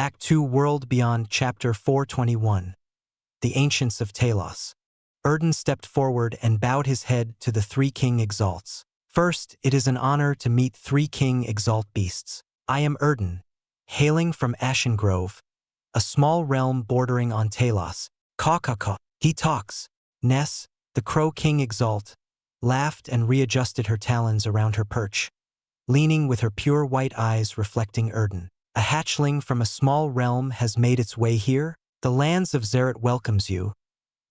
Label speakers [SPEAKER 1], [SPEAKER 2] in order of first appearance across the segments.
[SPEAKER 1] Act 2 World Beyond Chapter 421 The Ancients of Talos. Erden stepped forward and bowed his head to the three King Exalts. First, it is an honor to meet three King Exalt beasts. I am Erden, hailing from Ashen Grove, a small realm bordering on Talos. Caw. He talks. Ness, the Crow King Exalt, laughed and readjusted her talons around her perch, leaning with her pure white eyes reflecting Erden. A hatchling from a small realm has made its way here. The lands of Xerath welcomes you,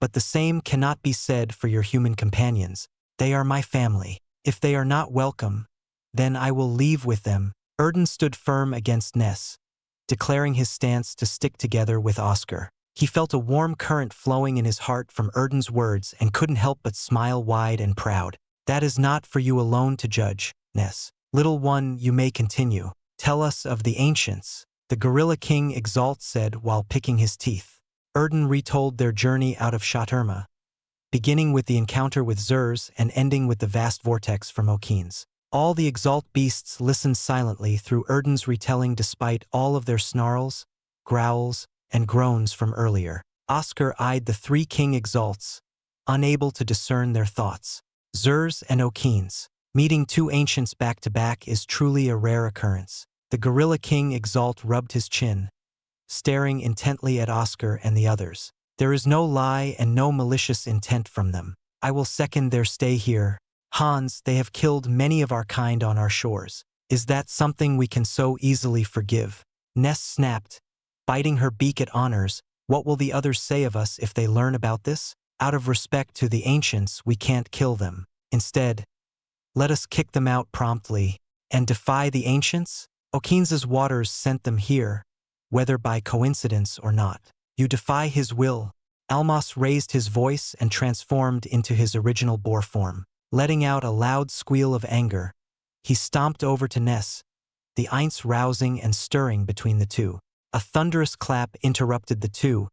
[SPEAKER 1] but the same cannot be said for your human companions. They are my family. If they are not welcome, then I will leave with them. Erden stood firm against Ness, declaring his stance to stick together with Oscar. He felt a warm current flowing in his heart from Erden's words and couldn't help but smile wide and proud. That is not for you alone to judge, Ness. Little one, you may continue. Tell us of the ancients, the Gorilla King Exalt said while picking his teeth. Erden retold their journey out of Shaturma, beginning with the encounter with Zers and ending with the vast vortex from Okines. All the Exalt beasts listened silently through Erden's retelling despite all of their snarls, growls, and groans from earlier. Oscar eyed the three King Exalts, unable to discern their thoughts. Zers and Okines. Meeting two ancients back-to-back is truly a rare occurrence. The Gorilla King Exalt rubbed his chin, staring intently at Oscar and the others. There is no lie and no malicious intent from them. I will second their stay here. Hans, they have killed many of our kind on our shores. Is that something we can so easily forgive? Ness snapped, biting her beak at honors. What will the others say of us if they learn about this? Out of respect to the ancients, we can't kill them. Instead, let us kick them out promptly and defy the ancients? Okines's waters sent them here, whether by coincidence or not. You defy his will. Almos raised his voice and transformed into his original boar form. Letting out a loud squeal of anger, he stomped over to Ness, the Aints rousing and stirring between the two. A thunderous clap interrupted the two,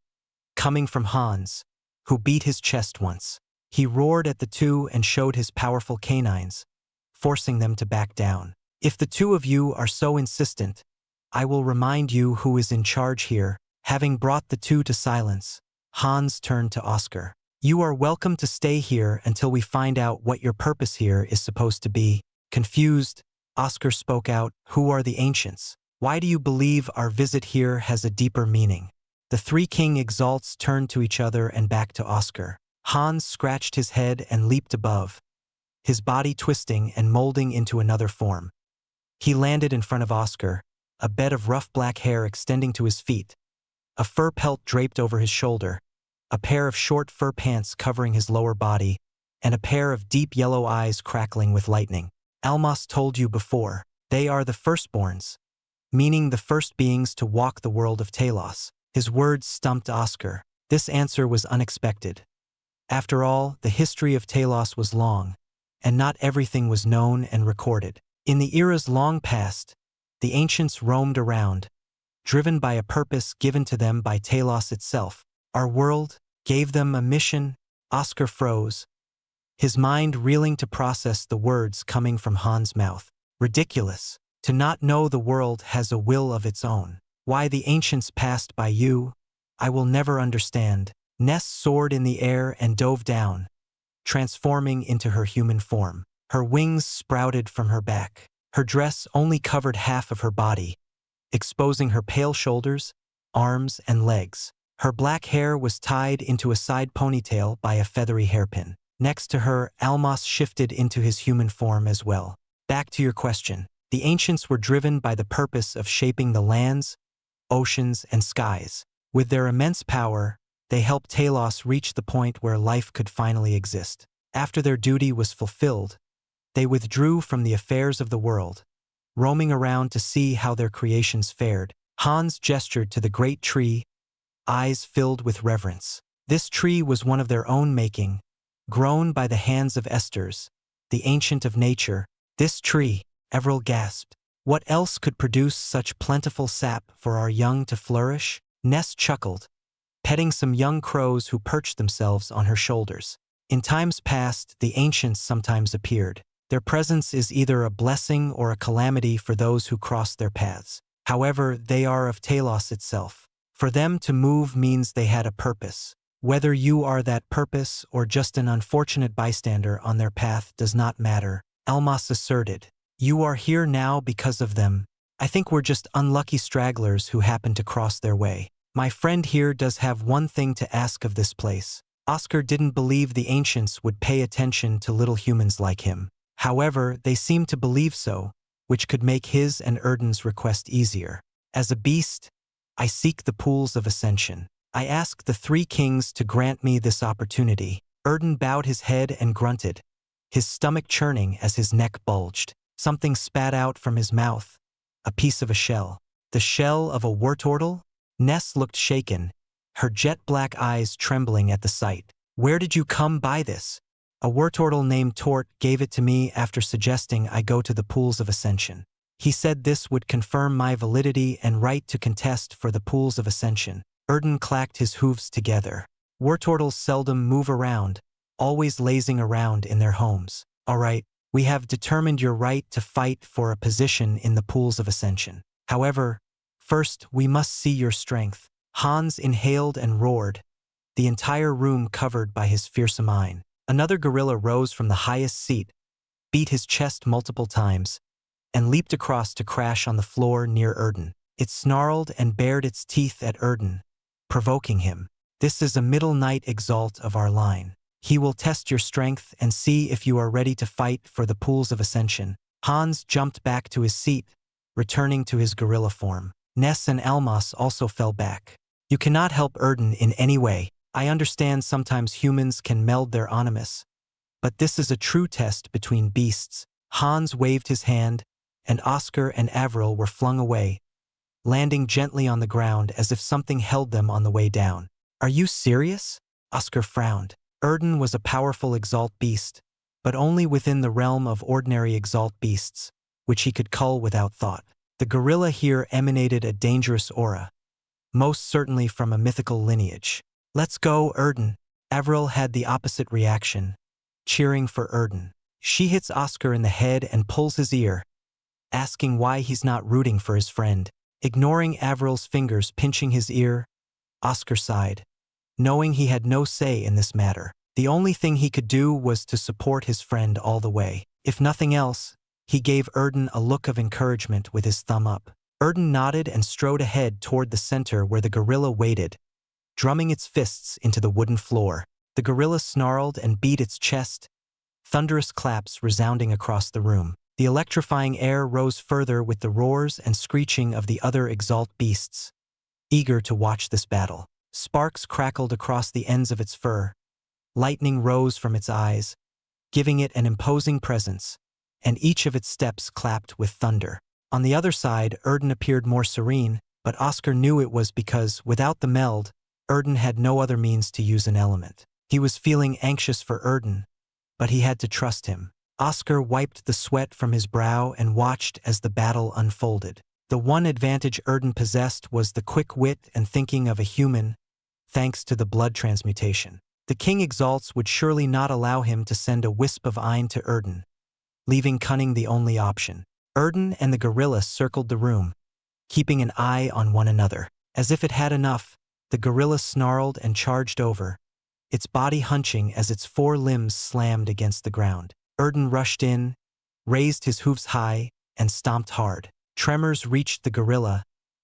[SPEAKER 1] coming from Hans, who beat his chest once. He roared at the two and showed his powerful canines, forcing them to back down. If the two of you are so insistent, I will remind you who is in charge here. Having brought the two to silence, Hans turned to Oscar. You are welcome to stay here until we find out what your purpose here is supposed to be. Confused, Oscar spoke out, who are the ancients? Why do you believe our visit here has a deeper meaning? The three King Exalts turned to each other and back to Oscar. Hans scratched his head and leaped above, his body twisting and molding into another form. He landed in front of Oscar, a bed of rough black hair extending to his feet, a fur pelt draped over his shoulder, a pair of short fur pants covering his lower body, and a pair of deep yellow eyes crackling with lightning. Almos told you before, they are the firstborns, meaning the first beings to walk the world of Talos. His words stumped Oscar. This answer was unexpected. After all, the history of Talos was long, and not everything was known and recorded. In the eras long past, the ancients roamed around, driven by a purpose given to them by Talos itself. Our world gave them a mission. Oscar froze, his mind reeling to process the words coming from Hans' mouth. Ridiculous. To not know the world has a will of its own. Why the ancients passed by you, I will never understand. Ness soared in the air and dove down, transforming into her human form. Her wings sprouted from her back. Her dress only covered half of her body, exposing her pale shoulders, arms, and legs. Her black hair was tied into a side ponytail by a feathery hairpin. Next to her, Almos shifted into his human form as well. Back to your question. The ancients were driven by the purpose of shaping the lands, oceans, and skies. With their immense power, they helped Talos reach the point where life could finally exist. After their duty was fulfilled, they withdrew from the affairs of the world, roaming around to see how their creations fared. Hans gestured to the great tree, eyes filled with reverence. This tree was one of their own making, grown by the hands of Esters, the ancient of nature. This tree, Everil gasped. What else could produce such plentiful sap for our young to flourish? Ness chuckled, petting some young crows who perched themselves on her shoulders. In times past, the ancients sometimes appeared. Their presence is either a blessing or a calamity for those who cross their paths. However, they are of Talos itself. For them to move means they had a purpose. Whether you are that purpose or just an unfortunate bystander on their path does not matter, Almas asserted. You are here now because of them. I think we're just unlucky stragglers who happen to cross their way. My friend here does have one thing to ask of this place. Oscar didn't believe the ancients would pay attention to little humans like him. However, they seemed to believe so, which could make his and Erden's request easier. As a beast, I seek the pools of ascension. I ask the three kings to grant me this opportunity. Erden bowed his head and grunted, his stomach churning as his neck bulged. Something spat out from his mouth, a piece of a shell. The shell of a wartortle? Ness looked shaken, her jet-black eyes trembling at the sight. Where did you come by this? A wartortle named Tort gave it to me after suggesting I go to the pools of ascension. He said this would confirm my validity and right to contest for the pools of ascension. Erden clacked his hooves together. Wartortles seldom move around, always lazing around in their homes. All right, we have determined your right to fight for a position in the pools of ascension. However, first we must see your strength. Hans inhaled and roared, the entire room covered by his fearsome eye. Another gorilla rose from the highest seat, beat his chest multiple times, and leaped across to crash on the floor near Erden. It snarled and bared its teeth at Erden, provoking him. This is a middle knight Exalt of our line. He will test your strength and see if you are ready to fight for the pools of ascension. Hans jumped back to his seat, returning to his gorilla form. Ness and Almas also fell back. You cannot help Erden in any way. I understand sometimes humans can meld their animus, but this is a true test between beasts. Hans waved his hand, and Oscar and Avril were flung away, landing gently on the ground as if something held them on the way down. Are you serious? Oscar frowned. Erden was a powerful Exalt beast, but only within the realm of ordinary Exalt beasts, which he could cull without thought. The gorilla here emanated a dangerous aura, most certainly from a mythical lineage. Let's go, Erden. Avril had the opposite reaction, cheering for Erden. She hits Oscar in the head and pulls his ear, asking why he's not rooting for his friend. Ignoring Avril's fingers pinching his ear, Oscar sighed, knowing he had no say in this matter. The only thing he could do was to support his friend all the way. If nothing else, he gave Erden a look of encouragement with his thumb up. Erden nodded and strode ahead toward the center where the gorilla waited, drumming its fists into the wooden floor. The gorilla snarled and beat its chest, thunderous claps resounding across the room. The electrifying air rose further with the roars and screeching of the other Exalt beasts, eager to watch this battle. Sparks crackled across the ends of its fur. Lightning rose from its eyes, giving it an imposing presence, and each of its steps clapped with thunder. On the other side, Erden appeared more serene, but Oscar knew it was because, without the meld, Erden had no other means to use an element. He was feeling anxious for Erden, but he had to trust him. Oscar wiped the sweat from his brow and watched as the battle unfolded. The one advantage Erden possessed was the quick wit and thinking of a human, thanks to the blood transmutation. The King Exalts would surely not allow him to send a wisp of Ein to Erden, leaving cunning the only option. Erden and the gorilla circled the room, keeping an eye on one another. As if it had enough, the gorilla snarled and charged over, its body hunching as its four limbs slammed against the ground. Erden rushed in, raised his hooves high, and stomped hard. Tremors reached the gorilla,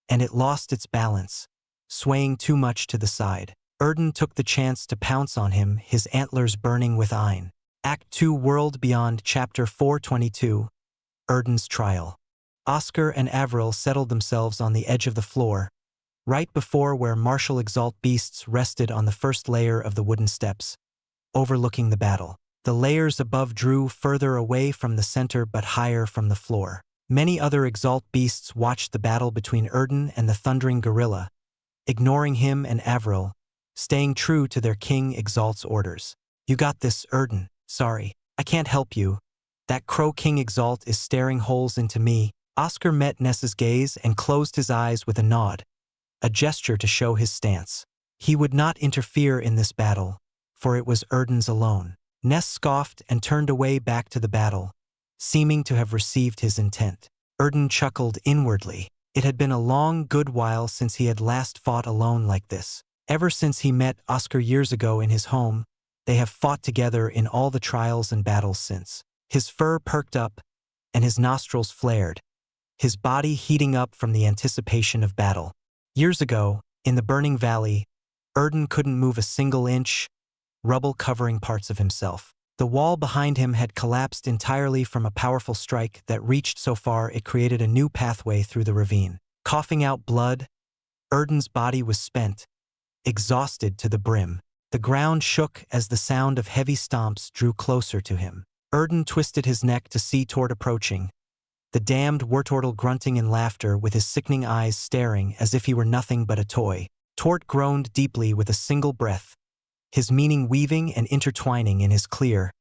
[SPEAKER 1] and it lost its balance, swaying too much to the side. Erden took the chance to pounce on him, his antlers burning with Ein. Act 2 World Beyond Chapter 422, Erden's Trial. Oscar and Avril settled themselves on the edge of the floor, right before where martial Exalt beasts rested on the first layer of the wooden steps, overlooking the battle. The layers above drew further away from the center but higher from the floor. Many other Exalt beasts watched the battle between Erden and the thundering gorilla, ignoring him and Avril, staying true to their King Exalt's orders. You got this, Erden. Sorry, I can't help you. That Crow King Exalt is staring holes into me. Oscar met Ness's gaze and closed his eyes with a nod, a gesture to show his stance. He would not interfere in this battle, for it was Erden's alone. Ness scoffed and turned away back to the battle, seeming to have received his intent. Erden chuckled inwardly. It had been a long, good while since he had last fought alone like this. Ever since he met Oscar years ago in his home, they have fought together in all the trials and battles since. His fur perked up, and his nostrils flared, his body heating up from the anticipation of battle. Years ago, in the burning valley, Erden couldn't move a single inch, rubble covering parts of himself. The wall behind him had collapsed entirely from a powerful strike that reached so far it created a new pathway through the ravine. Coughing out blood, Erden's body was spent, exhausted to the brim. The ground shook as the sound of heavy stomps drew closer to him. Erden twisted his neck to see Tort approaching, the damned wartortle grunting in laughter with his sickening eyes staring as if he were nothing but a toy. Tort groaned deeply with a single breath, his meaning weaving and intertwining in his clear,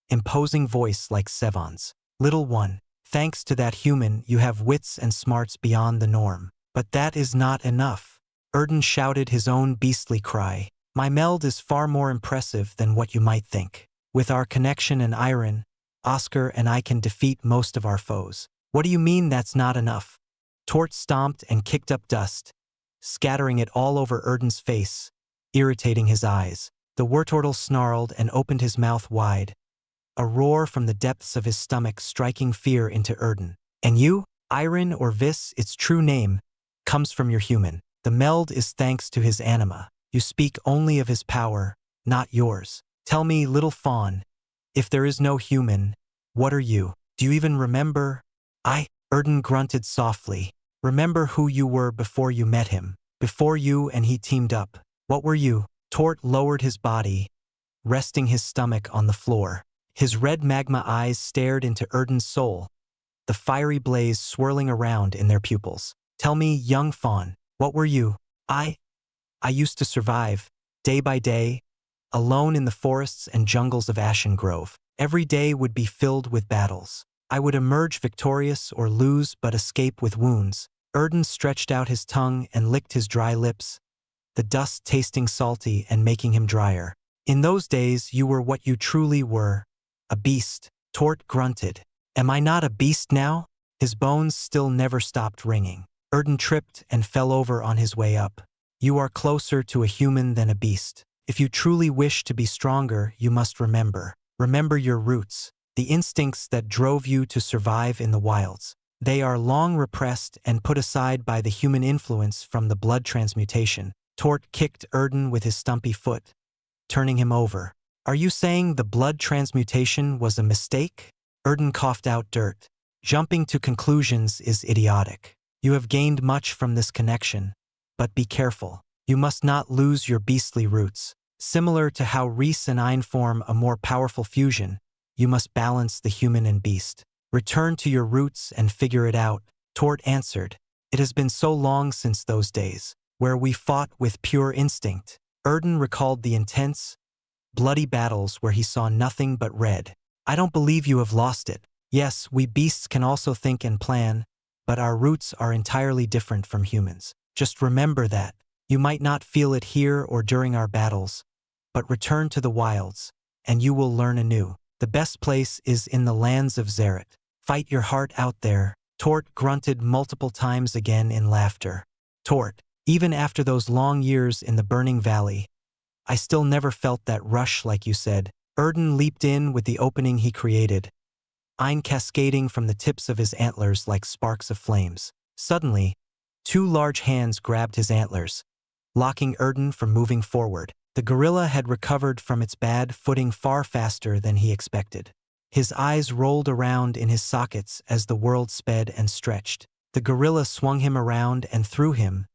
[SPEAKER 1] imposing voice like Sevon's. Little one, thanks to that human you have wits and smarts beyond the norm. But that is not enough. Erden shouted his own beastly cry. My meld is far more impressive than what you might think. With our connection and iron, Oscar and I can defeat most of our foes. What do you mean that's not enough? Tort stomped and kicked up dust, scattering it all over Erden's face, irritating his eyes. The wartortle snarled and opened his mouth wide, a roar from the depths of his stomach striking fear into Erden. And you, Iron or Vis, its true name, comes from your human. The meld is thanks to his anima. You speak only of his power, not yours. Tell me, little fawn, if there is no human, what are you? Do you even remember? Erden grunted softly. Remember who you were before you met him, before you and he teamed up. What were you? Tort lowered his body, resting his stomach on the floor. His red magma eyes stared into Erden's soul, the fiery blaze swirling around in their pupils. Tell me, young fawn, what were you? I used to survive, day by day, alone in the forests and jungles of Ashen Grove. Every day would be filled with battles. I would emerge victorious or lose but escape with wounds. Erden stretched out his tongue and licked his dry lips, the dust tasting salty and making him drier. In those days you were what you truly were, a beast. Tort grunted. Am I not a beast now? His bones still never stopped ringing. Erden tripped and fell over on his way up. You are closer to a human than a beast. If you truly wish to be stronger, you must remember. Remember your roots, the instincts that drove you to survive in the wilds. They are long repressed and put aside by the human influence from the blood transmutation. Tort kicked Erden with his stumpy foot, turning him over. Are you saying the blood transmutation was a mistake? Erden coughed out dirt. Jumping to conclusions is idiotic. You have gained much from this connection, but be careful. You must not lose your beastly roots. Similar to how Reese and Ein form a more powerful fusion, you must balance the human and beast. Return to your roots and figure it out. Tort answered. It has been so long since those days, where we fought with pure instinct. Erden recalled the intense, bloody battles where he saw nothing but red. I don't believe you have lost it. Yes, we beasts can also think and plan, but our roots are entirely different from humans. Just remember that. You might not feel it here or during our battles, but return to the wilds, and you will learn anew. The best place is in the lands of Xerath. Fight your heart out there. Tort grunted multiple times again in laughter. Tort, even after those long years in the burning valley, I still never felt that rush like you said. Erden leaped in with the opening he created, Ein cascading from the tips of his antlers like sparks of flames. Suddenly, two large hands grabbed his antlers, locking Erden from moving forward. The gorilla had recovered from its bad footing far faster than he expected. His eyes rolled around in his sockets as the world sped and stretched. The gorilla swung him around and threw him,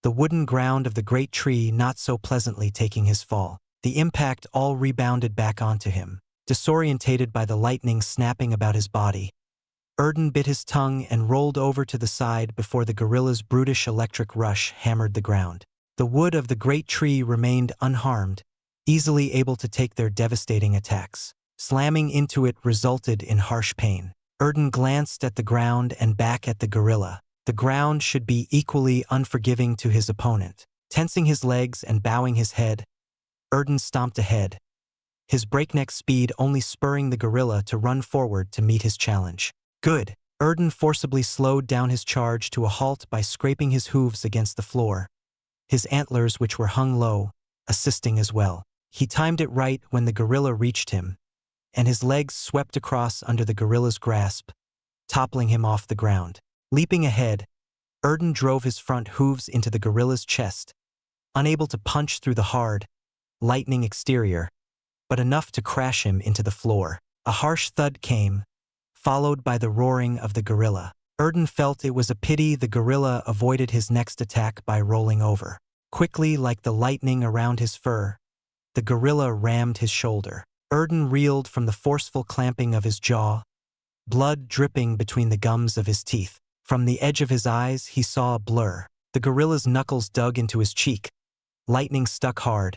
[SPEAKER 1] the wooden ground of the great tree not so pleasantly taking his fall. The impact all rebounded back onto him, disorientated by the lightning snapping about his body. Erden bit his tongue and rolled over to the side before the gorilla's brutish electric rush hammered the ground. The wood of the great tree remained unharmed, easily able to take their devastating attacks. Slamming into it resulted in harsh pain. Erden glanced at the ground and back at the gorilla. The ground should be equally unforgiving to his opponent. Tensing his legs and bowing his head, Erden stomped ahead, his breakneck speed only spurring the gorilla to run forward to meet his challenge. Good. Erden forcibly slowed down his charge to a halt by scraping his hooves against the floor, his antlers which were hung low, assisting as well. He timed it right when the gorilla reached him, and his legs swept across under the gorilla's grasp, toppling him off the ground. Leaping ahead, Erden drove his front hooves into the gorilla's chest, unable to punch through the hard, lightning exterior, but enough to crash him into the floor. A harsh thud came, followed by the roaring of the gorilla. Erden felt it was a pity the gorilla avoided his next attack by rolling over. Quickly, like the lightning around his fur, the gorilla rammed his shoulder. Erden reeled from the forceful clamping of his jaw, blood dripping between the gums of his teeth. From the edge of his eyes, he saw a blur. The gorilla's knuckles dug into his cheek, lightning stuck hard,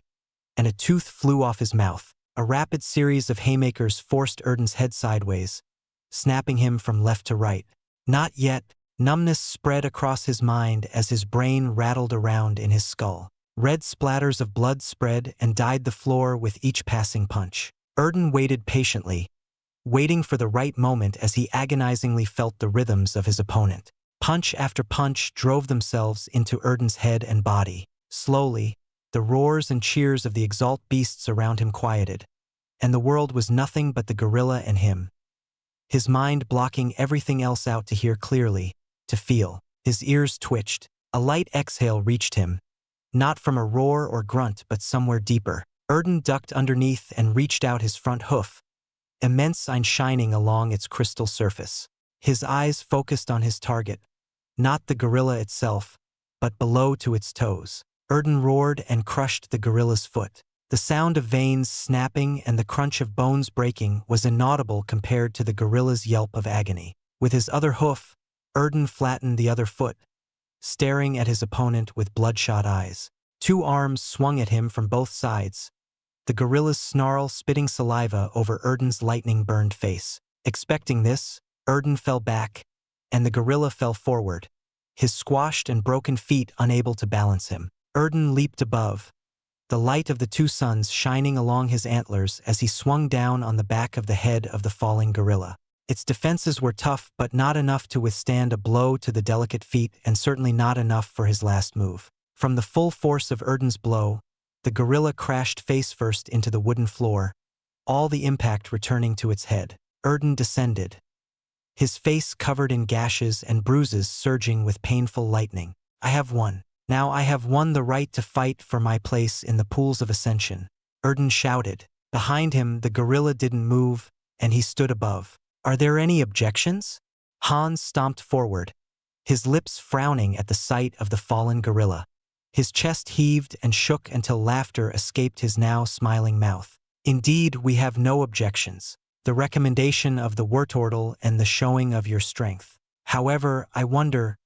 [SPEAKER 1] and a tooth flew off his mouth. A rapid series of haymakers forced Erden's head sideways, snapping him from left to right. Not yet. Numbness spread across his mind as his brain rattled around in his skull. Red splatters of blood spread and dyed the floor with each passing punch. Erden waited patiently, waiting for the right moment as he agonizingly felt the rhythms of his opponent. Punch after punch drove themselves into Erden's head and body. Slowly, the roars and cheers of the Exalt beasts around him quieted, and the world was nothing but the gorilla and him. His mind blocking everything else out to hear clearly, to feel. His ears twitched. A light exhale reached him, not from a roar or grunt but somewhere deeper. Erden ducked underneath and reached out his front hoof, immense and shining along its crystal surface. His eyes focused on his target, not the gorilla itself, but below to its toes. Erden roared and crushed the gorilla's foot. The sound of veins snapping and the crunch of bones breaking was inaudible compared to the gorilla's yelp of agony. With his other hoof, Erden flattened the other foot, staring at his opponent with bloodshot eyes. Two arms swung at him from both sides, the gorilla's snarl spitting saliva over Erden's lightning-burned face. Expecting this, Erden fell back, and the gorilla fell forward, his squashed and broken feet unable to balance him. Erden leaped above, the light of the two suns shining along his antlers as he swung down on the back of the head of the falling gorilla. Its defenses were tough but not enough to withstand a blow to the delicate feet, and certainly not enough for his last move. From the full force of Erden's blow, the gorilla crashed face-first into the wooden floor, all the impact returning to its head. Erden descended, his face covered in gashes and bruises surging with painful lightning. I have won. Now I have won the right to fight for my place in the pools of ascension. Erden shouted. Behind him, the gorilla didn't move, and he stood above. Are there any objections? Hans stomped forward, his lips frowning at the sight of the fallen gorilla. His chest heaved and shook until laughter escaped his now smiling mouth. Indeed, we have no objections. The recommendation of the Wurtortel and the showing of your strength. However, I wonder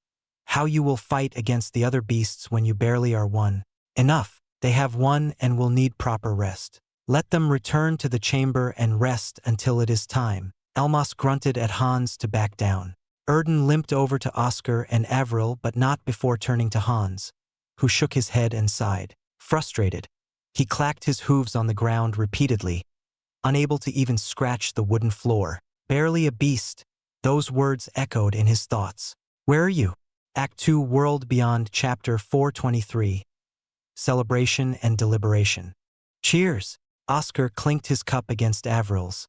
[SPEAKER 1] how you will fight against the other beasts when you barely are one. Enough, they have won and will need proper rest. Let them return to the chamber and rest until it is time. Elmas grunted at Hans to back down. Erden limped over to Oscar and Avril, but not before turning to Hans, who shook his head and sighed. Frustrated, he clacked his hooves on the ground repeatedly, unable to even scratch the wooden floor. Barely a beast, those words echoed in his thoughts. Where are you? Act 2, World Beyond, Chapter 423. Celebration and Deliberation. Cheers! Oscar clinked his cup against Avril's,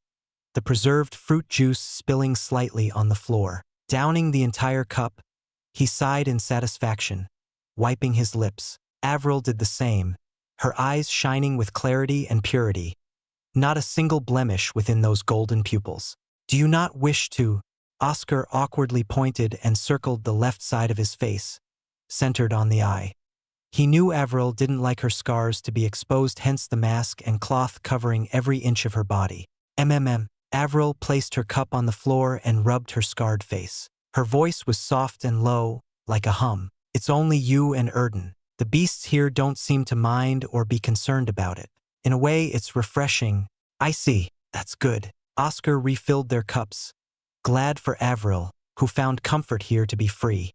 [SPEAKER 1] the preserved fruit juice spilling slightly on the floor. Downing the entire cup, he sighed in satisfaction, wiping his lips. Avril did the same, her eyes shining with clarity and purity. Not a single blemish within those golden pupils. Do you not wish to? Oscar awkwardly pointed and circled the left side of his face, centered on the eye. He knew Avril didn't like her scars to be exposed, hence the mask and cloth covering every inch of her body. Avril placed her cup on the floor and rubbed her scarred face. Her voice was soft and low, like a hum. It's only you and Erden. The beasts here don't seem to mind or be concerned about it. In a way, it's refreshing. I see. That's good. Oscar refilled their cups, glad for Avril, who found comfort here to be free.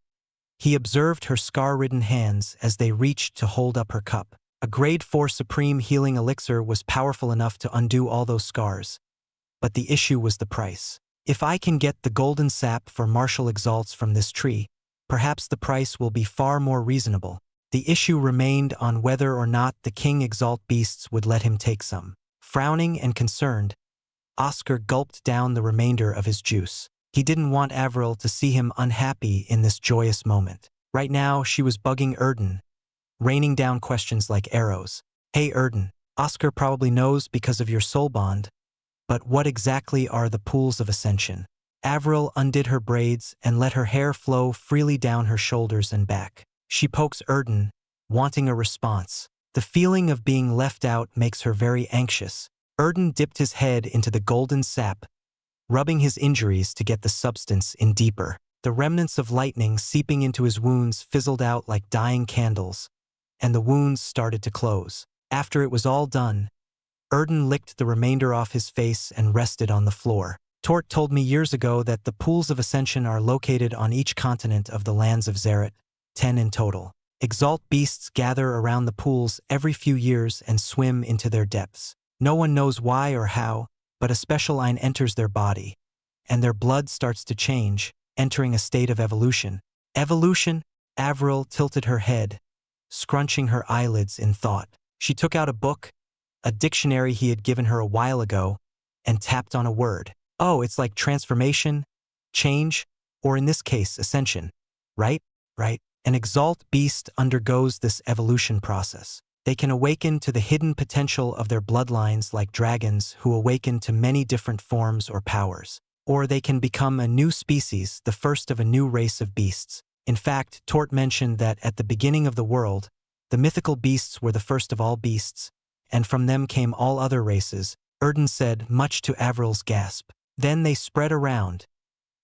[SPEAKER 1] He observed her scar-ridden hands as they reached to hold up her cup. A grade 4 supreme healing elixir was powerful enough to undo all those scars. But the issue was the price. If I can get the golden sap for martial exalts from this tree, perhaps the price will be far more reasonable. The issue remained on whether or not the king exalt beasts would let him take some. Frowning and concerned, Oscar gulped down the remainder of his juice. He didn't want Avril to see him unhappy in this joyous moment. Right now, she was bugging Erden, raining down questions like arrows. Hey Erden, Oscar probably knows because of your soul bond, but what exactly are the pools of ascension? Avril undid her braids and let her hair flow freely down her shoulders and back. She pokes Erden, wanting a response. The feeling of being left out makes her very anxious. Erden dipped his head into the golden sap, rubbing his injuries to get the substance in deeper. The remnants of lightning seeping into his wounds fizzled out like dying candles, and the wounds started to close. After it was all done, Erden licked the remainder off his face and rested on the floor. Tort told me years ago that the pools of ascension are located on each continent of the lands of Xerath, 10 in total. Exalt beasts gather around the pools every few years and swim into their depths. No one knows why or how, but a special line enters their body, and their blood starts to change, entering a state of evolution. Evolution? Avril tilted her head, scrunching her eyelids in thought. She took out a book, a dictionary he had given her a while ago, and tapped on a word. Oh, it's like transformation, change, or in this case, ascension. Right? Right. An exalt beast undergoes this evolution process. They can awaken to the hidden potential of their bloodlines like dragons who awaken to many different forms or powers. Or they can become a new species, the first of a new race of beasts. In fact, Tort mentioned that at the beginning of the world, the mythical beasts were the first of all beasts, and from them came all other races, Erden said, much to Avril's gasp. Then they spread around,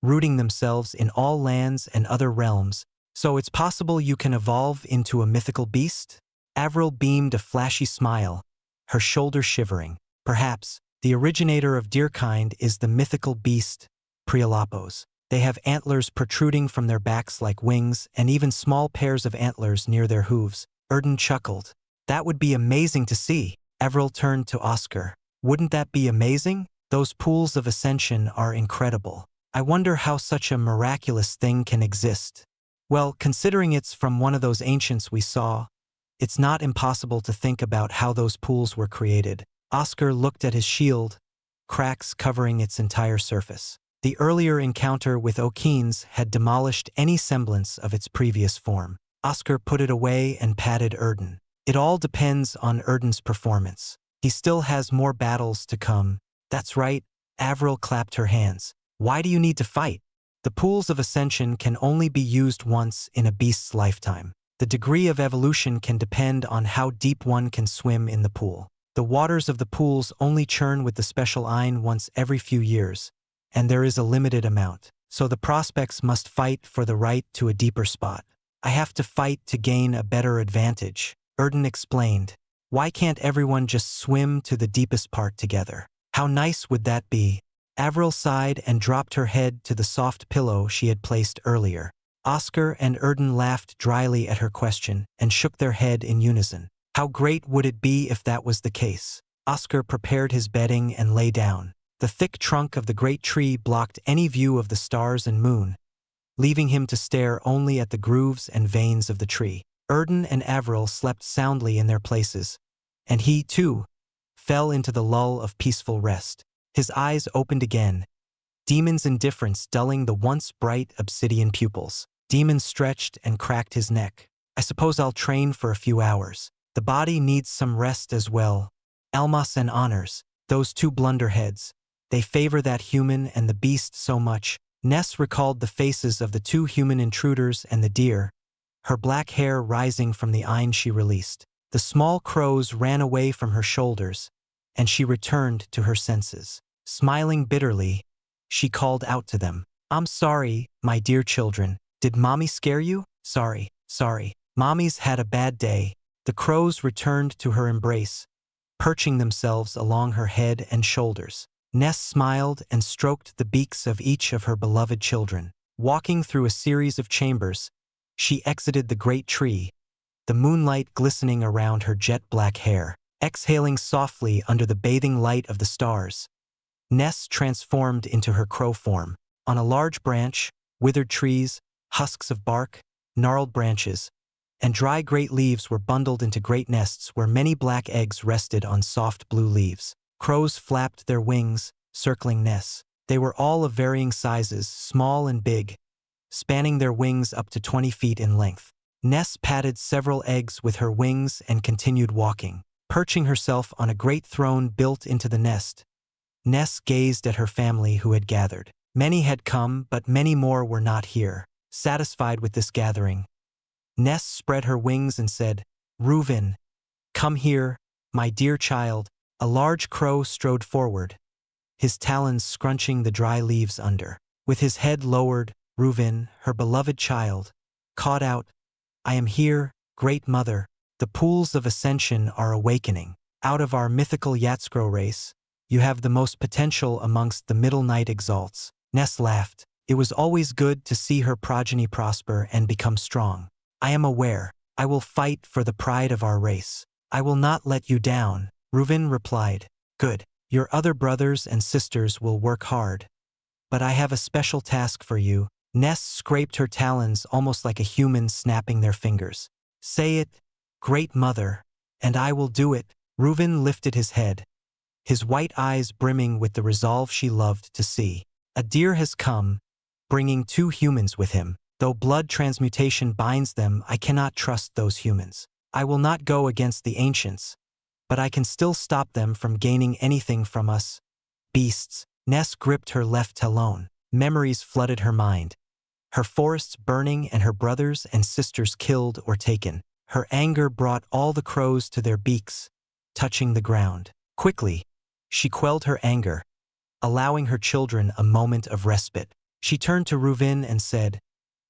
[SPEAKER 1] rooting themselves in all lands and other realms. So it's possible you can evolve into a mythical beast? Avril beamed a flashy smile, her shoulders shivering. Perhaps, the originator of deerkind is the mythical beast, Prialapos. They have antlers protruding from their backs like wings and even small pairs of antlers near their hooves. Erden chuckled. That would be amazing to see. Avril turned to Oscar. Wouldn't that be amazing? Those pools of ascension are incredible. I wonder how such a miraculous thing can exist. Well, considering it's from one of those ancients we saw, it's not impossible to think about how those pools were created. Oscar looked at his shield, cracks covering its entire surface. The earlier encounter with Okeens had demolished any semblance of its previous form. Oscar put it away and patted Erden. It all depends on Erden's performance. He still has more battles to come. That's right, Avril clapped her hands. Why do you need to fight? The pools of ascension can only be used once in a beast's lifetime. The degree of evolution can depend on how deep one can swim in the pool. The waters of the pools only churn with the special Ein once every few years, and there is a limited amount. So the prospects must fight for the right to a deeper spot. I have to fight to gain a better advantage, Erden explained. Why can't everyone just swim to the deepest part together? How nice would that be? Avril sighed and dropped her head to the soft pillow she had placed earlier. Oscar and Erden laughed dryly at her question and shook their head in unison. How great would it be if that was the case? Oscar prepared his bedding and lay down. The thick trunk of the great tree blocked any view of the stars and moon, leaving him to stare only at the grooves and veins of the tree. Erden and Avril slept soundly in their places, and he, too, fell into the lull of peaceful rest. His eyes opened again, Demon's indifference dulling the once bright obsidian pupils. Demon stretched and cracked his neck. I suppose I'll train for a few hours. The body needs some rest as well. Almas and Honors, those two blunderheads. They favor that human and the beast so much. Ness recalled the faces of the two human intruders and the deer, her black hair rising from the Ein she released. The small crows ran away from her shoulders, and she returned to her senses. Smiling bitterly, she called out to them. I'm sorry, my dear children. Did Mommy scare you? Sorry. Mommy's had a bad day. The crows returned to her embrace, perching themselves along her head and shoulders. Ness smiled and stroked the beaks of each of her beloved children. Walking through a series of chambers, she exited the great tree, the moonlight glistening around her jet-black hair. Exhaling softly under the bathing light of the stars, Ness transformed into her crow form. On a large branch, withered trees, husks of bark, gnarled branches, and dry great leaves were bundled into great nests where many black eggs rested on soft blue leaves. Crows flapped their wings, circling Ness. They were all of varying sizes, small and big, spanning their wings up to 20 feet in length. Ness patted several eggs with her wings and continued walking. Perching herself on a great throne built into the nest, Ness gazed at her family who had gathered. Many had come, but many more were not here. Satisfied with this gathering, Ness spread her wings and said, "Reuven, come here, my dear child." A large crow strode forward, his talons scrunching the dry leaves under. With his head lowered, Reuven, her beloved child, called out, "I am here, great mother. The pools of ascension are awakening. Out of our mythical Yatskro race, you have the most potential amongst the middle night exalts." Ness laughed. It was always good to see her progeny prosper and become strong. "I am aware. I will fight for the pride of our race. I will not let you down," Reuven replied. "Good. Your other brothers and sisters will work hard. But I have a special task for you." Ness scraped her talons almost like a human snapping their fingers. "Say it, great mother, and I will do it." Reuven lifted his head, his white eyes brimming with the resolve she loved to see. "A deer has come, bringing 2 humans with him. Though blood transmutation binds them, I cannot trust those humans. I will not go against the ancients, but I can still stop them from gaining anything from us. Beasts." Ness gripped her left talon. Memories flooded her mind. Her forests burning and her brothers and sisters killed or taken. Her anger brought all the crows to their beaks, touching the ground. Quickly, she quelled her anger, allowing her children a moment of respite. She turned to Reuven and said,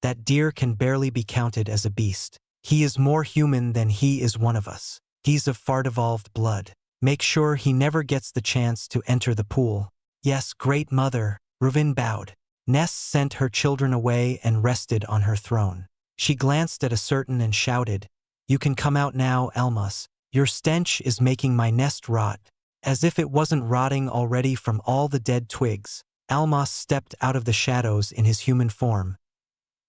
[SPEAKER 1] "That deer can barely be counted as a beast. He is more human than he is one of us. He's of far-devolved blood. Make sure he never gets the chance to enter the pool." "Yes, great mother," Reuven bowed. Ness sent her children away and rested on her throne. She glanced at a certain and shouted, "You can come out now, Almas. Your stench is making my nest rot." As if it wasn't rotting already from all the dead twigs, Almas stepped out of the shadows in his human form,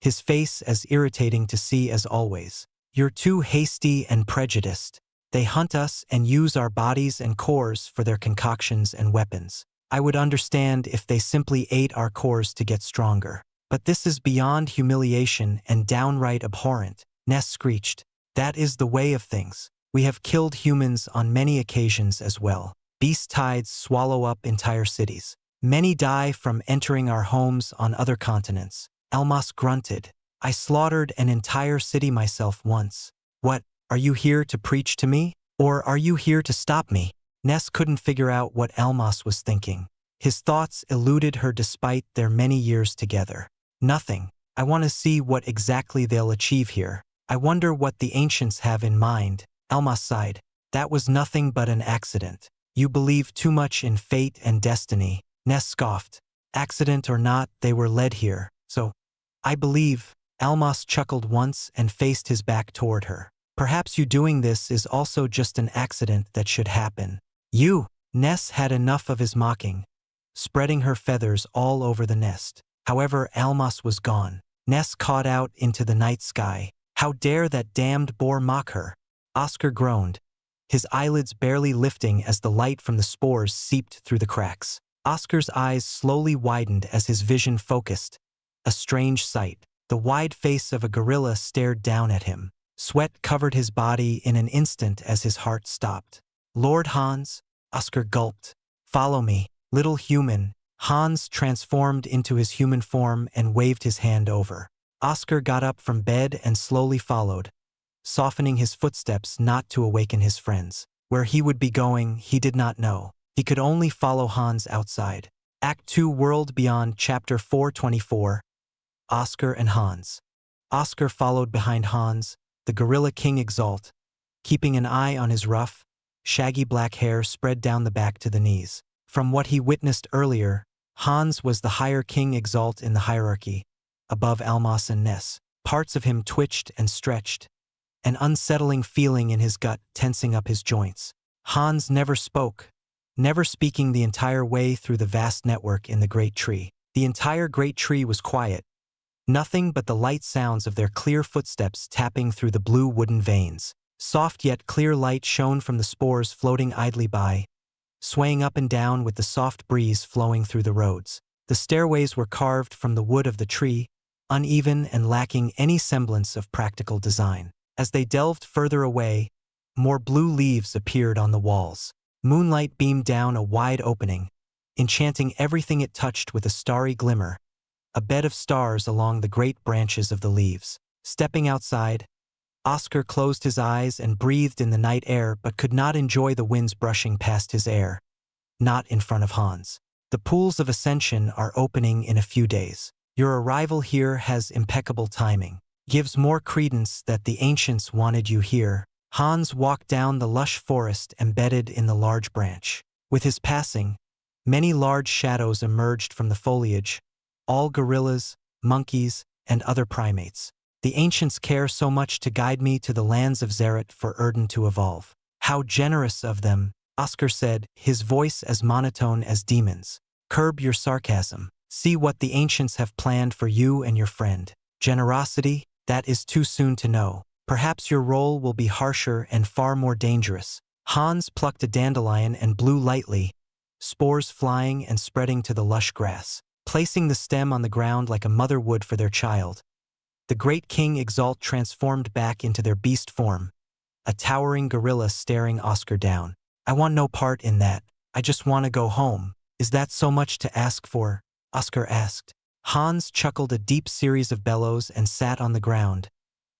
[SPEAKER 1] his face as irritating to see as always. "You're too hasty and prejudiced. They hunt us and use our bodies and cores for their concoctions and weapons. I would understand if they simply ate our cores to get stronger. But this is beyond humiliation and downright abhorrent," Ness screeched. "That is the way of things. We have killed humans on many occasions as well. Beast tides swallow up entire cities. Many die from entering our homes on other continents." Almas grunted. "I slaughtered an entire city myself once. What, are you here to preach to me? Or are you here to stop me?" Ness couldn't figure out what Almas was thinking. His thoughts eluded her despite their many years together. "Nothing. I want to see what exactly they'll achieve here. I wonder what the ancients have in mind." Almas sighed. "That was nothing but an accident. You believe too much in fate and destiny." Ness scoffed. "Accident or not, they were led here. So, I believe." Almas chuckled once and faced his back toward her. "Perhaps you doing this is also just an accident that should happen." "You!" Ness had enough of his mocking, spreading her feathers all over the nest. However, Almas was gone. Ness caught out into the night sky. How dare that damned boar mock her? Oscar groaned, his eyelids barely lifting as the light from the spores seeped through the cracks. Oscar's eyes slowly widened as his vision focused. A strange sight. The wide face of a gorilla stared down at him. Sweat covered his body in an instant as his heart stopped. "Lord Hans," Oscar gulped. "Follow me, little human." Hans transformed into his human form and waved his hand over. Oscar got up from bed and slowly followed, softening his footsteps not to awaken his friends. Where he would be going, he did not know. He could only follow Hans outside. Act 2 World Beyond Chapter 424. Oscar and Hans. Oscar followed behind Hans, the gorilla king Exalt, keeping an eye on his rough, shaggy black hair spread down the back to the knees. From what he witnessed earlier, Hans was the higher king Exalt in the hierarchy, above Almas and Ness. Parts of him twitched and stretched, an unsettling feeling in his gut tensing up his joints. Hans never spoke, never speaking the entire way through the vast network in the great tree. The entire great tree was quiet, nothing but the light sounds of their clear footsteps tapping through the blue wooden veins. Soft yet clear light shone from the spores floating idly by, swaying up and down with the soft breeze flowing through the roads. The stairways were carved from the wood of the tree, uneven and lacking any semblance of practical design. As they delved further away, more blue leaves appeared on the walls. Moonlight beamed down a wide opening, enchanting everything it touched with a starry glimmer, a bed of stars along the great branches of the leaves. Stepping outside, Oscar closed his eyes and breathed in the night air but could not enjoy the winds brushing past his hair. Not in front of Hans. The pools of ascension are opening in a few days. Your arrival here has impeccable timing. Gives more credence that the ancients wanted you here. Hans walked down the lush forest embedded in the large branch. With his passing, many large shadows emerged from the foliage, all gorillas, monkeys, and other primates. The ancients care so much to guide me to the lands of Xerath for Erden to evolve. How generous of them, Oscar said, his voice as monotone as demons. Curb your sarcasm. See what the ancients have planned for you and your friend. Generosity? That is too soon to know. Perhaps your role will be harsher and far more dangerous. Hans plucked a dandelion and blew lightly, spores flying and spreading to the lush grass. Placing the stem on the ground like a mother would for their child, the great King Exalt transformed back into their beast form, a towering gorilla staring Oscar down. I want no part in that. I just want to go home. Is that so much to ask for? Oscar asked. Hans chuckled a deep series of bellows and sat on the ground,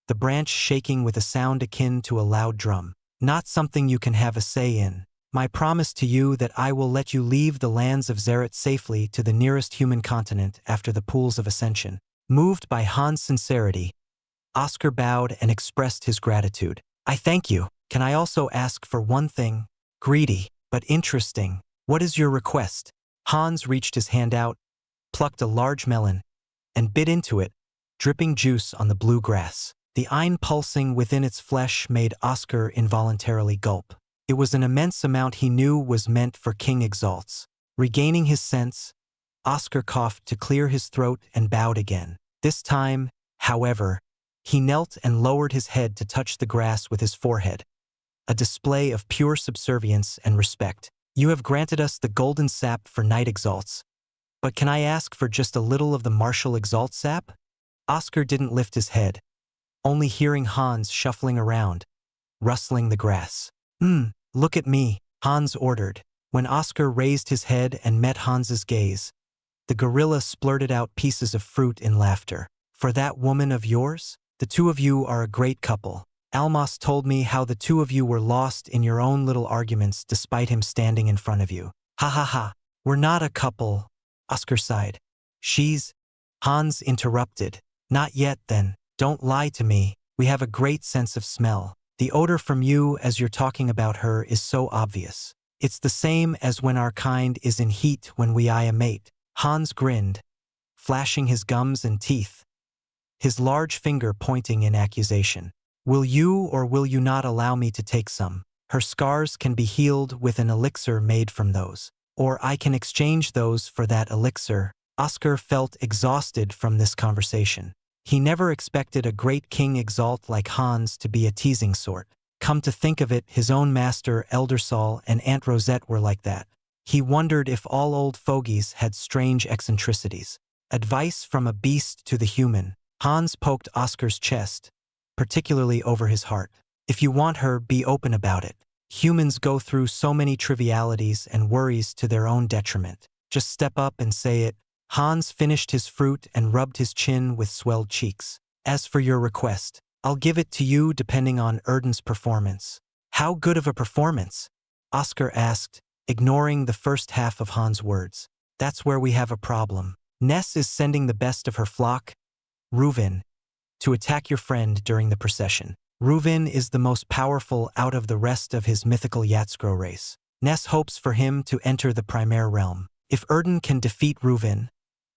[SPEAKER 1] the branch shaking with a sound akin to a loud drum. Not something you can have a say in. My promise to you that I will let you leave the lands of Xerath safely to the nearest human continent after the pools of ascension. Moved by Hans' sincerity, Oscar bowed and expressed his gratitude. I thank you. Can I also ask for one thing? Greedy, but interesting. What is your request? Hans reached his hand out, plucked a large melon, and bit into it, dripping juice on the blue grass. The Ein pulsing within its flesh made Oscar involuntarily gulp. It was an immense amount he knew was meant for King Exalt's. Regaining his sense, Oscar coughed to clear his throat and bowed again. This time, however, he knelt and lowered his head to touch the grass with his forehead, a display of pure subservience and respect. You have granted us the golden sap for night exalts, but can I ask for just a little of the martial exalt sap? Oscar didn't lift his head, only hearing Hans shuffling around, rustling the grass. Look at me, Hans ordered. When Oscar raised his head and met Hans's gaze, the gorilla splurted out pieces of fruit in laughter. For that woman of yours? The two of you are a great couple. Almas told me how the two of you were lost in your own little arguments despite him standing in front of you. Ha ha ha. We're not a couple, Oscar sighed. She's... Hans interrupted. Not yet then. Don't lie to me. We have a great sense of smell. The odor from you as you're talking about her is so obvious. It's the same as when our kind is in heat when we eye a mate. Hans grinned, flashing his gums and teeth, his large finger pointing in accusation. Will you or will you not allow me to take some? Her scars can be healed with an elixir made from those. Or I can exchange those for that elixir. Oscar felt exhausted from this conversation. He never expected a great King Exalt like Hans to be a teasing sort. Come to think of it, his own master, Elder Saul, and Aunt Rosette were like that. He wondered if all old fogies had strange eccentricities. Advice from a beast to the human. Hans poked Oscar's chest, particularly over his heart. If you want her, be open about it. Humans go through so many trivialities and worries to their own detriment. Just step up and say it. Hans finished his fruit and rubbed his chin with swelled cheeks. As for your request, I'll give it to you depending on Erden's performance. How good of a performance? Oscar asked, ignoring the first half of Hans' words. That's where we have a problem. Ness is sending the best of her flock, Reuven, to attack your friend during the procession. Reuven is the most powerful out of the rest of his mythical Yatskro race. Ness hopes for him to enter the Primary Realm. If Erden can defeat Reuven,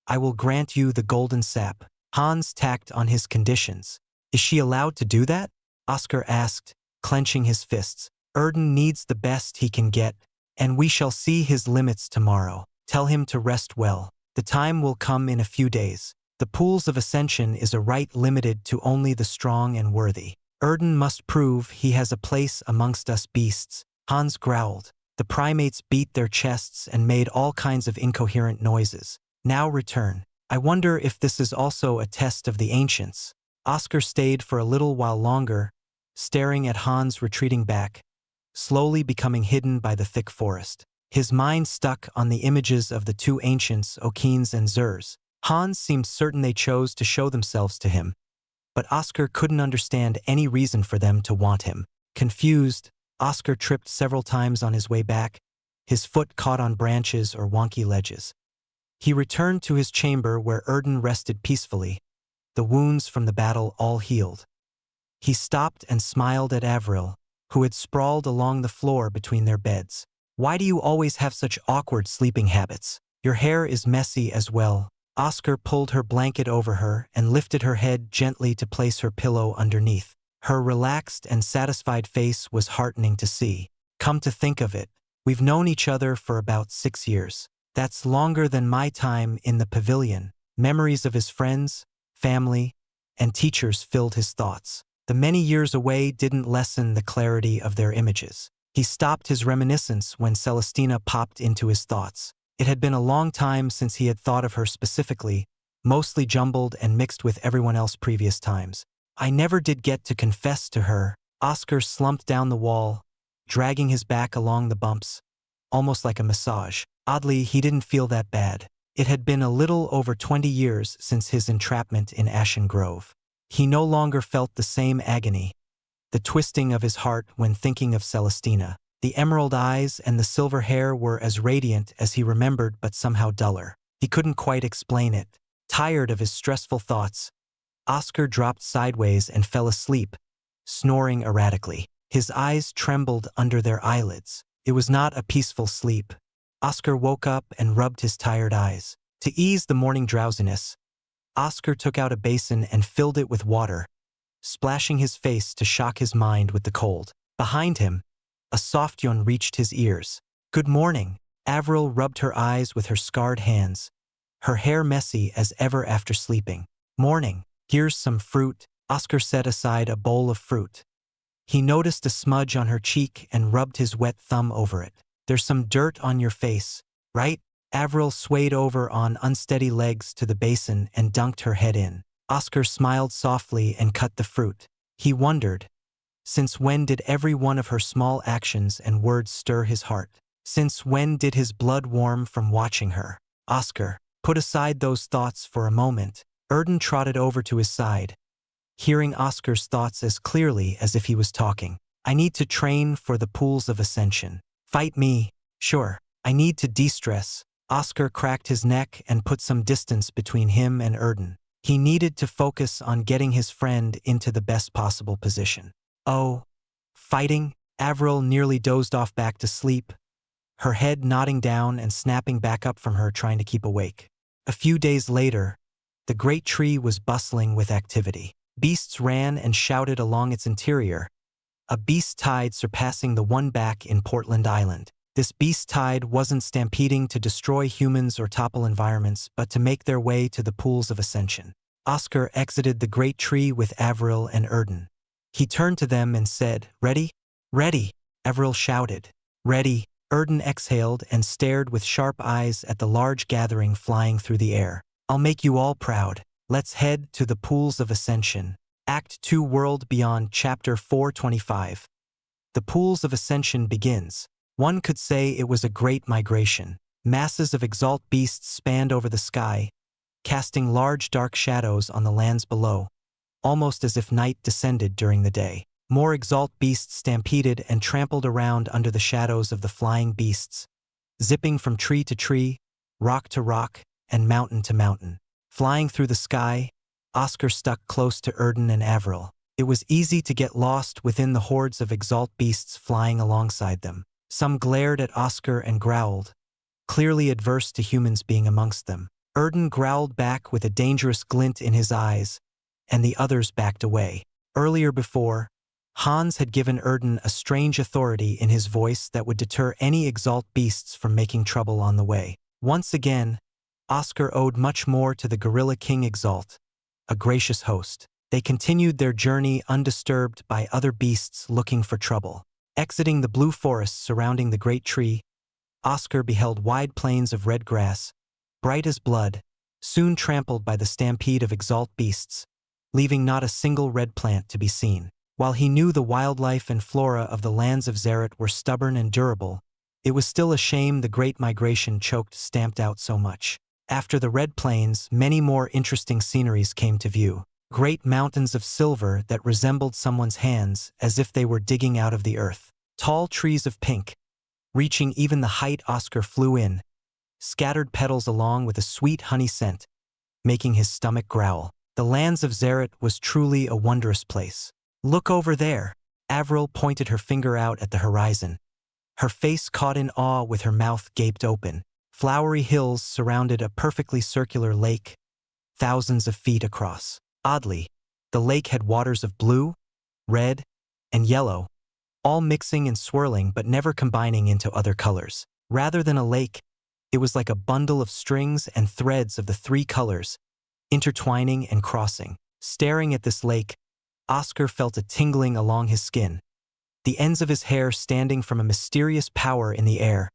[SPEAKER 1] I will grant you the golden sap. Hans tacked on his conditions. Is she allowed to do that? Oscar asked, clenching his fists. Erden needs the best he can get, And we shall see his limits tomorrow. Tell him to rest well. The time will come in a few days. The pools of ascension is a right limited to only the strong and worthy. Erden must prove he has a place amongst us beasts. Hans growled. The primates beat their chests and made all kinds of incoherent noises. Now return. I wonder if this is also a test of the ancients. Oscar stayed for a little while longer, staring at Hans retreating back, slowly becoming hidden by the thick forest. His mind stuck on the images of the two ancients, Okines and Zurs. Hans seemed certain they chose to show themselves to him, but Oscar couldn't understand any reason for them to want him. Confused, Oscar tripped several times on his way back, his foot caught on branches or wonky ledges. He returned to his chamber where Erden rested peacefully, the wounds from the battle all healed. He stopped and smiled at Avril, who had sprawled along the floor between their beds. Why do you always have such awkward sleeping habits? Your hair is messy as well. Oscar pulled her blanket over her and lifted her head gently to place her pillow underneath. Her relaxed and satisfied face was heartening to see. Come to think of it, we've known each other for about 6 years. That's longer than my time in the pavilion. Memories of his friends, family, and teachers filled his thoughts. The many years away didn't lessen the clarity of their images. He stopped his reminiscence when Celestina popped into his thoughts. It had been a long time since he had thought of her specifically, mostly jumbled and mixed with everyone else previous times. I never did get to confess to her. Oscar slumped down the wall, dragging his back along the bumps, almost like a massage. Oddly, he didn't feel that bad. It had been a little over 20 years since his entrapment in Ashen Grove. He no longer felt the same agony, the twisting of his heart when thinking of Celestina. The emerald eyes and the silver hair were as radiant as he remembered, but somehow duller. He couldn't quite explain it. Tired of his stressful thoughts, Oscar dropped sideways and fell asleep, snoring erratically. His eyes trembled under their eyelids. It was not a peaceful sleep. Oscar woke up and rubbed his tired eyes. To ease the morning drowsiness, Oscar took out a basin and filled it with water, splashing his face to shock his mind with the cold. Behind him, a soft yawn reached his ears. Good morning. Avril rubbed her eyes with her scarred hands, her hair messy as ever after sleeping. Morning. Here's some fruit. Oscar set aside a bowl of fruit. He noticed a smudge on her cheek and rubbed his wet thumb over it. There's some dirt on your face, right? Avril swayed over on unsteady legs to the basin and dunked her head in. Oscar smiled softly and cut the fruit. He wondered, since when did every one of her small actions and words stir his heart? Since when did his blood warm from watching her? Oscar, put aside those thoughts for a moment. Erden trotted over to his side, hearing Oscar's thoughts as clearly as if he was talking. I need to train for the pools of ascension. Fight me? Sure. I need to de-stress. Oscar cracked his neck and put some distance between him and Erden. He needed to focus on getting his friend into the best possible position. Oh, fighting? Avril nearly dozed off back to sleep, her head nodding down and snapping back up from her, trying to keep awake. A few days later, the great tree was bustling with activity. Beasts ran and shouted along its interior, a beast tide surpassing the one back in Portland Island. This beast tide wasn't stampeding to destroy humans or topple environments, but to make their way to the pools of ascension. Oscar exited the great tree with Avril and Erden. He turned to them and said, Ready? Ready, Avril shouted. Ready. Erden exhaled and stared with sharp eyes at the large gathering flying through the air. I'll make you all proud. Let's head to the pools of ascension. Act 2 World Beyond Chapter 425. The pools of ascension begins. One could say it was a great migration. Masses of Exalt beasts spanned over the sky, casting large dark shadows on the lands below, almost as if night descended during the day. More Exalt beasts stampeded and trampled around under the shadows of the flying beasts, zipping from tree to tree, rock to rock, and mountain to mountain. Flying through the sky, Oscar stuck close to Erden and Avril. It was easy to get lost within the hordes of Exalt beasts flying alongside them. Some glared at Oscar and growled, clearly adverse to humans being amongst them. Erden growled back with a dangerous glint in his eyes, and the others backed away. Earlier before, Hans had given Erden a strange authority in his voice that would deter any Exalt beasts from making trouble on the way. Once again, Oscar owed much more to the Gorilla King Exalt, a gracious host. They continued their journey undisturbed by other beasts looking for trouble. Exiting the blue forest surrounding the great tree, Oscar beheld wide plains of red grass, bright as blood, soon trampled by the stampede of Exalt beasts, leaving not a single red plant to be seen. While he knew the wildlife and flora of the lands of Xerath were stubborn and durable, it was still a shame the Great Migration stamped out so much. After the red plains, many more interesting sceneries came to view. Great mountains of silver that resembled someone's hands as if they were digging out of the earth. Tall trees of pink, reaching even the height Oscar flew in, scattered petals along with a sweet honey scent, making his stomach growl. The lands of Xerath was truly a wondrous place. Look over there. Avril pointed her finger out at the horizon, her face caught in awe with her mouth gaped open. Flowery hills surrounded a perfectly circular lake, thousands of feet across. Oddly, the lake had waters of blue, red, and yellow, all mixing and swirling but never combining into other colors. Rather than a lake, it was like a bundle of strings and threads of the three colors, intertwining and crossing. Staring at this lake, Oscar felt a tingling along his skin, the ends of his hair standing from a mysterious power in the air,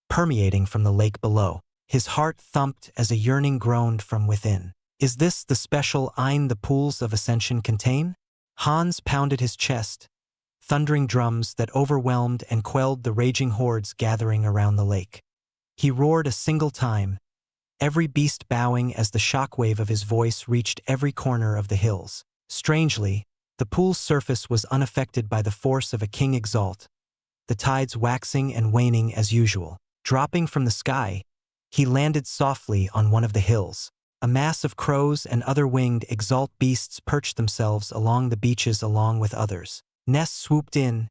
[SPEAKER 1] permeating from the lake below. His heart thumped as a yearning groaned from within. Is this the special Ein the pools of ascension contain? Hans pounded his chest, thundering drums that overwhelmed and quelled the raging hordes gathering around the lake. He roared a single time, every beast bowing as the shockwave of his voice reached every corner of the hills. Strangely, the pool's surface was unaffected by the force of a King Exalt, the tides waxing and waning as usual. Dropping from the sky, he landed softly on one of the hills. A mass of crows and other winged Exalt beasts perched themselves along the beaches along with others. Ness swooped in,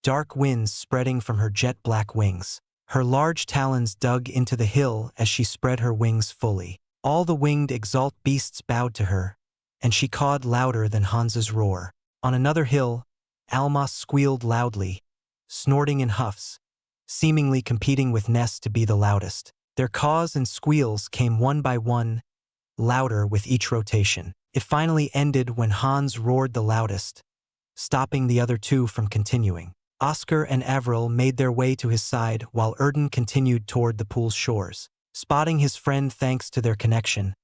[SPEAKER 1] dark winds spreading from her jet-black wings. Her large talons dug into the hill as she spread her wings fully. All the winged Exalt beasts bowed to her, and she cawed louder than Hans's roar. On another hill, Almas squealed loudly, snorting in huffs, seemingly competing with Ness to be the loudest. Their caws and squeals came one by one, louder with each rotation. It finally ended when Hans roared the loudest, stopping the other two from continuing. Oscar and Avril made their way to his side while Erden continued toward the pool's shores. Spotting his friend thanks to their connection,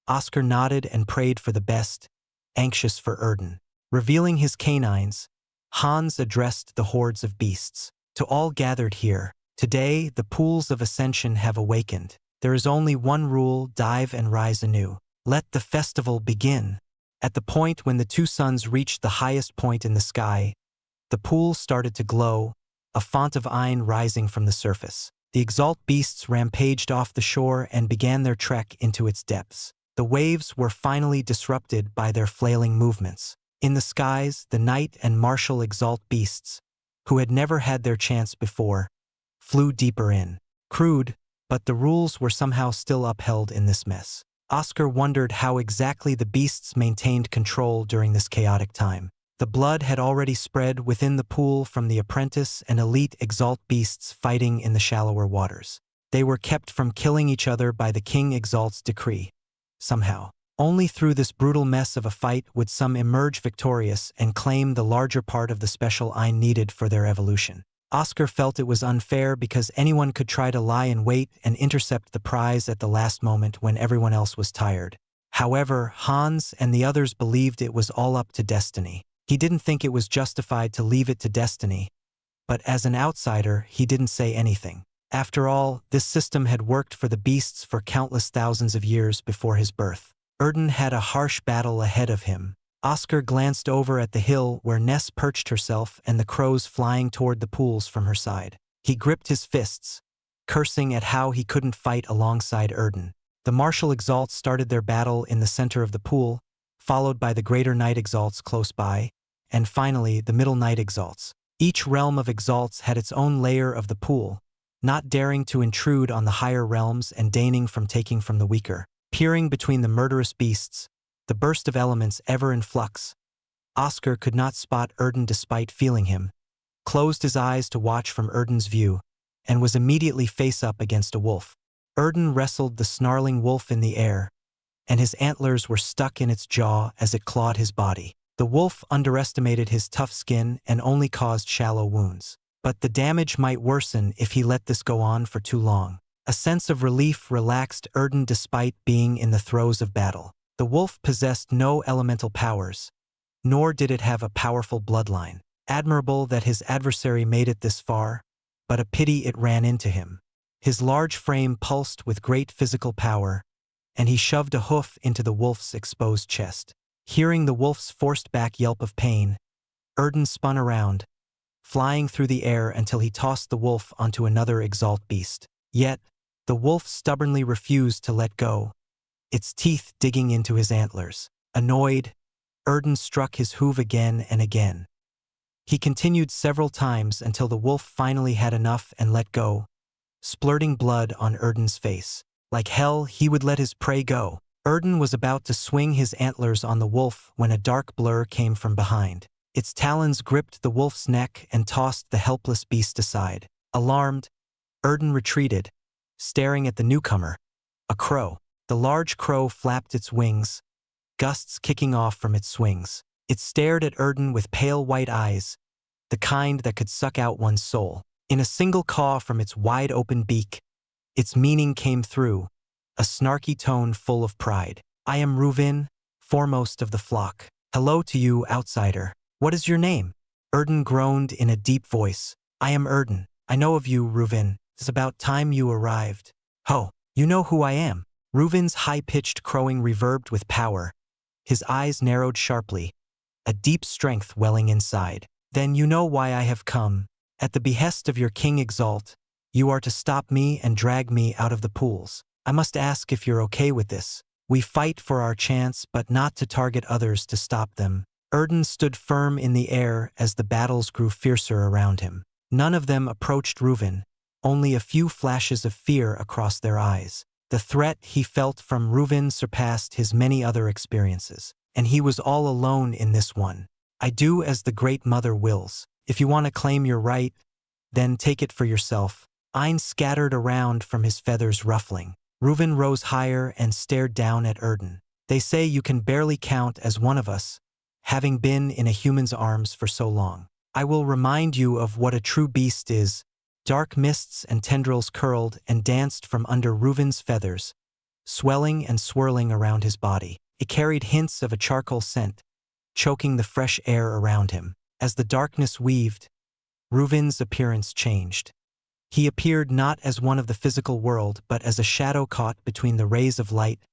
[SPEAKER 1] Oscar nodded and prayed for the best, anxious for Erden. Revealing his canines, Hans addressed the hordes of beasts. To all gathered here, today the pools of ascension have awakened. There is only one rule: dive and rise anew. Let the festival begin. At the point when the two suns reached the highest point in the sky, the pool started to glow, a font of Ein rising from the surface. The Exalt beasts rampaged off the shore and began their trek into its depths. The waves were finally disrupted by their flailing movements. In the skies, the knight and martial Exalt beasts, who had never had their chance before, flew deeper in. Crude, but the rules were somehow still upheld in this mess. Oscar wondered how exactly the beasts maintained control during this chaotic time. The blood had already spread within the pool from the apprentice and elite Exalt beasts fighting in the shallower waters. They were kept from killing each other by the King Exalt's decree. Somehow, only through this brutal mess of a fight would some emerge victorious and claim the larger part of the special Ein needed for their evolution. Oscar felt it was unfair because anyone could try to lie in wait and intercept the prize at the last moment when everyone else was tired. However, Hans and the others believed it was all up to destiny. He didn't think it was justified to leave it to destiny, but as an outsider, he didn't say anything. After all, this system had worked for the beasts for countless thousands of years before his birth. Erden had a harsh battle ahead of him. Oscar glanced over at the hill where Ness perched herself and the crows flying toward the pools from her side. He gripped his fists, cursing at how he couldn't fight alongside Erden. The martial Exalts started their battle in the center of the pool, followed by the greater Knight Exalts close by, and finally the middle Knight Exalts. Each realm of Exalts had its own layer of the pool, not daring to intrude on the higher realms and deigning from taking from the weaker. Peering between the murderous beasts, the burst of elements ever in flux, Oscar could not spot Erden despite feeling him, closed his eyes to watch from Erden's view, and was immediately face up against a wolf. Erden wrestled the snarling wolf in the air, and his antlers were stuck in its jaw as it clawed his body. The wolf underestimated his tough skin and only caused shallow wounds. But the damage might worsen if he let this go on for too long. A sense of relief relaxed Erden despite being in the throes of battle. The wolf possessed no elemental powers, nor did it have a powerful bloodline. Admirable that his adversary made it this far, but a pity it ran into him. His large frame pulsed with great physical power, and he shoved a hoof into the wolf's exposed chest. Hearing the wolf's forced back yelp of pain, Erden spun around, flying through the air until he tossed the wolf onto another Exalt beast. Yet, the wolf stubbornly refused to let go, its teeth digging into his antlers. Annoyed, Erden struck his hoof again and again. He continued several times until the wolf finally had enough and let go, splurting blood on Erden's face. Like hell, he would let his prey go. Erden was about to swing his antlers on the wolf when a dark blur came from behind. Its talons gripped the wolf's neck and tossed the helpless beast aside. Alarmed, Erden retreated, staring at the newcomer, a crow. The large crow flapped its wings, gusts kicking off from its swings. It stared at Erden with pale white eyes, the kind that could suck out one's soul. In a single caw from its wide-open beak, its meaning came through, a snarky tone full of pride. "I am Ruvin, foremost of the flock. Hello to you, outsider. What is your name?" Erden groaned in a deep voice. "I am Erden. I know of you, Ruvin. It's about time you arrived." "Ho, you know who I am." Ruvin's high-pitched crowing reverbed with power. His eyes narrowed sharply, a deep strength welling inside. "Then you know why I have come. At the behest of your king Exalt, you are to stop me and drag me out of the pools. I must ask if you're okay with this. We fight for our chance, but not to target others to stop them." Erden stood firm in the air as the battles grew fiercer around him. None of them approached Ruvin, only a few flashes of fear across their eyes. The threat he felt from Ruvin surpassed his many other experiences, and he was all alone in this one. "I do as the Great Mother wills. If you want to claim your right, then take it for yourself." Ein scattered around from his feathers ruffling. Ruvin rose higher and stared down at Erden. "They say you can barely count as one of us, having been in a human's arms for so long. I will remind you of what a true beast is." Dark mists and tendrils curled and danced from under Ruvin's feathers, swelling and swirling around his body. It carried hints of a charcoal scent, choking the fresh air around him. As the darkness weaved, Ruvin's appearance changed. He appeared not as one of the physical world, but as a shadow caught between the rays of light,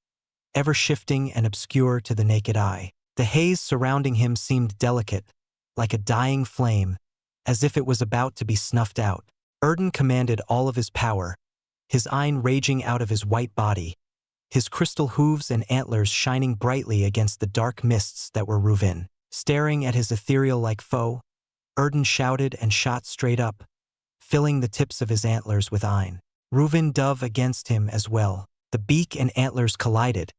[SPEAKER 1] ever shifting and obscure to the naked eye. The haze surrounding him seemed delicate, like a dying flame, as if it was about to be snuffed out. Erden commanded all of his power, his Ein raging out of his white body, his crystal hooves and antlers shining brightly against the dark mists that were Ruvin. Staring at his ethereal-like foe, Erden shouted and shot straight up, filling the tips of his antlers with Ein. Ruvin dove against him as well. The beak and antlers collided,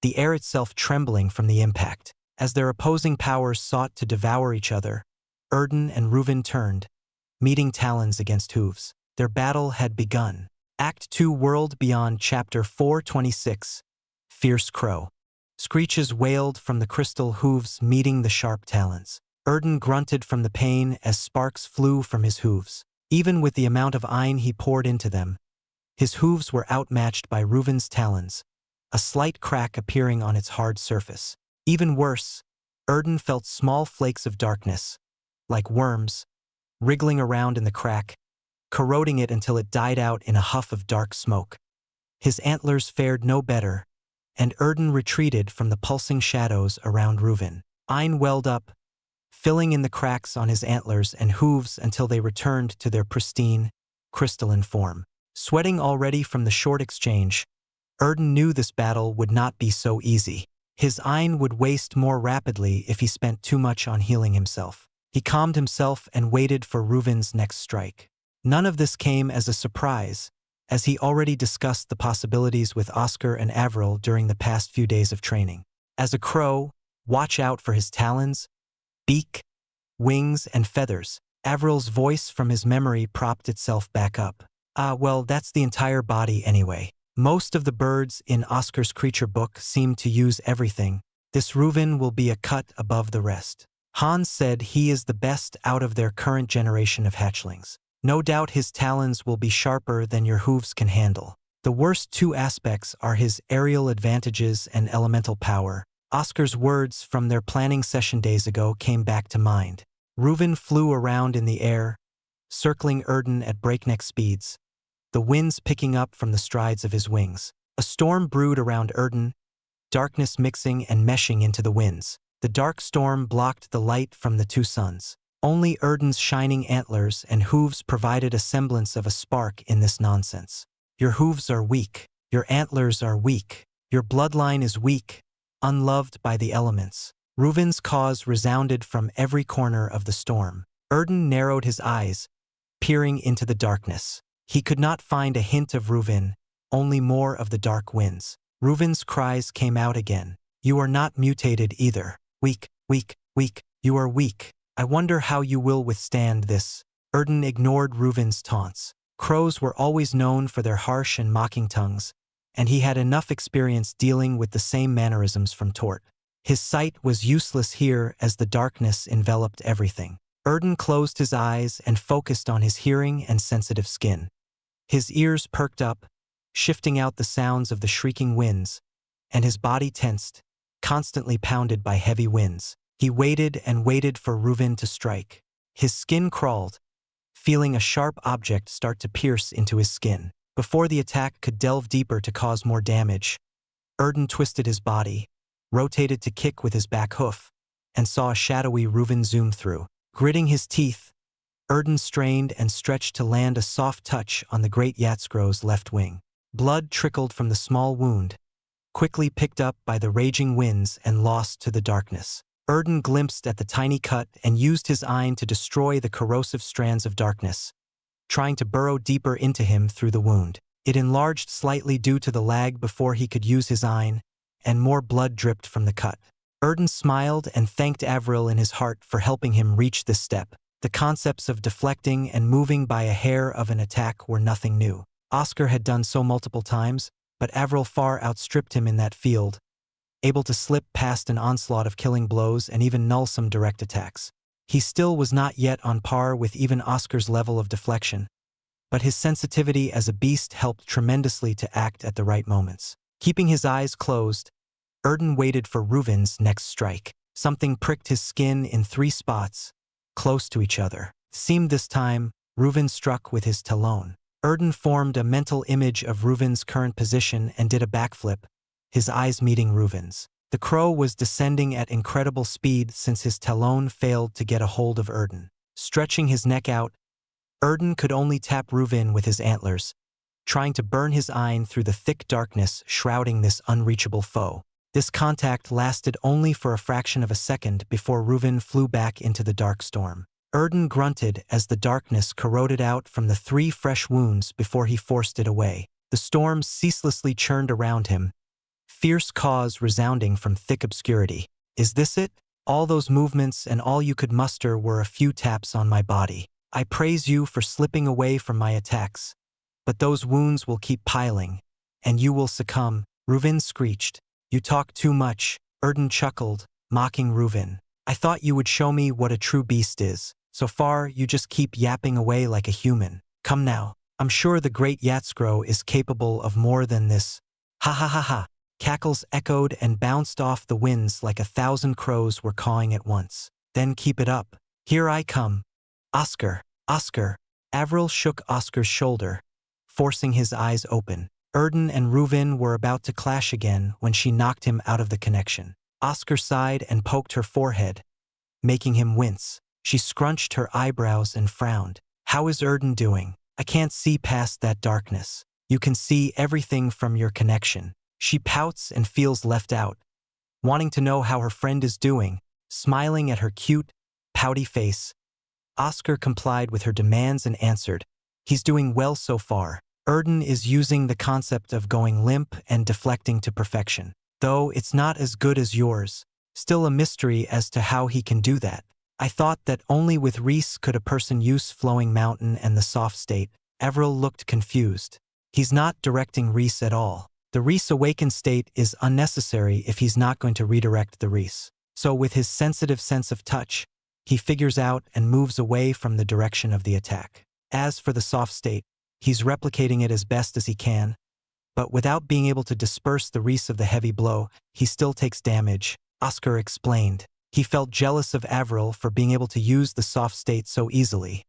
[SPEAKER 1] the air itself trembling from the impact. As their opposing powers sought to devour each other, Erden and Ruvin turned, meeting talons against hooves. Their battle had begun. Act 2, World Beyond, Chapter 426. Fierce Crow. Screeches wailed from the crystal hooves meeting the sharp talons. Erden grunted from the pain as sparks flew from his hooves. Even with the amount of Ein he poured into them, his hooves were outmatched by Ruvin's talons, a slight crack appearing on its hard surface. Even worse, Erden felt small flakes of darkness, like worms, wriggling around in the crack, corroding it until it died out in a huff of dark smoke. His antlers fared no better, and Erden retreated from the pulsing shadows around Ruvin. Ein welled up, filling in the cracks on his antlers and hooves until they returned to their pristine, crystalline form. Sweating already from the short exchange, Erden knew this battle would not be so easy. His Ein would waste more rapidly if he spent too much on healing himself. He calmed himself and waited for Ruvin's next strike. None of this came as a surprise, as he already discussed the possibilities with Oscar and Avril during the past few days of training. As a crow, watch out for his talons, beak, wings, and feathers. Avril's voice from his memory propped itself back up. Well, that's the entire body anyway. Most of the birds in Oscar's creature book seem to use everything. This Reuven will be a cut above the rest. Hans said he is the best out of their current generation of hatchlings. No doubt his talons will be sharper than your hooves can handle. The worst two aspects are his aerial advantages and elemental power. Oscar's words from their planning session days ago came back to mind. Reuven flew around in the air, circling Erden at breakneck speeds, the winds picking up from the strides of his wings. A storm brewed around Erden, darkness mixing and meshing into the winds. The dark storm blocked the light from the two suns. Only Erden's shining antlers and hooves provided a semblance of a spark in this nonsense. Your hooves are weak. Your antlers are weak. Your bloodline is weak, unloved by the elements. Reuven's cause resounded from every corner of the storm. Erden narrowed his eyes, peering into the darkness. He could not find a hint of Reuven, only more of the dark winds. Reuven's cries came out again. You are not mutated either. Weak, weak, weak. You are weak. I wonder how you will withstand this. Erden ignored Reuven's taunts. Crows were always known for their harsh and mocking tongues, and he had enough experience dealing with the same mannerisms from Tort. His sight was useless here as the darkness enveloped everything. Erden closed his eyes and focused on his hearing and sensitive skin. His ears perked up, shifting out the sounds of the shrieking winds, and his body tensed, constantly pounded by heavy winds. He waited and waited for Reuven to strike. His skin crawled, feeling a sharp object start to pierce into his skin. Before the attack could delve deeper to cause more damage, Erden twisted his body, rotated to kick with his back hoof, and saw a shadowy Reuven zoom through. Gritting his teeth, Erden strained and stretched to land a soft touch on the great Yatsgro's left wing. Blood trickled from the small wound, quickly picked up by the raging winds and lost to the darkness. Erden glimpsed at the tiny cut and used his eye to destroy the corrosive strands of darkness, trying to burrow deeper into him through the wound. It enlarged slightly due to the lag before he could use his eye, and more blood dripped from the cut. Erden smiled and thanked Avril in his heart for helping him reach this step. The concepts of deflecting and moving by a hair of an attack were nothing new. Oscar had done so multiple times, but Avril far outstripped him in that field, able to slip past an onslaught of killing blows and even null some direct attacks. He still was not yet on par with even Oscar's level of deflection, but his sensitivity as a beast helped tremendously to act at the right moments. Keeping his eyes closed, Erden waited for Reuven's next strike. Something pricked his skin in 3 spots, close to each other. It seemed this time, Reuven struck with his talon. Erden formed a mental image of Reuven's current position and did a backflip, his eyes meeting Reuven's. The crow was descending at incredible speed since his talon failed to get a hold of Erden. Stretching his neck out, Erden could only tap Reuven with his antlers, trying to burn his eye through the thick darkness shrouding this unreachable foe. This contact lasted only for a fraction of a second before Reuven flew back into the dark storm. Erden grunted as the darkness corroded out from the 3 fresh wounds before he forced it away. The storm ceaselessly churned around him, fierce caws resounding from thick obscurity. Is this it? All those movements and all you could muster were a few taps on my body. I praise you for slipping away from my attacks, but those wounds will keep piling, and you will succumb. Reuven screeched. You talk too much. Erden chuckled, mocking Reuven. I thought you would show me what a true beast is. So far, you just keep yapping away like a human. Come now. I'm sure the great Yatsgro is capable of more than this. Ha ha ha ha. Cackles echoed and bounced off the winds like 1,000 crows were cawing at once. Then keep it up. Here I come. Oscar, Oscar. Avril shook Oscar's shoulder, forcing his eyes open. Erden and Reuven were about to clash again when she knocked him out of the connection. Oscar sighed and poked her forehead, making him wince. She scrunched her eyebrows and frowned. How is Erden doing? I can't see past that darkness. You can see everything from your connection. She pouts and feels left out, wanting to know how her friend is doing, smiling at her cute, pouty face. Oscar complied with her demands and answered, he's doing well so far. Erden is using the concept of going limp and deflecting to perfection. Though it's not as good as yours, still a mystery as to how he can do that. I thought that only with Reese could a person use flowing mountain and the soft state. Avril looked confused. He's not directing Reese at all. The Reese awakened state is unnecessary if he's not going to redirect the Reese. So with his sensitive sense of touch, he figures out and moves away from the direction of the attack. As for the soft state, he's replicating it as best as he can, but without being able to disperse the Reese of the heavy blow, he still takes damage, Oscar explained. He felt jealous of Avril for being able to use the soft state so easily.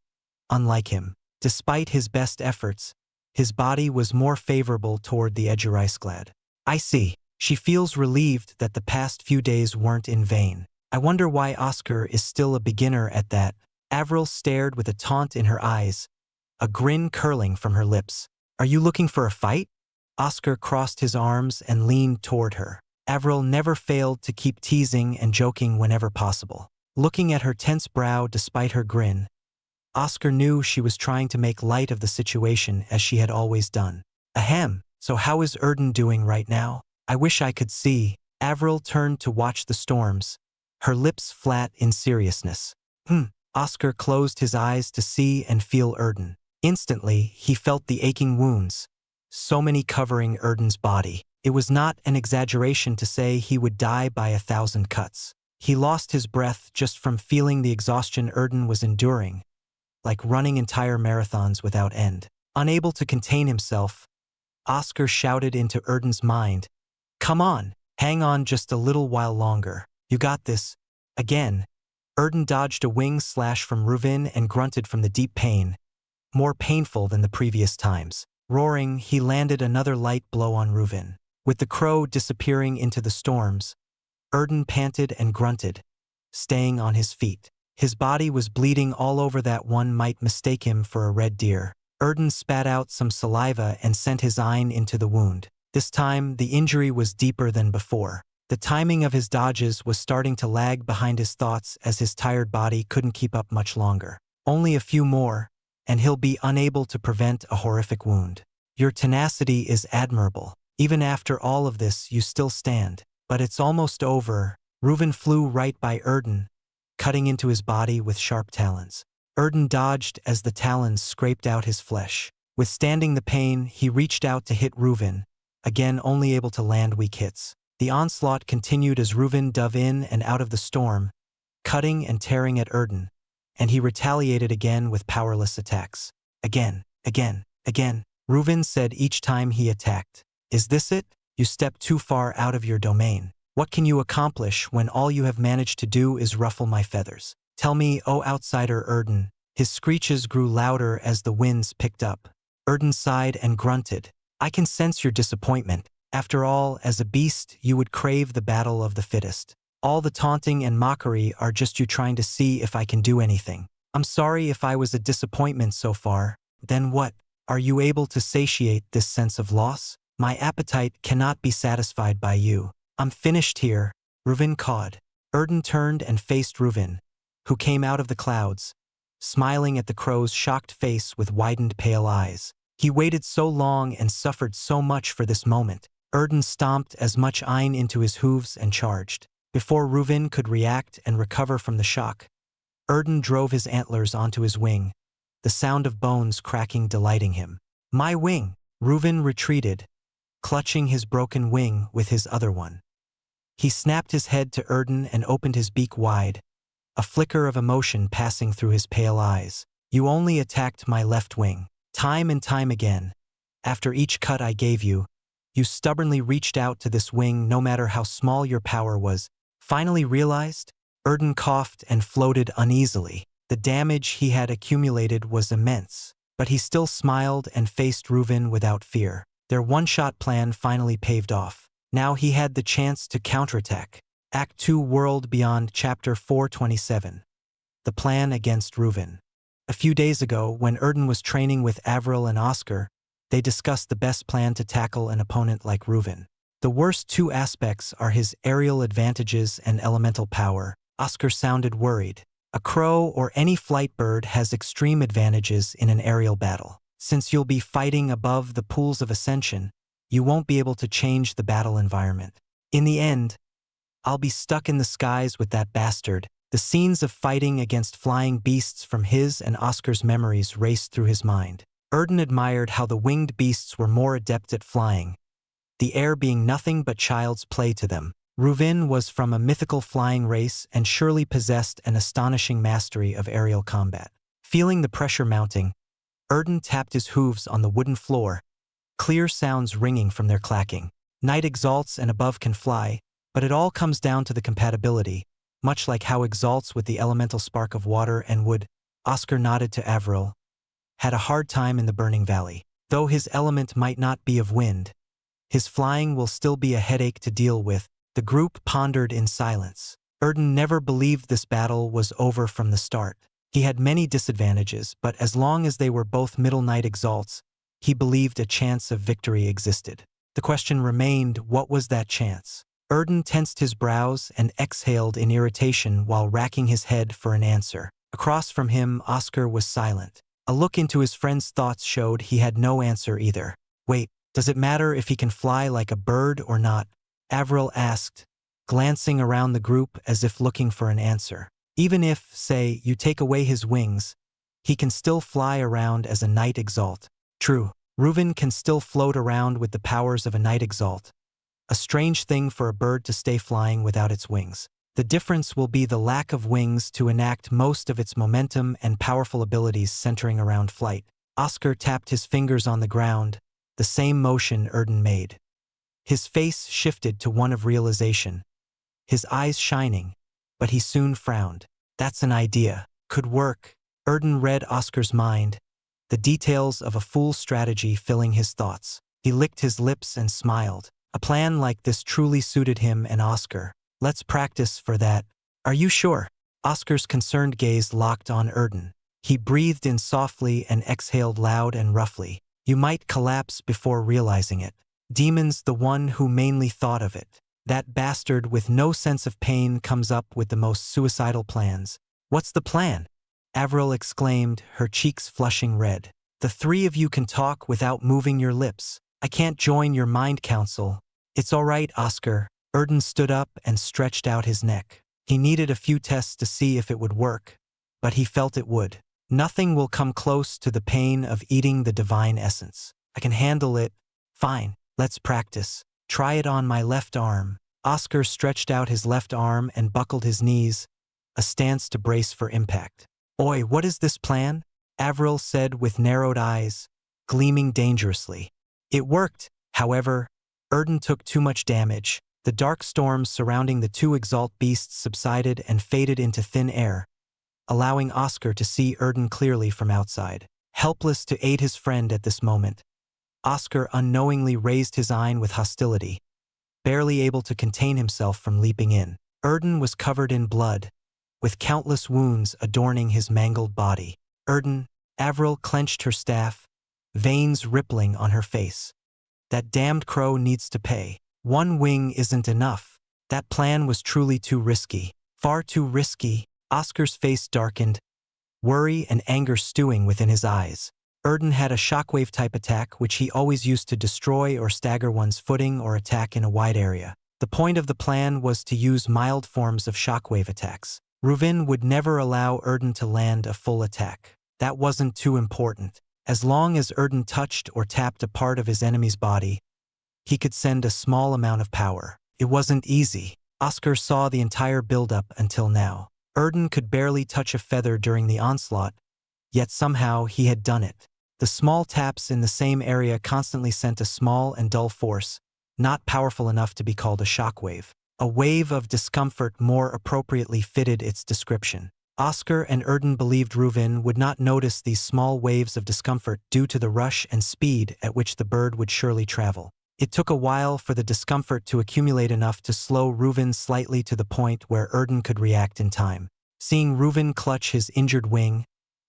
[SPEAKER 1] Unlike him, despite his best efforts, his body was more favorable toward the Edgericeglad. I see. She feels relieved that the past few days weren't in vain. I wonder why Oscar is still a beginner at that. Avril stared with a taunt in her eyes, a grin curling from her lips. Are you looking for a fight? Oscar crossed his arms and leaned toward her. Avril never failed to keep teasing and joking whenever possible. Looking at her tense brow despite her grin, Oscar knew she was trying to make light of the situation as she had always done. Ahem, so how is Erden doing right now? I wish I could see. Avril turned to watch the storms, her lips flat in seriousness. Oscar closed his eyes to see and feel Erden. Instantly, he felt the aching wounds, so many covering Erden's body. It was not an exaggeration to say he would die by 1,000 cuts. He lost his breath just from feeling the exhaustion Erden was enduring, like running entire marathons without end. Unable to contain himself, Oscar shouted into Erden's mind, "Come on, hang on just a little while longer. You got this." Again, Erden dodged a wing slash from Ruvin and grunted from the deep pain, more painful than the previous times. Roaring, he landed another light blow on Ruvin. With the crow disappearing into the storms, Erden panted and grunted, staying on his feet. His body was bleeding all over that one might mistake him for a red deer. Erden spat out some saliva and sent his Ein into the wound. This time, the injury was deeper than before. The timing of his dodges was starting to lag behind his thoughts as his tired body couldn't keep up much longer. Only a few more, and he'll be unable to prevent a horrific wound. Your tenacity is admirable. Even after all of this, you still stand. But it's almost over. Ruvin flew right by Erden, cutting into his body with sharp talons. Erden dodged as the talons scraped out his flesh. Withstanding the pain, he reached out to hit Ruvin, again only able to land weak hits. The onslaught continued as Ruvin dove in and out of the storm, cutting and tearing at Erden, and he retaliated again with powerless attacks. Again, Ruvin said each time he attacked. Is this it? You stepped too far out of your domain. What can you accomplish when all you have managed to do is ruffle my feathers? Tell me, O outsider Erden. His screeches grew louder as the winds picked up. Erden sighed and grunted. I can sense your disappointment. After all, as a beast, you would crave the battle of the fittest. All the taunting and mockery are just you trying to see if I can do anything. I'm sorry if I was a disappointment so far. Then what? Are you able to satiate this sense of loss? My appetite cannot be satisfied by you. I'm finished here. Ruvin cawed. Erden turned and faced Ruvin, who came out of the clouds, smiling at the crow's shocked face with widened pale eyes. He waited so long and suffered so much for this moment. Erden stomped as much Ein into his hooves and charged. Before Ruvin could react and recover from the shock, Erden drove his antlers onto his wing, the sound of bones cracking delighting him. My wing! Ruvin retreated, clutching his broken wing with his other one. He snapped his head to Erden and opened his beak wide, a flicker of emotion passing through his pale eyes. You only attacked my left wing. Time and time again, after each cut I gave you, you stubbornly reached out to this wing no matter how small your power was. Finally realized? Erden coughed and floated uneasily. The damage he had accumulated was immense, but he still smiled and faced Ruvin without fear. Their one-shot plan finally paved off. Now he had the chance to counterattack. Act 2 World Beyond Chapter 427. The Plan Against Ruvin. A few days ago, when Erden was training with Avril and Oscar, they discussed the best plan to tackle an opponent like Ruvin. The worst two aspects are his aerial advantages and elemental power. Oscar sounded worried. A crow or any flight bird has extreme advantages in an aerial battle. Since you'll be fighting above the pools of ascension, you won't be able to change the battle environment. In the end, I'll be stuck in the skies with that bastard. The scenes of fighting against flying beasts from his and Oscar's memories raced through his mind. Erden admired how the winged beasts were more adept at flying, the air being nothing but child's play to them. Ruvin was from a mythical flying race and surely possessed an astonishing mastery of aerial combat. Feeling the pressure mounting, Erden tapped his hooves on the wooden floor, clear sounds ringing from their clacking. Night exalts and above can fly, but it all comes down to the compatibility, much like how exalts with the elemental spark of water and wood. Oscar nodded to Avril. Had a hard time in the burning valley. Though his element might not be of wind, his flying will still be a headache to deal with. The group pondered in silence. Erden never believed this battle was over from the start. He had many disadvantages, but as long as they were both middle night exalts, he believed a chance of victory existed. The question remained, what was that chance? Erden tensed his brows and exhaled in irritation while racking his head for an answer. Across from him, Oscar was silent. A look into his friend's thoughts showed he had no answer either. Wait, does it matter if he can fly like a bird or not? Avril asked, glancing around the group as if looking for an answer. Even if, say, you take away his wings, he can still fly around as a night exalt. True, Ruvin can still float around with the powers of a night exalt. A strange thing for a bird to stay flying without its wings. The difference will be the lack of wings to enact most of its momentum and powerful abilities centering around flight. Oscar tapped his fingers on the ground, the same motion Erden made. His face shifted to one of realization, his eyes shining, but he soon frowned. That's an idea. Could work. Erden read Oscar's mind, the details of a fool strategy filling his thoughts. He licked his lips and smiled. A plan like this truly suited him and Oscar. Let's practice for that. Are you sure? Oscar's concerned gaze locked on Erden. He breathed in softly and exhaled loud and roughly. You might collapse before realizing it. Demon's the one who mainly thought of it. That bastard with no sense of pain comes up with the most suicidal plans. What's the plan? Avril exclaimed, her cheeks flushing red. The three of you can talk without moving your lips. I can't join your mind council. It's all right, Oscar. Erden stood up and stretched out his neck. He needed a few tests to see if it would work, but he felt it would. Nothing will come close to the pain of eating the divine essence. I can handle it. Fine. Let's practice. Try it on my left arm. Oscar stretched out his left arm and buckled his knees, a stance to brace for impact. Oi, what is this plan? Avril said with narrowed eyes, gleaming dangerously. It worked, however. Erden took too much damage. The dark storms surrounding the two exalt beasts subsided and faded into thin air, allowing Oscar to see Erden clearly from outside. Helpless to aid his friend at this moment, Oscar unknowingly raised his eye with hostility, barely able to contain himself from leaping in. Erden was covered in blood, with countless wounds adorning his mangled body. Erden, Avril clenched her staff, veins rippling on her face. That damned crow needs to pay. One wing isn't enough. That plan was truly too risky. Far too risky. Oscar's face darkened, worry and anger stewing within his eyes. Erden had a shockwave-type attack which he always used to destroy or stagger one's footing or attack in a wide area. The point of the plan was to use mild forms of shockwave attacks. Ruvin would never allow Erden to land a full attack. That wasn't too important. As long as Erden touched or tapped a part of his enemy's body, he could send a small amount of power. It wasn't easy. Oscar saw the entire buildup until now. Erden could barely touch a feather during the onslaught, yet somehow he had done it. The small taps in the same area constantly sent a small and dull force, not powerful enough to be called a shockwave. A wave of discomfort more appropriately fitted its description. Oscar and Erden believed Ruvin would not notice these small waves of discomfort due to the rush and speed at which the bird would surely travel. It took a while for the discomfort to accumulate enough to slow Ruvin slightly to the point where Erden could react in time. Seeing Ruvin clutch his injured wing,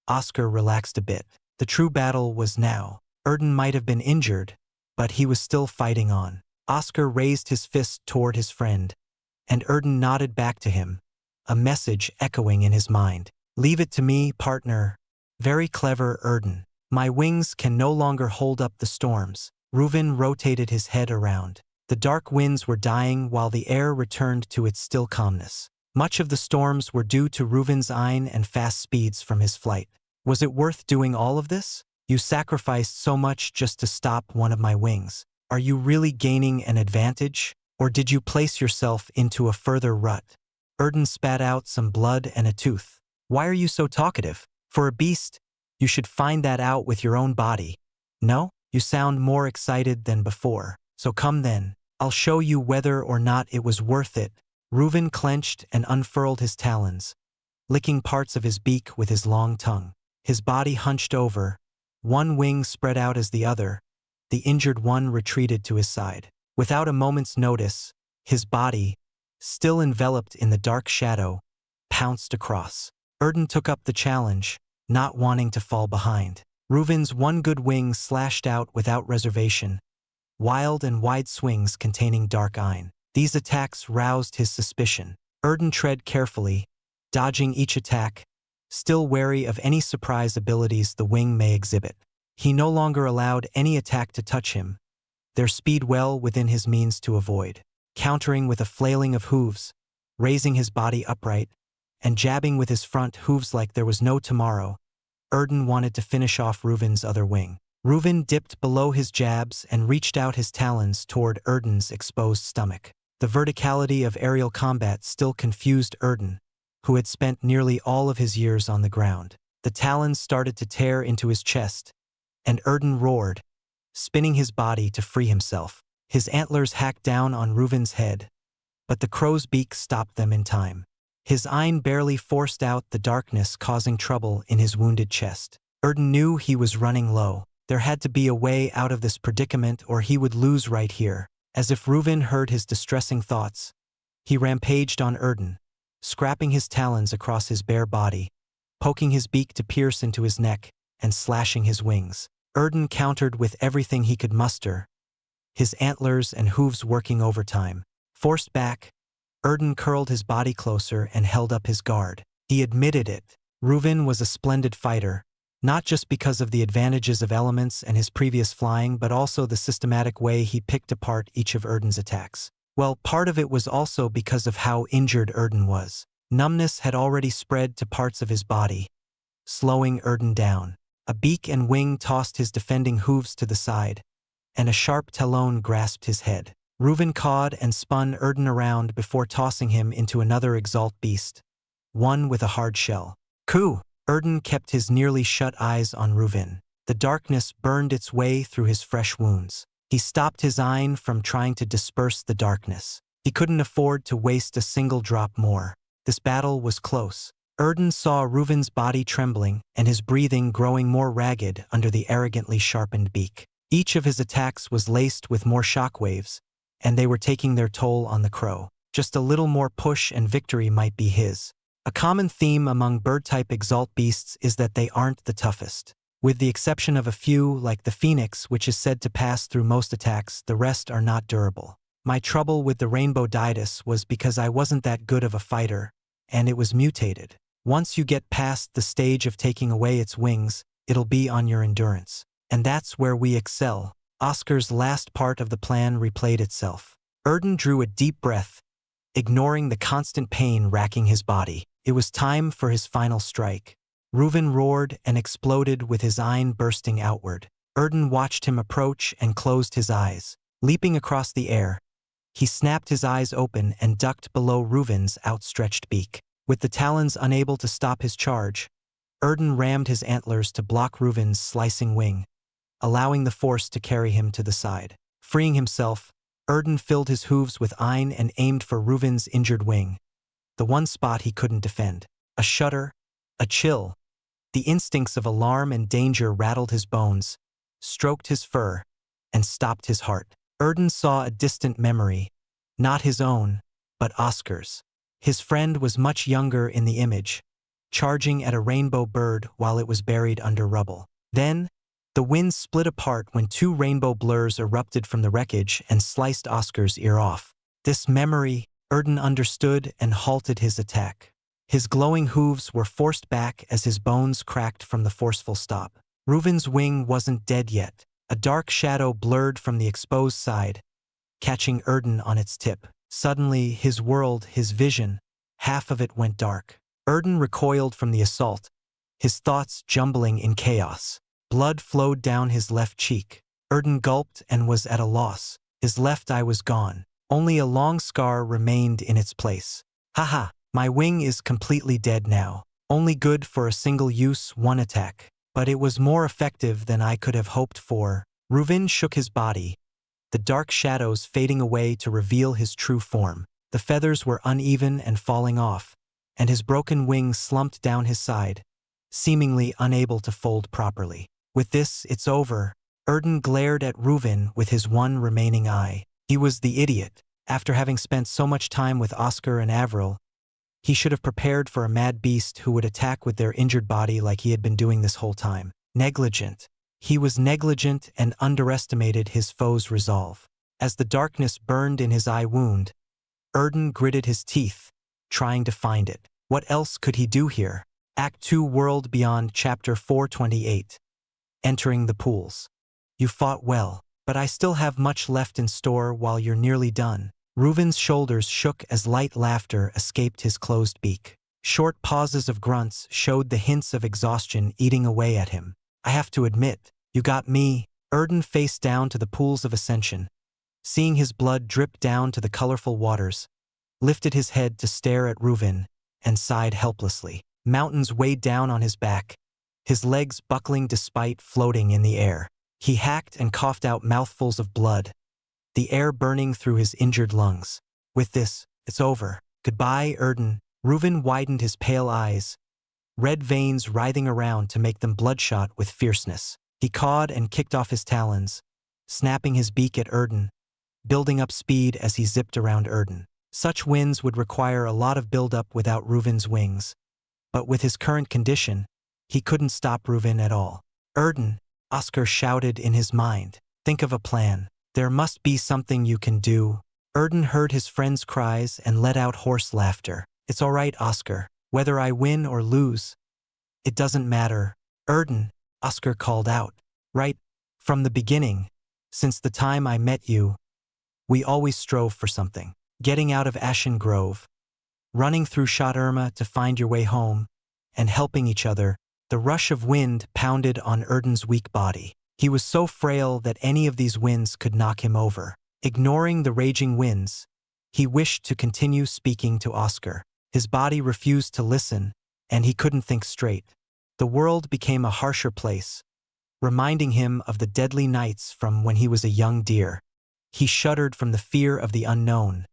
[SPEAKER 1] Oscar relaxed a bit. The true battle was now. Erden might have been injured, but he was still fighting on. Oscar raised his fist toward his friend, and Erden nodded back to him, a message echoing in his mind. Leave it to me, partner. Very clever, Erden. My wings can no longer hold up the storms. Ruvin rotated his head around. The dark winds were dying while the air returned to its still calmness. Much of the storms were due to Reuven's Ein and fast speeds from his flight. Was it worth doing all of this? You sacrificed so much just to stop one of my wings. Are you really gaining an advantage? Or did you place yourself into a further rut? Erden spat out some blood and a tooth. Why are you so talkative? For a beast, you should find that out with your own body. No? You sound more excited than before. So come then. I'll show you whether or not it was worth it. Reuven clenched and unfurled his talons, licking parts of his beak with his long tongue. His body hunched over, one wing spread out as the other. The injured one retreated to his side. Without a moment's notice, his body, still enveloped in the dark shadow, pounced across. Erden took up the challenge, not wanting to fall behind. Reuven's one good wing slashed out without reservation, wild and wide swings containing dark Ein. These attacks roused his suspicion. Erden tread carefully, dodging each attack, still wary of any surprise abilities the wing may exhibit. He no longer allowed any attack to touch him, their speed well within his means to avoid. Countering with a flailing of hooves, raising his body upright, and jabbing with his front hooves like there was no tomorrow, Erden wanted to finish off Reuven's other wing. Reuven dipped below his jabs and reached out his talons toward Erden's exposed stomach. The verticality of aerial combat still confused Erden, who had spent nearly all of his years on the ground. The talons started to tear into his chest, and Erden roared, spinning his body to free himself. His antlers hacked down on Reuven's head, but the crow's beak stopped them in time. His Ein barely forced out the darkness, causing trouble in his wounded chest. Erden knew he was running low. There had to be a way out of this predicament or he would lose right here. As if Reuven heard his distressing thoughts, he rampaged on Erden, scrapping his talons across his bare body, poking his beak to pierce into his neck, and slashing his wings. Erden countered with everything he could muster, his antlers and hooves working overtime. Forced back, Erden curled his body closer and held up his guard. He admitted it. Reuven was a splendid fighter, not just because of the advantages of elements and his previous flying, but also the systematic way he picked apart each of Erden's attacks. Well, part of it was also because of how injured Erden was. Numbness had already spread to parts of his body, slowing Erden down. A beak and wing tossed his defending hooves to the side, and a sharp talon grasped his head. Reuven cawed and spun Erden around before tossing him into another Exalt beast, one with a hard shell. Coo! Erden kept his nearly shut eyes on Reuven. The darkness burned its way through his fresh wounds. He stopped his Ein from trying to disperse the darkness. He couldn't afford to waste a single drop more. This battle was close. Erden saw Reuven's body trembling and his breathing growing more ragged under the arrogantly sharpened beak. Each of his attacks was laced with more shockwaves, and they were taking their toll on the crow. Just a little more push and victory might be his. A common theme among bird-type Exalt beasts is that they aren't the toughest. With the exception of a few, like the phoenix, which is said to pass through most attacks, the rest are not durable. My trouble with the rainbow Didus was because I wasn't that good of a fighter, and it was mutated. Once you get past the stage of taking away its wings, it'll be on your endurance. And that's where we excel. Oscar's last part of the plan replayed itself. Erden drew a deep breath, ignoring the constant pain racking his body. It was time for his final strike. Reuven roared and exploded with his Ein bursting outward. Erden watched him approach and closed his eyes. Leaping across the air, he snapped his eyes open and ducked below Reuven's outstretched beak. With the talons unable to stop his charge, Erden rammed his antlers to block Reuven's slicing wing, allowing the force to carry him to the side. Freeing himself, Erden filled his hooves with Ein and aimed for Reuven's injured wing, the one spot he couldn't defend. A shudder, a chill, the instincts of alarm and danger rattled his bones, stroked his fur, and stopped his heart. Erden saw a distant memory, not his own, but Oscar's. His friend was much younger in the image, charging at a rainbow bird while it was buried under rubble. Then, the wind split apart when two rainbow blurs erupted from the wreckage and sliced Oscar's ear off. This memory, Erden understood and halted his attack. His glowing hooves were forced back as his bones cracked from the forceful stop. Reuven's wing wasn't dead yet. A dark shadow blurred from the exposed side, catching Erden on its tip. Suddenly, his world, his vision, half of it went dark. Erden recoiled from the assault, his thoughts jumbling in chaos. Blood flowed down his left cheek. Erden gulped and was at a loss. His left eye was gone. Only a long scar remained in its place. Haha, my wing is completely dead now. Only good for a single use, one attack. But it was more effective than I could have hoped for. Ruvin shook his body, the dark shadows fading away to reveal his true form. The feathers were uneven and falling off, and his broken wing slumped down his side, seemingly unable to fold properly. With this, it's over. Erden glared at Ruvin with his one remaining eye. He was the idiot. After having spent so much time with Oscar and Avril, he should have prepared for a mad beast who would attack with their injured body like he had been doing this whole time. Negligent. He was negligent and underestimated his foe's resolve. As the darkness burned in his eye wound, Erden gritted his teeth, trying to find it. What else could he do here? Act 2 World Beyond Chapter 428. Entering the pools. You fought well, but I still have much left in store while you're nearly done. Ruvin's shoulders shook as light laughter escaped his closed beak. Short pauses of grunts showed the hints of exhaustion eating away at him. I have to admit, you got me. Erden faced down to the pools of ascension, seeing his blood drip down to the colorful waters, lifted his head to stare at Ruvin, and sighed helplessly. Mountains weighed down on his back, his legs buckling despite floating in the air. He hacked and coughed out mouthfuls of blood, the air burning through his injured lungs. With this, it's over. Goodbye, Erden. Ruvin widened his pale eyes, red veins writhing around to make them bloodshot with fierceness. He cawed and kicked off his talons, snapping his beak at Erden, building up speed as he zipped around Erden. Such winds would require a lot of buildup without Ruvin's wings, but with his current condition, he couldn't stop Ruvin at all. Erden, Oscar shouted in his mind. Think of a plan. There must be something you can do. Erden heard his friend's cries and let out hoarse laughter. It's all right, Oscar. Whether I win or lose, it doesn't matter. Erden, Oscar called out. Right from the beginning, since the time I met you, we always strove for something. Getting out of Ashen Grove, running through Shot-Irma to find your way home, and helping each other. The rush of wind pounded on Erden's weak body. He was so frail that any of these winds could knock him over. Ignoring the raging winds, he wished to continue speaking to Oscar. His body refused to listen, and he couldn't think straight. The world became a harsher place, reminding him of the deadly nights from when he was a young deer. He shuddered from the fear of the unknown,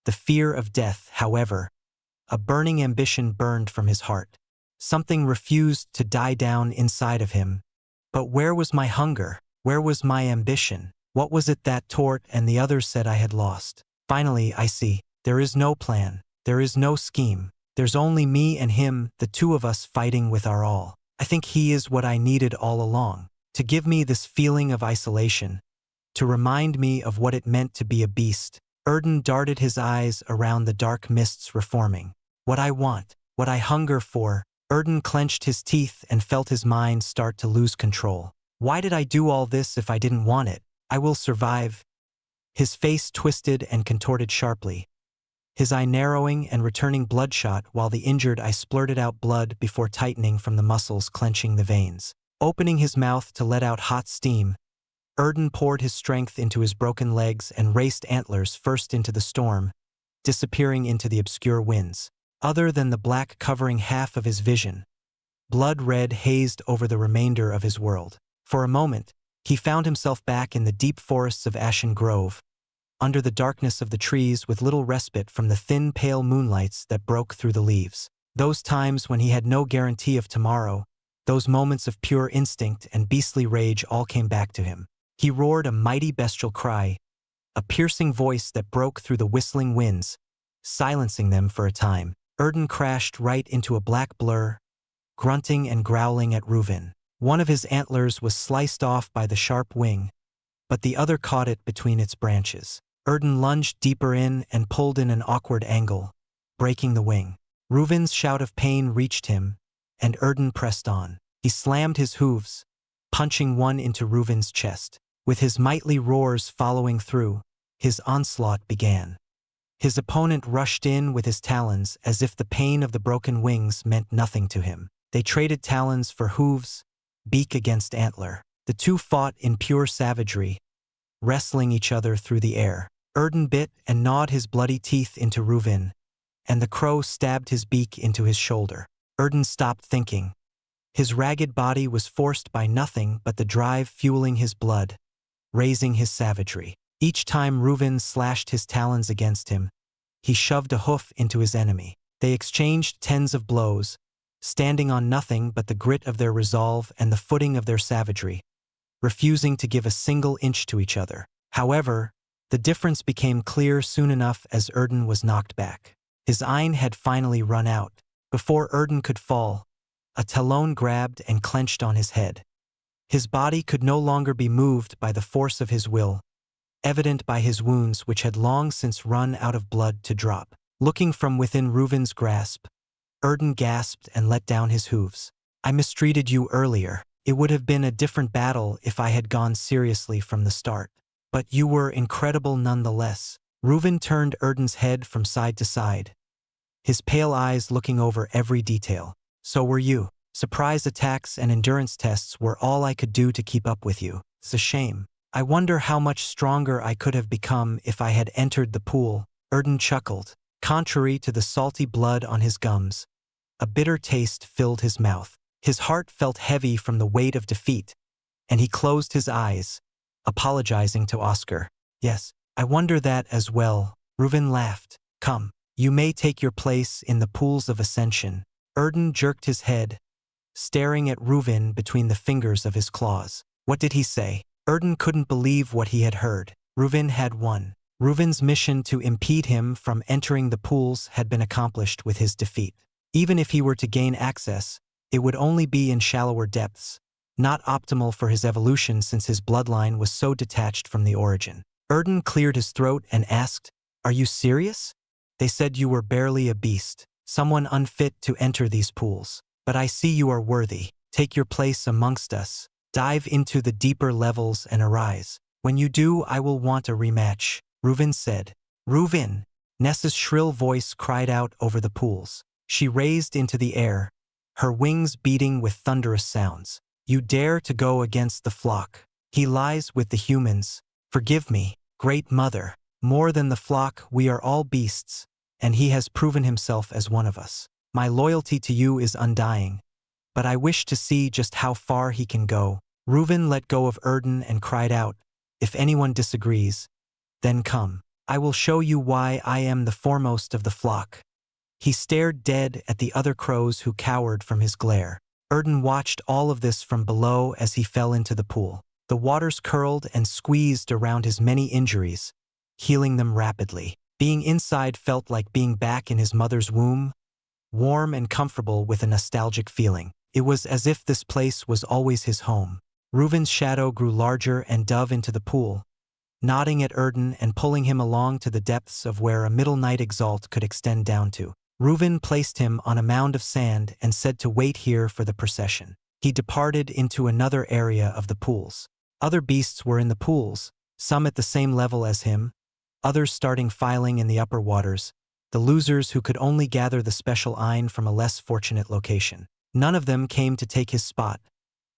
[SPEAKER 1] the fear of death. However, a burning ambition burned from his heart. Something refused to die down inside of him. But where was my hunger? Where was my ambition? What was it that Tort and the others said I had lost? Finally, I see. There is no plan. There is no scheme. There's only me and him, the two of us fighting with our all. I think he is what I needed all along. To give me this feeling of isolation. To remind me of what it meant to be a beast. Erden darted his eyes around the dark mists reforming. What I want. What I hunger for. Erden clenched his teeth and felt his mind start to lose control. Why did I do all this if I didn't want it? I will survive. His face twisted and contorted sharply, his eye narrowing and returning bloodshot while the injured eye splurted out blood before tightening from the muscles clenching the veins. Opening his mouth to let out hot steam, Erden poured his strength into his broken legs and raced antlers first into the storm, disappearing into the obscure winds. Other than the black covering half of his vision, blood red hazed over the remainder of his world. For a moment, he found himself back in the deep forests of Ashen Grove, under the darkness of the trees with little respite from the thin pale moonlights that broke through the leaves. Those times when he had no guarantee of tomorrow, those moments of pure instinct and beastly rage all came back to him. He roared a mighty bestial cry, a piercing voice that broke through the whistling winds, silencing them for a time. Erden crashed right into a black blur, grunting and growling at Ruvin. One of his antlers was sliced off by the sharp wing, but the other caught it between its branches. Erden lunged deeper in and pulled in an awkward angle, breaking the wing. Ruvin's shout of pain reached him, and Erden pressed on. He slammed his hooves, punching one into Ruvin's chest. With his mighty roars following through, his onslaught began. His opponent rushed in with his talons as if the pain of the broken wings meant nothing to him. They traded talons for hooves, beak against antler. The two fought in pure savagery, wrestling each other through the air. Erden bit and gnawed his bloody teeth into Reuven, and the crow stabbed his beak into his shoulder. Erden stopped thinking. His ragged body was forced by nothing but the drive fueling his blood, raising his savagery. Each time Reuven slashed his talons against him, he shoved a hoof into his enemy. They exchanged tens of blows, standing on nothing but the grit of their resolve and the footing of their savagery, refusing to give a single inch to each other. However, the difference became clear soon enough as Erden was knocked back. His Ein had finally run out. Before Erden could fall, a talon grabbed and clenched on his head. His body could no longer be moved by the force of his will, evident by his wounds which had long since run out of blood to drop. Looking from within Reuven's grasp, Erden gasped and let down his hooves. I mistreated you earlier. It would have been a different battle if I had gone seriously from the start. But you were incredible nonetheless. Reuven turned Erden's head from side to side, his pale eyes looking over every detail. So were you. Surprise attacks and endurance tests were all I could do to keep up with you. It's a shame. I wonder how much stronger I could have become if I had entered the pool. Erden chuckled. Contrary to the salty blood on his gums, a bitter taste filled his mouth. His heart felt heavy from the weight of defeat, and he closed his eyes, apologizing to Oscar. Yes, I wonder that as well. Reuven laughed. Come, you may take your place in the pools of ascension. Erden jerked his head, staring at Reuven between the fingers of his claws. What did he say? Erden couldn't believe what he had heard. Reuven had won. Reuven's mission to impede him from entering the pools had been accomplished with his defeat. Even if he were to gain access, it would only be in shallower depths, not optimal for his evolution since his bloodline was so detached from the origin. Erden cleared his throat and asked, Are you serious? They said you were barely a beast, someone unfit to enter these pools. But I see you are worthy. Take your place amongst us. Dive into the deeper levels and arise. When you do, I will want a rematch, Reuven said. Reuven! Nessa's shrill voice cried out over the pools. She raised into the air, her wings beating with thunderous sounds. You dare to go against the flock. He lies with the humans. Forgive me, great mother. More than the flock, we are all beasts, and he has proven himself as one of us. My loyalty to you is undying, but I wish to see just how far he can go. Reuven let go of Erden and cried out, If anyone disagrees, then come. I will show you why I am the foremost of the flock. He stared dead at the other crows who cowered from his glare. Erden watched all of this from below as he fell into the pool. The waters curled and squeezed around his many injuries, healing them rapidly. Being inside felt like being back in his mother's womb, warm and comfortable with a nostalgic feeling. It was as if this place was always his home. Reuven's shadow grew larger and dove into the pool, nodding at Erden and pulling him along to the depths of where a middle night exalt could extend down to. Reuven placed him on a mound of sand and said to wait here for the procession. He departed into another area of the pools. Other beasts were in the pools, some at the same level as him, others starting filing in the upper waters, the losers who could only gather the special Ein from a less fortunate location. None of them came to take his spot,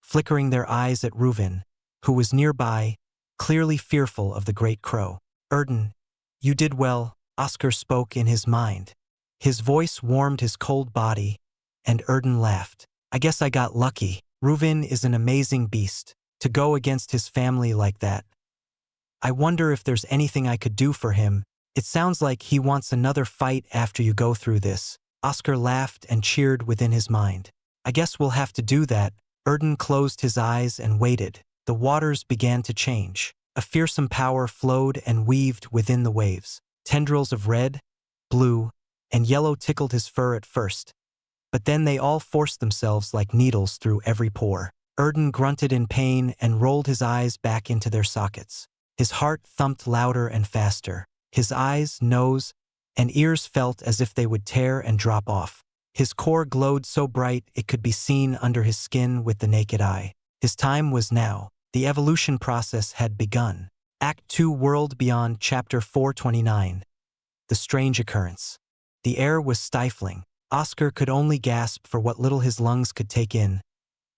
[SPEAKER 1] flickering their eyes at Reuven, who was nearby, clearly fearful of the great crow. Erden, you did well, Oscar spoke in his mind. His voice warmed his cold body, and Erden laughed. I guess I got lucky. Reuven is an amazing beast. To go against his family like that. I wonder if there's anything I could do for him. It sounds like he wants another fight after you go through this. Oscar laughed and cheered within his mind. I guess we'll have to do that. Erden closed his eyes and waited. The waters began to change. A fearsome power flowed and weaved within the waves. Tendrils of red, blue, and yellow tickled his fur at first, but then they all forced themselves like needles through every pore. Erden grunted in pain and rolled his eyes back into their sockets. His heart thumped louder and faster. His eyes, nose, and ears felt as if they would tear and drop off. His core glowed so bright it could be seen under his skin with the naked eye. His time was now. The evolution process had begun. Act 2 World Beyond Chapter 429. the strange occurrence. The air was stifling. Oscar could only gasp for what little his lungs could take in,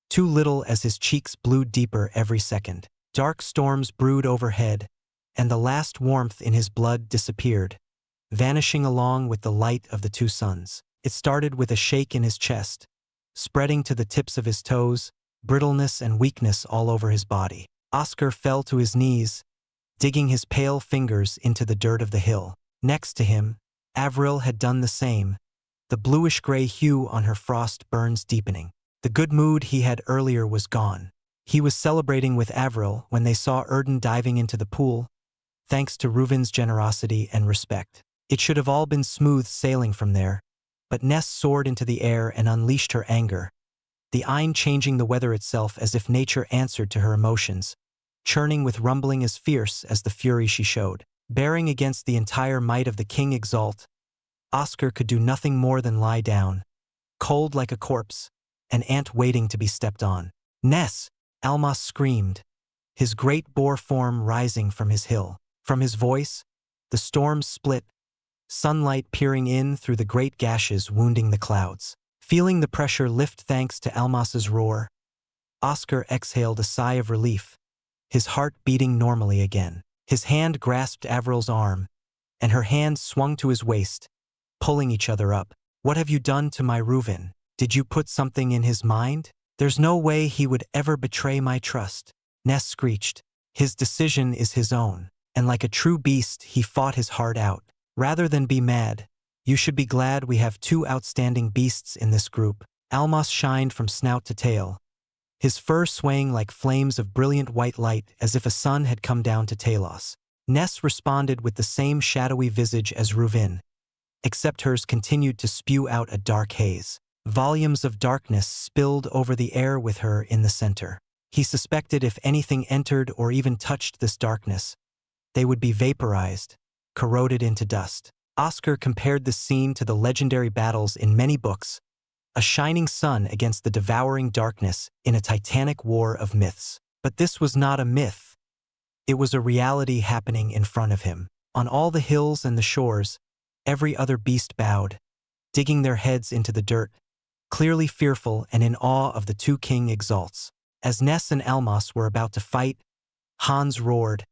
[SPEAKER 1] too little as his cheeks blew deeper every second. Dark storms brewed overhead, and the last warmth in his blood disappeared, vanishing along with the light of the two suns. It started with a shake in his chest, spreading to the tips of his toes, brittleness and weakness all over his body. Oscar fell to his knees, digging his pale fingers into the dirt of the hill. Next to him, Avril had done the same, the bluish-gray hue on her frost burns deepening. The good mood he had earlier was gone. He was celebrating with Avril when they saw Erden diving into the pool, thanks to Reuven's generosity and respect. It should have all been smooth sailing from there, but Ness soared into the air and unleashed her anger, the Ain changing the weather itself as if nature answered to her emotions, churning with rumbling as fierce as the fury she showed. Bearing against the entire might of the King Exalt, Oscar could do nothing more than lie down, cold like a corpse, an ant waiting to be stepped on. Ness! Almas screamed, his great boar form rising from his hill. From his voice, the storm split, sunlight peering in through the great gashes wounding the clouds. Feeling the pressure lift thanks to Almas's roar, Oscar exhaled a sigh of relief, his heart beating normally again. His hand grasped Avril's arm, and her hand swung to his waist, pulling each other up. What have you done to my Reuven? Did you put something in his mind? There's no way he would ever betray my trust. Ness screeched. His decision is his own, and like a true beast, he fought his heart out. Rather than be mad, you should be glad we have two outstanding beasts in this group. Almas shined from snout to tail, his fur swaying like flames of brilliant white light as if a sun had come down to Talos. Ness responded with the same shadowy visage as Reuven, except hers continued to spew out a dark haze. Volumes of darkness spilled over the air with her in the center. He suspected if anything entered or even touched this darkness, they would be vaporized, corroded into dust. Oscar compared this scene to the legendary battles in many books, a shining sun against the devouring darkness in a titanic war of myths. But this was not a myth. It was a reality happening in front of him. On all the hills and the shores, every other beast bowed, digging their heads into the dirt, clearly fearful and in awe of the two King Exalts. As Ness and Almas were about to fight, Hans roared,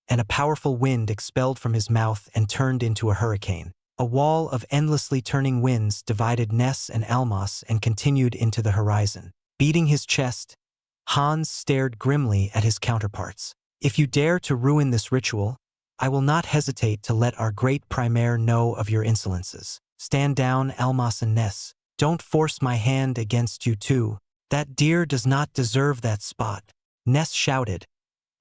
[SPEAKER 1] and a powerful wind expelled from his mouth and turned into a hurricane. A wall of endlessly turning winds divided Ness and Almas and continued into the horizon. Beating his chest, Hans stared grimly at his counterparts. If you dare to ruin this ritual, I will not hesitate to let our great Primaire know of your insolences. Stand down, Almas and Ness. Don't force my hand against you two. That deer does not deserve that spot. Ness shouted,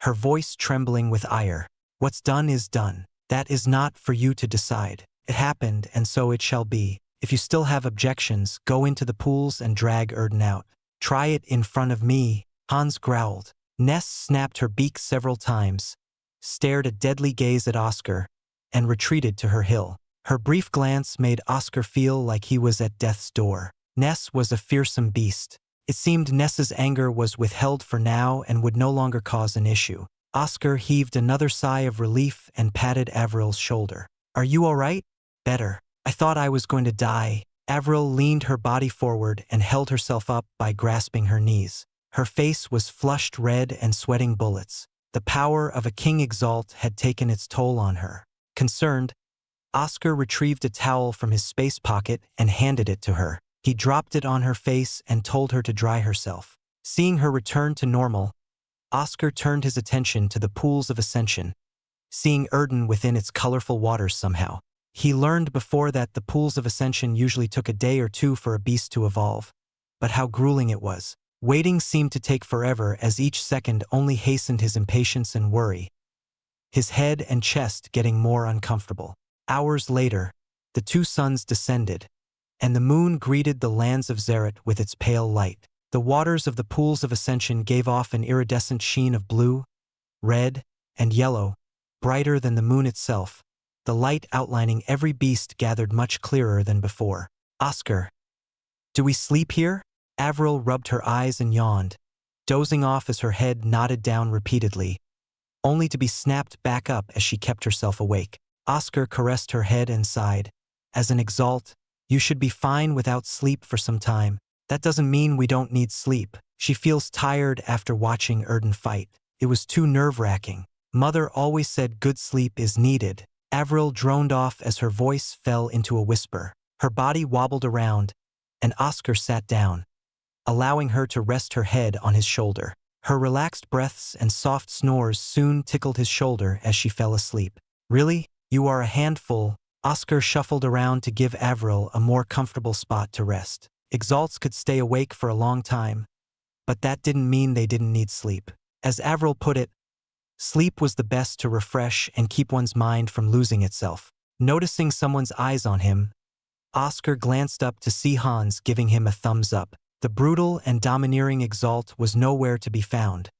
[SPEAKER 1] her voice trembling with ire. What's done is done. That is not for you to decide. It happened, and so it shall be. If you still have objections, go into the pools and drag Erden out. Try it in front of me, Hans growled. Ness snapped her beak several times, stared a deadly gaze at Oscar, and retreated to her hill. Her brief glance made Oscar feel like he was at death's door. Ness was a fearsome beast. It seemed Ness's anger was withheld for now and would no longer cause an issue. Oscar heaved another sigh of relief and patted Avril's shoulder. Are you all right? Better. I thought I was going to die. Avril leaned her body forward and held herself up by grasping her knees. Her face was flushed red and sweating bullets. The power of a King Exalt had taken its toll on her. Concerned, Oscar retrieved a towel from his space pocket and handed it to her. He dropped it on her face and told her to dry herself. Seeing her return to normal, Oscar turned his attention to the pools of ascension, seeing Erden within its colorful waters somehow. He learned before that the pools of ascension usually took a day or two for a beast to evolve, but how grueling it was. Waiting seemed to take forever as each second only hastened his impatience and worry, his head and chest getting more uncomfortable. Hours later, the two suns descended, and the moon greeted the lands of Zerat with its pale light. The waters of the pools of ascension gave off an iridescent sheen of blue, red, and yellow, brighter than the moon itself, the light outlining every beast gathered much clearer than before. Oscar, do we sleep here? Avril rubbed her eyes and yawned, dozing off as her head nodded down repeatedly, only to be snapped back up as she kept herself awake. Oscar caressed her head and sighed. As an Exalt, you should be fine without sleep for some time. That doesn't mean we don't need sleep. She feels tired after watching Erden fight. It was too nerve-wracking. Mother always said good sleep is needed. Avril droned off as her voice fell into a whisper. Her body wobbled around, and Oscar sat down, allowing her to rest her head on his shoulder. Her relaxed breaths and soft snores soon tickled his shoulder as she fell asleep. Really? You are a handful. Oscar shuffled around to give Avril a more comfortable spot to rest. Exalts could stay awake for a long time, but that didn't mean they didn't need sleep. As Avril put it, sleep was the best to refresh and keep one's mind from losing itself. Noticing someone's eyes on him, Oscar glanced up to see Hans giving him a thumbs up. The brutal and domineering Exalt was nowhere to be found,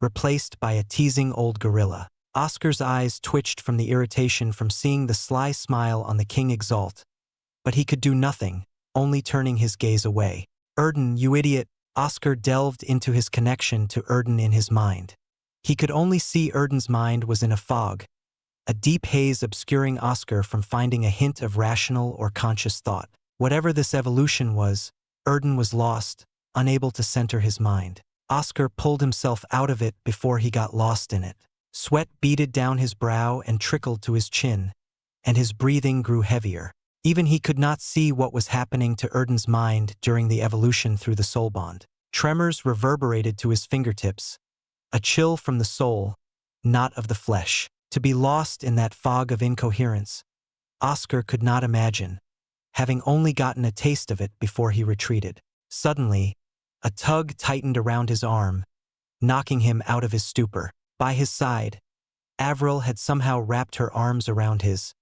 [SPEAKER 1] replaced by a teasing old gorilla. Oscar's eyes twitched from the irritation from seeing the sly smile on the King Exalt, but he could do nothing, only turning his gaze away. Erden, you idiot! Oscar delved into his connection to Erden in his mind. He could only see Erden's mind was in a fog, a deep haze obscuring Oscar from finding a hint of rational or conscious thought. Whatever this evolution was, Erden was lost, unable to center his mind. Oscar pulled himself out of it before he got lost in it. Sweat beaded down his brow and trickled to his chin, and his breathing grew heavier. Even he could not see what was happening to Erden's mind during the evolution through the soul bond. Tremors reverberated to his fingertips, a chill from the soul, not of the flesh. To be lost in that fog of incoherence, Oscar could not imagine, having only gotten a taste of it before he retreated. Suddenly, a tug tightened around his arm, knocking him out of his stupor. By his side, Avril had somehow wrapped her arms around his,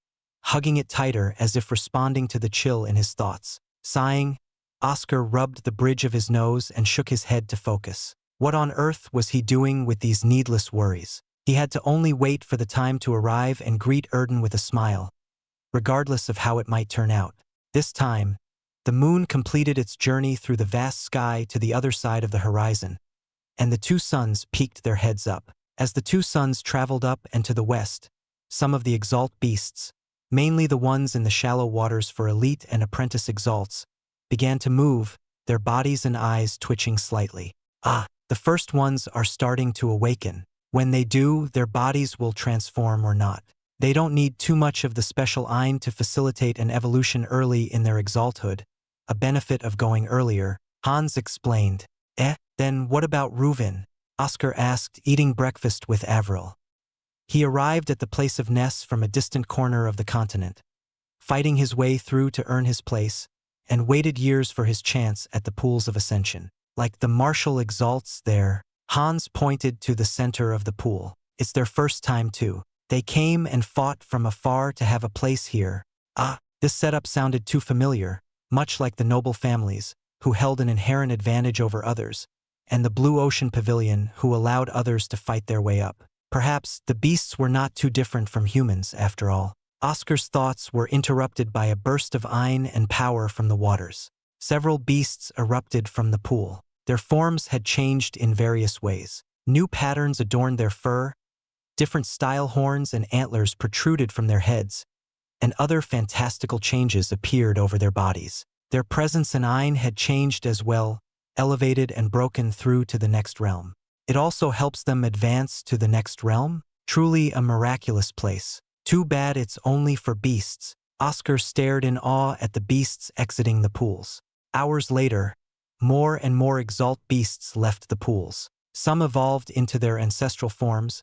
[SPEAKER 1] hugging it tighter as if responding to the chill in his thoughts. Sighing, Oscar rubbed the bridge of his nose and shook his head to focus. What on earth was he doing with these needless worries? He had to only wait for the time to arrive and greet Erden with a smile, regardless of how it might turn out. This time, the moon completed its journey through the vast sky to the other side of the horizon, and the two suns peeked their heads up. As the two suns traveled up and to the west, some of the Exalt beasts, mainly the ones in the shallow waters for elite and apprentice Exalts, began to move, their bodies and eyes twitching slightly. Ah, the first ones are starting to awaken. When they do, their bodies will transform or not. They don't need too much of the special Ein to facilitate an evolution early in their Exalthood, a benefit of going earlier, Hans explained. Then what about Reuven? Oscar asked, eating breakfast with Avril. He arrived at the place of Ness from a distant corner of the continent, fighting his way through to earn his place, and waited years for his chance at the pools of ascension. Like the martial Exalts there, Hans pointed to the center of the pool. It's their first time too. They came and fought from afar to have a place here. Ah, this setup sounded too familiar, much like the noble families, who held an inherent advantage over others, and the Blue Ocean Pavilion, who allowed others to fight their way up. Perhaps the beasts were not too different from humans, after all. Oscar's thoughts were interrupted by a burst of Ein and power from the waters. Several beasts erupted from the pool. Their forms had changed in various ways. New patterns adorned their fur, different style horns and antlers protruded from their heads, and other fantastical changes appeared over their bodies. Their presence in Ein had changed as well, elevated and broken through to the next realm. It also helps them advance to the next realm? Truly a miraculous place. Too bad it's only for beasts. Oscar stared in awe at the beasts exiting the pools. Hours later, more and more Exalt beasts left the pools. Some evolved into their ancestral forms,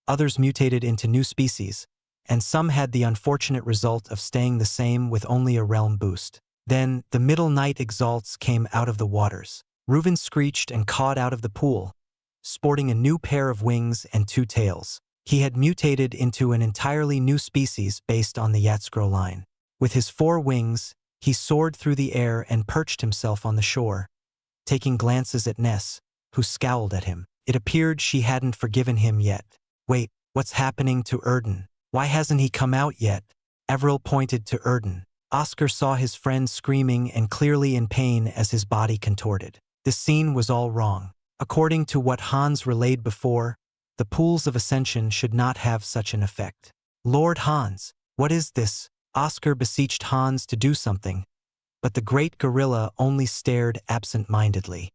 [SPEAKER 1] others mutated into new species, and some had the unfortunate result of staying the same with only a realm boost. Then, the Middle Night Exalts came out of the waters. Reuven screeched and cawed out of the pool, sporting a new pair of wings and two tails. He had mutated into an entirely new species based on the Yatskro line. With his 4 wings, he soared through the air and perched himself on the shore, taking glances at Ness, who scowled at him. It appeared she hadn't forgiven him yet. Wait, what's happening to Erden? Why hasn't he come out yet? Avril pointed to Erden. Oscar saw his friend screaming and clearly in pain as his body contorted. This scene was all wrong. According to what Hans relayed before, the pools of ascension should not have such an effect. Lord Hans, What is this? Oscar beseeched Hans to do something, but the great gorilla only stared absent-mindedly.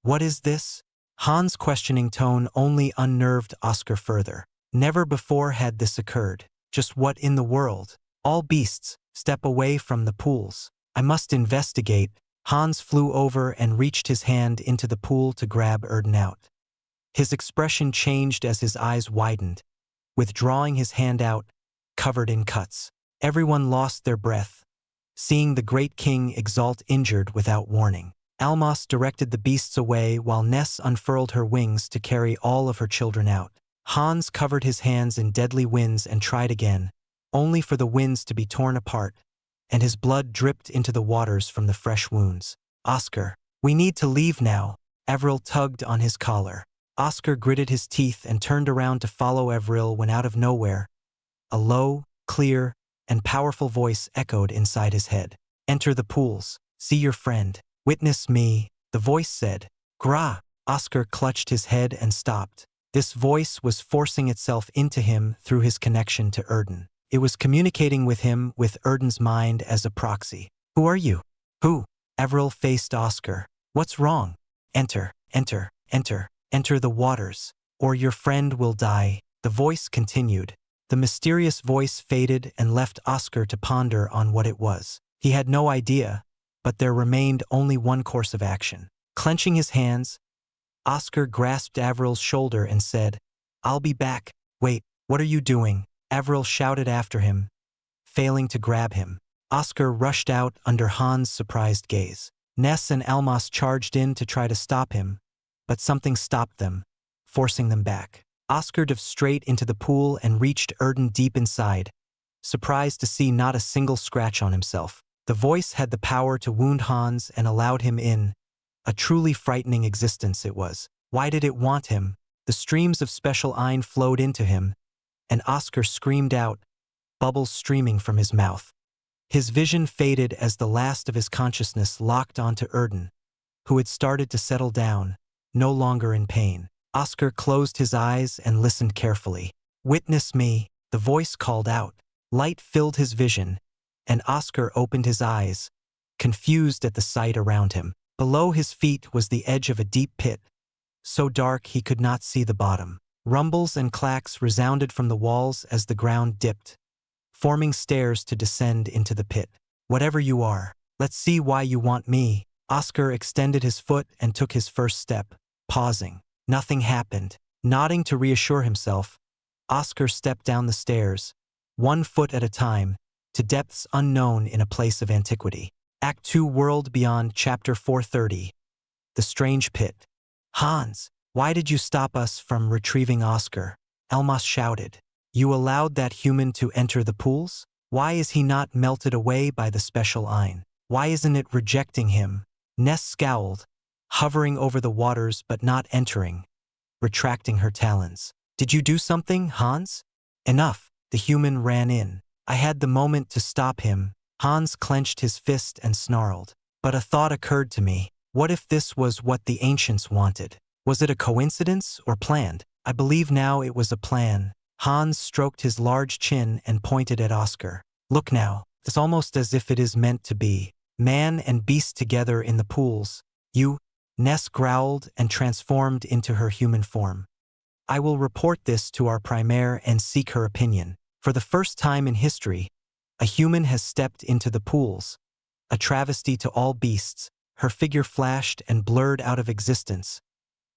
[SPEAKER 1] What is this? Hans' questioning tone only unnerved Oscar further. Never before had this occurred. Just what in the world? All beasts, step away from the pools. I must investigate. Hans flew over and reached his hand into the pool to grab Erden out. His expression changed as his eyes widened, withdrawing his hand out, covered in cuts. Everyone lost their breath, seeing the great king Exalt injured without warning. Almas directed the beasts away while Ness unfurled her wings to carry all of her children out. Hans covered his hands in deadly winds and tried again, only for the winds to be torn apart, and his blood dripped into the waters from the fresh wounds. Oscar, we need to leave now. Avril tugged on his collar. Oscar gritted his teeth and turned around to follow Avril when out of nowhere, a low, clear, and powerful voice echoed inside his head. Enter the pools. See your friend. Witness me, the voice said. Gra! Oscar clutched his head and stopped. This voice was forcing itself into him through his connection to Erden. It was communicating with him with Erden's mind as a proxy. Who are you? Who? Avril faced Oscar. What's wrong? Enter, enter, enter, enter the waters, or your friend will die. The voice continued. The mysterious voice faded and left Oscar to ponder on what it was. He had no idea, but there remained only one course of action. Clenching his hands, Oscar grasped Avril's shoulder and said, I'll be back. Wait, what are you doing? Avril shouted after him, failing to grab him. Oscar rushed out under Hans' surprised gaze. Ness and Almas charged in to try to stop him, but something stopped them, forcing them back. Oscar dove straight into the pool and reached Erden deep inside, surprised to see not a single scratch on himself. The voice had the power to wound Hans and allowed him in. A truly frightening existence it was. Why did it want him? The streams of special Ein flowed into him, and Oscar screamed out, bubbles streaming from his mouth. His vision faded as the last of his consciousness locked onto Erden, who had started to settle down, no longer in pain. Oscar closed his eyes and listened carefully. Witness me, the voice called out. Light filled his vision, and Oscar opened his eyes, confused at the sight around him. Below his feet was the edge of a deep pit, so dark he could not see the bottom. Rumbles and clacks resounded from the walls as the ground dipped, forming stairs to descend into the pit. Whatever you are, let's see why you want me. Oscar extended his foot and took his first step, pausing. Nothing happened. Nodding to reassure himself, Oscar stepped down the stairs, 1 foot at a time, to depths unknown in a place of antiquity. Act 2 World Beyond Chapter 430. The Strange Pit. Hans, why did you stop us from retrieving Oscar? Almas shouted. You allowed that human to enter the pools? Why is he not melted away by the special Ein? Why isn't it rejecting him? Ness scowled, hovering over the waters but not entering, retracting her talons. Did you do something, Hans? Enough. The human ran in. I had the moment to stop him. Hans clenched his fist and snarled. But a thought occurred to me. What if this was what the ancients wanted? Was it a coincidence or planned? I believe now it was a plan. Hans stroked his large chin and pointed at Oscar. Look now, it's almost as if it is meant to be. Man and beast together in the pools. You, Ness growled and transformed into her human form. I will report this to our primaire and seek her opinion. For the first time in history, a human has stepped into the pools. A travesty to all beasts, her figure flashed and blurred out of existence,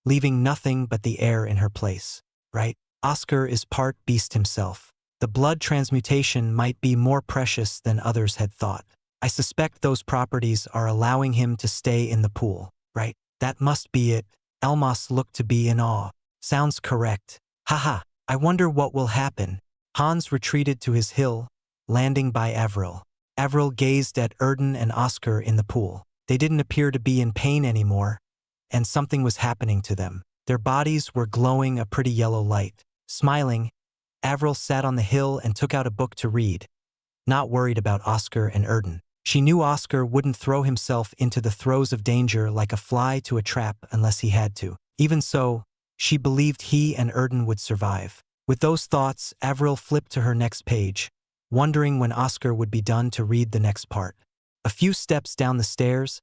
[SPEAKER 1] leaving nothing but the air in her place. Right? Oscar is part beast himself. The blood transmutation might be more precious than others had thought. I suspect those properties are allowing him to stay in the pool. Right? That must be it. Almas looked to be in awe. Sounds correct. Haha, I wonder what will happen. Hans retreated to his hill, landing by Avril. Avril gazed at Erden and Oscar in the pool. They didn't appear to be in pain anymore, and something was happening to them. Their bodies were glowing a pretty yellow light. Smiling, Avril sat on the hill and took out a book to read, not worried about Oscar and Erden. She knew Oscar wouldn't throw himself into the throes of danger like a fly to a trap unless he had to. Even so, she believed he and Erden would survive. With those thoughts, Avril flipped to her next page, wondering when Oscar would be done to read the next part. A few steps down the stairs,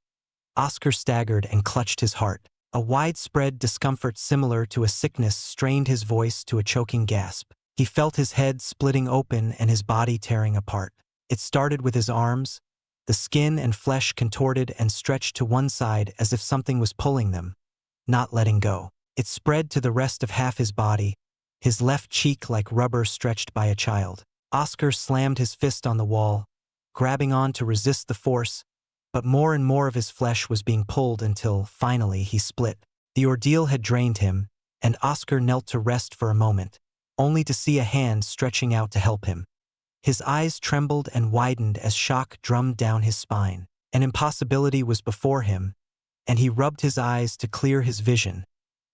[SPEAKER 1] Oscar staggered and clutched his heart. A widespread discomfort similar to a sickness strained his voice to a choking gasp. He felt his head splitting open and his body tearing apart. It started with his arms. The skin and flesh contorted and stretched to one side as if something was pulling them, not letting go. It spread to the rest of half his body, his left cheek like rubber stretched by a child. Oscar slammed his fist on the wall, grabbing on to resist the force, but more and more of his flesh was being pulled until, finally, he split. The ordeal had drained him, and Oscar knelt to rest for a moment, only to see a hand stretching out to help him. His eyes trembled and widened as shock drummed down his spine. An impossibility was before him, and he rubbed his eyes to clear his vision,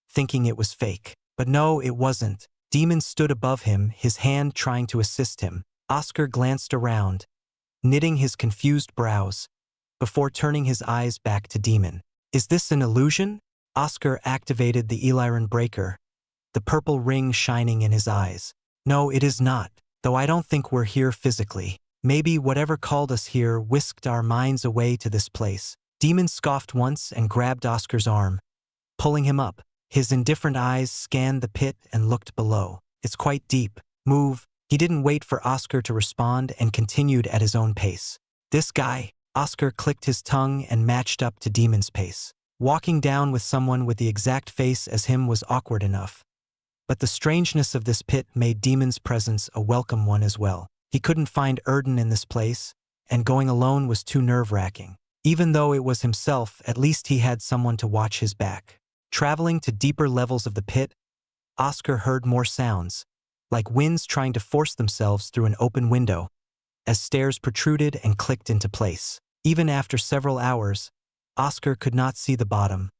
[SPEAKER 1] thinking it was fake. But no, it wasn't. Demon stood above him, his hand trying to assist him. Oscar glanced around, knitting his confused brows, before turning his eyes back to Demon. Is this an illusion? Oscar activated the Eliran breaker, the purple ring shining in his eyes. No, it is not, though I don't think we're here physically. Maybe whatever called us here whisked our minds away to this place. Demon scoffed once and grabbed Oscar's arm, pulling him up. His indifferent eyes scanned the pit and looked below. It's quite deep. Move. He didn't wait for Oscar to respond and continued at his own pace. This guy. Oscar clicked his tongue and matched up to Demon's pace. Walking down with someone with the exact face as him was awkward enough. But the strangeness of this pit made Demon's presence a welcome one as well. He couldn't find Erden in this place, and going alone was too nerve-wracking. Even though it was himself, at least he had someone to watch his back. Traveling to deeper levels of the pit, Oscar heard more sounds, like winds trying to force themselves through an open window, as stairs protruded and clicked into place. Even after several hours, Oscar could not see the bottom,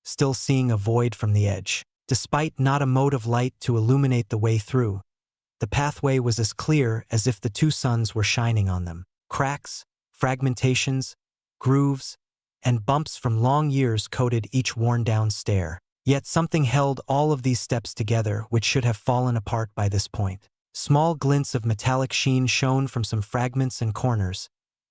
[SPEAKER 1] still seeing a void from the edge. Despite not a mote of light to illuminate the way through, the pathway was as clear as if the two suns were shining on them. Cracks, fragmentations, grooves, and bumps from long years coated each worn-down stair. Yet something held all of these steps together which should have fallen apart by this point. Small glints of metallic sheen shone from some fragments and corners,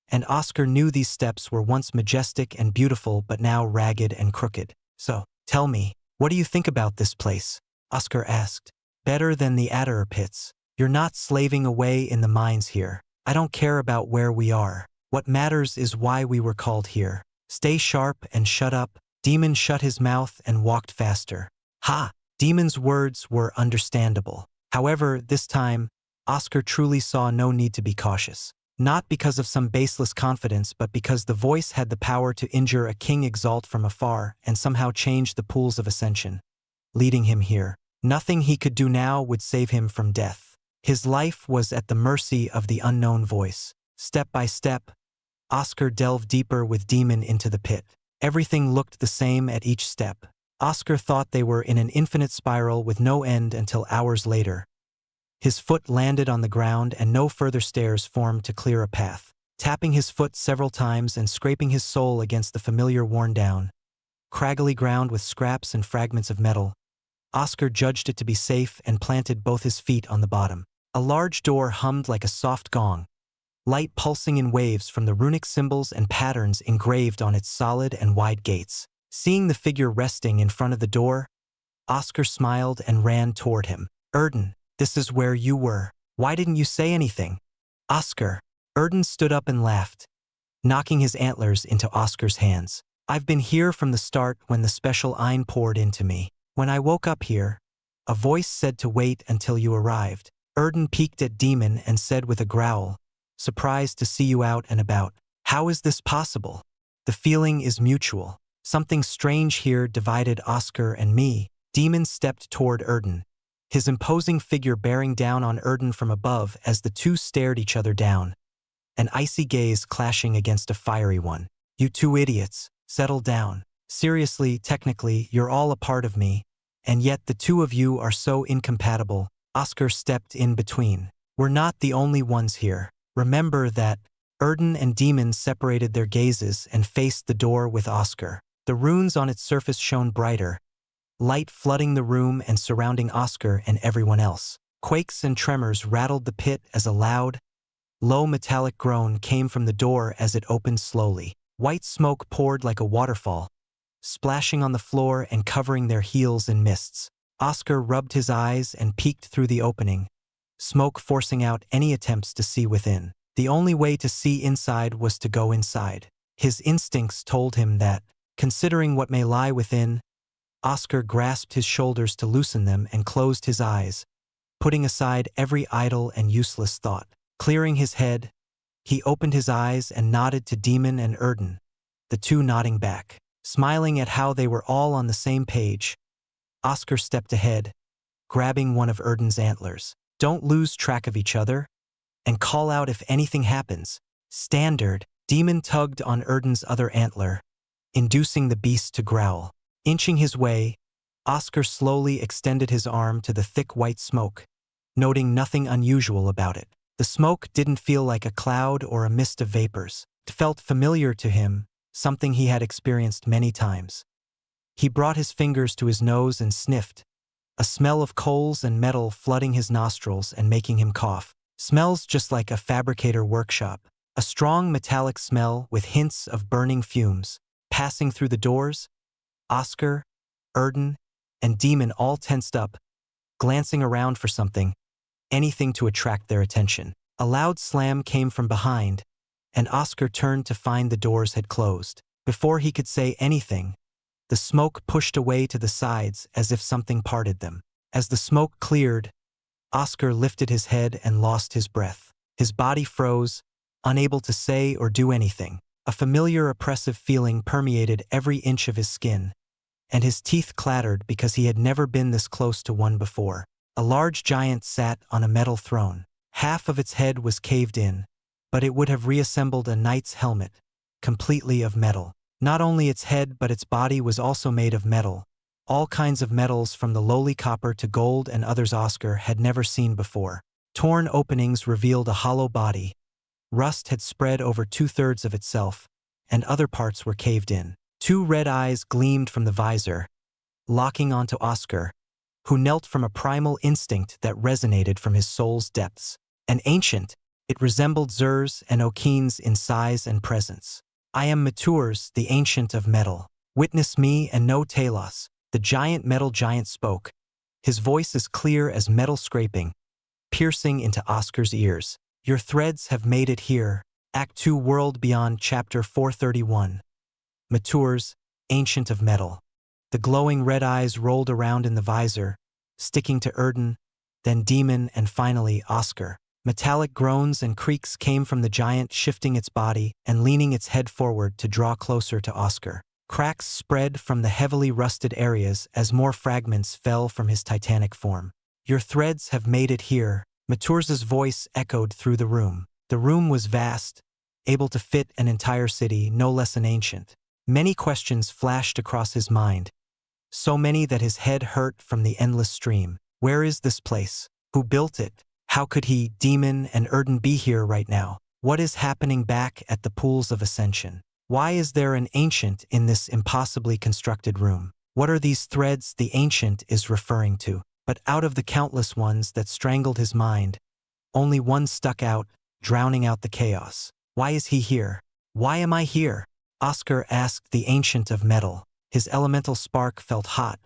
[SPEAKER 1] and Oscar knew these steps were once majestic and beautiful but now ragged and crooked. So, tell me, what do you think about this place? Oscar asked. Better than the Adder pits. You're not slaving away in the mines here. I don't care about where we are. What matters is why we were called here. Stay sharp and shut up. Demon shut his mouth and walked faster. Ha! Demon's words were understandable. However, this time, Oscar truly saw no need to be cautious. Not because of some baseless confidence, but because the voice had the power to injure a king Exalt from afar and somehow change the pools of ascension, leading him here. Nothing he could do now would save him from death. His life was at the mercy of the unknown voice. Step by step, Oscar delved deeper with Demon into the pit. Everything looked the same at each step. Oscar thought they were in an infinite spiral with no end until hours later. His foot landed on the ground and no further stairs formed to clear a path. Tapping his foot several times and scraping his sole against the familiar worn-down, craggly ground with scraps and fragments of metal, Oscar judged it to be safe and planted both his feet on the bottom. A large door hummed like a soft gong, light pulsing in waves from the runic symbols and patterns engraved on its solid and wide gates. Seeing the figure resting in front of the door, Oscar smiled and ran toward him. Erden, this is where you were. Why didn't you say anything? Oscar. Erden stood up and laughed, knocking his antlers into Oscar's hands. I've been here from the start when the special Ein poured into me. When I woke up here, a voice said to wait until you arrived. Erden peeked at Demon and said with a growl, surprised to see you out and about. How is this possible? The feeling is mutual. Something strange here divided Oscar and me. Demon stepped toward Erden, his imposing figure bearing down on Erden from above as the two stared each other down, an icy gaze clashing against a fiery one. You two idiots, settle down. Seriously, technically, you're all a part of me, and yet the two of you are so incompatible. Oscar stepped in between. We're not the only ones here. Remember that. Erden and Demon separated their gazes and faced the door with Oscar. The runes on its surface shone brighter, light flooding the room and surrounding Oscar and everyone else. Quakes and tremors rattled the pit as a loud, Low metallic groan came from the door as it opened slowly. White smoke poured like a waterfall, splashing on the floor and covering their heels in mists. Oscar rubbed his eyes and peeked through the opening, smoke forcing out any attempts to see within. The only way to see inside was to go inside. His instincts told him that, considering what may lie within, Oscar grasped his shoulders to loosen them and closed his eyes, putting aside every idle and useless thought. Clearing his head, he opened his eyes and nodded to Demon and Erden, the two nodding back. Smiling at how they were all on the same page, Oscar stepped ahead, grabbing one of Erden's antlers. Don't lose track of each other, and call out if anything happens. Standard. Demon tugged on Erden's other antler, inducing the beast to growl. Inching his way, Oscar slowly extended his arm to the thick white smoke, noting nothing unusual about it. The smoke didn't feel like a cloud or a mist of vapors. It felt familiar to him, something he had experienced many times. He brought his fingers to his nose and sniffed, a smell of coals and metal flooding his nostrils and making him cough. Smells just like a fabricator workshop. A strong metallic smell with hints of burning fumes. Passing through the doors, Oscar, Erden, and Demon all tensed up, glancing around for something, anything to attract their attention. A loud slam came from behind, and Oscar turned to find the doors had closed. Before he could say anything, the smoke pushed away to the sides as if something parted them. As the smoke cleared, Oscar lifted his head and lost his breath. His body froze, unable to say or do anything. A familiar oppressive feeling permeated every inch of his skin, and his teeth clattered because he had never been this close to one before. A large giant sat on a metal throne. Half of its head was caved in, but it would have reassembled a knight's helmet, completely of metal. Not only its head but its body was also made of metal, all kinds of metals from the lowly copper to gold and others Oscar had never seen before. Torn openings revealed a hollow body. Rust had spread over 2/3 of itself, and other parts were caved in. Two red eyes gleamed from the visor, locking onto Oscar, who knelt from a primal instinct that resonated from his soul's depths. An ancient, it resembled Zur's and Okin's in size and presence. I am Maturs, the ancient of metal. Witness me and know Talos. The giant metal giant spoke, his voice as clear as metal scraping, piercing into Oscar's ears. Your threads have made it here. Act 2 World Beyond Chapter 431. Maturs, ancient of metal. The glowing red eyes rolled around in the visor, sticking to Erden, then Demon, and finally Oscar. Metallic groans and creaks came from the giant, shifting its body and leaning its head forward to draw closer to Oscar. Cracks spread from the heavily rusted areas as more fragments fell from his titanic form. Your threads have made it here. Maturs's voice echoed through the room. The room was vast, able to fit an entire city, no less an ancient. Many questions flashed across his mind, so many that his head hurt from the endless stream. Where is this place? Who built it? How could he, Demon, and Erden be here right now? What is happening back at the pools of ascension? Why is there an ancient in this impossibly constructed room? What are these threads the ancient is referring to? But out of the countless ones that strangled his mind, only one stuck out, drowning out the chaos. Why is he here? Why am I here? Oscar asked the ancient of metal. His elemental spark felt hot,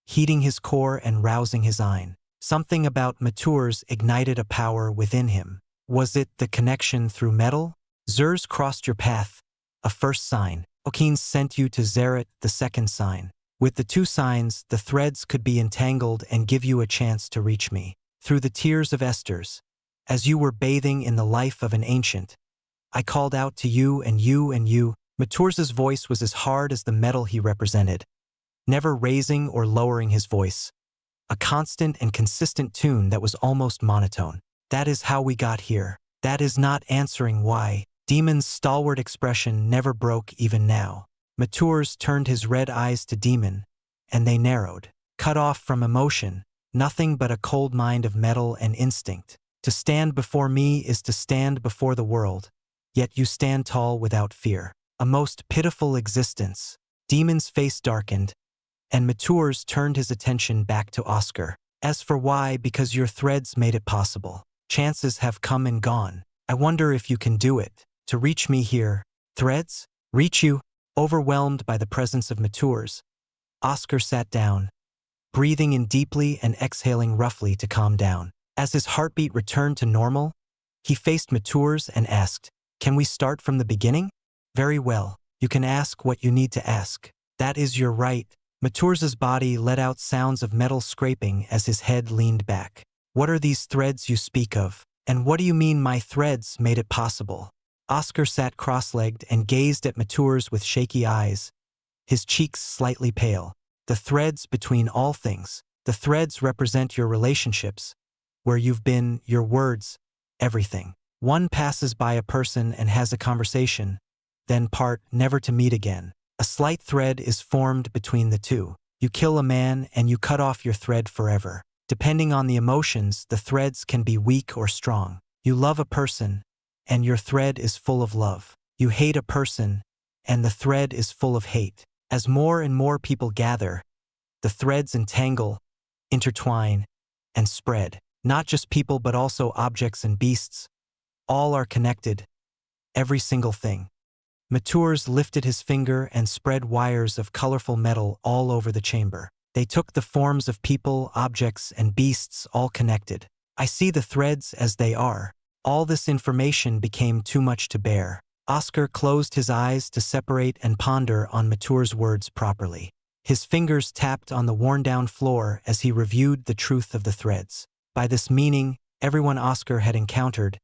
[SPEAKER 1] heating his core and rousing his eye. Something about Maturs ignited a power within him. Was it the connection through metal? Zur's crossed your path, a first sign. Okin sent you to Zeret, the second sign. With the two signs, the threads could be entangled and give you a chance to reach me. Through the tears of Esther's, as you were bathing in the life of an ancient, I called out to you and you and you. Maturs's voice was as hard as the metal he represented, never raising or lowering his voice. A constant and consistent tune that was almost monotone. That is how we got here. That is not answering why. Demon's stalwart expression never broke even now. Maturs turned his red eyes to Demon, and they narrowed. Cut off from emotion, nothing but a cold mind of metal and instinct. To stand before me is to stand before the world, yet you stand tall without fear. A most pitiful existence. Demon's face darkened, and Maturs turned his attention back to Oscar. As for why, because your threads made it possible. Chances have come and gone. I wonder if you can do it. To reach me here. Threads? Reach you? Overwhelmed by the presence of matures, Oscar sat down, breathing in deeply and exhaling roughly to calm down. As his heartbeat returned to normal, he faced matures and asked, "Can we start from the beginning?" "Very well. You can ask what you need to ask. That is your right." Matures's body let out sounds of metal scraping as his head leaned back. "What are these threads you speak of? And what do you mean my threads made it possible?" Oscar sat cross-legged and gazed at Matures with shaky eyes, his cheeks slightly pale. "The threads between all things. The threads represent your relationships, where you've been, your words, everything. One passes by a person and has a conversation, then part, never to meet again. A slight thread is formed between the two. You kill a man and you cut off your thread forever. Depending on the emotions, the threads can be weak or strong. You love a person, and your thread is full of love. You hate a person, and the thread is full of hate. As more and more people gather, the threads entangle, intertwine, and spread. Not just people but also objects and beasts. All are connected. Every single thing." Matures lifted his finger and spread wires of colorful metal all over the chamber. They took the forms of people, objects, and beasts, all connected. "I see the threads as they are." All this information became too much to bear. Oscar closed his eyes to separate and ponder on Mature's words properly. His fingers tapped on the worn-down floor as he reviewed the truth of the threads. By this meaning, everyone Oscar had encountered,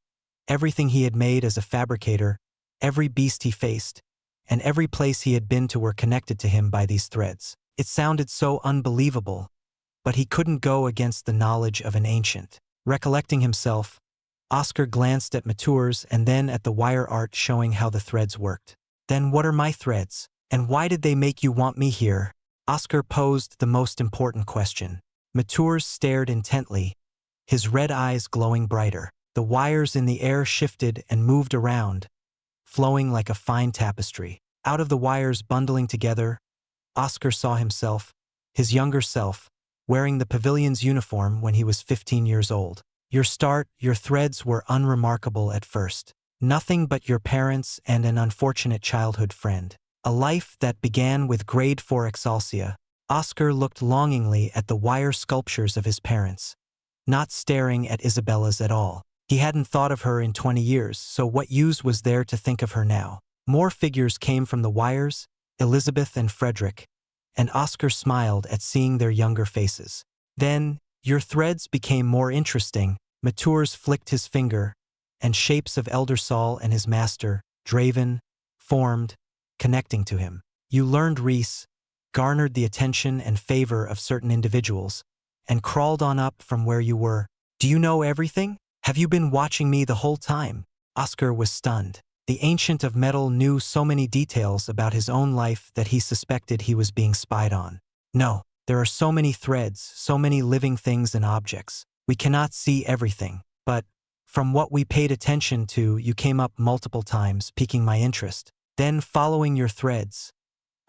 [SPEAKER 1] everything he had made as a fabricator, every beast he faced, and every place he had been to were connected to him by these threads. It sounded so unbelievable, but he couldn't go against the knowledge of an ancient. Recollecting himself, Oscar glanced at Matures and then at the wire art showing how the threads worked. "Then what are my threads? And why did they make you want me here?" Oscar posed the most important question. Matures stared intently, his red eyes glowing brighter. The wires in the air shifted and moved around, flowing like a fine tapestry. Out of the wires bundling together, Oscar saw himself, his younger self, wearing the pavilion's uniform when he was 15 years old. Your threads were unremarkable at first. Nothing but your parents and an unfortunate childhood friend. A life that began with grade 4 Exaltia. Oscar looked longingly at the wire sculptures of his parents, not staring at Isabella's at all. He hadn't thought of her in 20 years, so what use was there to think of her now? More figures came from the wires, Elizabeth and Frederick, and Oscar smiled at seeing their younger faces. Then, your threads became more interesting. Matures flicked his finger, and shapes of Elder Saul and his master, Draven, formed, connecting to him. You learned Reese, garnered the attention and favor of certain individuals, and crawled on up from where you were. "Do you know everything? Have you been watching me the whole time?" Oscar was stunned. The Ancient of Metal knew so many details about his own life that he suspected he was being spied on. "No, there are so many threads, so many living things and objects. We cannot see everything, but from what we paid attention to, you came up multiple times, piquing my interest. Then, following your threads,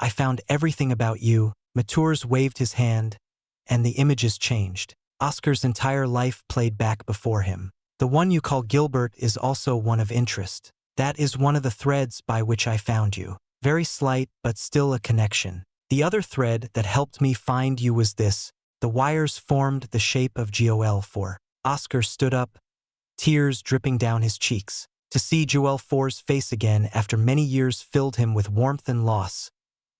[SPEAKER 1] I found everything about you." Matures waved his hand, and the images changed. Oscar's entire life played back before him. "The one you call Gilbert is also one of interest. That is one of the threads by which I found you. Very slight, but still a connection. The other thread that helped me find you was this." The wires formed the shape of Joel 4. Oscar stood up, tears dripping down his cheeks. To see Joel 4's face again after many years filled him with warmth and loss,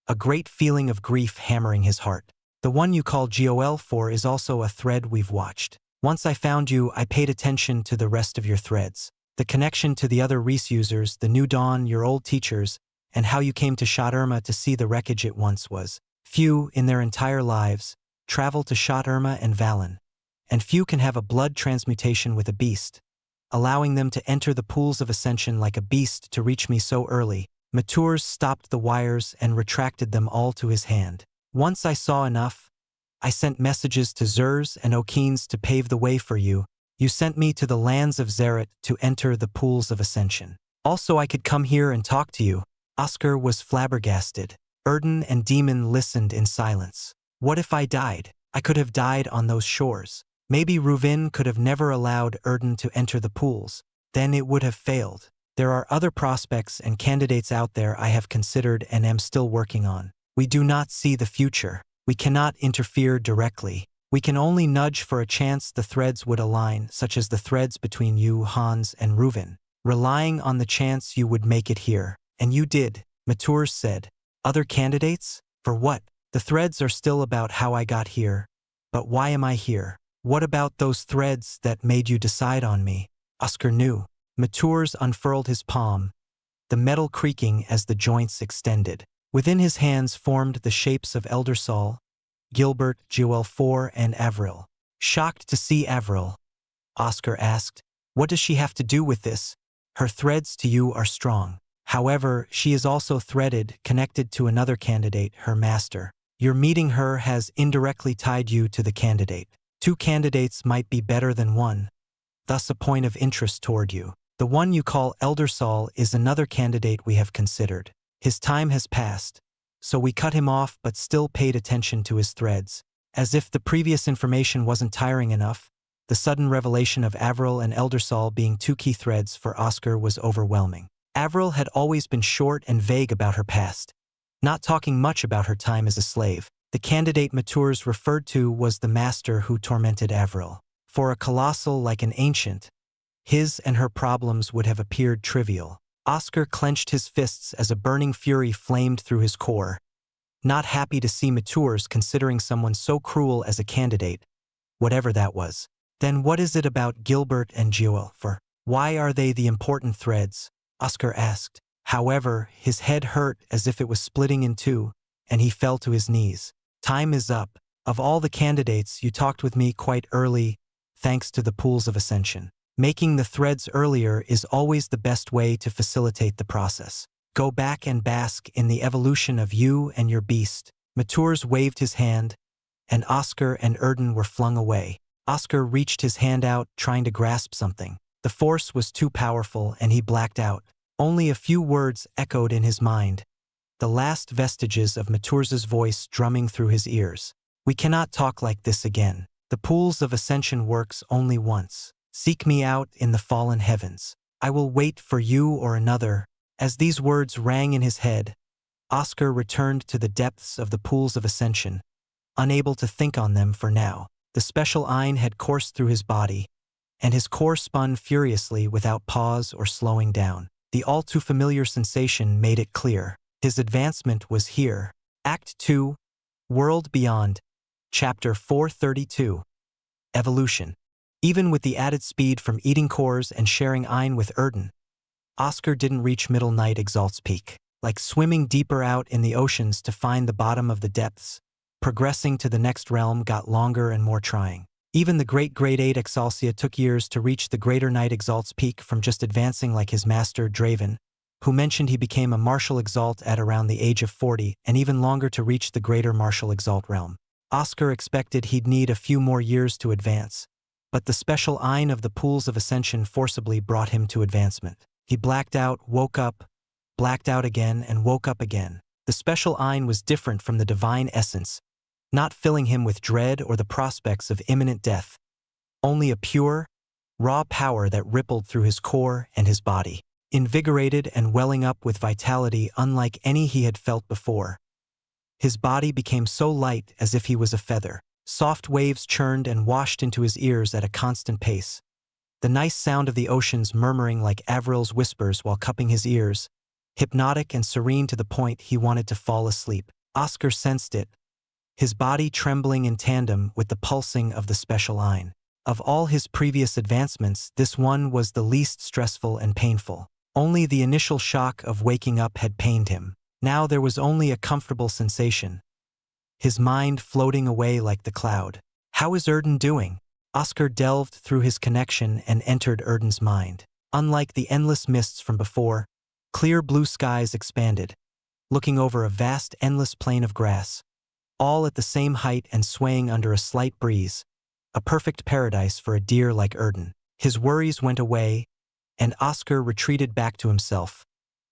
[SPEAKER 1] a great feeling of grief hammering his heart. "The one you call Joel 4 is also a thread we've watched. Once I found you, I paid attention to the rest of your threads. The connection to the other Reese users, the New Dawn, your old teachers, and how you came to Shot Irma to see the wreckage it once was. Few, in their entire lives, travel to Shot Irma and Valen, and few can have a blood transmutation with a beast, allowing them to enter the pools of ascension like a beast to reach me so early." Matures stopped the wires and retracted them all to his hand. "Once I saw enough, I sent messages to Zers and Okines to pave the way for you. You sent me to the lands of Zeret to enter the pools of ascension. Also I could come here and talk to you." Oscar was flabbergasted. Erden and Demon listened in silence. "What if I died? I could have died on those shores. Maybe Ruvin could have never allowed Erden to enter the pools. then it would have failed. There are other prospects and candidates out there I have considered and am still working on. We do not see the future. We cannot interfere directly. We can only nudge for a chance the threads would align, such as the threads between you, Hans, and Reuven, relying on the chance you would make it here. And you did, Maturs said. Other candidates? For what? The threads are still about how I got here. But why am I here? What about those threads that made you decide on me? Oscar knew. Maturs unfurled his palm, the metal creaking as the joints extended. Within his hands formed the shapes of Eldersal, Gilbert, Jewel 4, and Avril. Shocked to see Avril, Oscar asked, "What does she have to do with this? Her threads to you are strong. However, she is also threaded, connected to another candidate, her master. Your meeting her has indirectly tied you to the candidate. Two candidates might be better than one, thus a point of interest toward you. The one you call Eldersal is another candidate we have considered. His time has passed, so we cut him off but still paid attention to his threads. As if the previous information wasn't tiring enough, the sudden revelation of Avril and Eldersal being two key threads for Oscar was overwhelming. Avril had always been short and vague about her past, not talking much about her time as a slave. The candidate Maturs referred to was the master who tormented Avril. For a colossal like an ancient, his and her problems would have appeared trivial. Oscar clenched his fists as a burning fury flamed through his core, not happy to see Maturs considering someone so cruel as a candidate, whatever that was. Then what is it about Gilbert and Jewel? For why are they the important threads? Oscar asked. However, his head hurt as if it was splitting in two, and he fell to his knees. Time is up. Of all the candidates, you talked with me quite early, thanks to the pools of ascension. Making the threads earlier is always the best way to facilitate the process. Go back and bask in the evolution of you and your beast. Maturs waved his hand, and Oscar and Erden were flung away. Oscar reached his hand out, trying to grasp something. The force was too powerful, and he blacked out. Only a few words echoed in his mind, the last vestiges of Maturs's voice drumming through his ears. We cannot talk like this again. The pools of ascension works only once. Seek me out in the fallen heavens. I will wait for you or another. As these words rang in his head, Oscar returned to the depths of the pools of ascension, unable to think on them for now. The special Ein had coursed through his body, and his core spun furiously without pause or slowing down. The all-too-familiar sensation made it clear. His advancement was here. Act 2, World Beyond, Chapter 432. Evolution. Even with the added speed from eating cores and sharing Ein with Erden, Oscar didn't reach Middle Night Exalt's peak. Like swimming deeper out in the oceans to find the bottom of the depths, progressing to the next realm got longer and more trying. Even the great Grade 8 Xianxia took years to reach the Greater Night Exalt's peak from just advancing like his master, Draven, who mentioned he became a Martial Exalt at around the age of 40, and even longer to reach the Greater Martial Exalt realm. Oscar expected he'd need a few more years to advance, but the special Ein of the pools of ascension forcibly brought him to advancement. He blacked out, woke up, blacked out again, and woke up again. The special Ein was different from the divine essence, not filling him with dread or the prospects of imminent death, only a pure, raw power that rippled through his core and his body, invigorated and welling up with vitality unlike any he had felt before. His body became so light as if he was a feather. Soft waves churned and washed into his ears at a constant pace, the nice sound of the oceans murmuring like Avril's whispers while cupping his ears, hypnotic and serene to the point he wanted to fall asleep. Oscar sensed it, his body trembling in tandem with the pulsing of the special Ein. Of all his previous advancements, this one was the least stressful and painful. Only the initial shock of waking up had pained him. Now there was only a comfortable sensation, his mind floating away like the cloud. How is Erden doing? Oscar delved through his connection and entered Erden's mind. Unlike the endless mists from before, clear blue skies expanded, looking over a vast endless plain of grass, all at the same height and swaying under a slight breeze, a perfect paradise for a deer like Erden. His worries went away, and Oscar retreated back to himself,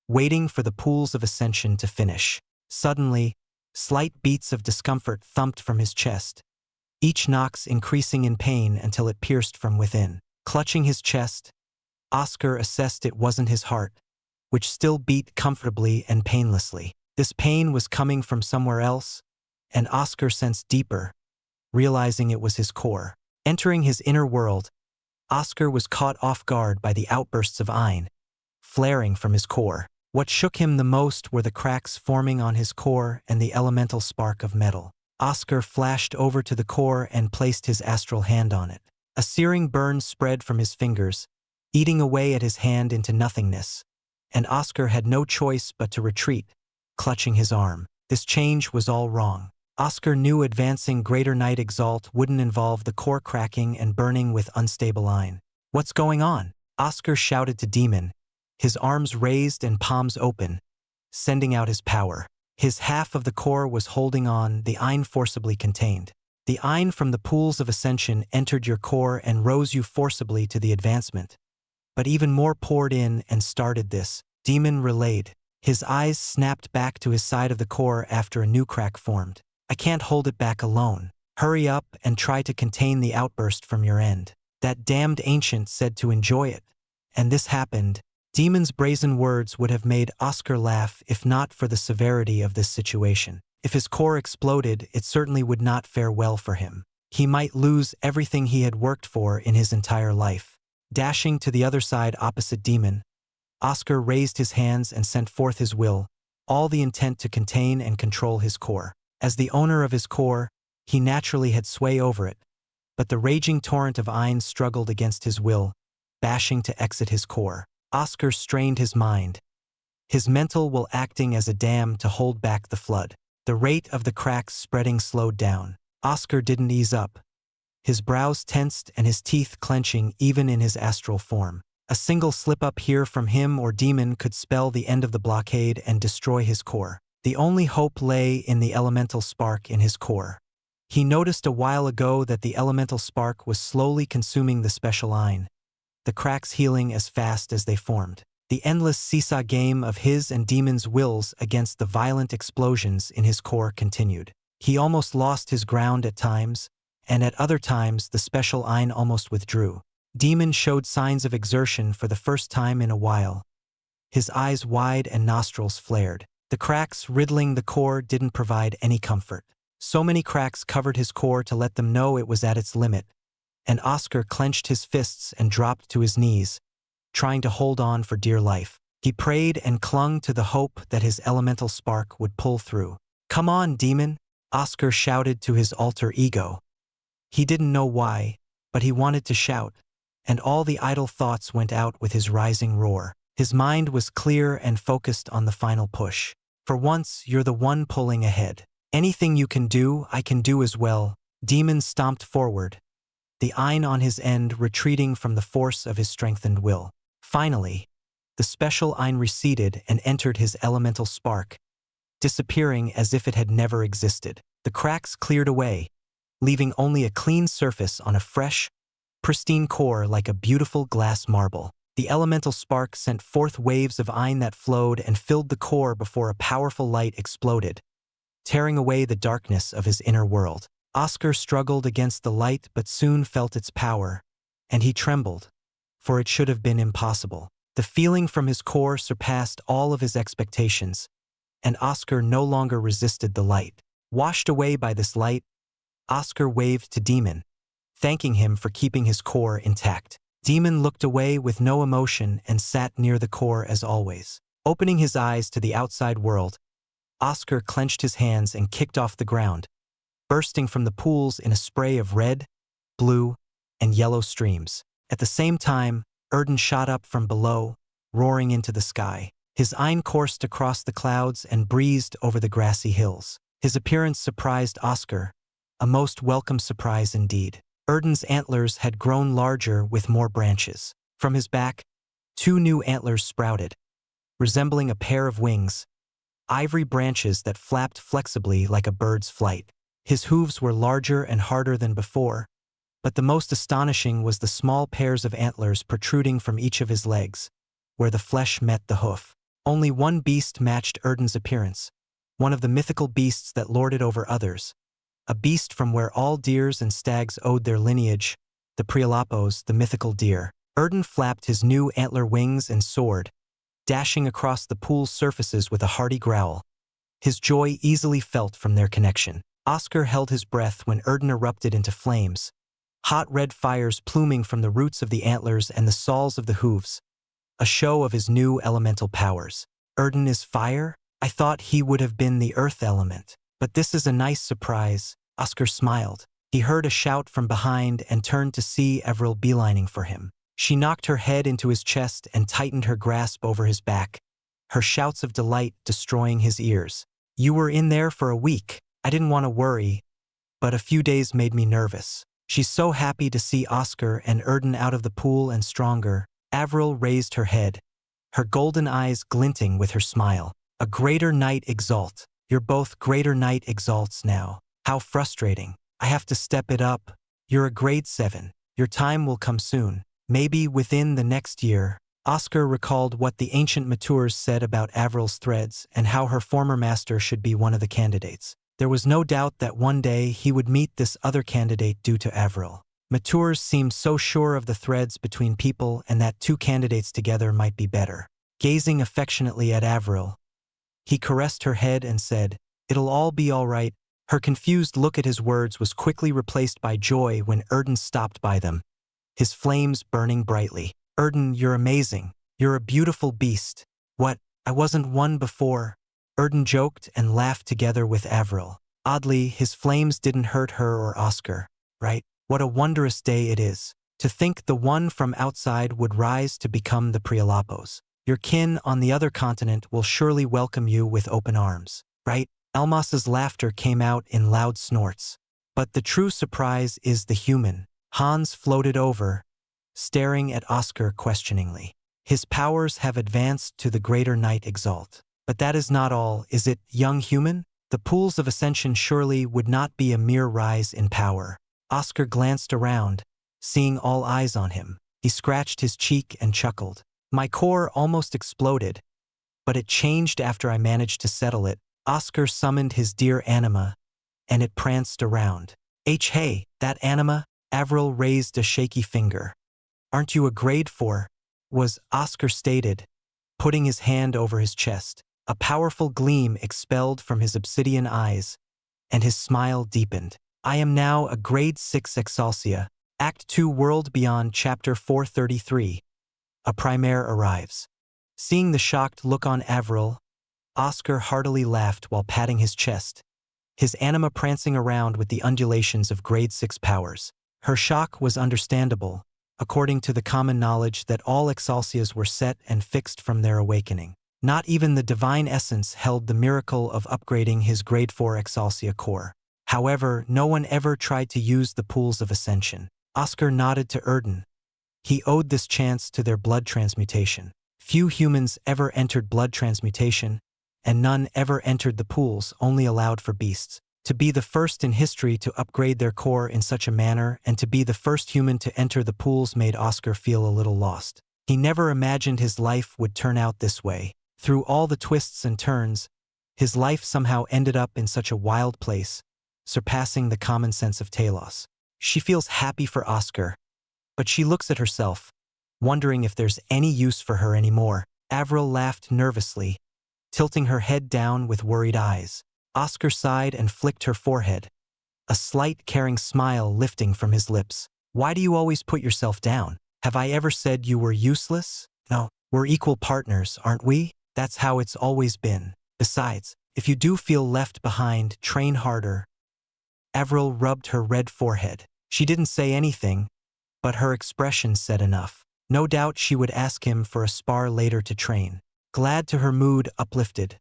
[SPEAKER 1] waiting for the pools of ascension to finish. Suddenly, slight beats of discomfort thumped from his chest, each knocks increasing in pain until it pierced from within. Clutching his chest, Oscar assessed it wasn't his heart, which still beat comfortably and painlessly. This pain was coming from somewhere else, and Oscar sensed deeper, realizing it was his core. Entering his inner world, Oscar was caught off guard by the outbursts of Ein, flaring from his core. What shook him the most were the cracks forming on his core and the elemental spark of metal. Oscar flashed over to the core and placed his astral hand on it. A searing burn spread from his fingers, eating away at his hand into nothingness, and Oscar had no choice but to retreat, clutching his arm. This change was all wrong. Oscar knew advancing Greater Night Exalt wouldn't involve the core cracking and burning with unstable Ein. "What's going on?" Oscar shouted to Demon, his arms raised and palms open, sending out his power. His half of the core was holding on, the Ein forcibly contained. The Ein from the pools of ascension entered your core and rose you forcibly to the advancement. But even more poured in and started this, Demon relayed. His eyes snapped back to his side of the core after a new crack formed. "I can't hold it back alone. Hurry up and try to contain the outburst from your end." That damned ancient said to enjoy it. And this happened. Demon's brazen words would have made Oscar laugh if not for the severity of this situation. If his core exploded, it certainly would not fare well for him. He might lose everything he had worked for in his entire life. Dashing to the other side opposite Demon, Oscar raised his hands and sent forth his will, all the intent to contain and control his core. As the owner of his core, he naturally had sway over it, but the raging torrent of Ein struggled against his will, bashing to exit his core. Oscar strained his mind, his mental will acting as a dam to hold back the flood. The rate of the cracks spreading slowed down. Oscar didn't ease up, his brows tensed and his teeth clenching even in his astral form. A single slip-up here from him or Demon could spell the end of the blockade and destroy his core. The only hope lay in the elemental spark in his core. He noticed a while ago that the elemental spark was slowly consuming the special Ein, the cracks healing as fast as they formed. The endless seesaw game of his and Demon's wills against the violent explosions in his core continued. He almost lost his ground at times, and at other times the special Ein almost withdrew. Demon showed signs of exertion for the first time in a while, his eyes wide and nostrils flared. The cracks riddling the core didn't provide any comfort. So many cracks covered his core to let them know it was at its limit, and Oscar clenched his fists and dropped to his knees, trying to hold on for dear life. He prayed and clung to the hope that his elemental spark would pull through. "Come on, Demon," Oscar shouted to his alter ego. He didn't know why, but he wanted to shout, and all the idle thoughts went out with his rising roar. His mind was clear and focused on the final push. "For once, you're the one pulling ahead. Anything you can do, I can do as well." Demon stomped forward, the Ein on his end retreating from the force of his strengthened will. Finally, the special Ein receded and entered his elemental spark, disappearing as if it had never existed. The cracks cleared away, leaving only a clean surface on a fresh, pristine core like a beautiful glass marble. The elemental spark sent forth waves of Ein that flowed and filled the core before a powerful light exploded, tearing away the darkness of his inner world. Oscar struggled against the light but soon felt its power, and he trembled, for it should have been impossible. The feeling from his core surpassed all of his expectations, and Oscar no longer resisted the light. Washed away by this light, Oscar waved to Demon, thanking him for keeping his core intact. Demon looked away with no emotion and sat near the core as always. Opening his eyes to the outside world, Oscar clenched his hands and kicked off the ground, bursting from the pools in a spray of red, blue, and yellow streams. At the same time, Erden shot up from below, roaring into the sky. His Ein coursed across the clouds and breezed over the grassy hills. His appearance surprised Oscar, a most welcome surprise indeed. Erden's antlers had grown larger with more branches. From his back, 2 new antlers sprouted, resembling a pair of wings, ivory branches that flapped flexibly like a bird's flight. His hooves were larger and harder than before, but the most astonishing was the small pairs of antlers protruding from each of his legs, where the flesh met the hoof. Only one beast matched Erden's appearance, one of the mythical beasts that lorded over others, a beast from where all deers and stags owed their lineage, the Prialapos, the mythical deer. Erden flapped his new antler wings and soared, dashing across the pool's surfaces with a hearty growl. His joy easily felt from their connection. Oscar held his breath when Erden erupted into flames, hot red fires pluming from the roots of the antlers and the soles of the hooves, a show of his new elemental powers. Erden is fire? I thought he would have been the earth element. But this is a nice surprise. Oscar smiled. He heard a shout from behind and turned to see Avril beelining for him. She knocked her head into his chest and tightened her grasp over his back, her shouts of delight destroying his ears. You were in there for a week. I didn't want to worry, but a few days made me nervous. She's so happy to see Oscar and Erden out of the pool and stronger. Avril raised her head, her golden eyes glinting with her smile. A greater knight Exalt. You're both greater knight Exalts now. How frustrating. I have to step it up. You're a grade 7. Your time will come soon. Maybe within the next year. Oscar recalled what the ancient matures said about Avril's threads and how her former master should be one of the candidates. There was no doubt that one day he would meet this other candidate due to Avril. Matures seemed so sure of the threads between people and that two candidates together might be better. Gazing affectionately at Avril, he caressed her head and said, "It'll all be all right." Her confused look at his words was quickly replaced by joy when Erden stopped by them, his flames burning brightly. "Erden, you're amazing. You're a beautiful beast." "What? I wasn't one before." Erden joked and laughed together with Avril. Oddly, his flames didn't hurt her or Oscar, right? What a wondrous day it is. To think the one from outside would rise to become the Prialapos. Your kin on the other continent will surely welcome you with open arms, right? Almas's laughter came out in loud snorts. But the true surprise is the human. Hans floated over, staring at Oscar questioningly. His powers have advanced to the greater knight Exalt. But that is not all, is it, young human? The pools of ascension surely would not be a mere rise in power. Oscar glanced around, seeing all eyes on him. He scratched his cheek and chuckled. My core almost exploded, but it changed after I managed to settle it. Oscar summoned his dear anima, and it pranced around. Hey, that anima? Avril raised a shaky finger. Aren't you a grade 4? Was Oscar stated, putting his hand over his chest. A powerful gleam expelled from his obsidian eyes, and his smile deepened. I am now a grade 6 Xianxia. Act 2 World Beyond Chapter 433. A primaire arrives. Seeing the shocked look on Avril, Oscar heartily laughed while patting his chest, his anima prancing around with the undulations of grade 6 powers. Her shock was understandable, according to the common knowledge that all Exalsias were set and fixed from their awakening. Not even the divine essence held the miracle of upgrading his grade 4 Exalsia core. However, no one ever tried to use the pools of ascension. Oscar nodded to Erden. He owed this chance to their blood transmutation. Few humans ever entered blood transmutation, and none ever entered the pools only allowed for beasts. To be the first in history to upgrade their core in such a manner and to be the first human to enter the pools made Oscar feel a little lost. He never imagined his life would turn out this way. Through all the twists and turns, his life somehow ended up in such a wild place, surpassing the common sense of Talos. She feels happy for Oscar, but she looks at herself, wondering if there's any use for her anymore. Avril laughed nervously, tilting her head down with worried eyes. Oscar sighed and flicked her forehead, a slight caring smile lifting from his lips. Why do you always put yourself down? Have I ever said you were useless? No, we're equal partners, aren't we? That's how it's always been. Besides, if you do feel left behind, train harder. Avril rubbed her red forehead. She didn't say anything, but her expression said enough. No doubt she would ask him for a spar later to train. Glad to her mood uplifted,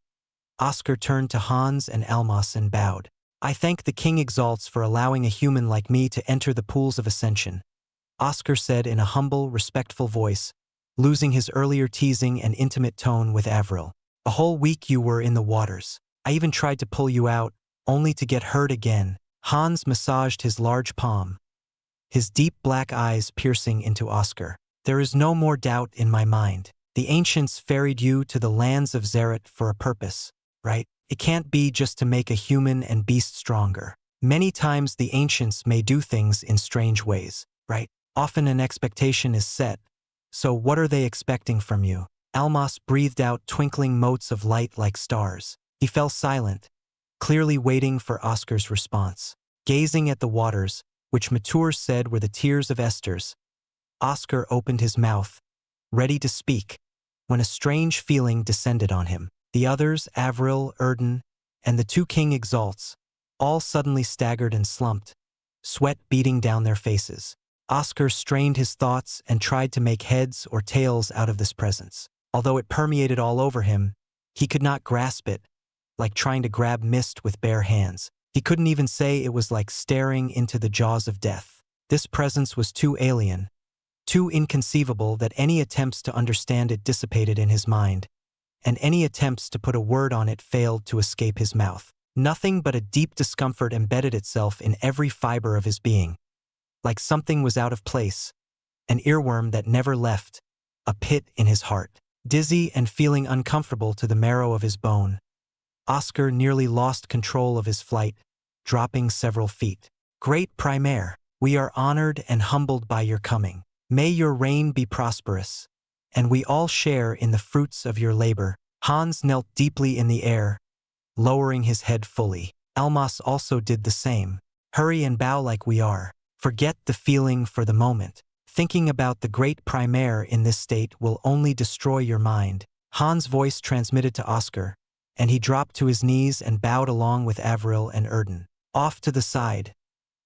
[SPEAKER 1] Oscar turned to Hans and Almas and bowed. I thank the King Exalts for allowing a human like me to enter the pools of ascension, Oscar said in a humble, respectful voice, losing his earlier teasing and intimate tone with Avril. A whole week you were in the waters. I even tried to pull you out, only to get hurt again. Hans massaged his large palm, his deep black eyes piercing into Oscar. There is no more doubt in my mind. The ancients ferried you to the lands of Xerath for a purpose, right? It can't be just to make a human and beast stronger. Many times the ancients may do things in strange ways, right? Often an expectation is set, So what are they expecting from you? Almas breathed out twinkling motes of light like stars. He fell silent, clearly waiting for Oscar's response. Gazing at the waters, which matures said were the tears of Esther's, Oscar opened his mouth, ready to speak, when a strange feeling descended on him. The others, Avril, Erden, and the two King Exalts, all suddenly staggered and slumped, sweat beating down their faces. Oscar strained his thoughts and tried to make heads or tails out of this presence. Although it permeated all over him, he could not grasp it, like trying to grab mist with bare hands. He couldn't even say it was like staring into the jaws of death. This presence was too alien, too inconceivable that any attempts to understand it dissipated in his mind, and any attempts to put a word on it failed to escape his mouth. Nothing but a deep discomfort embedded itself in every fiber of his being, like something was out of place, an earworm that never left, a pit in his heart. Dizzy and feeling uncomfortable to the marrow of his bone, Oscar nearly lost control of his flight, dropping several feet. Great Primaire, we are honored and humbled by your coming. May your reign be prosperous, and we all share in the fruits of your labor. Hans knelt deeply in the air, lowering his head fully. Almas also did the same. Hurry and bow like we are. Forget the feeling for the moment. Thinking about the great Primaire in this state will only destroy your mind. Hans' voice transmitted to Oscar, and he dropped to his knees and bowed along with Avril and Erden. Off to the side,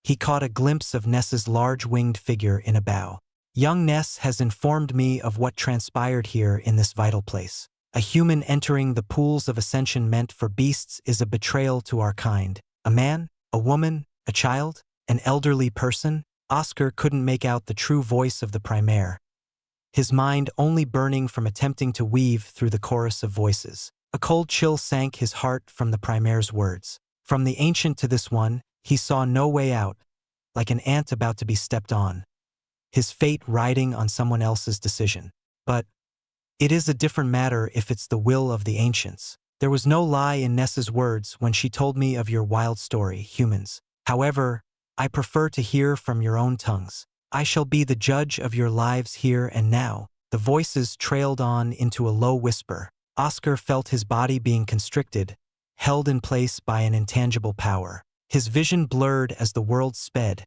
[SPEAKER 1] he caught a glimpse of Ness's large-winged figure in a bow. Young Ness has informed me of what transpired here in this vital place. A human entering the pools of ascension meant for beasts is a betrayal to our kind. A man, a woman, a child, an elderly person? Oscar couldn't make out the true voice of the Primaire, his mind only burning from attempting to weave through the chorus of voices. A cold chill sank his heart from the Primaire's words. From the ancient to this one, he saw no way out, like an ant about to be stepped on, his fate riding on someone else's decision. But it is a different matter if it's the will of the ancients. There was no lie in Nessa's words when she told me of your wild story, humans. However, I prefer to hear from your own tongues. I shall be the judge of your lives here and now. The voices trailed on into a low whisper. Oscar felt his body being constricted, held in place by an intangible power. His vision blurred as the world sped,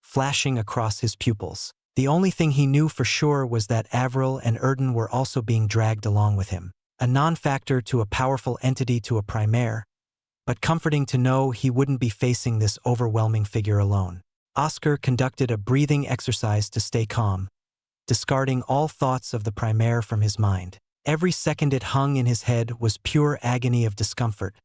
[SPEAKER 1] flashing across his pupils. The only thing he knew for sure was that Avril and Erden were also being dragged along with him. A non-factor to a powerful entity to a Primaire, but comforting to know he wouldn't be facing this overwhelming figure alone. Oscar conducted a breathing exercise to stay calm, discarding all thoughts of the Primaire from his mind. Every second it hung in his head was pure agony of discomfort,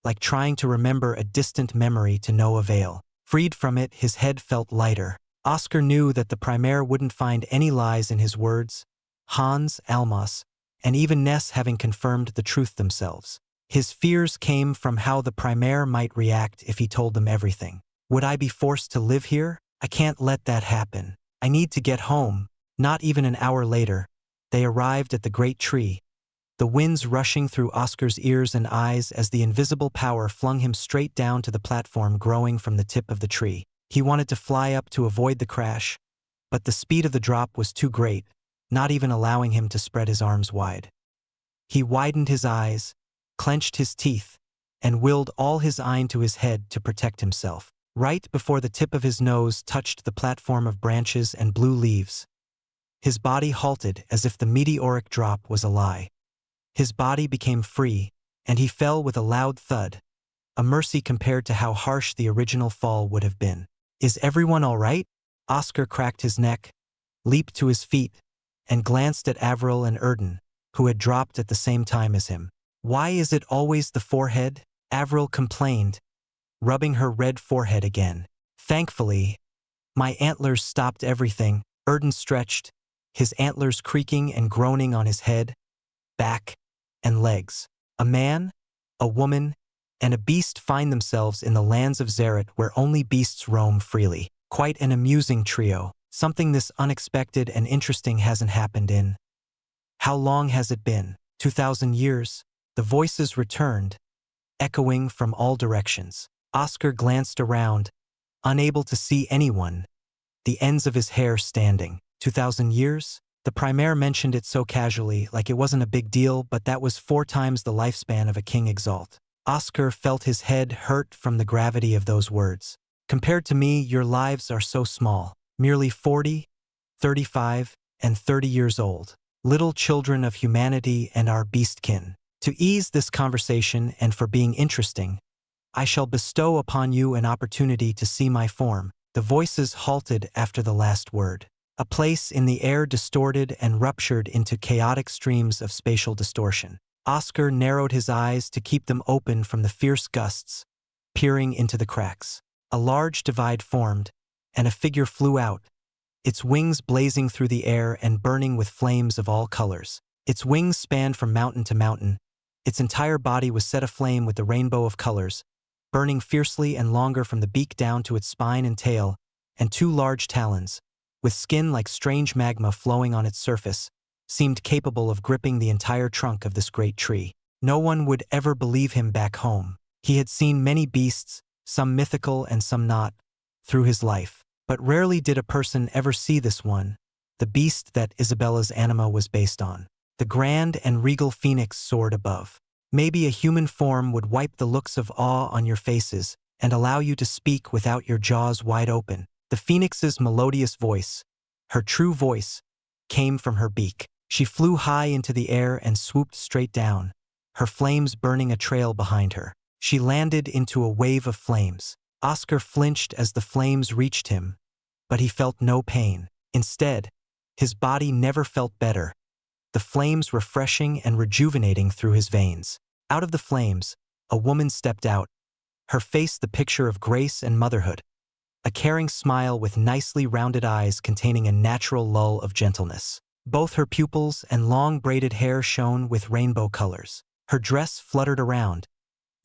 [SPEAKER 1] like trying to remember a distant memory to no avail. Freed from it, his head felt lighter. Oscar knew that the Primaire wouldn't find any lies in his words, Hans, Almas, and even Ness having confirmed the truth themselves. His fears came from how the Primaire might react if he told them everything. Would I be forced to live here? I can't let that happen. I need to get home. Not even an hour later, they arrived at the great tree, the winds rushing through Oscar's ears and eyes as the invisible power flung him straight down to the platform growing from the tip of the tree. He wanted to fly up to avoid the crash, but the speed of the drop was too great, not even allowing him to spread his arms wide. He widened his eyes, clenched his teeth, and willed all his eye to his head to protect himself. Right before the tip of his nose touched the platform of branches and blue leaves, his body halted as if the meteoric drop was a lie. His body became free, and he fell with a loud thud, a mercy compared to how harsh the original fall would have been. Is everyone all right? Oscar cracked his neck, leaped to his feet, and glanced at Avril and Erden, who had dropped at the same time as him. Why is it always the forehead? Avril complained, rubbing her red forehead again. Thankfully, my antlers stopped everything. Erden stretched, his antlers creaking and groaning on his head, back, and legs. A man, a woman, and a beast find themselves in the lands of Zerat where only beasts roam freely. Quite an amusing trio. Something this unexpected and interesting hasn't happened in. How long has it been? 2,000 years? The voices returned, echoing from all directions. Oscar glanced around, unable to see anyone, the ends of his hair standing. 2,000 years? The Primaire mentioned it so casually, like it wasn't a big deal, but that was 4 times the lifespan of a king Exalt. Oscar felt his head hurt from the gravity of those words. Compared to me, your lives are so small. Merely 40, 35, and 30 years old. Little children of humanity and our beastkin. To ease this conversation and for being interesting, I shall bestow upon you an opportunity to see my form. The voices halted after the last word. A place in the air distorted and ruptured into chaotic streams of spatial distortion. Oscar narrowed his eyes to keep them open from the fierce gusts, peering into the cracks. A large divide formed, and a figure flew out, its wings blazing through the air and burning with flames of all colors. Its wings spanned from mountain to mountain. Its entire body was set aflame with the rainbow of colors, burning fiercely and longer from the beak down to its spine and tail, and 2 large talons, with skin like strange magma flowing on its surface, seemed capable of gripping the entire trunk of this great tree. No one would ever believe him back home. He had seen many beasts, some mythical and some not, through his life. But rarely did a person ever see this one, the beast that Isabella's anima was based on. The grand and regal phoenix soared above. Maybe a human form would wipe the looks of awe on your faces and allow you to speak without your jaws wide open. The phoenix's melodious voice, her true voice, came from her beak. She flew high into the air and swooped straight down, her flames burning a trail behind her. She landed into a wave of flames. Oscar flinched as the flames reached him, but he felt no pain. Instead, his body never felt better, the flames refreshing and rejuvenating through his veins. Out of the flames, a woman stepped out, her face the picture of grace and motherhood, a caring smile with nicely rounded eyes containing a natural lull of gentleness. Both her pupils and long braided hair shone with rainbow colors. Her dress fluttered around,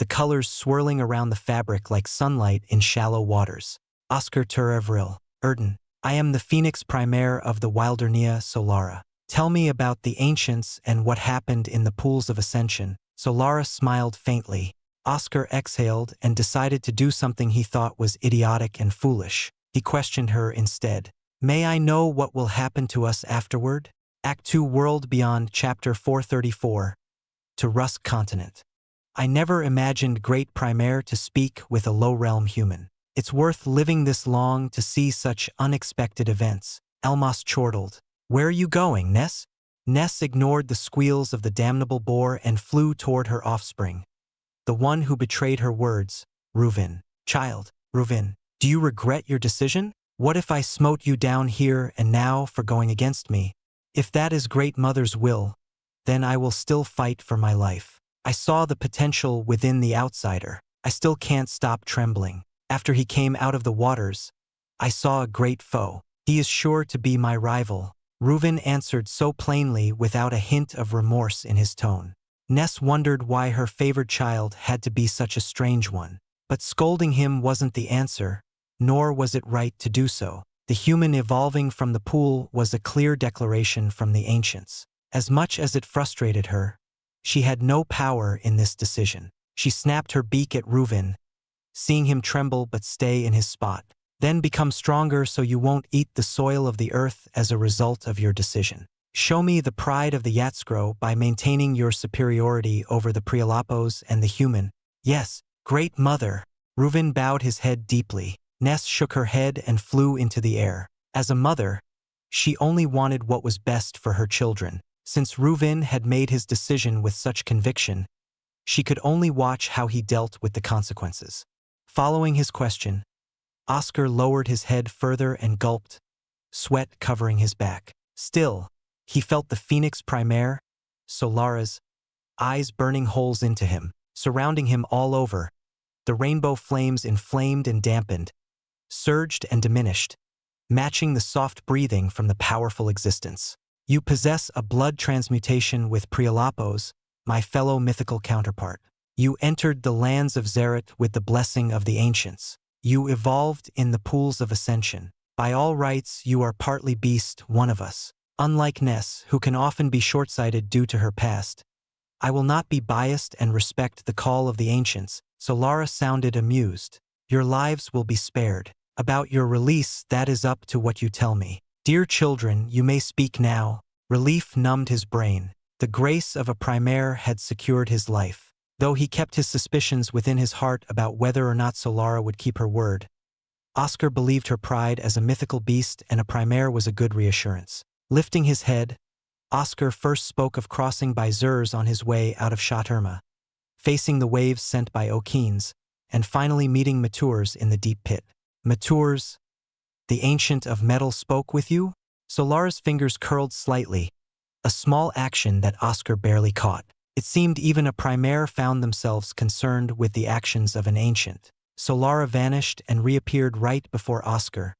[SPEAKER 1] the colors swirling around the fabric like sunlight in shallow waters. Oscar Terevril, Erden, I am the Phoenix Primaire of the Wildernea Solara. Tell me about the ancients and what happened in the pools of ascension. Solara smiled faintly. Oscar exhaled and decided to do something he thought was idiotic and foolish. He questioned her instead. May I know what will happen to us afterward? Act 2 World Beyond Chapter 434. To Rusk Continent. I never imagined Great Primaire to speak with a low-realm human. It's worth living this long to see such unexpected events. Elmas chortled. Where are you going, Ness? Ness ignored the squeals of the damnable boar and flew toward her offspring. The one who betrayed her words, Reuven. Child, Reuven, do you regret your decision? What if I smote you down here and now for going against me? If that is Great Mother's will, then I will still fight for my life. I saw the potential within the outsider. I still can't stop trembling. After he came out of the waters, I saw a great foe. He is sure to be my rival. Reuven answered so plainly without a hint of remorse in his tone. Ness wondered why her favored child had to be such a strange one. But scolding him wasn't the answer, nor was it right to do so. The human evolving from the pool was a clear declaration from the ancients. As much as it frustrated her, she had no power in this decision. She snapped her beak at Reuven, seeing him tremble but stay in his spot. Then become stronger so you won't eat the soil of the earth as a result of your decision. Show me the pride of the Yatskro by maintaining your superiority over the Prialapos and the human. Yes, Great Mother. Reuven bowed his head deeply. Ness shook her head and flew into the air. As a mother, she only wanted what was best for her children. Since Reuven had made his decision with such conviction, she could only watch how he dealt with the consequences. Following his question, Oscar lowered his head further and gulped, sweat covering his back. Still, he felt the Phoenix Primaire, Solara's, eyes burning holes into him, surrounding him all over. The rainbow flames inflamed and dampened, surged and diminished, matching the soft breathing from the powerful existence. You possess a blood transmutation with Prialapos, my fellow mythical counterpart. You entered the lands of Zereth with the blessing of the ancients. You evolved in the pools of ascension. By all rights, you are partly beast, one of us. Unlike Ness, who can often be short-sighted due to her past, I will not be biased and respect the call of the ancients. Solara sounded amused. Your lives will be spared. About your release, that is up to what you tell me. Dear children, you may speak now. Relief numbed his brain. The grace of a primaire had secured his life. Though he kept his suspicions within his heart about whether or not Solara would keep her word, Oscar believed her pride as a mythical beast, and a primaire was a good reassurance. Lifting his head, Oscar first spoke of crossing by Zurs on his way out of Shaterma, facing the waves sent by Okines, and finally meeting Maturs in the deep pit. Maturs, the ancient of metal, spoke with you? Solara's fingers curled slightly, a small action that Oscar barely caught. It seemed even a primaire found themselves concerned with the actions of an ancient. Solara vanished and reappeared right before Oscar,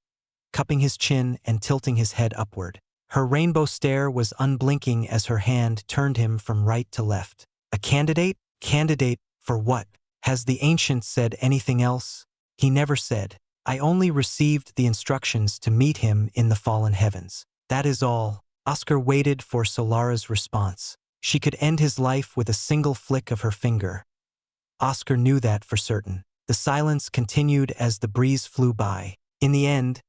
[SPEAKER 1] cupping his chin and tilting his head upward. Her rainbow stare was unblinking as her hand turned him from right to left. A candidate? Candidate for what? Has the ancient said anything else? He never said. I only received the instructions to meet him in the fallen heavens. That is all. Oscar waited for Solara's response. She could end his life with a single flick of her finger. Oscar knew that for certain. The silence continued as the breeze flew by. In the end,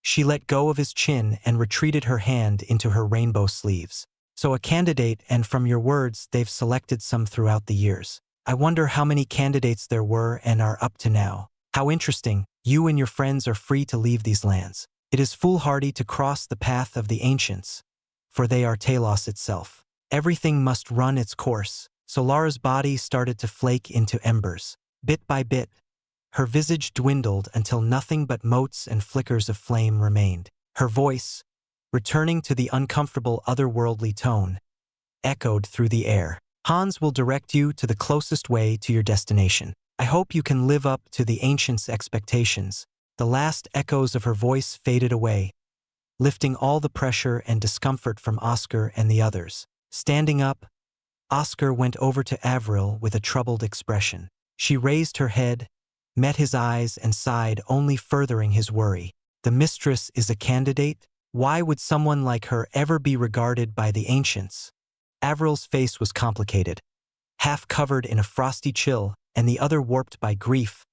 [SPEAKER 1] she let go of his chin and retreated her hand into her rainbow sleeves. So a candidate, and from your words, they've selected some throughout the years. I wonder how many candidates there were and are up to now. How interesting. You and your friends are free to leave these lands. It is foolhardy to cross the path of the ancients, for they are Talos itself. Everything must run its course. Solara's body started to flake into embers. Bit by bit, her visage dwindled until nothing but motes and flickers of flame remained. Her voice, returning to the uncomfortable otherworldly tone, echoed through the air. Hans will direct you to the closest way to your destination. I hope you can live up to the ancients' expectations. The last echoes of her voice faded away, lifting all the pressure and discomfort from Oscar and the others. Standing up, Oscar went over to Avril with a troubled expression. She raised her head, met his eyes, and sighed, only furthering his worry. The mistress is a candidate? Why would someone like her ever be regarded by the ancients? Avril's face was complicated, half covered in a frosty chill, and the other warped by grief,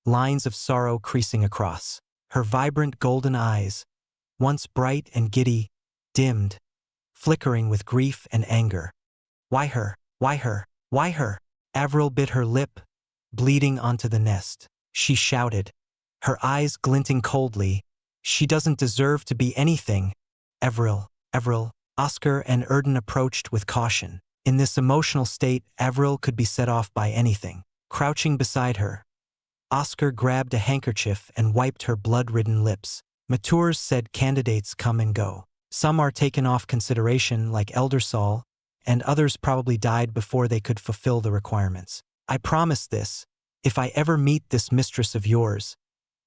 [SPEAKER 1] lines of sorrow creasing across. Her vibrant golden eyes, once bright and giddy, dimmed, flickering with grief and anger. Why her? Why her? Why her? Avril bit her lip, bleeding onto the nest. She shouted, her eyes glinting coldly, she doesn't deserve to be anything. Avril, Avril. Oscar and Erden approached with caution. In this emotional state, Avril could be set off by anything. Crouching beside her, Oscar grabbed a handkerchief and wiped her blood-ridden lips. Maturs said candidates come and go. Some are taken off consideration, like Elder Saul, and others probably died before they could fulfill the requirements. I promise this, if I ever meet this mistress of yours,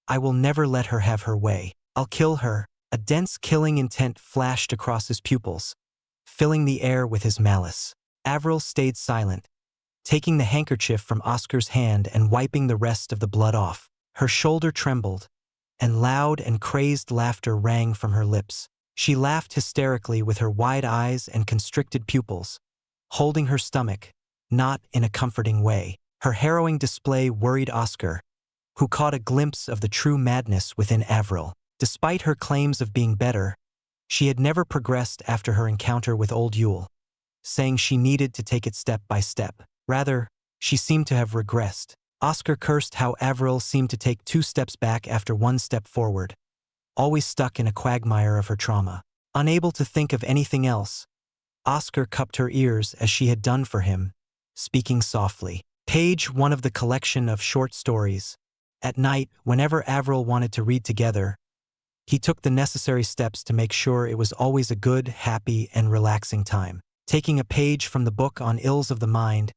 [SPEAKER 1] I will never let her have her way. I'll kill her. A dense killing intent flashed across his pupils, filling the air with his malice. Avril stayed silent, taking the handkerchief from Oscar's hand and wiping the rest of the blood off. Her shoulder trembled, and loud and crazed laughter rang from her lips. She laughed hysterically with her wide eyes and constricted pupils, holding her stomach, not in a comforting way. Her harrowing display worried Oscar, who caught a glimpse of the true madness within Avril. Despite her claims of being better, she had never progressed after her encounter with old Yule, saying she needed to take it step by step. Rather, she seemed to have regressed. Oscar cursed how Avril seemed to take 2 steps back after 1 step forward, always stuck in a quagmire of her trauma. Unable to think of anything else, Oscar cupped her ears as she had done for him, speaking softly. Page 1 of the collection of short stories. At night, whenever Avril wanted to read together, he took the necessary steps to make sure it was always a good, happy, and relaxing time. Taking a page from the book on ills of the mind,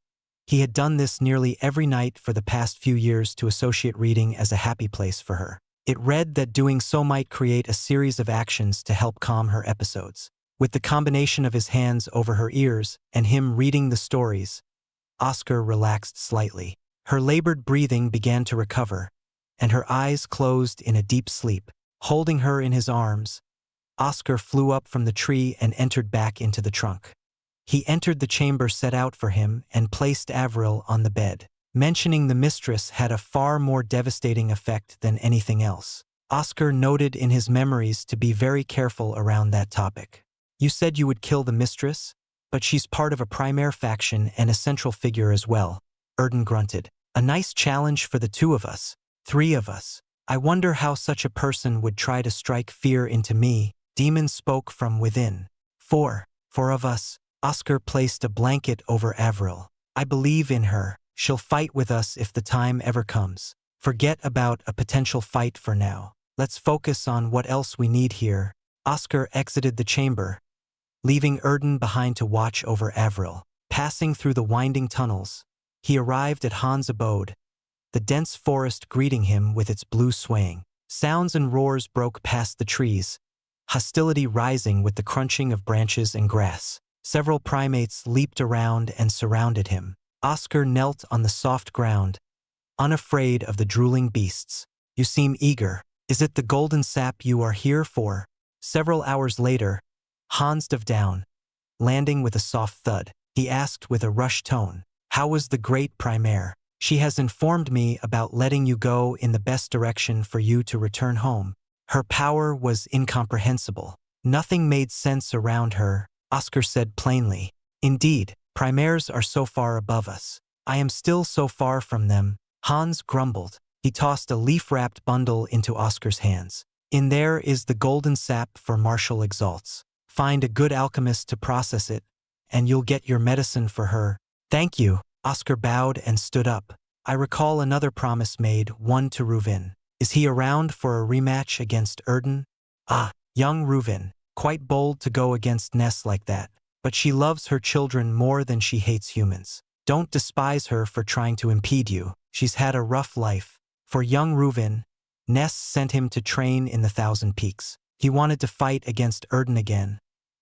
[SPEAKER 1] he had done this nearly every night for the past few years to associate reading as a happy place for her. It read that doing so might create a series of actions to help calm her episodes. With the combination of his hands over her ears and him reading the stories, Oscar relaxed slightly. Her labored breathing began to recover, and her eyes closed in a deep sleep. Holding her in his arms, Oscar flew up from the tree and entered back into the trunk. He entered the chamber set out for him and placed Avril on the bed. Mentioning the mistress had a far more devastating effect than anything else. Oscar noted in his memories to be very careful around that topic. You said you would kill the mistress, but she's part of a primary faction and a central figure as well. Erden grunted. A nice challenge for the two of us. 3 of us. I wonder how such a person would try to strike fear into me. Demon spoke from within. 4 of us. Oscar placed a blanket over Avril. I believe in her. She'll fight with us if the time ever comes. Forget about a potential fight for now. Let's focus on what else we need here. Oscar exited the chamber, leaving Erden behind to watch over Avril. Passing through the winding tunnels, he arrived at Han's abode, the dense forest greeting him with its blue swaying. Sounds and roars broke past the trees, hostility rising with the crunching of branches and grass. Several primates leaped around and surrounded him. Oscar knelt on the soft ground, unafraid of the drooling beasts. You seem eager. Is it the golden sap you are here for? Several hours later, Hans dove down, landing with a soft thud. He asked with a rushed tone, "How was the great primare? She has informed me about letting you go in the best direction for you to return home." Her power was incomprehensible. Nothing made sense around her, Oscar said plainly. Indeed, primaires are so far above us. I am still so far from them. Hans grumbled. He tossed a leaf-wrapped bundle into Oscar's hands. In there is the golden sap for martial exalts. Find a good alchemist to process it, and you'll get your medicine for her. Thank you. Oscar bowed and stood up. I recall another promise made, one to Reuven. Is he around for a rematch against Erden? Ah, young Reuven, quite bold to go against Ness like that. But she loves her children more than she hates humans. Don't despise her for trying to impede you. She's had a rough life. For young Reuven, Ness sent him to train in the Thousand Peaks. He wanted to fight against Erden again,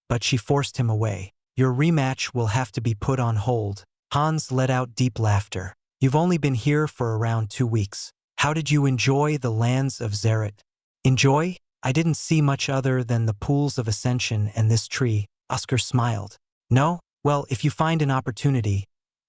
[SPEAKER 1] but she forced him away. Your rematch will have to be put on hold. Hans let out deep laughter. You've only been here for around 2 weeks. How did you enjoy the lands of Zeret? Enjoy? I didn't see much other than the pools of ascension and this tree. Oscar smiled. No? Well, if you find an opportunity,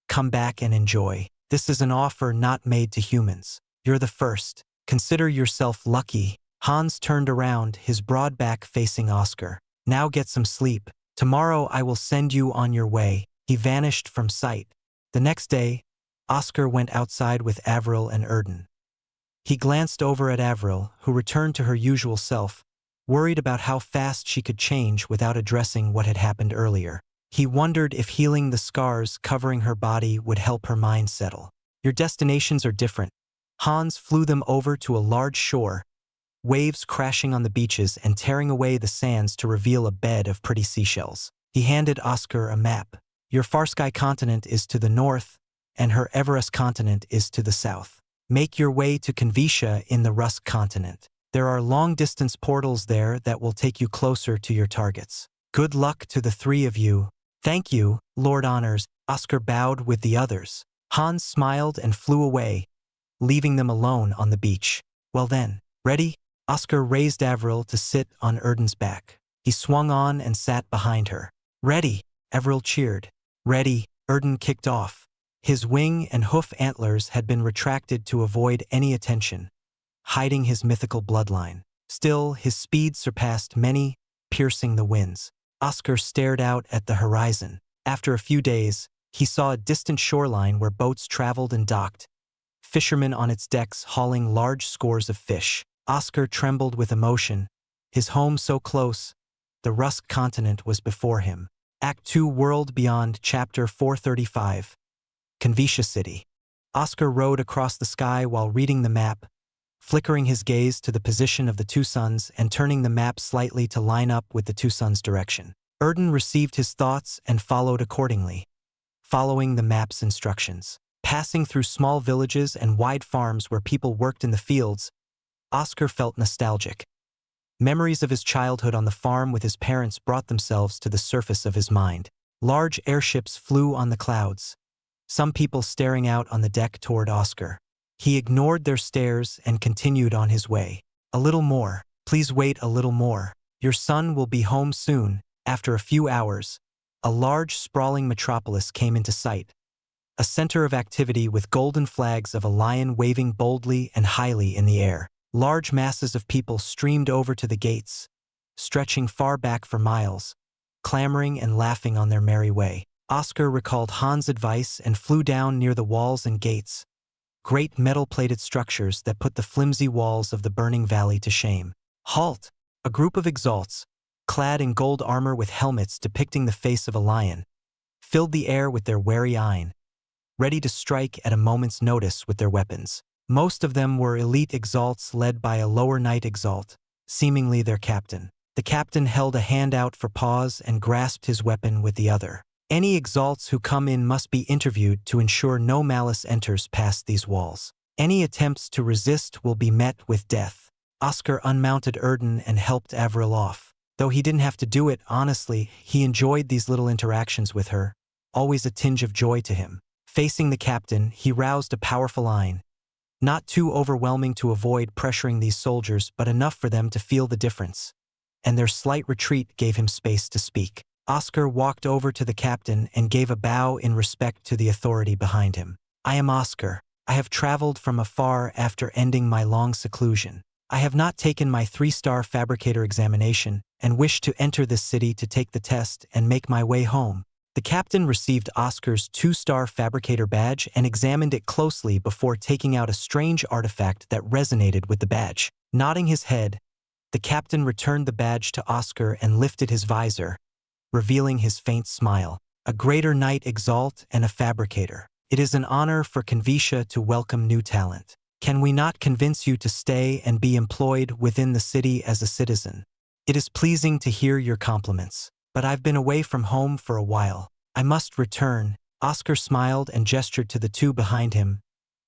[SPEAKER 1] come back and enjoy. This is an offer not made to humans. You're the first. Consider yourself lucky. Hans turned around, his broad back facing Oscar. Now get some sleep. Tomorrow I will send you on your way. He vanished from sight. The next day, Oscar went outside with Avril and Erden. He glanced over at Avril, who returned to her usual self, worried about how fast she could change without addressing what had happened earlier. He wondered if healing the scars covering her body would help her mind settle. Your destinations are different. Hans flew them over to a large shore, waves crashing on the beaches and tearing away the sands to reveal a bed of pretty seashells. He handed Oscar a map. Your Farsky continent is to the north, and her Everest continent is to the south. Make your way to Xianxia in the Rusk continent. There are long-distance portals there that will take you closer to your targets. Good luck to the 3 of you. Thank you, Lord Honors. Oscar bowed with the others. Hans smiled and flew away, leaving them alone on the beach. Well then, ready? Oscar raised Avril to sit on Erden's back. He swung on and sat behind her. Ready, Avril cheered. Ready, Erden kicked off. His wing and hoof antlers had been retracted to avoid any attention, hiding his mythical bloodline. Still, his speed surpassed many, piercing the winds. Oscar stared out at the horizon. After a few days, he saw a distant shoreline where boats traveled and docked, fishermen on its decks hauling large scores of fish. Oscar trembled with emotion. His home so close, the Rusk continent was before him. Act 2 World Beyond Chapter 435. Xianxia City. Oscar rode across the sky while reading the map, flickering his gaze to the position of the 2 suns and turning the map slightly to line up with the 2 suns' direction. Erden received his thoughts and followed accordingly, following the map's instructions. Passing through small villages and wide farms where people worked in the fields, Oscar felt nostalgic. Memories of his childhood on the farm with his parents brought themselves to the surface of his mind. Large airships flew on the clouds, some people staring out on the deck toward Oscar. He ignored their stares and continued on his way. A little more. Please wait a little more. Your son will be home soon. After a few hours, a large, sprawling metropolis came into sight. A center of activity with golden flags of a lion waving boldly and highly in the air. Large masses of people streamed over to the gates, stretching far back for miles, clamoring and laughing on their merry way. Oscar recalled Han's advice and flew down near the walls and gates, great metal-plated structures that put the flimsy walls of the burning valley to shame. Halt! A group of Exalts, clad in gold armor with helmets depicting the face of a lion, filled the air with their wary eye, ready to strike at a moment's notice with their weapons. Most of them were elite Exalts led by a lower knight Exalt, seemingly their captain. The captain held a hand out for pause and grasped his weapon with the other. Any Exalts who come in must be interviewed to ensure no malice enters past these walls. Any attempts to resist will be met with death. Oscar unmounted Erden and helped Avril off. Though he didn't have to do it, honestly, he enjoyed these little interactions with her, always a tinge of joy to him. Facing the captain, he roused a powerful line. Not too overwhelming to avoid pressuring these soldiers, but enough for them to feel the difference. And their slight retreat gave him space to speak. Oscar walked over to the captain and gave a bow in respect to the authority behind him. I am Oscar. I have traveled from afar after ending my long seclusion. I have not taken my 3-star fabricator examination and wish to enter this city to take the test and make my way home. The captain received Oscar's 2-star fabricator badge and examined it closely before taking out a strange artifact that resonated with the badge. Nodding his head, the captain returned the badge to Oscar and lifted his visor, revealing his faint smile. A greater knight Exalt and a fabricator. It is an honor for Xianxia to welcome new talent. Can we not convince you to stay and be employed within the city as a citizen? It is pleasing to hear your compliments, but I've been away from home for a while. I must return. Oscar smiled and gestured to the two behind him,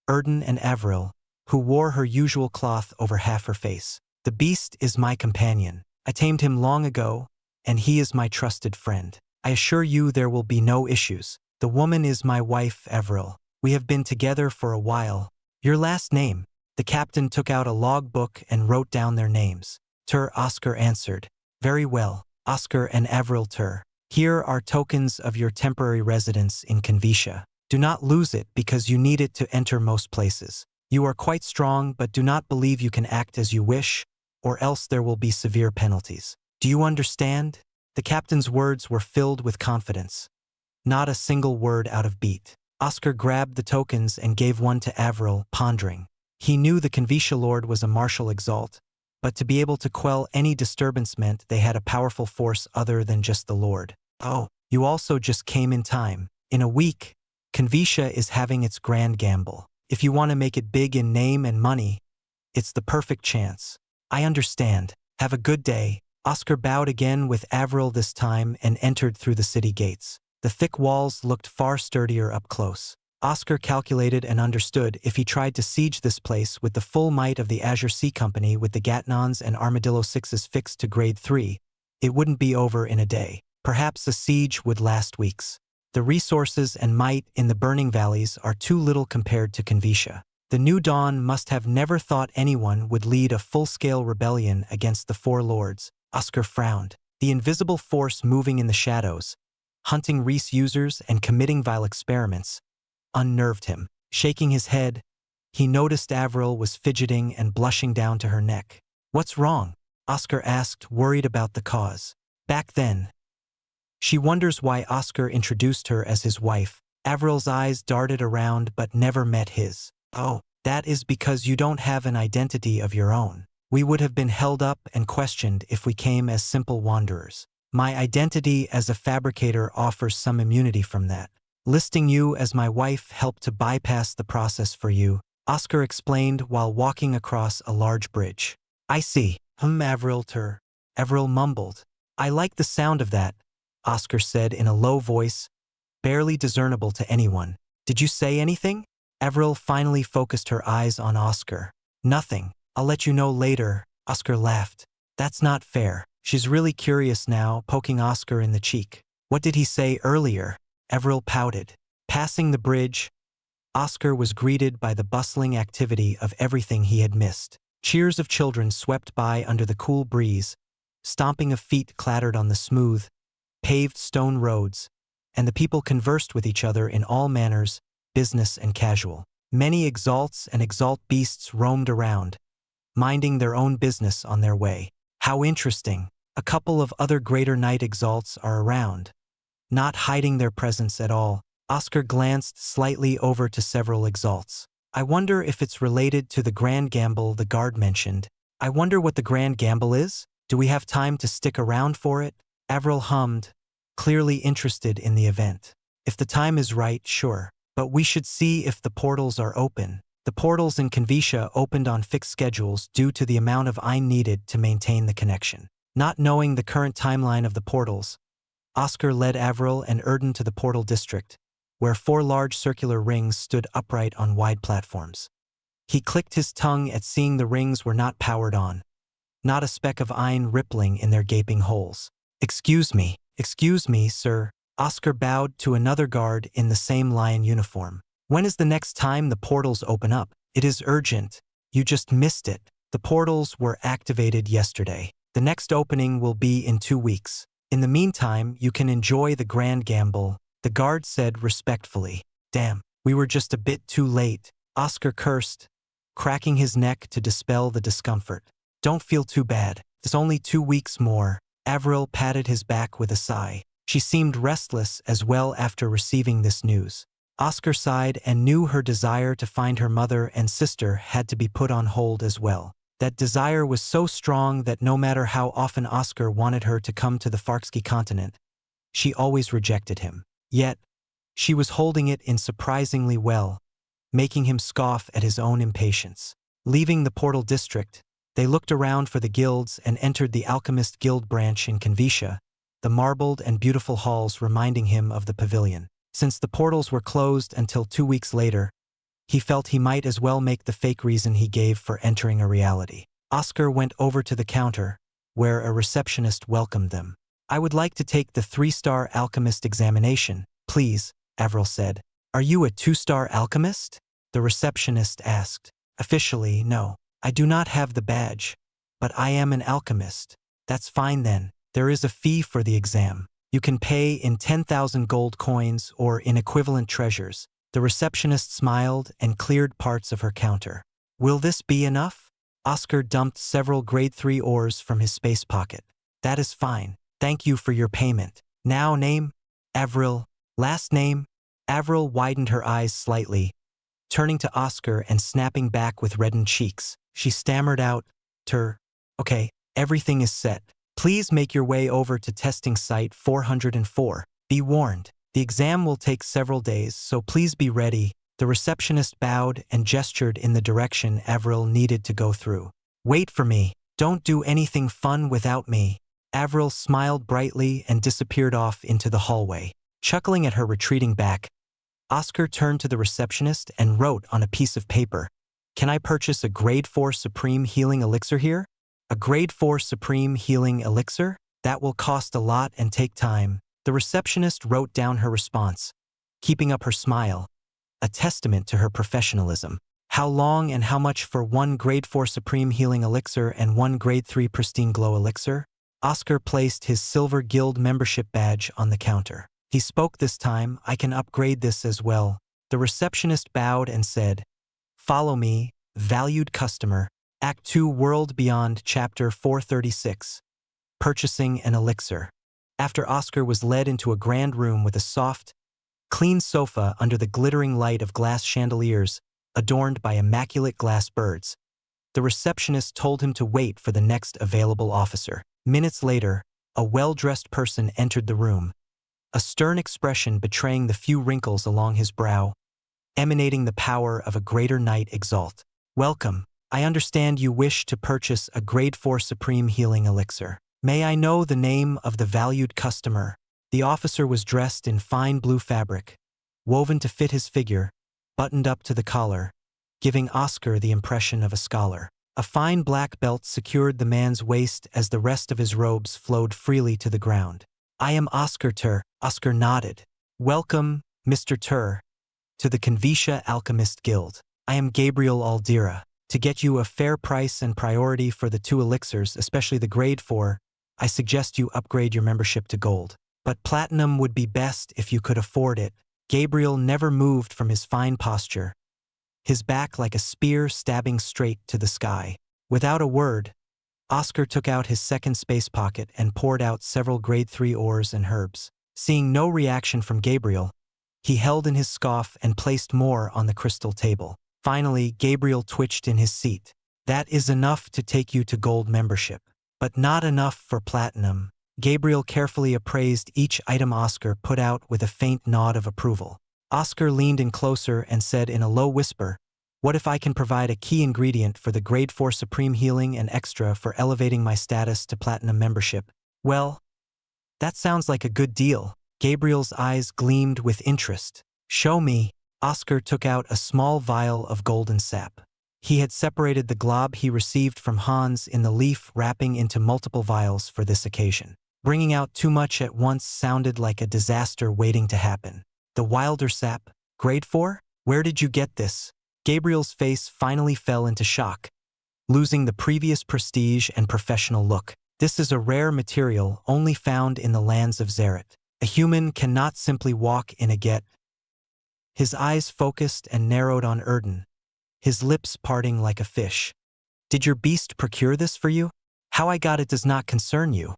[SPEAKER 1] Erden and Avril, who wore her usual cloth over half her face. The beast is my companion. I tamed him long ago, and he is my trusted friend. I assure you there will be no issues. The woman is my wife, Avril. We have been together for a while. Your last name? The captain took out a logbook and wrote down their names. Tur, Oscar answered. Very well, Oscar and Avril Tur. Here are tokens of your temporary residence in Xianxia. Do not lose it because you need it to enter most places. You are quite strong, but do not believe you can act as you wish, or else there will be severe penalties. Do you understand? The captain's words were filled with confidence. Not a single word out of beat. Oscar grabbed the tokens and gave one to Avril, pondering. He knew the Xianxia Lord was a martial Exalt, but to be able to quell any disturbance meant they had a powerful force other than just the Lord. Oh, you also just came in time. In a week, Xianxia is having its grand gamble. If you want to make it big in name and money, it's the perfect chance. I understand. Have a good day. Oscar bowed again with Avril this time and entered through the city gates. The thick walls looked far sturdier up close. Oscar calculated and understood if he tried to siege this place with the full might of the Azure Sea Company with the Gatnons and Armadillo 6s fixed to grade 3, it wouldn't be over in a day. Perhaps a siege would last weeks. The resources and might in the burning valleys are too little compared to Xianxia. The New Dawn must have never thought anyone would lead a full-scale rebellion against the Four Lords. Oscar frowned. The invisible force moving in the shadows, hunting Reese users and committing vile experiments, unnerved him. Shaking his head, he noticed Avril was fidgeting and blushing down to her neck. What's wrong? Oscar asked, worried about the cause. Back then, she wonders why Oscar introduced her as his wife. Avril's eyes darted around but never met his. Oh, that is because you don't have an identity of your own. We would have been held up and questioned if we came as simple wanderers. My identity as a fabricator offers some immunity from that. Listing you as my wife helped to bypass the process for you, Oscar explained while walking across a large bridge. I see. Avril Tur. Avril mumbled. I like the sound of that, Oscar said in a low voice, barely discernible to anyone. Did you say anything? Avril finally focused her eyes on Oscar. Nothing. I'll let you know later, Oscar laughed. That's not fair. She's really curious now, poking Oscar in the cheek. What did he say earlier? Avril pouted. Passing the bridge, Oscar was greeted by the bustling activity of everything he had missed. Cheers of children swept by under the cool breeze, stomping of feet clattered on the smooth, paved stone roads, and the people conversed with each other in all manners, business and casual. Many Exalts and Exalt beasts roamed around, minding their own business on their way. How interesting. A couple of other Greater Knight Exalts are around, not hiding their presence at all. Oscar glanced slightly over to several Exalts. I wonder if it's related to the Grand Gamble the guard mentioned. I wonder what the Grand Gamble is? Do we have time to stick around for it? Avril hummed, clearly interested in the event. If the time is right, sure. But we should see if the portals are open. The portals in Xianxia opened on fixed schedules due to the amount of iron needed to maintain the connection. Not knowing the current timeline of the portals, Oscar led Avril and Erden to the portal district, where 4 large circular rings stood upright on wide platforms. He clicked his tongue at seeing the rings were not powered on, not a speck of iron rippling in their gaping holes. Excuse me, sir." Oscar bowed to another guard in the same lion uniform. "When is the next time the portals open up? It is urgent. You just missed it. The portals were activated yesterday. The next opening will be in 2 weeks. In the meantime, you can enjoy the Grand Gamble," the guard said respectfully. "Damn, we were just a bit too late," Oscar cursed, cracking his neck to dispel the discomfort. "Don't feel too bad. It's only 2 weeks more." Avril patted his back with a sigh. She seemed restless as well after receiving this news. Oscar sighed and knew her desire to find her mother and sister had to be put on hold as well. That desire was so strong that no matter how often Oscar wanted her to come to the Farksky continent, she always rejected him. Yet, she was holding it in surprisingly well, making him scoff at his own impatience. Leaving the portal district, they looked around for the guilds and entered the Alchemist Guild branch in Xianxia, the marbled and beautiful halls reminding him of the pavilion. Since the portals were closed until 2 weeks later, he felt he might as well make the fake reason he gave for entering a reality. Oscar went over to the counter, where a receptionist welcomed them. "I would like to take the 3-star alchemist examination, please," Avril said. "Are you a 2-star alchemist?" the receptionist asked. "Officially, no. I do not have the badge, but I am an alchemist." "That's fine then. There is a fee for the exam. You can pay in 10,000 gold coins or in equivalent treasures." The receptionist smiled and cleared parts of her counter. "Will this be enough?" Oscar dumped several grade 3 ores from his space pocket. "That is fine. Thank you for your payment. Now name?" "Avril." "Last name?" Avril widened her eyes slightly, turning to Oscar and snapping back with reddened cheeks. She stammered out, "Okay, everything is set. Please make your way over to testing site 404. Be warned, the exam will take several days, so please be ready." The receptionist bowed and gestured in the direction Avril needed to go through. "Wait for me. Don't do anything fun without me." Avril smiled brightly and disappeared off into the hallway. Chuckling at her retreating back, Oscar turned to the receptionist and wrote on a piece of paper, "Can I purchase a grade 4 Supreme Healing Elixir here?" "A grade 4 Supreme Healing Elixir? That will cost a lot and take time." The receptionist wrote down her response, keeping up her smile, a testament to her professionalism. "How long and how much for 1 grade 4 Supreme Healing Elixir and 1 grade 3 Pristine Glow Elixir?" Oscar placed his Silver Guild membership badge on the counter. He spoke this time. "I can upgrade this as well." The receptionist bowed and said, "Follow me, valued customer." Act 2 World Beyond Chapter 436. Purchasing an Elixir. After Oscar was led into a grand room with a soft, clean sofa under the glittering light of glass chandeliers, adorned by immaculate glass birds, the receptionist told him to wait for the next available officer. Minutes later, a well-dressed person entered the room, a stern expression betraying the few wrinkles along his brow, emanating the power of a greater knight Exalt. "Welcome. I understand you wish to purchase a grade 4 Supreme Healing Elixir. May I know the name of the valued customer?" The officer was dressed in fine blue fabric, woven to fit his figure, buttoned up to the collar, giving Oscar the impression of a scholar. A fine black belt secured the man's waist as the rest of his robes flowed freely to the ground. "I am Oscar Tur." Oscar nodded. "Welcome, Mr. Tur, to the Xianxia Alchemist Guild. I am Gabriel Aldira. To get you a fair price and priority for the 2 elixirs, especially the grade 4, I suggest you upgrade your membership to gold. But platinum would be best if you could afford it." Gabriel never moved from his fine posture, his back like a spear stabbing straight to the sky. Without a word, Oscar took out his second space pocket and poured out several grade 3 ores and herbs. Seeing no reaction from Gabriel, he held in his scoff and placed more on the crystal table. Finally, Gabriel twitched in his seat. That is enough to take you to gold membership. But not enough for platinum. Gabriel carefully appraised each item Oscar put out with a faint nod of approval. Oscar leaned in closer and said in a low whisper, "What if I can provide a key ingredient for the grade 4 supreme healing and extra for elevating my status to platinum membership?" "Well, that sounds like a good deal." Gabriel's eyes gleamed with interest. "Show me." Oscar took out a small vial of golden sap. He had separated the glob he received from Hans in the leaf wrapping into multiple vials for this occasion. Bringing out too much at once sounded like a disaster waiting to happen. "The wilder sap? Grade 4? Where did you get this?" Gabriel's face finally fell into shock, losing the previous prestige and professional look. "This is a rare material only found in the lands of Zerat. A human cannot simply walk in a get." His eyes focused and narrowed on Erden, his lips parting like a fish. "Did your beast procure this for you? How I got it does not concern you,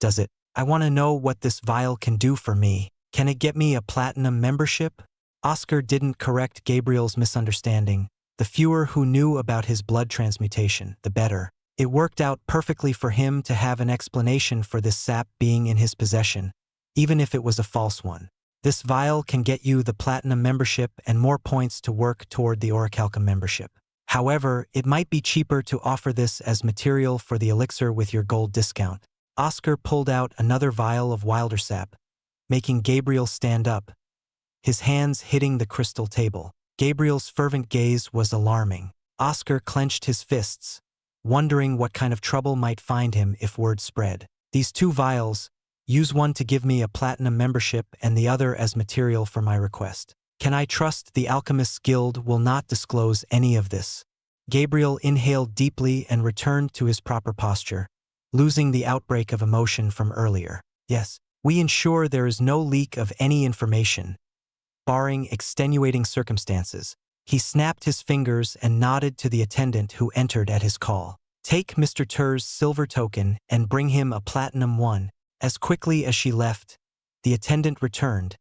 [SPEAKER 1] does it? I want to know what this vial can do for me. Can it get me a platinum membership?" Oscar didn't correct Gabriel's misunderstanding. The fewer who knew about his blood transmutation, the better. It worked out perfectly for him to have an explanation for this sap being in his possession, even if it was a false one. "This vial can get you the platinum membership and more points to work toward the orichalcum membership. However, it might be cheaper to offer this as material for the elixir with your gold discount." Oscar pulled out another vial of wilder sap, making Gabriel stand up, his hands hitting the crystal table. Gabriel's fervent gaze was alarming. Oscar clenched his fists, wondering what kind of trouble might find him if word spread. "These 2 vials, use one to give me a platinum membership and the other as material for my request. Can I trust the Alchemists Guild will not disclose any of this?" Gabriel inhaled deeply and returned to his proper posture, losing the outbreak of emotion from earlier. "Yes, we ensure there is no leak of any information, barring extenuating circumstances." He snapped his fingers and nodded to the attendant who entered at his call. "Take Mr. Tur's silver token and bring him a platinum one." As quickly as she left, the attendant returned,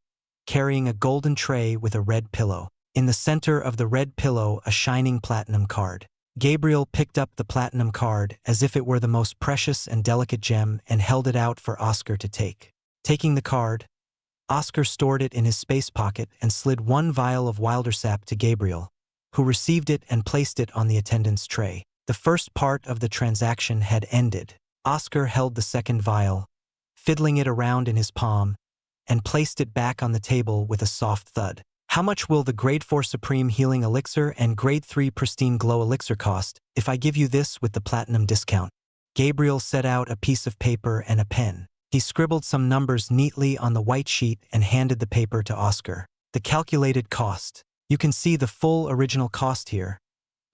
[SPEAKER 1] carrying a golden tray with a red pillow. In the center of the red pillow, a shining platinum card. Gabriel picked up the platinum card as if it were the most precious and delicate gem and held it out for Oscar to take. Taking the card, Oscar stored it in his space pocket and slid 1 vial of wilder sap to Gabriel, who received it and placed it on the attendant's tray. The first part of the transaction had ended. Oscar held the second vial, fiddling it around in his palm, and placed it back on the table with a soft thud. "How much will the grade 4 supreme healing elixir and grade 3 pristine glow elixir cost if I give you this with the platinum discount?" Gabriel set out a piece of paper and a pen. He scribbled some numbers neatly on the white sheet and handed the paper to Oscar. "The calculated cost. You can see the full original cost here,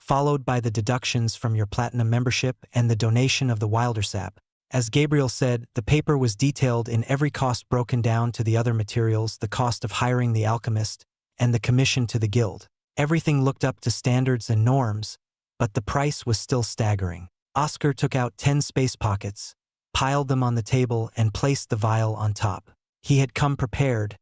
[SPEAKER 1] followed by the deductions from your platinum membership and the donation of the wilder sap." As Gabriel said, the paper was detailed in every cost broken down to the other materials, the cost of hiring the alchemist, and the commission to the guild. Everything looked up to standards and norms, but the price was still staggering. Oscar took out 10 space pockets, piled them on the table, and placed the vial on top. He had come prepared,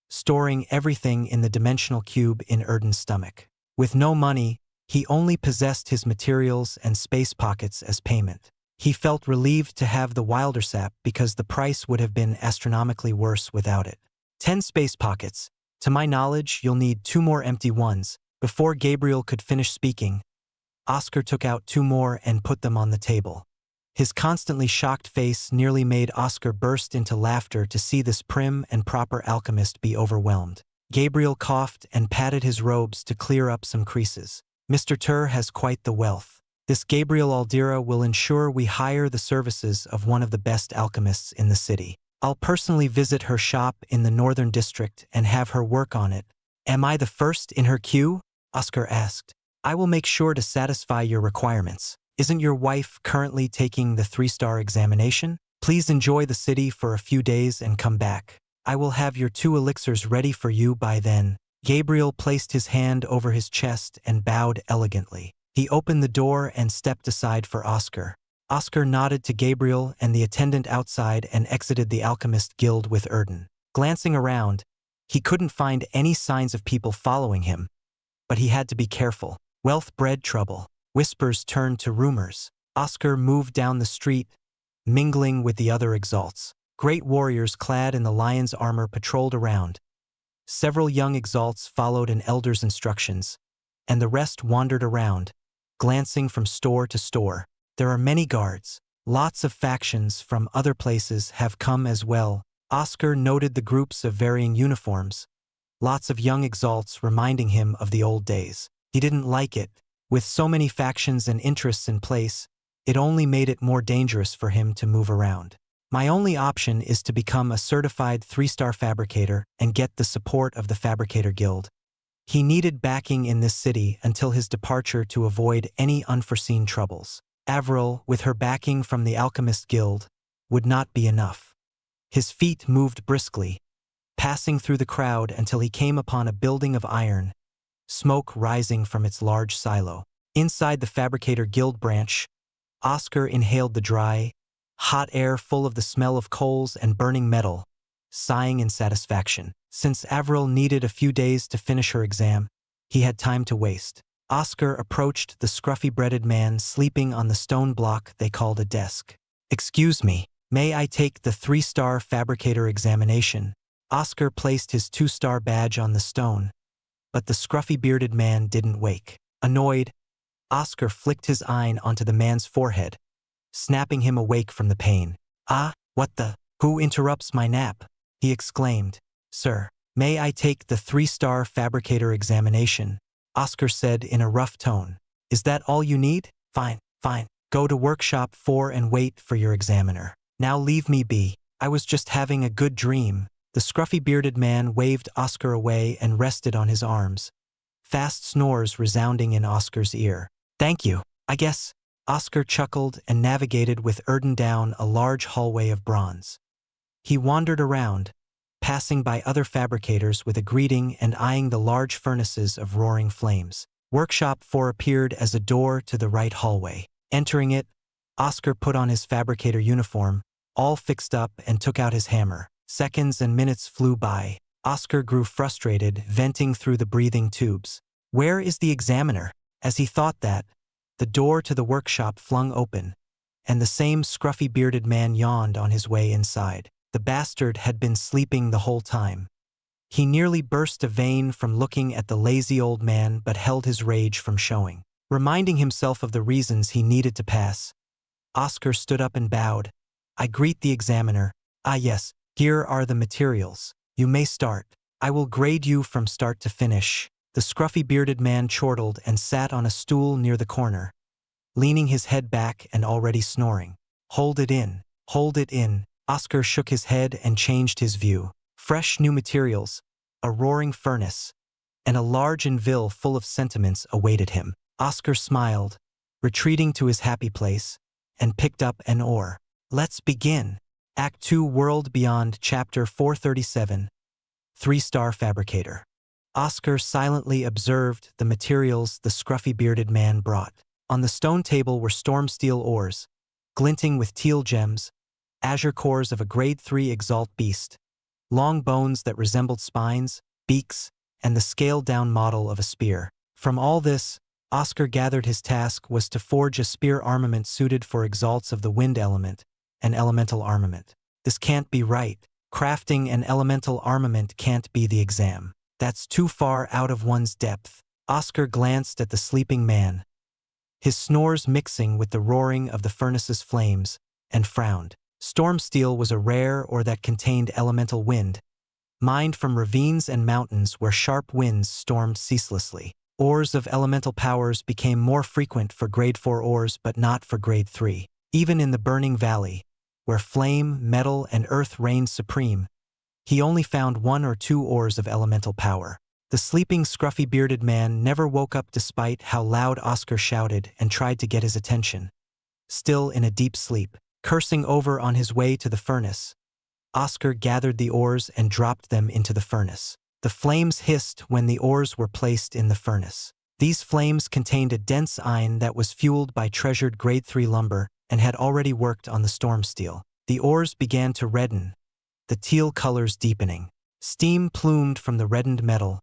[SPEAKER 1] storing everything in the dimensional cube in Erden's stomach. With no money, he only possessed his materials and space pockets as payment. He felt relieved to have the wilder sap because the price would have been astronomically worse without it. 10 space pockets. To my knowledge, you'll need 2 more empty ones. Before Gabriel could finish speaking, Oscar took out 2 more and put them on the table. His constantly shocked face nearly made Oscar burst into laughter to see this prim and proper alchemist be overwhelmed. Gabriel coughed and patted his robes to clear up some creases. "Mr. Tur has quite the wealth. This Gabriel Aldira will ensure we hire the services of one of the best alchemists in the city. I'll personally visit her shop in the northern district and have her work on it." "Am I the first in her queue?" Oscar asked. "I will make sure to satisfy your requirements. Isn't your wife currently taking the 3-star examination? Please enjoy the city for a few days and come back. I will have your 2 elixirs ready for you by then." Gabriel placed his hand over his chest and bowed elegantly. He opened the door and stepped aside for Oscar. Oscar nodded to Gabriel and the attendant outside and exited the Alchemist Guild with Erden. Glancing around, he couldn't find any signs of people following him, but he had to be careful. Wealth bred trouble. Whispers turned to rumors. Oscar moved down the street, mingling with the other Exalts. Great warriors clad in the lion's armor patrolled around. Several young Exalts followed an elder's instructions, and the rest wandered around, glancing from store to store. There are many guards. Lots of factions from other places have come as well. Oscar noted the groups of varying uniforms. Lots of young Exalts reminding him of the old days. He didn't like it. With so many factions and interests in place, it only made it more dangerous for him to move around. My only option is to become a certified 3-star fabricator and get the support of the Fabricator Guild. He needed backing in this city until his departure to avoid any unforeseen troubles. Avril, with her backing from the Alchemist Guild, would not be enough. His feet moved briskly, passing through the crowd until he came upon a building of iron, smoke rising from its large silo. Inside the Fabricator Guild branch, Oscar inhaled the dry, hot air full of the smell of coals and burning metal, sighing in satisfaction. Since Avril needed a few days to finish her exam, he had time to waste. Oscar approached the scruffy-breaded man sleeping on the stone block they called a desk. "Excuse me, may I take the 3-star fabricator examination?" Oscar placed his 2-star badge on the stone, but the scruffy-bearded man didn't wake. Annoyed, Oscar flicked his eye onto the man's forehead, snapping him awake from the pain. "Ah, what the? Who interrupts my nap?" he exclaimed. "Sir, may I take the 3-star fabricator examination?" Oscar said in a rough tone. "Is that all you need? Fine, fine. Go to workshop 4 and wait for your examiner. Now leave me be. I was just having a good dream." The scruffy-bearded man waved Oscar away and rested on his arms, fast snores resounding in Oscar's ear. "Thank you, I guess." Oscar chuckled and navigated with Erden down a large hallway of bronze. He wandered around, passing by other fabricators with a greeting and eyeing the large furnaces of roaring flames. Workshop 4 appeared as a door to the right hallway. Entering it, Oscar put on his fabricator uniform, all fixed up, and took out his hammer. Seconds and minutes flew by. Oscar grew frustrated, venting through the breathing tubes. Where is the examiner? As he thought that, the door to the workshop flung open, and the same scruffy-bearded man yawned on his way inside. The bastard had been sleeping the whole time. He nearly burst a vein from looking at the lazy old man but held his rage from showing. Reminding himself of the reasons he needed to pass, Oscar stood up and bowed. "I greet the examiner. Ah yes, here are the materials. You may start. I will grade you from start to finish." The scruffy-bearded man chortled and sat on a stool near the corner, leaning his head back and already snoring. "Hold it in. Hold it in." Oscar shook his head and changed his view. Fresh new materials, a roaring furnace, and a large anvil full of sentiments awaited him. Oscar smiled, retreating to his happy place, and picked up an oar. Let's begin. Act 2, World Beyond, Chapter 437. 3-star fabricator. Oscar silently observed the materials the scruffy-bearded man brought. On the stone table were storm steel ores, glinting with teal gems, azure cores of a grade 3 Exalt beast, long bones that resembled spines, beaks, and the scaled-down model of a spear. From all this, Oscar gathered his task was to forge a spear armament suited for Exalts of the wind element, an elemental armament. This can't be right. Crafting an elemental armament can't be the exam. That's too far out of one's depth. Oscar glanced at the sleeping man, his snores mixing with the roaring of the furnace's flames, and frowned. Storm steel was a rare ore that contained elemental wind, mined from ravines and mountains where sharp winds stormed ceaselessly. Ores of elemental powers became more frequent for grade 4 ores but not for grade 3. Even in the Burning Valley, where flame, metal, and earth reigned supreme, he only found 1 or 2 ores of elemental power. The sleeping scruffy-bearded man never woke up despite how loud Oscar shouted and tried to get his attention. Still in a deep sleep, cursing over on his way to the furnace, Oscar gathered the ores and dropped them into the furnace. The flames hissed when the ores were placed in the furnace. These flames contained a dense iron that was fueled by treasured grade 3 lumber, and had already worked on the storm steel. The ores began to redden, the teal colors deepening. Steam plumed from the reddened metal,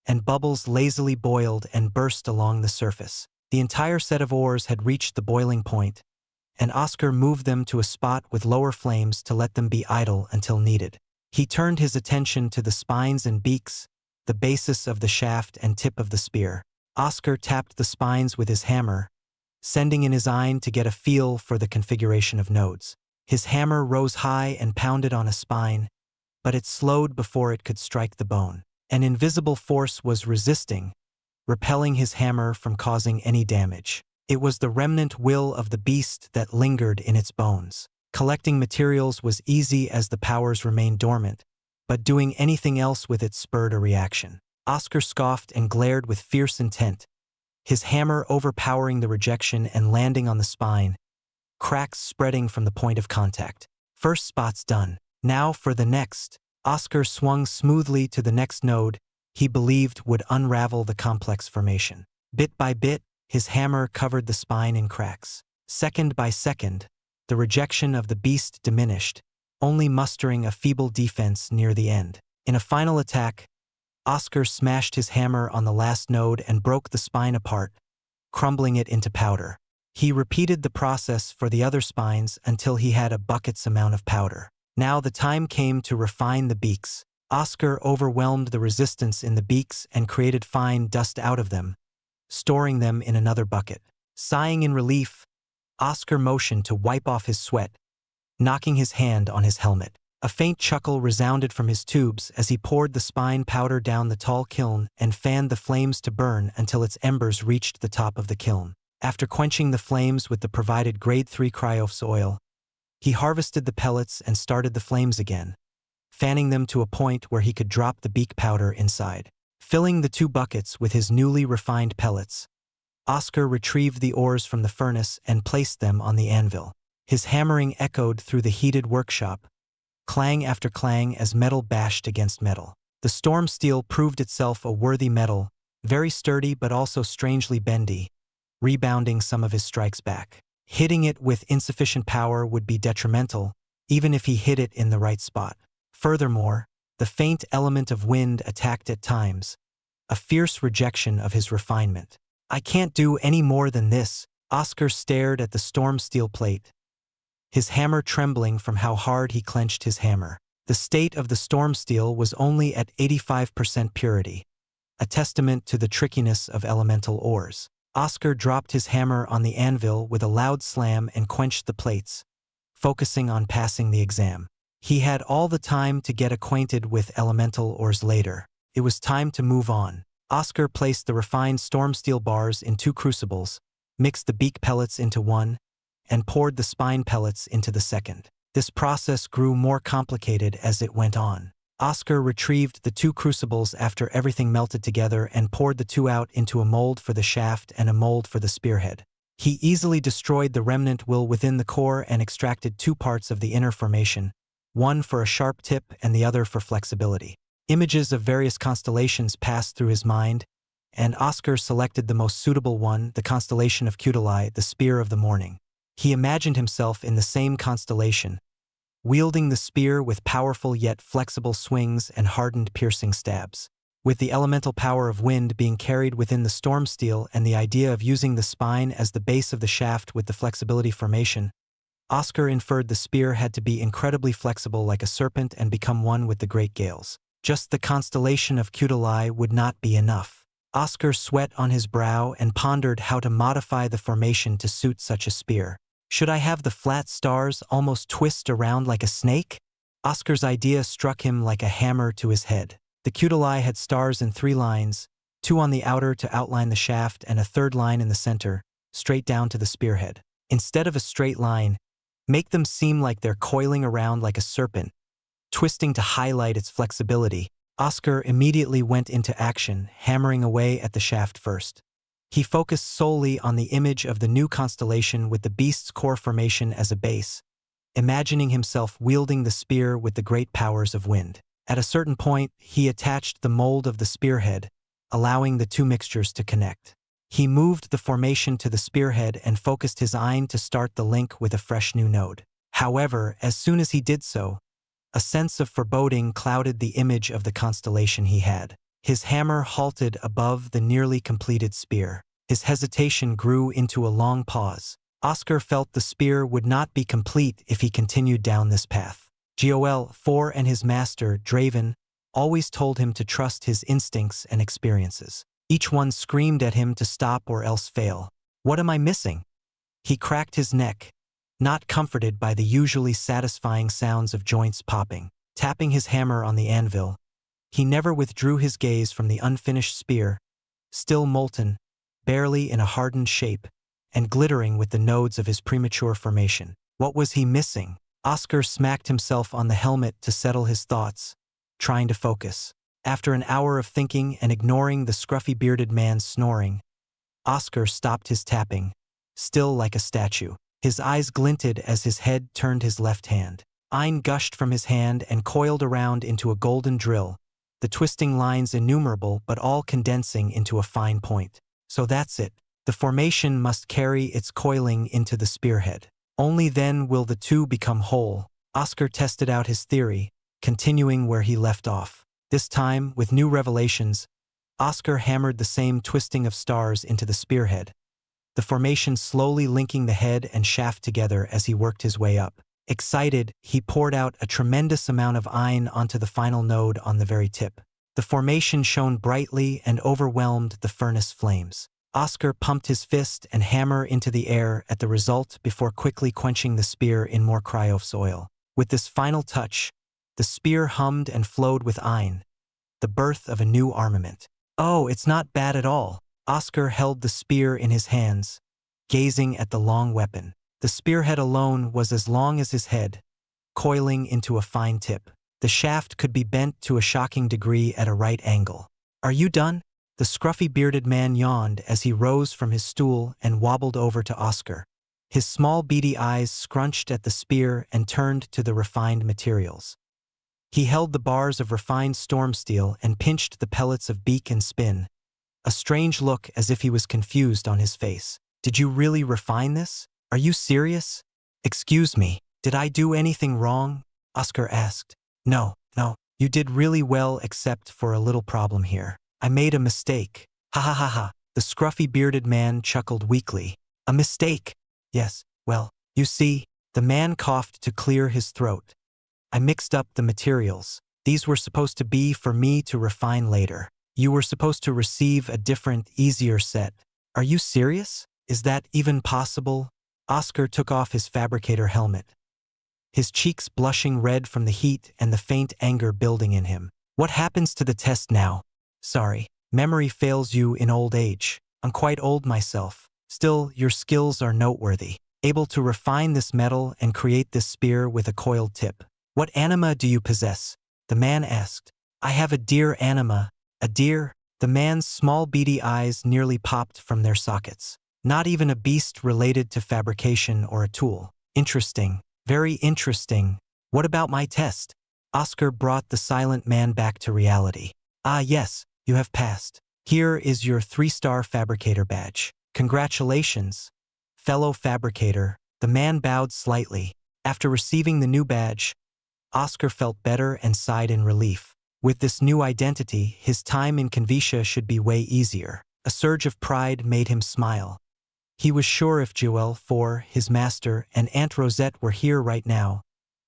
[SPEAKER 1] and bubbles lazily boiled and burst along the surface. The entire set of ores had reached the boiling point, and Oscar moved them to a spot with lower flames to let them be idle until needed. He turned his attention to the spines and beaks, the basis of the shaft and tip of the spear. Oscar tapped the spines with his hammer, sending in his eye to get a feel for the configuration of nodes. His hammer rose high and pounded on a spine, but it slowed before it could strike the bone. An invisible force was resisting, repelling his hammer from causing any damage. It was the remnant will of the beast that lingered in its bones. Collecting materials was easy as the powers remained dormant, but doing anything else with it spurred a reaction. Oscar scoffed and glared with fierce intent, his hammer overpowering the rejection and landing on the spine, cracks spreading from the point of contact. First spot's done. Now for the next. Oscar swung smoothly to the next node he believed would unravel the complex formation. Bit by bit, his hammer covered the spine in cracks. Second by second, the rejection of the beast diminished, only mustering a feeble defense near the end. In a final attack, Oscar smashed his hammer on the last node and broke the spine apart, crumbling it into powder. He repeated the process for the other spines until he had a bucket's amount of powder. Now the time came to refine the beaks. Oscar overwhelmed the resistance in the beaks and created fine dust out of them, storing them in another bucket. Sighing in relief, Oscar motioned to wipe off his sweat, knocking his hand on his helmet. A faint chuckle resounded from his tubes as he poured the spine powder down the tall kiln and fanned the flames to burn until its embers reached the top of the kiln. After quenching the flames with the provided grade 3 cryos oil, he harvested the pellets and started the flames again, fanning them to a point where he could drop the beak powder inside. Filling the 2 buckets with his newly refined pellets, Oscar retrieved the ores from the furnace and placed them on the anvil. His hammering echoed through the heated workshop, clang after clang as metal bashed against metal. The storm steel proved itself a worthy metal, very sturdy but also strangely bendy, rebounding some of his strikes back. Hitting it with insufficient power would be detrimental, even if he hit it in the right spot. Furthermore, the faint element of wind attacked at times, a fierce rejection of his refinement. I can't do any more than this. Oscar stared at the storm steel plate, his hammer trembling from how hard he clenched his hammer. The state of the storm steel was only at 85% purity, a testament to the trickiness of elemental ores. Oscar dropped his hammer on the anvil with a loud slam and quenched the plates, focusing on passing the exam. He had all the time to get acquainted with elemental ores later. It was time to move on. Oscar placed the refined storm steel bars in 2 crucibles, mixed the beak pellets into one, and poured the spine pellets into the second. This process grew more complicated as it went on. Oscar retrieved the 2 crucibles after everything melted together and poured the 2 out into a mold for the shaft and a mold for the spearhead. He easily destroyed the remnant will within the core and extracted 2 parts of the inner formation, one for a sharp tip and the other for flexibility. Images of various constellations passed through his mind, and Oscar selected the most suitable one, the constellation of Cutuli, the spear of the morning. He imagined himself in the same constellation, wielding the spear with powerful yet flexible swings and hardened piercing stabs. With the elemental power of wind being carried within the storm steel and the idea of using the spine as the base of the shaft with the flexibility formation, Oscar inferred the spear had to be incredibly flexible like a serpent and become one with the great gales. Just the constellation of Cutuli would not be enough. Oscar sweat on his brow and pondered how to modify the formation to suit such a spear. Should I have the flat stars almost twist around like a snake? Oscar's idea struck him like a hammer to his head. The Cutuli had stars in 3 lines, 2 on the outer to outline the shaft and a 3rd line in the center, straight down to the spearhead. Instead of a straight line, make them seem like they're coiling around like a serpent, twisting to highlight its flexibility. Oscar immediately went into action, hammering away at the shaft first. He focused solely on the image of the new constellation with the beast's core formation as a base, imagining himself wielding the spear with the great powers of wind. At a certain point, he attached the mold of the spearhead, allowing the 2 mixtures to connect. He moved the formation to the spearhead and focused his eye to start the link with a fresh new node. However, as soon as he did so, a sense of foreboding clouded the image of the constellation he had. His hammer halted above the nearly completed spear. His hesitation grew into a long pause. Oscar felt the spear would not be complete if he continued down this path. Gol 4 and his master, Draven, always told him to trust his instincts and experiences. Each one screamed at him to stop or else fail. What am I missing? He cracked his neck, not comforted by the usually satisfying sounds of joints popping. Tapping his hammer on the anvil, he never withdrew his gaze from the unfinished spear, still molten, barely in a hardened shape, and glittering with the nodes of his premature formation. What was he missing? Oscar smacked himself on the helmet to settle his thoughts, trying to focus. After an hour of thinking and ignoring the scruffy bearded man's snoring, Oscar stopped his tapping, still like a statue. His eyes glinted as his head turned his left hand. Iron gushed from his hand and coiled around into a golden drill, the twisting lines innumerable but all condensing into a fine point. So that's it. The formation must carry its coiling into the spearhead. Only then will the two become whole. Oscar tested out his theory, continuing where he left off. This time, with new revelations, Oscar hammered the same twisting of stars into the spearhead, the formation slowly linking the head and shaft together as he worked his way up. Excited, he poured out a tremendous amount of iron onto the final node on the very tip. The formation shone brightly and overwhelmed the furnace flames. Oscar pumped his fist and hammer into the air at the result before quickly quenching the spear in more cryos oil. With this final touch, the spear hummed and flowed with iron, the birth of a new armament. Oh, it's not bad at all. Oscar held the spear in his hands, gazing at the long weapon. The spearhead alone was as long as his head, coiling into a fine tip. The shaft could be bent to a shocking degree at a right angle. Are you done? The scruffy bearded man yawned as he rose from his stool and wobbled over to Oscar. His small beady eyes scrunched at the spear and turned to the refined materials. He held the bars of refined storm steel and pinched the pellets of beak and spin, a strange look as if he was confused on his face. Did you really refine this? Are you serious? Excuse me, did I do anything wrong? Oscar asked. No, you did really well except for a little problem here. I made a mistake. Ha ha ha ha. The scruffy bearded man chuckled weakly. A mistake? Yes, well, you see, the man coughed to clear his throat. I mixed up the materials. These were supposed to be for me to refine later. You were supposed to receive a different, easier set. Are you serious? Is that even possible? Oscar took off his fabricator helmet, his cheeks blushing red from the heat and the faint anger building in him. What happens to the test now? Sorry, memory fails you in old age. I'm quite old myself. Still, your skills are noteworthy. Able to refine this metal and create this spear with a coiled tip. What anima do you possess? The man asked. I have a deer anima. A deer? The man's small beady eyes nearly popped from their sockets. Not even a beast related to fabrication or a tool. Interesting. Very interesting. What about my test? Oscar brought the silent man back to reality. Ah yes, you have passed. Here is your 3-star fabricator badge. Congratulations, fellow fabricator. The man bowed slightly. After receiving the new badge, Oscar felt better and sighed in relief. With this new identity, his time in Xianxia should be way easier. A surge of pride made him smile. He was sure if Joel 4, his master, and Aunt Rosette were here right now,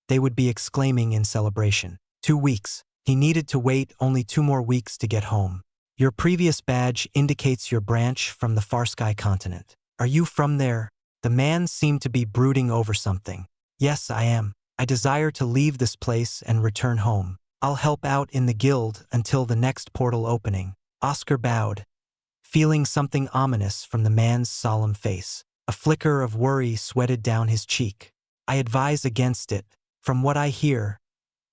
[SPEAKER 1] they would be exclaiming in celebration. 2 weeks. He needed to wait only 2 more weeks to get home. Your previous badge indicates your branch from the Far Sky continent. Are you from there? The man seemed to be brooding over something. Yes, I am. I desire to leave this place and return home. I'll help out in the guild until the next portal opening. Oscar bowed, feeling something ominous from the man's solemn face. A flicker of worry sweated down his cheek. I advise against it. From what I hear,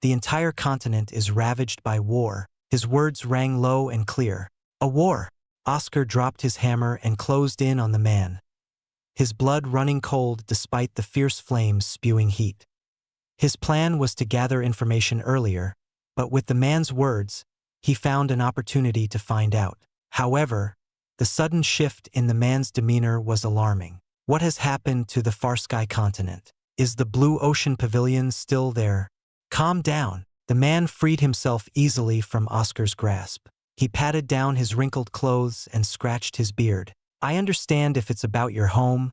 [SPEAKER 1] the entire continent is ravaged by war. His words rang low and clear. A war. Oscar dropped his hammer and closed in on the man, his blood running cold despite the fierce flames spewing heat. His plan was to gather information earlier, but with the man's words, he found an opportunity to find out. However, The sudden shift in the man's demeanor was alarming. What has happened to the far sky continent? Is the blue ocean pavilion still there? Calm down. The man freed himself easily from Oscar's grasp. He patted down his wrinkled clothes and scratched his beard. I understand if it's about your home,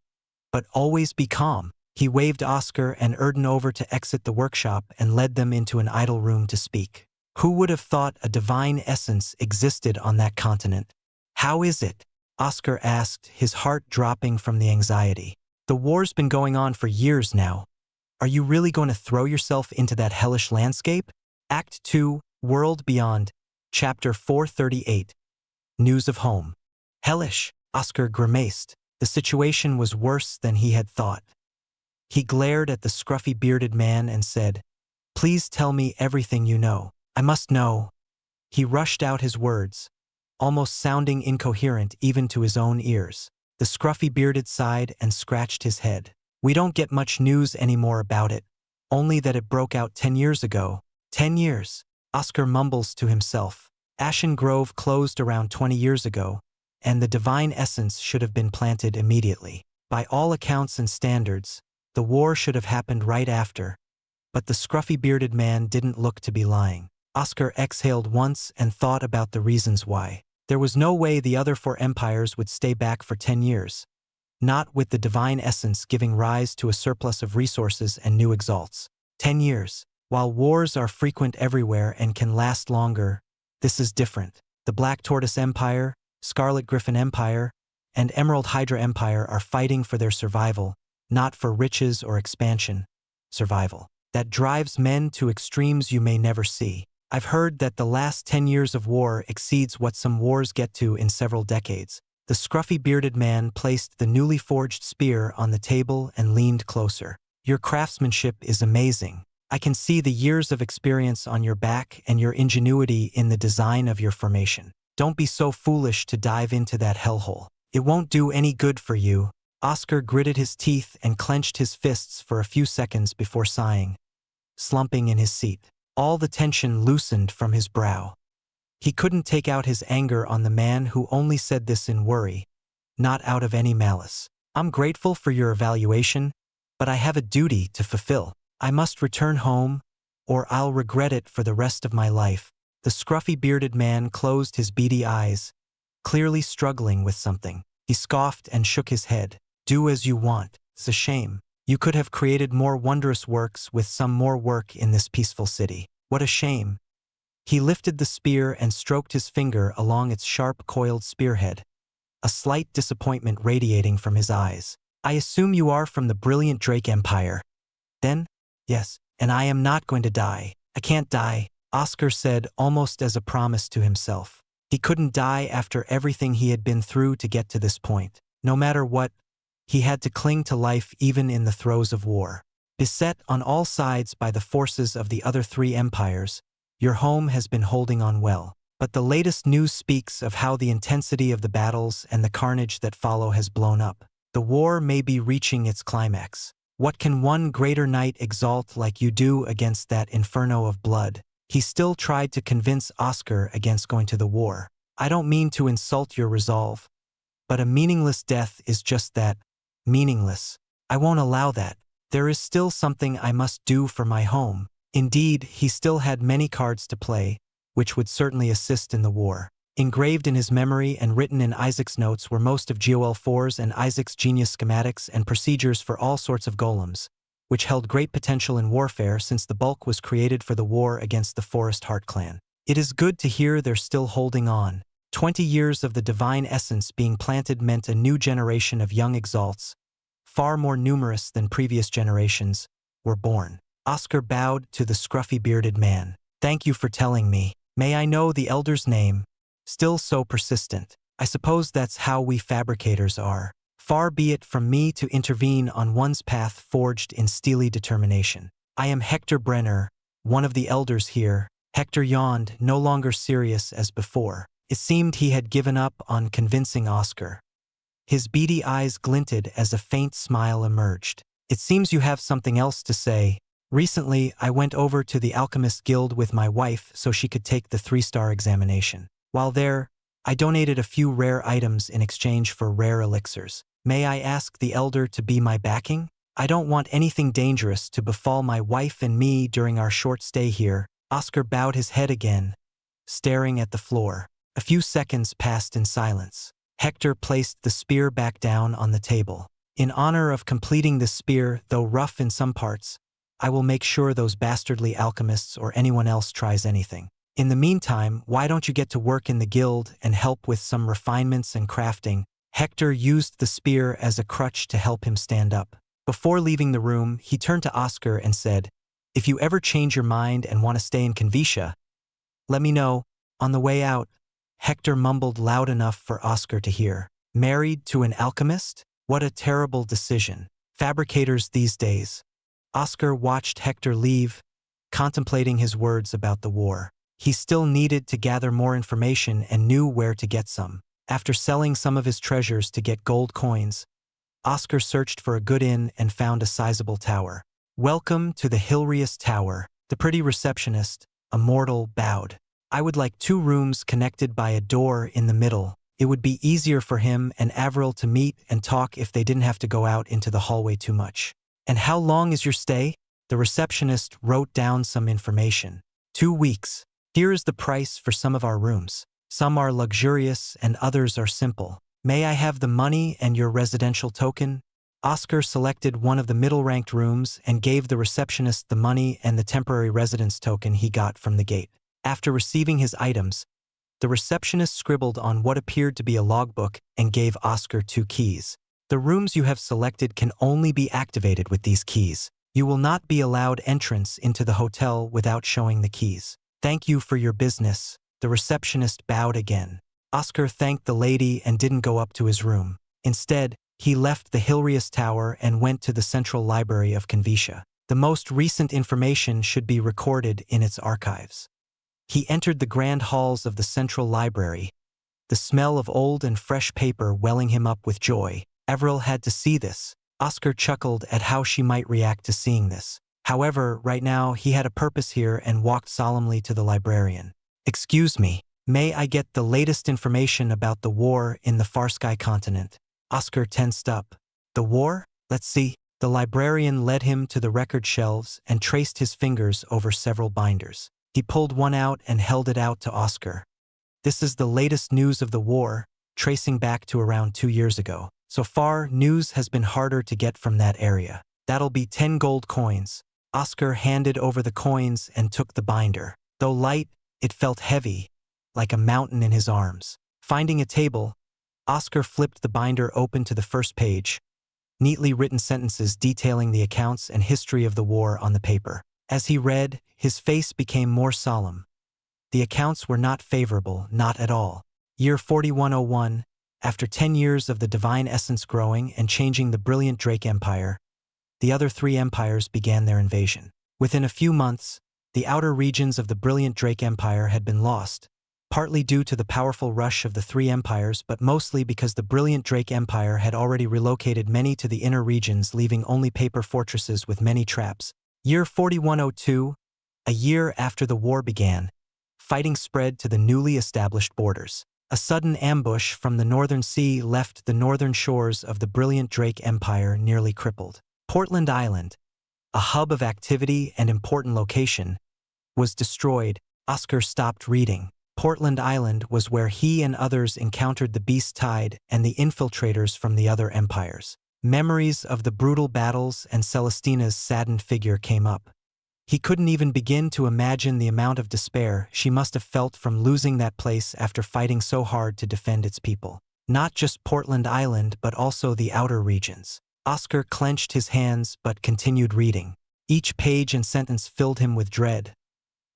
[SPEAKER 1] but always be calm. He waved Oscar and Erden over to exit the workshop and led them into an idle room to speak. Who would have thought a divine essence existed on that continent? How is it? Oscar asked, his heart dropping from the anxiety. The war's been going on for years now. Are you really going to throw yourself into that hellish landscape? Act 2, World Beyond, Chapter 438. News of Home. Hellish, Oscar grimaced. The situation was worse than he had thought. He glared at the scruffy bearded man and said, "Please tell me everything you know. I must know." He rushed out his words, almost sounding incoherent even to his own ears. The scruffy bearded sighed and scratched his head. "We don't get much news anymore about it, only that it broke out 10 years ago. 10 years, Oscar mumbles to himself. Ashen Grove closed around 20 years ago, and the divine essence should have been planted immediately. By all accounts and standards, the war should have happened right after, but the scruffy bearded man didn't look to be lying. Oscar exhaled once and thought about the reasons why. There was no way the other 4 empires would stay back for 10 years. Not with the divine essence giving rise to a surplus of resources and new exalts. 10 years. While wars are frequent everywhere and can last longer, this is different. The Black Tortoise Empire, Scarlet Griffin Empire, and Emerald Hydra Empire are fighting for their survival, not for riches or expansion. Survival. That drives men to extremes you may never see. I've heard that the last 10 years of war exceeds what some wars get to in several decades. The scruffy bearded man placed the newly forged spear on the table and leaned closer. Your craftsmanship is amazing. I can see the years of experience on your back and your ingenuity in the design of your formation. Don't be so foolish to dive into that hellhole. It won't do any good for you. Oscar gritted his teeth and clenched his fists for a few seconds before sighing, slumping in his seat. All the tension loosened from his brow. He couldn't take out his anger on the man who only said this in worry, not out of any malice. I'm grateful for your evaluation, but I have a duty to fulfill. I must return home, or I'll regret it for the rest of my life. The scruffy bearded man closed his beady eyes, clearly struggling with something. He scoffed and shook his head. Do as you want. It's a shame. You could have created more wondrous works with some more work in this peaceful city. What a shame. He lifted the spear and stroked his finger along its sharp coiled spearhead, a slight disappointment radiating from his eyes. I assume you are from the brilliant Drake Empire. Then? Yes, and I am not going to die. I can't die, Oscar said almost as a promise to himself. He couldn't die after everything he had been through to get to this point. No matter what, he had to cling to life even in the throes of war. Beset on all sides by the forces of the other 3 empires, your home has been holding on well. But the latest news speaks of how the intensity of the battles and the carnage that follow has blown up. The war may be reaching its climax. What can one greater knight exalt like you do against that inferno of blood? He still tried to convince Oscar against going to the war. I don't mean to insult your resolve, but a meaningless death is just that, meaningless. I won't allow that. There is still something I must do for my home. Indeed, he still had many cards to play, which would certainly assist in the war. Engraved in his memory and written in Isaac's notes were most of GOL4's and Isaac's genius schematics and procedures for all sorts of golems, which held great potential in warfare since the bulk was created for the war against the Forest Heart clan. It is good to hear they're still holding on. 20 years of the divine essence being planted meant a new generation of young exalts, far more numerous than previous generations, were born. Oscar bowed to the scruffy bearded man. Thank you for telling me. May I know the elder's name? Still so persistent. I suppose that's how we fabricators are. Far be it from me to intervene on one's path forged in steely determination. I am Hector Brenner, one of the elders here. Hector yawned, no longer serious as before. It seemed he had given up on convincing Oscar. His beady eyes glinted as a faint smile emerged. It seems you have something else to say. Recently, I went over to the Alchemist Guild with my wife so she could take the 3-star examination. While there, I donated a few rare items in exchange for rare elixirs. May I ask the elder to be my backing? I don't want anything dangerous to befall my wife and me during our short stay here. Oscar bowed his head again, staring at the floor. A few seconds passed in silence. Hector placed the spear back down on the table. In honor of completing this spear, though rough in some parts, I will make sure those bastardly alchemists or anyone else tries anything. In the meantime, why don't you get to work in the guild and help with some refinements and crafting? Hector used the spear as a crutch to help him stand up. Before leaving the room, he turned to Oscar and said, "If you ever change your mind and want to stay in Xianxia, let me know." On the way out, Hector mumbled loud enough for Oscar to hear. Married to an alchemist? What a terrible decision. Fabricators these days. Oscar watched Hector leave, contemplating his words about the war. He still needed to gather more information and knew where to get some. After selling some of his treasures to get gold coins, Oscar searched for a good inn and found a sizable tower. "Welcome to the Hilarious Tower." The pretty receptionist, a mortal, bowed. "I would like 2 rooms connected by a door in the middle. It would be easier for him and Avril to meet and talk if they didn't have to go out into the hallway too much." "And how long is your stay?" The receptionist wrote down some information. 2 weeks. "Here is the price for some of our rooms. Some are luxurious and others are simple. May I have the money and your residential token?" Oscar selected one of the middle-ranked rooms and gave the receptionist the money and the temporary residence token he got from the gate. After receiving his items, the receptionist scribbled on what appeared to be a logbook and gave Oscar 2 keys. "The rooms you have selected can only be activated with these keys. You will not be allowed entrance into the hotel without showing the keys. Thank you for your business." The receptionist bowed again. Oscar thanked the lady and didn't go up to his room. Instead, he left the Hilarious Tower and went to the Central Library of Xianxia. The most recent information should be recorded in its archives. He entered the grand halls of the Central Library, the smell of old and fresh paper welling him up with joy. Avril had to see this. Oscar chuckled at how she might react to seeing this. However, right now he had a purpose here and walked solemnly to the librarian. "Excuse me, may I get the latest information about the war in the Farsky continent?" Oscar tensed up. "The war? Let's see." The librarian led him to the record shelves and traced his fingers over several binders. He pulled one out and held it out to Oscar. "This is the latest news of the war, tracing back to around 2 years ago. So far, news has been harder to get from that area. That'll be 10 gold coins." Oscar handed over the coins and took the binder. Though light, it felt heavy, like a mountain in his arms. Finding a table, Oscar flipped the binder open to the first page, neatly written sentences detailing the accounts and history of the war on the paper. As he read, his face became more solemn. The accounts were not favorable, not at all. Year 4101, after 10 years of the divine essence growing and changing the brilliant Drake Empire, the other 3 empires began their invasion. Within a few months, the outer regions of the brilliant Drake Empire had been lost, partly due to the powerful rush of the 3 empires, but mostly because the brilliant Drake Empire had already relocated many to the inner regions, leaving only paper fortresses with many traps. Year 4102, a year after the war began, fighting spread to the newly established borders. A sudden ambush from the northern sea left the northern shores of the brilliant Drake Empire nearly crippled. Portland Island, a hub of activity and important location, was destroyed. Oscar stopped reading. Portland Island was where he and others encountered the Beast Tide and the infiltrators from the other empires. Memories of the brutal battles and Celestina's saddened figure came up. He couldn't even begin to imagine the amount of despair she must have felt from losing that place after fighting so hard to defend its people. Not just Portland Island, but also the outer regions. Oscar clenched his hands but continued reading. Each page and sentence filled him with dread.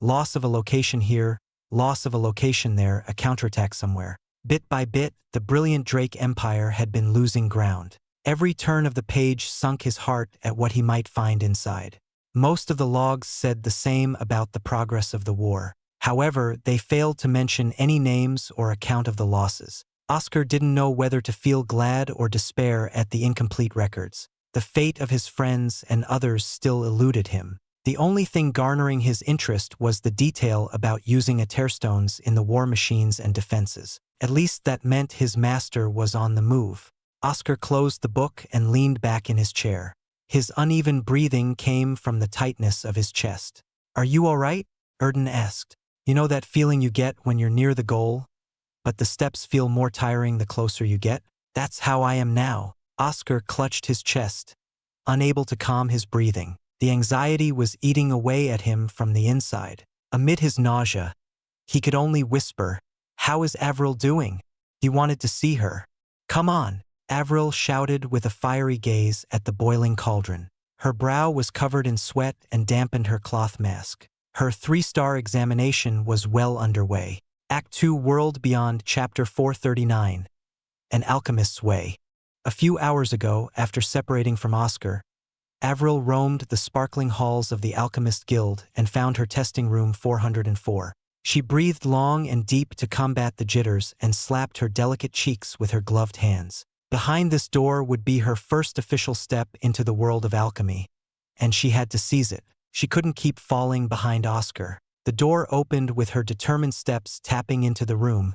[SPEAKER 1] Loss of a location here, loss of a location there, a counterattack somewhere. Bit by bit, the brilliant Drake Empire had been losing ground. Every turn of the page sunk his heart at what he might find inside. Most of the logs said the same about the progress of the war. However, they failed to mention any names or account of the losses. Oscar didn't know whether to feel glad or despair at the incomplete records. The fate of his friends and others still eluded him. The only thing garnering his interest was the detail about using Aterstones in the war machines and defenses. At least that meant his master was on the move. Oscar closed the book and leaned back in his chair. His uneven breathing came from the tightness of his chest. "Are you all right?" Erden asked. "You know that feeling you get when you're near the goal, but the steps feel more tiring the closer you get? That's how I am now." Oscar clutched his chest, unable to calm his breathing. The anxiety was eating away at him from the inside. Amid his nausea, he could only whisper, "How is Avril doing?" He wanted to see her. "Come on," Avril shouted with a fiery gaze at the boiling cauldron. Her brow was covered in sweat and dampened her cloth mask. Her 3-star examination was well underway. Act 2, World Beyond, Chapter 439. An Alchemist's Way. A few hours ago, after separating from Oscar, Avril roamed the sparkling halls of the Alchemist Guild and found her testing room 404. She breathed long and deep to combat the jitters and slapped her delicate cheeks with her gloved hands. Behind this door would be her first official step into the world of alchemy, and she had to seize it. She couldn't keep falling behind Oscar. The door opened with her determined steps tapping into the room,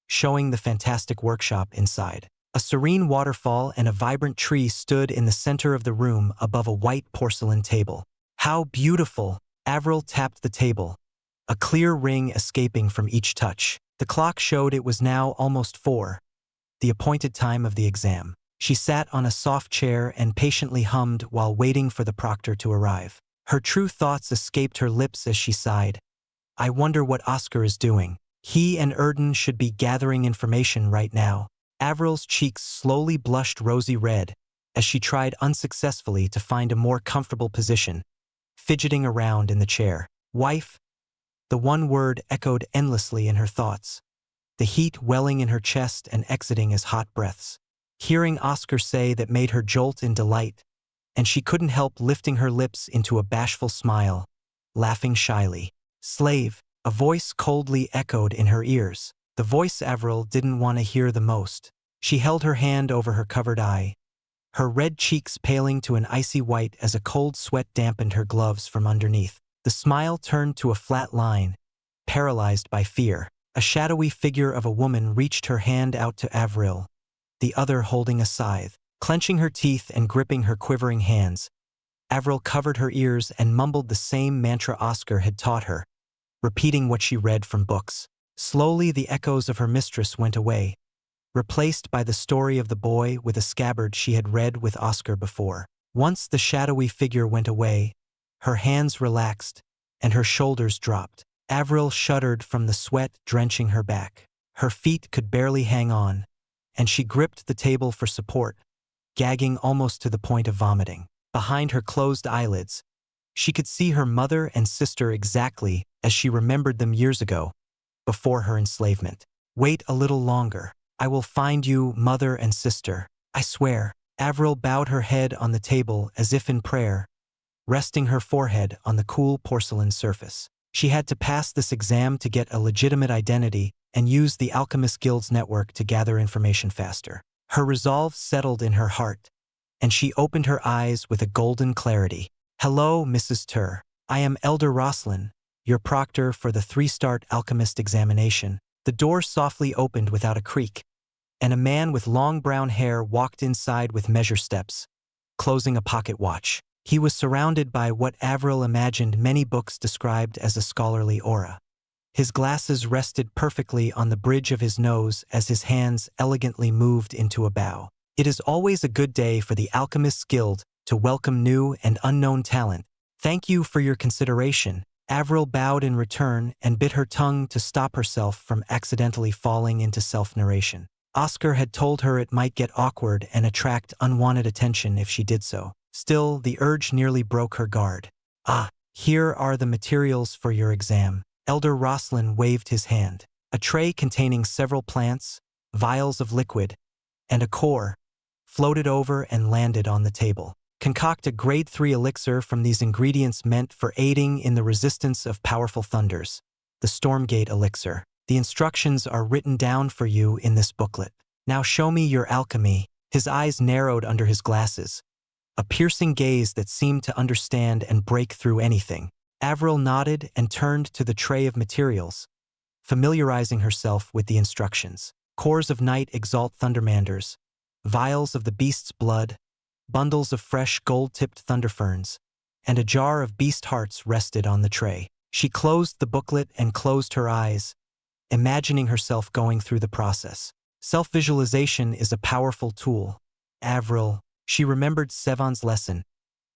[SPEAKER 1] showing the fantastic workshop inside. A serene waterfall and a vibrant tree stood in the center of the room above a white porcelain table. "How beautiful!" Avril tapped the table, a clear ring escaping from each touch. The clock showed it was now almost 4, the appointed time of the exam. She sat on a soft chair and patiently hummed while waiting for the proctor to arrive. Her true thoughts escaped her lips as she sighed. "I wonder what Oscar is doing. He and Erden should be gathering information right now." Avril's cheeks slowly blushed rosy red as she tried unsuccessfully to find a more comfortable position, fidgeting around in the chair. "Wife?" The one word echoed endlessly in her thoughts, the heat welling in her chest and exiting as hot breaths. Hearing Oscar say that made her jolt in delight, and she couldn't help lifting her lips into a bashful smile, laughing shyly. "Slave," a voice coldly echoed in her ears. The voice Avril didn't want to hear the most. She held her hand over her covered eye, her red cheeks paling to an icy white as a cold sweat dampened her gloves from underneath. The smile turned to a flat line, paralyzed by fear. A shadowy figure of a woman reached her hand out to Avril, the other holding a scythe. Clenching her teeth and gripping her quivering hands, Avril covered her ears and mumbled the same mantra Oscar had taught her, repeating what she read from books. Slowly the echoes of her mistress went away, replaced by the story of the boy with a scabbard she had read with Oscar before. Once the shadowy figure went away, her hands relaxed, and her shoulders dropped. Avril shuddered from the sweat drenching her back. Her feet could barely hang on, and she gripped the table for support, gagging almost to the point of vomiting. Behind her closed eyelids, she could see her mother and sister exactly as she remembered them years ago, before her enslavement. "Wait a little longer. I will find you, mother and sister. I swear." Avril bowed her head on the table as if in prayer, resting her forehead on the cool porcelain surface. She had to pass this exam to get a legitimate identity and use the Alchemist Guild's network to gather information faster. Her resolve settled in her heart, and she opened her eyes with a golden clarity. "Hello, Mrs. Tur. I am Elder Roslin, your proctor for the 3-star alchemist examination." The door softly opened without a creak, and a man with long brown hair walked inside with measure steps, closing a pocket watch. He was surrounded by what Avril imagined many books described as a scholarly aura. His glasses rested perfectly on the bridge of his nose as his hands elegantly moved into a bow. "It is always a good day for the Alchemist's Guild to welcome new and unknown talent. Thank you for your consideration." Avril bowed in return and bit her tongue to stop herself from accidentally falling into self-narration. Oscar had told her it might get awkward and attract unwanted attention if she did so. Still, the urge nearly broke her guard. "Ah, here are the materials for your exam." Elder Roslin waved his hand. A tray containing several plants, vials of liquid, and a core floated over and landed on the table. "Concoct a grade 3 elixir from these ingredients meant for aiding in the resistance of powerful thunders. The Stormgate elixir. The instructions are written down for you in this booklet. Now show me your alchemy." His eyes narrowed under his glasses, a piercing gaze that seemed to understand and break through anything. Avril nodded and turned to the tray of materials, familiarizing herself with the instructions. Cores of night exalt thundermanders, vials of the beast's blood, bundles of fresh gold-tipped thunderferns, and a jar of beast hearts rested on the tray. She closed the booklet and closed her eyes, imagining herself going through the process. Self-visualization is a powerful tool. Avril, she remembered Sevon's lesson,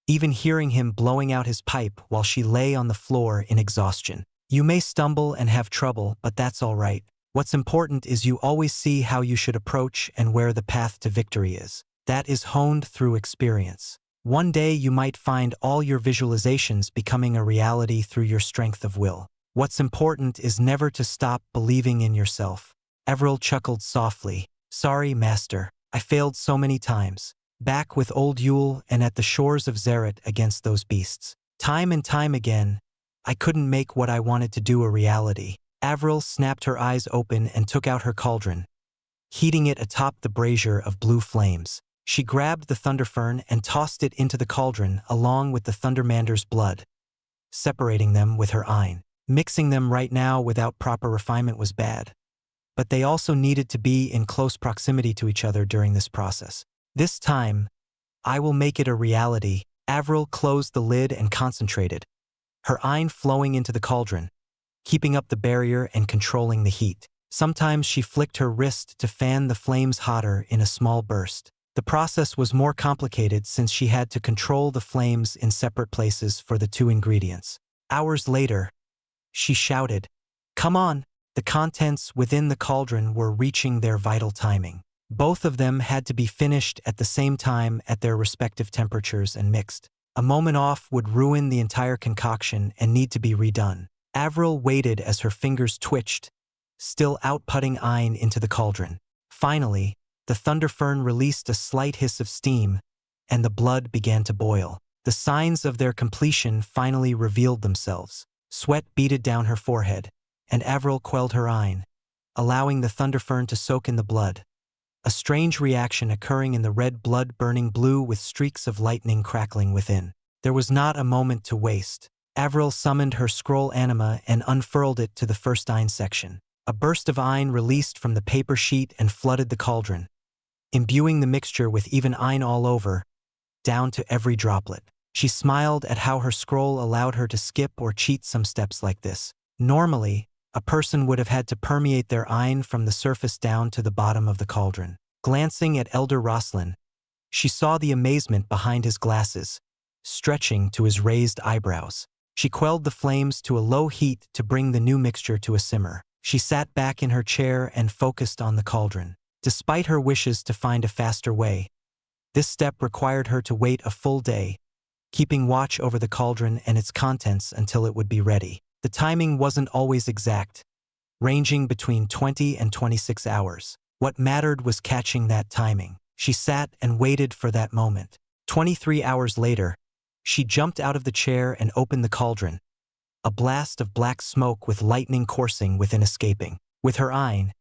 [SPEAKER 1] even hearing him blowing out his pipe while she lay on the floor in exhaustion. You may stumble and have trouble, but that's all right. What's important is you always see how you should approach and where the path to victory is. That is honed through experience. One day you might find all your visualizations becoming a reality through your strength of will. What's important is never to stop believing in yourself. Avril chuckled softly. Sorry, Master. I failed so many times. Back with old Yule and at the shores of Zeret against those beasts. Time and time again, I couldn't make what I wanted to do a reality. Avril snapped her eyes open and took out her cauldron, heating it atop the brazier of blue flames. She grabbed the thunderfern and tossed it into the cauldron along with the thundermander's blood, separating them with her eye. Mixing them right now without proper refinement was bad, but they also needed to be in close proximity to each other during this process. This time, I will make it a reality. Avril closed the lid and concentrated, her eye flowing into the cauldron, keeping up the barrier and controlling the heat. Sometimes she flicked her wrist to fan the flames hotter in a small burst. The process was more complicated since she had to control the flames in separate places for the two ingredients. Hours later, she shouted, "Come on!" The contents within the cauldron were reaching their vital timing. Both of them had to be finished at the same time at their respective temperatures and mixed. A moment off would ruin the entire concoction and need to be redone. Avril waited as her fingers twitched, still outputting iron into the cauldron. Finally, the thunderfern released a slight hiss of steam, and the blood began to boil. The signs of their completion finally revealed themselves. Sweat beaded down her forehead, and Avril quelled her eye, allowing the thunderfern to soak in the blood. A strange reaction occurring in the red blood burning blue with streaks of lightning crackling within. There was not a moment to waste. Avril summoned her scroll anima and unfurled it to the first iron section. A burst of iron released from the paper sheet and flooded the cauldron, imbuing the mixture with even iron all over, down to every droplet. She smiled at how her scroll allowed her to skip or cheat some steps like this. Normally, a person would have had to permeate their iron from the surface down to the bottom of the cauldron. Glancing at Elder Roslin, she saw the amazement behind his glasses, stretching to his raised eyebrows. She quelled the flames to a low heat to bring the new mixture to a simmer. She sat back in her chair and focused on the cauldron. Despite her wishes to find a faster way, this step required her to wait a full day, keeping watch over the cauldron and its contents until it would be ready. The timing wasn't always exact, ranging between 20 and 26 hours. What mattered was catching that timing. She sat and waited for that moment. 23 hours later, she jumped out of the chair and opened the cauldron, a blast of black smoke with lightning coursing within escaping. With her eye,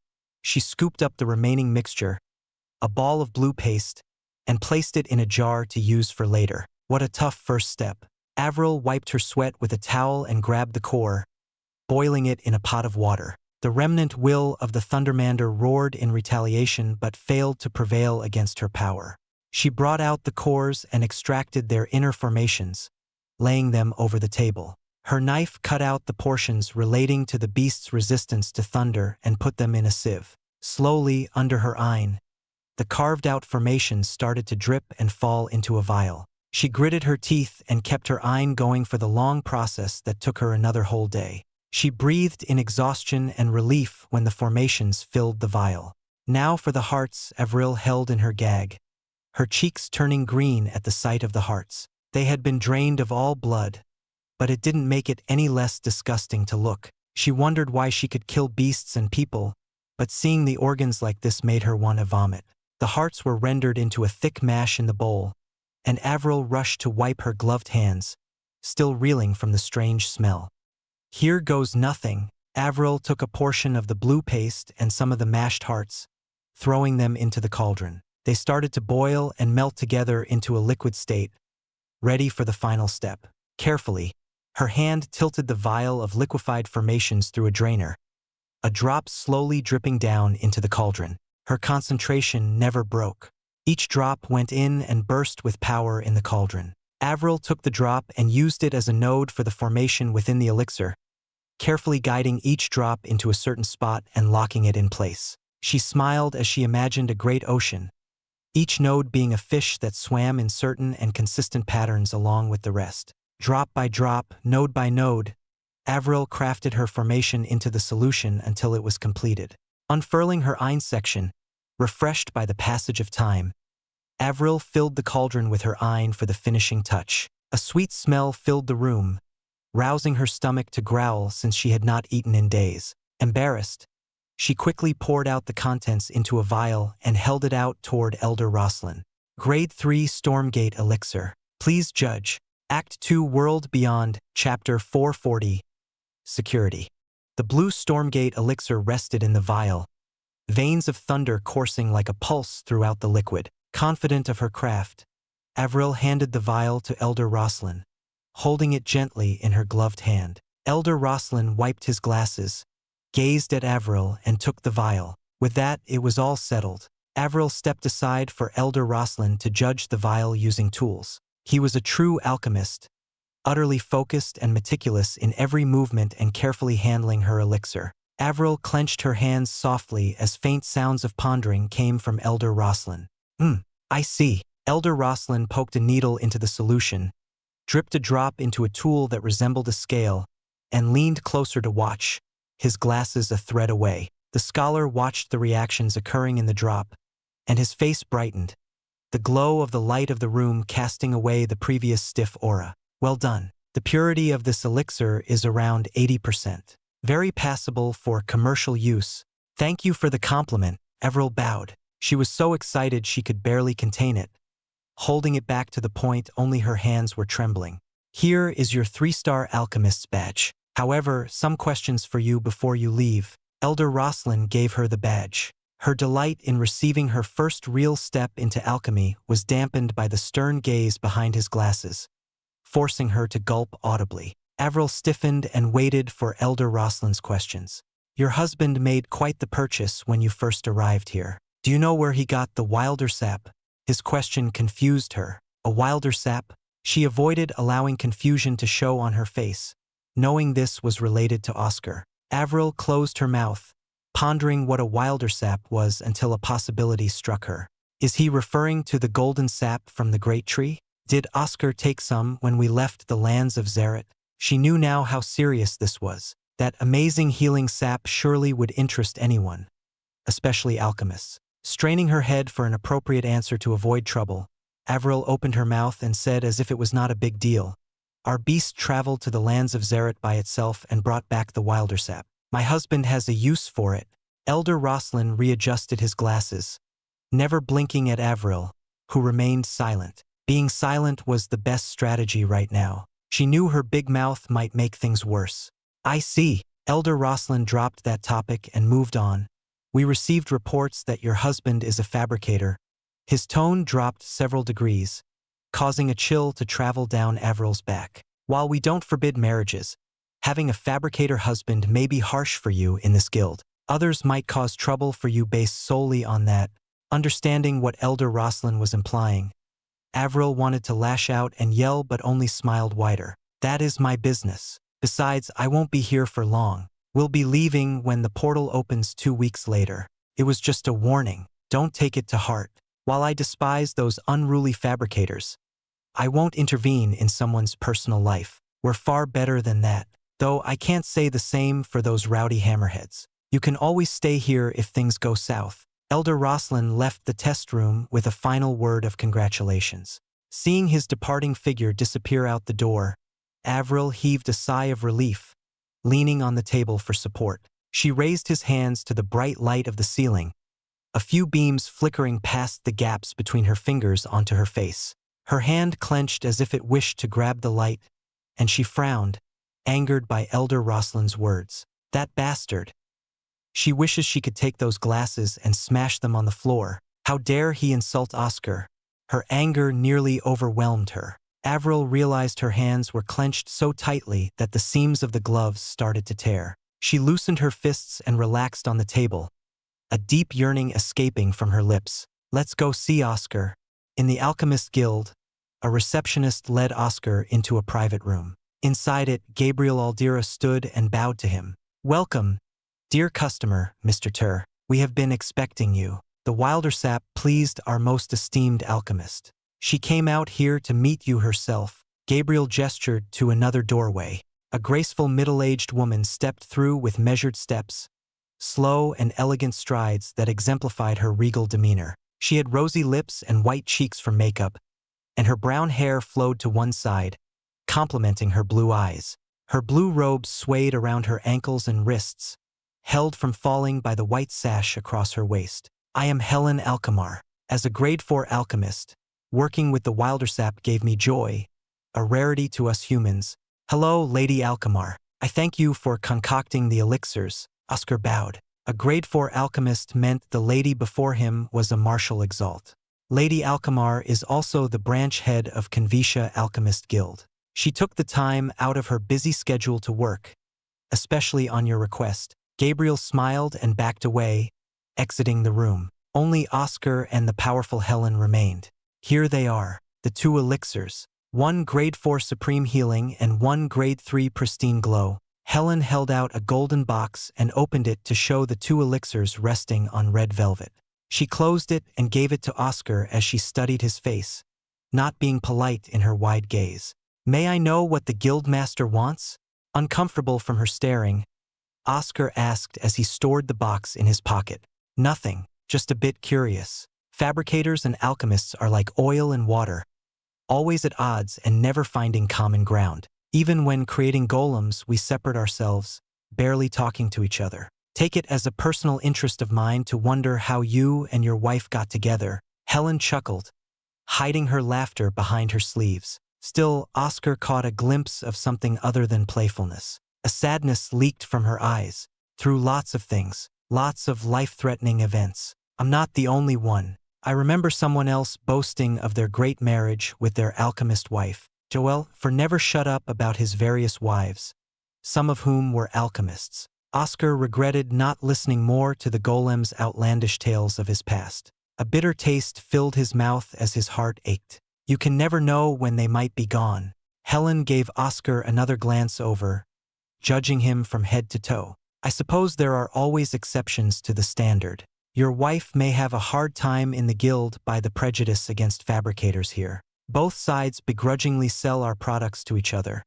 [SPEAKER 1] she scooped up the remaining mixture, a ball of blue paste, and placed it in a jar to use for later. What a tough first step. Avril wiped her sweat with a towel and grabbed the core, boiling it in a pot of water. The remnant will of the Thundermander roared in retaliation but failed to prevail against her power. She brought out the cores and extracted their inner formations, laying them over the table. Her knife cut out the portions relating to the beast's resistance to thunder and put them in a sieve. Slowly, under her eye, the carved-out formations started to drip and fall into a vial. She gritted her teeth and kept her eye going for the long process that took her another whole day. She breathed in exhaustion and relief when the formations filled the vial. Now for the hearts Avril held in her gag, her cheeks turning green at the sight of the hearts. They had been drained of all blood, but it didn't make it any less disgusting to look. She wondered why she could kill beasts and people, but seeing the organs like this made her want to vomit. The hearts were rendered into a thick mash in the bowl, and Avril rushed to wipe her gloved hands, still reeling from the strange smell. Here goes nothing. Avril took a portion of the blue paste and some of the mashed hearts, throwing them into the cauldron. They started to boil and melt together into a liquid state, ready for the final step. Carefully, her hand tilted the vial of liquefied formations through a drainer, a drop slowly dripping down into the cauldron. Her concentration never broke. Each drop went in and burst with power in the cauldron. Avril took the drop and used it as a node for the formation within the elixir, carefully guiding each drop into a certain spot and locking it in place. She smiled as she imagined a great ocean, each node being a fish that swam in certain and consistent patterns along with the rest. Drop by drop, node by node, Avril crafted her formation into the solution until it was completed. Unfurling her Ein section, refreshed by the passage of time, Avril filled the cauldron with her Ein for the finishing touch. A sweet smell filled the room, rousing her stomach to growl since she had not eaten in days. Embarrassed, she quickly poured out the contents into a vial and held it out toward Elder Rosslyn. Grade 3 Stormgate Elixir. Please judge. Act 2 World Beyond, Chapter 440. Security. The blue Stormgate elixir rested in the vial, veins of thunder coursing like a pulse throughout the liquid. Confident of her craft, Avril handed the vial to Elder Rosslyn, holding it gently in her gloved hand. Elder Rosslyn wiped his glasses, gazed at Avril, and took the vial. With that, it was all settled. Avril stepped aside for Elder Rosslyn to judge the vial using tools. He was a true alchemist, utterly focused and meticulous in every movement and carefully handling her elixir. Avril clenched her hands softly as faint sounds of pondering came from Elder Rosslyn. I see. Elder Rosslyn poked a needle into the solution, dripped a drop into a tool that resembled a scale, and leaned closer to watch, his glasses a thread away. The scholar watched the reactions occurring in the drop, and his face brightened, the glow of the light of the room casting away the previous stiff aura. Well done. The purity of this elixir is around 80%. Very passable for commercial use. Thank you for the compliment. Avril bowed. She was so excited she could barely contain it, holding it back to the point only her hands were trembling. Here is your 3-star alchemist's badge. However, some questions for you before you leave. Elder Rosslyn gave her the badge. Her delight in receiving her first real step into alchemy was dampened by the stern gaze behind his glasses, forcing her to gulp audibly. Avril stiffened and waited for Elder Rosslyn's questions. Your husband made quite the purchase when you first arrived here. Do you know where he got the wilder sap? His question confused her. A wilder sap? She avoided allowing confusion to show on her face, knowing this was related to Oscar. Avril closed her mouth, pondering what a wilder sap was until a possibility struck her. Is he referring to the golden sap from the great tree? Did Oscar take some when we left the lands of Zaret? She knew now how serious this was. That amazing healing sap surely would interest anyone, especially alchemists. Straining her head for an appropriate answer to avoid trouble, Avril opened her mouth and said as if it was not a big deal. Our beast traveled to the lands of Zaret by itself and brought back the wilder sap. My husband has a use for it. Elder Rosslyn readjusted his glasses, never blinking at Avril, who remained silent. Being silent was the best strategy right now. She knew her big mouth might make things worse. I see. Elder Rosslyn dropped that topic and moved on. We received reports that your husband is a fabricator. His tone dropped several degrees, causing a chill to travel down Avril's back. While we don't forbid marriages, having a fabricator husband may be harsh for you in this guild. Others might cause trouble for you based solely on that. Understanding what Elder Rosslyn was implying, Avril wanted to lash out and yell but only smiled wider. That is my business. Besides, I won't be here for long. We'll be leaving when the portal opens 2 weeks later. It was just a warning. Don't take it to heart. While I despise those unruly fabricators, I won't intervene in someone's personal life. We're far better than that. Though I can't say the same for those rowdy hammerheads. You can always stay here if things go south. Elder Rosslyn left the test room with a final word of congratulations. Seeing his departing figure disappear out the door, Avril heaved a sigh of relief, leaning on the table for support. She raised his hands to the bright light of the ceiling, a few beams flickering past the gaps between her fingers onto her face. Her hand clenched as if it wished to grab the light, and she frowned, angered by Elder Rosslyn's words. That bastard. She wishes she could take those glasses and smash them on the floor. How dare he insult Oscar? Her anger nearly overwhelmed her. Avril realized her hands were clenched so tightly that the seams of the gloves started to tear. She loosened her fists and relaxed on the table, a deep yearning escaping from her lips. Let's go see Oscar. In the Alchemist Guild, a receptionist led Oscar into a private room. Inside it, Gabriel Aldira stood and bowed to him. Welcome, dear customer, Mr. Tur. We have been expecting you. The wilder sap pleased our most esteemed alchemist. She came out here to meet you herself. Gabriel gestured to another doorway. A graceful middle-aged woman stepped through with measured steps, slow and elegant strides that exemplified her regal demeanor. She had rosy lips and white cheeks from makeup, and her brown hair flowed to one side, complementing her blue eyes. Her blue robe swayed around her ankles and wrists, held from falling by the white sash across her waist. I am Helen Alchemar. As a grade 4 alchemist, working with the wilder sap gave me joy, a rarity to us humans. Hello, Lady Alchemar. I thank you for concocting the elixirs. Oscar bowed. A grade 4 alchemist meant the lady before him was a martial Exalt. Lady Alchemar is also the branch head of Xianxia Alchemist Guild. She took the time out of her busy schedule to work, especially on your request. Gabriel smiled and backed away, exiting the room. Only Oscar and the powerful Helen remained. Here they are, the 2 elixirs. One grade 4 supreme healing and one grade 3 pristine glow. Helen held out a golden box and opened it to show the 2 elixirs resting on red velvet. She closed it and gave it to Oscar as she studied his face, not being polite in her wide gaze. May I know what the guildmaster wants? Uncomfortable from her staring, Oscar asked as he stored the box in his pocket. Nothing, just a bit curious. Fabricators and alchemists are like oil and water, always at odds and never finding common ground. Even when creating golems, we separate ourselves, barely talking to each other. Take it as a personal interest of mine to wonder how you and your wife got together. Helen chuckled, hiding her laughter behind her sleeves. Still, Oscar caught a glimpse of something other than playfulness. A sadness leaked from her eyes. Through lots of things, lots of life-threatening events. I'm not the only one. I remember someone else boasting of their great marriage with their alchemist wife. Joel never shut up about his various wives, some of whom were alchemists. Oscar regretted not listening more to the golem's outlandish tales of his past. A bitter taste filled his mouth as his heart ached. You can never know when they might be gone. Helen gave Oscar another glance over, judging him from head to toe. I suppose there are always exceptions to the standard. Your wife may have a hard time in the guild by the prejudice against fabricators here. Both sides begrudgingly sell our products to each other,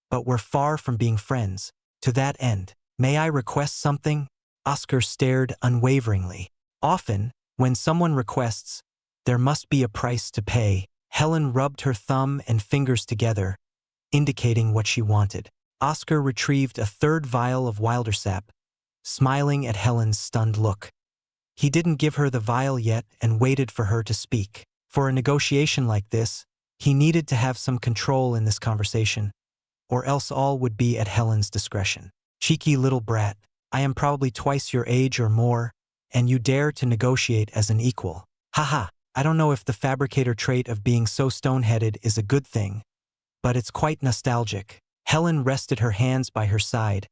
[SPEAKER 1] but we're far from being friends. To that end, may I request something? Oscar stared unwaveringly. Often, when someone requests, there must be a price to pay. Helen rubbed her thumb and fingers together, indicating what she wanted. Oscar retrieved a 3rd vial of wilder sap, smiling at Helen's stunned look. He didn't give her the vial yet and waited for her to speak. For a negotiation like this, he needed to have some control in this conversation, or else all would be at Helen's discretion. Cheeky little brat, I am probably twice your age or more, and you dare to negotiate as an equal. Haha, I don't know if the fabricator trait of being so stone-headed is a good thing, but it's quite nostalgic. Helen rested her hands by her side,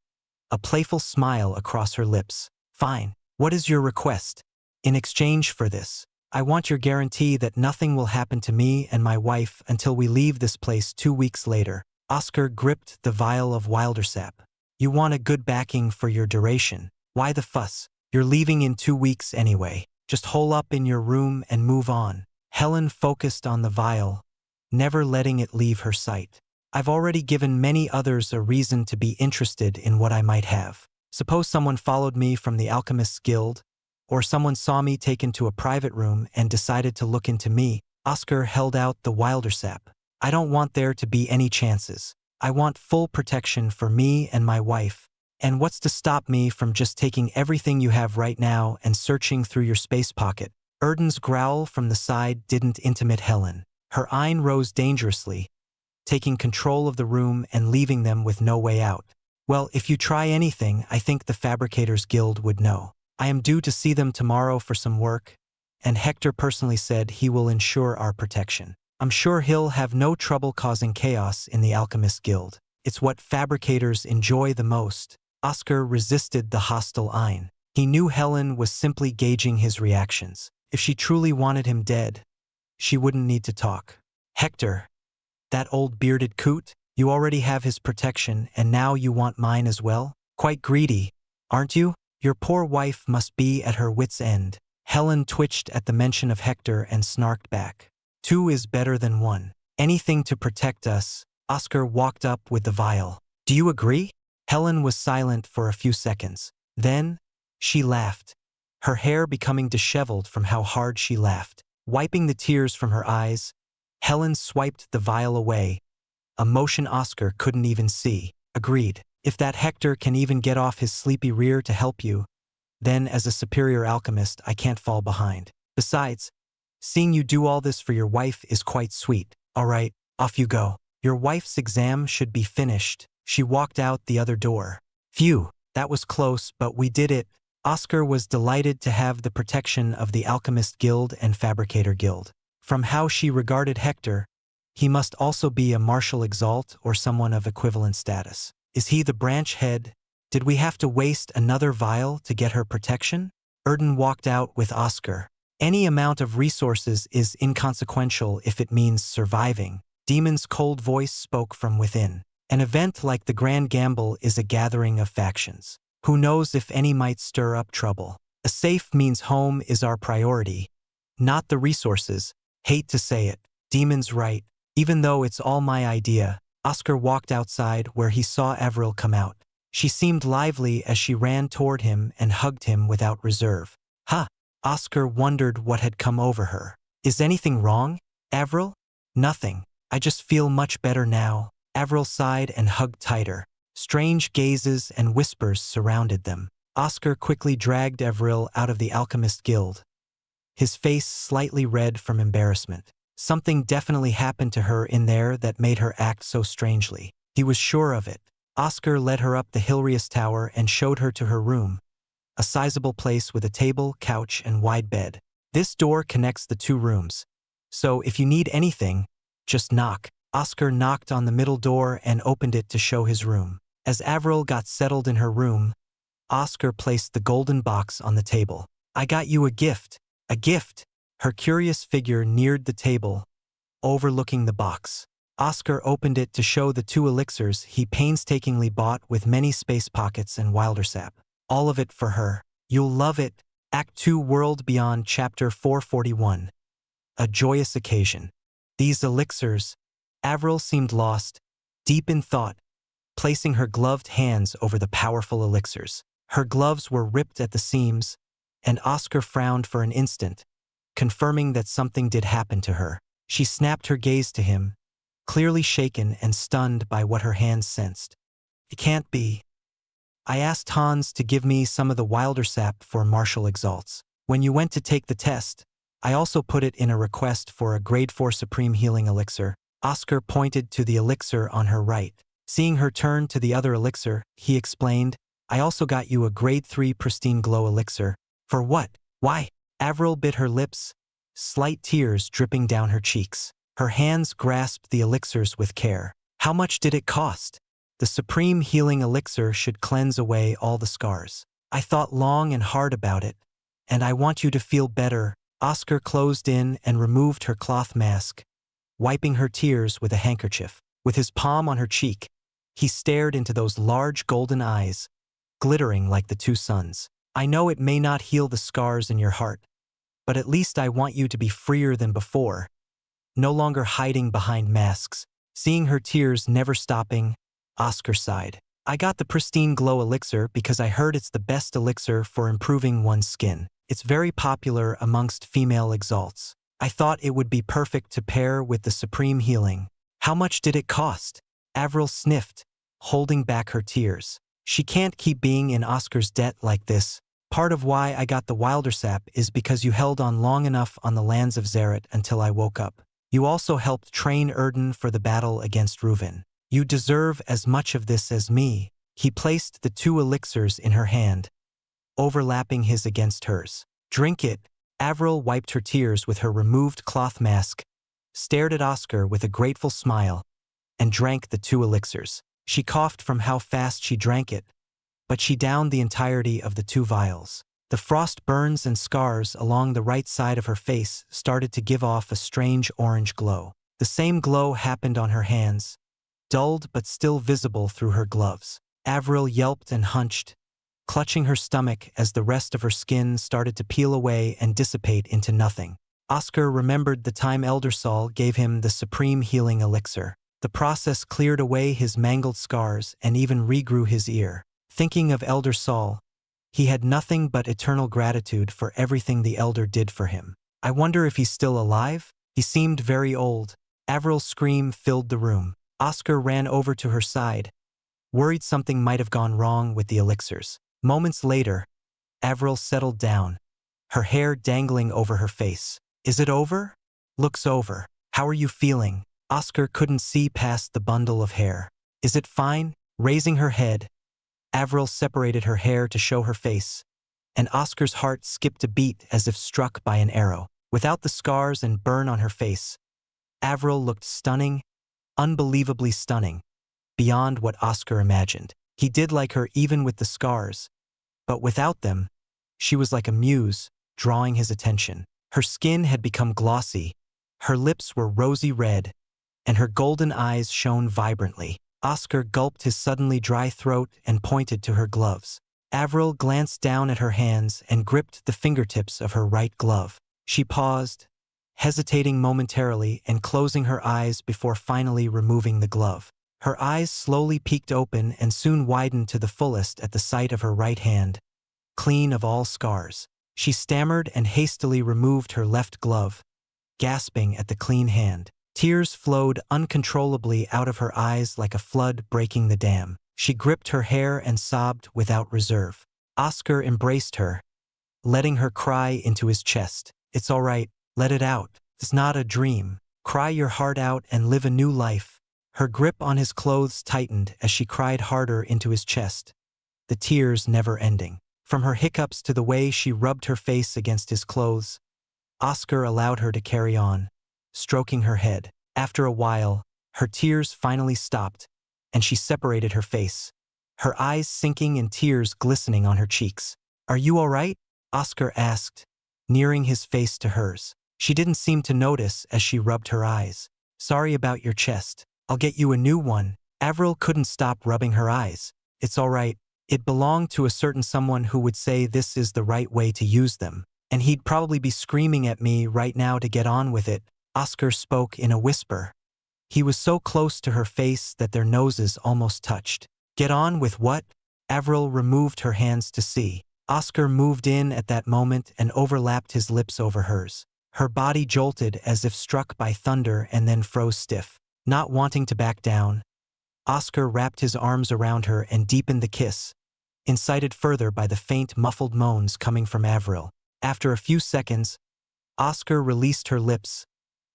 [SPEAKER 1] a playful smile across her lips. Fine, what is your request? In exchange for this, I want your guarantee that nothing will happen to me and my wife until we leave this place 2 weeks later. Oscar gripped the vial of wilder sap. You want a good backing for your duration. Why the fuss? You're leaving in 2 weeks anyway. Just hole up in your room and move on. Helen focused on the vial, never letting it leave her sight. I've already given many others a reason to be interested in what I might have. Suppose someone followed me from the Alchemist's Guild, or someone saw me taken to a private room and decided to look into me. Oscar held out the wilder sap. I don't want there to be any chances. I want full protection for me and my wife. And what's to stop me from just taking everything you have right now and searching through your space pocket? Erden's growl from the side didn't intimidate Helen. Her eye rose dangerously, taking control of the room and leaving them with no way out. Well, if you try anything, I think the Fabricators Guild would know. I am due to see them tomorrow for some work, and Hector personally said he will ensure our protection. I'm sure he'll have no trouble causing chaos in the Alchemist Guild. It's what fabricators enjoy the most. Oscar resisted the hostile eye. He knew Helen was simply gauging his reactions. If she truly wanted him dead, she wouldn't need to talk. Hector, that old bearded coot, you already have his protection and now you want mine as well? Quite greedy, aren't you? Your poor wife must be at her wit's end. Helen twitched at the mention of Hector and snarked back. 2 is better than 1. Anything to protect us. Oscar walked up with the vial. Do you agree? Helen was silent for a few seconds. Then, she laughed, her hair becoming disheveled from how hard she laughed. Wiping the tears from her eyes, Helen swiped the vial away, a motion Oscar couldn't even see. Agreed. If that Hector can even get off his sleepy rear to help you, then as a superior alchemist I can't fall behind. Besides, seeing you do all this for your wife is quite sweet. All right, off you go. Your wife's exam should be finished. She walked out the other door. Phew, that was close, but we did it. Oscar was delighted to have the protection of the Alchemist Guild and Fabricator Guild. From how she regarded Hector, he must also be a martial Exalt or someone of equivalent status. Is he the branch head? Did we have to waste another vial to get her protection? Erden walked out with Oscar. Any amount of resources is inconsequential if it means surviving. Demon's cold voice spoke from within. An event like the Grand Gamble is a gathering of factions. Who knows if any might stir up trouble. A safe means home is our priority, not the resources. Hate to say it. Demon's right. Even though it's all my idea. Oscar walked outside where he saw Avril come out. She seemed lively as she ran toward him and hugged him without reserve. Huh. Oscar wondered what had come over her. Is anything wrong, Avril? Nothing. I just feel much better now. Avril sighed and hugged tighter. Strange gazes and whispers surrounded them. Oscar quickly dragged Avril out of the Alchemist Guild, his face slightly red from embarrassment. Something definitely happened to her in there that made her act so strangely. He was sure of it. Oscar led her up the Hilarious Tower and showed her to her room, a sizable place with a table, couch, and wide bed. This door connects the 2 rooms, so if you need anything, just knock. Oscar knocked on the middle door and opened it to show his room. As Avril got settled in her room, Oscar placed the golden box on the table. I got you a gift. A gift. Her curious figure neared the table, overlooking the box. Oscar opened it to show the 2 elixirs he painstakingly bought with many space pockets and wilder sap. All of it for her. You'll love it. Act 2 World Beyond Chapter 441. A joyous occasion. These elixirs. Avril seemed lost, deep in thought, placing her gloved hands over the powerful elixirs. Her gloves were ripped at the seams, and Oscar frowned for an instant, confirming that something did happen to her. She snapped her gaze to him, clearly shaken and stunned by what her hands sensed. It can't be. I asked Hans to give me some of the wilder sap for martial exalts. When you went to take the test, I also put it in a request for a grade 4 supreme healing elixir. Oscar pointed to the elixir on her right. Seeing her turn to the other elixir, he explained, I also got you a grade 3 pristine glow elixir. For what? Why? Avril bit her lips, slight tears dripping down her cheeks. Her hands grasped the elixirs with care. How much did it cost? The supreme healing elixir should cleanse away all the scars. I thought long and hard about it, and I want you to feel better. Oscar closed in and removed her cloth mask, wiping her tears with a handkerchief. With his palm on her cheek, he stared into those large golden eyes, glittering like the 2 suns. I know it may not heal the scars in your heart, but at least I want you to be freer than before, no longer hiding behind masks. Seeing her tears never stopping, Oscar sighed. I got the pristine glow elixir because I heard it's the best elixir for improving one's skin. It's very popular amongst female exalts. I thought it would be perfect to pair with the supreme healing. How much did it cost? Avril sniffed, holding back her tears. She can't keep being in Oscar's debt like this. Part of why I got the wilder sap is because you held on long enough on the lands of Zaret until I woke up. You also helped train Erden for the battle against Reuven. You deserve as much of this as me. He placed the 2 elixirs in her hand, overlapping his against hers. Drink it. Avril wiped her tears with her removed cloth mask, stared at Oscar with a grateful smile, and drank the 2 elixirs. She coughed from how fast she drank it, but she downed the entirety of the 2 vials. The frost burns and scars along the right side of her face started to give off a strange orange glow. The same glow happened on her hands, dulled but still visible through her gloves. Avril yelped and hunched, clutching her stomach as the rest of her skin started to peel away and dissipate into nothing. Oscar remembered the time Elder Saul gave him the supreme healing elixir. The process cleared away his mangled scars and even regrew his ear. Thinking of Elder Saul, he had nothing but eternal gratitude for everything the Elder did for him. I wonder if he's still alive? He seemed very old. Avril's scream filled the room. Oscar ran over to her side, worried something might have gone wrong with the elixirs. Moments later, Avril settled down, her hair dangling over her face. Is it over? Looks over. How are you feeling? Oscar couldn't see past the bundle of hair. Is it fine? Raising her head, Avril separated her hair to show her face, and Oscar's heart skipped a beat as if struck by an arrow. Without the scars and burn on her face, Avril looked stunning, unbelievably stunning, beyond what Oscar imagined. He did like her even with the scars, but without them, she was like a muse, drawing his attention. Her skin had become glossy, her lips were rosy red, and her golden eyes shone vibrantly. Oscar gulped his suddenly dry throat and pointed to her gloves. Avril glanced down at her hands and gripped the fingertips of her right glove. She paused, hesitating momentarily and closing her eyes before finally removing the glove. Her eyes slowly peeked open and soon widened to the fullest at the sight of her right hand, clean of all scars. She stammered and hastily removed her left glove, gasping at the clean hand. Tears flowed uncontrollably out of her eyes like a flood breaking the dam. She gripped her hair and sobbed without reserve. Oscar embraced her, letting her cry into his chest. It's all right, let it out. It's not a dream. Cry your heart out and live a new life. Her grip on his clothes tightened as she cried harder into his chest, the tears never ending. From her hiccups to the way she rubbed her face against his clothes, Oscar allowed her to carry on, stroking her head. After a while, her tears finally stopped, and she separated her face, her eyes sinking and tears glistening on her cheeks. Are you all right? Oscar asked, nearing his face to hers. She didn't seem to notice as she rubbed her eyes. Sorry about your chest. I'll get you a new one. Avril couldn't stop rubbing her eyes. It's all right. It belonged to a certain someone who would say this is the right way to use them, and he'd probably be screaming at me right now to get on with it. Oscar spoke in a whisper. He was so close to her face that their noses almost touched. Get on with what? Avril removed her hands to see. Oscar moved in at that moment and overlapped his lips over hers. Her body jolted as if struck by thunder and then froze stiff. Not wanting to back down, Oscar wrapped his arms around her and deepened the kiss, incited further by the faint muffled moans coming from Avril. After a few seconds, Oscar released her lips,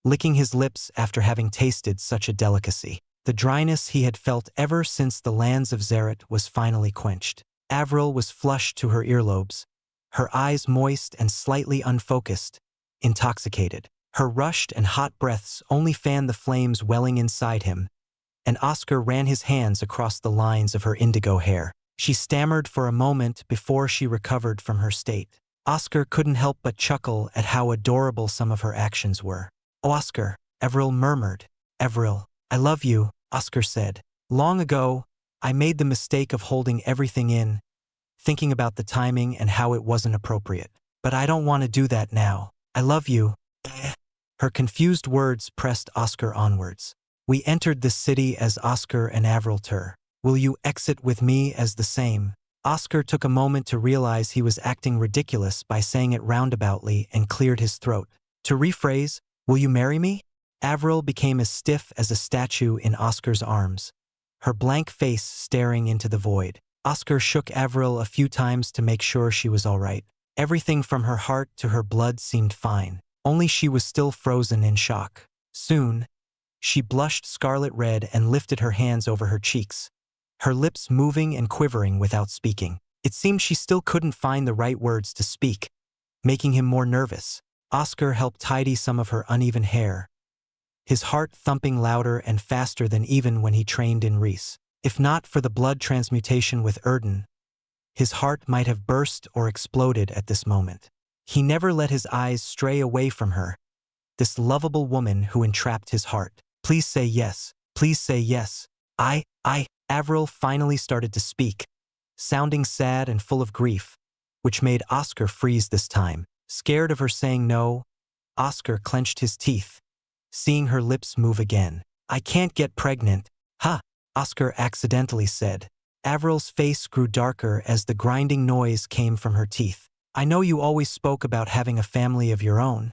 [SPEAKER 1] licking his lips after having tasted such a delicacy. The dryness he had felt ever since the lands of Xerath was finally quenched. Avril was flushed to her earlobes, her eyes moist and slightly unfocused, intoxicated. Her rushed and hot breaths only fanned the flames welling inside him, and Oscar ran his hands across the lines of her indigo hair. She stammered for a moment before she recovered from her state. Oscar couldn't help but chuckle at how adorable some of her actions were. "Oh, Oscar," Avril murmured. "Avril, I love you," Oscar said. "Long ago, I made the mistake of holding everything in, thinking about the timing and how it wasn't appropriate. But I don't want to do that now. I love you." Her confused words pressed Oscar onwards. "We entered this city as Oscar and Avril Tur. Will you exit with me as the same?" Oscar took a moment to realize he was acting ridiculous by saying it roundaboutly and cleared his throat. To rephrase, "Will you marry me?" Avril became as stiff as a statue in Oscar's arms, her blank face staring into the void. Oscar shook Avril a few times to make sure she was all right. Everything from her heart to her blood seemed fine. Only she was still frozen in shock. Soon, she blushed scarlet red and lifted her hands over her cheeks, her lips moving and quivering without speaking. It seemed she still couldn't find the right words to speak, making him more nervous. Oscar helped tidy some of her uneven hair, his heart thumping louder and faster than even when he trained in Reese. If not for the blood transmutation with Erden, his heart might have burst or exploded at this moment. He never let his eyes stray away from her, this lovable woman who entrapped his heart. Please say yes. Please say yes. Avril finally started to speak, sounding sad and full of grief, which made Oscar freeze this time. Scared of her saying no, Oscar clenched his teeth, seeing her lips move again. I can't get pregnant. Ha! Oscar accidentally said. Avril's face grew darker as the grinding noise came from her teeth. I know you always spoke about having a family of your own,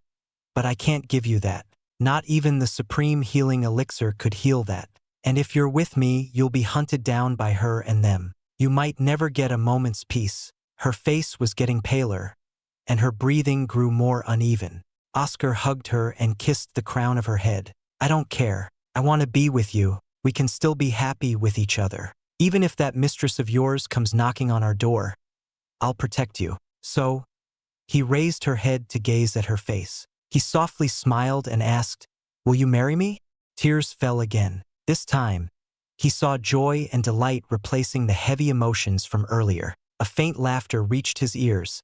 [SPEAKER 1] but I can't give you that. Not even the supreme healing elixir could heal that. And if you're with me, you'll be hunted down by her and them. You might never get a moment's peace. Her face was getting paler, and her breathing grew more uneven. Oscar hugged her and kissed the crown of her head. I don't care. I want to be with you. We can still be happy with each other. Even if that mistress of yours comes knocking on our door, I'll protect you. So, he raised her head to gaze at her face. He softly smiled and asked, will you marry me? Tears fell again. This time, he saw joy and delight replacing the heavy emotions from earlier. A faint laughter reached his ears,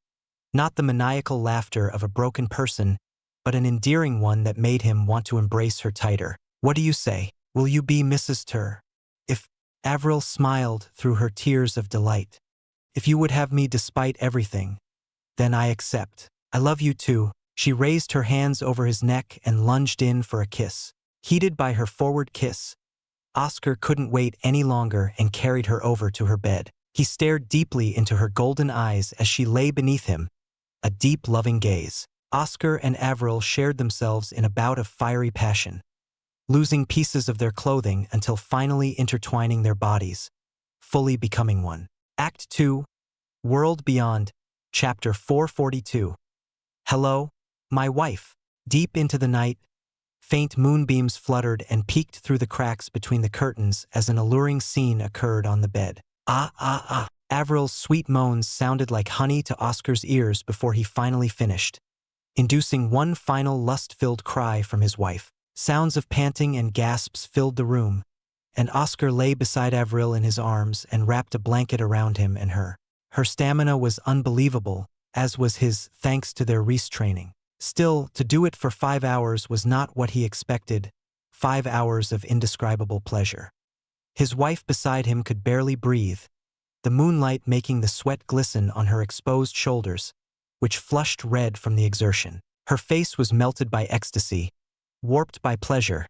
[SPEAKER 1] not the maniacal laughter of a broken person, but an endearing one that made him want to embrace her tighter. What do you say? Will you be Mrs. Tur? If Avril smiled through her tears of delight. If you would have me despite everything, then I accept. I love you too. She raised her hands over his neck and lunged in for a kiss. Heated by her forward kiss, Oscar couldn't wait any longer and carried her over to her bed. He stared deeply into her golden eyes as she lay beneath him, a deep, loving gaze. Oscar and Avril shared themselves in a bout of fiery passion, losing pieces of their clothing until finally intertwining their bodies, fully becoming one. Act 2, World Beyond, Chapter 442. Hello, my wife. Deep into the night, faint moonbeams fluttered and peeked through the cracks between the curtains as an alluring scene occurred on the bed. Avril's sweet moans sounded like honey to Oscar's ears before he finally finished, inducing one final lust-filled cry from his wife. Sounds of panting and gasps filled the room, and Oscar lay beside Avril in his arms and wrapped a blanket around him and her. Her stamina was unbelievable, as was his, thanks to their Reese training. Still, to do it for 5 hours was not what he expected. 5 hours of indescribable pleasure. His wife beside him could barely breathe, the moonlight making the sweat glisten on her exposed shoulders, which flushed red from the exertion. Her face was melted by ecstasy, warped by pleasure,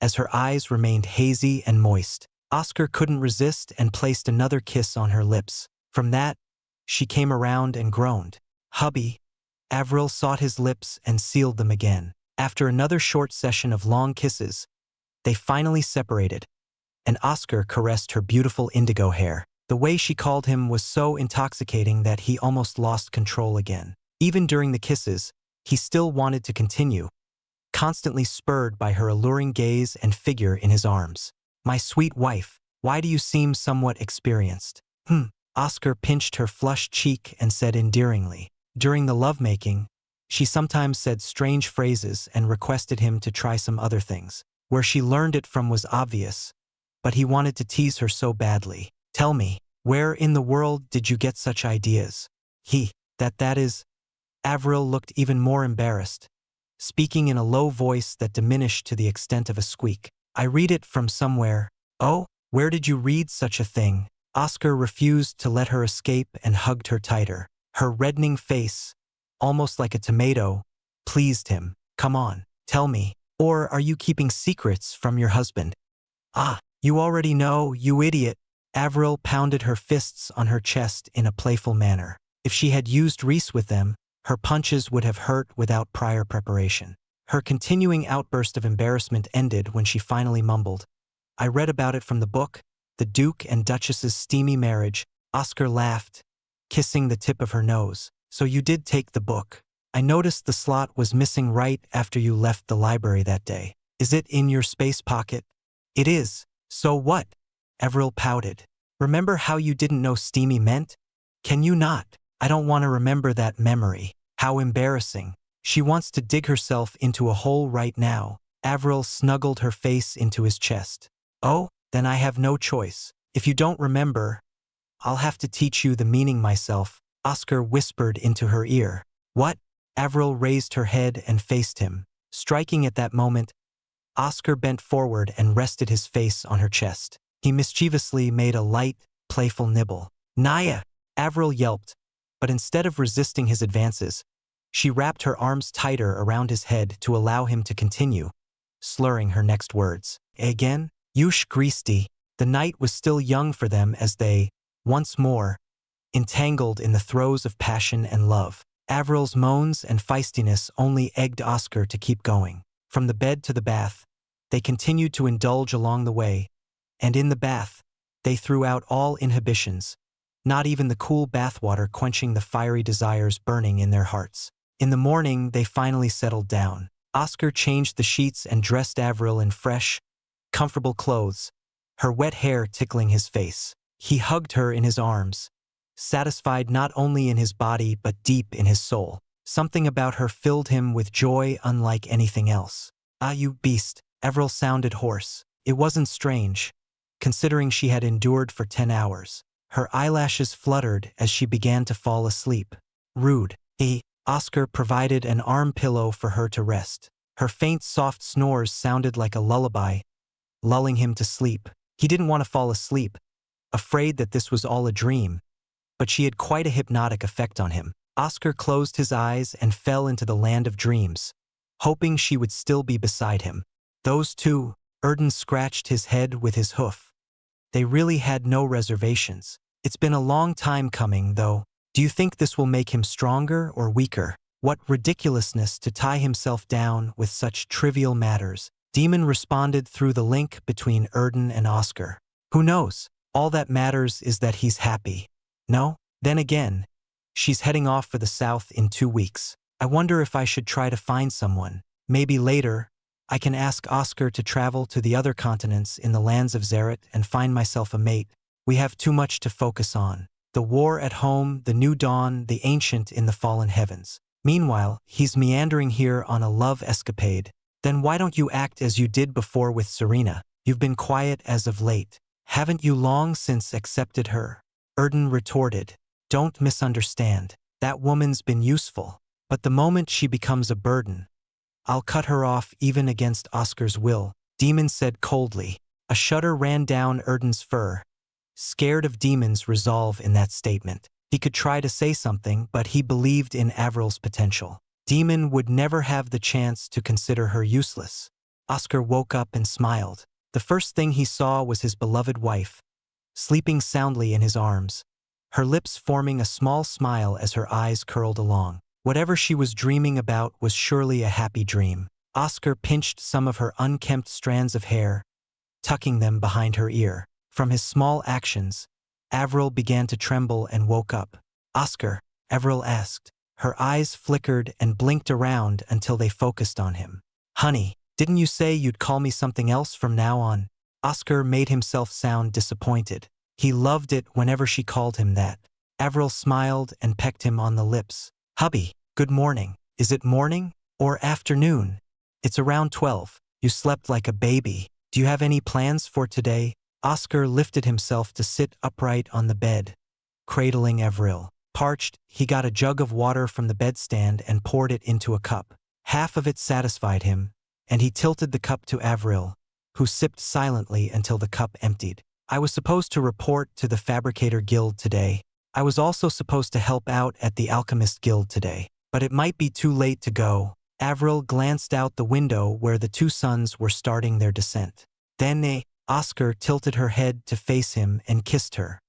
[SPEAKER 1] as her eyes remained hazy and moist. Oscar couldn't resist and placed another kiss on her lips. From that, she came around and groaned. Hubby. Avril sought his lips and sealed them again. After another short session of long kisses, they finally separated, and Oscar caressed her beautiful indigo hair. The way she called him was so intoxicating that he almost lost control again. Even during the kisses, he still wanted to continue, constantly spurred by her alluring gaze and figure in his arms. My sweet wife, why do you seem somewhat experienced? Oscar pinched her flushed cheek and said endearingly. During the lovemaking, she sometimes said strange phrases and requested him to try some other things. Where she learned it from was obvious, but he wanted to tease her so badly. Tell me, where in the world did you get such ideas? That is. Avril looked even more embarrassed, speaking in a low voice that diminished to the extent of a squeak. I read it from somewhere. Oh, where did you read such a thing? Oscar refused to let her escape and hugged her tighter. Her reddening face, almost like a tomato, pleased him. Come on, tell me. Or are you keeping secrets from your husband? You already know, you idiot. Avril pounded her fists on her chest in a playful manner. If she had used Reese with them, her punches would have hurt without prior preparation. Her continuing outburst of embarrassment ended when she finally mumbled, I read about it from the book, The Duke and Duchess's Steamy Marriage. Oscar laughed, kissing the tip of her nose. So you did take the book. I noticed the slot was missing right after you left the library that day. Is it in your space pocket? It is. So what? Avril pouted. Remember how you didn't know steamy meant? Can you not? I don't want to remember that memory. How embarrassing. She wants to dig herself into a hole right now. Avril snuggled her face into his chest. Oh, then I have no choice. If you don't remember, I'll have to teach you the meaning myself, Oscar whispered into her ear. What? Avril raised her head and faced him. Striking at that moment, Oscar bent forward and rested his face on her chest. He mischievously made a light, playful nibble. Naya! Avril yelped, but instead of resisting his advances, she wrapped her arms tighter around his head to allow him to continue, slurring her next words. Again? Yush Gristi. The night was still young for them as they, once more, entangled in the throes of passion and love. Avril's moans and feistiness only egged Oscar to keep going. From the bed to the bath, they continued to indulge along the way, and in the bath, they threw out all inhibitions, not even the cool bathwater quenching the fiery desires burning in their hearts. In the morning, they finally settled down. Oscar changed the sheets and dressed Avril in fresh, comfortable clothes, her wet hair tickling his face. He hugged her in his arms, satisfied not only in his body but deep in his soul. Something about her filled him with joy unlike anything else. Ah, you beast, Avril sounded hoarse. It wasn't strange, considering she had endured for 10 hours. Her eyelashes fluttered as she began to fall asleep. Rude. Oscar provided an arm pillow for her to rest. Her faint, soft snores sounded like a lullaby, lulling him to sleep. He didn't want to fall asleep, afraid that this was all a dream, but she had quite a hypnotic effect on him. Oscar closed his eyes and fell into the land of dreams, hoping she would still be beside him. Those two, Erden scratched his head with his hoof. They really had no reservations. It's been a long time coming, though. Do you think this will make him stronger or weaker? What ridiculousness to tie himself down with such trivial matters. Demon responded through the link between Erden and Oscar. Who knows? All that matters is that he's happy. No? Then again, she's heading off for the south in 2 weeks. I wonder if I should try to find someone. Maybe later, I can ask Oscar to travel to the other continents in the lands of Zerit and find myself a mate. We have too much to focus on. The war at home, the new dawn, the ancient in the fallen heavens. Meanwhile, he's meandering here on a love escapade. Then why don't you act as you did before with Serena? You've been quiet as of late. Haven't you long since accepted her? Erden retorted. Don't misunderstand. That woman's been useful. But the moment she becomes a burden, I'll cut her off even against Oscar's will, Demon said coldly. A shudder ran down Erden's fur, scared of Demon's resolve in that statement. He could try to say something, but he believed in Avril's potential. Demon would never have the chance to consider her useless. Oscar woke up and smiled. The first thing he saw was his beloved wife, sleeping soundly in his arms, her lips forming a small smile as her eyes curled along. Whatever she was dreaming about was surely a happy dream. Oscar pinched some of her unkempt strands of hair, tucking them behind her ear. From his small actions, Avril began to tremble and woke up. Oscar, Avril asked. Her eyes flickered and blinked around until they focused on him. Honey, didn't you say you'd call me something else from now on? Oscar made himself sound disappointed. He loved it whenever she called him that. Avril smiled and pecked him on the lips. Hubby, good morning. Is it morning or afternoon? It's around 12. You slept like a baby. Do you have any plans for today? Oscar lifted himself to sit upright on the bed, cradling Avril. Parched, he got a jug of water from the bedstand and poured it into a cup. Half of it satisfied him, and he tilted the cup to Avril, who sipped silently until the cup emptied. I was supposed to report to the Fabricator Guild today. I was also supposed to help out at the Alchemist Guild today, but it might be too late to go. Avril glanced out the window where the two suns were starting their descent. Then Oscar tilted her head to face him and kissed her.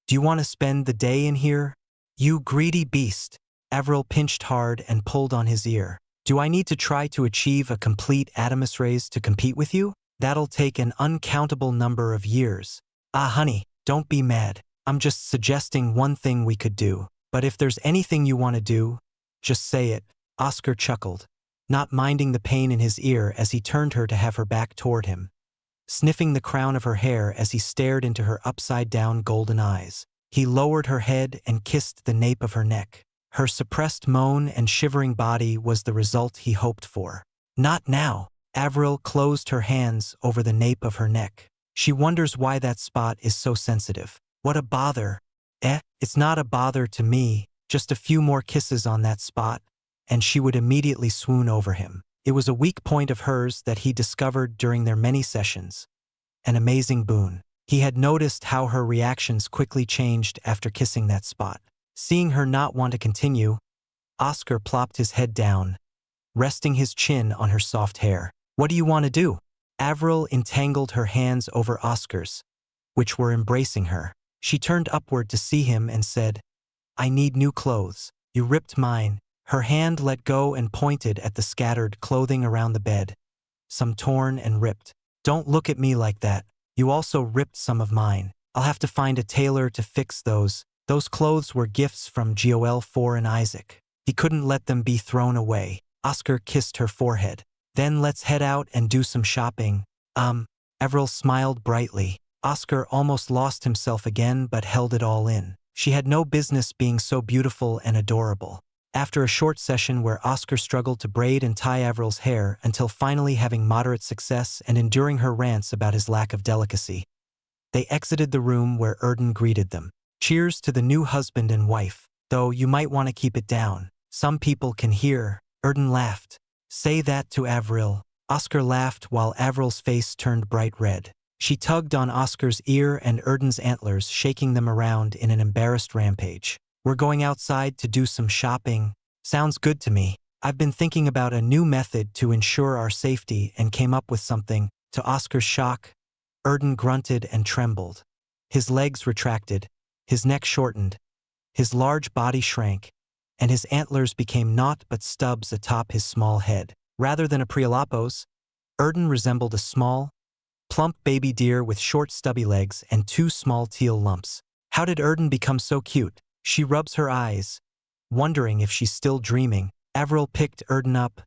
[SPEAKER 1] Do you want to spend the day in here? You greedy beast. Avril pinched hard and pulled on his ear. Do I need to try to achieve a complete Adamus raise to compete with you? That'll take an uncountable number of years. Ah, honey, don't be mad. I'm just suggesting one thing we could do. But if there's anything you want to do, just say it. Oscar chuckled, not minding the pain in his ear as he turned her to have her back toward him, sniffing the crown of her hair as he stared into her upside-down golden eyes. He lowered her head and kissed the nape of her neck. Her suppressed moan and shivering body was the result he hoped for. Not now. Avril closed her hands over the nape of her neck. She wonders why that spot is so sensitive. What a bother. It's not a bother to me, just a few more kisses on that spot, and she would immediately swoon over him. It was a weak point of hers that he discovered during their many sessions. An amazing boon. He had noticed how her reactions quickly changed after kissing that spot. Seeing her not want to continue, Oscar plopped his head down, resting his chin on her soft hair. What do you want to do? Avril entangled her hands over Oscar's, which were embracing her. She turned upward to see him and said, I need new clothes. You ripped mine. Her hand let go and pointed at the scattered clothing around the bed, some torn and ripped. Don't look at me like that. You also ripped some of mine. I'll have to find a tailor to fix those. Those clothes were gifts from Joel 4 and Isaac. He couldn't let them be thrown away. Oscar kissed her forehead. Then let's head out and do some shopping. Avril smiled brightly. Oscar almost lost himself again but held it all in. She had no business being so beautiful and adorable. After a short session where Oscar struggled to braid and tie Avril's hair until finally having moderate success and enduring her rants about his lack of delicacy, they exited the room where Erden greeted them. Cheers to the new husband and wife, though you might want to keep it down. Some people can hear. Erden laughed. Say that to Avril. Oscar laughed while Avril's face turned bright red. She tugged on Oscar's ear and Erden's antlers, shaking them around in an embarrassed rampage. We're going outside to do some shopping. Sounds good to me. I've been thinking about a new method to ensure our safety and came up with something. To Oscar's shock, Erden grunted and trembled. His legs retracted, his neck shortened, his large body shrank, and his antlers became naught but stubs atop his small head. Rather than a Prialapos, Erden resembled a small, plump baby deer with short stubby legs and two small teal lumps. How did Erden become so cute? She rubs her eyes, wondering if she's still dreaming. Avril picked Erden up,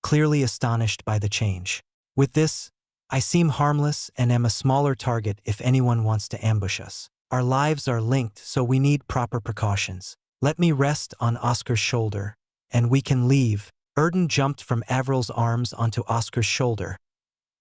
[SPEAKER 1] clearly astonished by the change. With this, I seem harmless and am a smaller target if anyone wants to ambush us. Our lives are linked, so we need proper precautions. Let me rest on Oscar's shoulder, and we can leave. Erden jumped from Avril's arms onto Oscar's shoulder,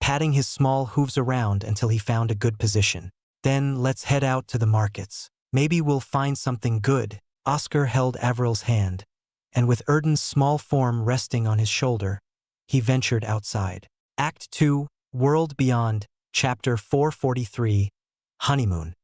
[SPEAKER 1] patting his small hooves around until he found a good position. Then let's head out to the markets. Maybe we'll find something good. Oscar held Avril's hand, and with Erden's small form resting on his shoulder, he ventured outside. Act 2, World Beyond, Chapter 443, Honeymoon.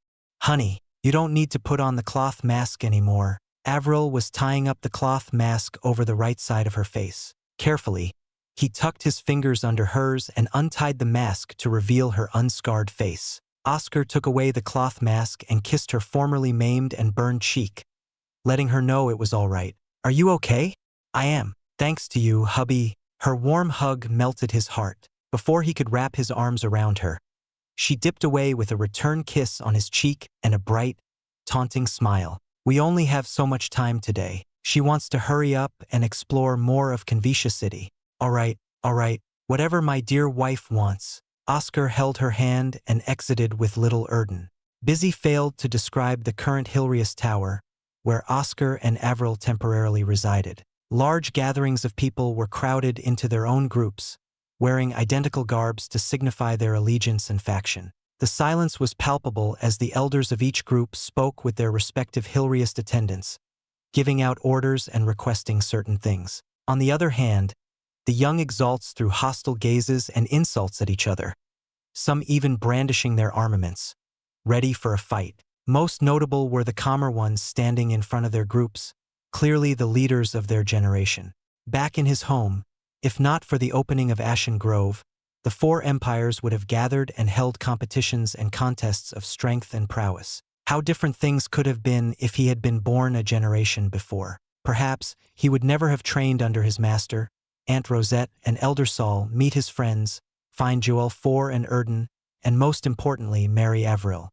[SPEAKER 1] Honey, you don't need to put on the cloth mask anymore. Avril was tying up the cloth mask over the right side of her face. Carefully, he tucked his fingers under hers and untied the mask to reveal her unscarred face. Oscar took away the cloth mask and kissed her formerly maimed and burned cheek, letting her know it was all right. Are you okay? I am. Thanks to you, hubby. Her warm hug melted his heart. Before he could wrap his arms around her, she dipped away with a return kiss on his cheek and a bright, taunting smile. We only have so much time today. She wants to hurry up and explore more of Xianxia City. All right, whatever my dear wife wants. Oscar held her hand and exited with little Erden. Busy failed to describe the current Hilarious Tower, where Oscar and Avril temporarily resided. Large gatherings of people were crowded into their own groups, wearing identical garbs to signify their allegiance and faction. The silence was palpable as the elders of each group spoke with their respective Hilarious attendants, giving out orders and requesting certain things. On the other hand, the young Exalts threw hostile gazes and insults at each other, some even brandishing their armaments, ready for a fight. Most notable were the calmer ones standing in front of their groups, clearly the leaders of their generation. Back in his home, if not for the opening of Ashen Grove, the four empires would have gathered and held competitions and contests of strength and prowess. How different things could have been if he had been born a generation before. Perhaps he would never have trained under his master, Aunt Rosette and Elder Saul, meet his friends, find Joel 4 and Erden, and most importantly, marry Avril.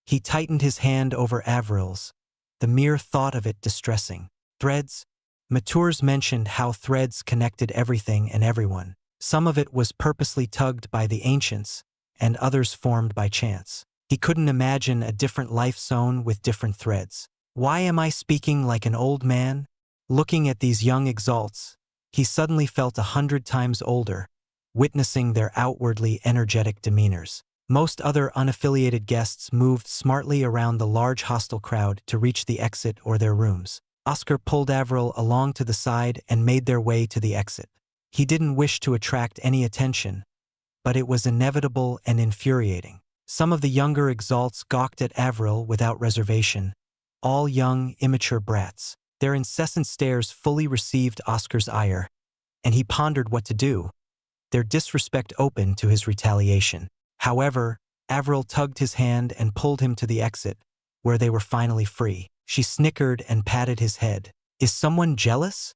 [SPEAKER 1] He tightened his hand over Avril's, the mere thought of it distressing. Threads? Matures mentioned how threads connected everything and everyone. Some of it was purposely tugged by the ancients, and others formed by chance. He couldn't imagine a different life zone with different threads. Why am I speaking like an old man? Looking at these young exalts, he suddenly felt 100 times older, witnessing their outwardly energetic demeanors. Most other unaffiliated guests moved smartly around the large hostile crowd to reach the exit or their rooms. Oscar pulled Avril along to the side and made their way to the exit. He didn't wish to attract any attention, but it was inevitable and infuriating. Some of the younger exalts gawked at Avril without reservation, all young, immature brats. Their incessant stares fully received Oscar's ire, and he pondered what to do, their disrespect open to his retaliation. However, Avril tugged his hand and pulled him to the exit, where they were finally free. She snickered and patted his head. "Is someone jealous?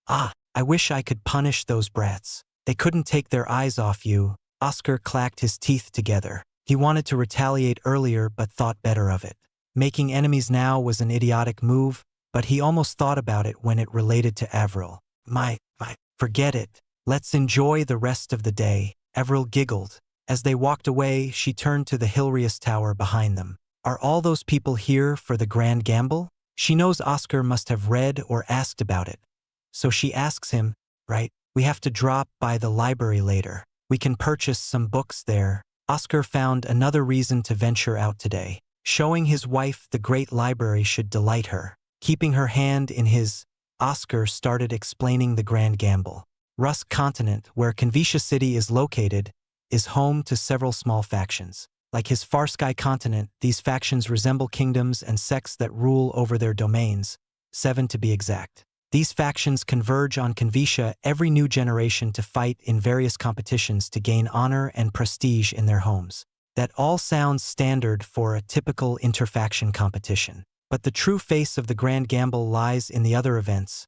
[SPEAKER 1] Ah, I wish I could punish those brats. They couldn't take their eyes off you." Oscar clacked his teeth together. He wanted to retaliate earlier but thought better of it. Making enemies now was an idiotic move, but he almost thought about it when it related to Avril. Forget it. Let's enjoy the rest of the day." Avril giggled. As they walked away, she turned to the Hilarious Tower behind them. "Are all those people here for the grand gamble?" She knows Oscar must have read or asked about it, so she asks him, "Right, we have to drop by the library later. We can purchase some books there." Oscar found another reason to venture out today. Showing his wife the great library should delight her. Keeping her hand in his, Oscar started explaining the grand gamble. Rusk Continent, where Xianxia City is located, is home to several small factions. Like his Far Sky continent, these factions resemble kingdoms and sects that rule over their domains, 7 to be exact. These factions converge on Xianxia every new generation to fight in various competitions to gain honor and prestige in their homes. That all sounds standard for a typical interfaction competition. But the true face of the grand gamble lies in the other events,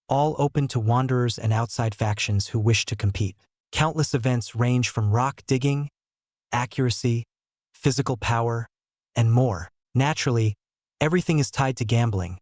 [SPEAKER 1] all open to wanderers and outside factions who wish to compete. Countless events range from rock digging, accuracy, physical power, and more. Naturally, everything is tied to gambling,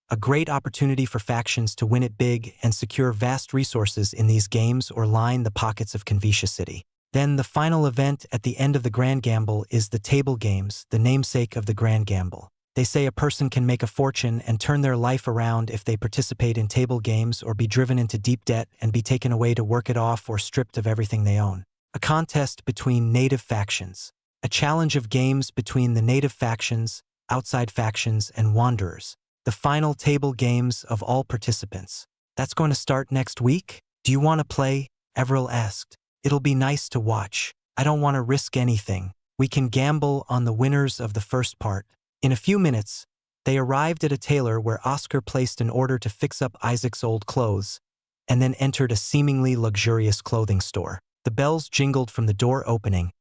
[SPEAKER 1] a great opportunity for factions to win it big and secure vast resources in these games or line the pockets of Xianxia City. Then the final event at the end of the grand gamble is the table games, the namesake of the grand gamble. They say a person can make a fortune and turn their life around if they participate in table games or be driven into deep debt and be taken away to work it off or stripped of everything they own. A contest between native factions. A challenge of games between the native factions, outside factions, and wanderers. The final table games of all participants. "That's going to start next week? Do you want to play?" Avril asked. "It'll be nice to watch. I don't want to risk anything. We can gamble on the winners of the first part." In a few minutes, they arrived at a tailor where Oscar placed an order to fix up Isaac's old clothes, and then entered a seemingly luxurious clothing store. The bells jingled from the door opening,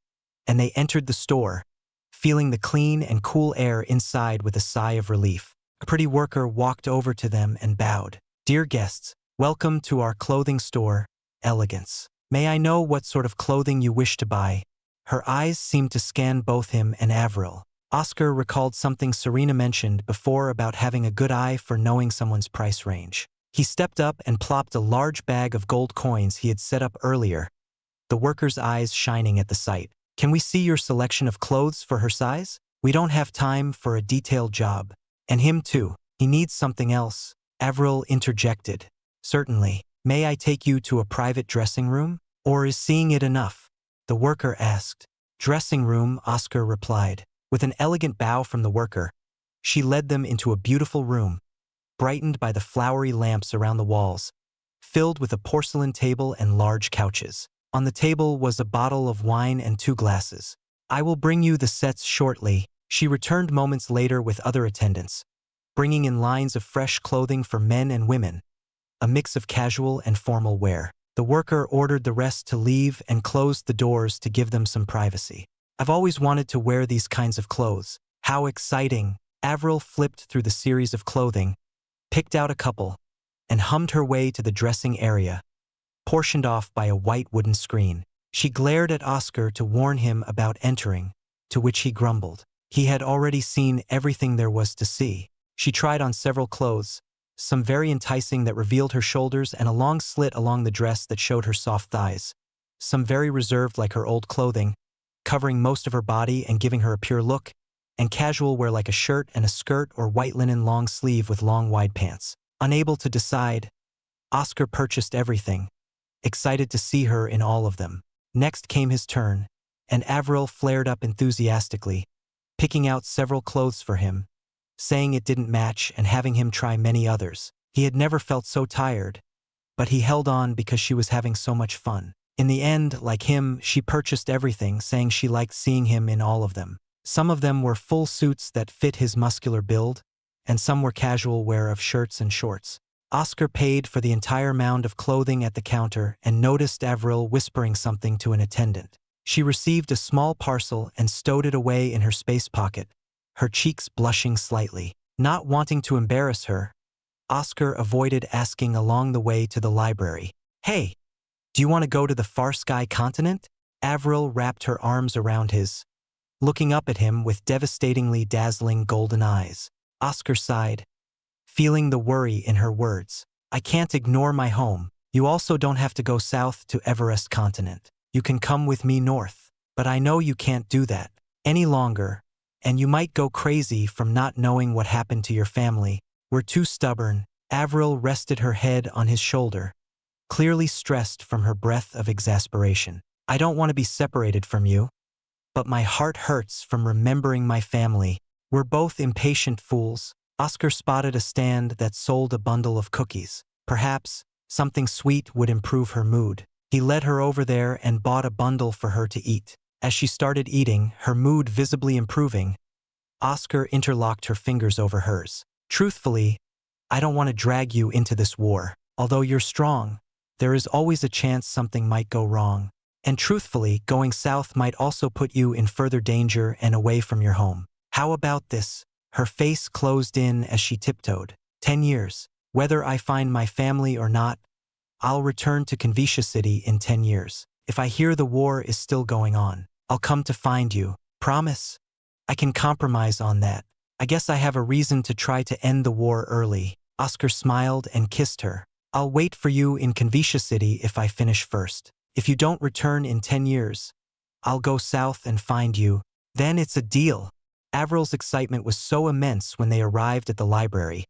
[SPEAKER 1] and they entered the store, feeling the clean and cool air inside with a sigh of relief. A pretty worker walked over to them and bowed. "Dear guests, welcome to our clothing store, Elegance. May I know what sort of clothing you wish to buy?" Her eyes seemed to scan both him and Avril. Oscar recalled something Serena mentioned before about having a good eye for knowing someone's price range. He stepped up and plopped a large bag of gold coins he had set up earlier, the worker's eyes shining at the sight. "Can we see your selection of clothes for her size? We don't have time for a detailed job. And him too. He needs something else." Avril interjected. "Certainly. May I take you to a private dressing room? Or is seeing it enough?" the worker asked. "Dressing room," Oscar replied. With an elegant bow from the worker, she led them into a beautiful room, brightened by the flowery lamps around the walls, filled with a porcelain table and large couches. On the table was a bottle of wine and 2 glasses. "I will bring you the sets shortly." She returned moments later with other attendants, bringing in lines of fresh clothing for men and women, a mix of casual and formal wear. The worker ordered the rest to leave and closed the doors to give them some privacy. "I've always wanted to wear these kinds of clothes. How exciting!" Avril flipped through the series of clothing, picked out a couple, and hummed her way to the dressing area, portioned off by a white wooden screen. She glared at Oscar to warn him about entering, to which he grumbled. He had already seen everything there was to see. She tried on several clothes, some very enticing that revealed her shoulders and a long slit along the dress that showed her soft thighs, some very reserved like her old clothing, covering most of her body and giving her a pure look, and casual wear like a shirt and a skirt or white linen long sleeve with long wide pants. Unable to decide, Oscar purchased everything, excited to see her in all of them. Next came his turn, and Avril flared up enthusiastically, picking out several clothes for him, saying it didn't match and having him try many others. He had never felt so tired, but he held on because she was having so much fun. In the end, like him, she purchased everything, saying she liked seeing him in all of them. Some of them were full suits that fit his muscular build, and some were casual wear of shirts and shorts. Oscar paid for the entire mound of clothing at the counter and noticed Avril whispering something to an attendant. She received a small parcel and stowed it away in her space pocket, her cheeks blushing slightly. Not wanting to embarrass her, Oscar avoided asking along the way to the library. "Hey, do you want to go to the far sky continent?" Avril wrapped her arms around his, looking up at him with devastatingly dazzling golden eyes. Oscar sighed, feeling the worry in her words. "I can't ignore my home. You also don't have to go south to Everest continent. You can come with me north. But I know you can't do that any longer, and you might go crazy from not knowing what happened to your family. We're too stubborn." Avril rested her head on his shoulder, clearly stressed from her breath of exasperation. "I don't want to be separated from you, but my heart hurts from remembering my family. We're both impatient fools." Oscar spotted a stand that sold a bundle of cookies. Perhaps something sweet would improve her mood. He led her over there and bought a bundle for her to eat. As she started eating, her mood visibly improving, Oscar interlocked her fingers over hers. "Truthfully, I don't want to drag you into this war. Although you're strong, there is always a chance something might go wrong. And truthfully, going south might also put you in further danger and away from your home. How about this?" Her face closed in as she tiptoed. 10 years. Whether I find my family or not, I'll return to Xianxia City in 10 years. If I hear the war is still going on, I'll come to find you. Promise? I can compromise on that. I guess I have a reason to try to end the war early. Oscar smiled and kissed her. "I'll wait for you in Xianxia City if I finish first. If you don't return in 10 years, I'll go south and find you. Then it's a deal." Avril's excitement was so immense when they arrived at the library,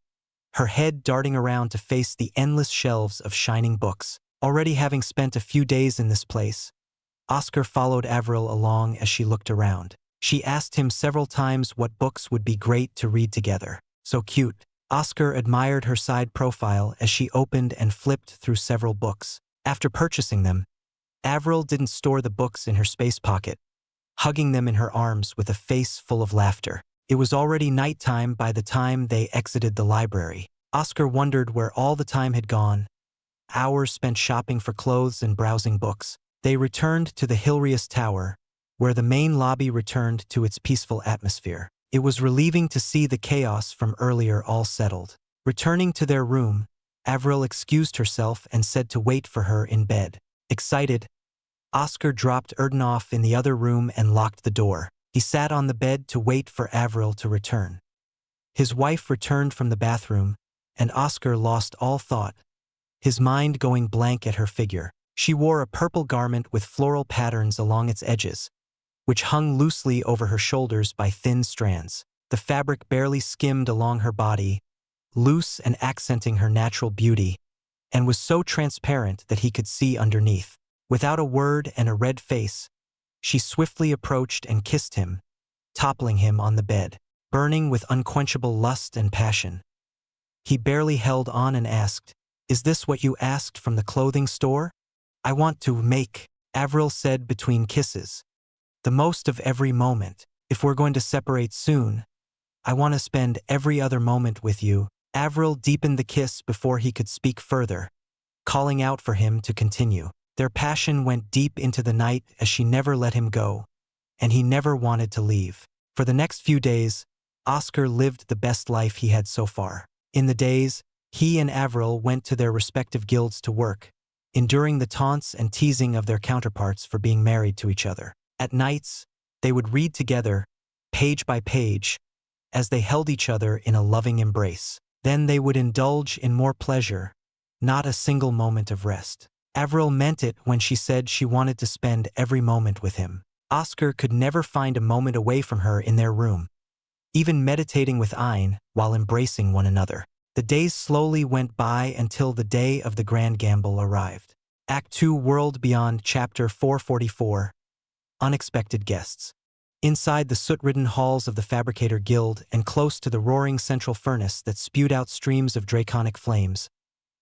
[SPEAKER 1] her head darting around to face the endless shelves of shining books. Already having spent a few days in this place, Oscar followed Avril along as she looked around. She asked him several times what books would be great to read together. So cute. Oscar admired her side profile as she opened and flipped through several books. After purchasing them, Avril didn't store the books in her space pocket, hugging them in her arms with a face full of laughter. It was already nighttime by the time they exited the library. Oscar wondered where all the time had gone. Hours spent shopping for clothes and browsing books. They returned to the Hilarious Tower, where the main lobby returned to its peaceful atmosphere. It was relieving to see the chaos from earlier all settled. Returning to their room, Avril excused herself and said to wait for her in bed. Excited, Oscar dropped Erden off in the other room and locked the door. He sat on the bed to wait for Avril to return. His wife returned from the bathroom, and Oscar lost all thought, his mind going blank at her figure. She wore a purple garment with floral patterns along its edges, which hung loosely over her shoulders by thin strands. The fabric barely skimmed along her body, loose and accenting her natural beauty, and was so transparent that he could see underneath. Without a word and a red face, she swiftly approached and kissed him, toppling him on the bed, burning with unquenchable lust and passion. He barely held on and asked, "Is this what you asked from the clothing store?" "I want to make," Avril said between kisses, "the most of every moment. If we're going to separate soon, I want to spend every other moment with you." Avril deepened the kiss before he could speak further, calling out for him to continue. Their passion went deep into the night as she never let him go, and he never wanted to leave. For the next few days, Oscar lived the best life he had so far. In the days, he and Avril went to their respective guilds to work, enduring the taunts and teasing of their counterparts for being married to each other. At nights, they would read together, page by page, as they held each other in a loving embrace. Then they would indulge in more pleasure, not a single moment of rest. Avril meant it when she said she wanted to spend every moment with him. Oscar could never find a moment away from her in their room, even meditating with Ayn while embracing one another. The days slowly went by until the day of the grand gamble arrived. Act 2 World Beyond Chapter 444 Unexpected Guests. Inside the soot-ridden halls of the Fabricator Guild and close to the roaring central furnace that spewed out streams of draconic flames,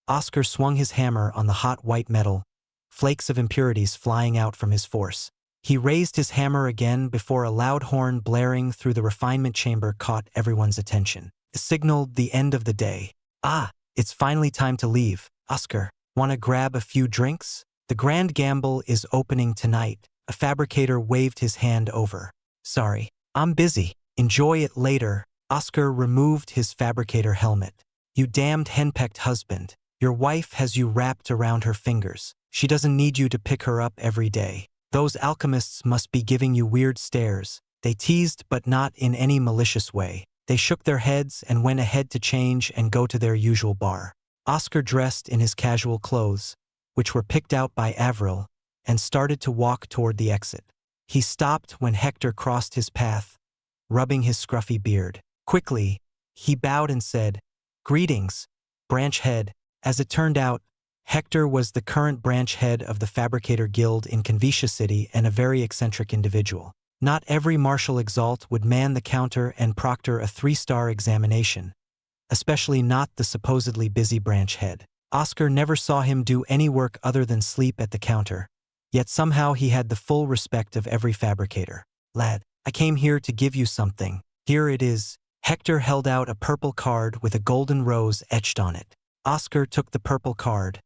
[SPEAKER 1] Oscar swung his hammer on the hot white metal, flakes of impurities flying out from his force. He raised his hammer again before a loud horn blaring through the refinement chamber caught everyone's attention. It signaled the end of the day. Ah, it's finally time to leave. Oscar, wanna grab a few drinks? The grand gamble is opening tonight. A fabricator waved his hand over. Sorry, I'm busy. Enjoy it later. Oscar removed his fabricator helmet. You damned henpecked husband. Your wife has you wrapped around her fingers. She doesn't need you to pick her up every day. Those alchemists must be giving you weird stares. They teased, but not in any malicious way. They shook their heads and went ahead to change and go to their usual bar. Oscar dressed in his casual clothes, which were picked out by Avril, and started to walk toward the exit. He stopped when Hector crossed his path, rubbing his scruffy beard. Quickly, he bowed and said, "Greetings, branch head." As it turned out, Hector was the current branch head of the Fabricator Guild in Xianxia City and a very eccentric individual. Not every Marshal Exalt would man the counter and proctor a 3-star examination, especially not the supposedly busy branch head. Oscar never saw him do any work other than sleep at the counter, yet somehow he had the full respect of every fabricator. "Lad, I came here to give you something. Here it is." Hector held out a purple card with a golden rose etched on it. Oscar took the purple card,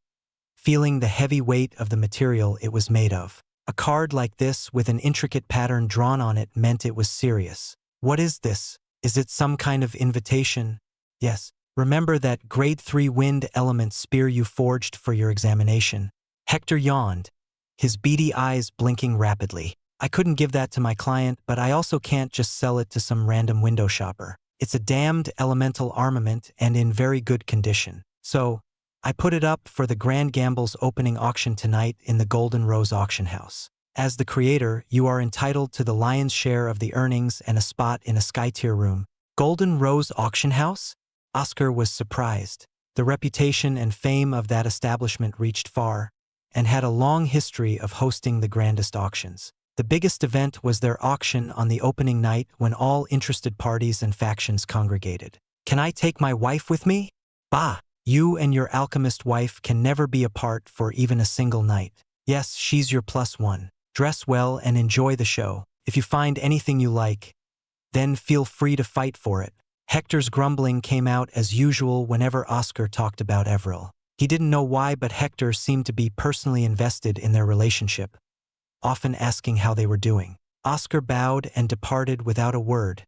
[SPEAKER 1] feeling the heavy weight of the material it was made of. A card like this with an intricate pattern drawn on it meant it was serious. "What is this? Is it some kind of invitation?" "Yes. Remember that grade 3 wind element spear you forged for your examination?" Hector yawned, his beady eyes blinking rapidly. "I couldn't give that to my client, but I also can't just sell it to some random window shopper. It's a damned elemental armament and in very good condition. So, I put it up for the Grand Gamble's opening auction tonight in the Golden Rose Auction House. As the creator, you are entitled to the lion's share of the earnings and a spot in a sky-tier room." Golden Rose Auction House? Oscar was surprised. The reputation and fame of that establishment reached far, and had a long history of hosting the grandest auctions. The biggest event was their auction on the opening night when all interested parties and factions congregated. "Can I take my wife with me?" "Bah! You and your alchemist wife can never be apart for even a single night. Yes, she's your +1. Dress well and enjoy the show. If you find anything you like, then feel free to fight for it." Hector's grumbling came out as usual whenever Oscar talked about Avril. He didn't know why, but Hector seemed to be personally invested in their relationship, often asking how they were doing. Oscar bowed and departed without a word,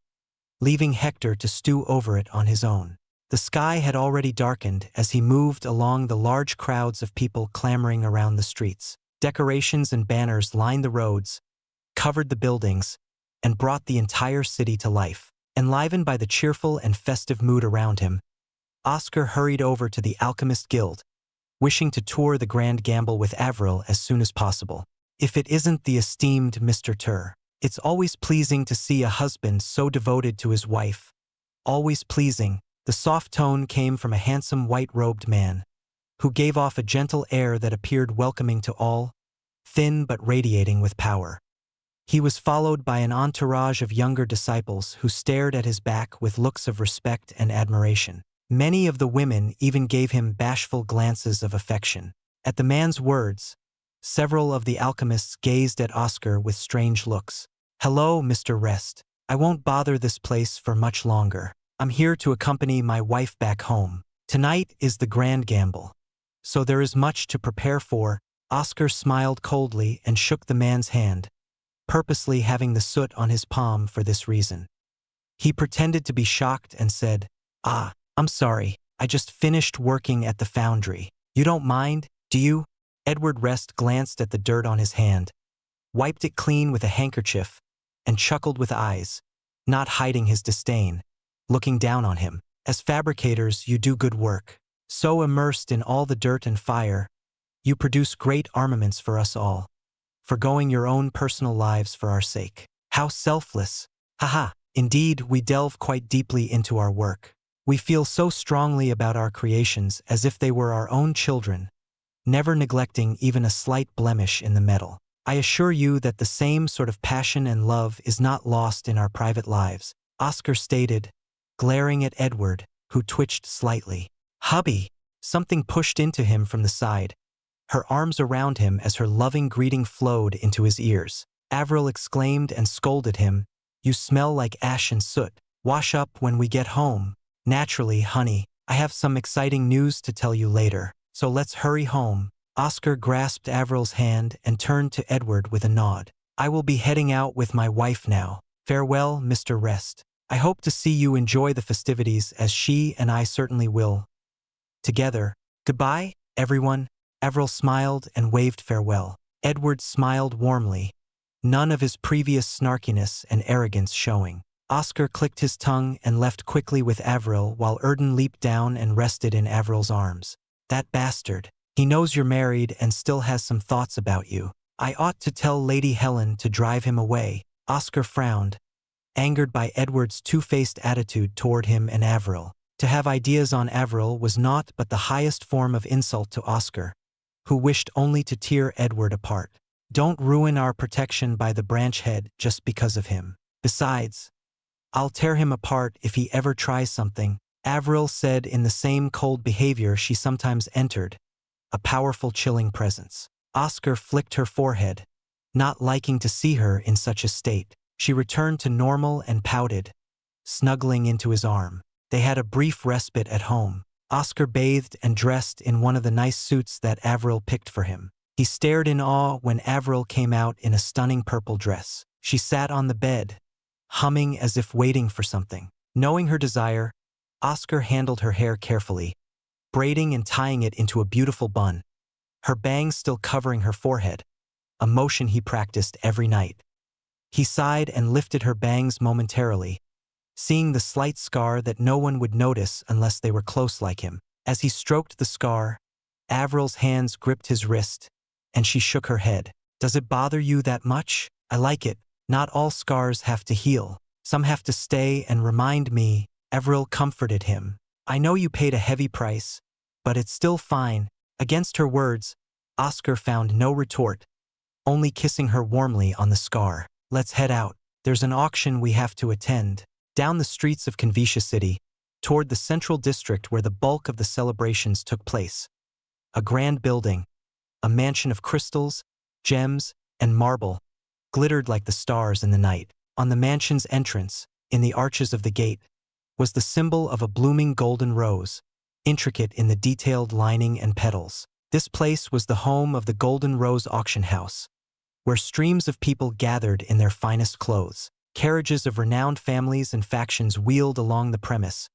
[SPEAKER 1] leaving Hector to stew over it on his own. The sky had already darkened as he moved along the large crowds of people clamoring around the streets. Decorations and banners lined the roads, covered the buildings, and brought the entire city to life. Enlivened by the cheerful and festive mood around him, Oscar hurried over to the Alchemist Guild, wishing to tour the Grand Gamble with Avril as soon as possible. If it isn't the esteemed Mr. Tur. It's always pleasing to see a husband so devoted to his wife. Always pleasing. The soft tone came from a handsome white-robed man, who gave off a gentle air that appeared welcoming to all, thin but radiating with power. He was followed by an entourage of younger disciples who stared at his back with looks of respect and admiration. Many of the women even gave him bashful glances of affection. At the man's words, several of the alchemists gazed at Oscar with strange looks. "Hello, Mr. Rest. I won't bother this place for much longer. I'm here to accompany my wife back home. Tonight is the Grand Gamble, so there is much to prepare for." Oscar smiled coldly and shook the man's hand, purposely having the soot on his palm for this reason. He pretended to be shocked and said, "Ah, I'm sorry. I just finished working at the foundry. You don't mind, do you?" Edward Rest glanced at the dirt on his hand, wiped it clean with a handkerchief, and chuckled with eyes, not hiding his disdain, looking down on him. "As fabricators, you do good work. So immersed in all the dirt and fire, you produce great armaments for us all, forgoing your own personal lives for our sake. How selfless! Haha! Indeed, we delve quite deeply into our work. We feel so strongly about our creations as if they were our own children, never neglecting even a slight blemish in the metal. I assure you that the same sort of passion and love is not lost in our private lives, Oscar stated, glaring at Edward, who twitched slightly. Hubby! Something pushed into him from the side, her arms around him as her loving greeting flowed into his ears. Avril exclaimed and scolded him, "You smell like ash and soot. Wash up when we get home." "Naturally, honey, I have some exciting news to tell you later, so let's hurry home." Oscar grasped Avril's hand and turned to Edward with a nod. "I will be heading out with my wife now. Farewell, Mr. Rest. I hope to see you enjoy the festivities as she and I certainly will. Together. Goodbye, everyone." Avril smiled and waved farewell. Edward smiled warmly, none of his previous snarkiness and arrogance showing. Oscar clicked his tongue and left quickly with Avril while Erden leaped down and rested in Avril's arms. "That bastard. He knows you're married and still has some thoughts about you. I ought to tell Lady Helen to drive him away." Oscar frowned, angered by Edward's two-faced attitude toward him and Avril. To have ideas on Avril was naught but the highest form of insult to Oscar, who wished only to tear Edward apart. "Don't ruin our protection by the branch head just because of him. Besides, I'll tear him apart if he ever tries something," Avril said in the same cold behavior she sometimes entered, a powerful chilling presence. Oscar flicked her forehead, not liking to see her in such a state. She returned to normal and pouted, snuggling into his arm. They had a brief respite at home. Oscar bathed and dressed in one of the nice suits that Avril picked for him. He stared in awe when Avril came out in a stunning purple dress. She sat on the bed, humming as if waiting for something. Knowing her desire, Oscar handled her hair carefully, braiding and tying it into a beautiful bun, her bangs still covering her forehead, a motion he practiced every night. He sighed and lifted her bangs momentarily, seeing the slight scar that no one would notice unless they were close like him. As he stroked the scar, Avril's hands gripped his wrist, and she shook her head. "Does it bother you that much? I like it. Not all scars have to heal. Some have to stay and remind me." Avril comforted him. "I know you paid a heavy price, but it's still fine." Against her words, Oscar found no retort, only kissing her warmly on the scar. "Let's head out. There's an auction we have to attend." Down the streets of Xianxia City, toward the central district where the bulk of the celebrations took place. A grand building, a mansion of crystals, gems, and marble, glittered like the stars in the night. On the mansion's entrance, in the arches of the gate, was the symbol of a blooming golden rose, intricate in the detailed lining and petals. This place was the home of the Golden Rose Auction House, where streams of people gathered in their finest clothes. Carriages of renowned families and factions wheeled along the premise,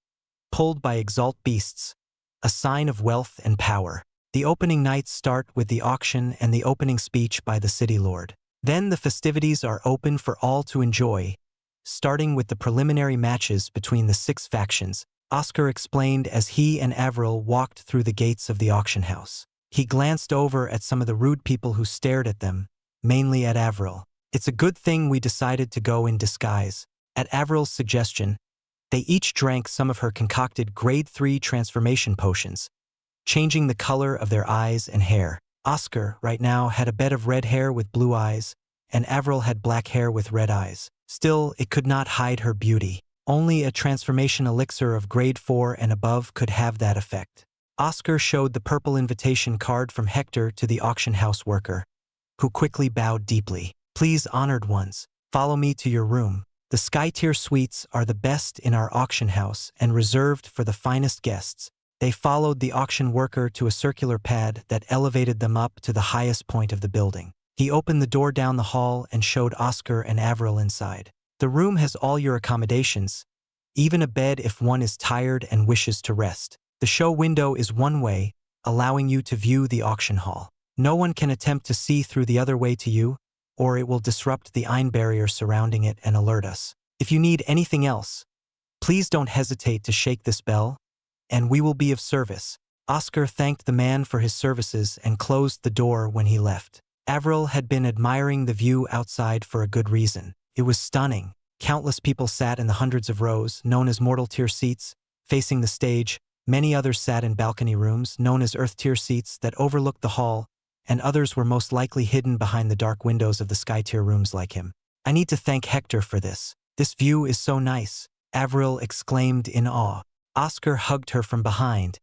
[SPEAKER 1] pulled by Exalt beasts, a sign of wealth and power. The opening nights start with the auction and the opening speech by the city lord. Then the festivities are open for all to enjoy, starting with the preliminary matches between the 6 factions, Oscar explained as he and Avril walked through the gates of the auction house. He glanced over at some of the rude people who stared at them, mainly at Avril. "It's a good thing we decided to go in disguise." At Avril's suggestion, they each drank some of her concocted grade 3 transformation potions, changing the color of their eyes and hair. Oscar, right now, had a bed of red hair with blue eyes, and Avril had black hair with red eyes. Still, it could not hide her beauty. Only a transformation elixir of grade 4 and above could have that effect. Oscar showed the purple invitation card from Hector to the auction house worker, who quickly bowed deeply. "Please, honored ones, follow me to your room. The Sky-tier suites are the best in our auction house and reserved for the finest guests." They followed the auction worker to a circular pad that elevated them up to the highest point of the building. He opened the door down the hall and showed Oscar and Avril inside. "The room has all your accommodations, even a bed if one is tired and wishes to rest. The show window is one way, allowing you to view the auction hall. No one can attempt to see through the other way to you, or it will disrupt the iron barrier surrounding it and alert us. If you need anything else, please don't hesitate to shake this bell, and we will be of service." Oscar thanked the man for his services and closed the door when he left. Avril had been admiring the view outside for a good reason. It was stunning. Countless people sat in the hundreds of rows, known as mortal tier seats, Facing the stage, many others sat in balcony rooms, known as earth-tier seats, that overlooked the hall, and others were most likely hidden behind the dark windows of the sky-tier rooms like him. I need to thank Hector for this. This view is so nice, Avril exclaimed in awe. Oscar hugged her from behind,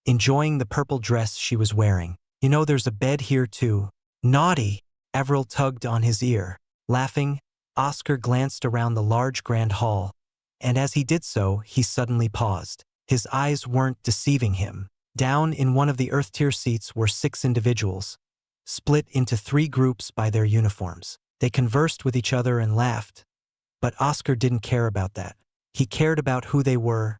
[SPEAKER 1] enjoying the purple dress she was wearing. You know, there's a bed here too. Naughty! Avril tugged on his ear. Laughing, Oscar glanced around the large grand hall, and as he did so, he suddenly paused. His eyes weren't deceiving him. Down in one of the earth-tier seats were 6 individuals, split into 3 groups by their uniforms. They conversed with each other and laughed, but Oscar didn't care about that. He cared about who they were,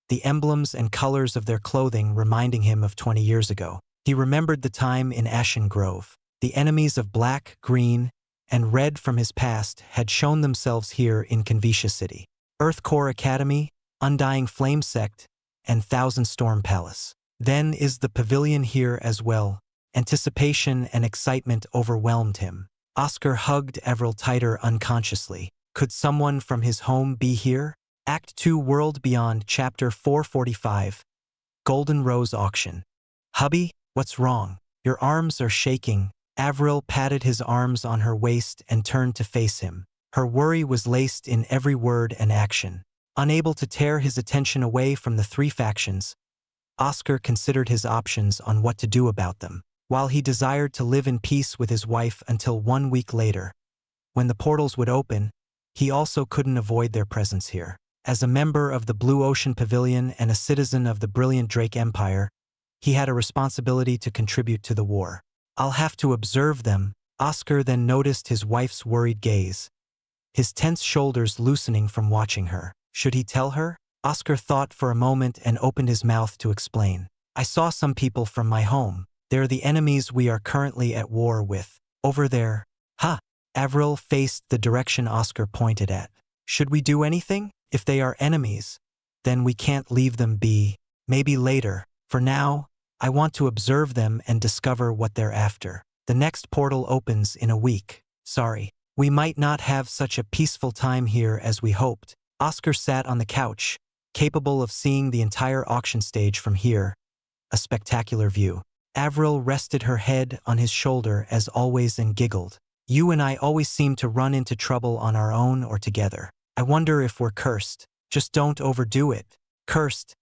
[SPEAKER 1] the emblems and colors of their clothing reminding him of 20 years ago. He remembered the time in Ashen Grove. The enemies of black, green, and red from his past had shown themselves here in Xianxia City. Earth Core Academy, Undying Flame Sect, and Thousand Storm Palace. Then is the pavilion here as well. Anticipation and excitement overwhelmed him. Oscar hugged Avril tighter unconsciously. Could someone from his home be here? Act 2 World Beyond Chapter 445 Golden Rose Auction. Hubby, what's wrong? Your arms are shaking. Avril patted his arms on her waist and turned to face him. Her worry was laced in every word and action. Unable to tear his attention away from the 3 factions, Oscar considered his options on what to do about them. While he desired to live in peace with his wife until 1 week later, when the portals would open, he also couldn't avoid their presence here. As a member of the Blue Ocean Pavilion and a citizen of the brilliant Drake Empire, he had a responsibility to contribute to the war. I'll have to observe them. Oscar then noticed his wife's worried gaze, his tense shoulders loosening from watching her. Should he tell her? Oscar thought for a moment and opened his mouth to explain. I saw some people from my home. They're the enemies we are currently at war with. Over there. Ha! Avril faced the direction Oscar pointed at. Should we do anything? If they are enemies, then we can't leave them be. Maybe later. For now, I want to observe them and discover what they're after. The next portal opens in a week. Sorry, we might not have such a peaceful time here as we hoped. Oscar sat on the couch, capable of seeing the entire auction stage from here. A spectacular view. Avril rested her head on his shoulder as always and giggled. You and I always seem to run into trouble on our own or together. I wonder if we're cursed. Just don't overdo it. Cursed?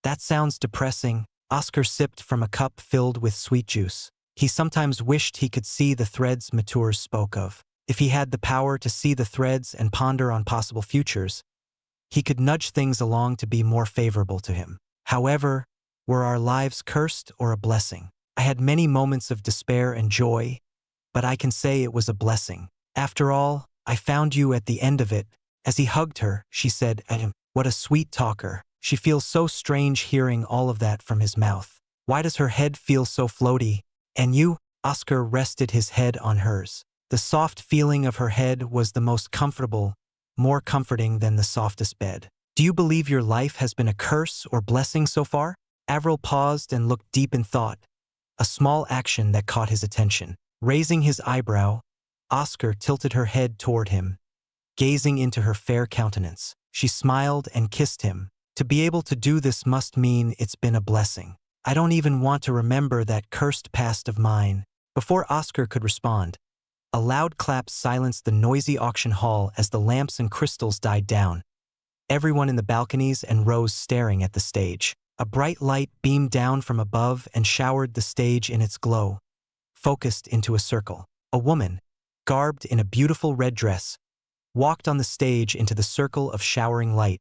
[SPEAKER 1] That sounds depressing. Oscar sipped from a cup filled with sweet juice. He sometimes wished he could see the threads Mature spoke of. If he had the power to see the threads and ponder on possible futures, he could nudge things along to be more favorable to him. However, were our lives cursed or a blessing? I had many moments of despair and joy, but I can say it was a blessing. After all, I found you at the end of it. As he hugged her, she said, What a sweet talker. She feels so strange hearing all of that from his mouth. Why does her head feel so floaty? And you? Oscar rested his head on hers. The soft feeling of her head was the most comfortable, more comforting than the softest bed. Do you believe your life has been a curse or blessing so far? Avril paused and looked deep in thought, a small action that caught his attention. Raising his eyebrow, Oscar tilted her head toward him, gazing into her fair countenance. She smiled and kissed him. To be able to do this must mean it's been a blessing. I don't even want to remember that cursed past of mine. Before Oscar could respond, a loud clap silenced the noisy auction hall as the lamps and crystals died down. Everyone in the balconies and rows staring at the stage. A bright light beamed down from above and showered the stage in its glow, focused into a circle. A woman, garbed in a beautiful red dress, walked on the stage into the circle of showering light,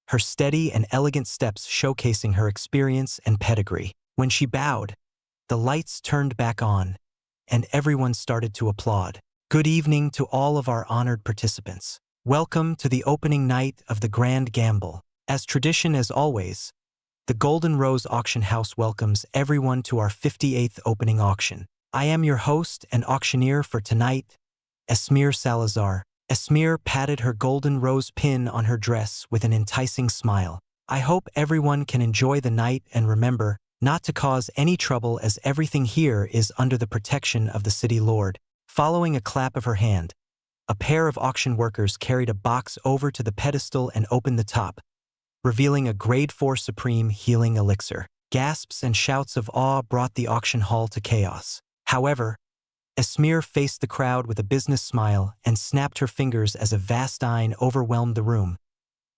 [SPEAKER 1] her steady and elegant steps showcasing her experience and pedigree. When she bowed, the lights turned back on, and everyone started to applaud. Good evening to all of our honored participants. Welcome to the opening night of the Grand Gamble. As tradition as always, the Golden Rose Auction House welcomes everyone to our 58th opening auction. I am your host and auctioneer for tonight, Esmir Salazar. Esmir patted her golden rose pin on her dress with an enticing smile. I hope everyone can enjoy the night and remember not to cause any trouble as everything here is under the protection of the city lord. Following a clap of her hand, a pair of auction workers carried a box over to the pedestal and opened the top, revealing a grade 4 supreme healing elixir. Gasps and shouts of awe brought the auction hall to chaos. However, Esmir faced the crowd with a business smile and snapped her fingers as a vast Ein overwhelmed the room,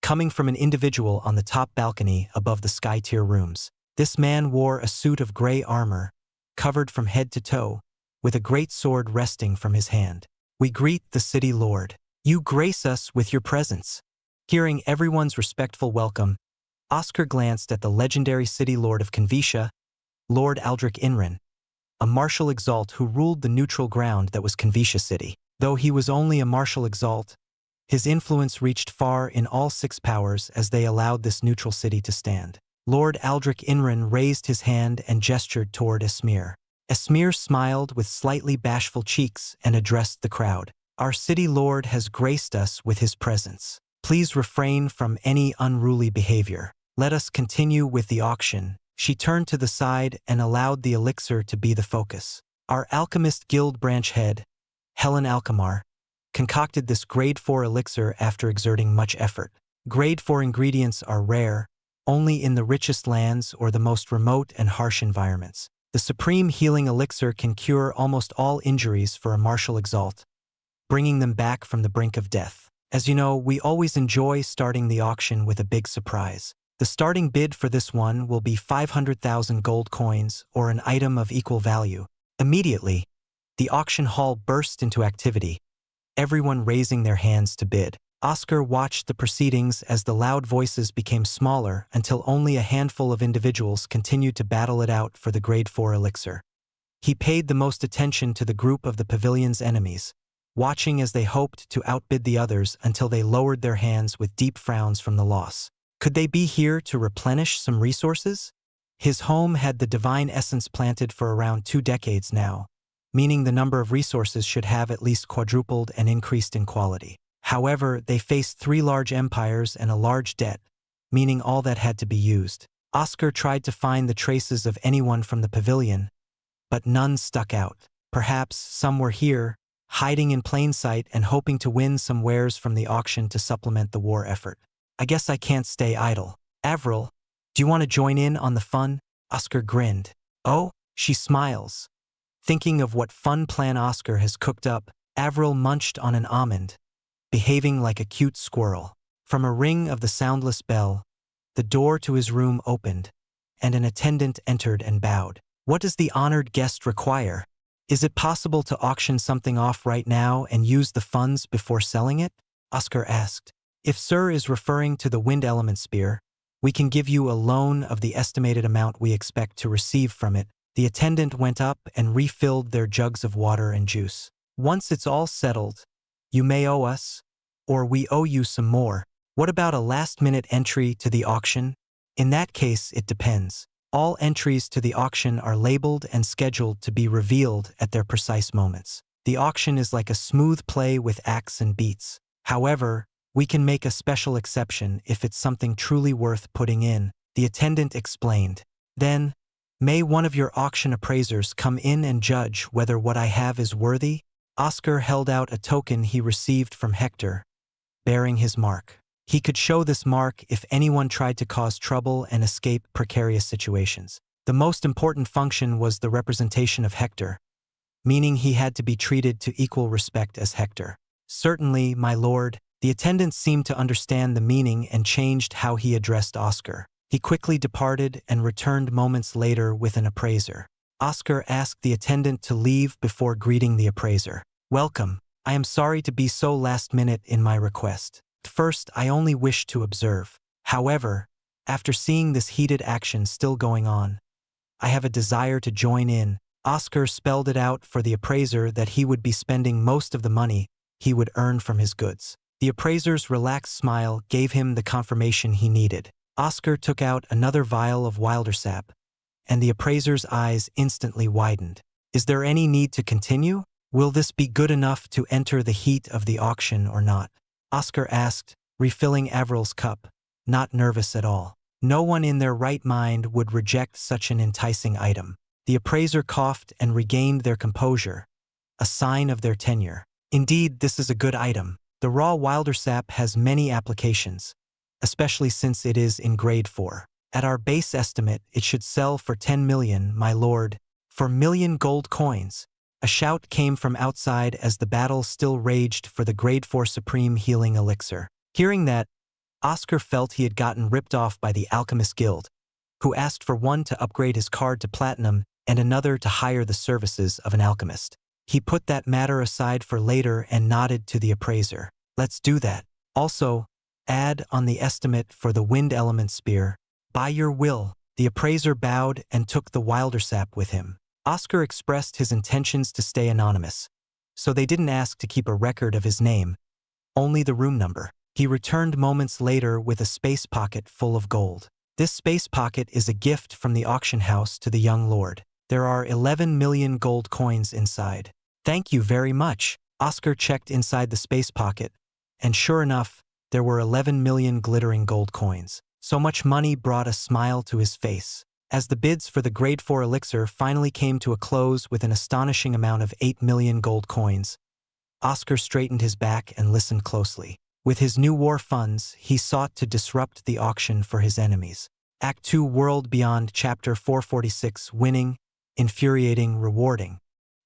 [SPEAKER 1] coming from an individual on the top balcony above the sky-tier rooms. This man wore a suit of gray armor, covered from head to toe, with a great sword resting from his hand. "We greet the city lord. You grace us with your presence." Hearing everyone's respectful welcome, Oscar glanced at the legendary city lord of Convicia, Lord Aldrich Inran, a martial exalt who ruled the neutral ground that was Convicia City. Though he was only a martial exalt, his influence reached far in all 6 powers as they allowed this neutral city to stand. Lord Aldrich Inran raised his hand and gestured toward Esmir. Esmir smiled with slightly bashful cheeks and addressed the crowd. "Our city lord has graced us with his presence. Please refrain from any unruly behavior. Let us continue with the auction." She turned to the side and allowed the elixir to be the focus. Our Alchemist Guild branch head, Helen Alchemar, concocted this grade 4 elixir after exerting much effort. Grade 4 ingredients are rare, only in the richest lands or the most remote and harsh environments. The supreme healing elixir can cure almost all injuries for a martial exalt, bringing them back from the brink of death. As you know, we always enjoy starting the auction with a big surprise. The starting bid for this one will be 500,000 gold coins or an item of equal value. Immediately, the auction hall burst into activity, everyone raising their hands to bid. Oscar watched the proceedings as the loud voices became smaller until only a handful of individuals continued to battle it out for the grade 4 elixir. He paid the most attention to the group of the pavilion's enemies, watching as they hoped to outbid the others until they lowered their hands with deep frowns from the loss. Could they be here to replenish some resources? His home had the divine essence planted for around 2 decades now, meaning the number of resources should have at least quadrupled and increased in quality. However, they faced 3 large empires and a large debt, meaning all that had to be used. Oscar tried to find the traces of anyone from the pavilion, but none stuck out. Perhaps some were here, hiding in plain sight and hoping to win some wares from the auction to supplement the war effort. "I guess I can't stay idle. Avril, do you want to join in on the fun?" Oscar grinned. "Oh?" She smiles. Thinking of what fun plan Oscar has cooked up, Avril munched on an almond, behaving like a cute squirrel. From a ring of the soundless bell, the door to his room opened, and an attendant entered and bowed. "What does the honored guest require? Is it possible to auction something off right now and use the funds before selling it?" Oscar asked. "If Sir is referring to the wind element spear, we can give you a loan of the estimated amount we expect to receive from it." The attendant went up and refilled their jugs of water and juice. "Once it's all settled, you may owe us, or we owe you some more. What about a last-minute entry to the auction? In that case, it depends. All entries to the auction are labeled and scheduled to be revealed at their precise moments. The auction is like a smooth play with acts and beats. However, we can make a special exception if it's something truly worth putting in," the attendant explained. "Then, may one of your auction appraisers come in and judge whether what I have is worthy?" Oscar held out a token he received from Hector, bearing his mark. He could show this mark if anyone tried to cause trouble and escape precarious situations. The most important function was the representation of Hector, meaning he had to be treated to equal respect as Hector. "Certainly, my lord." The attendant seemed to understand the meaning and changed how he addressed Oscar. He quickly departed and returned moments later with an appraiser. Oscar asked the attendant to leave before greeting the appraiser. "Welcome. I am sorry to be so last-minute in my request. First, I only wish to observe. However, after seeing this heated action still going on, I have a desire to join in." Oscar spelled it out for the appraiser that he would be spending most of the money he would earn from his goods. The appraiser's relaxed smile gave him the confirmation he needed. Oscar took out another vial of wildersap, and the appraiser's eyes instantly widened. "Is there any need to continue? Will this be good enough to enter the heat of the auction or not?" Oscar asked, refilling Avril's cup, not nervous at all. No one in their right mind would reject such an enticing item. The appraiser coughed and regained their composure, a sign of their tenure. "Indeed, this is a good item. The raw wildersap has many applications, especially since it is in grade 4. At our base estimate, it should sell for 10 million, my lord. For million gold coins. A shout came from outside as the battle still raged for the grade 4 supreme healing elixir. Hearing that, Oscar felt he had gotten ripped off by the Alchemist Guild, who asked for one to upgrade his card to platinum and another to hire the services of an alchemist. He put that matter aside for later and nodded to the appraiser. Let's do that. Also, add on the estimate for the wind element spear. By your will. The appraiser bowed and took the wilder sap with him. Oscar expressed his intentions to stay anonymous, so they didn't ask to keep a record of his name, only the room number. He returned moments later with a space pocket full of gold. This space pocket is a gift from the auction house to the young lord. There are 11 million gold coins inside. Thank you very much. Oscar checked inside the space pocket, and sure enough, there were 11 million glittering gold coins. So much money brought a smile to his face. As the bids for the grade 4 elixir finally came to a close with an astonishing amount of 8 million gold coins, Oscar straightened his back and listened closely. With his new war funds, he sought to disrupt the auction for his enemies. Act 2 World Beyond Chapter 446 Winning, Infuriating, Rewarding.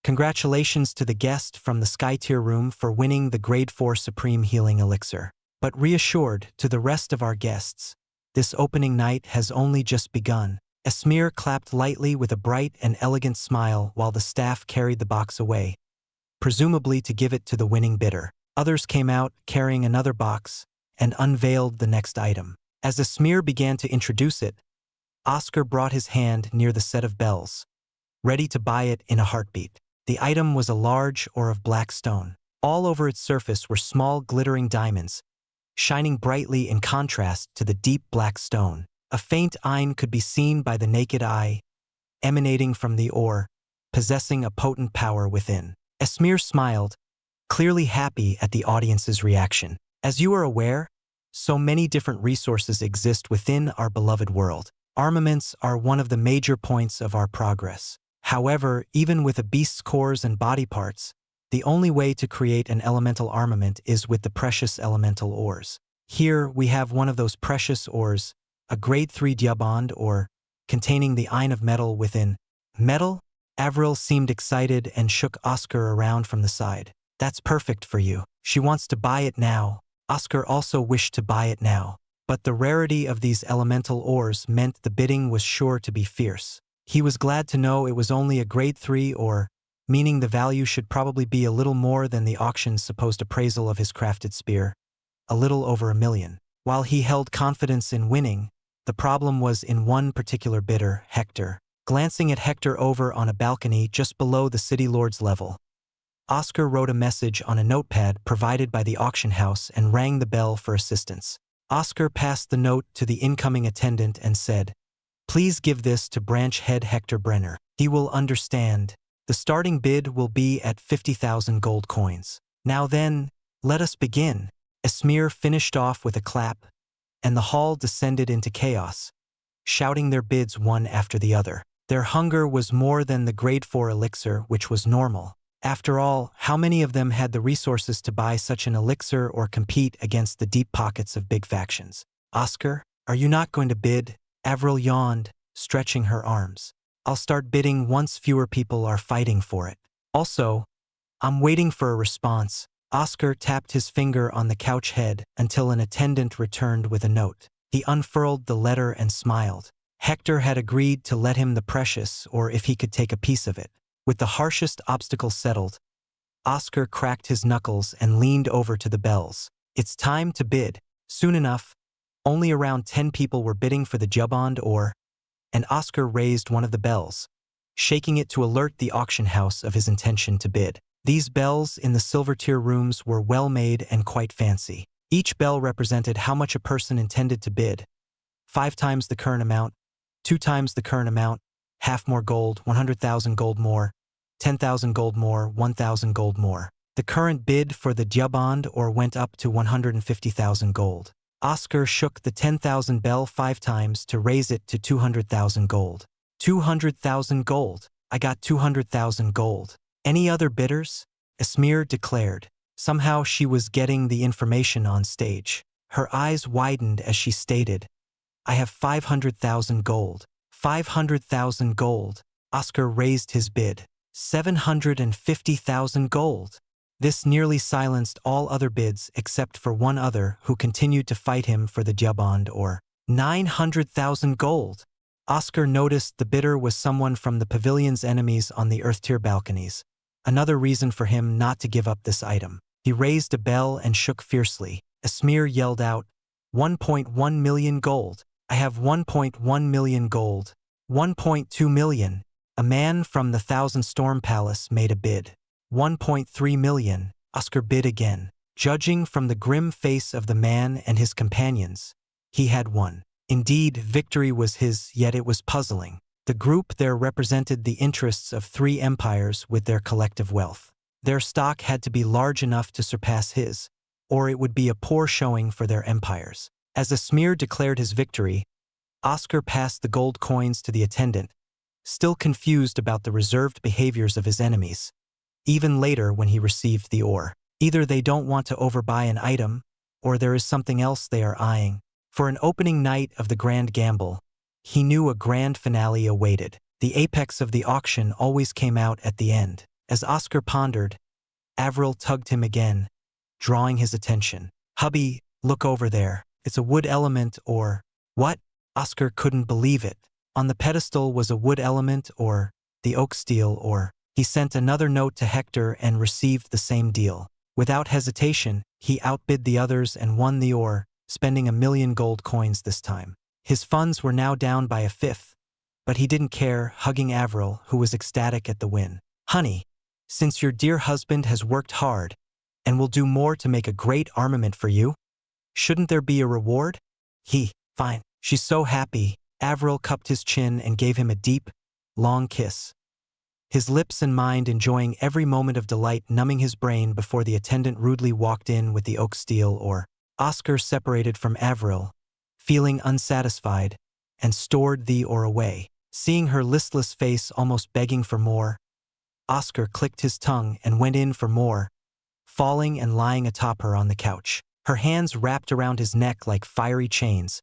[SPEAKER 1] Congratulations to the guest from the Sky Tier room for winning the grade 4 Supreme Healing Elixir. But reassured to the rest of our guests, this opening night has only just begun. Esmir clapped lightly with a bright and elegant smile while the staff carried the box away, presumably to give it to the winning bidder. Others came out carrying another box and unveiled the next item. As Esmir began to introduce it, Oscar brought his hand near the set of bells, ready to buy it in a heartbeat. The item was a large ore of black stone. All over its surface were small glittering diamonds, shining brightly in contrast to the deep black stone. A faint ein could be seen by the naked eye, emanating from the ore, possessing a potent power within. Esmir smiled, clearly happy at the audience's reaction. As you are aware, so many different resources exist within our beloved world. Armaments are one of the major points of our progress. However, even with a beast's cores and body parts, the only way to create an elemental armament is with the precious elemental ores. Here we have one of those precious ores, a grade 3 diamond ore, containing the ein of metal within. Metal? Avril seemed excited and shook Oscar around from the side. That's perfect for you. She wants to buy it now. Oscar also wished to buy it now. But the rarity of these elemental ores meant the bidding was sure to be fierce. He was glad to know it was only a grade 3 ore, meaning the value should probably be a little more than the auction's supposed appraisal of his crafted spear, a little over 1 million. While he held confidence in winning, the problem was in one particular bidder, Hector. Glancing at Hector over on a balcony just below the city lord's level, Oscar wrote a message on a notepad provided by the auction house and rang the bell for assistance. Oscar passed the note to the incoming attendant and said, "Please give this to branch head Hector Brenner. He will understand. The starting bid will be at 50,000 gold coins. Now then, let us begin." Esmir finished off with a clap, and the hall descended into chaos, shouting their bids one after the other. Their hunger was more than the grade 4 elixir, which was normal. After all, how many of them had the resources to buy such an elixir or compete against the deep pockets of big factions? "Oscar, are you not going to bid?" Avril yawned, stretching her arms. "I'll start bidding once fewer people are fighting for it. Also, I'm waiting for a response." Oscar tapped his finger on the couch head until an attendant returned with a note. He unfurled the letter and smiled. Hector had agreed to let him the precious, or if he could take a piece of it. With the harshest obstacle settled, Oscar cracked his knuckles and leaned over to the bells. It's time to bid. Soon enough, only around 10 people were bidding for the Jubond ore, and Oscar raised one of the bells, shaking it to alert the auction house of his intention to bid. These bells in the silver tier rooms were well made and quite fancy. Each bell represented how much a person intended to bid. 5 times the current amount, 2 times the current amount, half more gold, 100,000 gold more, 10,000 gold more, 1,000 gold more. The current bid for the Jubond ore went up to 150,000 gold. Oscar shook the 10,000 bell 5 times to raise it to 200,000 gold. 200,000 gold. I got 200,000 gold. Any other bidders? Esmir declared. Somehow she was getting the information on stage. Her eyes widened as she stated, "I have 500,000 gold. 500,000 gold." Oscar raised his bid. 750,000 gold. This nearly silenced all other bids except for one other who continued to fight him for the diamond, or 900,000 gold. Oscar noticed the bidder was someone from the pavilion's enemies on the earth-tier balconies. Another reason for him not to give up this item. He raised a bell and shook fiercely. Esmir yelled out, 1.1 million gold. I have 1.1 million gold. 1.2 million. A man from the Thousand Storm Palace made a bid. 1.3 million. Oscar bid again. Judging from the grim face of the man and his companions, he had won. Indeed, victory was his, yet it was puzzling. The group there represented the interests of 3 empires with their collective wealth. Their stock had to be large enough to surpass his, or it would be a poor showing for their empires. As Esmir declared his victory, Oscar passed the gold coins to the attendant, still confused about the reserved behaviors of his enemies. Even later when he received the ore, either they don't want to overbuy an item, or there is something else they are eyeing. For an opening night of the Grand Gamble, he knew a grand finale awaited. The apex of the auction always came out at the end. As Oscar pondered, Avril tugged him again, drawing his attention. "Hubby, look over there. It's a wood element, or..." "What?" Oscar couldn't believe it. On the pedestal was a wood element, or the oak steel, or... He sent another note to Hector and received the same deal. Without hesitation, he outbid the others and won the ore, spending 1 million gold coins this time. His funds were now down by 1/5, but he didn't care, hugging Avril, who was ecstatic at the win. "Honey, since your dear husband has worked hard and will do more to make a great armament for you, shouldn't there be a reward?" Fine. She's so happy." Avril cupped his chin and gave him a deep, long kiss. His lips and mind enjoying every moment of delight, numbing his brain before the attendant rudely walked in with the oak steel ore. Oscar separated from Avril, feeling unsatisfied, and stored the ore away. Seeing her listless face almost begging for more, Oscar clicked his tongue and went in for more, falling and lying atop her on the couch. Her hands wrapped around his neck like fiery chains,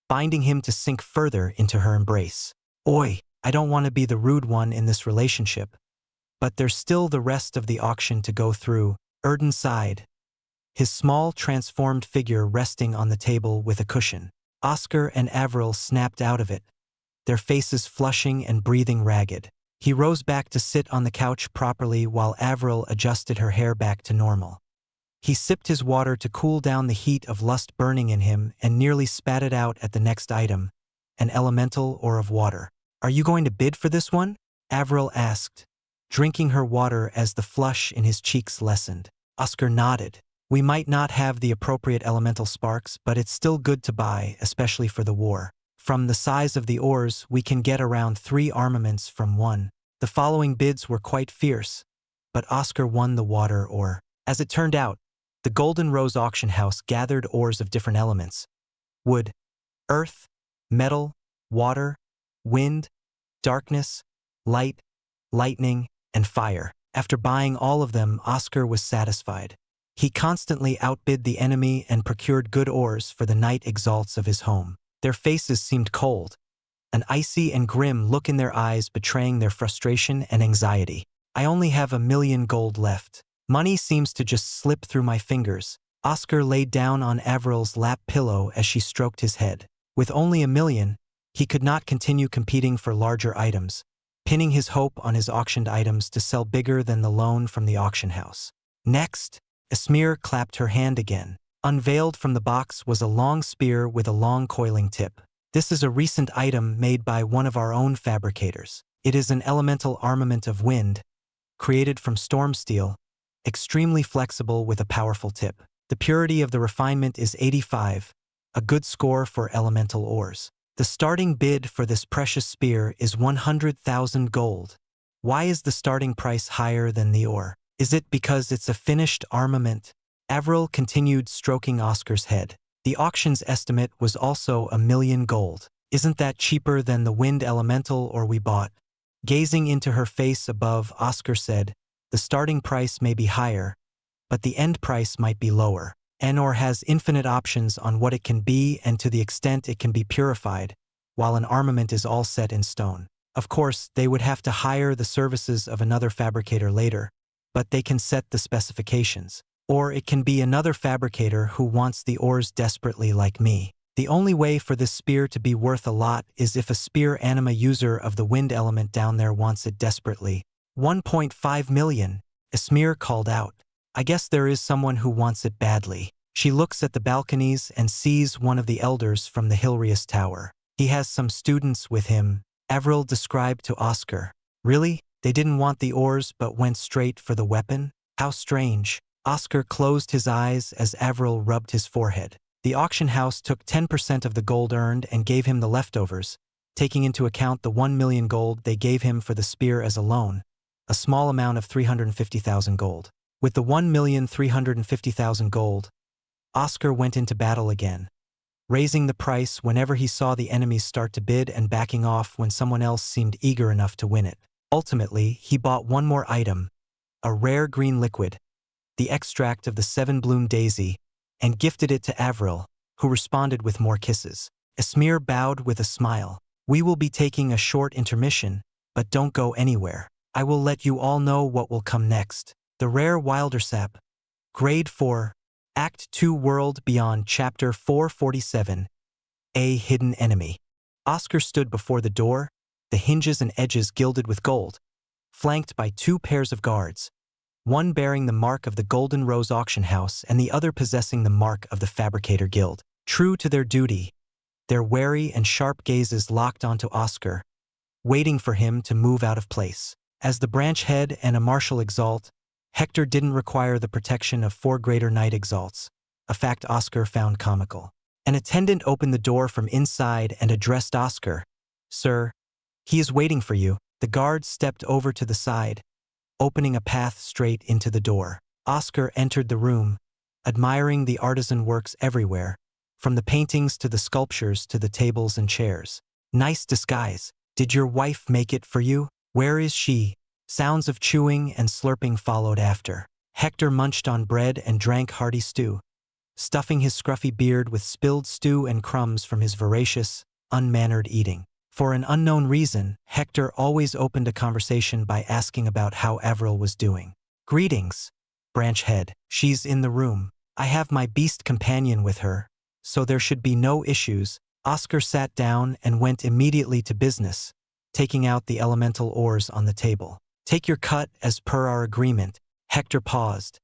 [SPEAKER 1] binding him to sink further into her embrace. "Oi, I don't want to be the rude one in this relationship, but there's still the rest of the auction to go through." Erden sighed, his small transformed figure resting on the table with a cushion. Oscar and Avril snapped out of it, their faces flushing and breathing ragged. He rose back to sit on the couch properly while Avril adjusted her hair back to normal. He sipped his water to cool down the heat of lust burning in him and nearly spat it out at the next item, an elemental ore of water. "Are you going to bid for this one?" Avril asked, drinking her water as the flush in his cheeks lessened. Oscar nodded. "We might not have the appropriate elemental sparks, but it's still good to buy, especially for the war. From the size of the ores, we can get around 3 armaments from one." The following bids were quite fierce, but Oscar won the water ore. As it turned out, the Golden Rose auction house gathered ores of different elements: wood, earth, metal, water, wind, darkness, light, lightning, and fire. After buying all of them, Oscar was satisfied. He constantly outbid the enemy and procured good ores for the night exalts of his home. Their faces seemed cold, an icy and grim look in their eyes betraying their frustration and anxiety. "I only have 1 million gold left. Money seems to just slip through my fingers." Oscar laid down on Avril's lap pillow as she stroked his head. With only 1 million, he could not continue competing for larger items, pinning his hope on his auctioned items to sell bigger than the loan from the auction house. Next, Esmir clapped her hand again. Unveiled from the box was a long spear with a long coiling tip. "This is a recent item made by one of our own fabricators. It is an elemental armament of wind, created from storm steel, extremely flexible with a powerful tip. The purity of the refinement is 85, a good score for elemental ores. The starting bid for this precious spear is 100,000 gold. Why is the starting price higher than the ore? Is it because it's a finished armament?" Avril continued stroking Oscar's head. "The auction's estimate was also 1 million gold. Isn't that cheaper than the wind elemental ore we bought?" Gazing into her face above, Oscar said, "The starting price may be higher, but the end price might be lower. An ore has infinite options on what it can be and to the extent it can be purified, while an armament is all set in stone. Of course, they would have to hire the services of another fabricator later, but they can set the specifications. Or it can be another fabricator who wants the ores desperately like me. The only way for this spear to be worth a lot is if a spear anima user of the wind element down there wants it desperately. 1.5 million, Esmir called out. I guess there is someone who wants it badly. She looks at the balconies and sees one of the elders from the Hilrius Tower. He has some students with him, Avril described to Oscar. Really? They didn't want the ores but went straight for the weapon? How strange. Oscar closed his eyes as Avril rubbed his forehead. The auction house took 10% of the gold earned and gave him the leftovers, taking into account the 1 million gold they gave him for the spear as a loan, a small amount of 350,000 gold. With the 1,350,000 gold, Oscar went into battle again, raising the price whenever he saw the enemies start to bid and backing off when someone else seemed eager enough to win it. Ultimately, he bought one more item, a rare green liquid, the extract of the 7-bloom daisy, and gifted it to Avril, who responded with more kisses. Esmir bowed with a smile. We will be taking a short intermission, but don't go anywhere. I will let you all know what will come next. The rare Wildersap, Grade 4, Act 2 World Beyond Chapter 447, A Hidden Enemy. Oscar stood before the door, the hinges and edges gilded with gold, flanked by 2 pairs of guards, one bearing the mark of the Golden Rose Auction House and the other possessing the mark of the Fabricator Guild. True to their duty, their wary and sharp gazes locked onto Oscar, waiting for him to move out of place. As the branch head and a martial Exalt, Hector didn't require the protection of 4 greater knight Exalts, a fact Oscar found comical. An attendant opened the door from inside and addressed Oscar. Sir, he is waiting for you. The guard stepped over to the side, opening a path straight into the door. Oscar entered the room, admiring the artisan works everywhere, from the paintings to the sculptures to the tables and chairs. Nice disguise. Did your wife make it for you? Where is she? Sounds of chewing and slurping followed after. Hector munched on bread and drank hearty stew, stuffing his scruffy beard with spilled stew and crumbs from his voracious, unmannered eating. For an unknown reason, Hector always opened a conversation by asking about how Avril was doing. Greetings, branch head. She's in the room. I have my beast companion with her, so there should be no issues. Oscar sat down and went immediately to business, taking out the elemental ores on the table. Take your cut as per our agreement. Hector paused,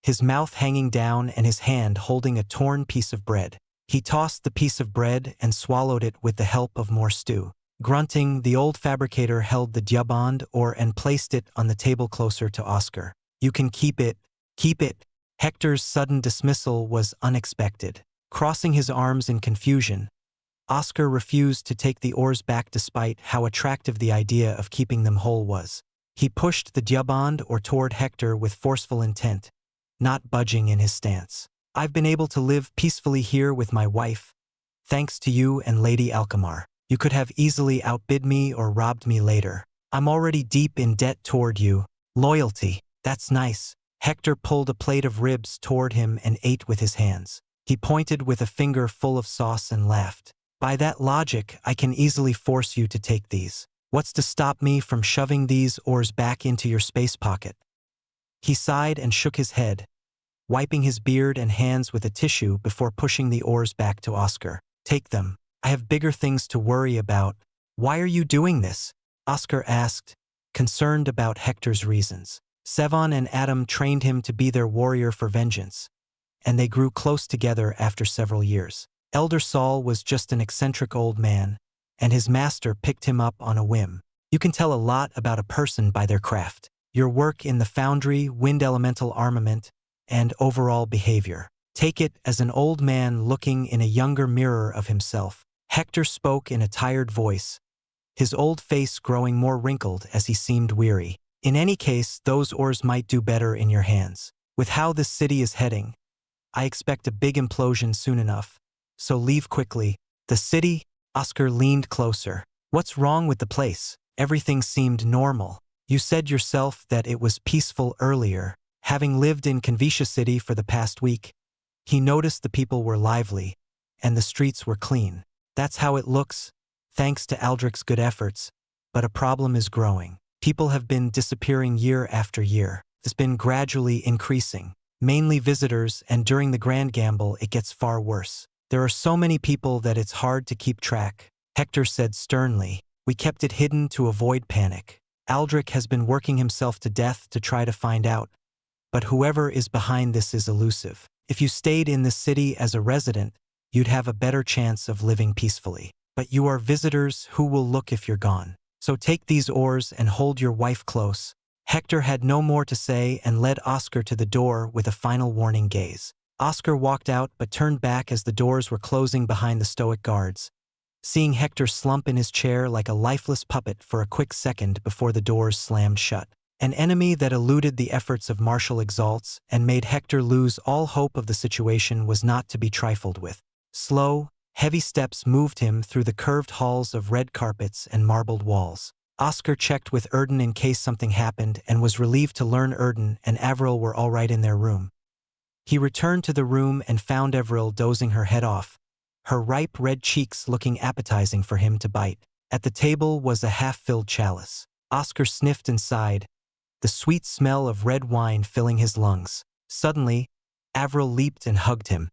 [SPEAKER 1] his mouth hanging down and his hand holding a torn piece of bread. He tossed the piece of bread and swallowed it with the help of more stew. Grunting, the old fabricator held the diamond ore and placed it on the table closer to Oscar. You can keep it. Keep it. Hector's sudden dismissal was unexpected. Crossing his arms in confusion, Oscar refused to take the ores back despite how attractive the idea of keeping them whole was. He pushed the diamond ore toward Hector with forceful intent, not budging in his stance. I've been able to live peacefully here with my wife, thanks to you and Lady Alkmaar. You could have easily outbid me or robbed me later. I'm already deep in debt toward you. Loyalty. That's nice. Hector pulled a plate of ribs toward him and ate with his hands. He pointed with a finger full of sauce and laughed. By that logic, I can easily force you to take these. What's to stop me from shoving these ores back into your space pocket? He sighed and shook his head, wiping his beard and hands with a tissue before pushing the ores back to Oscar. Take them. I have bigger things to worry about. Why are you doing this? Oscar asked, concerned about Hector's reasons. Sevon and Adam trained him to be their warrior for vengeance, and they grew close together after several years. Elder Saul was just an eccentric old man, and his master picked him up on a whim. You can tell a lot about a person by their craft, your work in the foundry, wind elemental armament, and overall behavior. Take it as an old man looking in a younger mirror of himself. Hector spoke in a tired voice, his old face growing more wrinkled as he seemed weary. In any case, those ores might do better in your hands. With how this city is heading, I expect a big implosion soon enough, so leave quickly. The city? Oscar leaned closer. What's wrong with the place? Everything seemed normal. You said yourself that it was peaceful earlier. Having lived in Cultivation City for the past week, He noticed the people were lively, and the streets were clean. That's how it looks, thanks to Aldrich's good efforts, but a problem is growing. People have been disappearing year after year. It's been gradually increasing, mainly visitors, and during the Grand Gamble it gets far worse. There are so many people that it's hard to keep track, Hector said sternly. We kept it hidden to avoid panic. Aldrich has been working himself to death to try to find out, but whoever is behind this is elusive. If you stayed in this city as a resident, you'd have a better chance of living peacefully. But you are visitors who will look if you're gone. So take these oars and hold your wife close. Hector had no more to say and led Oscar to the door with a final warning gaze. Oscar walked out but turned back as the doors were closing behind the stoic guards, seeing Hector slump in his chair like a lifeless puppet for a quick second before the doors slammed shut. An enemy that eluded the efforts of Marshal Exalts and made Hector lose all hope of the situation was not to be trifled with. Slow, heavy steps moved him through the curved halls of red carpets and marbled walls. Oscar checked with Erden in case something happened and was relieved to learn Erden and Avril were all right in their room. He returned to the room and found Avril dozing her head off, her ripe red cheeks looking appetizing for him to bite. At the table was a half-filled chalice. Oscar sniffed and sighed, the sweet smell of red wine filling his lungs. Suddenly, Avril leaped and hugged him,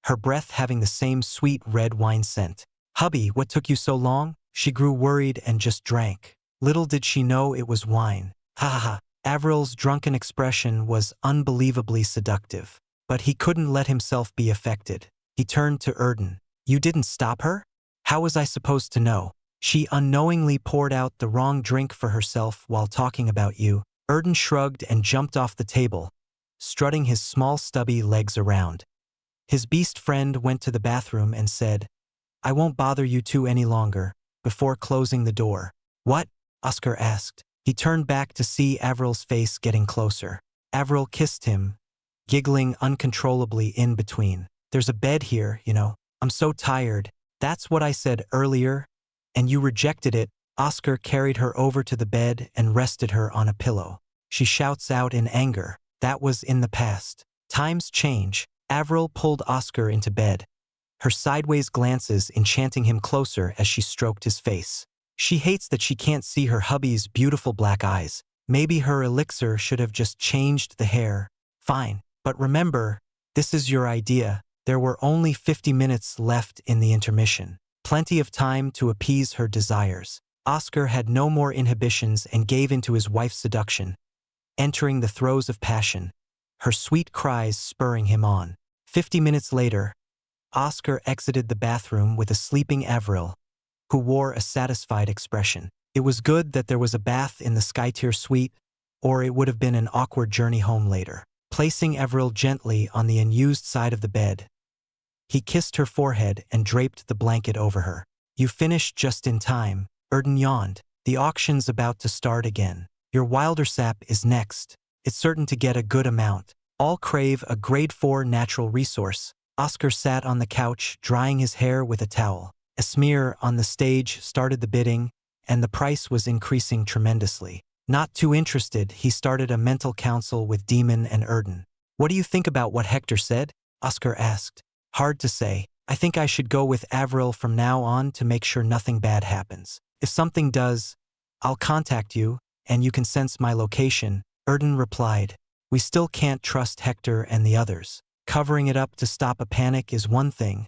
[SPEAKER 1] her breath having the same sweet red wine scent. "Hubby, what took you so long?" She grew worried and just drank. Little did she know it was wine. Ha ha ha. Avril's drunken expression was unbelievably seductive, but he couldn't let himself be affected. He turned to Erden. "You didn't stop her? How was I supposed to know? She unknowingly poured out the wrong drink for herself while talking about you." Erden shrugged and jumped off the table, strutting his small stubby legs around. His beast friend went to the bathroom and said, "I won't bother you two any longer," before closing the door. "What?" Oscar asked. He turned back to see Avril's face getting closer. Avril kissed him, giggling uncontrollably in between. "There's a bed here, you know. I'm so tired." "That's what I said earlier, and you rejected it." Oscar carried her over to the bed and rested her on a pillow. She shouts out in anger. That was in the past. Times change. Avril pulled Oscar into bed, her sideways glances enchanting him closer as she stroked his face. She hates that she can't see her hubby's beautiful black eyes. Maybe her elixir should have just changed the hair. Fine, but remember, this is your idea. There were only 50 minutes left in the intermission. Plenty of time to appease her desires. Oscar had no more inhibitions and gave into his wife's seduction, entering the throes of passion, her sweet cries spurring him on. 50 minutes later, Oscar exited the bathroom with a sleeping Avril, who wore a satisfied expression. It was good that there was a bath in the Skytier suite, or it would have been an awkward journey home later. Placing Avril gently on the unused side of the bed, he kissed her forehead and draped the blanket over her. "You finished just in time," Erden yawned. "The auction's about to start again. Your wilder sap is next. It's certain to get a good amount. All crave a grade 4 natural resource." Oscar sat on the couch, drying his hair with a towel. A smear on the stage started the bidding, and the price was increasing tremendously. Not too interested, he started a mental council with Demon and Erden. "What do you think about what Hector said?" Oscar asked. "Hard to say. I think I should go with Avril from now on to make sure nothing bad happens. If something does, I'll contact you, and you can sense my location," Erden replied. "We still can't trust Hector and the others. Covering it up to stop a panic is one thing,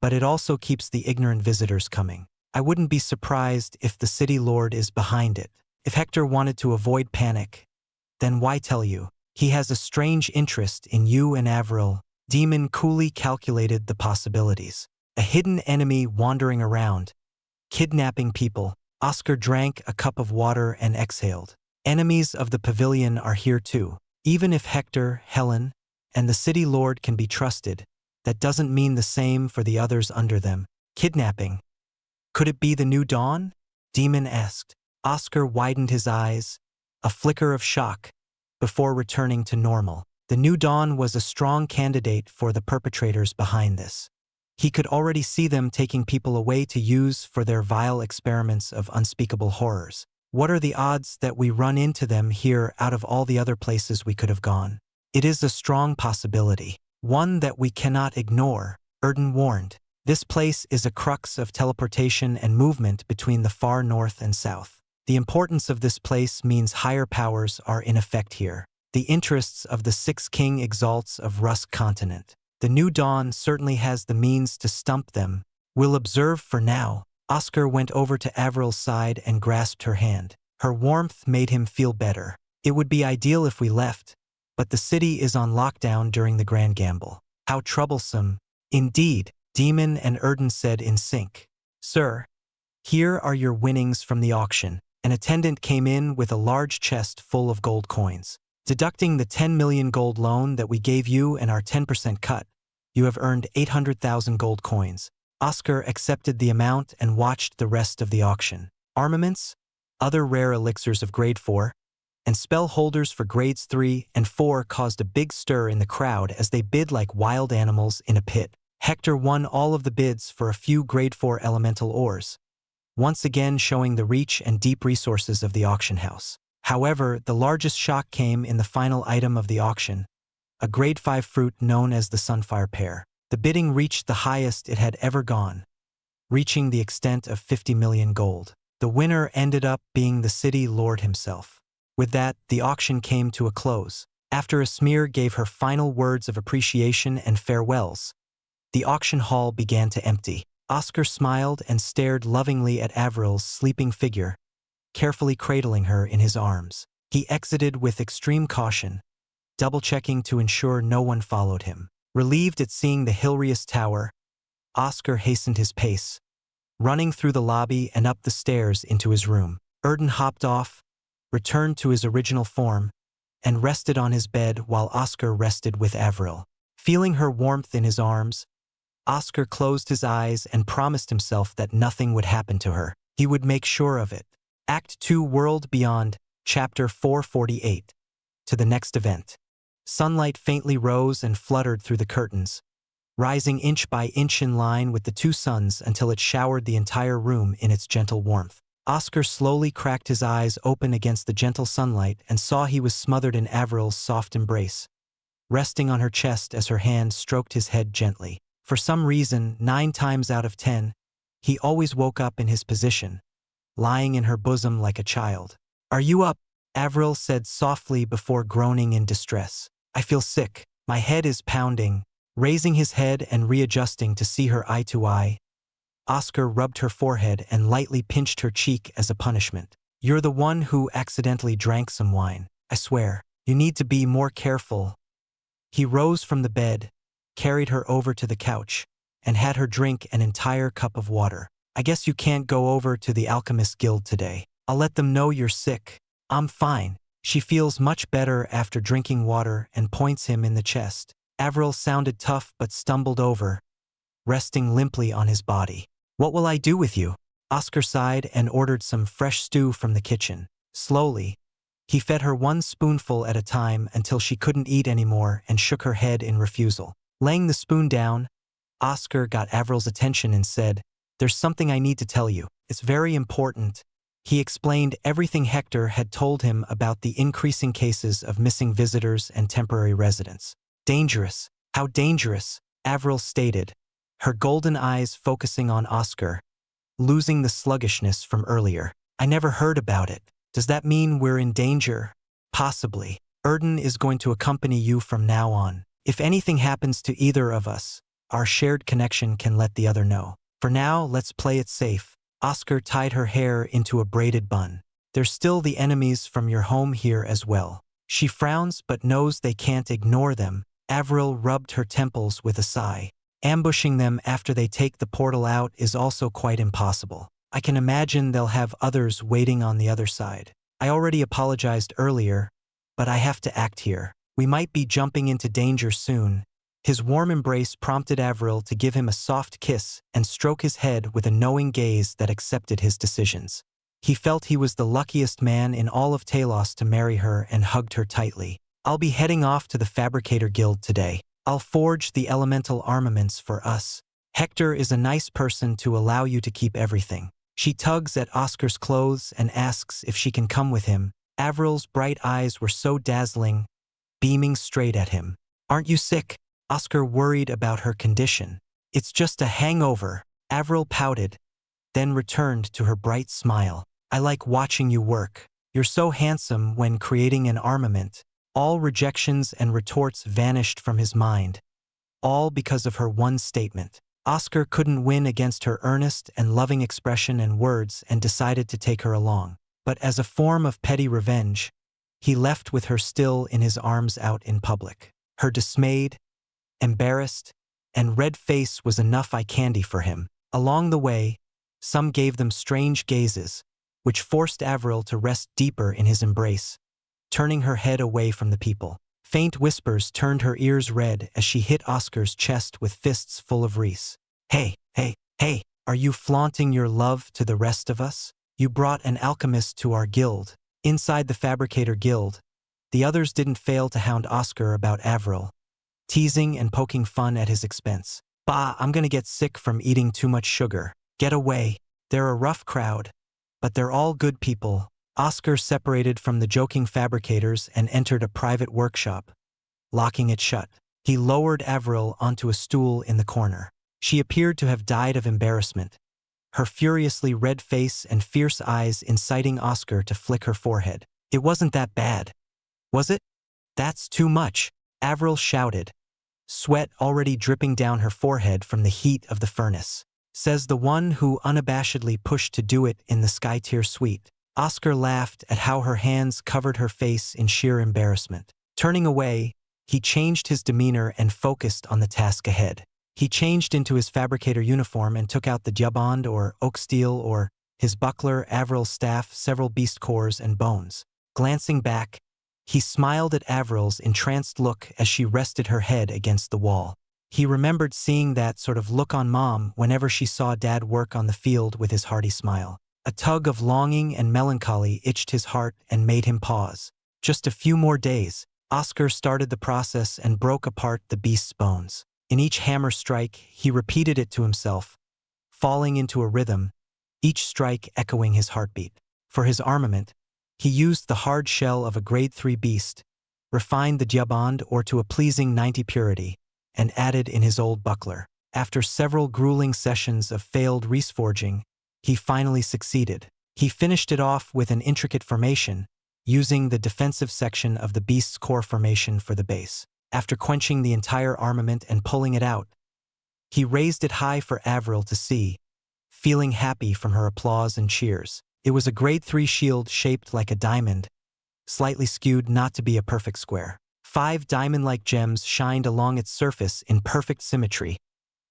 [SPEAKER 1] but it also keeps the ignorant visitors coming. I wouldn't be surprised if the city lord is behind it. If Hector wanted to avoid panic, then why tell you? He has a strange interest in you and Avril." Demon coolly calculated the possibilities. A hidden enemy wandering around, kidnapping people. Oscar drank a cup of water and exhaled. Enemies of the pavilion are here too. Even if Hector, Helen, and the city lord can be trusted, that doesn't mean the same for the others under them. Kidnapping. Could it be the new dawn? Demon asked. Oscar widened his eyes, a flicker of shock, before returning to normal. The new dawn was a strong candidate for the perpetrators behind this. He could already see them taking people away to use for their vile experiments of unspeakable horrors. What are the odds that we run into them here out of all the other places we could have gone? It is a strong possibility. One that we cannot ignore, Erden warned. This place is a crux of teleportation and movement between the far north and south. The importance of this place means higher powers are in effect here. The interests of the six king exalts of Rusk continent. The new dawn certainly has the means to stump them. We'll observe for now. Oscar went over to Avril's side and grasped her hand. Her warmth made him feel better. It would be ideal if we left, but the city is on lockdown during the Grand Gamble. How troublesome. Indeed, Demon and Erden said in sync. Sir, here are your winnings from the auction. An attendant came in with a large chest full of gold coins. Deducting the 10 million gold loan that we gave you and our 10% cut, you have earned 800,000 gold coins. Oscar accepted the amount and watched the rest of the auction. Armaments, other rare elixirs of grade 4, and spell holders for grades 3 and 4 caused a big stir in the crowd as they bid like wild animals in a pit. Hector won all of the bids for a few grade 4 elemental ores, once again showing the reach and deep resources of the auction house. However, the largest shock came in the final item of the auction, a grade 5 fruit known as the Sunfire Pear. The bidding reached the highest it had ever gone, reaching the extent of 50 million gold. The winner ended up being the city lord himself. With that, the auction came to a close. After Esmir gave her final words of appreciation and farewells, the auction hall began to empty. Oscar smiled and stared lovingly at Avril's sleeping figure, carefully cradling her in his arms. He exited with extreme caution, double-checking to ensure no one followed him. Relieved at seeing the Hilarious Tower, Oscar hastened his pace, running through the lobby and up the stairs into his room. Erden hopped off, returned to his original form, and rested on his bed while Oscar rested with Avril. Feeling her warmth in his arms, Oscar closed his eyes and promised himself that nothing would happen to her. He would make sure of it. Act 2 World Beyond, Chapter 448. To the next event. Sunlight faintly rose and fluttered through the curtains, rising inch by inch in line with the two suns until it showered the entire room in its gentle warmth. Oscar slowly cracked his eyes open against the gentle sunlight and saw he was smothered in Avril's soft embrace, resting on her chest as her hand stroked his head gently. For some reason, 9 times out of 10, he always woke up in his position, lying in her bosom like a child. "Are you up?" Avril said softly before groaning in distress. "I feel sick. My head is pounding." Raising his head and readjusting to see her eye to eye, Oscar rubbed her forehead and lightly pinched her cheek as a punishment. "You're the one who accidentally drank some wine. I swear. You need to be more careful." He rose from the bed, carried her over to the couch, and had her drink an entire cup of water. "I guess you can't go over to the Alchemist Guild today. I'll let them know you're sick." "I'm fine." She feels much better after drinking water and points him in the chest. Avril sounded tough but stumbled over, resting limply on his body. "What will I do with you?" Oscar sighed and ordered some fresh stew from the kitchen. Slowly, he fed her 1 spoonful at a time until she couldn't eat anymore and shook her head in refusal. Laying the spoon down, Oscar got Avril's attention and said, "There's something I need to tell you. It's very important." He explained everything Hector had told him about the increasing cases of missing visitors and temporary residents. "Dangerous. How dangerous?" Avril stated, her golden eyes focusing on Oscar, losing the sluggishness from earlier. "I never heard about it. Does that mean we're in danger?" "Possibly. Erden is going to accompany you from now on. If anything happens to either of us, our shared connection can let the other know. For now, let's play it safe." Oscar tied her hair into a braided bun. "There's still the enemies from your home here as well." She frowns but knows they can't ignore them. Avril rubbed her temples with a sigh. "Ambushing them after they take the portal out is also quite impossible. I can imagine they'll have others waiting on the other side. I already apologized earlier, but I have to act here. We might be jumping into danger soon." His warm embrace prompted Avril to give him a soft kiss and stroke his head with a knowing gaze that accepted his decisions. He felt he was the luckiest man in all of Talos to marry her and hugged her tightly. "I'll be heading off to the Fabricator Guild today. I'll forge the elemental armaments for us. Hector is a nice person to allow you to keep everything." She tugs at Oscar's clothes and asks if she can come with him. Avril's bright eyes were so dazzling, beaming straight at him. "Aren't you sick?" Oscar worried about her condition. It's just a hangover. Avril pouted, then returned to her bright smile. I like watching you work. You're so handsome when creating an armament. All rejections and retorts vanished from his mind, all because of her one statement. Oscar couldn't win against her earnest and loving expression and words and decided to take her along. But as a form of petty revenge, he left with her still in his arms out in public. Her dismayed, embarrassed, and red face was enough eye candy for him. Along the way, some gave them strange gazes, which forced Avril to rest deeper in his embrace, turning her head away from the people. Faint whispers turned her ears red as she hit Oscar's chest with fists full of reese. Hey, hey, hey, are you flaunting your love to the rest of us? You brought an alchemist to our guild. Inside the Fabricator Guild, the others didn't fail to hound Oscar about Avril, teasing and poking fun at his expense. Bah, I'm gonna get sick from eating too much sugar. Get away. They're a rough crowd, but they're all good people. Oscar separated from the joking fabricators and entered a private workshop, locking it shut. He lowered Avril onto a stool in the corner. She appeared to have died of embarrassment, her furiously red face and fierce eyes inciting Oscar to flick her forehead. It wasn't that bad, was it? That's too much, Avril shouted, sweat already dripping down her forehead from the heat of the furnace. Says the one who unabashedly pushed to do it in the Sky-tier suite. Oscar laughed at how her hands covered her face in sheer embarrassment. Turning away, he changed his demeanor and focused on the task ahead. He changed into his fabricator uniform and took out the diamond or oak steel or his buckler, Avril's staff, several beast cores, and bones. Glancing back, he smiled at Avril's entranced look as she rested her head against the wall. He remembered seeing that sort of look on Mom whenever she saw Dad work on the field with his hearty smile. A tug of longing and melancholy itched his heart and made him pause. Just a few more days. Oscar started the process and broke apart the beast's bones. In each hammer strike, he repeated it to himself, falling into a rhythm, each strike echoing his heartbeat. For his armament, he used the hard shell of a grade 3 beast, refined the diamond or to a pleasing 90 purity, and added in his old buckler. After several grueling sessions of failed reforging, he finally succeeded. He finished it off with an intricate formation, using the defensive section of the beast's core formation for the base. After quenching the entire armament and pulling it out, he raised it high for Avril to see, feeling happy from her applause and cheers. It was a grade 3 shield shaped like a diamond, slightly skewed not to be a perfect square. 5 diamond-like gems shined along its surface in perfect symmetry,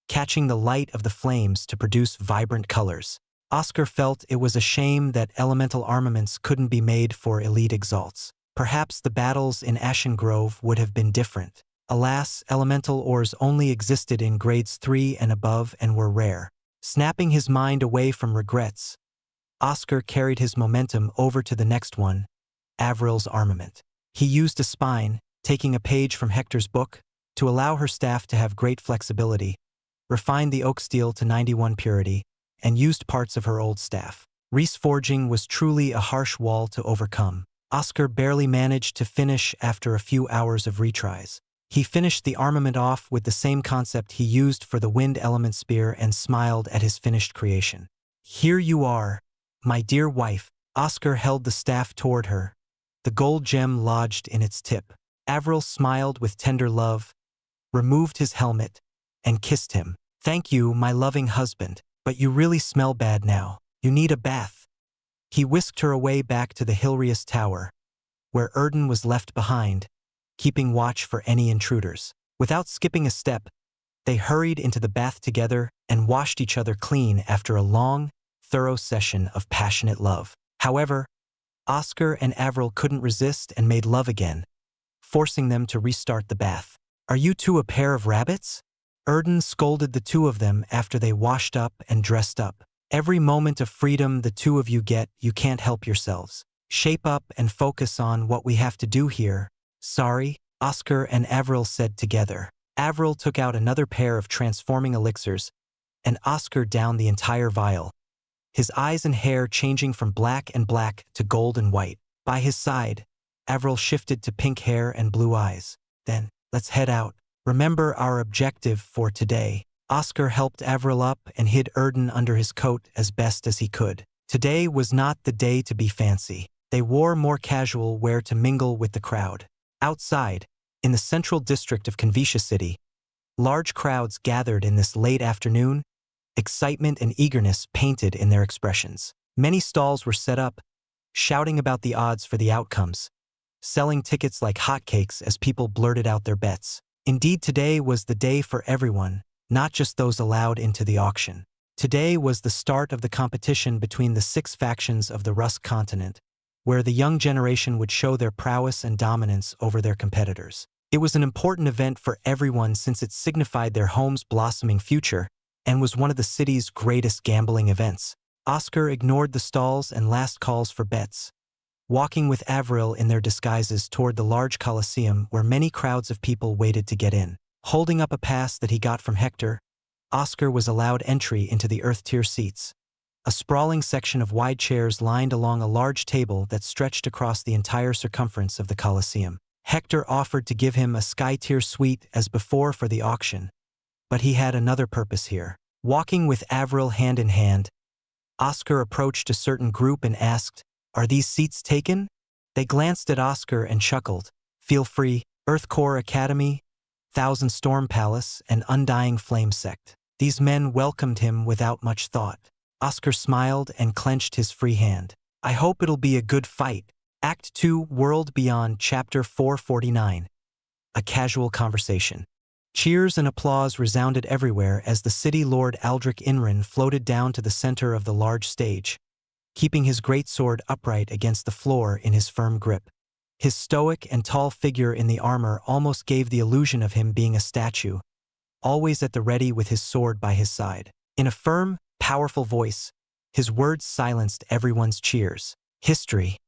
[SPEAKER 1] catching the light of the flames to produce vibrant colors. Oscar felt it was a shame that elemental armaments couldn't be made for elite exalts. Perhaps the battles in Ashen Grove would have been different. Alas, elemental ores only existed in grades 3 and above and were rare. Snapping his mind away from regrets, Oscar carried his momentum over to the next one, Avril's armament. He used a spine, taking a page from Hector's book, to allow her staff to have great flexibility, refined the oak steel to 91 purity, and used parts of her old staff. Reforging was truly a harsh wall to overcome. Oscar barely managed to finish after a few hours of retries. He finished the armament off with the same concept he used for the wind element spear and smiled at his finished creation. Here you are, my dear wife. Oscar held the staff toward her, the gold gem lodged in its tip. Avril smiled with tender love, removed his helmet, and kissed him. Thank you, my loving husband, but you really smell bad now. You need a bath. He whisked her away back to the Hilrius Tower, where Erden was left behind, keeping watch for any intruders. Without skipping a step, they hurried into the bath together and washed each other clean after a long, thorough session of passionate love. However, Oscar and Avril couldn't resist and made love again, forcing them to restart the bath. Are you two a pair of rabbits? Erden scolded the two of them after they washed up and dressed up. Every moment of freedom the two of you get, you can't help yourselves. Shape up and focus on what we have to do here. Sorry, Oscar and Avril said together. Avril took out another pair of transforming elixirs, and Oscar downed the entire vial, his eyes and hair changing from black and black to gold and white. By his side, Avril shifted to pink hair and blue eyes. Then, let's head out. Remember our objective for today. Oscar helped Avril up and hid Erden under his coat as best as he could. Today was not the day to be fancy. They wore more casual wear to mingle with the crowd. Outside, in the central district of Xianxia City, large crowds gathered in this late afternoon, excitement and eagerness painted in their expressions. Many stalls were set up, shouting about the odds for the outcomes, selling tickets like hotcakes as people blurted out their bets. Indeed, today was the day for everyone, not just those allowed into the auction. Today was the start of the competition between the 6 factions of the Rusk continent, where the young generation would show their prowess and dominance over their competitors. It was an important event for everyone since it signified their home's blossoming future and was one of the city's greatest gambling events. Oscar ignored the stalls and last calls for bets, walking with Avril in their disguises toward the large coliseum where many crowds of people waited to get in. Holding up a pass that he got from Hector, Oscar was allowed entry into the earth-tier seats, a sprawling section of wide chairs lined along a large table that stretched across the entire circumference of the coliseum. Hector offered to give him a sky-tier suite as before for the auction, but he had another purpose here. Walking with Avril hand in hand, Oscar approached a certain group and asked, "Are these seats taken?" They glanced at Oscar and chuckled. "Feel free, Earthcore Academy, Thousand Storm Palace, and Undying Flame Sect." These men welcomed him without much thought. Oscar smiled and clenched his free hand. "I hope it'll be a good fight." Act 2, World Beyond, Chapter 449. A casual conversation. Cheers and applause resounded everywhere as the city lord Aldrich Inran floated down to the center of the large stage, keeping his greatsword upright against the floor in his firm grip. His stoic and tall figure in the armor almost gave the illusion of him being a statue, always at the ready with his sword by his side. In a firm, powerful voice, his words silenced everyone's cheers. History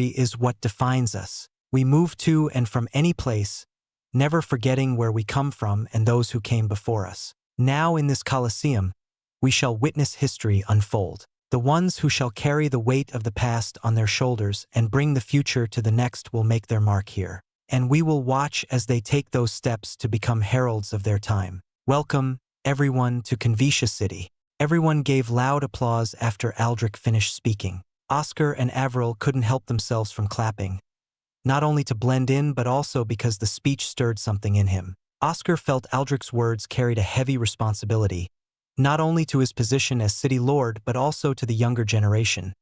[SPEAKER 1] is what defines us. We move to and from any place, never forgetting where we come from and those who came before us. Now in this Colosseum, we shall witness history unfold. The ones who shall carry the weight of the past on their shoulders and bring the future to the next will make their mark here. And we will watch as they take those steps to become heralds of their time. Welcome, everyone, to Xianxia City. Everyone gave loud applause after Aldrich finished speaking. Oscar and Avril couldn't help themselves from clapping, not only to blend in but also because the speech stirred something in him. Oscar felt Aldrich's words carried a heavy responsibility, not only to his position as city lord but also to the younger generation,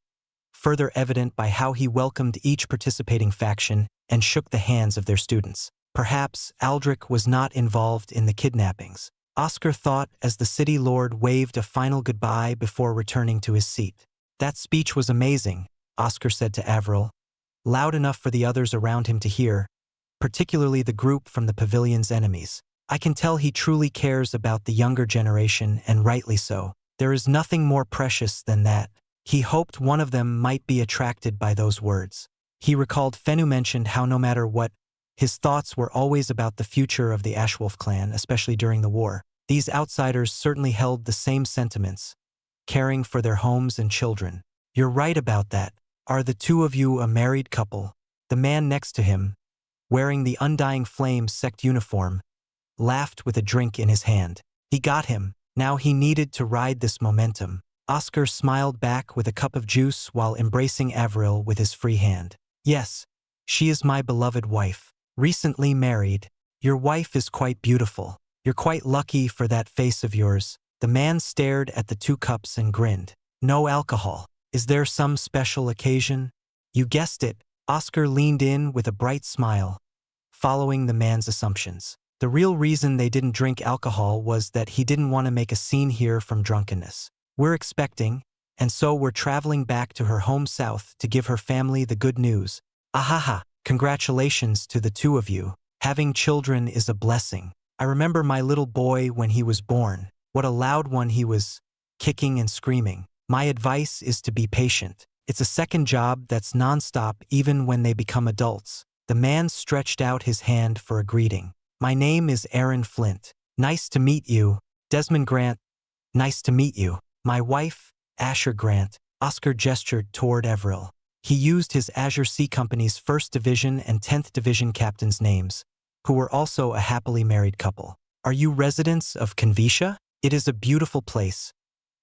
[SPEAKER 1] further evident by how he welcomed each participating faction and shook the hands of their students. Perhaps Aldrich was not involved in the kidnappings, Oscar thought as the city lord waved a final goodbye before returning to his seat. "That speech was amazing," Oscar said to Avril, loud enough for the others around him to hear, particularly the group from the pavilion's enemies. "I can tell he truly cares about the younger generation, and rightly so. There is nothing more precious than that." He hoped one of them might be attracted by those words. He recalled Fennu mentioned how no matter what, his thoughts were always about the future of the Ashwolf clan, especially during the war. These outsiders certainly held the same sentiments, caring for their homes and children. "You're right about that. Are the two of you a married couple?" The man next to him, wearing the Undying Flame sect uniform, laughed with a drink in his hand. He got him. Now he needed to ride this momentum. Oscar smiled back with a cup of juice while embracing Avril with his free hand. "Yes, she is my beloved wife. Recently married. Your wife is quite beautiful. You're quite lucky for that face of yours." The man stared at the 2 cups and grinned. "No alcohol. Is there some special occasion?" "You guessed it." Oscar leaned in with a bright smile, following the man's assumptions. The real reason they didn't drink alcohol was that he didn't want to make a scene here from drunkenness. "We're expecting, and so we're traveling back to her home south to give her family the good news." "Ahaha, congratulations to the 2 of you. Having children is a blessing. I remember my little boy when he was born. What a loud one he was, kicking and screaming. My advice is to be patient. It's a second job that's nonstop even when they become adults." The man stretched out his hand for a greeting. "My name is Aaron Flint. Nice to meet you. Desmond Grant. Nice to meet you. My wife, Asher Grant." Oscar gestured toward Avril. He used his Azure Sea Company's 1st Division and 10th Division captains' names, who were also a happily married couple. Are you residents of Xianxia? It is a beautiful place,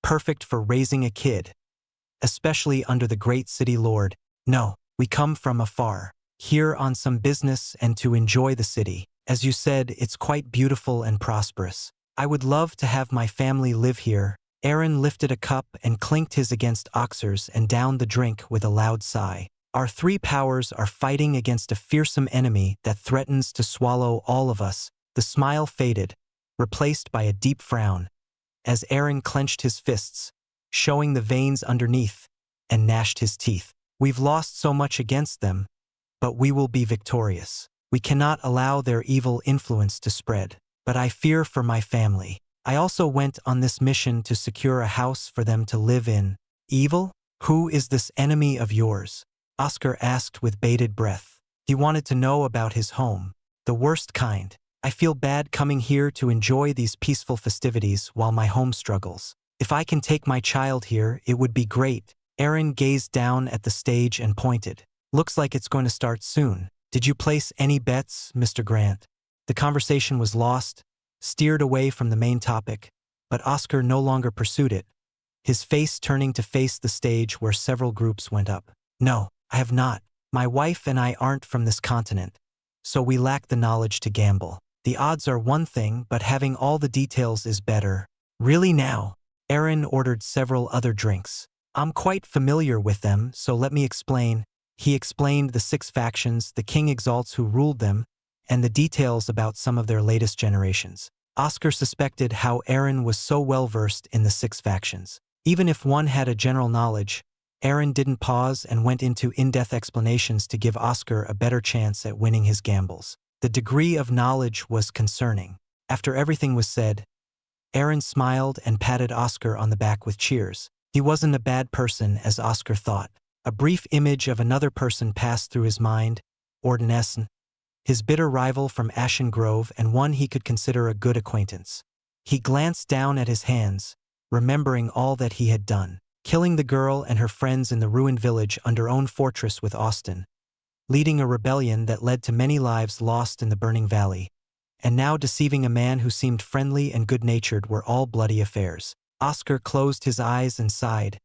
[SPEAKER 1] perfect for raising a kid, especially under the great city lord. No, we come from afar, here on some business and to enjoy the city. As you said, it's quite beautiful and prosperous. I would love to have my family live here. Aaron lifted a cup and clinked his against Oxer's and downed the drink with a loud sigh. Our three powers are fighting against a fearsome enemy that threatens to swallow all of us. The smile faded, replaced by a deep frown, as Aaron clenched his fists, showing the veins underneath, and gnashed his teeth. We've lost so much against them, but we will be victorious. We cannot allow their evil influence to spread. But I fear for my family. I also went on this mission to secure a house for them to live in. Evil? Who is this enemy of yours? Oscar asked with bated breath. He wanted to know about his home. The worst kind. I feel bad coming here to enjoy these peaceful festivities while my home struggles. If I can take my child here, it would be great. Aaron gazed down at the stage and pointed. Looks like it's going to start soon. Did you place any bets, Mr. Grant? The conversation was lost, steered away from the main topic, but Oscar no longer pursued it, his face turning to face the stage where several groups went up. No, I have not. My wife and I aren't from this continent, so we lack the knowledge to gamble. The odds are one thing, but having all the details is better. Really now? Aaron ordered several other drinks. I'm quite familiar with them, so let me explain. He explained the 6 factions, the king exalts who ruled them, and the details about some of their latest generations. Oscar suspected how Aaron was so well-versed in the 6 factions. Even if one had a general knowledge, Aaron didn't pause and went into in-depth explanations to give Oscar a better chance at winning his gambles. The degree of knowledge was concerning. After everything was said, Aaron smiled and patted Oscar on the back with cheers. He wasn't a bad person, as Oscar thought. A brief image of another person passed through his mind, Ordenessen, his bitter rival from Ashen Grove and one he could consider a good acquaintance. He glanced down at his hands, remembering all that he had done, killing the girl and her friends in the ruined village under own fortress with Austin, leading a rebellion that led to many lives lost in the burning valley, and now deceiving a man who seemed friendly and good-natured were all bloody affairs. Oscar closed his eyes and sighed,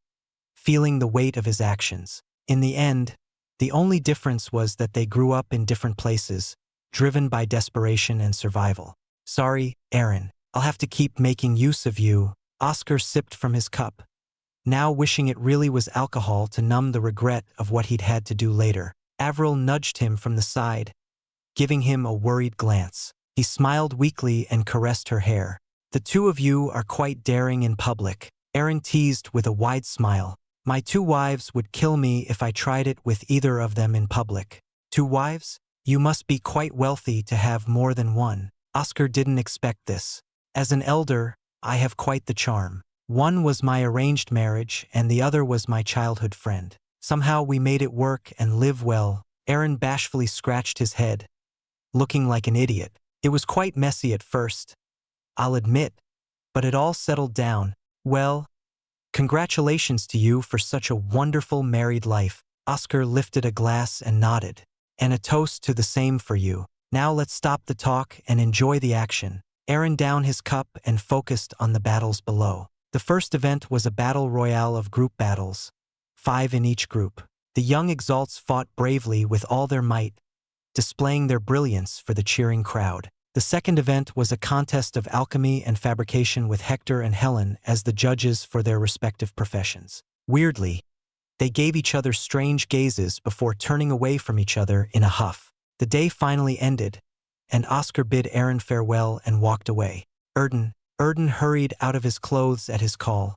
[SPEAKER 1] feeling the weight of his actions. In the end, the only difference was that they grew up in different places, driven by desperation and survival. Sorry, Aaron, I'll have to keep making use of you. Oscar sipped from his cup, now wishing it really was alcohol to numb the regret of what he'd had to do later. Avril nudged him from the side, giving him a worried glance. He smiled weakly and caressed her hair. The two of you are quite daring in public, Aaron teased with a wide smile. My 2 wives would kill me if I tried it with either of them in public. 2 wives? You must be quite wealthy to have more than one. Oscar didn't expect this. As an elder, I have quite the charm. One was my arranged marriage and the other was my childhood friend. Somehow we made it work and live well. Aaron bashfully scratched his head, looking like an idiot. It was quite messy at first, I'll admit, but it all settled down. Well, congratulations to you for such a wonderful married life. Oscar lifted a glass and nodded. And a toast to the same for you. Now let's stop the talk and enjoy the action. Aaron downed his cup and focused on the battles below. The first event was a battle royale of group battles, 5 in each group. The young exalts fought bravely with all their might, displaying their brilliance for the cheering crowd. The second event was a contest of alchemy and fabrication with Hector and Helen as the judges for their respective professions. Weirdly, they gave each other strange gazes before turning away from each other in a huff. The day finally ended, and Oscar bid Aaron farewell and walked away. Erden hurried out of his clothes at his call,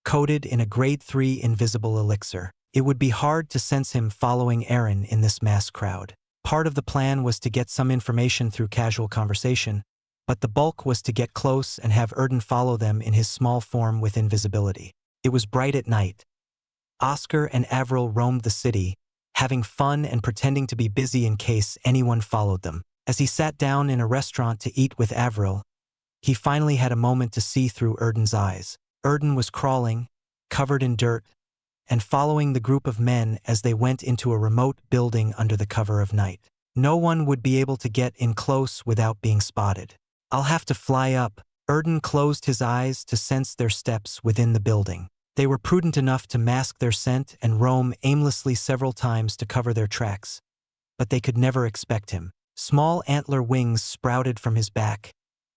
[SPEAKER 1] coated in a grade 3 invisible elixir. It would be hard to sense him following Aaron in this mass crowd. Part of the plan was to get some information through casual conversation, but the bulk was to get close and have Erden follow them in his small form with invisibility. It was bright at night. Oscar and Avril roamed the city, having fun and pretending to be busy in case anyone followed them. As he sat down in a restaurant to eat with Avril, he finally had a moment to see through Erden's eyes. Erden was crawling, covered in dirt, and following the group of men as they went into a remote building under the cover of night. No one would be able to get in close without being spotted. I'll have to fly up. Erden closed his eyes to sense their steps within the building. They were prudent enough to mask their scent and roam aimlessly several times to cover their tracks. But they could never expect him. Small antler wings sprouted from his back,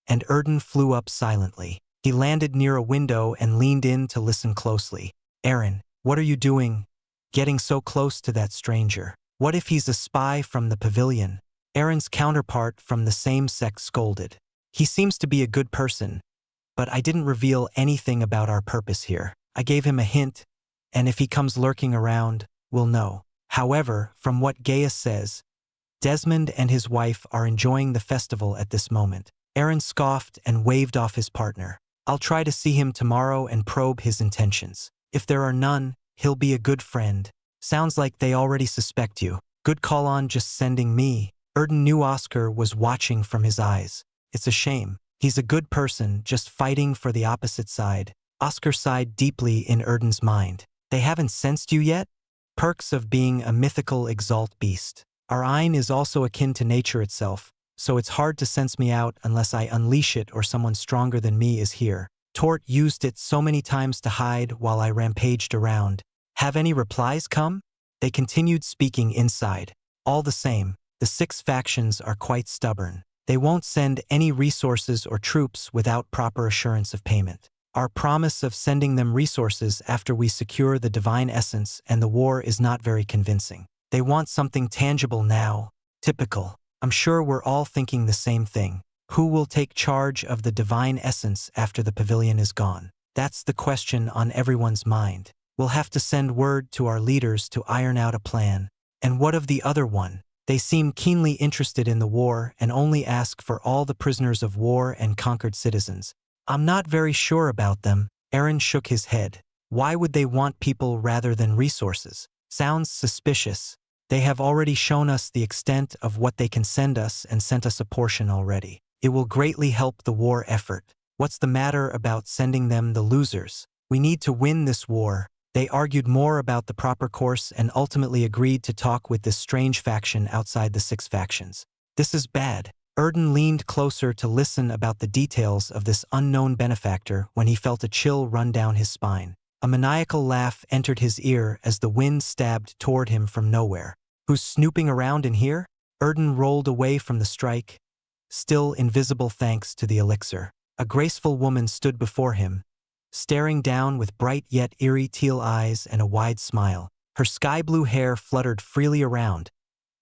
[SPEAKER 1] and Erden flew up silently. He landed near a window and leaned in to listen closely. Aaron, what are you doing? Getting so close to that stranger. What if he's a spy from the pavilion? Aaron's counterpart from the same sex scolded. He seems to be a good person, but I didn't reveal anything about our purpose here. I gave him a hint, and if he comes lurking around, we'll know. However, from what Gaius says, Desmond and his wife are enjoying the festival at this moment. Aaron scoffed and waved off his partner. I'll try to see him tomorrow and probe his intentions. If there are none, he'll be a good friend. Sounds like they already suspect you. Good call on just sending me. Erden knew Oscar was watching from his eyes. It's a shame. He's a good person, just fighting for the opposite side. Oscar sighed deeply in Erden's mind. They haven't sensed you yet? Perks of being a mythical Exalt beast. Our Ein is also akin to nature itself, so it's hard to sense me out unless I unleash it or someone stronger than me is here. Tort used it so many times to hide while I rampaged around. Have any replies come? They continued speaking inside. All the same, the 6 factions are quite stubborn. They won't send any resources or troops without proper assurance of payment. Our promise of sending them resources after we secure the divine essence and the war is not very convincing. They want something tangible now. Typical. I'm sure we're all thinking the same thing. Who will take charge of the divine essence after the pavilion is gone? That's the question on everyone's mind. We'll have to send word to our leaders to iron out a plan. And what of the other one? They seem keenly interested in the war and only ask for all the prisoners of war and conquered citizens. I'm not very sure about them. Aaron shook his head. Why would they want people rather than resources? Sounds suspicious. They have already shown us the extent of what they can send us and sent us a portion already. It will greatly help the war effort. What's the matter about sending them the losers? We need to win this war. They argued more about the proper course and ultimately agreed to talk with this strange faction outside the 6 factions. This is bad. Erden leaned closer to listen about the details of this unknown benefactor when he felt a chill run down his spine. A maniacal laugh entered his ear as the wind stabbed toward him from nowhere. Who's snooping around in here? Erden rolled away from the strike, still invisible thanks to the elixir. A graceful woman stood before him, staring down with bright yet eerie teal eyes and a wide smile. Her sky-blue hair fluttered freely around,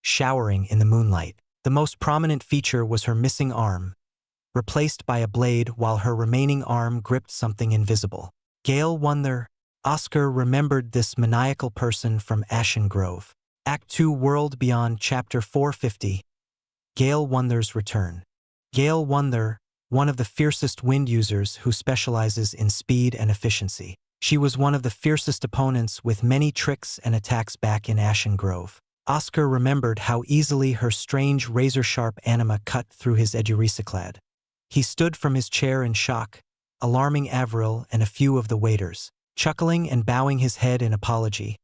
[SPEAKER 1] showering in the moonlight. The most prominent feature was her missing arm, replaced by a blade while her remaining arm gripped something invisible. Gale Wonder. Oscar remembered this maniacal person from Ashen Grove. Act 2 World Beyond Chapter 450. Gale Wonder's Return. Gale Wonder, one of the fiercest wind users who specializes in speed and efficiency. She was one of the fiercest opponents with many tricks and attacks back in Ashen Grove. Oscar remembered how easily her strange razor-sharp anima cut through his eduriciclad. He stood from his chair in shock, alarming Avril and a few of the waiters. Chuckling and bowing his head in apology,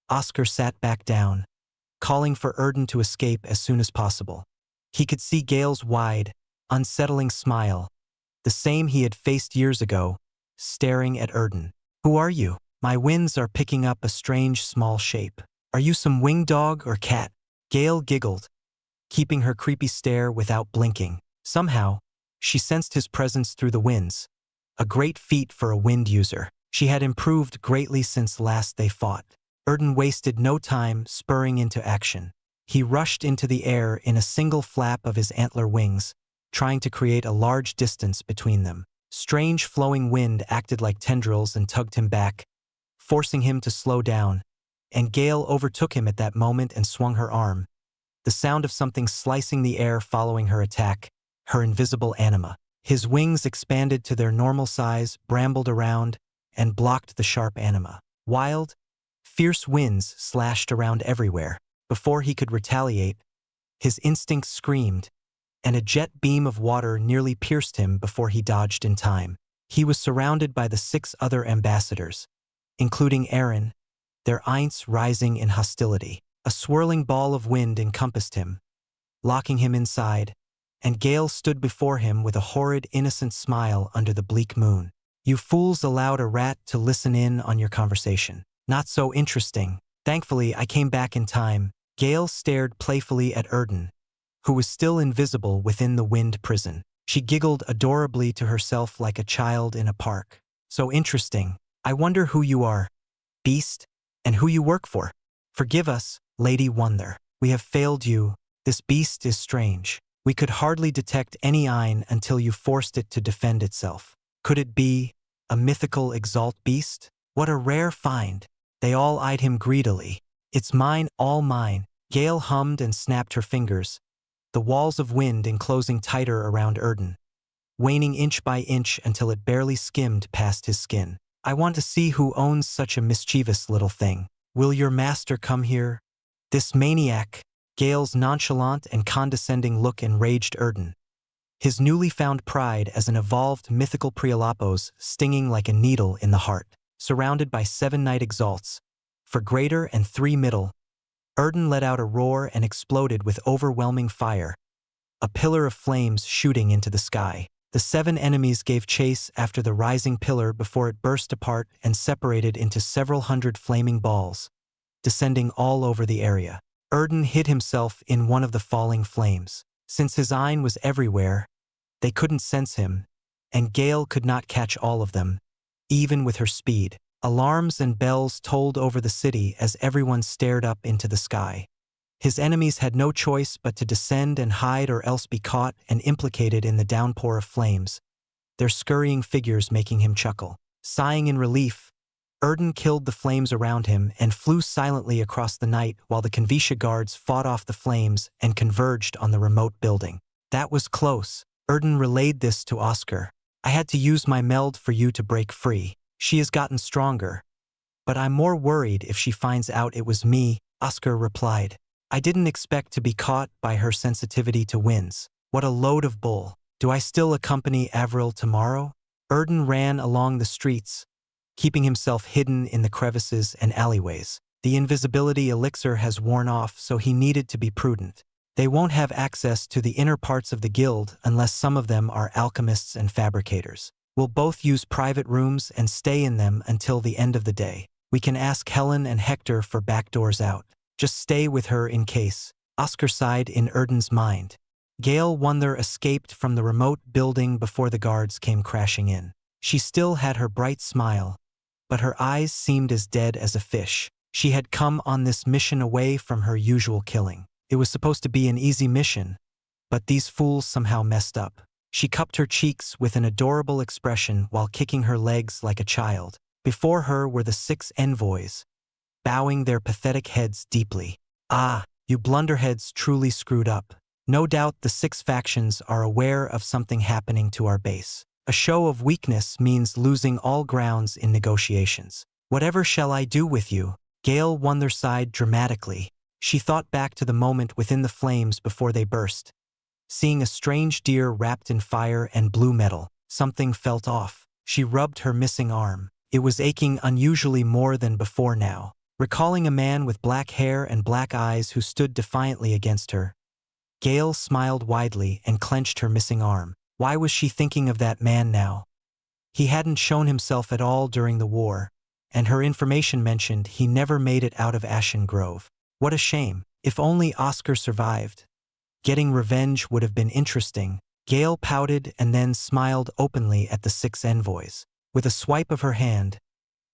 [SPEAKER 1] Oscar sat back down, calling for Erden to escape as soon as possible. He could see Gale's wide, unsettling smile, the same he had faced years ago, staring at Erden. Who are you? My winds are picking up a strange small shape. Are you some winged dog or cat? Gale giggled, keeping her creepy stare without blinking. Somehow, she sensed his presence through the winds, a great feat for a wind user. She had improved greatly since last they fought. Erden wasted no time spurring into action. He rushed into the air in a single flap of his antler wings, trying to create a large distance between them. Strange flowing wind acted like tendrils and tugged him back, forcing him to slow down, and Gale overtook him at that moment and swung her arm. The sound of something slicing the air following her attack, her invisible anima. His wings expanded to their normal size, brambled around, and blocked the sharp anima. Wild, fierce winds slashed around everywhere. Before he could retaliate, his instincts screamed, and a jet beam of water nearly pierced him before he dodged in time. He was surrounded by the 6 other ambassadors, including Aaron, their eints rising in hostility. A swirling ball of wind encompassed him, locking him inside, and Gale stood before him with a horrid, innocent smile under the bleak moon. You fools allowed a rat to listen in on your conversation. Not so interesting. Thankfully, I came back in time. Gale stared playfully at Erden, who was still invisible within the wind prison. She giggled adorably to herself like a child in a park. So interesting. I wonder who you are, beast, and who you work for. Forgive us, Lady Wonder. We have failed you. This beast is strange. We could hardly detect any Ein until you forced it to defend itself. Could it be a mythical Exalt beast? What a rare find. They all eyed him greedily. It's mine, all mine. Gale hummed and snapped her fingers, the walls of wind enclosing tighter around Erden, waning inch by inch until it barely skimmed past his skin. I want to see who owns such a mischievous little thing. Will your master come here? This maniac. Gale's nonchalant and condescending look enraged Erden, his newly found pride as an evolved mythical Prialapos stinging like a needle in the heart. Surrounded by 7 night exalts, for greater and 3 middle, Erden let out a roar and exploded with overwhelming fire, a pillar of flames shooting into the sky. The 7 enemies gave chase after the rising pillar before it burst apart and separated into several hundred flaming balls, descending all over the area. Erden hid himself in one of the falling flames. Since his Ein was everywhere, they couldn't sense him, and Gale could not catch all of them, even with her speed. Alarms and bells tolled over the city as everyone stared up into the sky. His enemies had no choice but to descend and hide or else be caught and implicated in the downpour of flames, their scurrying figures making him chuckle. Sighing in relief, Erden killed the flames around him and flew silently across the night while the Convisha guards fought off the flames and converged on the remote building. That was close. Erden relayed this to Oscar. I had to use my meld for you to break free. She has gotten stronger, but I'm more worried if she finds out it was me, Oscar replied. I didn't expect to be caught by her sensitivity to winds. What a load of bull. Do I still accompany Avril tomorrow? Erden ran along the streets, keeping himself hidden in the crevices and alleyways. The invisibility elixir has worn off, so he needed to be prudent. They won't have access to the inner parts of the guild unless some of them are alchemists and fabricators. We'll both use private rooms and stay in them until the end of the day. We can ask Helen and Hector for back doors out. Just stay with her in case. Oscar sighed in Erden's mind. Gale Wonder escaped from the remote building before the guards came crashing in. She still had her bright smile, but her eyes seemed as dead as a fish. She had come on this mission away from her usual killing. It was supposed to be an easy mission, but these fools somehow messed up. She cupped her cheeks with an adorable expression while kicking her legs like a child. Before her were the 6 envoys, bowing their pathetic heads deeply. Ah, you blunderheads truly screwed up. No doubt the 6 factions are aware of something happening to our base. A show of weakness means losing all grounds in negotiations. Whatever shall I do with you? Gale Wonder sighed dramatically. She thought back to the moment within the flames before they burst. Seeing a strange deer wrapped in fire and blue metal, something felt off. She rubbed her missing arm. It was aching unusually more than before now. Recalling a man with black hair and black eyes who stood defiantly against her, Gale smiled widely and clenched her missing arm. Why was she thinking of that man now? He hadn't shown himself at all during the war, and her information mentioned he never made it out of Ashen Grove. What a shame. If only Oscar survived. Getting revenge would have been interesting. Gale pouted and then smiled openly at the 6 envoys. With a swipe of her hand,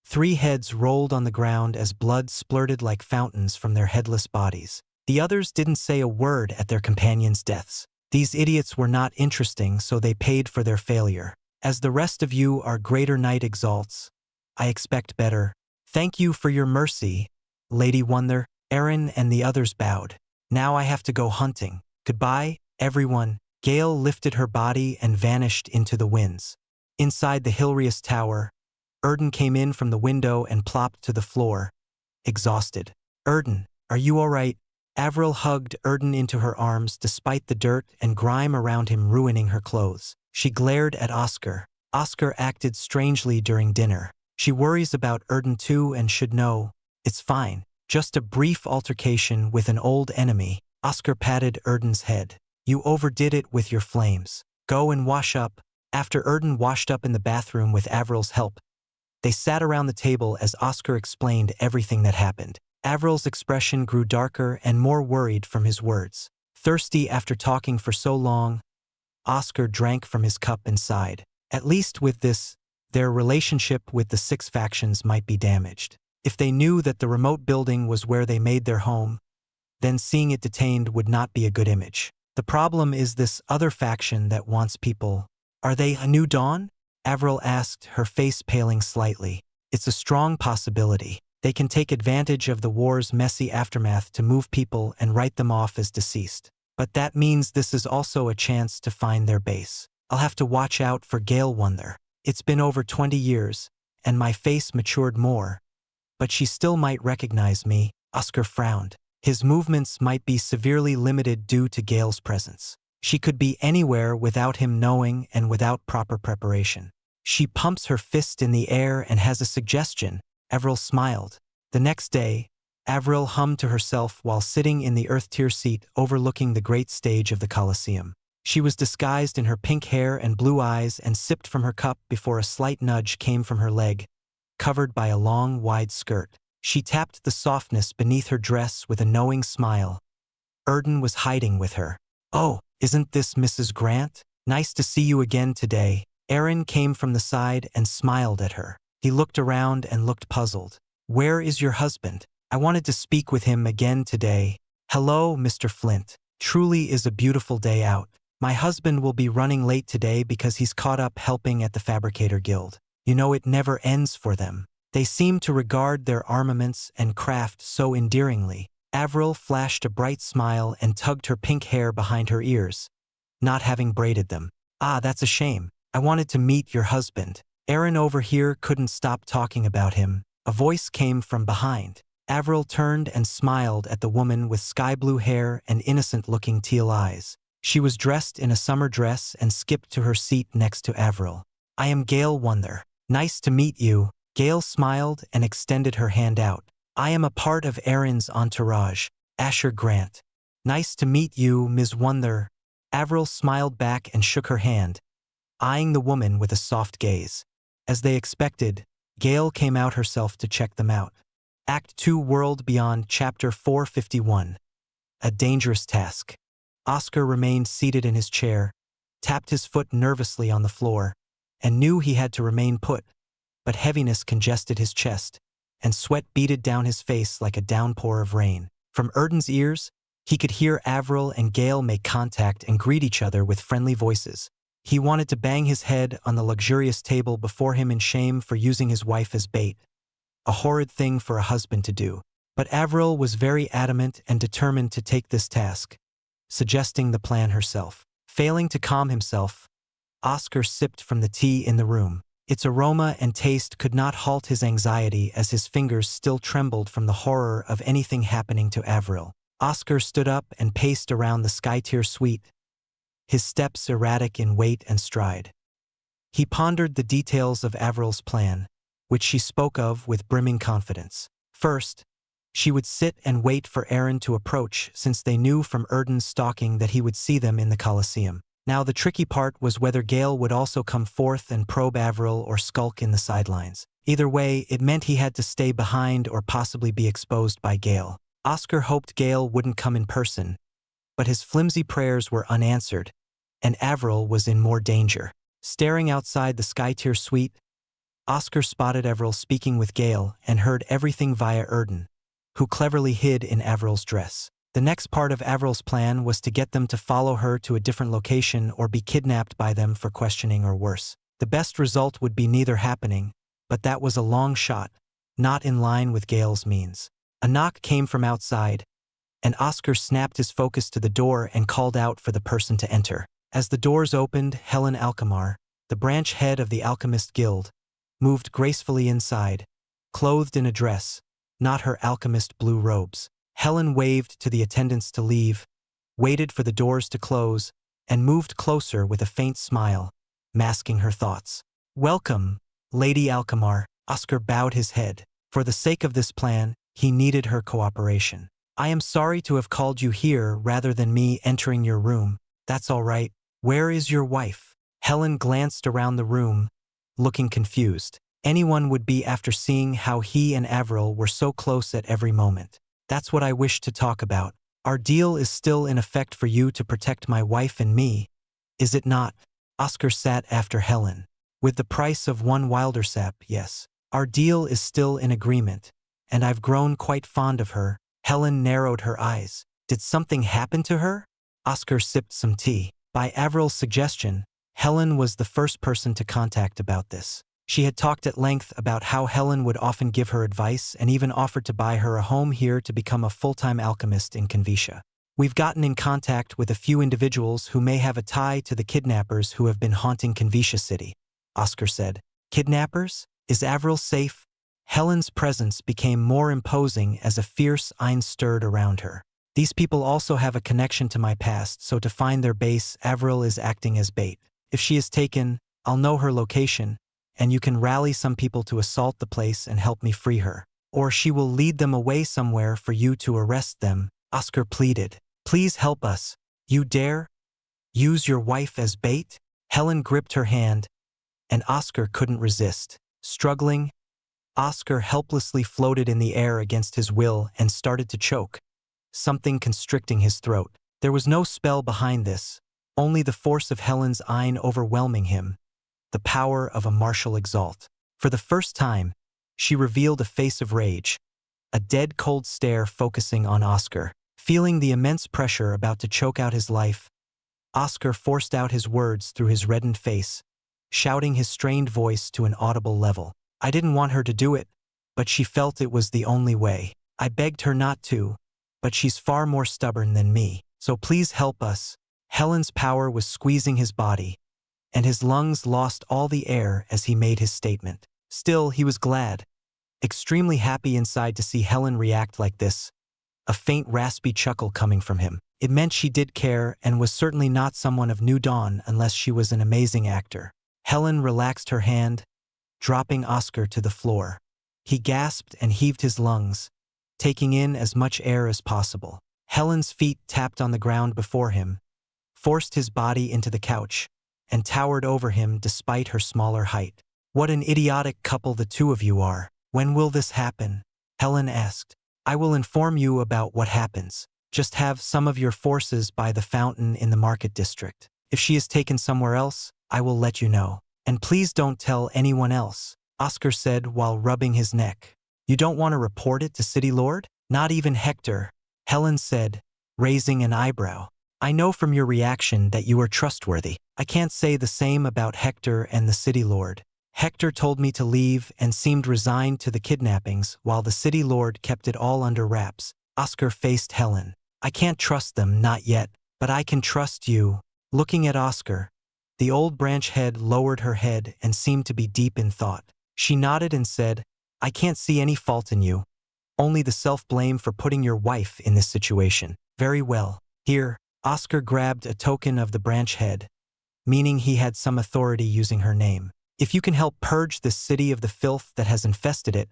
[SPEAKER 1] 3 heads rolled on the ground as blood splurted like fountains from their headless bodies. The others didn't say a word at their companions' deaths. These idiots were not interesting, so they paid for their failure. As the rest of you are greater knight exalts, I expect better. Thank you for your mercy, Lady Wonder. Aaron and the others bowed. Now I have to go hunting. Goodbye, everyone. Gale lifted her body and vanished into the winds. Inside the Hilarious Tower, Erden came in from the window and plopped to the floor, exhausted. Erden, are you all right? Avril hugged Erden into her arms despite the dirt and grime around him ruining her clothes. She glared at Oscar. Oscar acted strangely during dinner. She worries about Erden too and should know. It's fine. Just a brief altercation with an old enemy. Oscar patted Erden's head. You overdid it with your flames. Go and wash up. After Erden washed up in the bathroom with Avril's help, they sat around the table as Oscar explained everything that happened. Avril's expression grew darker and more worried from his words. Thirsty after talking for so long, Oscar drank from his cup and sighed. At least with this, their relationship with the six factions might be damaged. If they knew that the remote building was where they made their home, then seeing it detained would not be a good image. The problem is this other faction that wants people. Are they a new dawn? Avril asked, her face paling slightly. It's a strong possibility. They can take advantage of the war's messy aftermath to move people and write them off as deceased. But that means this is also a chance to find their base. I'll have to watch out for Gale Wonder. It's been over 20 years, and my face matured more. But she still might recognize me. Oscar frowned. His movements might be severely limited due to Gale's presence. She could be anywhere without him knowing and without proper preparation. She pumps her fist in the air and has a suggestion. Avril smiled. The next day, Avril hummed to herself while sitting in the earth-tier seat overlooking the great stage of the Colosseum. She was disguised in her pink hair and blue eyes and sipped from her cup before a slight nudge came from her leg, covered by a long, wide skirt. She tapped the softness beneath her dress with a knowing smile. Erden was hiding with her. Oh, isn't this Mrs. Grant? Nice to see you again today. Aaron came from the side and smiled at her. He looked around and looked puzzled. Where is your husband? I wanted to speak with him again today. Hello, Mr. Flint. Truly is a beautiful day out. My husband will be running late today because he's caught up helping at the Fabricator Guild. You know, it never ends for them. They seem to regard their armaments and craft so endearingly. Avril flashed a bright smile and tugged her pink hair behind her ears, not having braided them. Ah, that's a shame. I wanted to meet your husband. Aaron over here couldn't stop talking about him. A voice came from behind. Avril turned and smiled at the woman with sky-blue hair and innocent-looking teal eyes. She was dressed in a summer dress and skipped to her seat next to Avril. I am Gale Wonder. Nice to meet you. Gale smiled and extended her hand out. I am a part of Aaron's entourage, Asher Grant. Nice to meet you, Ms. Wonder. Avril smiled back and shook her hand, eyeing the woman with a soft gaze. As they expected, Gale came out herself to check them out. Act 2 World Beyond Chapter 451. A dangerous task. Oscar remained seated in his chair, tapped his foot nervously on the floor, and knew he had to remain put, but heaviness congested his chest, and sweat beaded down his face like a downpour of rain. From Erden's ears, he could hear Avril and Gale make contact and greet each other with friendly voices. He wanted to bang his head on the luxurious table before him in shame for using his wife as bait, a horrid thing for a husband to do. But Avril was very adamant and determined to take this task, suggesting the plan herself. Failing to calm himself, Oscar sipped from the tea in the room. Its aroma and taste could not halt his anxiety as his fingers still trembled from the horror of anything happening to Avril. Oscar stood up and paced around the sky-tier suite, his steps erratic in weight and stride. He pondered the details of Avril's plan, which she spoke of with brimming confidence. First, she would sit and wait for Aaron to approach since they knew from Erden's stalking that he would see them in the Colosseum. Now the tricky part was whether Gale would also come forth and probe Avril or skulk in the sidelines. Either way, it meant he had to stay behind or possibly be exposed by Gale. Oscar hoped Gale wouldn't come in person, but his flimsy prayers were unanswered, and Avril was in more danger. Staring outside the sky-tier suite, Oscar spotted Avril speaking with Gale and heard everything via Erden, who cleverly hid in Avril's dress. The next part of Avril's plan was to get them to follow her to a different location or be kidnapped by them for questioning or worse. The best result would be neither happening, but that was a long shot, not in line with Gale's means. A knock came from outside, and Oscar snapped his focus to the door and called out for the person to enter. As the doors opened, Helen Alchemar, the branch head of the Alchemist Guild, moved gracefully inside, clothed in a dress, not her alchemist blue robes. Helen waved to the attendants to leave, waited for the doors to close, and moved closer with a faint smile, masking her thoughts. Welcome, Lady Alchemar. Oscar bowed his head. For the sake of this plan, he needed her cooperation. I am sorry to have called you here rather than me entering your room. That's all right. Where is your wife? Helen glanced around the room, looking confused. Anyone would be after seeing how he and Avril were so close at every moment. That's what I wish to talk about. Our deal is still in effect for you to protect my wife and me, is it not? Oscar sat after Helen. With the price of one Wildersap, yes. Our deal is still in agreement, and I've grown quite fond of her. Helen narrowed her eyes. Did something happen to her? Oscar sipped some tea. By Avril's suggestion, Helen was the first person to contact about this. She had talked at length about how Helen would often give her advice and even offered to buy her a home here to become a full-time alchemist in Xianxia. We've gotten in contact with a few individuals who may have a tie to the kidnappers who have been haunting Xianxia City, Oscar said. Kidnappers? Is Avril safe? Helen's presence became more imposing as a fierce eye stirred around her. These people also have a connection to my past, so to find their base, Avril is acting as bait. If she is taken, I'll know her location, and you can rally some people to assault the place and help me free her. Or she will lead them away somewhere for you to arrest them, Oscar pleaded. Please help us. You dare? Use your wife as bait? Helen gripped her hand, and Oscar couldn't resist. Struggling, Oscar helplessly floated in the air against his will and started to choke, something constricting his throat. There was no spell behind this, only the force of Helen's eye overwhelming him, the power of a martial Exalt. For the first time, she revealed a face of rage, a dead cold stare focusing on Oscar. Feeling the immense pressure about to choke out his life, Oscar forced out his words through his reddened face, shouting his strained voice to an audible level. I didn't want her to do it, but she felt it was the only way. I begged her not to, but she's far more stubborn than me, so please help us. Helen's power was squeezing his body, and his lungs lost all the air as he made his statement. Still, he was glad, extremely happy inside to see Helen react like this, a faint raspy chuckle coming from him. It meant she did care and was certainly not someone of New Dawn unless she was an amazing actor. Helen relaxed her hand, dropping Oscar to the floor. He gasped and heaved his lungs, taking in as much air as possible. Helen's feet tapped on the ground before him, forced his body into the couch, and towered over him despite her smaller height. What an idiotic couple the two of you are. When will this happen? Helen asked. I will inform you about what happens. Just have some of your forces by the fountain in the market district. If she is taken somewhere else, I will let you know. And please don't tell anyone else, Oscar said while rubbing his neck. You don't want to report it to City Lord? Not even Hector, Helen said, raising an eyebrow. I know from your reaction that you are trustworthy. I can't say the same about Hector and the City Lord. Hector told me to leave and seemed resigned to the kidnappings while the City Lord kept it all under wraps. Oscar faced Helen. I can't trust them, not yet, but I can trust you. Looking at Oscar, the old branch head lowered her head and seemed to be deep in thought. She nodded and said, I can't see any fault in you. Only the self-blame for putting your wife in this situation. Very well. Here, Oscar grabbed a token of the branch head, meaning he had some authority using her name. If you can help purge this city of the filth that has infested it,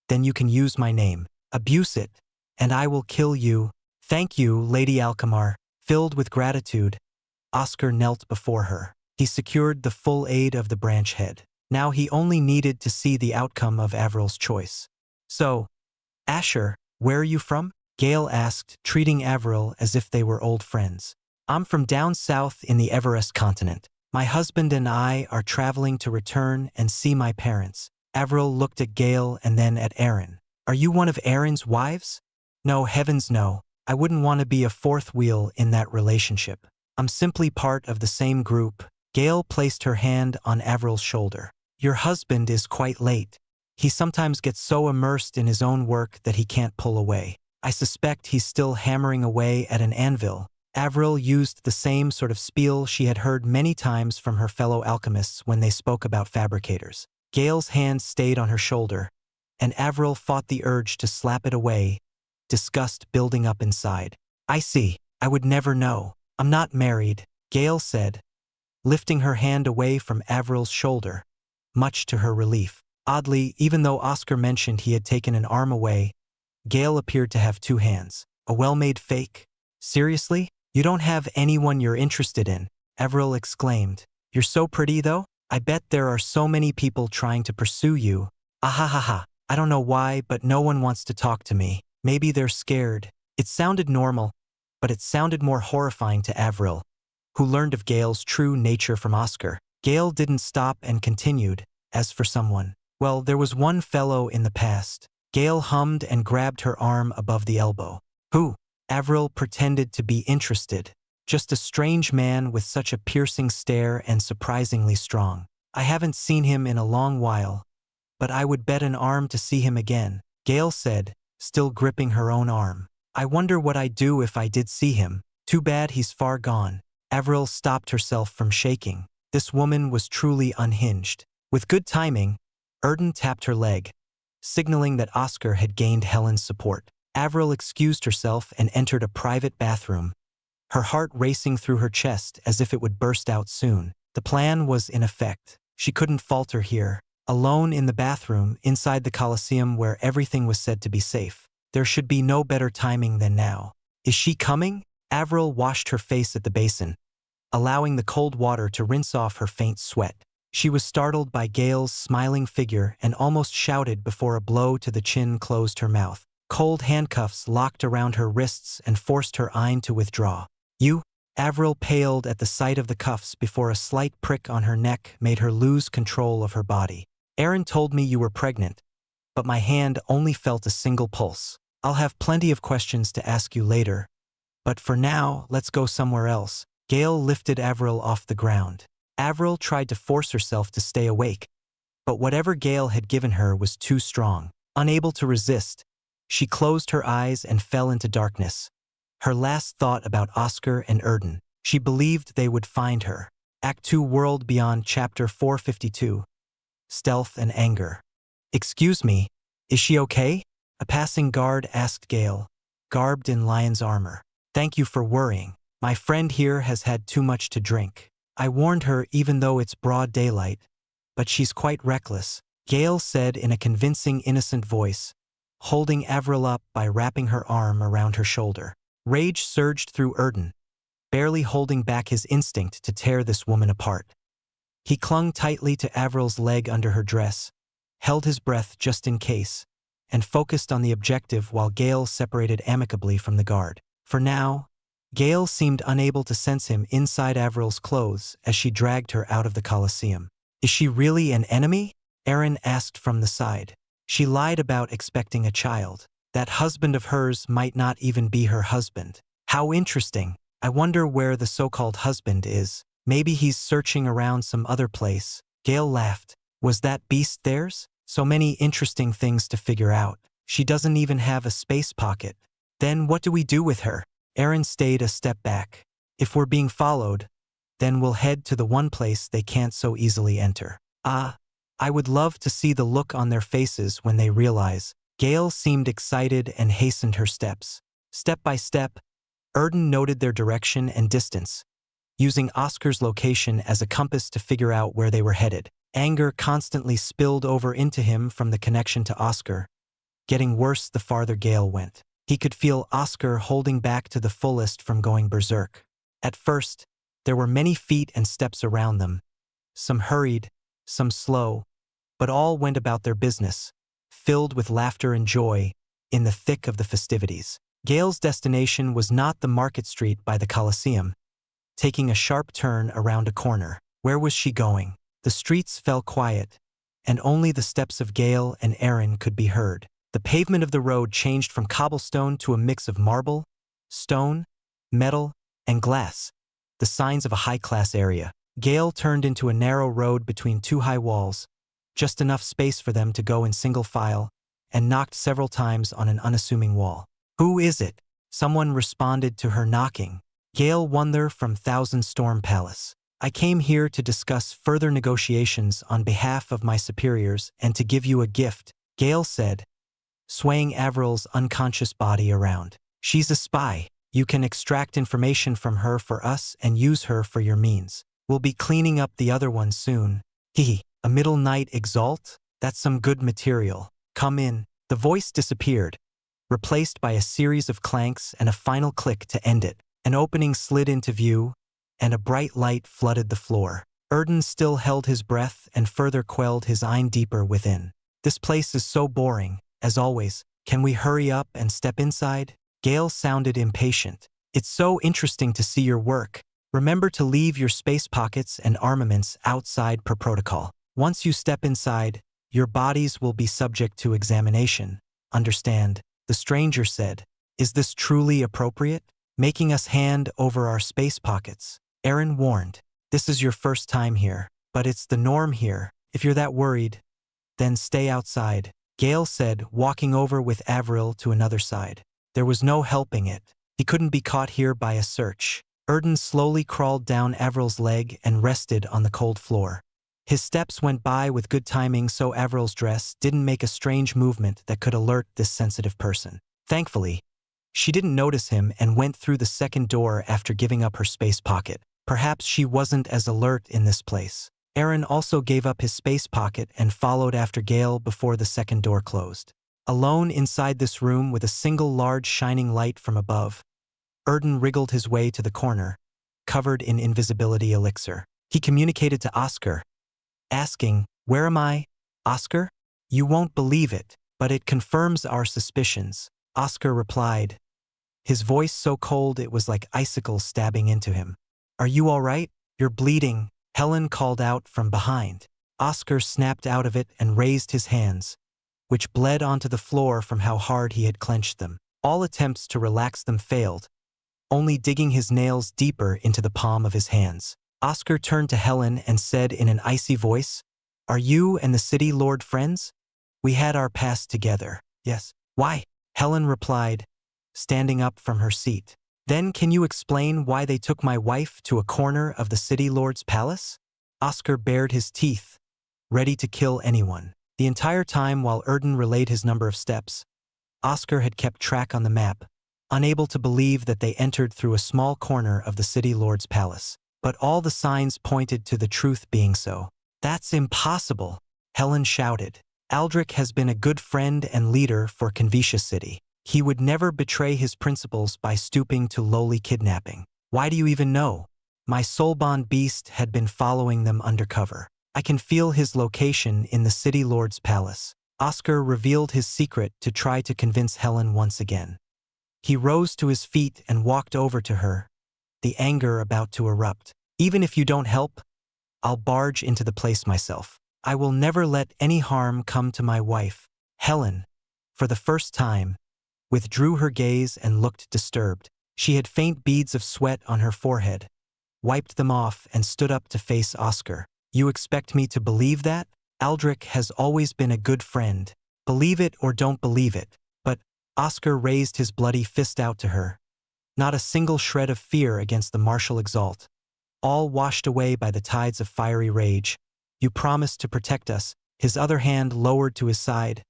[SPEAKER 1] then you can use my name. Abuse it, and I will kill you. Thank you, Lady Alkmaar. Filled with gratitude, Oscar knelt before her. He secured the full aid of the branch head. Now he only needed to see the outcome of Avril's choice. So, Asher, where are you from? Gale asked, treating Avril as if they were old friends. I'm from down south in the Everest continent. My husband and I are traveling to return and see my parents. Avril looked at Gale and then at Aaron. Are you one of Aaron's wives? No, heavens no. I wouldn't want to be a fourth wheel in that relationship. I'm simply part of the same group. Gale placed her hand on Avril's shoulder. Your husband is quite late. He sometimes gets so immersed in his own work that he can't pull away. I suspect he's still hammering away at an anvil. Avril used the same sort of spiel she had heard many times from her fellow alchemists when they spoke about fabricators. Gale's hand stayed on her shoulder, and Avril fought the urge to slap it away, disgust building up inside. I see. I would never know. I'm not married, Gale said, lifting her hand away from Avril's shoulder, much to her relief. Oddly, even though Oscar mentioned he had taken an arm away, Gale appeared to have two hands. A well-made fake? Seriously? You don't have anyone you're interested in? Avril exclaimed. You're so pretty though? I bet there are so many people trying to pursue you. Ahahaha. I don't know why, but no one wants to talk to me. Maybe they're scared. It sounded normal, but it sounded more horrifying to Avril, who learned of Gale's true nature from Oscar. Gale didn't stop and continued. As for someone, well, there was one fellow in the past. Gale hummed and grabbed her arm above the elbow. Who? Avril pretended to be interested. Just a strange man with such a piercing stare and surprisingly strong. I haven't seen him in a long while, but I would bet an arm to see him again, Gale said, still gripping her own arm. I wonder what I'd do if I did see him. Too bad he's far gone. Avril stopped herself from shaking. This woman was truly unhinged. With good timing, Erden tapped her leg, signaling that Oscar had gained Helen's support. Avril excused herself and entered a private bathroom, her heart racing through her chest as if it would burst out soon. The plan was in effect. She couldn't falter here. Alone in the bathroom, inside the Colosseum where everything was said to be safe. There should be no better timing than now. Is she coming? Avril washed her face at the basin, allowing the cold water to rinse off her faint sweat. She was startled by Gale's smiling figure and almost shouted before a blow to the chin closed her mouth. Cold handcuffs locked around her wrists and forced her eye to withdraw. You? Avril paled at the sight of the cuffs before a slight prick on her neck made her lose control of her body. Aaron told me you were pregnant, but my hand only felt a single pulse. I'll have plenty of questions to ask you later, but for now, let's go somewhere else. Gale lifted Avril off the ground. Avril tried to force herself to stay awake, but whatever Gale had given her was too strong. Unable to resist, she closed her eyes and fell into darkness. Her last thought about Oscar and Erden. She believed they would find her. Act 2 World Beyond Chapter 452. Stealth and Anger. Excuse me, is she okay? A passing guard asked Gale, garbed in lion's armor. Thank you for worrying. My friend here has had too much to drink. I warned her even though it's broad daylight, but she's quite reckless, Gale said in a convincing innocent voice, holding Avril up by wrapping her arm around her shoulder. Rage surged through Erden, barely holding back his instinct to tear this woman apart. He clung tightly to Avril's leg under her dress, held his breath just in case, and focused on the objective while Gale separated amicably from the guard. For now, Gale seemed unable to sense him inside Avril's clothes as she dragged her out of the Colosseum. Is she really an enemy? Aaron asked from the side. She lied about expecting a child. That husband of hers might not even be her husband. How interesting. I wonder where the so-called husband is. Maybe he's searching around some other place. Gale laughed. Was that beast theirs? So many interesting things to figure out. She doesn't even have a space pocket. Then what do we do with her? Aaron stayed a step back. If we're being followed, then we'll head to the one place they can't so easily enter. I would love to see the look on their faces when they realize. Gale seemed excited and hastened her steps. Step by step, Erden noted their direction and distance, using Oscar's location as a compass to figure out where they were headed. Anger constantly spilled over into him from the connection to Oscar, getting worse the farther Gale went. He could feel Oscar holding back to the fullest from going berserk. At first, there were many feet and steps around them, some hurried, some slow, but all went about their business, filled with laughter and joy, in the thick of the festivities. Gale's destination was not the market street by the Colosseum, taking a sharp turn around a corner. Where was she going? The streets fell quiet, and only the steps of Gale and Aaron could be heard. The pavement of the road changed from cobblestone to a mix of marble, stone, metal, and glass, the signs of a high-class area. Gale turned into a narrow road between two high walls, just enough space for them to go in single file, and knocked several times on an unassuming wall. Who is it? Someone responded to her knocking. Gale Wonder from Thousand Storm Palace. I came here to discuss further negotiations on behalf of my superiors and to give you a gift, Gale said, swaying Avril's unconscious body around. She's a spy. You can extract information from her for us and use her for your means. We'll be cleaning up the other one soon. A middle night Exalt? That's some good material. Come in. The voice disappeared, replaced by a series of clanks and a final click to end it. An opening slid into view, and a bright light flooded the floor. Erden still held his breath and further quelled his eye deeper within. This place is so boring, as always. Can we hurry up and step inside? Gale sounded impatient. It's so interesting to see your work. Remember to leave your space pockets and armaments outside per protocol. Once you step inside, your bodies will be subject to examination. Understand? The stranger said. Is this truly appropriate? Making us hand over our space pockets. Aaron warned. This is your first time here, but it's the norm here. If you're that worried, then stay outside, Gale said, walking over with Avril to another side. There was no helping it. He couldn't be caught here by a search. Erden slowly crawled down Avril's leg and rested on the cold floor. His steps went by with good timing so Avril's dress didn't make a strange movement that could alert this sensitive person. Thankfully, she didn't notice him and went through the second door after giving up her space pocket. Perhaps she wasn't as alert in this place. Aaron also gave up his space pocket and followed after Gale before the second door closed. Alone inside this room with a single large shining light from above, Erden wriggled his way to the corner, covered in invisibility elixir. He communicated to Oscar, asking, "Where am I, Oscar?" "You won't believe it, but it confirms our suspicions," Oscar replied, his voice so cold it was like icicles stabbing into him. "Are you all right? You're bleeding," Helen called out from behind. Oscar snapped out of it and raised his hands, which bled onto the floor from how hard he had clenched them. All attempts to relax them failed, only digging his nails deeper into the palm of his hands. Oscar turned to Helen and said in an icy voice, "Are you and the city lord friends? We had our past together." "Yes." "Why?" Helen replied, standing up from her seat. "Then can you explain why they took my wife to a corner of the city lord's palace?" Oscar bared his teeth, ready to kill anyone. The entire time while Erden relayed his number of steps, Oscar had kept track on the map, unable to believe that they entered through a small corner of the city lord's palace. But all the signs pointed to the truth being so. "That's impossible," Helen shouted. "Aldrich has been a good friend and leader for Xianxia City. He would never betray his principles by stooping to lowly kidnapping. Why do you even know? My soulbond beast had been following them undercover. I can feel his location in the city lord's palace." Oscar revealed his secret to try to convince Helen once again. He rose to his feet and walked over to her, the anger about to erupt. "Even if you don't help, I'll barge into the place myself. I will never let any harm come to my wife." Helen, for the first time, withdrew her gaze and looked disturbed. She had faint beads of sweat on her forehead, wiped them off and stood up to face Oscar. "You expect me to believe that? Aldrich has always been a good friend. Believe it or don't believe it." But Oscar raised his bloody fist out to her. Not a single shred of fear against the martial Exalt, all washed away by the tides of fiery rage. "You promised to protect us." His other hand lowered to his side,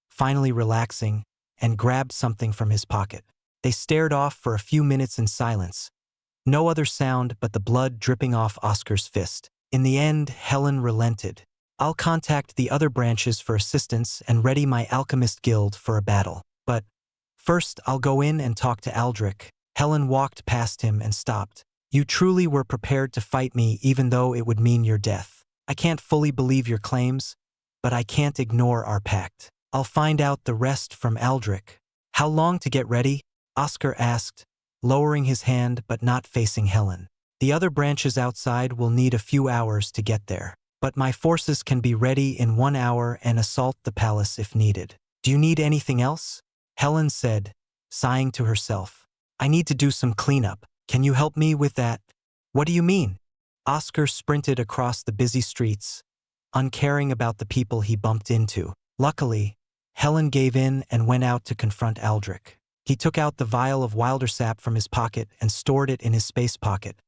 [SPEAKER 1] finally relaxing, and grabbed something from his pocket. They stared off for a few minutes in silence. No other sound but the blood dripping off Oscar's fist. In the end, Helen relented. "I'll contact the other branches for assistance and ready my alchemist guild for a battle. But first I'll go in and talk to Aldrich." Helen walked past him and stopped. "You truly were prepared to fight me even though it would mean your death. I can't fully believe your claims, but I can't ignore our pact. I'll find out the rest from Aldrich." "How long to get ready?" Oscar asked, lowering his hand but not facing Helen. "The other branches outside will need a few hours to get there, but my forces can be ready in 1 hour and assault the palace if needed." "Do you need anything else?" Helen said, sighing to herself. "I need to do some cleanup. Can you help me with that?" "What do you mean?" Oscar sprinted across the busy streets, uncaring about the people he bumped into. Luckily, Helen gave in and went out to confront Aldrich. He took out the vial of wilder sap from his pocket and stored it in his space pocket,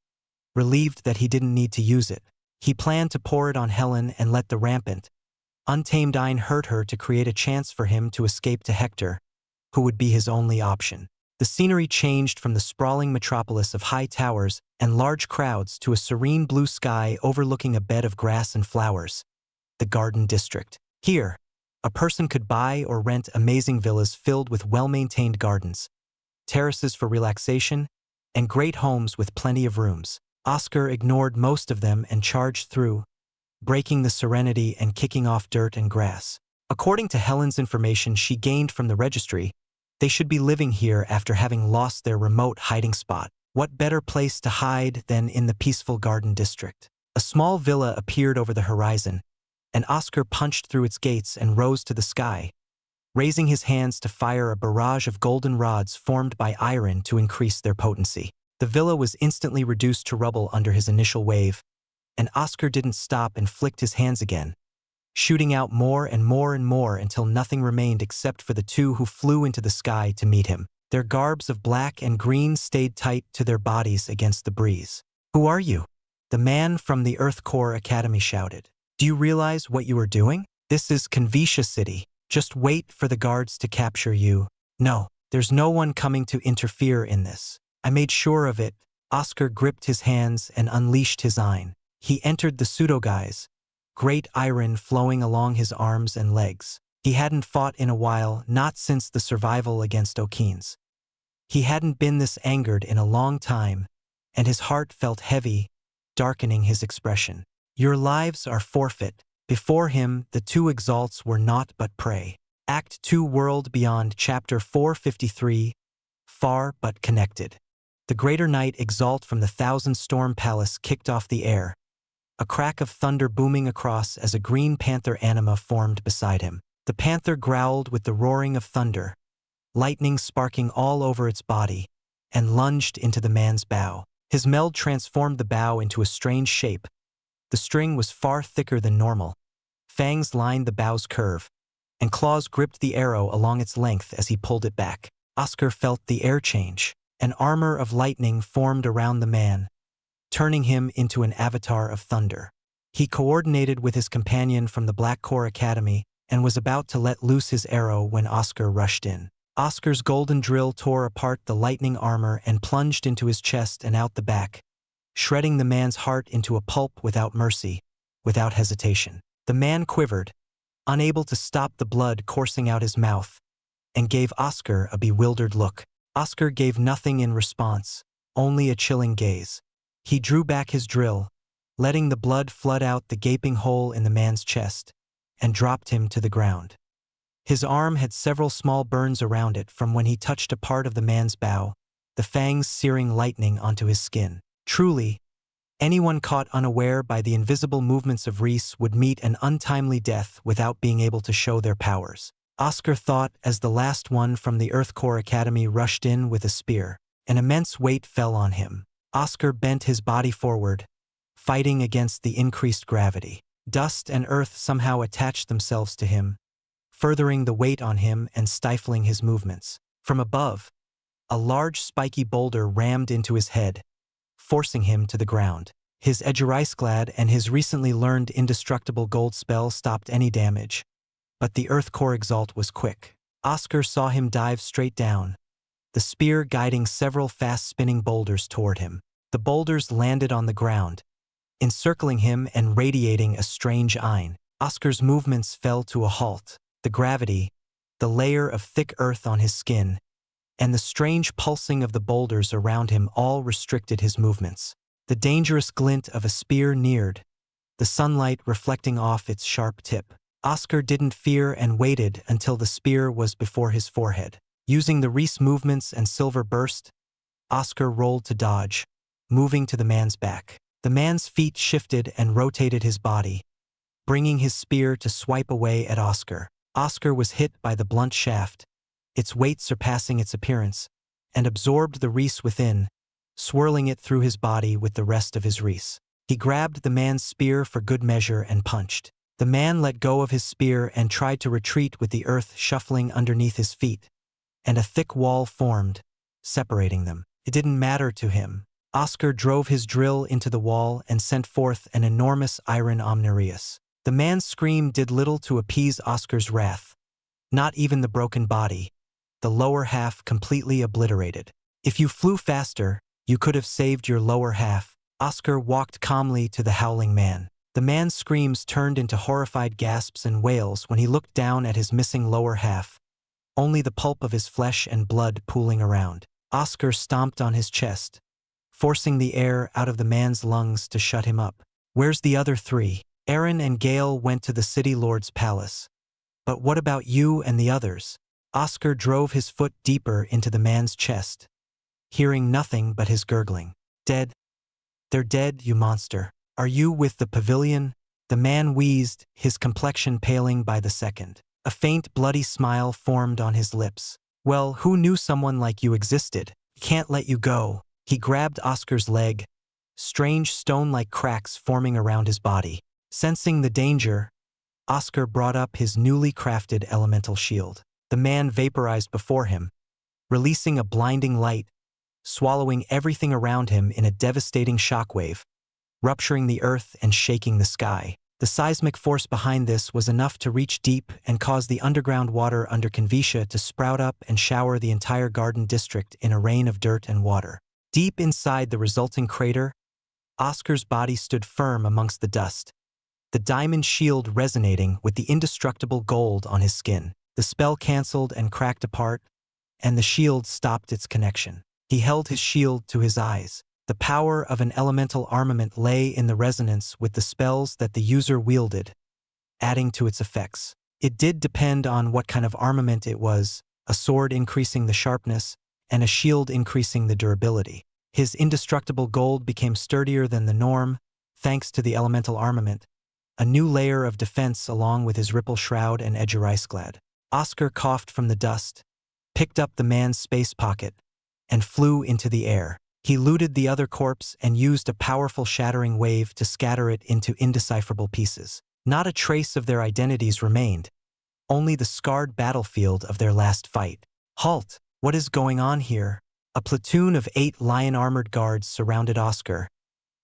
[SPEAKER 1] relieved that he didn't need to use it. He planned to pour it on Helen and let the rampant, untamed Ein hurt her to create a chance for him to escape to Hector, who would be his only option. The scenery changed from the sprawling metropolis of high towers and large crowds to a serene blue sky overlooking a bed of grass and flowers, the Garden District. Here, A person could buy or rent amazing villas filled with well-maintained gardens, terraces for relaxation, and great homes with plenty of rooms. Oscar ignored most of them and charged through, breaking the serenity and kicking off dirt and grass. According to Helen's information she gained from the registry, they should be living here after having lost their remote hiding spot. What better place to hide than in the peaceful garden district? A small villa appeared over the horizon, and Oscar punched through its gates and rose to the sky, raising his hands to fire a barrage of golden rods formed by iron to increase their potency. The villa was instantly reduced to rubble under his initial wave, and Oscar didn't stop and flicked his hands again, shooting out more and more and more until nothing remained except for the two who flew into the sky to meet him. Their garbs of black and green stayed tight to their bodies against the breeze. "Who are you?" the man from the Earth Core Academy shouted. "Do you realize what you are doing? This is Xianxia City. Just wait for the guards to capture you." "No, there's no one coming to interfere in this. I made sure of it." Oscar gripped his hands and unleashed his eye. He entered the pseudo-guise, great iron flowing along his arms and legs. He hadn't fought in a while, not since the survival against Okines. He hadn't been this angered in a long time, and his heart felt heavy, darkening his expression. "Your lives are forfeit." Before him, the two Exalts were naught but prey. Act 2 World Beyond Chapter 453, Far but Connected. The Greater Night Exalt from the Thousand Storm Palace kicked off the air, a crack of thunder booming across as a green panther anima formed beside him. The panther growled with the roaring of thunder, lightning sparking all over its body, and lunged into the man's bow. His meld transformed the bow into a strange shape. The string was far thicker than normal. Fangs lined the bow's curve, and claws gripped the arrow along its length as he pulled it back. Oscar felt the air change. An armor of lightning formed around the man, turning him into an avatar of thunder. He coordinated with his companion from the Black Core Academy and was about to let loose his arrow when Oscar rushed in. Oscar's golden drill tore apart the lightning armor and plunged into his chest and out the back, shredding the man's heart into a pulp without mercy, without hesitation. The man quivered, unable to stop the blood coursing out his mouth, and gave Oscar a bewildered look. Oscar gave nothing in response, only a chilling gaze. He drew back his drill, letting the blood flood out the gaping hole in the man's chest, and dropped him to the ground. His arm had several small burns around it from when he touched a part of the man's bow, the fangs searing lightning onto his skin. Truly, anyone caught unaware by the invisible movements of Reese would meet an untimely death without being able to show their powers. Oscar thought as the last one from the Earth Core Academy rushed in with a spear. An immense weight fell on him. Oscar bent his body forward, fighting against the increased gravity. Dust and earth somehow attached themselves to him, furthering the weight on him and stifling his movements. From above, a large spiky boulder rammed into his head, forcing him to the ground. His Edgericeglad and his recently learned indestructible gold spell stopped any damage, but the Earth Core Exalt was quick. Oscar saw him dive straight down, the spear guiding several fast-spinning boulders toward him. The boulders landed on the ground, encircling him and radiating a strange eye. Oscar's movements fell to a halt. The gravity, the layer of thick earth on his skin, and the strange pulsing of the boulders around him all restricted his movements. The dangerous glint of a spear neared, the sunlight reflecting off its sharp tip. Oscar didn't fear and waited until the spear was before his forehead. Using the Reese movements and silver burst, Oscar rolled to dodge, moving to the man's back. The man's feet shifted and rotated his body, bringing his spear to swipe away at Oscar. Oscar was hit by the blunt shaft, its weight surpassing its appearance, and absorbed the Reese within, swirling it through his body with the rest of his Reese. He grabbed the man's spear for good measure and punched. The man let go of his spear and tried to retreat with the earth shuffling underneath his feet, and a thick wall formed, separating them. It didn't matter to him. Oscar drove his drill into the wall and sent forth an enormous iron omnireus. The man's scream did little to appease Oscar's wrath, not even the broken body, the lower half completely obliterated. If you flew faster, you could have saved your lower half. Oscar walked calmly to the howling man. The man's screams turned into horrified gasps and wails when he looked down at his missing lower half, only the pulp of his flesh and blood pooling around. Oscar stomped on his chest, forcing the air out of the man's lungs to shut him up. Where's the other three? Aaron and Gale went to the city lord's palace. But what about you and the others? Oscar drove his foot deeper into the man's chest, hearing nothing but his gurgling. Dead? They're dead, you monster. Are you with the pavilion? The man wheezed, his complexion paling by the second. A faint, bloody smile formed on his lips. Well, who knew someone like you existed? Can't let you go. He grabbed Oscar's leg, strange stone-like cracks forming around his body. Sensing the danger, Oscar brought up his newly crafted elemental shield. The man vaporized before him, releasing a blinding light, swallowing everything around him in a devastating shockwave, rupturing the earth and shaking the sky. The seismic force behind this was enough to reach deep and cause the underground water under Xianxia to sprout up and shower the entire garden district in a rain of dirt and water. Deep inside the resulting crater, Oscar's body stood firm amongst the dust, the diamond shield resonating with the indestructible gold on his skin. The spell canceled and cracked apart, and the shield stopped its connection. He held his shield to his eyes. The power of an elemental armament lay in the resonance with the spells that the user wielded, adding to its effects. It did depend on what kind of armament it was, a sword increasing the sharpness, and a shield increasing the durability. His indestructible gold became sturdier than the norm, thanks to the elemental armament, a new layer of defense along with his ripple shroud and edge iceglad. Oscar coughed from the dust, picked up the man's space pocket, and flew into the air. He looted the other corpse and used a powerful shattering wave to scatter it into indecipherable pieces. Not a trace of their identities remained, only the scarred battlefield of their last fight. Halt! What is going on here? A platoon of 8 lion-armored guards surrounded Oscar,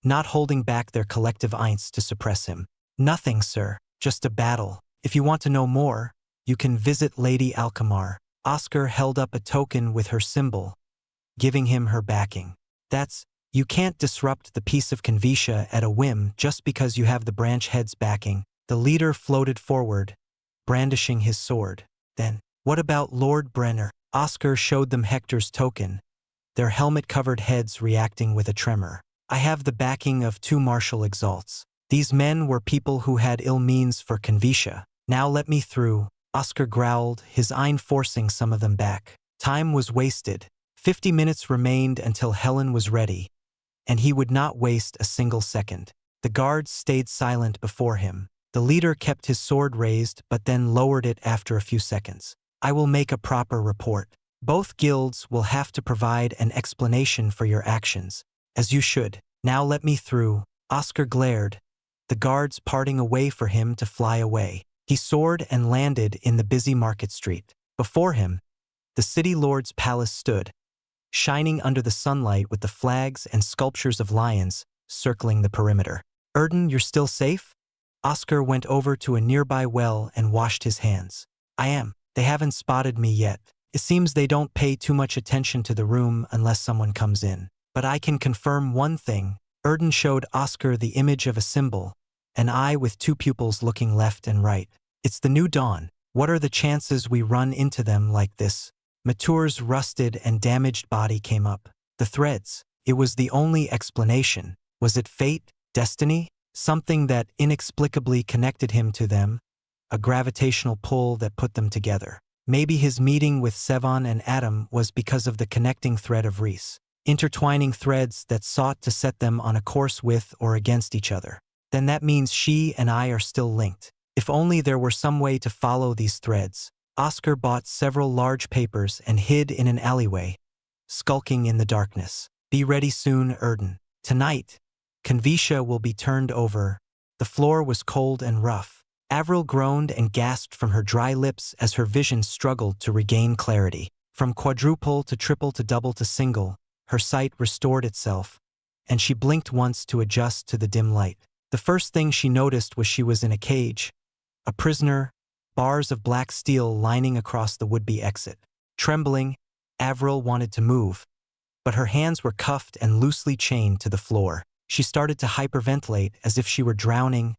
[SPEAKER 1] not holding back their collective eints to suppress him. Nothing, sir. Just a battle. If you want to know more, you can visit Lady Alkmaar. Oscar held up a token with her symbol, giving him her backing. You can't disrupt the peace of Xianxia at a whim just because you have the branch head's backing. The leader floated forward, brandishing his sword. Then, what about Lord Brenner? Oscar showed them Hector's token, their helmet-covered heads reacting with a tremor. I have the backing of 2 martial exalts. These men were people who had ill means for Xianxia. Now let me through, Oscar growled, his ein forcing some of them back. Time was wasted. 50 minutes remained until Helen was ready, and he would not waste a single second. The guards stayed silent before him. The leader kept his sword raised but then lowered it after a few seconds. I will make a proper report. Both guilds will have to provide an explanation for your actions, as you should. Now let me through. Oscar glared, the guards parting a way for him to fly away. He soared and landed in the busy market street. Before him, the city lord's palace stood, shining under the sunlight with the flags and sculptures of lions circling the perimeter. Erden, you're still safe? Oscar went over to a nearby well and washed his hands. I am. They haven't spotted me yet. It seems they don't pay too much attention to the room unless someone comes in. But I can confirm one thing. Erden showed Oscar the image of a symbol, an eye with 2 pupils looking left and right. It's the new dawn. What are the chances we run into them like this? Matur's rusted and damaged body came up. The threads. It was the only explanation. Was it fate? Destiny? Something that inexplicably connected him to them? A gravitational pull that put them together. Maybe his meeting with Sevon and Adam was because of the connecting thread of Reese. Intertwining threads that sought to set them on a course with or against each other. Then that means she and I are still linked. If only there were some way to follow these threads. Oscar bought several large papers and hid in an alleyway, skulking in the darkness. Be ready soon, Erden. Tonight, Xianxia will be turned over. The floor was cold and rough. Avril groaned and gasped from her dry lips as her vision struggled to regain clarity. From quadruple to triple to double to single, her sight restored itself, and she blinked once to adjust to the dim light. The first thing she noticed was she was in a cage, a prisoner, bars of black steel lining across the would-be exit. Trembling, Avril wanted to move, but her hands were cuffed and loosely chained to the floor. She started to hyperventilate as if she were drowning,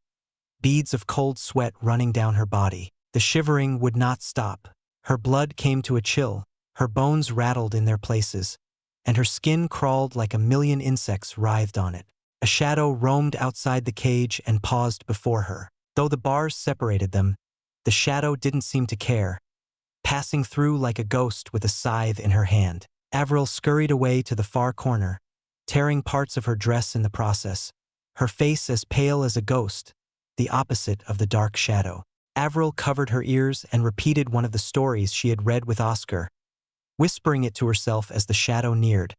[SPEAKER 1] beads of cold sweat running down her body. The shivering would not stop. Her blood came to a chill, her bones rattled in their places, and her skin crawled like a million insects writhed on it. A shadow roamed outside the cage and paused before her. Though the bars separated them, the shadow didn't seem to care, passing through like a ghost with a scythe in her hand. Avril scurried away to the far corner, tearing parts of her dress in the process, her face as pale as a ghost, the opposite of the dark shadow. Avril covered her ears and repeated one of the stories she had read with Oscar, whispering it to herself as the shadow neared,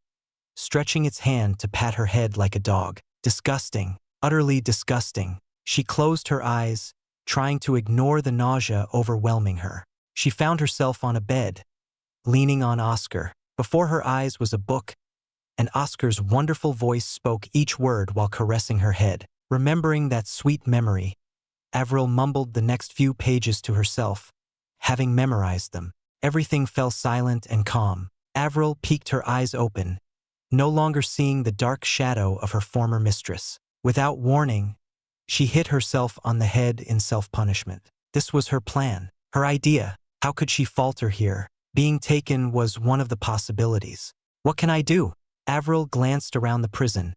[SPEAKER 1] stretching its hand to pat her head like a dog. Disgusting, utterly disgusting. She closed her eyes, trying to ignore the nausea overwhelming her. She found herself on a bed, leaning on Oscar. Before her eyes was a book, and Oscar's wonderful voice spoke each word while caressing her head. Remembering that sweet memory, Avril mumbled the next few pages to herself, having memorized them. Everything fell silent and calm. Avril peeked her eyes open, no longer seeing the dark shadow of her former mistress. Without warning, she hit herself on the head in self-punishment. This was her plan, her idea. How could she falter here? Being taken was one of the possibilities. What can I do? Avril glanced around the prison,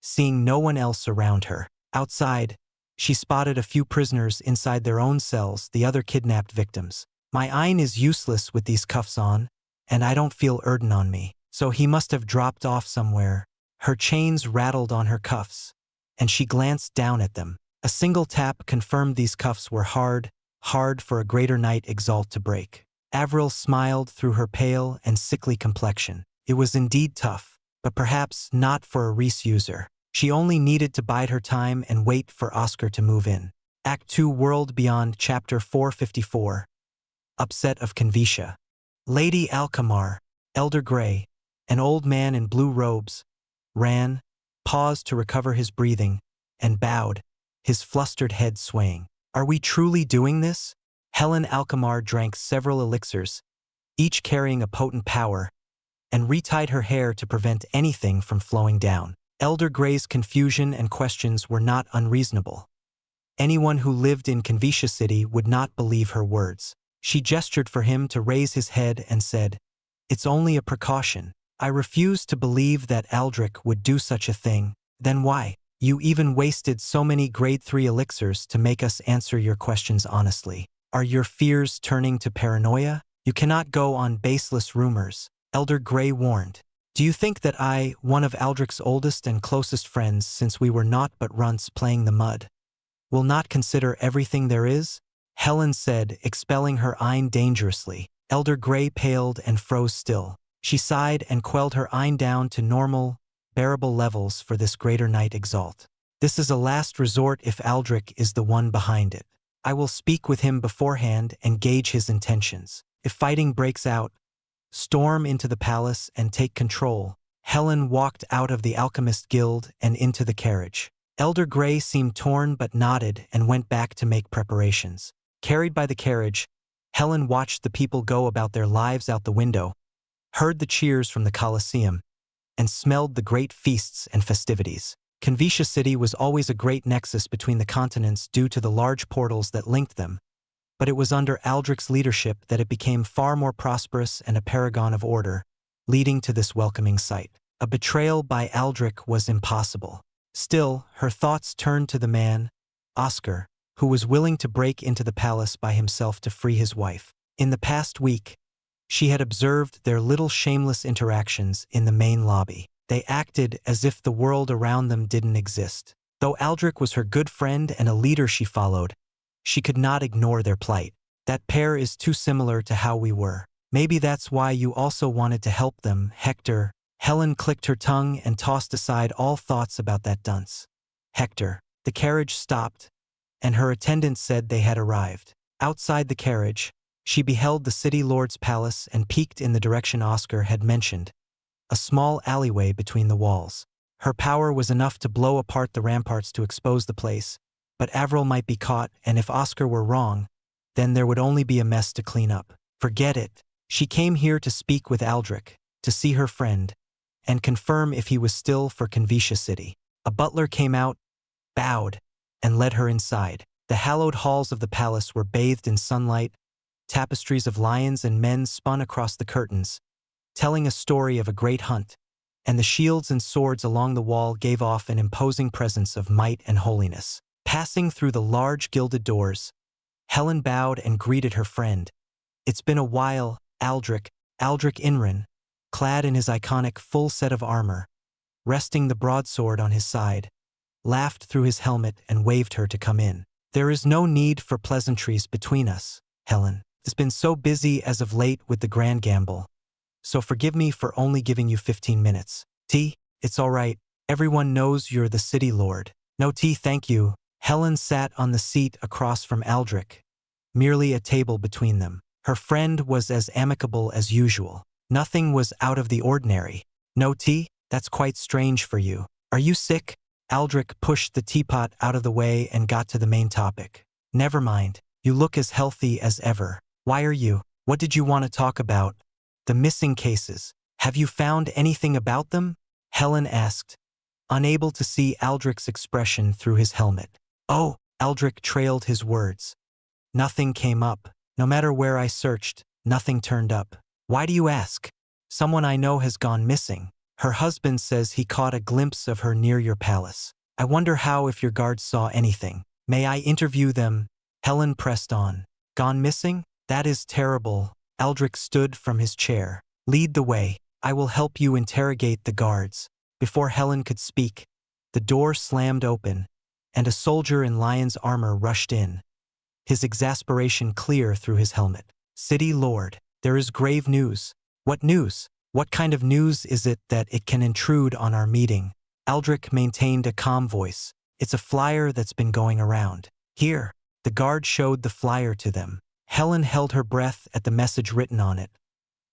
[SPEAKER 1] seeing no one else around her. Outside, she spotted a few prisoners inside their own cells, the other kidnapped victims. My Ein is useless with these cuffs on, and I don't feel Erden on me, so he must have dropped off somewhere. Her chains rattled on her cuffs, and she glanced down at them. A single tap confirmed these cuffs were hard for a greater night Exalt to break. Avril smiled through her pale and sickly complexion. It was indeed tough, but perhaps not for a Reese user. She only needed to bide her time and wait for Oscar to move in. Act 2 World Beyond Chapter 454. Upset of Xianxia. Lady Alkamar, Elder Grey, an old man in blue robes, ran, paused to recover his breathing, and bowed, his flustered head swaying. Are we truly doing this? Helen Alkamar drank several elixirs, each carrying a potent power, and retied her hair to prevent anything from flowing down. Elder Grey's confusion and questions were not unreasonable. Anyone who lived in Xianxia City would not believe her words. She gestured for him to raise his head and said, "It's only a precaution. I refuse to believe that Aldrich would do such a thing." Then why? You even wasted so many grade 3 elixirs to make us answer your questions honestly. Are your fears turning to paranoia? You cannot go on baseless rumors, Elder Grey warned. Do you think that I, one of Aldrich's oldest and closest friends since we were naught but runts playing the mud, will not consider everything there is? Helen said, expelling her Ein dangerously. Elder Grey paled and froze still. She sighed and quelled her Ein down to normal, bearable levels for this greater night Exalt. This is a last resort if Aldrich is the one behind it. I will speak with him beforehand and gauge his intentions. If fighting breaks out, storm into the palace and take control. Helen walked out of the Alchemist Guild and into the carriage. Elder Grey seemed torn but nodded and went back to make preparations. Carried by the carriage, Helen watched the people go about their lives out the window, heard the cheers from the Colosseum, and smelled the great feasts and festivities. Xianxia City was always a great nexus between the continents due to the large portals that linked them, but it was under Aldrich's leadership that it became far more prosperous and a paragon of order, leading to this welcoming sight. A betrayal by Aldrich was impossible. Still, her thoughts turned to the man, Oscar, who was willing to break into the palace by himself to free his wife. In the past week, she had observed their little shameless interactions in the main lobby. They acted as if the world around them didn't exist. Though Aldrich was her good friend and a leader she followed, she could not ignore their plight. That pair is too similar to how we were. Maybe that's why you also wanted to help them, Hector. Helen clicked her tongue and tossed aside all thoughts about that dunce. Hector. The carriage stopped, and her attendant said they had arrived. Outside the carriage, she beheld the city lord's palace and peeked in the direction Oscar had mentioned, a small alleyway between the walls. Her power was enough to blow apart the ramparts to expose the place, but Avril might be caught, and if Oscar were wrong, then there would only be a mess to clean up. Forget it. She came here to speak with Aldrich, to see her friend, and confirm if he was still for Xianxia City. A butler came out, bowed, and led her inside. The hallowed halls of the palace were bathed in sunlight. Tapestries of lions and men spun across the curtains, telling a story of a great hunt, and the shields and swords along the wall gave off an imposing presence of might and holiness. Passing through the large gilded doors, Helen bowed and greeted her friend. It's been a while, Aldrich. Aldrich Inran, clad in his iconic full set of armor, resting the broadsword on his side, laughed through his helmet and waved her to come in. There is no need for pleasantries between us, Helen. It's been so busy as of late with the grand gamble, so forgive me for only giving you 15 minutes. Tea? It's all right. Everyone knows you're the city lord. No tea, thank you. Helen sat on the seat across from Aldrich, merely a table between them. Her friend was as amicable as usual. Nothing was out of the ordinary. No tea? That's quite strange for you. Are you sick? Aldrich pushed the teapot out of the way and got to the main topic. Never mind. You look as healthy as ever. Why are you? What did you want to talk about? The missing cases. Have you found anything about them? Helen asked, unable to see Aldrich's expression through his helmet. Oh, Aldrich trailed his words. Nothing came up. No matter where I searched, nothing turned up. Why do you ask? Someone I know has gone missing. Her husband says he caught a glimpse of her near your palace. I wonder how if your guards saw anything. May I interview them? Helen pressed on. Gone missing? That is terrible. Aldrich stood from his chair. Lead the way. I will help you interrogate the guards. Before Helen could speak, the door slammed open, and a soldier in lion's armor rushed in, his exasperation clear through his helmet. City Lord, there is grave news. What news? What kind of news is it that it can intrude on our meeting? Aldrich maintained a calm voice. It's a flyer that's been going around. Here. The guard showed the flyer to them. Helen held her breath at the message written on it,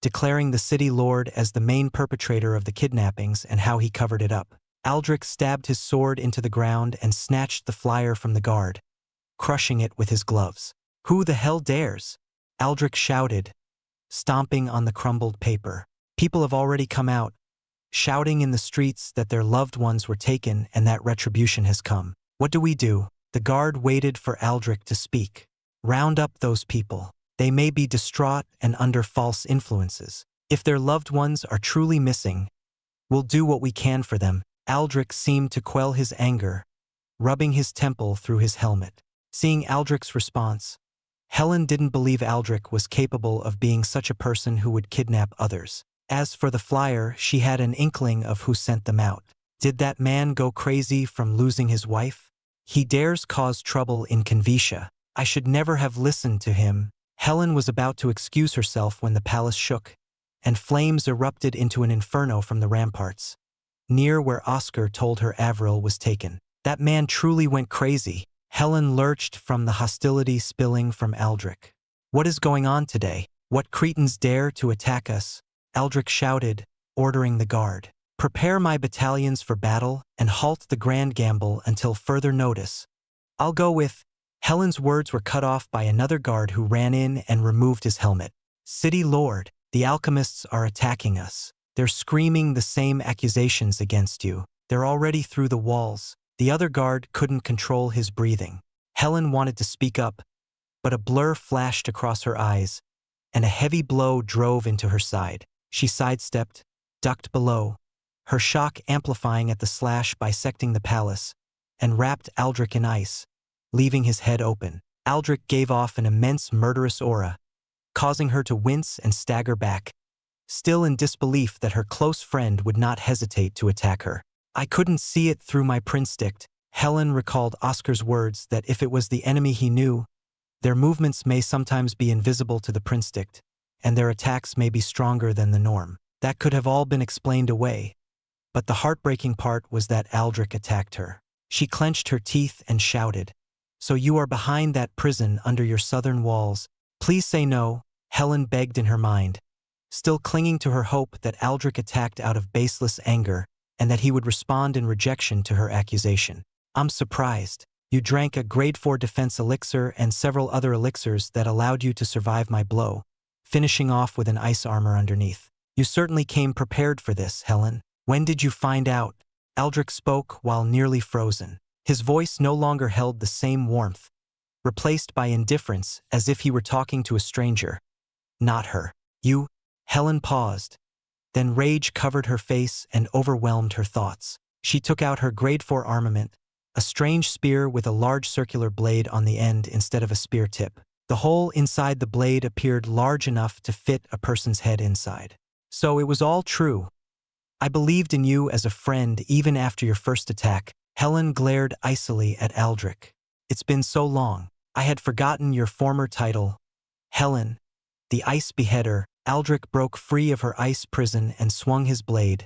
[SPEAKER 1] declaring the city lord as the main perpetrator of the kidnappings and how he covered it up. Aldrich stabbed his sword into the ground and snatched the flyer from the guard, crushing it with his gloves. Who the hell dares? Aldrich shouted, stomping on the crumbled paper. People have already come out, shouting in the streets that their loved ones were taken and that retribution has come. What do we do? The guard waited for Aldrich to speak. Round up those people. They may be distraught and under false influences. If their loved ones are truly missing, we'll do what we can for them. Aldrich seemed to quell his anger, rubbing his temple through his helmet. Seeing Aldrich's response, Helen didn't believe Aldrich was capable of being such a person who would kidnap others. As for the flyer, she had an inkling of who sent them out. Did that man go crazy from losing his wife? He dares cause trouble in Xianxia. I should never have listened to him. Helen was about to excuse herself when the palace shook, and flames erupted into an inferno from the ramparts, near where Oscar told her Avril was taken. That man truly went crazy. Helen lurched from the hostility spilling from Aldrich. What is going on today? What cretins dare to attack us? Aldrich shouted, ordering the guard. Prepare my battalions for battle and halt the grand gamble until further notice. I'll go with. Helen's words were cut off by another guard who ran in and removed his helmet. City Lord, the alchemists are attacking us. They're screaming the same accusations against you. They're already through the walls. The other guard couldn't control his breathing. Helen wanted to speak up, but a blur flashed across her eyes, and a heavy blow drove into her side. She sidestepped, ducked below, her shock amplifying at the slash bisecting the palace, and wrapped Aldrich in ice, leaving his head open. Aldrich gave off an immense murderous aura, causing her to wince and stagger back, still in disbelief that her close friend would not hesitate to attack her. I couldn't see it through my prinstick. Helen recalled Oscar's words that if it was the enemy he knew, their movements may sometimes be invisible to the prinstick, and their attacks may be stronger than the norm. That could have all been explained away, but the heartbreaking part was that Aldrich attacked her. She clenched her teeth and shouted, "So you are behind that prison under your southern walls? Please say no," Helen begged in her mind, still clinging to her hope that Aldrich attacked out of baseless anger and that he would respond in rejection to her accusation. I'm surprised. You drank a grade 4 defense elixir and several other elixirs that allowed you to survive my blow, finishing off with an ice armor underneath. You certainly came prepared for this, Helen. When did you find out? Aldrich spoke while nearly frozen. His voice no longer held the same warmth, replaced by indifference as if he were talking to a stranger. Not her. You? Helen paused. Then rage covered her face and overwhelmed her thoughts. She took out her grade 4 armament, a strange spear with a large circular blade on the end instead of a spear tip. The hole inside the blade appeared large enough to fit a person's head inside. So it was all true. I believed in you as a friend even after your first attack. Helen glared icily at Aldrich. It's been so long. I had forgotten your former title. Helen, the ice beheader. Aldrich broke free of her ice prison and swung his blade,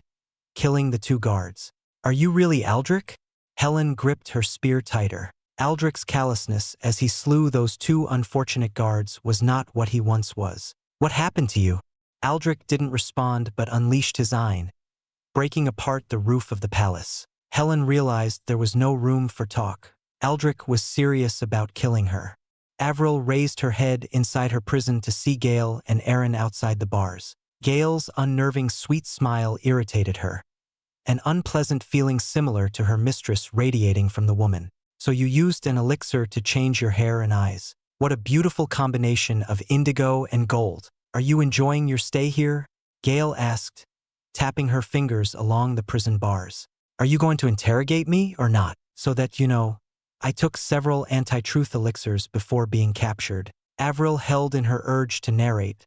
[SPEAKER 1] killing the 2 guards. Are you really Aldrich? Helen gripped her spear tighter. Aldrich's callousness as he slew those 2 unfortunate guards was not what he once was. What happened to you? Aldrich didn't respond but unleashed his eye, breaking apart the roof of the palace. Helen realized there was no room for talk. Aldrich was serious about killing her. Avril raised her head inside her prison to see Gale and Aaron outside the bars. Gale's unnerving sweet smile irritated her, an unpleasant feeling similar to her mistress radiating from the woman. So you used an elixir to change your hair and eyes. What a beautiful combination of indigo and gold. Are you enjoying your stay here? Gale asked, tapping her fingers along the prison bars. Are you going to interrogate me or not? So that you know, I took several anti-truth elixirs before being captured. Avril held in her urge to narrate,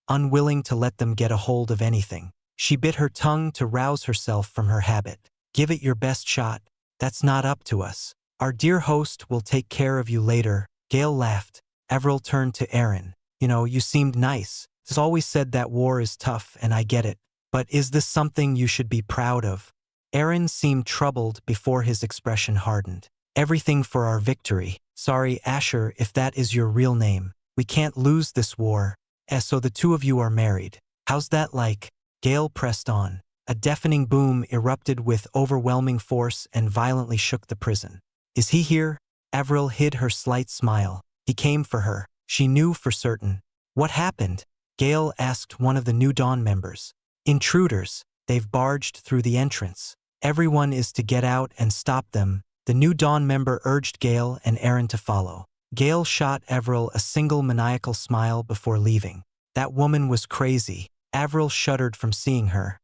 [SPEAKER 1] unwilling to let them get a hold of anything. She bit her tongue to rouse herself from her habit. Give it your best shot. That's not up to us. Our dear host will take care of you later. Gale laughed. Avril turned to Aaron. You know, you seemed nice. Has always said that war is tough and I get it. But is this something you should be proud of? Aaron seemed troubled before his expression hardened. Everything for our victory. Sorry, Asher, if that is your real name. We can't lose this war. So the 2 of you are married. How's that like? Gale pressed on. A deafening boom erupted with overwhelming force and violently shook the prison. Is he here? Avril hid her slight smile. He came for her. She knew for certain. What happened? Gale asked one of the New Dawn members. Intruders. They've barged through the entrance. Everyone is to get out and stop them. The New Dawn member urged Gale and Aaron to follow. Gale shot Avril a single maniacal smile before leaving. That woman was crazy. Avril shuddered from seeing her.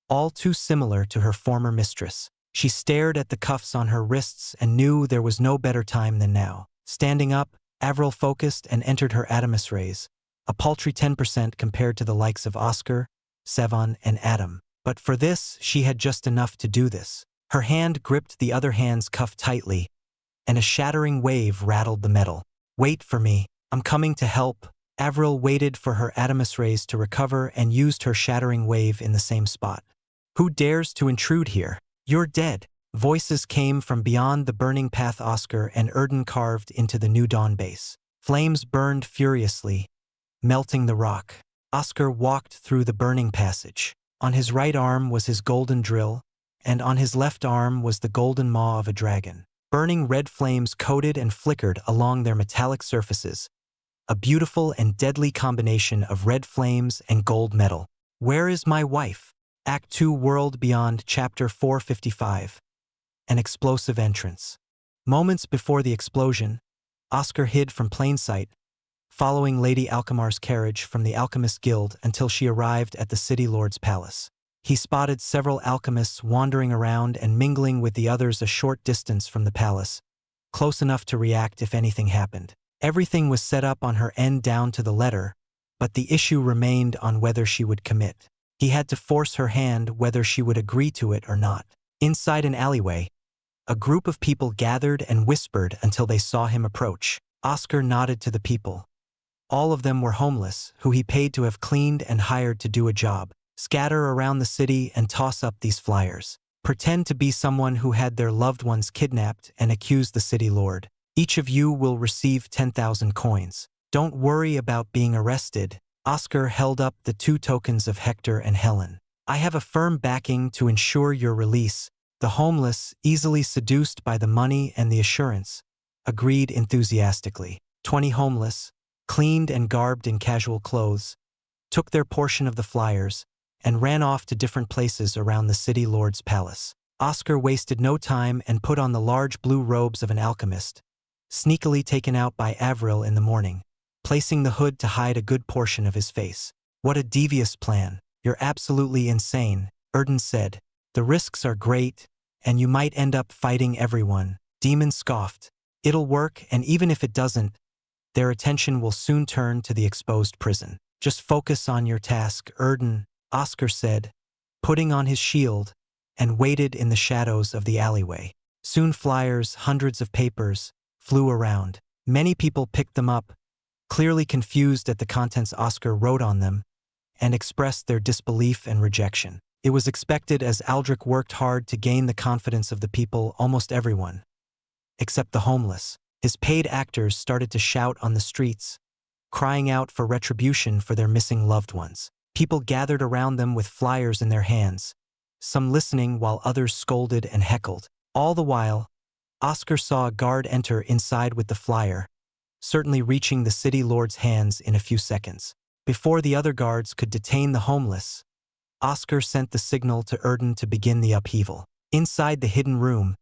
[SPEAKER 1] All too similar to her former mistress. She stared at the cuffs on her wrists and knew there was no better time than now. Standing up, Avril focused and entered her Adamus rays, a paltry 10% compared to the likes of Oscar, Sevon, and Adam. But for this, she had just enough to do this. Her hand gripped the other hand's cuff tightly, and a shattering wave rattled the metal. Wait for me. I'm coming to help. Avril waited for her Adamus rays to recover and used her shattering wave in the same spot. Who dares to intrude here? You're dead. Voices came from beyond the burning path. Oscar and Erden carved into the New Dawn base. Flames burned furiously, melting the rock. Oscar walked through the burning passage. On his right arm was his golden drill, and on his left arm was the golden maw of a dragon. Burning red flames coated and flickered along their metallic surfaces, a beautiful and deadly combination of red flames and gold metal. Where is my wife? Act 2 World Beyond Chapter 455. An explosive entrance. Moments before the explosion, Oscar hid from plain sight, following Lady Alchemar's carriage from the Alchemist Guild until she arrived at the City Lord's palace. He spotted several alchemists wandering around and mingling with the others a short distance from the palace, close enough to react if anything happened. Everything was set up on her end down to the letter, but the issue remained on whether she would commit. He had to force her hand whether she would agree to it or not. Inside an alleyway, a group of people gathered and whispered until they saw him approach. Oscar nodded to the people. All of them were homeless, who he paid to have cleaned and hired to do a job. Scatter around the city and toss up these flyers. Pretend to be someone who had their loved ones kidnapped and accuse the city lord. Each of you will receive 10,000 coins. Don't worry about being arrested. Oscar held up the 2 tokens of Hector and Helen. I have a firm backing to ensure your release. The homeless, easily seduced by the money and the assurance, agreed enthusiastically. 20 homeless, cleaned and garbed in casual clothes, took their portion of the flyers, and ran off to different places around the city lord's palace. Oscar wasted no time and put on the large blue robes of an alchemist, sneakily taken out by Avril in the morning, placing the hood to hide a good portion of his face. What a devious plan. You're absolutely insane, Erden said. The risks are great, and you might end up fighting everyone. Demon scoffed. It'll work, and even if it doesn't, their attention will soon turn to the exposed prison. Just focus on your task, Erden, Oscar said, putting on his shield, and waited in the shadows of the alleyway. Soon flyers, hundreds of papers, flew around. Many people picked them up, clearly confused at the contents Oscar wrote on them, and expressed their disbelief and rejection. It was expected as Aldrich worked hard to gain the confidence of the people, almost everyone, except the homeless. His paid actors started to shout on the streets, crying out for retribution for their missing loved ones. People gathered around them with flyers in their hands, some listening while others scolded and heckled. All the while, Oscar saw a guard enter inside with the flyer, certainly reaching the city lord's hands in a few seconds. Before the other guards could detain the homeless, Oscar sent the signal to Erden to begin the upheaval. Inside the hidden room,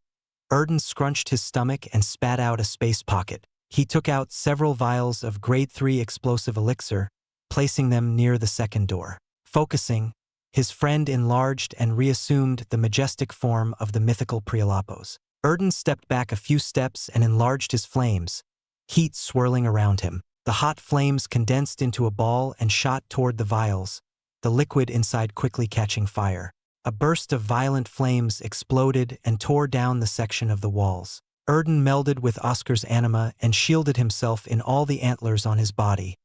[SPEAKER 1] Erden scrunched his stomach and spat out a space pocket. He took out several vials of grade 3 explosive elixir, placing them near the second door. Focusing, his friend enlarged and reassumed the majestic form of the mythical Prialapos. Erden stepped back a few steps and enlarged his flames, heat swirling around him. The hot flames condensed into a ball and shot toward the vials, the liquid inside quickly catching fire. A burst of violent flames exploded and tore down the section of the walls. Erden melded with Oscar's anima and shielded himself in all the antlers on his body,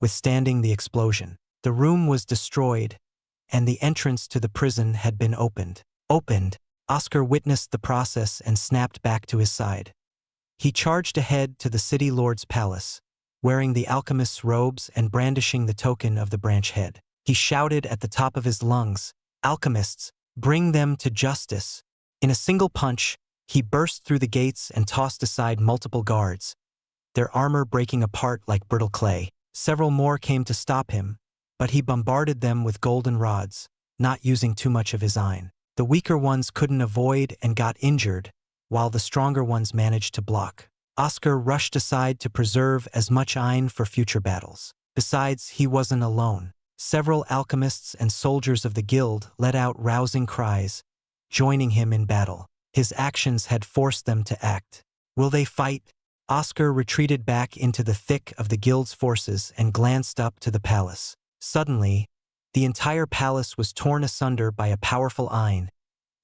[SPEAKER 1] withstanding the explosion. The room was destroyed, and the entrance to the prison had been opened. Oscar witnessed the process and snapped back to his side. He charged ahead to the city lord's palace, wearing the alchemist's robes and brandishing the token of the branch head. He shouted at the top of his lungs, "Alchemists, bring them to justice." In a single punch, he burst through the gates and tossed aside multiple guards, their armor breaking apart like brittle clay. Several more came to stop him, but he bombarded them with golden rods, not using too much of his iron. The weaker ones couldn't avoid and got injured, while the stronger ones managed to block. Oscar rushed aside to preserve as much iron for future battles. Besides, he wasn't alone. Several alchemists and soldiers of the guild let out rousing cries, joining him in battle. His actions had forced them to act. Will they fight? Oscar retreated back into the thick of the guild's forces and glanced up to the palace. Suddenly, the entire palace was torn asunder by a powerful Ein,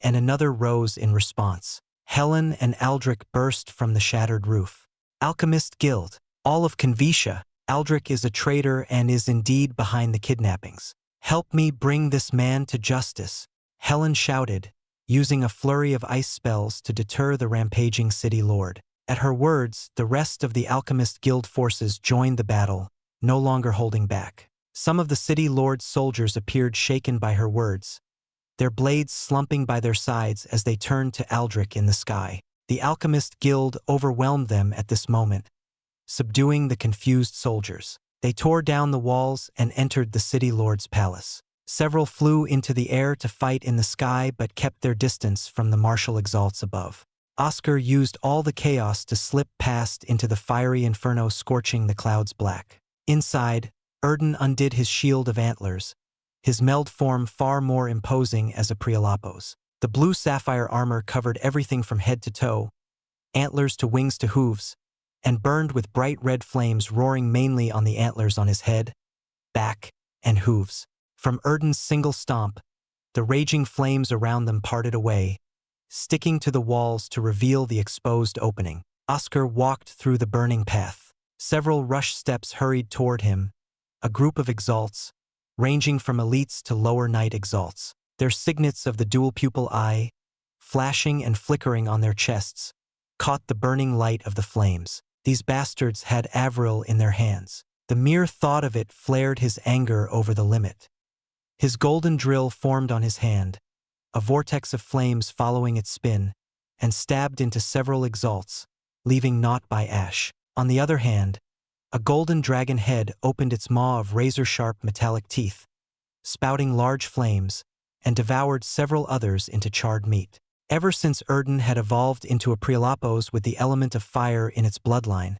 [SPEAKER 1] and another rose in response. Helen and Aldrich burst from the shattered roof. Alchemist Guild, all of Convicia. Aldrich is a traitor and is indeed behind the kidnappings. Help me bring this man to justice, Helen shouted, using a flurry of ice spells to deter the rampaging city lord. At her words, the rest of the Alchemist Guild forces joined the battle, no longer holding back. Some of the city lord's soldiers appeared shaken by her words, their blades slumping by their sides as they turned to Aldrich in the sky. The Alchemist Guild overwhelmed them at this moment, subduing the confused soldiers. They tore down the walls and entered the city lord's palace. Several flew into the air to fight in the sky but kept their distance from the martial exalts above. Oscar used all the chaos to slip past into the fiery inferno, scorching the clouds black. Inside, Erden undid his shield of antlers, his meld form far more imposing as a Prialapos. The blue sapphire armor covered everything from head to toe, antlers to wings to hooves, and burned with bright red flames roaring mainly on the antlers on his head, back, and hooves. From Erden's single stomp, the raging flames around them parted away, sticking to the walls to reveal the exposed opening. Oscar walked through the burning path. Several rush steps hurried toward him, a group of exalts, ranging from elites to lower knight exalts, their signets of the dual pupil eye, flashing and flickering on their chests, caught the burning light of the flames. These bastards had Avril in their hands. The mere thought of it flared his anger over the limit. His golden drill formed on his hand, a vortex of flames following its spin, and stabbed into several exalts, leaving naught by ash. On the other hand, a golden dragon head opened its maw of razor-sharp metallic teeth, spouting large flames, and devoured several others into charred meat. Ever since Erden had evolved into a Prialapos with the element of fire in its bloodline,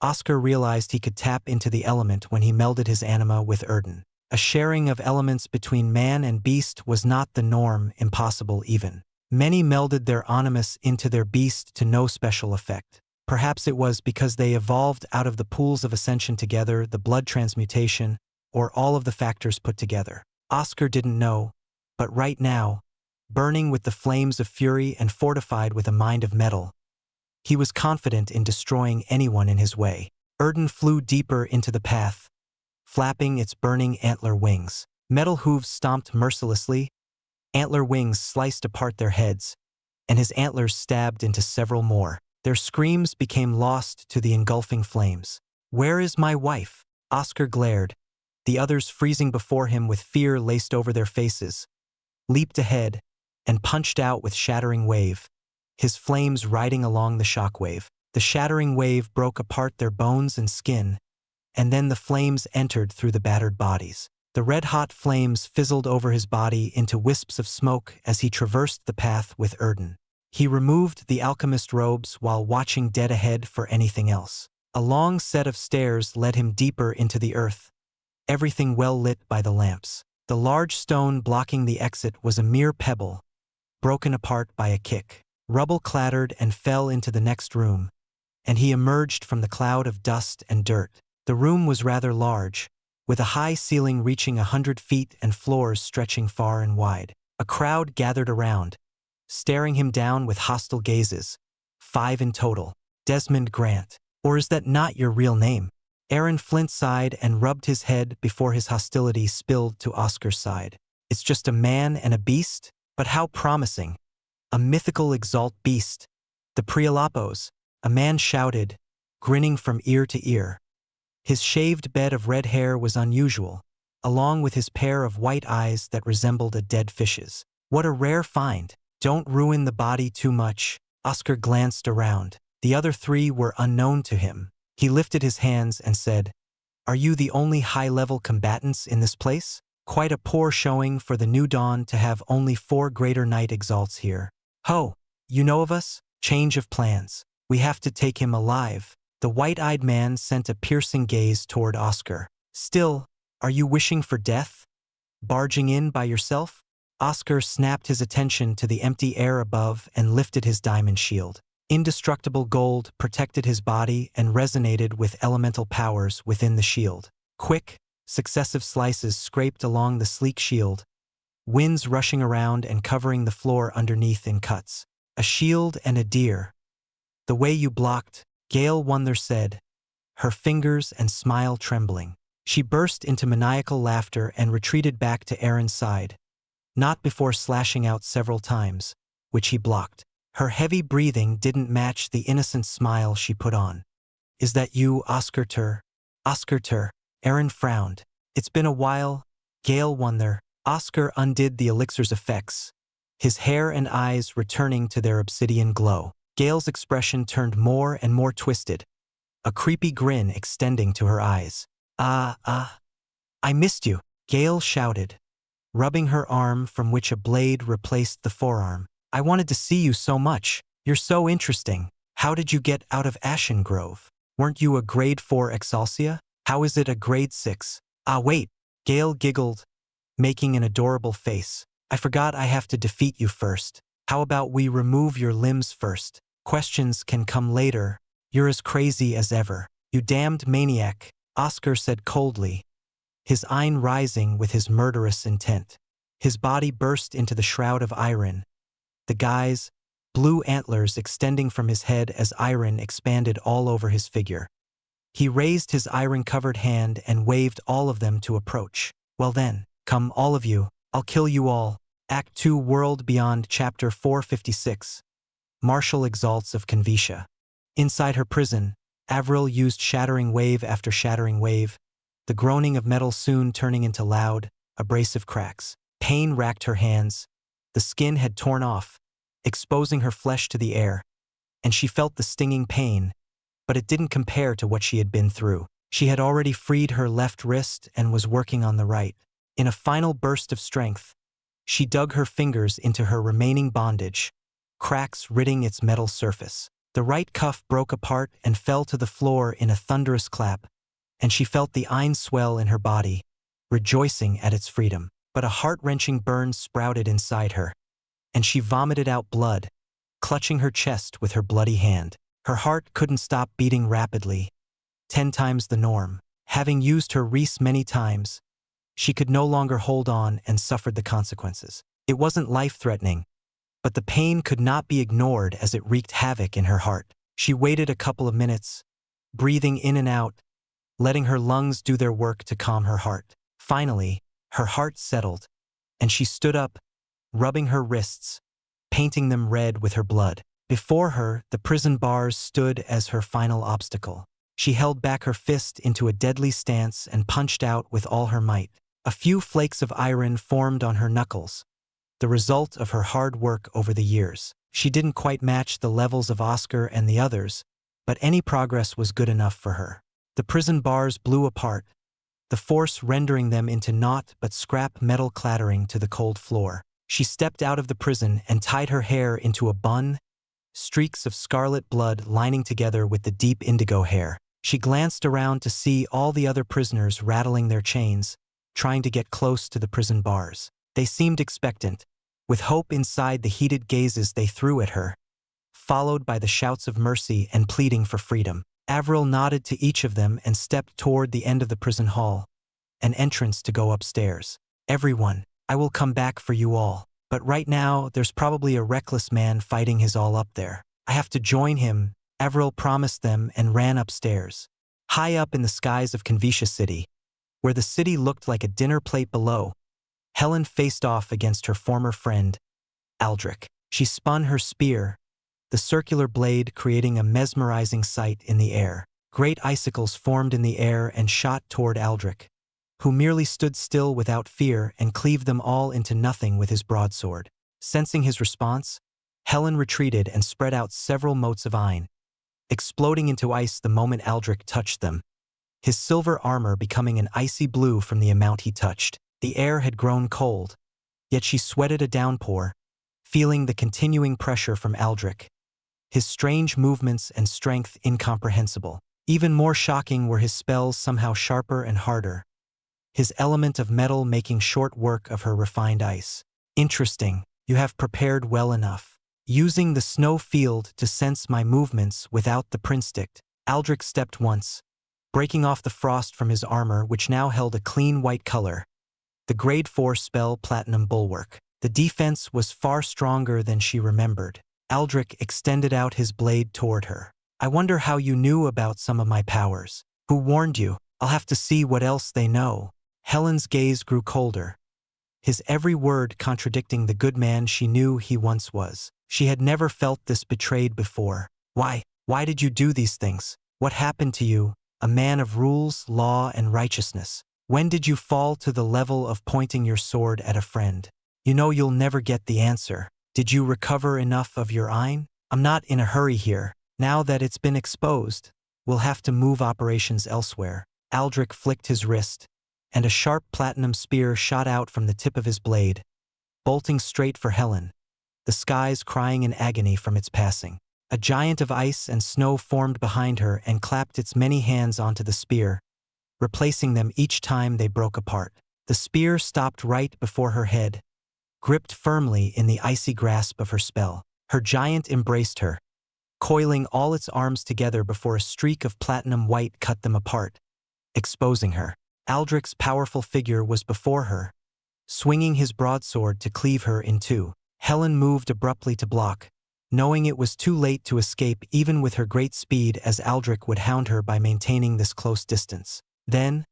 [SPEAKER 1] Oscar realized he could tap into the element when he melded his anima with Erden. A sharing of elements between man and beast was not the norm, impossible even. Many melded their animus into their beast to no special effect. Perhaps it was because they evolved out of the pools of ascension together, the blood transmutation, or all of the factors put together. Oscar didn't know, but right now, burning with the flames of fury and fortified with a mind of metal, he was confident in destroying anyone in his way. Erden flew deeper into the path, flapping its burning antler wings. Metal hooves stomped mercilessly, antler wings sliced apart their heads, and his antlers stabbed into several more. Their screams became lost to the engulfing flames. "Where is my wife?" Oscar glared, the others freezing before him with fear laced over their faces, leaped ahead, and punched out with shattering wave, his flames riding along the shock wave. The shattering wave broke apart their bones and skin, and then the flames entered through the battered bodies. The red-hot flames fizzled over his body into wisps of smoke as he traversed the path with Erden. He removed the alchemist robes while watching dead ahead for anything else. A long set of stairs led him deeper into the earth, everything well lit by the lamps. The large stone blocking the exit was a mere pebble, broken apart by a kick. Rubble clattered and fell into the next room, and he emerged from the cloud of dust and dirt. The room was rather large, with a high ceiling reaching 100 feet and floors stretching far and wide. A crowd gathered around, staring him down with hostile gazes. 5 in total. Desmond Grant. Or is that not your real name? Aaron Flint sighed and rubbed his head before his hostility spilled to Oscar's side. It's just a man and a beast? But how promising. A mythical Exalt beast. The Prialapos, a man shouted, grinning from ear to ear. His shaved bed of red hair was unusual, along with his pair of white eyes that resembled a dead fish's. What a rare find. Don't ruin the body too much. Oscar glanced around. The other 3 were unknown to him. He lifted his hands and said, "Are you the only high-level combatants in this place? Quite a poor showing for the New Dawn to have only 4 Greater Knight Exalts here. Ho, you know of us? Change of plans. We have to take him alive." The white-eyed man sent a piercing gaze toward Oscar. "Still, are you wishing for death? Barging in by yourself?" Oscar snapped his attention to the empty air above and lifted his diamond shield. Indestructible gold protected his body and resonated with elemental powers within the shield. Quick, successive slices scraped along the sleek shield, winds rushing around and covering the floor underneath in cuts. "A shield and a deer. The way you blocked," Gale Wonder said, her fingers and smile trembling. She burst into maniacal laughter and retreated back to Aaron's side, not before slashing out several times, which he blocked. Her heavy breathing didn't match the innocent smile she put on. "Is that you, Oscar Tur?" "Oscar Tur." Aaron frowned. "It's been a while." Gale Wonder. Oscar undid the elixir's effects, his hair and eyes returning to their obsidian glow. Gale's expression turned more and more twisted, a creepy grin extending to her eyes. I missed you," Gale shouted, rubbing her arm from which a blade replaced the forearm. "I wanted to see you so much. You're so interesting. How did you get out of Ashen Grove? Weren't you a grade 4 Exalsia? How is it a grade 6? Ah, wait." Gale giggled, making an adorable face. "I forgot I have to defeat you first. How about we remove your limbs first? Questions can come later. You're as crazy as ever." "You damned maniac," Oscar said coldly, his eye rising with his murderous intent. His body burst into the shroud of iron, the guy's blue antlers extending from his head as iron expanded all over his figure. He raised his iron-covered hand and waved all of them to approach. "Well then, come all of you. I'll kill you all." Act 2 World Beyond Chapter 456. Martial Exalts of Convicia. Inside her prison, Avril used shattering wave after shattering wave, the groaning of metal soon turning into loud, abrasive cracks. Pain racked her hands. The skin had torn off, exposing her flesh to the air, and she felt the stinging pain, but it didn't compare to what she had been through. She had already freed her left wrist and was working on the right. In a final burst of strength, she dug her fingers into her remaining bondage, cracks ridding its metal surface. The right cuff broke apart and fell to the floor in a thunderous clap, and she felt the iron swell in her body, rejoicing at its freedom. But a heart-wrenching burn sprouted inside her, and she vomited out blood, clutching her chest with her bloody hand. Her heart couldn't stop beating rapidly, 10 times the norm. Having used her Reese many times, she could no longer hold on and suffered the consequences. It wasn't life-threatening, but the pain could not be ignored as it wreaked havoc in her heart. She waited a couple of minutes, breathing in and out, letting her lungs do their work to calm her heart. Finally, her heart settled, and she stood up, rubbing her wrists, painting them red with her blood. Before her, the prison bars stood as her final obstacle. She held back her fist into a deadly stance and punched out with all her might. A few flakes of iron formed on her knuckles, the result of her hard work over the years. She didn't quite match the levels of Oscar and the others, but any progress was good enough for her. The prison bars blew apart, the force rendering them into naught but scrap metal clattering to the cold floor. She stepped out of the prison and tied her hair into a bun, streaks of scarlet blood lining together with the deep indigo hair. She glanced around to see all the other prisoners rattling their chains, trying to get close to the prison bars. They seemed expectant, with hope inside the heated gazes they threw at her, followed by the shouts of mercy and pleading for freedom. Avril nodded to each of them and stepped toward the end of the prison hall, an entrance to go upstairs. "Everyone, I will come back for you all. But right now, there's probably a reckless man fighting his all up there. I have to join him," Avril promised them and ran upstairs. High up in the skies of Xianxia City, where the city looked like a dinner plate below, Helen faced off against her former friend, Aldrich. She spun her spear, the circular blade creating a mesmerizing sight in the air. Great icicles formed in the air and shot toward Aldrich, who merely stood still without fear and cleaved them all into nothing with his broadsword. Sensing his response, Helen retreated and spread out several motes of iron, exploding into ice the moment Aldrich touched them, his silver armor becoming an icy blue from the amount he touched. The air had grown cold, yet she sweated a downpour, feeling the continuing pressure from Aldrich, his strange movements and strength incomprehensible. Even more shocking were his spells, somehow sharper and harder, his element of metal making short work of her refined ice. "Interesting, you have prepared well enough. Using the snow field to sense my movements without the prinstick." Aldrich stepped once, breaking off the frost from his armor, which now held a clean white color, the grade 4 spell Platinum Bulwark. The defense was far stronger than she remembered. Aldrich extended out his blade toward her. "I wonder how you knew about some of my powers. Who warned you? I'll have to see what else they know." Helen's gaze grew colder, his every word contradicting the good man she knew he once was. She had never felt this betrayed before. Why did you do these things? What happened to you, a man of rules, law, and righteousness? When did you fall to the level of pointing your sword at a friend? You know you'll never get the answer. Did you recover enough of your iron? I'm not in a hurry here. Now that it's been exposed, we'll have to move operations elsewhere." Aldrich flicked his wrist, and a sharp platinum spear shot out from the tip of his blade, bolting straight for Helen, the skies crying in agony from its passing. A giant of ice and snow formed behind her and clapped its many hands onto the spear, replacing them each time they broke apart. The spear stopped right before her head, gripped firmly in the icy grasp of her spell. Her giant embraced her, coiling all its arms together before a streak of platinum white cut them apart, exposing her. Aldrich's powerful figure was before her, swinging his broadsword to cleave her in two. Helen moved abruptly to block, knowing it was too late to escape even with her great speed, as Aldrich would hound her by maintaining this close distance. Then,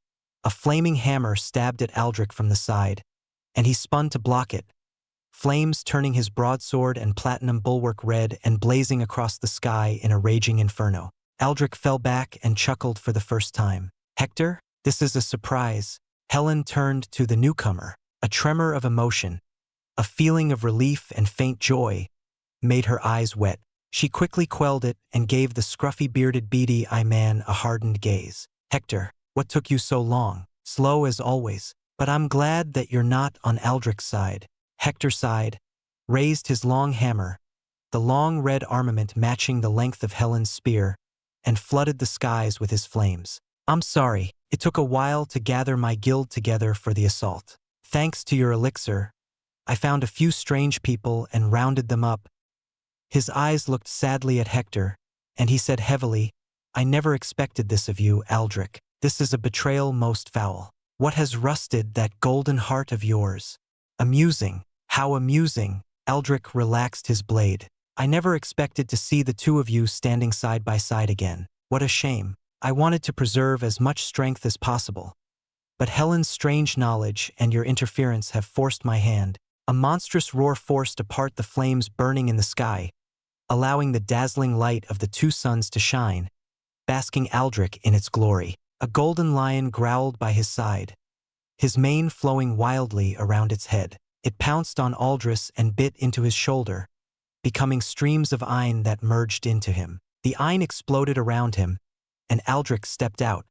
[SPEAKER 1] a flaming hammer stabbed at Aldrich from the side, and he spun to block it, flames turning his broadsword and platinum bulwark red and blazing across the sky in a raging inferno. Aldrich fell back and chuckled for the first time. "Hector, this is a surprise." Helen turned to the newcomer. A tremor of emotion, a feeling of relief and faint joy, made her eyes wet. She quickly quelled it and gave the scruffy bearded beady-eyed man a hardened gaze. "Hector, what took you so long?" "Slow as always. But I'm glad that you're not on Aldrich's side." Hector sighed, raised his long hammer, the long red armament matching the length of Helen's spear, and flooded the skies with his flames. I'm sorry, it took a while to gather my guild together for the assault. Thanks to your elixir, I found a few strange people and rounded them up. His eyes looked sadly at Hector, and he said heavily, I never expected this of you, Aldrich. This is a betrayal most foul. What has rusted that golden heart of yours? Amusing. How amusing. Aldrich relaxed his blade. I never expected to see the two of you standing side by side again. What a shame. I wanted to preserve as much strength as possible. But Helen's strange knowledge and your interference have forced my hand. A monstrous roar forced apart the flames burning in the sky, allowing the dazzling light of the two suns to shine, basking Aldrich in its glory. A golden lion growled by his side, his mane flowing wildly around its head. It pounced on Aldris and bit into his shoulder, becoming streams of Ein that merged into him. The Ein exploded around him, and Aldrich stepped out,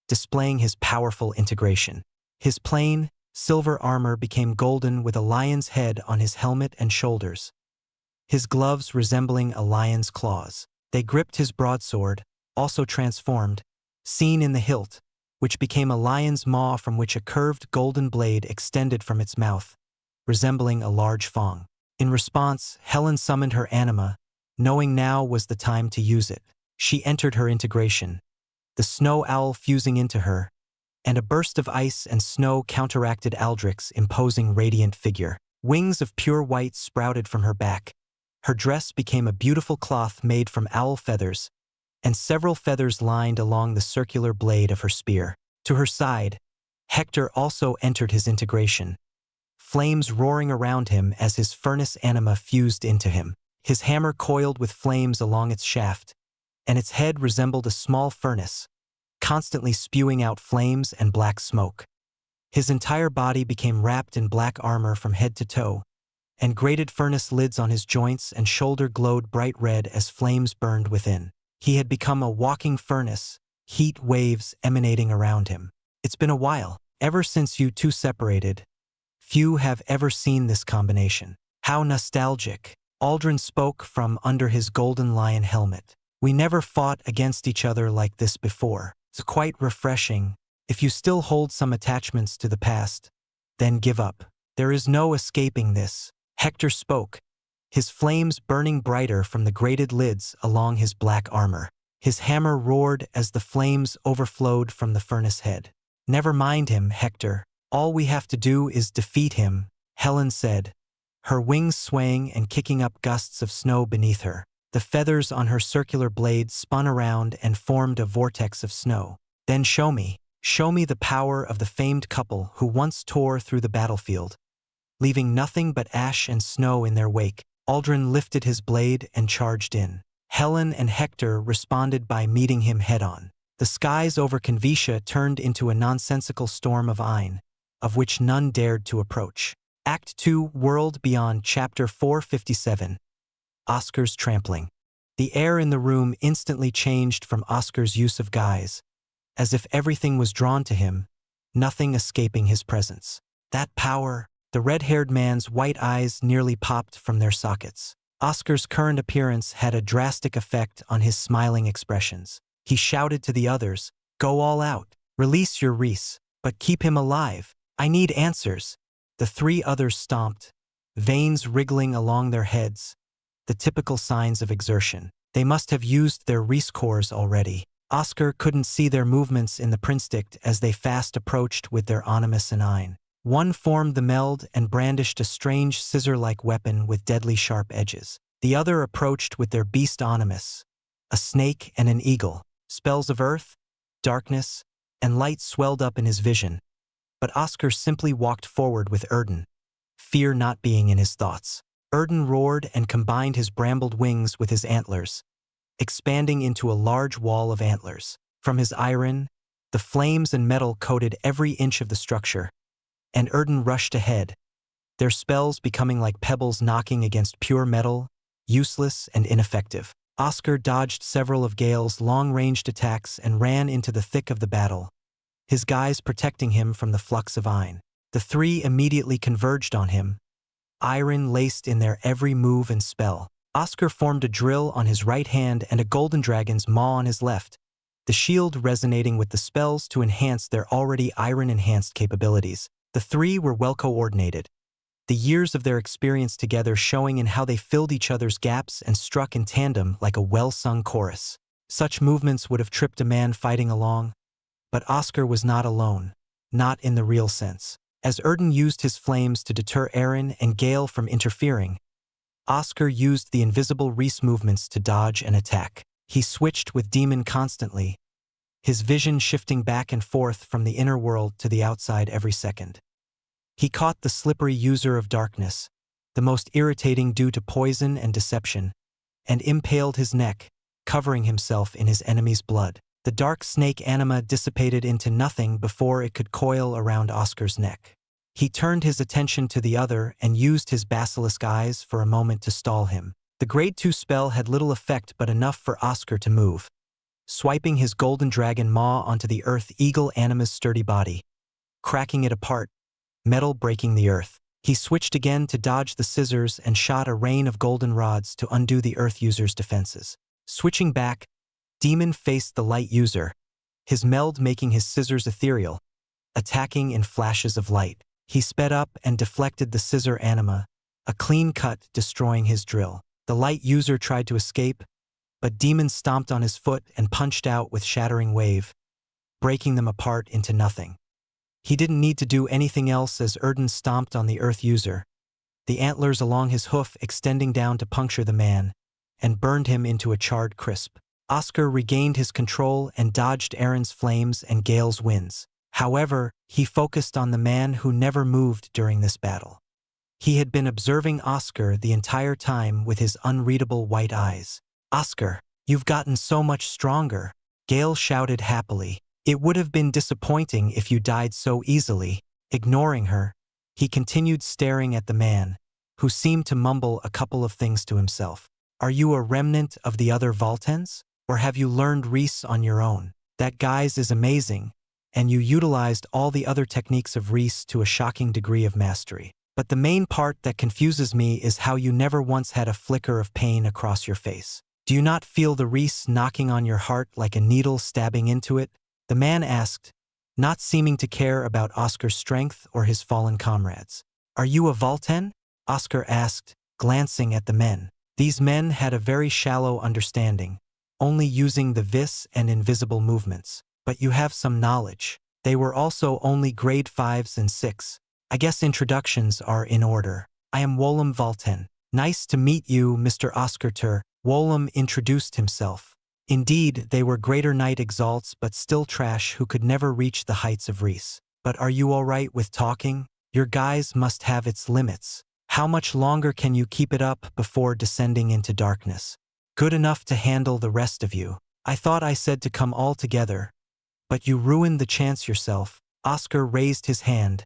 [SPEAKER 1] displaying his powerful integration. His plain, silver armor became golden with a lion's head on his helmet and shoulders, his gloves resembling a lion's claws. They gripped his broadsword, also transformed, seen in the hilt, which became a lion's maw from which a curved golden blade extended from its mouth, resembling a large fang. In response, Helen summoned her anima, knowing now was the time to use it. She entered her integration, the snow owl fusing into her, and a burst of ice and snow counteracted Aldrich's imposing radiant figure. Wings of pure white sprouted from her back. Her dress became a beautiful cloth made from owl feathers, and several feathers lined along the circular blade of her spear. To her side, Hector also entered his integration, flames roaring around him as his furnace anima fused into him. His hammer coiled with flames along its shaft, and its head resembled a small furnace, constantly spewing out flames and black smoke. His entire body became wrapped in black armor from head to toe, and grated furnace lids on his joints and shoulder glowed bright red as flames burned within. He had become a walking furnace, heat waves emanating around him. It's been a while, ever since you two separated. Few have ever seen this combination. How nostalgic. Aldrin spoke from under his golden lion helmet. We never fought against each other like this before. It's quite refreshing. If you still hold some attachments to the past, then give up. There is no escaping this. Hector spoke, his flames burning brighter from the grated lids along his black armor. His hammer roared as the flames overflowed from the furnace head. Never mind him, Hector. All we have to do is defeat him, Helen said, her wings swaying and kicking up gusts of snow beneath her. The feathers on her circular blade spun around and formed a vortex of snow. Then show me the power of the famed couple who once tore through the battlefield, leaving nothing but ash and snow in their wake. Aldrin lifted his blade and charged in. Helen and Hector responded by meeting him head-on. The skies over Convicia turned into a nonsensical storm of Ein, of which none dared to approach. Act 2, World Beyond, Chapter 457. Oscar's trampling. The air in the room instantly changed from Oscar's use of guise, as if everything was drawn to him, nothing escaping his presence. That power. The red-haired man's white eyes nearly popped from their sockets. Oscar's current appearance had a drastic effect on his smiling expressions. He shouted to the others, "Go all out. Release your Reese, but keep him alive. I need answers." The three others stomped, veins wriggling along their heads, the typical signs of exertion. They must have used their Reese cores already. Oscar couldn't see their movements in the Prinstick as they fast approached with their Onimus and Ein. One formed the meld and brandished a strange scissor-like weapon with deadly sharp edges. The other approached with their beast Onimus, a snake and an eagle. Spells of earth, darkness, and light swelled up in his vision, but Oscar simply walked forward with Erden, fear not being in his thoughts. Erden roared and combined his brambled wings with his antlers, expanding into a large wall of antlers. From his iron, the flames and metal coated every inch of the structure, and Erden rushed ahead, their spells becoming like pebbles knocking against pure metal, useless and ineffective. Oscar dodged several of Gale's long-ranged attacks and ran into the thick of the battle, his guise protecting him from the flux of Ein. The three immediately converged on him, iron laced in their every move and spell. Oscar formed a drill on his right hand and a golden dragon's maw on his left, the shield resonating with the spells to enhance their already iron-enhanced capabilities. The three were well coordinated, the years of their experience together showing in how they filled each other's gaps and struck in tandem like a well-sung chorus. Such movements would have tripped a man fighting along, but Oscar was not alone, not in the real sense. As Erden used his flames to deter Eren and Gale from interfering, Oscar used the invisible Reese movements to dodge and attack. He switched with Demon constantly, his vision shifting back and forth from the inner world to the outside every second. He caught the slippery user of darkness, the most irritating due to poison and deception, and impaled his neck, covering himself in his enemy's blood. The dark snake anima dissipated into nothing before it could coil around Oscar's neck. He turned his attention to the other and used his basilisk eyes for a moment to stall him. The Grade 2 spell had little effect but enough for Oscar to move, swiping his golden dragon maw onto the earth eagle anima's sturdy body, cracking it apart, metal breaking the earth. He switched again to dodge the scissors and shot a rain of golden rods to undo the earth user's defenses. Switching back, Demon faced the light user, his meld making his scissors ethereal, attacking in flashes of light. He sped up and deflected the scissor anima, a clean cut destroying his drill. The light user tried to escape, but Demon stomped on his foot and punched out with shattering wave, breaking them apart into nothing. He didn't need to do anything else as Erden stomped on the earth user, the antlers along his hoof extending down to puncture the man, and burned him into a charred crisp. Oscar regained his control and dodged Eren's flames and Gale's winds. However, he focused on the man who never moved during this battle. He had been observing Oscar the entire time with his unreadable white eyes. "Oscar, you've gotten so much stronger," Gale shouted happily. "It would have been disappointing if you died so easily." Ignoring her, he continued staring at the man, who seemed to mumble a couple of things to himself. "Are you a remnant of the other Voltens? Or have you learned Reese on your own? That guise is amazing, and you utilized all the other techniques of Reese to a shocking degree of mastery. But the main part that confuses me is how you never once had a flicker of pain across your face. Do you not feel the Reese knocking on your heart like a needle stabbing into it?" The man asked, not seeming to care about Oscar's strength or his fallen comrades. "Are you a Volten?" Oscar asked, glancing at the men. These men had a very shallow understanding, only using the vis and invisible movements. "But you have some knowledge." They were also only grade 5s and 6. "I guess introductions are in order. I am Wolem Volten." "Nice to meet you, Mr. Oscar Tur." Wolem introduced himself. Indeed, they were greater knight exalts but still trash who could never reach the heights of Reese. "But are you all right with talking? Your guise must have its limits. How much longer can you keep it up before descending into darkness? Good enough to handle the rest of you. I thought I said to come all together, but you ruined the chance yourself." Oscar raised his hand,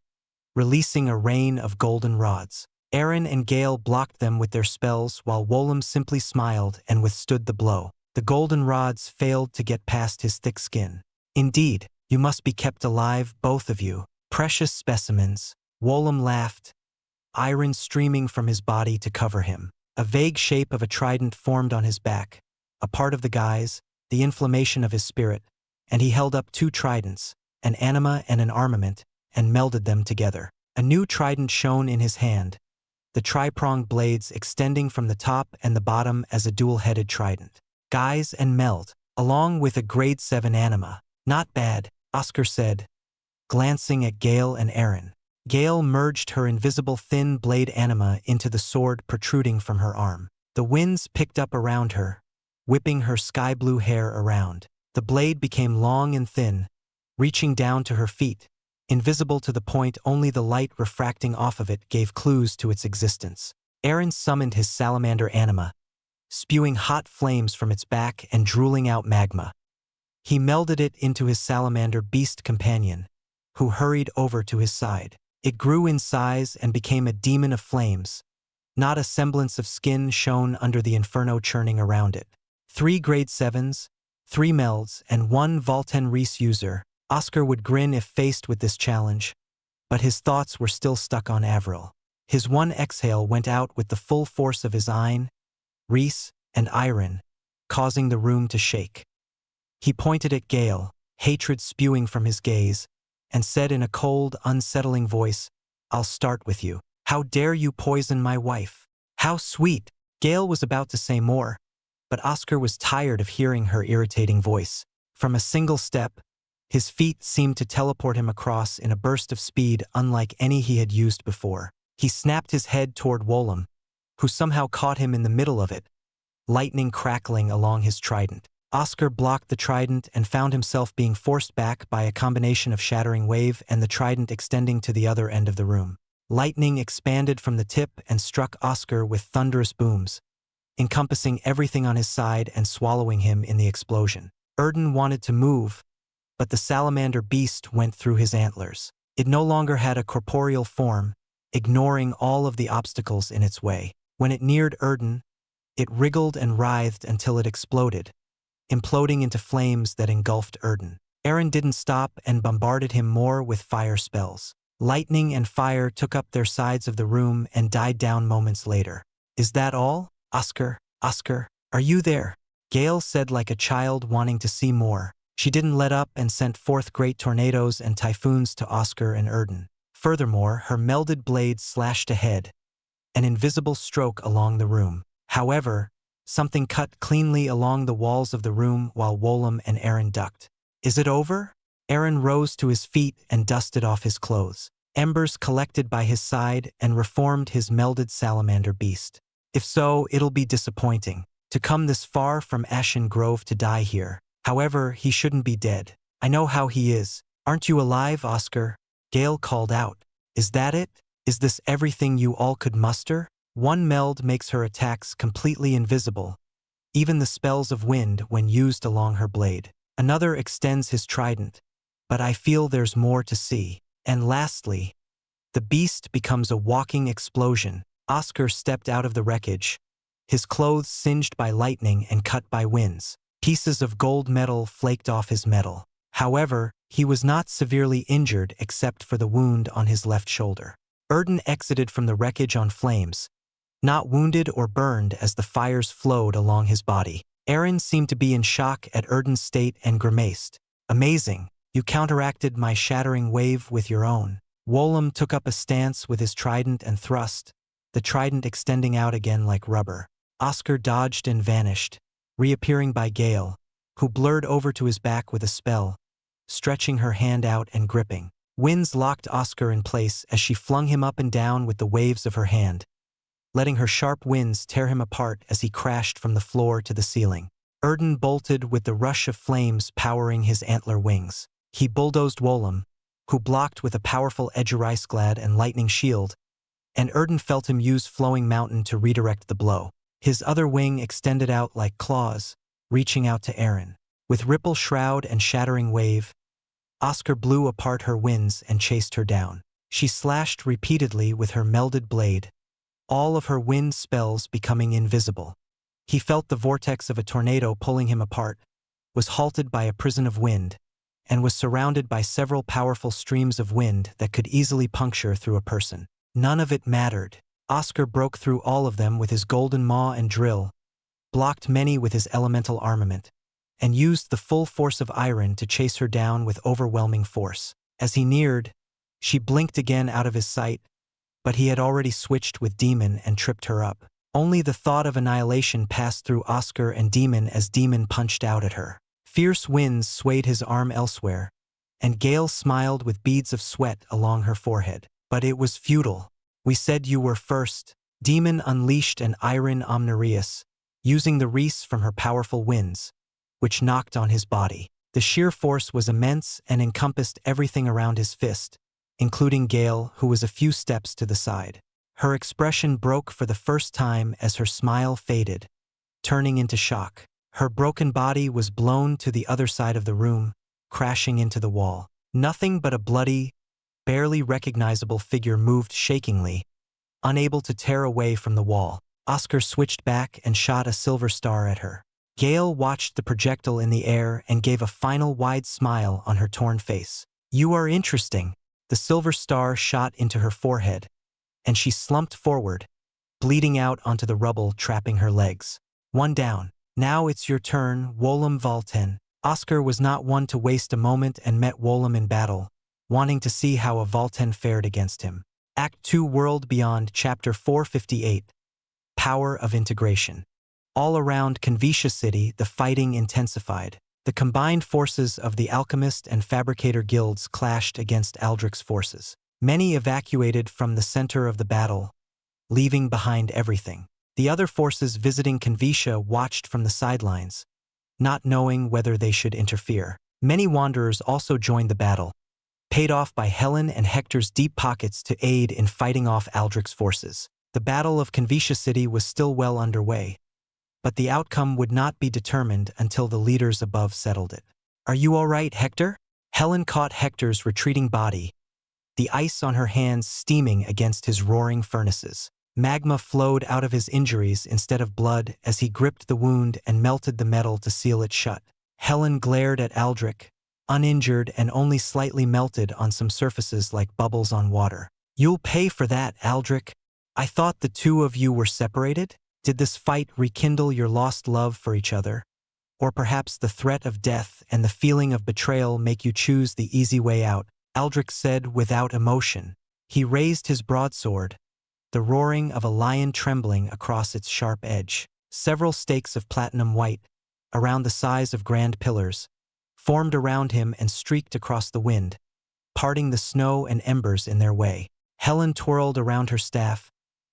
[SPEAKER 1] releasing a rain of golden rods. Eren and Gale blocked them with their spells while Wolem simply smiled and withstood the blow. The golden rods failed to get past his thick skin. "Indeed, you must be kept alive, both of you. Precious specimens." Wolem laughed, iron streaming from his body to cover him. A vague shape of a trident formed on his back, a part of the guise, the inflammation of his spirit, and he held up 2 tridents, an anima and an armament, and melded them together. A new trident shone in his hand, the tri-pronged blades extending from the top and the bottom as a dual-headed trident. Guise and meld, along with a grade 7 anima. "Not bad," Oscar said, glancing at Gale and Eren. Gale merged her invisible thin blade anima into the sword protruding from her arm. The winds picked up around her, whipping her sky-blue hair around. The blade became long and thin, reaching down to her feet, invisible to the point only the light refracting off of it gave clues to its existence. Eren summoned his salamander anima, spewing hot flames from its back and drooling out magma. He melded it into his salamander beast companion, who hurried over to his side. It grew in size and became a demon of flames. Not a semblance of skin shone under the inferno churning around it. 3 grade 7s, 3 melds, and 1 Volten Reese user. Oscar would grin if faced with this challenge, but his thoughts were still stuck on Avril. His one exhale went out with the full force of his Ein, Reese, and iron, causing the room to shake. He pointed at Gale, hatred spewing from his gaze, and said in a cold, unsettling voice, "I'll start with you. How dare you poison my wife? How sweet!" Gale was about to say more, but Oscar was tired of hearing her irritating voice. From a single step, his feet seemed to teleport him across in a burst of speed unlike any he had used before. He snapped his head toward Wolem, who somehow caught him in the middle of it, lightning crackling along his trident. Oscar blocked the trident and found himself being forced back by a combination of shattering wave and the trident extending to the other end of the room. Lightning expanded from the tip and struck Oscar with thunderous booms, encompassing everything on his side and swallowing him in the explosion. Erden wanted to move, but the salamander beast went through his antlers. It no longer had a corporeal form, ignoring all of the obstacles in its way. When it neared Erden, it wriggled and writhed until it exploded, imploding into flames that engulfed Erden. Eren didn't stop and bombarded him more with fire spells. Lightning and fire took up their sides of the room and died down moments later. "Is that all? Oscar, Oscar, are you there?" Gale said like a child wanting to see more. She didn't let up and sent forth great tornadoes and typhoons to Oscar and Erden. Furthermore, her melded blade slashed ahead, an invisible stroke along the room. However, something cut cleanly along the walls of the room while Wolem and Eren ducked. "Is it over?" Eren rose to his feet and dusted off his clothes. Embers collected by his side and reformed his melded salamander beast. "If so, it'll be disappointing. To come this far from Ashen Grove to die here. However, he shouldn't be dead. I know how he is. Aren't you alive, Oscar?" Gale called out. "Is that it? Is this everything you all could muster?" One meld makes her attacks completely invisible, even the spells of wind when used along her blade. Another extends his trident, but I feel there's more to see. And lastly, the beast becomes a walking explosion. Oscar stepped out of the wreckage, his clothes singed by lightning and cut by winds. Pieces of gold metal flaked off his metal. However, he was not severely injured except for the wound on his left shoulder. Erden exited from the wreckage on flames, not wounded or burned as the fires flowed along his body. Eren seemed to be in shock at Erden's state and grimaced. "Amazing, you counteracted my shattering wave with your own." Wolem took up a stance with his trident and thrust, the trident extending out again like rubber. Oscar dodged and vanished, reappearing by Gale, who blurred over to his back with a spell, stretching her hand out and gripping. Winds locked Oscar in place as she flung him up and down with the waves of her hand, letting her sharp winds tear him apart as he crashed from the floor to the ceiling. Erden bolted with the rush of flames powering his antler wings. He bulldozed Wolem, who blocked with a powerful Edgericeglad and lightning shield, and Erden felt him use Flowing Mountain to redirect the blow. His other wing extended out like claws, reaching out to Eren. With Ripple Shroud and Shattering Wave, Oscar blew apart her winds and chased her down. She slashed repeatedly with her melded blade, all of her wind spells becoming invisible. He felt the vortex of a tornado pulling him apart, was halted by a prison of wind, and was surrounded by several powerful streams of wind that could easily puncture through a person. None of it mattered. Oscar broke through all of them with his golden maw and drill, blocked many with his elemental armament, and used the full force of iron to chase her down with overwhelming force. As he neared, she blinked again out of his sight, but he had already switched with Demon and tripped her up. Only the thought of annihilation passed through Oscar and Demon as Demon punched out at her. Fierce winds swayed his arm elsewhere, and Gale smiled with beads of sweat along her forehead. But it was futile. "We said you were first." Demon unleashed an iron Omnireus, using the Reese from her powerful winds, which knocked on his body. The sheer force was immense and encompassed everything around his fist, including Gale, who was a few steps to the side. Her expression broke for the first time as her smile faded, turning into shock. Her broken body was blown to the other side of the room, crashing into the wall. Nothing but a bloody, barely recognizable figure moved shakingly, unable to tear away from the wall. Oscar switched back and shot a silver star at her. Gale watched the projectile in the air and gave a final wide smile on her torn face. "You are interesting." The silver star shot into her forehead, and she slumped forward, bleeding out onto the rubble, trapping her legs. One down. Now it's your turn, Wolum Valten. Oscar was not one to waste a moment and met Wolum in battle, wanting to see how a Valten fared against him. Act 2 World Beyond Chapter 458 Power of Integration. All around Xianxia City, the fighting intensified. The combined forces of the alchemist and fabricator guilds clashed against Aldrich's forces. Many evacuated from the center of the battle, leaving behind everything. The other forces visiting Xianxia watched from the sidelines, not knowing whether they should interfere. Many wanderers also joined the battle, paid off by Helen and Hector's deep pockets to aid in fighting off Aldrich's forces. The Battle of Xianxia City was still well underway, but the outcome would not be determined until the leaders above settled it. "Are you all right, Hector?" Helen caught Hector's retreating body, the ice on her hands steaming against his roaring furnaces. Magma flowed out of his injuries instead of blood as he gripped the wound and melted the metal to seal it shut. Helen glared at Aldrich, uninjured and only slightly melted on some surfaces like bubbles on water. "You'll pay for that, Aldrich. I thought the two of you were separated? Did this fight rekindle your lost love for each other? Or perhaps the threat of death and the feeling of betrayal make you choose the easy way out?" Aldrich said without emotion. He raised his broadsword, the roaring of a lion trembling across its sharp edge. Several stakes of platinum white, around the size of grand pillars, formed around him and streaked across the wind, parting the snow and embers in their way. Helen twirled around her staff,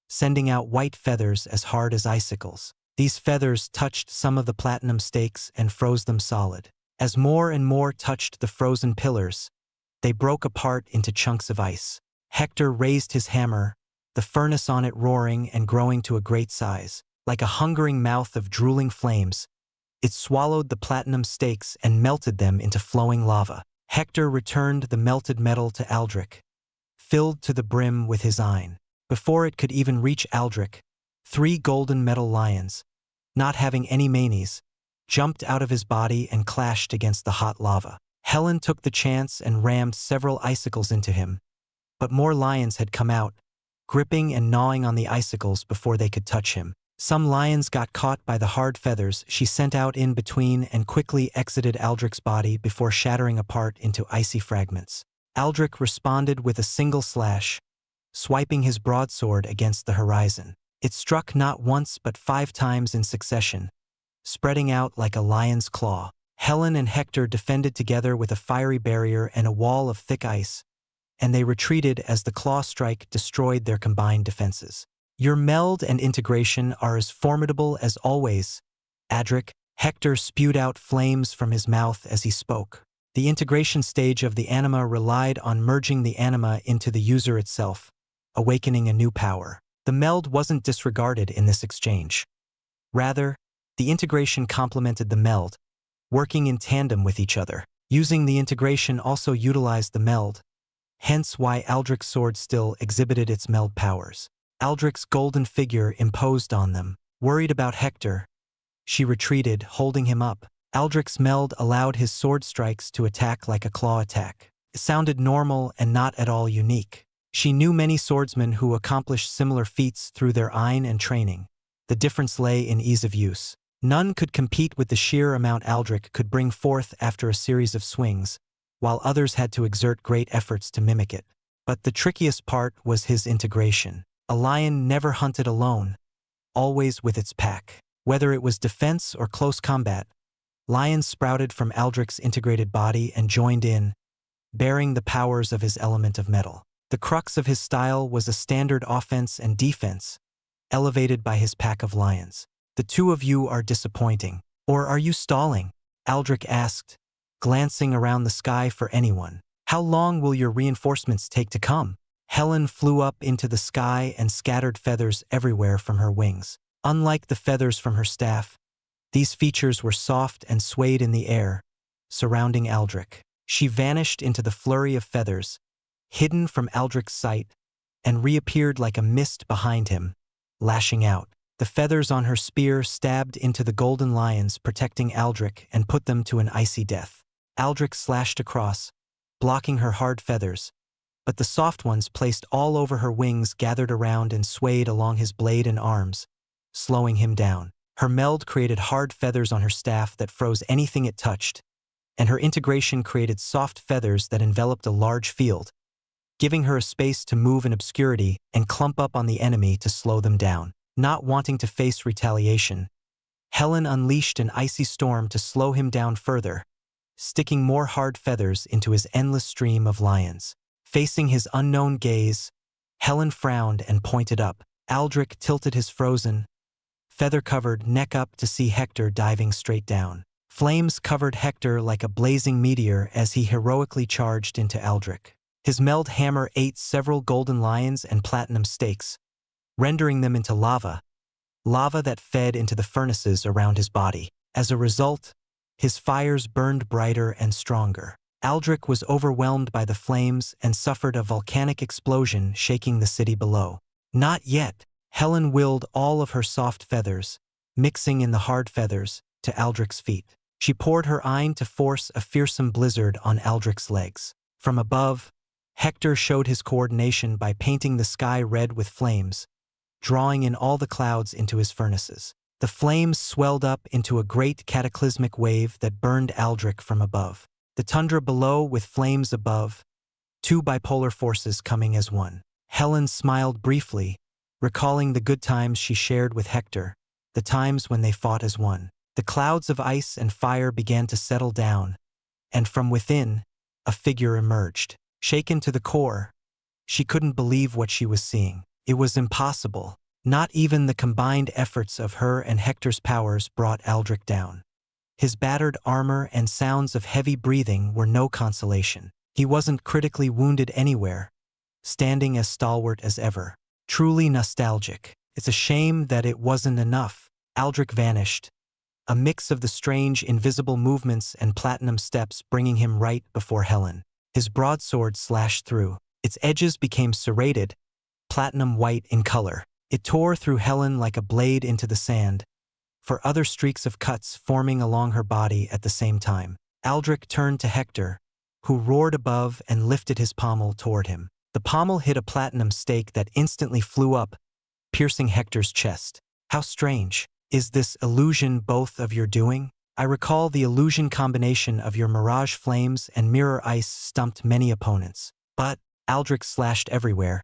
[SPEAKER 1] sending out white feathers as hard as icicles. These feathers touched some of the platinum stakes and froze them solid. As more and more touched the frozen pillars, they broke apart into chunks of ice. Hector raised his hammer, the furnace on it roaring and growing to a great size. Like a hungering mouth of drooling flames, it swallowed the platinum stakes and melted them into flowing lava. Hector returned the melted metal to Aldrich, filled to the brim with his eyne. Before it could even reach Aldrich, 3 golden metal lions, not having any manes, jumped out of his body and clashed against the hot lava. Helen took the chance and rammed several icicles into him, but more lions had come out, gripping and gnawing on the icicles before they could touch him. Some lions got caught by the hard feathers she sent out in between and quickly exited Aldrich's body before shattering apart into icy fragments. Aldrich responded with a single slash, swiping his broadsword against the horizon. It struck not once but 5 times in succession, spreading out like a lion's claw. Helen and Hector defended together with a fiery barrier and a wall of thick ice, and they retreated as the claw strike destroyed their combined defenses. "Your meld and integration are as formidable as always, Adric." Hector spewed out flames from his mouth as he spoke. The integration stage of the anima relied on merging the anima into the user itself, awakening a new power. The meld wasn't disregarded in this exchange. Rather, the integration complemented the meld, working in tandem with each other. Using the integration also utilized the meld, hence why Aldrich's sword still exhibited its meld powers. Aldrich's golden figure imposed on them. Worried about Hector, she retreated, holding him up. Aldrich's meld allowed his sword strikes to attack like a claw attack. It sounded normal and not at all unique. She knew many swordsmen who accomplished similar feats through their eyne and training. The difference lay in ease of use. None could compete with the sheer amount Aldrich could bring forth after a series of swings, while others had to exert great efforts to mimic it. But the trickiest part was his integration. A lion never hunted alone, always with its pack. Whether it was defense or close combat, lions sprouted from Aldrich's integrated body and joined in, bearing the powers of his element of metal. The crux of his style was a standard offense and defense, elevated by his pack of lions. "The two of you are disappointing. Or are you stalling?" Aldrich asked, glancing around the sky for anyone. "How long will your reinforcements take to come?" Helen flew up into the sky and scattered feathers everywhere from her wings. Unlike the feathers from her staff, these features were soft and swayed in the air, surrounding Aldrich. She vanished into the flurry of feathers, hidden from Aldrich's sight, and reappeared like a mist behind him, lashing out. The feathers on her spear stabbed into the golden lions protecting Aldrich and put them to an icy death. Aldrich slashed across, blocking her hard feathers, but the soft ones placed all over her wings gathered around and swayed along his blade and arms, slowing him down. Her meld created hard feathers on her staff that froze anything it touched, and her integration created soft feathers that enveloped a large field, giving her a space to move in obscurity and clump up on the enemy to slow them down. Not wanting to face retaliation, Helen unleashed an icy storm to slow him down further, sticking more hard feathers into his endless stream of lions. Facing his unknown gaze, Helen frowned and pointed up. Aldrich tilted his frozen, feather-covered neck up to see Hector diving straight down. Flames covered Hector like a blazing meteor as he heroically charged into Aldrich. His meld hammer ate several golden lions and platinum stakes, rendering them into lava that fed into the furnaces around his body. As a result, his fires burned brighter and stronger. Aldrich was overwhelmed by the flames and suffered a volcanic explosion shaking the city below. Not yet. Helen willed all of her soft feathers, mixing in the hard feathers, to Aldrich's feet. She poured her Ein to force a fearsome blizzard on Aldrich's legs. From above, Hector showed his coordination by painting the sky red with flames, drawing in all the clouds into his furnaces. The flames swelled up into a great cataclysmic wave that burned Aldrich from above. The tundra below with flames above, two bipolar forces coming as one. Helen smiled briefly, recalling the good times she shared with Hector, the times when they fought as one. The clouds of ice and fire began to settle down, and from within, a figure emerged. Shaken to the core, she couldn't believe what she was seeing. It was impossible. Not even the combined efforts of her and Hector's powers brought Aldrich down. His battered armor and sounds of heavy breathing were no consolation. He wasn't critically wounded anywhere, standing as stalwart as ever. Truly nostalgic. It's a shame that it wasn't enough. Aldrich vanished, a mix of the strange invisible movements and platinum steps bringing him right before Helen. His broadsword slashed through. Its edges became serrated, platinum white in color. It tore through Helen like a blade into the sand, for other streaks of cuts forming along her body at the same time. Aldrich turned to Hector, who roared above and lifted his pommel toward him. The pommel hit a platinum stake that instantly flew up, piercing Hector's chest. How strange. Is this illusion both of your doing? I recall the illusion combination of your mirage flames and mirror ice stumped many opponents. But Aldrich slashed everywhere,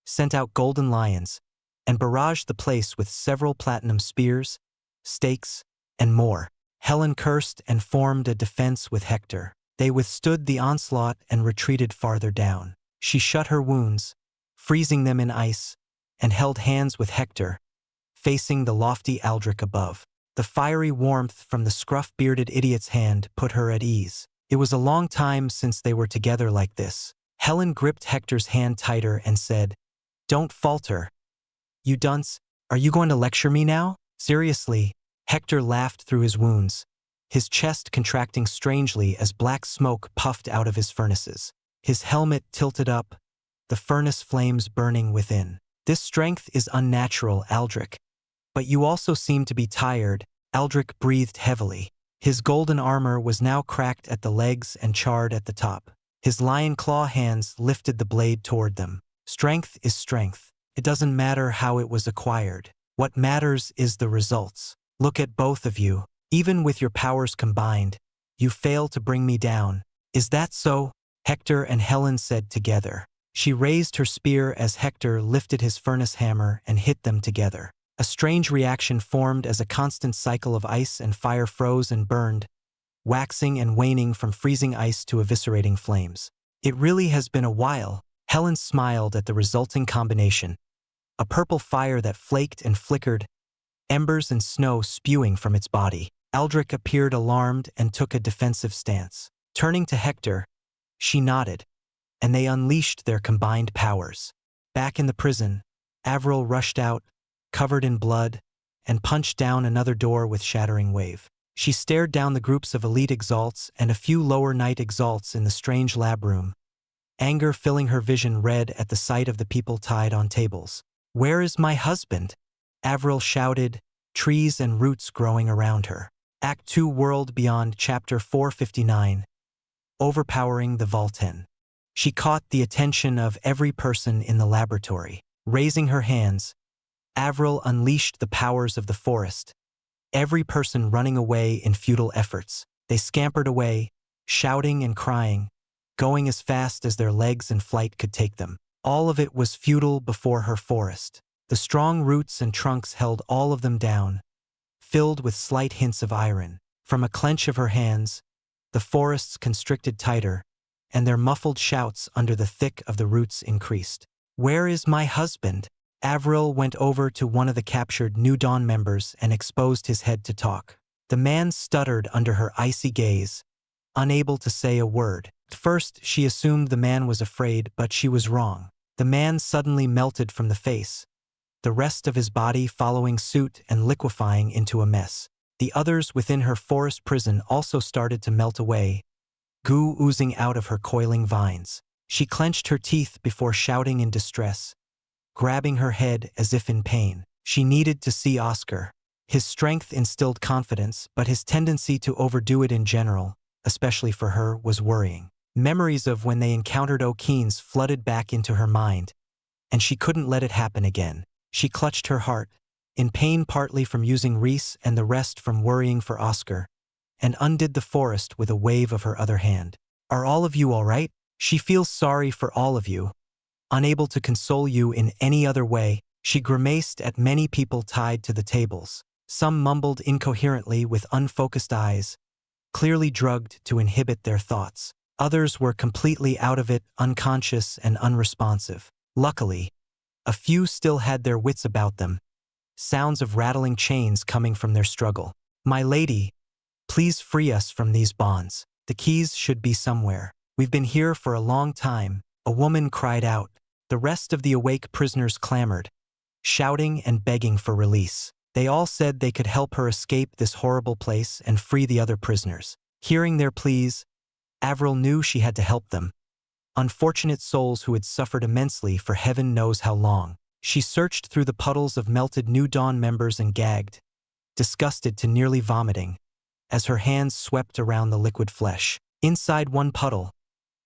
[SPEAKER 1] sent out golden lions, and barraged the place with several platinum spears, stakes, and more. Helen cursed and formed a defense with Hector. They withstood the onslaught and retreated farther down. She shut her wounds, freezing them in ice, and held hands with Hector, facing the lofty Aldrich above. The fiery warmth from the scruff-bearded idiot's hand put her at ease. It was a long time since they were together like this. Helen gripped Hector's hand tighter and said, "Don't falter. You dunce, are you going to lecture me now?" Seriously, Hector laughed through his wounds, his chest contracting strangely as black smoke puffed out of his furnaces. His helmet tilted up, the furnace flames burning within. "This strength is unnatural, Aldrich. But you also seem to be tired." Aldrich breathed heavily. His golden armor was now cracked at the legs and charred at the top. His lion claw hands lifted the blade toward them. Strength is strength. It doesn't matter how it was acquired. What matters is the results. Look at both of you. Even with your powers combined, you fail to bring me down. Is that so? Hector and Helen said together. She raised her spear as Hector lifted his furnace hammer and hit them together. A strange reaction formed as a constant cycle of ice and fire froze and burned, waxing and waning from freezing ice to eviscerating flames. It really has been a while. Helen smiled at the resulting combination. A purple fire that flaked and flickered, embers and snow spewing from its body. Aldrich appeared alarmed and took a defensive stance. Turning to Hector, she nodded, and they unleashed their combined powers. Back in the prison, Avril rushed out, covered in blood, and punched down another door with shattering wave. She stared down the groups of elite Exalts and a few lower Knight Exalts in the strange lab room, anger filling her vision red at the sight of the people tied on tables. "Where is my husband?" Avril shouted, trees and roots growing around her. Act 2 World Beyond Chapter 459. Overpowering the Volten. She caught the attention of every person in the laboratory. Raising her hands, Avril unleashed the powers of the forest. Every person running away in futile efforts. They scampered away, shouting and crying, going as fast as their legs and flight could take them. All of it was futile before her forest. The strong roots and trunks held all of them down, filled with slight hints of iron. From a clench of her hands, the forests constricted tighter, and their muffled shouts under the thick of the roots increased. "Where is my husband?" Avril went over to one of the captured New Dawn members and exposed his head to talk. The man stuttered under her icy gaze, unable to say a word. At first, she assumed the man was afraid, but she was wrong. The man suddenly melted from the face, the rest of his body following suit and liquefying into a mess. The others within her forest prison also started to melt away, goo oozing out of her coiling vines. She clenched her teeth before shouting in distress, grabbing her head as if in pain. She needed to see Oscar. His strength instilled confidence, but his tendency to overdo it in general, especially for her, was worrying. Memories of when they encountered O'Keen's flooded back into her mind, and she couldn't let it happen again. She clutched her heart, in pain partly from using Reese and the rest from worrying for Oscar, and undid the forest with a wave of her other hand. "Are all of you all right? She feels sorry for all of you." Unable to console you in any other way, she grimaced at many people tied to the tables. Some mumbled incoherently with unfocused eyes, clearly drugged to inhibit their thoughts. Others were completely out of it, unconscious and unresponsive. Luckily, a few still had their wits about them, sounds of rattling chains coming from their struggle. "My lady, please free us from these bonds. The keys should be somewhere. We've been here for a long time," a woman cried out. The rest of the awake prisoners clamored, shouting and begging for release. They all said they could help her escape this horrible place and free the other prisoners. Hearing their pleas, Avril knew she had to help them. Unfortunate souls who had suffered immensely for heaven knows how long. She searched through the puddles of melted New Dawn members and gagged, disgusted to nearly vomiting, as her hands swept around the liquid flesh. Inside one puddle,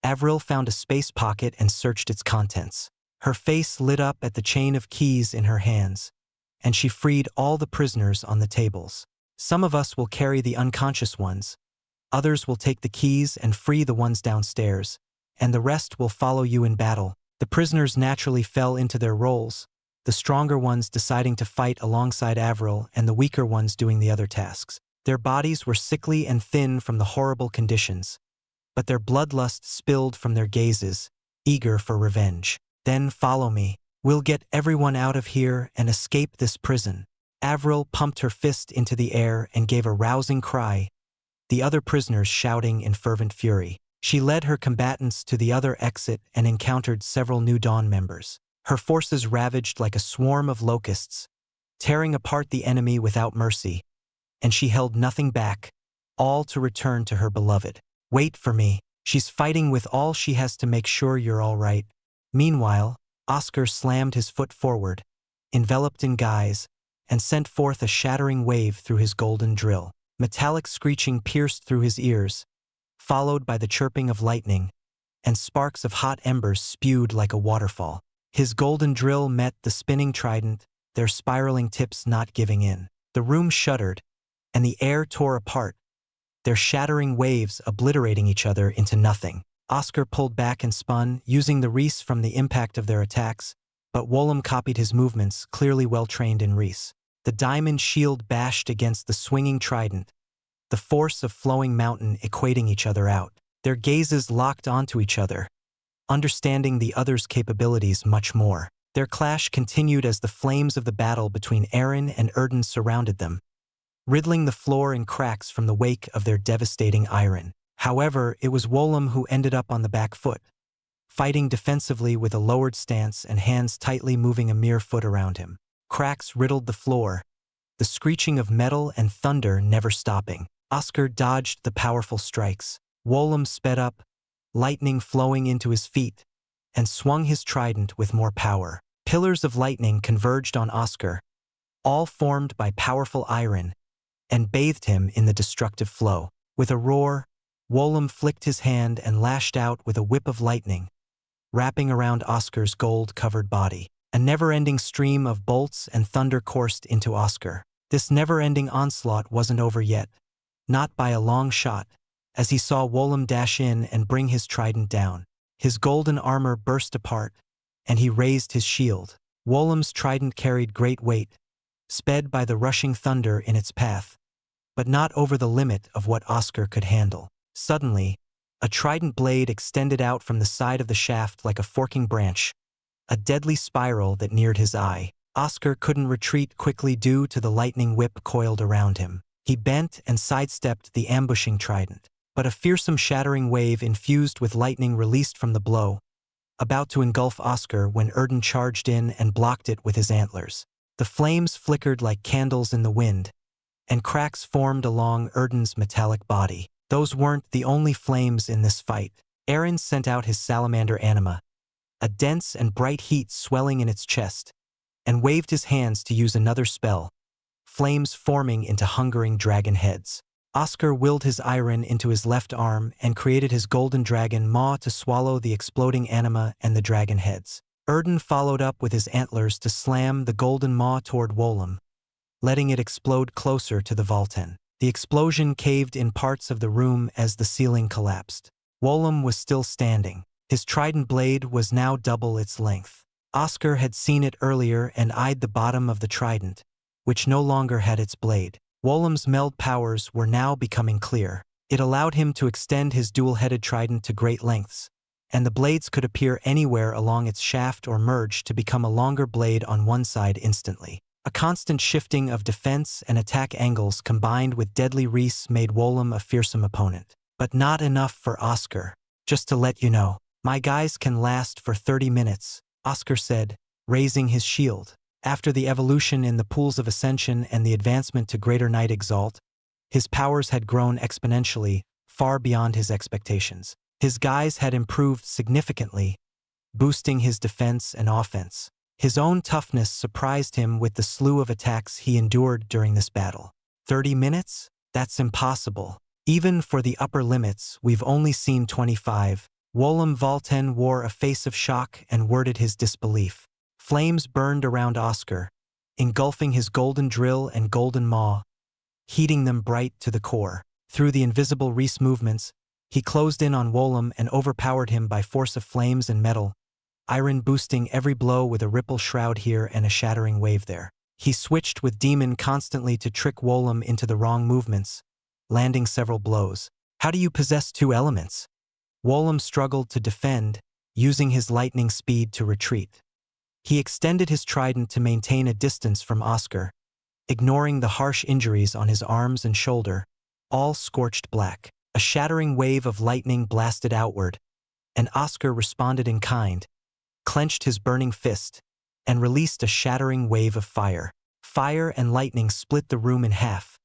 [SPEAKER 1] Avril found a space pocket and searched its contents. Her face lit up at the chain of keys in her hands, and she freed all the prisoners on the tables. "Some of us will carry the unconscious ones, others will take the keys and free the ones downstairs, and the rest will follow you in battle." The prisoners naturally fell into their roles, the stronger ones deciding to fight alongside Avril and the weaker ones doing the other tasks. Their bodies were sickly and thin from the horrible conditions, but their bloodlust spilled from their gazes, eager for revenge. "Then follow me. We'll get everyone out of here and escape this prison." Avril pumped her fist into the air and gave a rousing cry, the other prisoners shouting in fervent fury. She led her combatants to the other exit and encountered several New Dawn members. Her forces ravaged like a swarm of locusts, tearing apart the enemy without mercy, and she held nothing back, all to return to her beloved. "Wait for me. She's fighting with all she has to make sure you're all right." Meanwhile, Oscar slammed his foot forward, enveloped in guise, and sent forth a shattering wave through his golden drill. Metallic screeching pierced through his ears, followed by the chirping of lightning, and sparks of hot embers spewed like a waterfall. His golden drill met the spinning trident, their spiraling tips not giving in. The room shuddered, and the air tore apart, their shattering waves obliterating each other into nothing. Oscar pulled back and spun, using the Reese from the impact of their attacks, but Wollum copied his movements, clearly well-trained in Reese. The diamond shield bashed against the swinging trident, the force of flowing mountain equating each other out. Their gazes locked onto each other, understanding the other's capabilities much more. Their clash continued as the flames of the battle between Aaron and Erden surrounded them, riddling the floor in cracks from the wake of their devastating iron. However, it was Wollum who ended up on the back foot, fighting defensively with a lowered stance and hands tightly moving a mere foot around him. Cracks riddled the floor, the screeching of metal and thunder never stopping. Oscar dodged the powerful strikes. Wollum sped up, lightning flowing into his feet, and swung his trident with more power. Pillars of lightning converged on Oscar, all formed by powerful iron, and bathed him in the destructive flow. With a roar, Wollum flicked his hand and lashed out with a whip of lightning, wrapping around Oscar's gold-covered body. A never-ending stream of bolts and thunder coursed into Oscar. This never-ending onslaught wasn't over yet, not by a long shot, as he saw Wolem dash in and bring his trident down. His golden armor burst apart, and he raised his shield. Wolem's trident carried great weight, sped by the rushing thunder in its path, but not over the limit of what Oscar could handle. Suddenly, a trident blade extended out from the side of the shaft like a forking branch, a deadly spiral that neared his eye. Oscar couldn't retreat quickly due to the lightning whip coiled around him. He bent and sidestepped the ambushing trident, but a fearsome shattering wave infused with lightning released from the blow, about to engulf Oscar when Erden charged in and blocked it with his antlers. The flames flickered like candles in the wind, and cracks formed along Erden's metallic body. Those weren't the only flames in this fight. Eren sent out his salamander anima, a dense and bright heat swelling in its chest, and waved his hands to use another spell, flames forming into hungering dragon heads. Oscar willed his iron into his left arm and created his golden dragon maw to swallow the exploding anima and the dragon heads. Erden followed up with his antlers to slam the golden maw toward Wolem, letting it explode closer to the Volten. The explosion caved in parts of the room as the ceiling collapsed. Wolem was still standing. His trident blade was now double its length. Oscar had seen it earlier and eyed the bottom of the trident, which no longer had its blade. Wolem's meld powers were now becoming clear. It allowed him to extend his dual-headed trident to great lengths, and the blades could appear anywhere along its shaft or merge to become a longer blade on one side instantly. A constant shifting of defense and attack angles combined with deadly reese made Wolem a fearsome opponent. But not enough for Oscar. Just to let you know, my guys can last for 30 minutes, Oscar said, raising his shield. After the evolution in the Pools of Ascension and the advancement to Greater Knight Exalt, his powers had grown exponentially, far beyond his expectations. His guys had improved significantly, boosting his defense and offense. His own toughness surprised him with the slew of attacks he endured during this battle. 30 minutes? That's impossible. Even for the upper limits, we've only seen 25. Wolem Volten wore a face of shock and worded his disbelief. Flames burned around Oscar, engulfing his golden drill and golden maw, heating them bright to the core. Through the invisible Reese movements, he closed in on Wolem and overpowered him by force of flames and metal, iron boosting every blow with a ripple shroud here and a shattering wave there. He switched with Demon constantly to trick Wolem into the wrong movements, landing several blows. How do you possess two elements? Wolem struggled to defend, using his lightning speed to retreat. He extended his trident to maintain a distance from Oscar, ignoring the harsh injuries on his arms and shoulder, all scorched black. A shattering wave of lightning blasted outward, and Oscar responded in kind, clenched his burning fist, and released a shattering wave of fire. Fire and lightning split the room in half.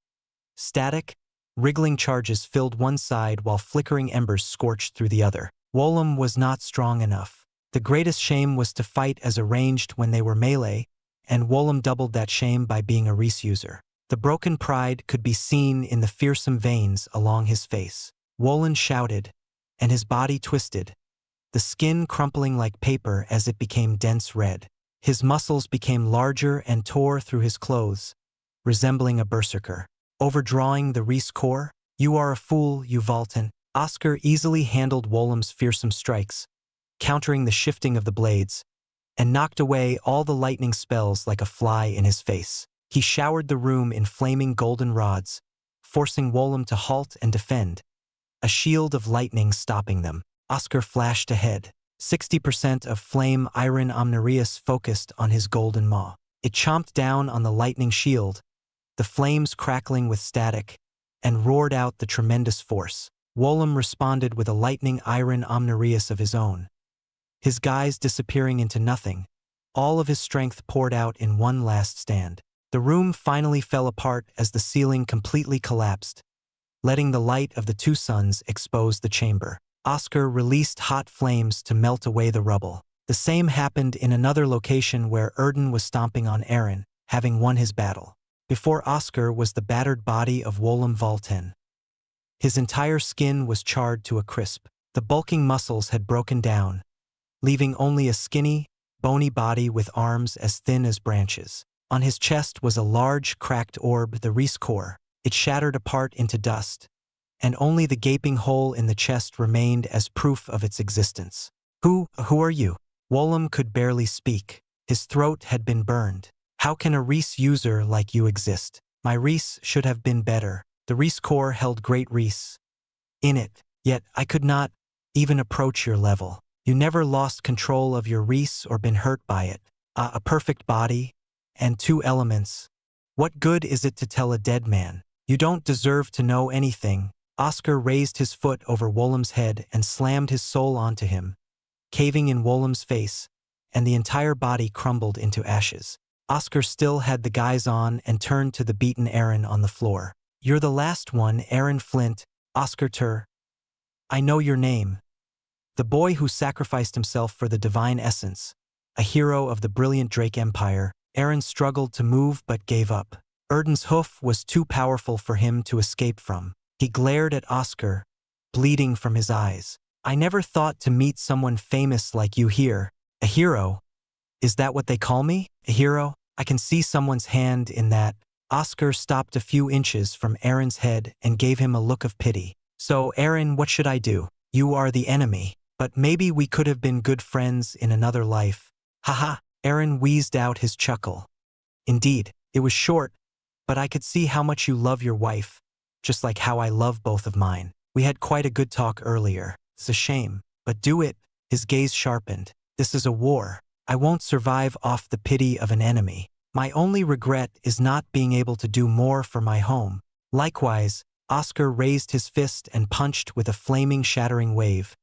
[SPEAKER 1] Static, wriggling charges filled one side while flickering embers scorched through the other. Wolem was not strong enough. The greatest shame was to fight as arranged when they were melee, and Wolem doubled that shame by being a Reese user. The broken pride could be seen in the fearsome veins along his face. Wolem shouted, and his body twisted, the skin crumpling like paper as it became dense red. His muscles became larger and tore through his clothes, resembling a berserker. Overdrawing the Reese core? You are a fool, you Volten. Oscar easily handled Wolem's fearsome strikes, countering the shifting of the blades, and knocked away all the lightning spells like a fly in his face. He showered the room in flaming golden rods, forcing Wolem to halt and defend, a shield of lightning stopping them. Oscar flashed ahead. 60% of flame iron Omnireus focused on his golden maw. It chomped down on the lightning shield, the flames crackling with static, and roared out the tremendous force. Wolem responded with a lightning iron Omnireus of his own, his guise disappearing into nothing, all of his strength poured out in one last stand. The room finally fell apart as the ceiling completely collapsed, letting the light of the two suns expose the chamber. Oscar released hot flames to melt away the rubble. The same happened in another location where Erden was stomping on Eren, having won his battle. Before Oscar was the battered body of Wolem Volten. His entire skin was charred to a crisp. The bulking muscles had broken down, leaving only a skinny, bony body with arms as thin as branches. On his chest was a large, cracked orb, the Reese core. It shattered apart into dust, and only the gaping hole in the chest remained as proof of its existence. Who are you? Wollum could barely speak. His throat had been burned. How can a Reese user like you exist? My Reese should have been better. The Reese core held great Reese in it, yet I could not even approach your level. You never lost control of your Reese or been hurt by it. A perfect body and 2 elements. What good is it to tell a dead man? You don't deserve to know anything. Oscar raised his foot over Wollum's head and slammed his soul onto him, caving in Wollum's face, and the entire body crumbled into ashes. Oscar still had the guise on and turned to the beaten Aaron on the floor. You're the last one, Aaron Flint, Oscar Tur. I know your name. The boy who sacrificed himself for the divine essence, a hero of the brilliant Drake Empire. Aaron struggled to move but gave up. Erden's hoof was too powerful for him to escape from. He glared at Oscar, bleeding from his eyes. I never thought to meet someone famous like you here. A hero? Is that what they call me? A hero? I can see someone's hand in that. Oscar stopped a few inches from Aaron's head and gave him a look of pity. So, Aaron, what should I do? You are the enemy, but maybe we could have been good friends in another life. Haha, Aaron wheezed out his chuckle. Indeed, it was short, but I could see how much you love your wife, just like how I love both of mine. We had quite a good talk earlier. It's a shame, but do it. His gaze sharpened. This is a war. I won't survive off the pity of an enemy. My only regret is not being able to do more for my home. Likewise, Oscar raised his fist and punched with a flaming, shattering wave,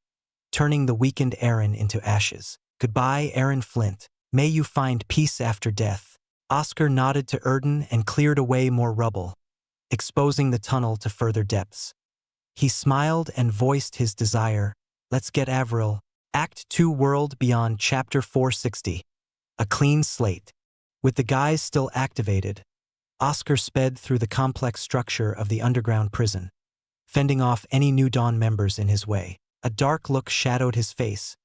[SPEAKER 1] turning the weakened Aaron into ashes. Goodbye, Aaron Flint. May you find peace after death. Oscar nodded to Erden and cleared away more rubble, exposing the tunnel to further depths. He smiled and voiced his desire. Let's get Avril. Act 2, World Beyond, Chapter 460. A clean slate. With the guise still activated, Oscar sped through the complex structure of the underground prison, fending off any New Dawn members in his way. A dark look shadowed his face,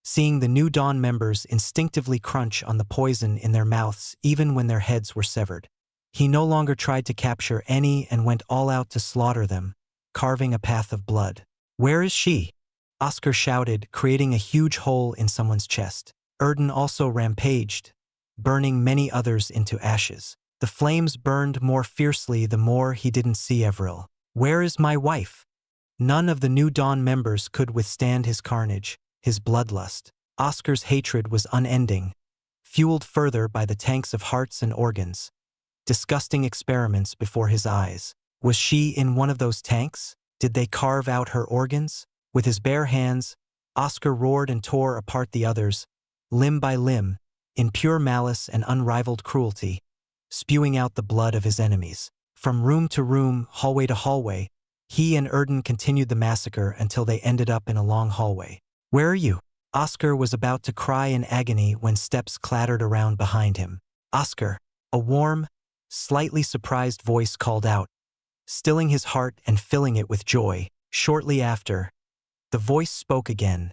[SPEAKER 1] seeing the New Dawn members instinctively crunch on the poison in their mouths even when their heads were severed. He no longer tried to capture any and went all out to slaughter them, carving a path of blood. Where is she? Oscar shouted, creating a huge hole in someone's chest. Erden also rampaged, burning many others into ashes. The flames burned more fiercely the more he didn't see Avril. Where is my wife? None of the New Dawn members could withstand his carnage, his bloodlust. Oscar's hatred was unending, fueled further by the tanks of hearts and organs, disgusting experiments before his eyes. Was she in one of those tanks? Did they carve out her organs? With his bare hands, Oscar roared and tore apart the others, limb by limb, in pure malice and unrivaled cruelty, spewing out the blood of his enemies. From room to room, hallway to hallway, he and Erden continued the massacre until they ended up in a long hallway. Where are you? Oscar was about to cry in agony when steps clattered around behind him. Oscar, a warm, slightly surprised voice called out, stilling his heart and filling it with joy. Shortly after, the voice spoke again,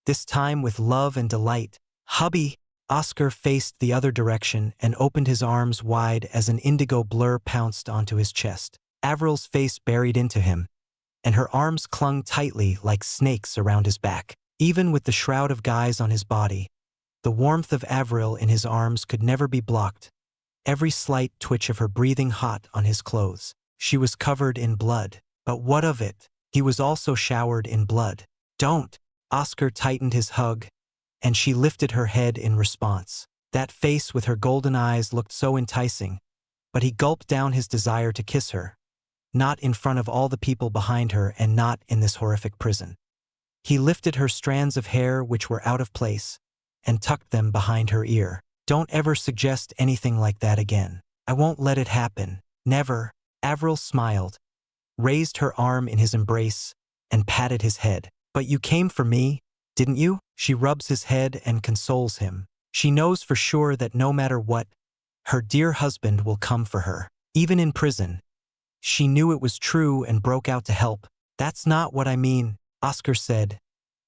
[SPEAKER 1] this time with love and delight. Hubby! Oscar faced the other direction and opened his arms wide as an indigo blur pounced onto his chest. Avril's face buried into him, and her arms clung tightly like snakes around his back. Even with the shroud of guise on his body, the warmth of Avril in his arms could never be blocked. Every slight twitch of her breathing hot on his clothes. She was covered in blood. But what of it? He was also showered in blood. Don't! Oscar tightened his hug, and she lifted her head in response. That face with her golden eyes looked so enticing, but he gulped down his desire to kiss her. Not in front of all the people behind her and not in this horrific prison. He lifted her strands of hair which were out of place and tucked them behind her ear. Don't ever suggest anything like that again. I won't let it happen. Never. Avril smiled, raised her arm in his embrace, and patted his head. But you came for me, didn't you? She rubs his head and consoles him. She knows for sure that no matter what, her dear husband will come for her. Even in prison. She knew it was true and broke out to help. That's not what I mean, Oscar said,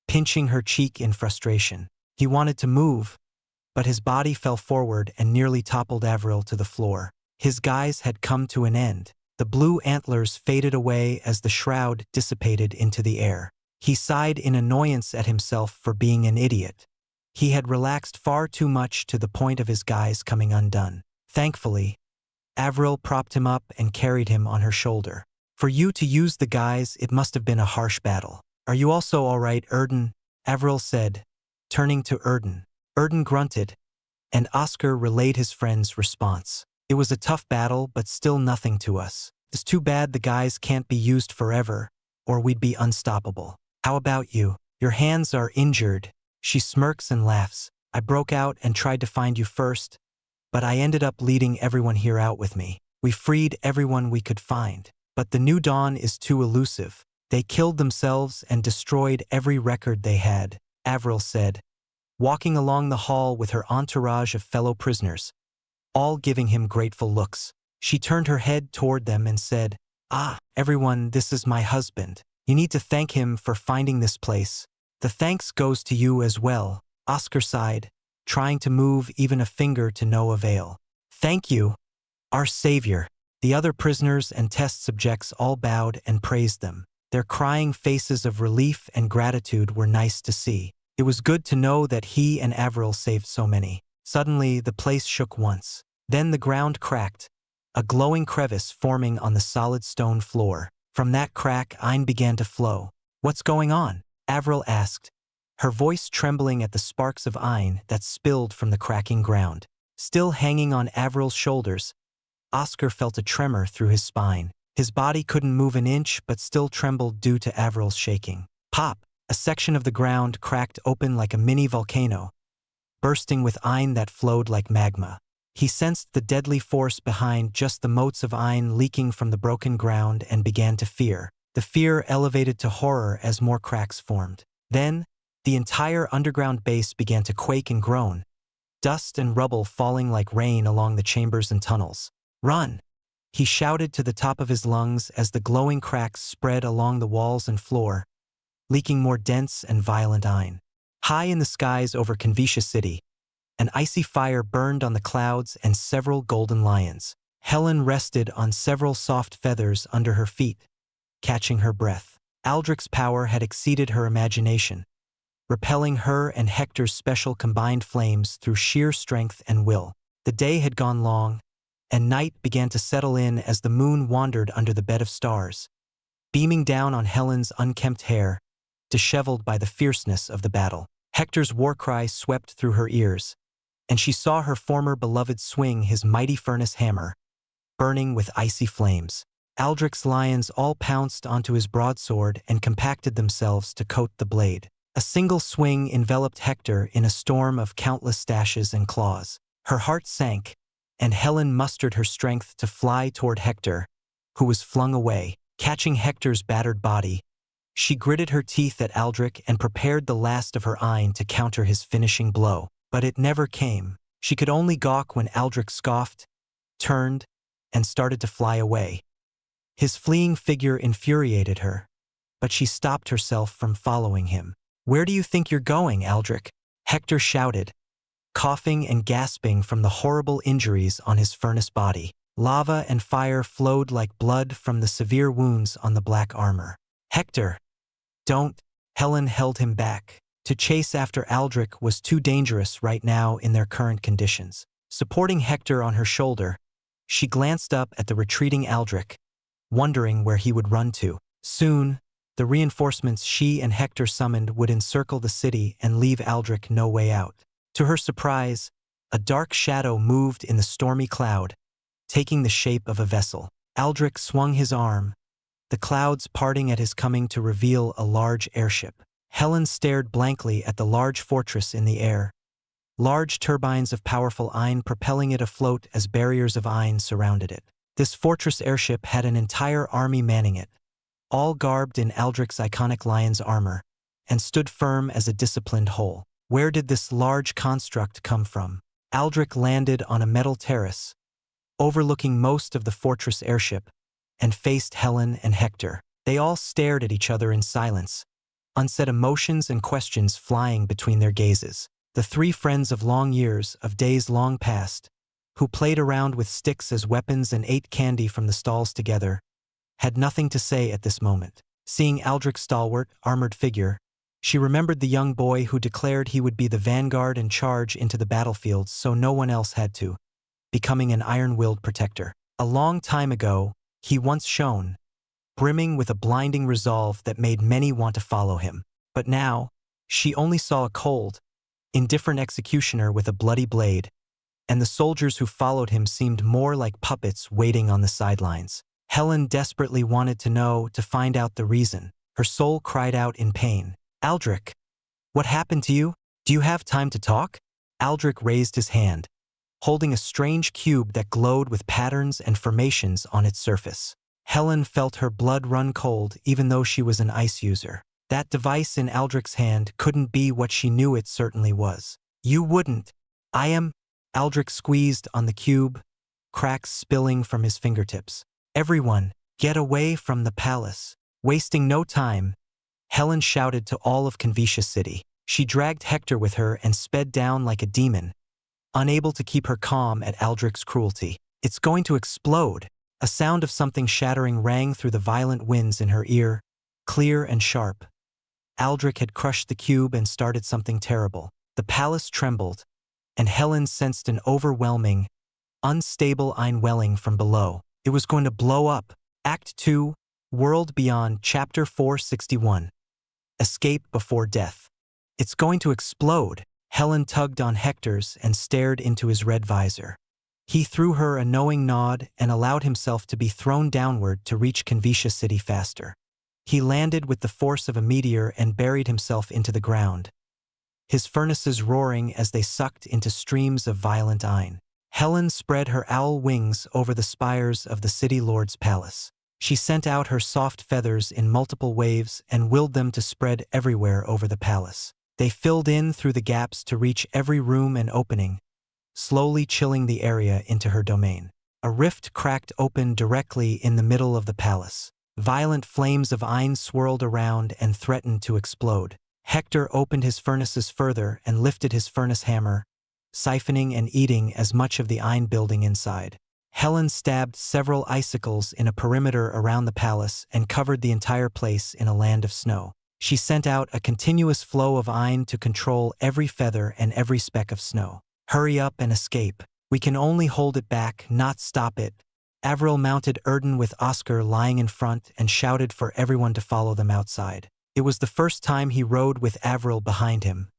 [SPEAKER 1] pinching her cheek in frustration. He wanted to move, but his body fell forward and nearly toppled Avril to the floor. His guise had come to an end. The blue antlers faded away as the shroud dissipated into the air. He sighed in annoyance at himself for being an idiot. He had relaxed far too much to the point of his guise coming undone. Thankfully, Avril propped him up and carried him on her shoulder. For you to use the guise, it must have been a harsh battle. Are you also all right, Erden? Avril said, turning to Erden. Erden grunted, and Oscar relayed his friend's response. It was a tough battle, but still nothing to us. It's too bad the guise can't be used forever, or we'd be unstoppable. How about you? Your hands are injured. She smirks and laughs. I broke out and tried to find you first, but I ended up leading everyone here out with me. We freed everyone we could find. But the New Dawn is too elusive. They killed themselves and destroyed every record they had, Avril said, walking along the hall with her entourage of fellow prisoners, all giving him grateful looks. She turned her head toward them and said, "Ah, everyone, this is my husband. You need to thank him for finding this place. The thanks goes to you as well." Oscar sighed, trying to move even a finger to no avail. "Thank you, our savior." The other prisoners and test subjects all bowed and praised them. Their crying faces of relief and gratitude were nice to see. It was good to know that he and Avril saved so many. Suddenly, the place shook once. Then the ground cracked, a glowing crevice forming on the solid stone floor. From that crack, iron began to flow. "What's going on?" Avril asked, her voice trembling at the sparks of iron that spilled from the cracking ground. Still hanging on Avril's shoulders, Oscar felt a tremor through his spine. His body couldn't move an inch but still trembled due to Avril's shaking. Pop! A section of the ground cracked open like a mini volcano, bursting with iron that flowed like magma. He sensed the deadly force behind just the motes of iron leaking from the broken ground and began to fear. The fear elevated to horror as more cracks formed. Then, the entire underground base began to quake and groan, dust and rubble falling like rain along the chambers and tunnels. "Run!" he shouted to the top of his lungs as the glowing cracks spread along the walls and floor, leaking more dense and violent iron. High in the skies over Xianxia City, an icy fire burned on the clouds and several golden lions. Helen rested on several soft feathers under her feet, catching her breath. Aldrich's power had exceeded her imagination, repelling her and Hector's special combined flames through sheer strength and will. The day had gone long, and night began to settle in as the moon wandered under the bed of stars, beaming down on Helen's unkempt hair, disheveled by the fierceness of the battle. Hector's war cry swept through her ears, and she saw her former beloved swing his mighty furnace hammer, burning with icy flames. Aldrich's lions all pounced onto his broadsword and compacted themselves to coat the blade. A single swing enveloped Hector in a storm of countless stashes and claws. Her heart sank, and Helen mustered her strength to fly toward Hector, who was flung away. Catching Hector's battered body, she gritted her teeth at Aldrich and prepared the last of her iron to counter his finishing blow. But it never came. She could only gawk when Aldrich scoffed, turned, and started to fly away. His fleeing figure infuriated her, but she stopped herself from following him. "Where do you think you're going, Aldrich?" Hector shouted, coughing and gasping from the horrible injuries on his furnace body. Lava and fire flowed like blood from the severe wounds on the black armor. "Hector, don't!" Helen held him back. To chase after Aldrich was too dangerous right now in their current conditions. Supporting Hector on her shoulder, she glanced up at the retreating Aldrich, wondering where he would run to. Soon, the reinforcements she and Hector summoned would encircle the city and leave Aldrich no way out. To her surprise, a dark shadow moved in the stormy cloud, taking the shape of a vessel. Aldrich swung his arm, the clouds parting at his coming to reveal a large airship. Helen stared blankly at the large fortress in the air, large turbines of powerful iron propelling it afloat as barriers of iron surrounded it. This fortress airship had an entire army manning it, all garbed in Aldrich's iconic lion's armor, and stood firm as a disciplined whole. Where did this large construct come from? Aldrich landed on a metal terrace, overlooking most of the fortress airship, and faced Helen and Hector. They all stared at each other in silence, unsaid emotions and questions flying between their gazes. The three friends of long years, of days long past, who played around with sticks as weapons and ate candy from the stalls together, had nothing to say at this moment. Seeing Aldrich's stalwart, armored figure, she remembered the young boy who declared he would be the vanguard and charge into the battlefields so no one else had to, becoming an iron-willed protector. A long time ago, he once shone, brimming with a blinding resolve that made many want to follow him. But now, she only saw a cold, indifferent executioner with a bloody blade, and the soldiers who followed him seemed more like puppets waiting on the sidelines. Helen desperately wanted to know, to find out the reason. Her soul cried out in pain. Aldrich, what happened to you? Do you have time to talk? Aldrich raised his hand, holding a strange cube that glowed with patterns and formations on its surface. Helen felt her blood run cold even though she was an ice user. That device in Aldrich's hand couldn't be what she knew it certainly was. You wouldn't. I am. Aldrich squeezed on the cube, cracks spilling from his fingertips. Everyone, get away from the palace. Wasting no time, Helen shouted to all of Xianxia City. She dragged Hector with her and sped down like a demon, unable to keep her calm at Aldrich's cruelty. It's going to explode. A sound of something shattering rang through the violent winds in her ear, clear and sharp. Aldrich had crushed the cube and started something terrible. The palace trembled, and Helen sensed an overwhelming, unstable einwelling from below. It was going to blow up. Act 2, World Beyond, Chapter 461. Escape before death. It's going to explode. Helen tugged on Hector's and stared into his red visor. He threw her a knowing nod and allowed himself to be thrown downward to reach Xianxia City faster. He landed with the force of a meteor and buried himself into the ground, his furnaces roaring as they sucked into streams of violent iron. Helen spread her owl wings over the spires of the city lord's palace. She sent out her soft feathers in multiple waves and willed them to spread everywhere over the palace. They filled in through the gaps to reach every room and opening, slowly chilling the area into her domain. A rift cracked open directly in the middle of the palace. Violent flames of iron swirled around and threatened to explode. Hector opened his furnaces further and lifted his furnace hammer, siphoning and eating as much of the iron building inside. Helen stabbed several icicles in a perimeter around the palace and covered the entire place in a land of snow. She sent out a continuous flow of iron to control every feather and every speck of snow. Hurry up and escape. We can only hold it back, not stop it. Avril mounted Erden with Oscar lying in front and shouted for everyone to follow them outside. It was the first time he rode with Avril behind him.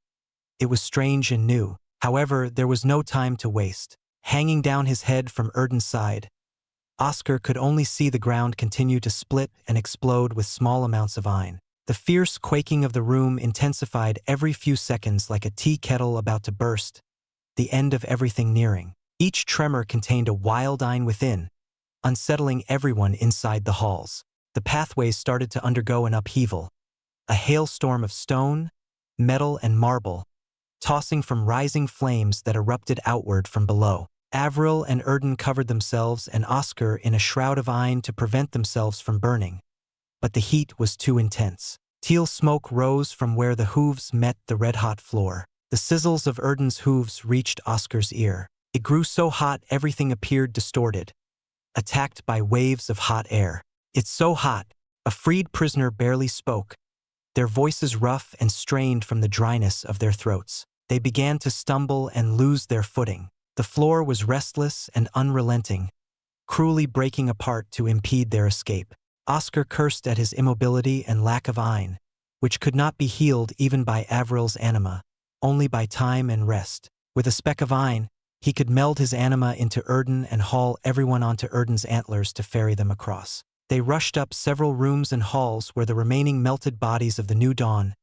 [SPEAKER 1] It was strange and new. However, there was no time to waste. Hanging down his head from Erden's side, Oscar could only see the ground continue to split and explode with small amounts of iron. The fierce quaking of the room intensified every few seconds like a tea kettle about to burst, the end of everything nearing. Each tremor contained a wild iron within, unsettling everyone inside the halls. The pathways started to undergo an upheaval, a hailstorm of stone, metal, and marble, tossing from rising flames that erupted outward from below. Avril and Erden covered themselves and Oscar in a shroud of iron to prevent themselves from burning, but the heat was too intense. Teal smoke rose from where the hooves met the red-hot floor. The sizzles of Erden's hooves reached Oscar's ear. It grew so hot everything appeared distorted, attacked by waves of hot air. It's so hot, a freed prisoner barely spoke, their voices rough and strained from the dryness of their throats. They began to stumble and lose their footing. The floor was restless and unrelenting, cruelly breaking apart to impede their escape. Oscar cursed at his immobility and lack of iron, which could not be healed even by Avril's anima, only by time and rest. With a speck of iron, he could meld his anima into Erden and haul everyone onto Erden's antlers to ferry them across. They rushed up several rooms and halls where the remaining melted bodies of the new dawn,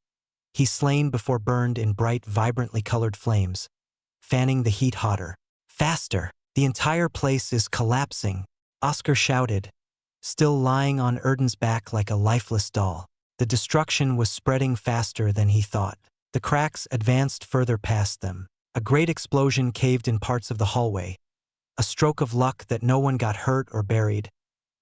[SPEAKER 1] he slain before burned in bright, vibrantly colored flames, fanning the heat hotter. Faster! The entire place is collapsing, Oscar shouted, still lying on Erden's back like a lifeless doll. The destruction was spreading faster than he thought. The cracks advanced further past them. A great explosion caved in parts of the hallway, a stroke of luck that no one got hurt or buried,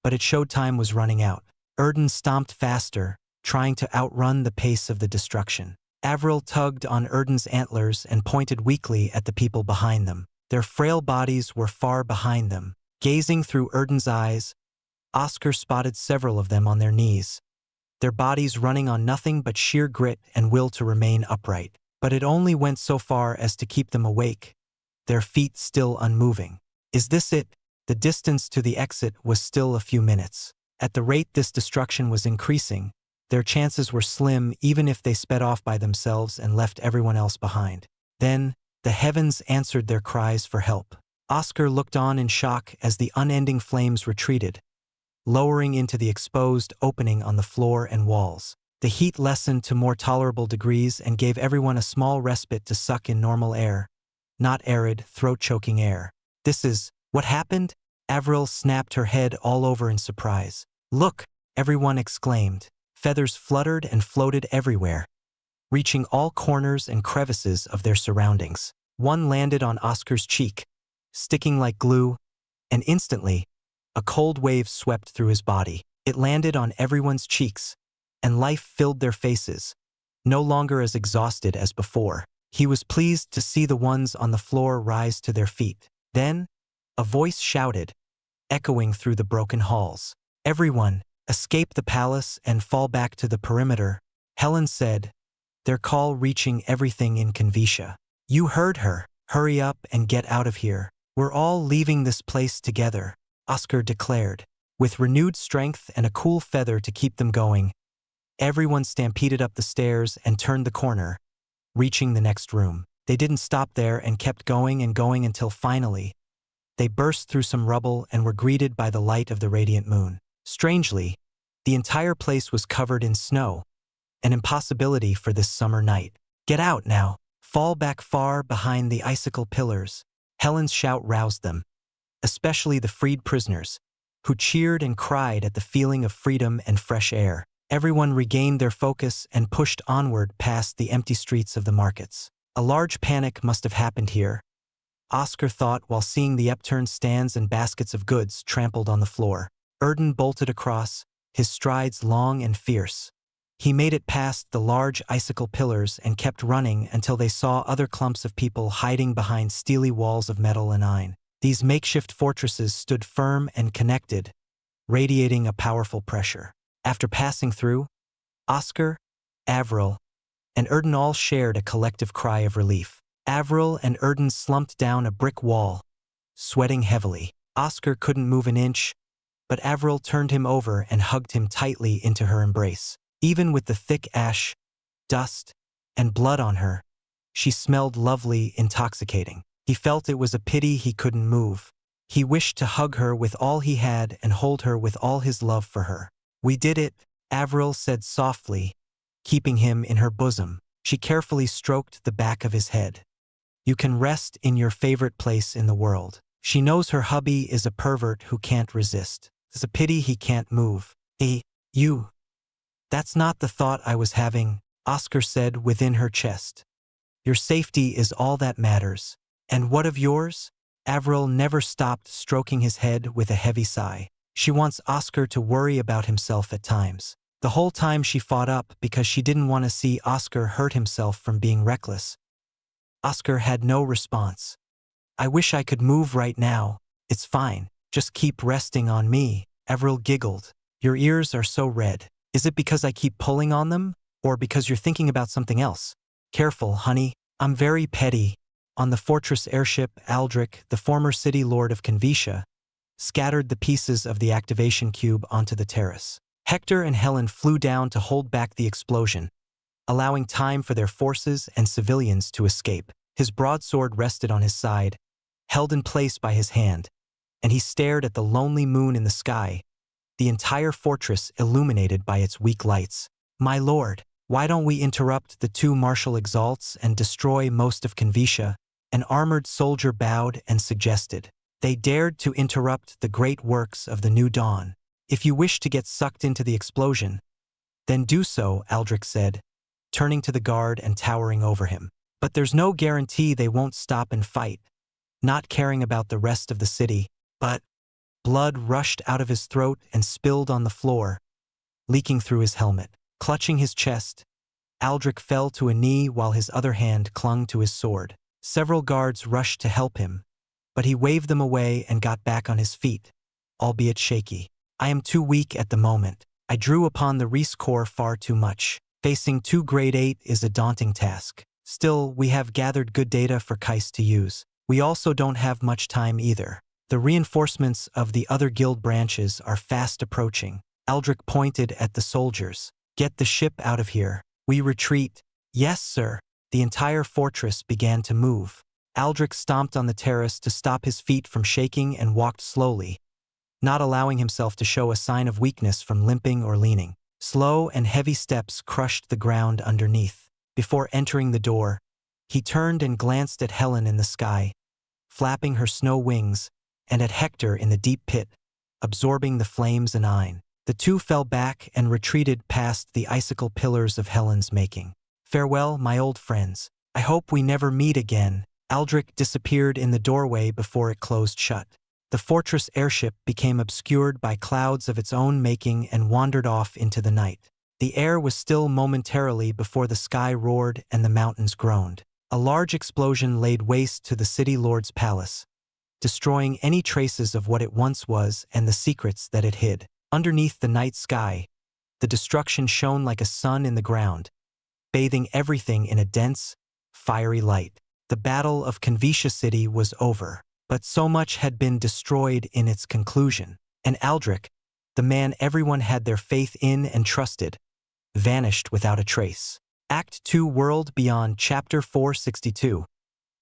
[SPEAKER 1] but it showed time was running out. Erden stomped faster, trying to outrun the pace of the destruction. Avril tugged on Erden's antlers and pointed weakly at the people behind them. Their frail bodies were far behind them. Gazing through Erden's eyes, Oscar spotted several of them on their knees, their bodies running on nothing but sheer grit and will to remain upright. But it only went so far as to keep them awake, their feet still unmoving. Is this it? The distance to the exit was still a few minutes. At the rate this destruction was increasing, their chances were slim even if they sped off by themselves and left everyone else behind. Then, the heavens answered their cries for help. Oscar looked on in shock as the unending flames retreated, lowering into the exposed opening on the floor and walls. The heat lessened to more tolerable degrees and gave everyone a small respite to suck in normal air, not arid, throat-choking air. This is what happened? Avril snapped her head all over in surprise. Look, everyone exclaimed. Feathers fluttered and floated everywhere, reaching all corners and crevices of their surroundings. One landed on Oscar's cheek, sticking like glue, and instantly, a cold wave swept through his body. It landed on everyone's cheeks, and life filled their faces, no longer as exhausted as before. He was pleased to see the ones on the floor rise to their feet. Then, a voice shouted, echoing through the broken halls. Everyone, escape the palace and fall back to the perimeter, Helen said, their call reaching everything in Xianxia. You heard her. Hurry up and get out of here. We're all leaving this place together, Oscar declared. With renewed strength and a cool feather to keep them going, everyone stampeded up the stairs and turned the corner, reaching the next room. They didn't stop there and kept going and going until finally, they burst through some rubble and were greeted by the light of the radiant moon. Strangely, the entire place was covered in snow, an impossibility for this summer night. Get out now. Fall back far behind the icicle pillars. Helen's shout roused them, especially the freed prisoners, who cheered and cried at the feeling of freedom and fresh air. Everyone regained their focus and pushed onward past the empty streets of the markets. A large panic must have happened here, Oscar thought while seeing the upturned stands and baskets of goods trampled on the floor. Erden bolted across, his strides long and fierce. He made it past the large icicle pillars and kept running until they saw other clumps of people hiding behind steely walls of metal and iron. These makeshift fortresses stood firm and connected, radiating a powerful pressure. After passing through, Oscar, Avril, and Erden all shared a collective cry of relief. Avril and Erden slumped down a brick wall, sweating heavily. Oscar couldn't move an inch, but Avril turned him over and hugged him tightly into her embrace. Even with the thick ash, dust, and blood on her, she smelled lovely, intoxicating. He felt it was a pity he couldn't move. He wished to hug her with all he had and hold her with all his love for her. We did it, Avril said softly, keeping him in her bosom. She carefully stroked the back of his head. You can rest in your favorite place in the world. She knows her hubby is a pervert who can't resist. It's a pity he can't move. You. That's not the thought I was having, Oscar said within her chest. Your safety is all that matters. And what of yours? Avril never stopped stroking his head with a heavy sigh. She wants Oscar to worry about himself at times. The whole time she fought up because she didn't want to see Oscar hurt himself from being reckless. Oscar had no response. I wish I could move right now. It's fine. Just keep resting on me. Avril giggled. Your ears are so red. Is it because I keep pulling on them? Or because you're thinking about something else? Careful, honey. I'm very petty. On the fortress airship, Aldrich, the former city lord of Xianxia, scattered the pieces of the activation cube onto the terrace. Hector and Helen flew down to hold back the explosion, allowing time for their forces and civilians to escape. His broadsword rested on his side, held in place by his hand, and he stared at the lonely moon in the sky, the entire fortress illuminated by its weak lights. My lord, why don't we interrupt the two martial exalts and destroy most of Xianxia? An armored soldier bowed and suggested. They dared to interrupt the great works of the new dawn. If you wish to get sucked into the explosion, then do so, Aldrich said, turning to the guard and towering over him. But there's no guarantee they won't stop and fight, not caring about the rest of the city. But blood rushed out of his throat and spilled on the floor, leaking through his helmet. Clutching his chest, Aldrich fell to a knee while his other hand clung to his sword. Several guards rushed to help him, but he waved them away and got back on his feet, albeit shaky. I am too weak at the moment. I drew upon the Reese Corps far too much. Facing 2 grade 8 is a daunting task. Still, we have gathered good data for Kais to use. We also don't have much time either. The reinforcements of the other guild branches are fast approaching. Aldrich pointed at the soldiers. Get the ship out of here. We retreat. Yes, sir. The entire fortress began to move. Aldrich stomped on the terrace to stop his feet from shaking and walked slowly, not allowing himself to show a sign of weakness from limping or leaning. Slow and heavy steps crushed the ground underneath. Before entering the door, he turned and glanced at Helen in the sky, flapping her snow wings, and at Hector in the deep pit, absorbing the flames and iron. The two fell back and retreated past the icicle pillars of Helen's making. Farewell, my old friends. I hope we never meet again. Aldrich disappeared in the doorway before it closed shut. The fortress airship became obscured by clouds of its own making and wandered off into the night. The air was still momentarily before the sky roared and the mountains groaned. A large explosion laid waste to the city lord's palace, destroying any traces of what it once was and the secrets that it hid. Underneath the night sky, the destruction shone like a sun in the ground, bathing everything in a dense, fiery light. The Battle of Xianxia City was over, but so much had been destroyed in its conclusion, and Aldrich, the man everyone had their faith in and trusted, vanished without a trace. Act 2 World Beyond Chapter 462.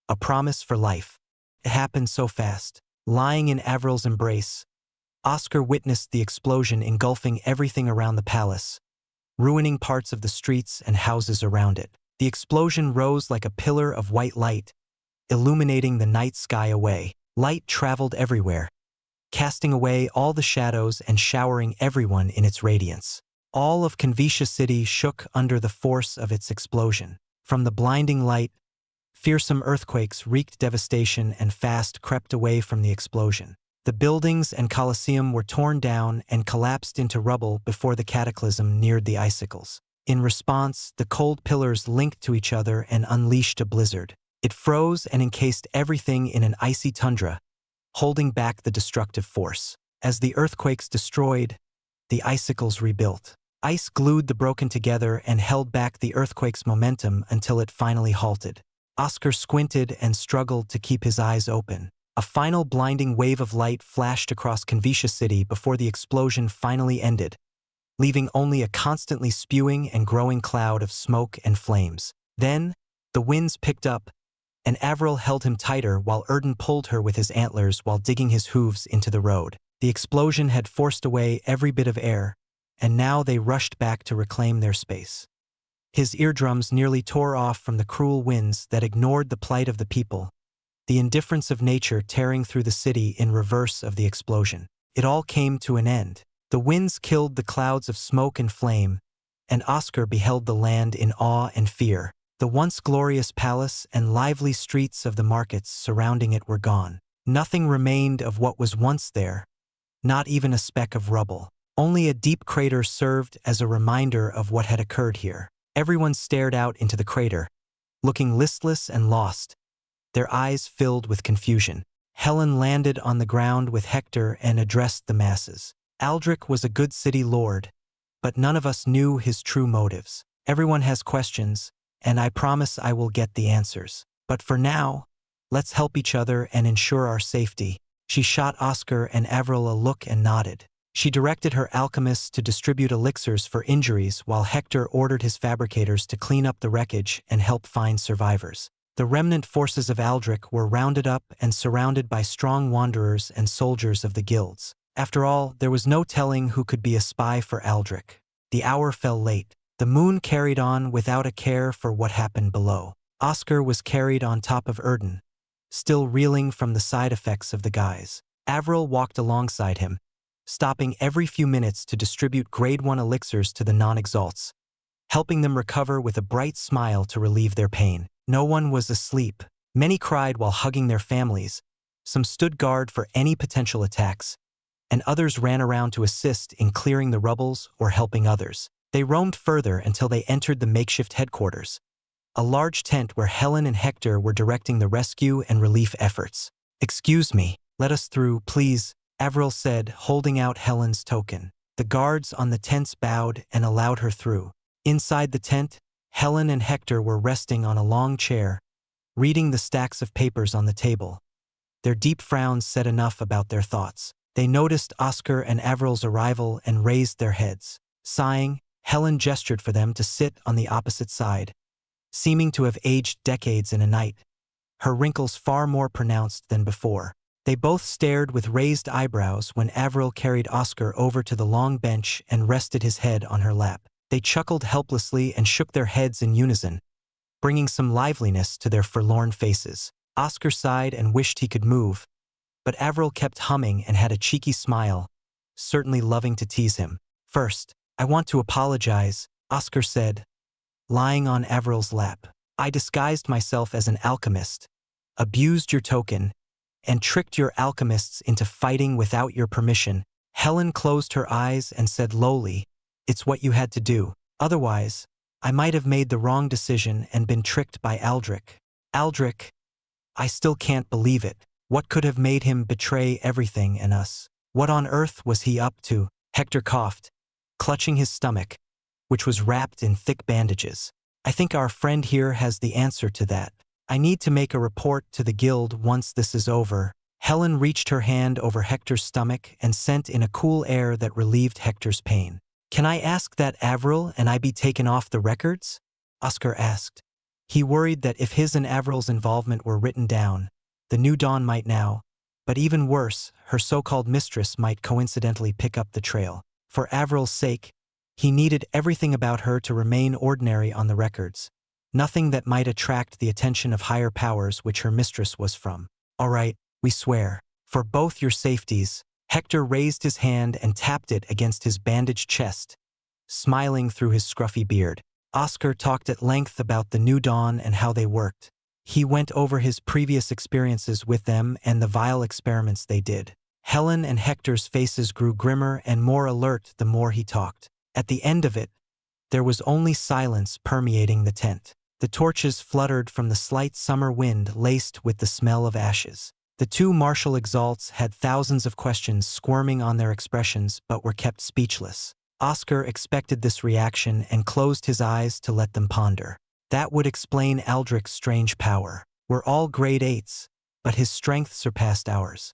[SPEAKER 1] A Promise for Life. It happened so fast. Lying in Avril's embrace, Oscar witnessed the explosion engulfing everything around the palace, ruining parts of the streets and houses around it. The explosion rose like a pillar of white light, illuminating the night sky away. Light traveled everywhere, casting away all the shadows and showering everyone in its radiance. All of Xianxia City shook under the force of its explosion. From the blinding light, fearsome earthquakes wreaked devastation and fast crept away from the explosion. The buildings and Colosseum were torn down and collapsed into rubble before the cataclysm neared the icicles. In response, the cold pillars linked to each other and unleashed a blizzard. It froze and encased everything in an icy tundra, holding back the destructive force. As the earthquakes destroyed, the icicles rebuilt. Ice glued the broken together and held back the earthquake's momentum until it finally halted. Oscar squinted and struggled to keep his eyes open. A final blinding wave of light flashed across Xianxia City before the explosion finally ended, leaving only a constantly spewing and growing cloud of smoke and flames. Then, the winds picked up, and Avril held him tighter while Erden pulled her with his antlers while digging his hooves into the road. The explosion had forced away every bit of air, and now they rushed back to reclaim their space. His eardrums nearly tore off from the cruel winds that ignored the plight of the people, the indifference of nature tearing through the city in reverse of the explosion. It all came to an end. The winds killed the clouds of smoke and flame, and Oscar beheld the land in awe and fear. The once glorious palace and lively streets of the markets surrounding it were gone. Nothing remained of what was once there, not even a speck of rubble. Only a deep crater served as a reminder of what had occurred here. Everyone stared out into the crater, looking listless and lost, their eyes filled with confusion. Helen landed on the ground with Hector and addressed the masses. Aldrich was a good city lord, but none of us knew his true motives. Everyone has questions, and I promise I will get the answers. But for now, let's help each other and ensure our safety. She shot Oscar and Avril a look and nodded. She directed her alchemists to distribute elixirs for injuries while Hector ordered his fabricators to clean up the wreckage and help find survivors. The remnant forces of Aldrich were rounded up and surrounded by strong wanderers and soldiers of the guilds. After all, there was no telling who could be a spy for Aldrich. The hour fell late. The moon carried on without a care for what happened below. Oscar was carried on top of Erden, still reeling from the side effects of the guise. Avril walked alongside him, stopping every few minutes to distribute grade 1 elixirs to the non-exalts, helping them recover with a bright smile to relieve their pain. No one was asleep. Many cried while hugging their families. Some stood guard for any potential attacks, and others ran around to assist in clearing the rubbles or helping others. They roamed further until they entered the makeshift headquarters, a large tent where Helen and Hector were directing the rescue and relief efforts. "Excuse me, let us through, please," Avril said, holding out Helen's token. The guards on the tents bowed and allowed her through. Inside the tent, Helen and Hector were resting on a long chair, reading the stacks of papers on the table. Their deep frowns said enough about their thoughts. They noticed Oscar and Avril's arrival and raised their heads. Sighing, Helen gestured for them to sit on the opposite side, seeming to have aged decades in a night, her wrinkles far more pronounced than before. They both stared with raised eyebrows when Avril carried Oscar over to the long bench and rested his head on her lap. They chuckled helplessly and shook their heads in unison, bringing some liveliness to their forlorn faces. Oscar sighed and wished he could move, but Avril kept humming and had a cheeky smile, certainly loving to tease him. "First, I want to apologize," Oscar said, lying on Avril's lap. "I disguised myself as an alchemist, abused your token, and tricked your alchemists into fighting without your permission." Helen closed her eyes and said lowly, "It's what you had to do. Otherwise, I might have made the wrong decision and been tricked by Aldrich." "Aldrich? I still can't believe it. What could have made him betray everything and us? What on earth was he up to?" Hector coughed, clutching his stomach, which was wrapped in thick bandages. "I think our friend here has the answer to that. I need to make a report to the guild once this is over." Helen reached her hand over Hector's stomach and sent in a cool air that relieved Hector's pain. "Can I ask that Avril and I be taken off the records?" Oscar asked. He worried that if his and Avril's involvement were written down, the New Dawn might now, but even worse, her so-called mistress might coincidentally pick up the trail. For Avril's sake, he needed everything about her to remain ordinary on the records, nothing that might attract the attention of higher powers which her mistress was from. "All right, we swear. For both your safeties." Hector raised his hand and tapped it against his bandaged chest, smiling through his scruffy beard. Oscar talked at length about the New Dawn and how they worked. He went over his previous experiences with them and the vile experiments they did. Helen and Hector's faces grew grimmer and more alert the more he talked. At the end of it, there was only silence permeating the tent. The torches fluttered from the slight summer wind laced with the smell of ashes. The two martial exalts had thousands of questions squirming on their expressions but were kept speechless. Oscar expected this reaction and closed his eyes to let them ponder. That would explain Aldrich's strange power. We're all grade 8s, but his strength surpassed ours.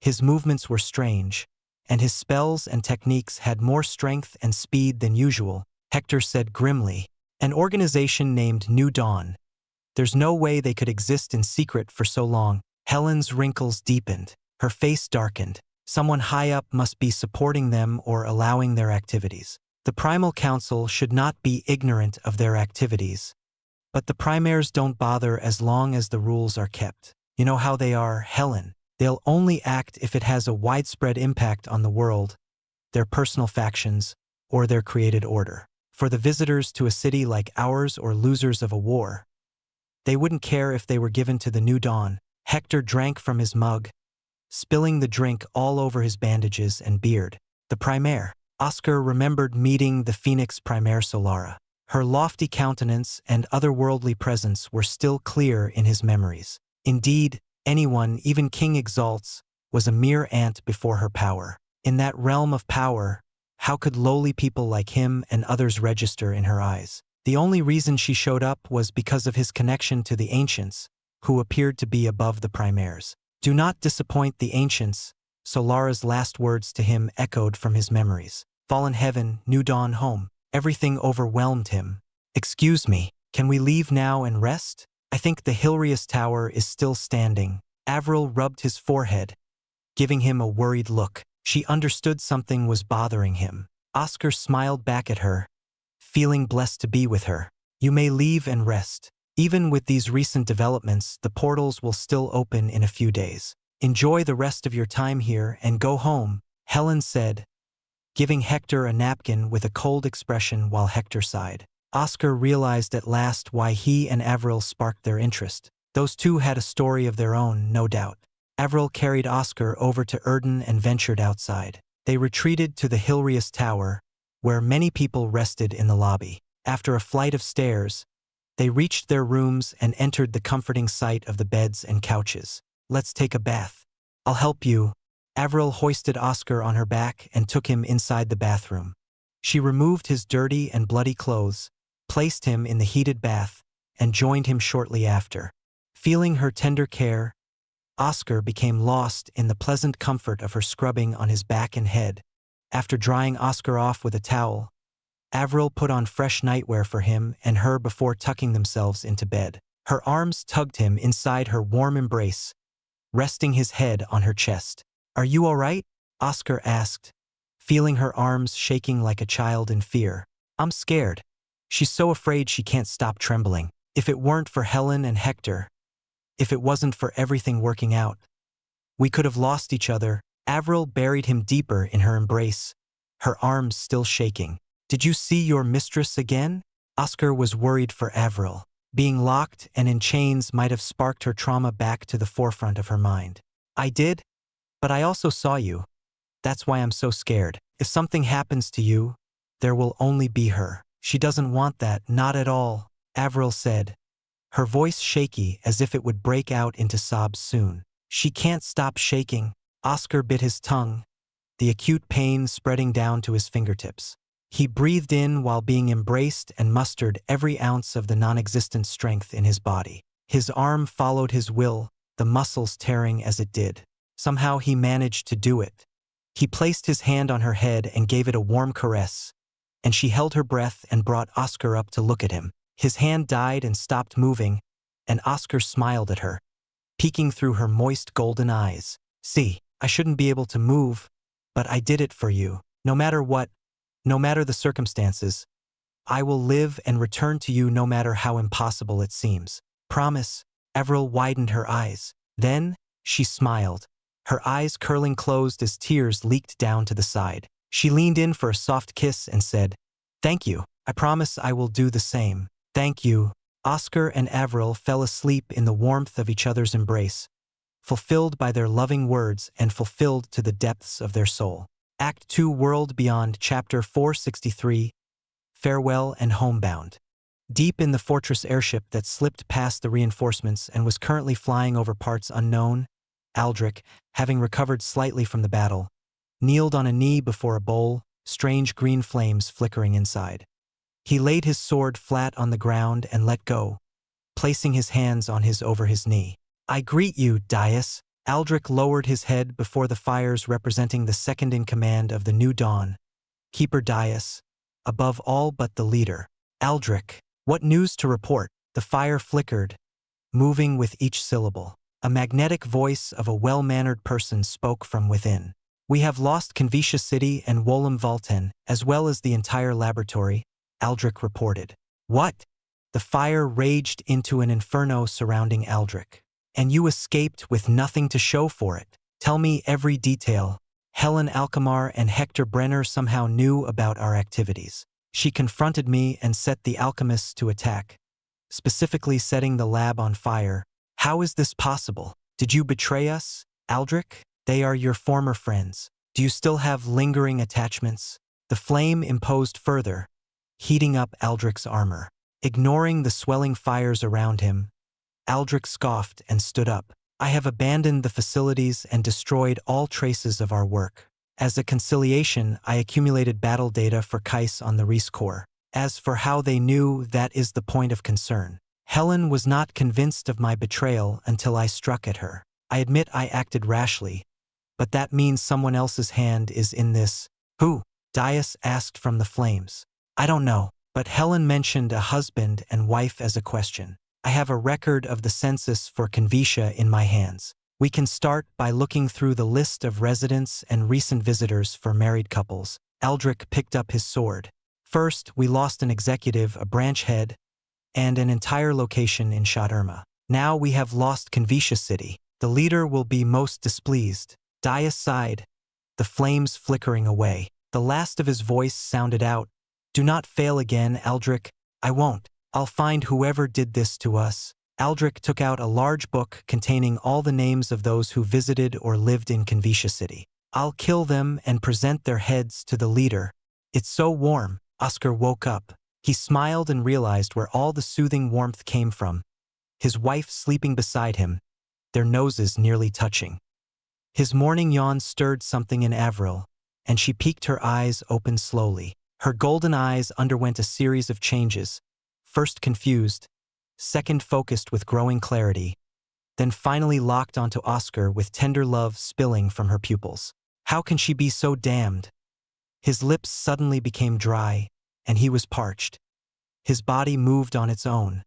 [SPEAKER 1] His movements were strange, and his spells and techniques had more strength and speed than usual, Hector said grimly. "An organization named New Dawn. There's no way they could exist in secret for so long." Helen's wrinkles deepened. Her face darkened. Someone high up must be supporting them or allowing their activities. The Primal Council should not be ignorant of their activities. But the Primaires don't bother as long as the rules are kept. You know how they are, Helen. They'll only act if it has a widespread impact on the world, their personal factions, or their created order. For the visitors to a city like ours or losers of a war, they wouldn't care if they were given to the New Dawn. Hector drank from his mug, spilling the drink all over his bandages and beard. The Primaire. Oscar remembered meeting the Phoenix Primaire Solara. Her lofty countenance and otherworldly presence were still clear in his memories. Indeed, anyone, even King Exalt's, was a mere ant before her power. In that realm of power, how could lowly people like him and others register in her eyes? The only reason she showed up was because of his connection to the Ancients, who appeared to be above the Primaires. "Do not disappoint the Ancients," Solara's last words to him echoed from his memories. Fallen heaven, New Dawn home. Everything overwhelmed him. "Excuse me, can we leave now and rest? I think the Hilarious Tower is still standing." Avril rubbed his forehead, giving him a worried look. She understood something was bothering him. Oscar smiled back at her, feeling blessed to be with her. "You may leave and rest. Even with these recent developments, the portals will still open in a few days. Enjoy the rest of your time here and go home," Helen said, giving Hector a napkin with a cold expression while Hector sighed. Oscar realized at last why he and Avril sparked their interest. Those two had a story of their own, no doubt. Avril carried Oscar over to Erden and ventured outside. They retreated to the Hilarious Tower, where many people rested in the lobby. After a flight of stairs, they reached their rooms and entered the comforting sight of the beds and couches. "Let's take a bath. I'll help you." Avril hoisted Oscar on her back and took him inside the bathroom. She removed his dirty and bloody clothes, placed him in the heated bath, and joined him shortly after. Feeling her tender care, Oscar became lost in the pleasant comfort of her scrubbing on his back and head. After drying Oscar off with a towel, Avril put on fresh nightwear for him and her before tucking themselves into bed. Her arms tugged him inside her warm embrace, resting his head on her chest. "Are you all right?" Oscar asked, feeling her arms shaking like a child in fear. "I'm scared. She's so afraid she can't stop trembling. If it weren't for Helen and Hector, if it wasn't for everything working out, we could have lost each other." Avril buried him deeper in her embrace, her arms still shaking. "Did you see your mistress again?" Oscar was worried for Avril. Being locked and in chains might have sparked her trauma back to the forefront of her mind. "I did, but I also saw you. That's why I'm so scared. If something happens to you, there will only be her." "She doesn't want that, not at all," Avril said, her voice shaky as if it would break out into sobs soon. "She can't stop shaking." Oscar bit his tongue, the acute pain spreading down to his fingertips. He breathed in while being embraced and mustered every ounce of the non-existent strength in his body. His arm followed his will, the muscles tearing as it did. Somehow he managed to do it. He placed his hand on her head and gave it a warm caress, and she held her breath and brought Oscar up to look at him. His hand died and stopped moving, and Oscar smiled at her, peeking through her moist golden eyes. "See, I shouldn't be able to move, but I did it for you. No matter what, no matter the circumstances, I will live and return to you no matter how impossible it seems. Promise." Avril widened her eyes. Then she smiled, her eyes curling closed as tears leaked down to the side. She leaned in for a soft kiss and said, "Thank you. I promise I will do the same." "Thank you." Oscar and Avril fell asleep in the warmth of each other's embrace, fulfilled by their loving words and fulfilled to the depths of their soul. Act 2 World Beyond Chapter 463 Farewell and Homebound. Deep in the fortress airship that slipped past the reinforcements and was currently flying over parts unknown, Aldrich, having recovered slightly from the battle, kneeled on a knee before a bowl, strange green flames flickering inside. He laid his sword flat on the ground and let go, placing his hands on his over his knee. "I greet you, Dias." Aldrich lowered his head before the fires representing the second in command of the new dawn, Keeper Dias, above all but the leader. "Aldrich, what news to report?" The fire flickered, moving with each syllable. A magnetic voice of a well-mannered person spoke from within. "We have lost Xianxia City and Wolum Valten, as well as the entire laboratory," Aldrich reported. "What?" The fire raged into an inferno surrounding Aldrich. "And you escaped with nothing to show for it. Tell me every detail." "Helen Alkmaar and Hector Brenner somehow knew about our activities. She confronted me and set the alchemists to attack, specifically setting the lab on fire." "How is this possible? Did you betray us, Aldrich? They are your former friends. Do you still have lingering attachments?" The flame imposed further, heating up Aldrich's armor. Ignoring the swelling fires around him, Aldrich scoffed and stood up. "I have abandoned the facilities and destroyed all traces of our work. As a conciliation, I accumulated battle data for Kais on the Reese Corps. As for how they knew, that is the point of concern. Helen was not convinced of my betrayal until I struck at her. I admit I acted rashly, but that means someone else's hand is in this." "Who?" Dias asked from the flames. "I don't know, but Helen mentioned a husband and wife as a question. I have a record of the census for Xianxia in my hands. We can start by looking through the list of residents and recent visitors for married couples." Aldrich picked up his sword. "First, we lost an executive, a branch head, and an entire location in Shadurma. Now we have lost Xianxia City. The leader will be most displeased." Dias sighed, the flames flickering away. The last of his voice sounded out, "Do not fail again, Aldrich." "I won't. I'll find whoever did this to us." Aldrich took out a large book containing all the names of those who visited or lived in Xianxia City. "I'll kill them and present their heads to the leader," It's so warm. Oscar woke up. He smiled and realized where all the soothing warmth came from. His wife sleeping beside him, their noses nearly touching. His morning yawn stirred something in Avril, and she peeked her eyes open slowly. Her golden eyes underwent a series of changes, first confused, second focused with growing clarity, then finally locked onto Oscar with tender love spilling from her pupils. How can she be so damned? His lips suddenly became dry, and he was parched. His body moved on its own,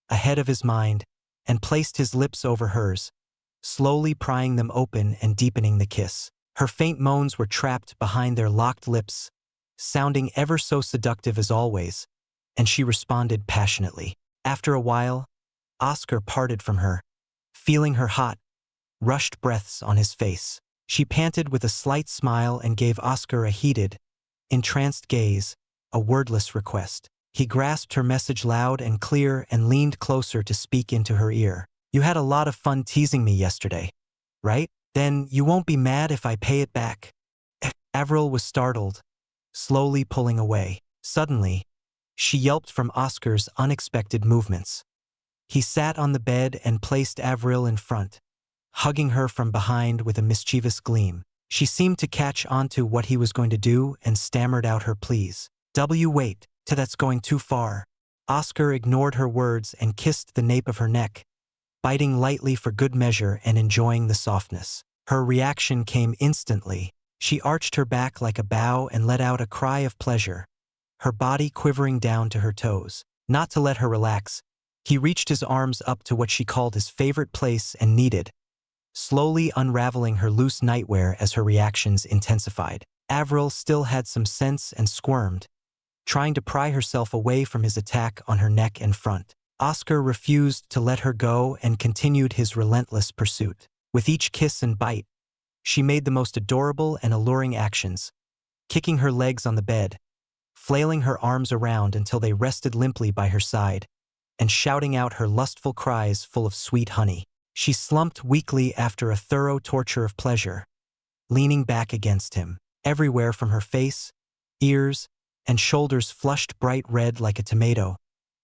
[SPEAKER 1] ahead of his mind, and placed his lips over hers, slowly prying them open and deepening the kiss. Her faint moans were trapped behind their locked lips, sounding ever so seductive as always, and she responded passionately. After a while, Oscar parted from her, feeling her hot, rushed breaths on his face. She panted with a slight smile and gave Oscar a heated, entranced gaze, a wordless request. He grasped her message loud and clear and leaned closer to speak into her ear. You had a lot of fun teasing me yesterday, right? Then you won't be mad if I pay it back. Avril was startled, slowly pulling away. Suddenly, she yelped from Oscar's unexpected movements. He sat on the bed and placed Avril in front, hugging her from behind with a mischievous gleam. She seemed to catch onto what he was going to do and stammered out her pleas. Wait, that's going too far. Oscar ignored her words and kissed the nape of her neck, biting lightly for good measure and enjoying the softness. Her reaction came instantly. She arched her back like a bow and let out a cry of pleasure, her body quivering down to her toes. Not to let her relax, he reached his arms up to what she called his favorite place and kneaded, slowly unraveling her loose nightwear as her reactions intensified. Avril still had some sense and squirmed, trying to pry herself away from his attack on her neck and front. Oscar refused to let her go and continued his relentless pursuit. With each kiss and bite, she made the most adorable and alluring actions, kicking her legs on the bed, flailing her arms around until they rested limply by her side, and shouting out her lustful cries full of sweet honey. She slumped weakly after a thorough torture of pleasure, leaning back against him. Everywhere from her face, ears, and shoulders flushed bright red like a tomato,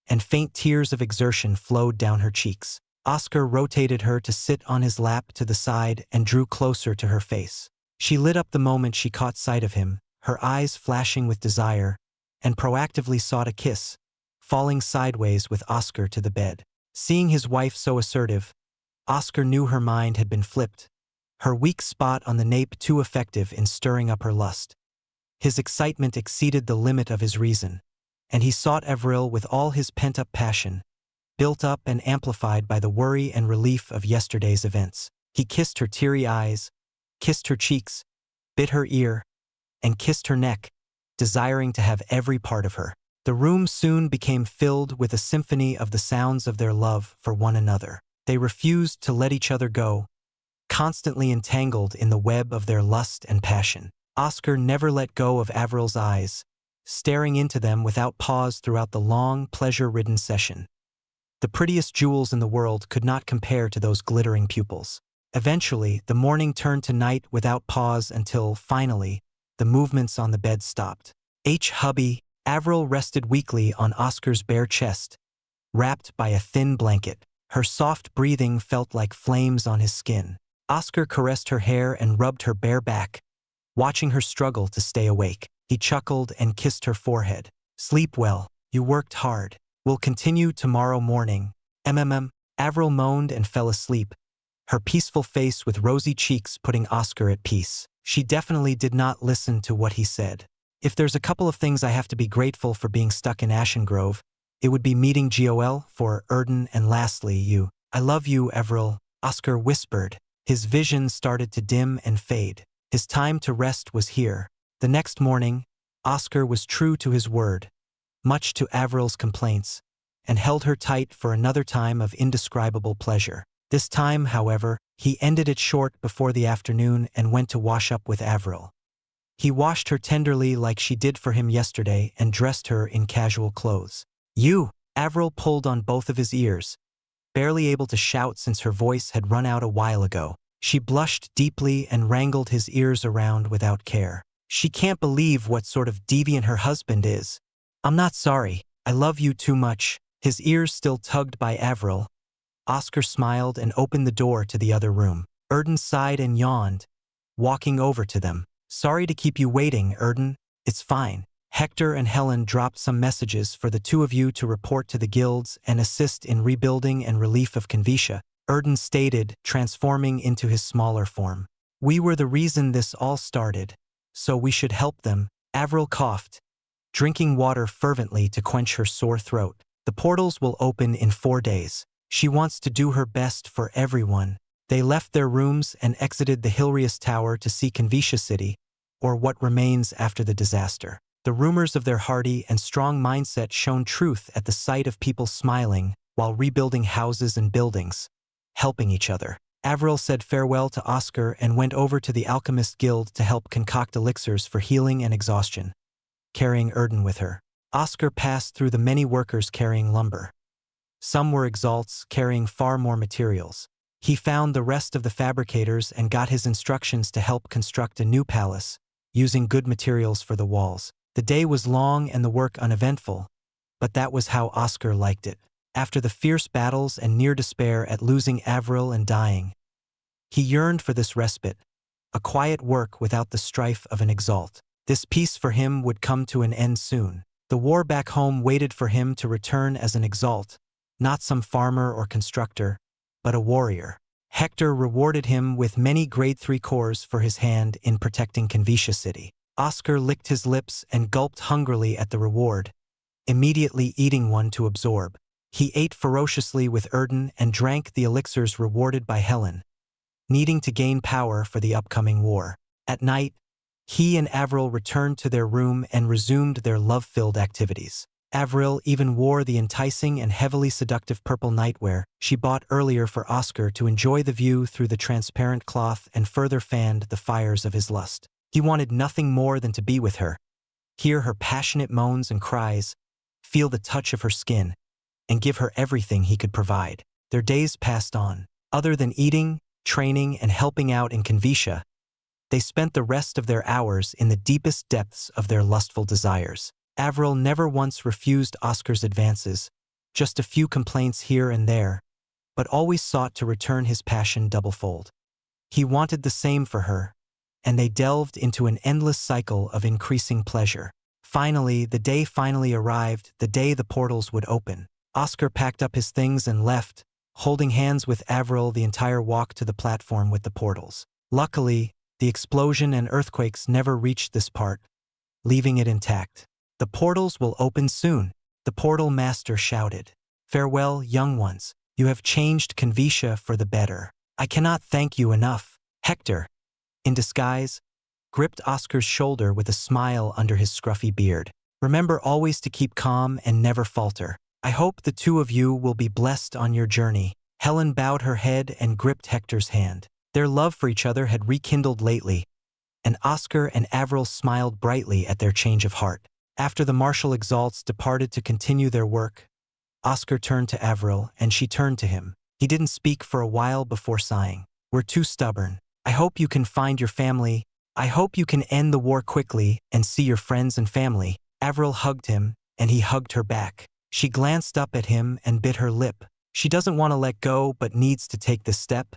[SPEAKER 1] and faint tears of exertion flowed down her cheeks. Oscar rotated her to sit on his lap to the side and drew closer to her face. She lit up the moment she caught sight of him, her eyes flashing with desire, and proactively sought a kiss, falling sideways with Oscar to the bed. Seeing his wife so assertive, Oscar knew her mind had been flipped, her weak spot on the nape too effective in stirring up her lust. His excitement exceeded the limit of his reason, and he sought Avril with all his pent-up passion, built up and amplified by the worry and relief of yesterday's events. He kissed her teary eyes, kissed her cheeks, bit her ear, and kissed her neck, desiring to have every part of her. The room soon became filled with a symphony of the sounds of their love for one another. They refused to let each other go, constantly entangled in the web of their lust and passion. Oscar never let go of Avril's eyes, staring into them without pause throughout the long, pleasure-ridden session. The prettiest jewels in the world could not compare to those glittering pupils. Eventually, the morning turned to night without pause until, finally, the movements on the bed stopped. Hubby, Avril rested weakly on Oscar's bare chest, wrapped by a thin blanket. Her soft breathing felt like flames on his skin. Oscar caressed her hair and rubbed her bare back, watching her struggle to stay awake. He chuckled and kissed her forehead. Sleep well, you worked hard. We'll continue tomorrow morning. Avril moaned and fell asleep, her peaceful face with rosy cheeks putting Oscar at peace. She definitely did not listen to what he said. If there's a couple of things I have to be grateful for being stuck in Ashen Grove, it would be meeting Gol for Erden and lastly you. I love you, Avril, Oscar whispered. His vision started to dim and fade. His time to rest was here. The next morning, Oscar was true to his word, much to Avril's complaints, and held her tight for another time of indescribable pleasure. This time, however, he ended it short before the afternoon and went to wash up with Avril. He washed her tenderly like she did for him yesterday and dressed her in casual clothes. You! Avril pulled on both of his ears, barely able to shout since her voice had run out a while ago. She blushed deeply and wrangled his ears around without care. She can't believe what sort of deviant her husband is. I'm not sorry. I love you too much. His ears still tugged by Avril. Oscar smiled and opened the door to the other room. Erden sighed and yawned, walking over to them. Sorry to keep you waiting, Erden. It's fine. Hector and Helen dropped some messages for the two of you to report to the guilds and assist in rebuilding and relief of Xianxia, Erden stated, transforming into his smaller form. We were the reason this all started, so we should help them. Avril coughed, drinking water fervently to quench her sore throat. The portals will open in 4 days. She wants to do her best for everyone. They left their rooms and exited the Hilarious Tower to see Xianxia City, or what remains after the disaster. The rumors of their hearty and strong mindset shone truth at the sight of people smiling while rebuilding houses and buildings, helping each other. Avril said farewell to Oscar and went over to the Alchemist Guild to help concoct elixirs for healing and exhaustion, carrying Erden with her. Oscar passed through the many workers carrying lumber. Some were exalts, carrying far more materials. He found the rest of the fabricators and got his instructions to help construct a new palace, using good materials for the walls. The day was long and the work uneventful, but that was how Oscar liked it. After the fierce battles and near despair at losing Avril and dying, he yearned for this respite, a quiet work without the strife of an exalt. This peace for him would come to an end soon. The war back home waited for him to return as an exalt, not some farmer or constructor, but a warrior. Hector rewarded him with many grade 3 cores for his hand in protecting Xianxia City. Oscar licked his lips and gulped hungrily at the reward, immediately eating one to absorb. He ate ferociously with Erden and drank the elixirs rewarded by Helen, needing to gain power for the upcoming war. At night, he and Avril returned to their room and resumed their love-filled activities. Avril even wore the enticing and heavily seductive purple nightwear she bought earlier for Oscar to enjoy the view through the transparent cloth and further fanned the fires of his lust. He wanted nothing more than to be with her, hear her passionate moans and cries, feel the touch of her skin, and give her everything he could provide. Their days passed on. Other than eating, training, and helping out in Xianxia, they spent the rest of their hours in the deepest depths of their lustful desires. Avril never once refused Oscar's advances, just a few complaints here and there, but always sought to return his passion doublefold. He wanted the same for her, and they delved into an endless cycle of increasing pleasure. Finally, the day arrived, the day the portals would open. Oscar packed up his things and left, holding hands with Avril the entire walk to the platform with the portals. Luckily, the explosion and earthquakes never reached this part, leaving it intact. The portals will open soon, the portal master shouted. Farewell, young ones. You have changed Xianxia for the better. I cannot thank you enough. Hector, in disguise, gripped Oscar's shoulder with a smile under his scruffy beard. Remember always to keep calm and never falter. I hope the two of you will be blessed on your journey. Helen bowed her head and gripped Hector's hand. Their love for each other had rekindled lately, and Oscar and Avril smiled brightly at their change of heart. After the martial exalts departed to continue their work, Oscar turned to Avril and she turned to him. He didn't speak for a while before sighing. We're too stubborn. I hope you can find your family. I hope you can end the war quickly and see your friends and family. Avril hugged him, and he hugged her back. She glanced up at him and bit her lip. She doesn't want to let go but needs to take this step.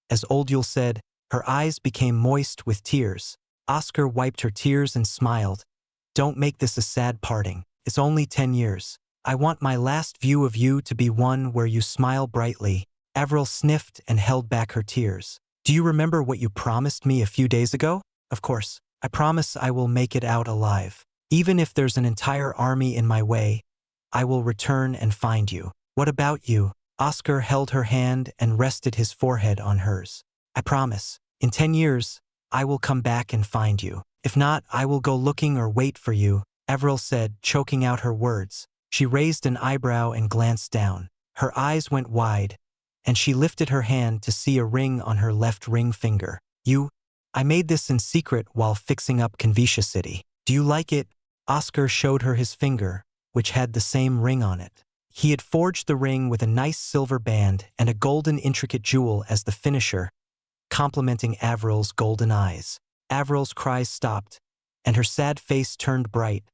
[SPEAKER 1] As Oldule said, her eyes became moist with tears. Oscar wiped her tears and smiled. Don't make this a sad parting. It's only 10 years. I want my last view of you to be one where you smile brightly. Avril sniffed and held back her tears. Do you remember what you promised me a few days ago? Of course. I promise I will make it out alive. Even if there's an entire army in my way, I will return and find you. What about you? Oscar held her hand and rested his forehead on hers. I promise. In 10 years, I will come back and find you. If not, I will go looking or wait for you, Avril said, choking out her words. She raised an eyebrow and glanced down. Her eyes went wide, and she lifted her hand to see a ring on her left ring finger. I made this in secret while fixing up Xianxia City. Do you like it? Oscar showed her his finger, which had the same ring on it. He had forged the ring with a nice silver band and a golden intricate jewel as the finisher, complementing Avril's golden eyes. Avril's cries stopped, and her sad face turned bright,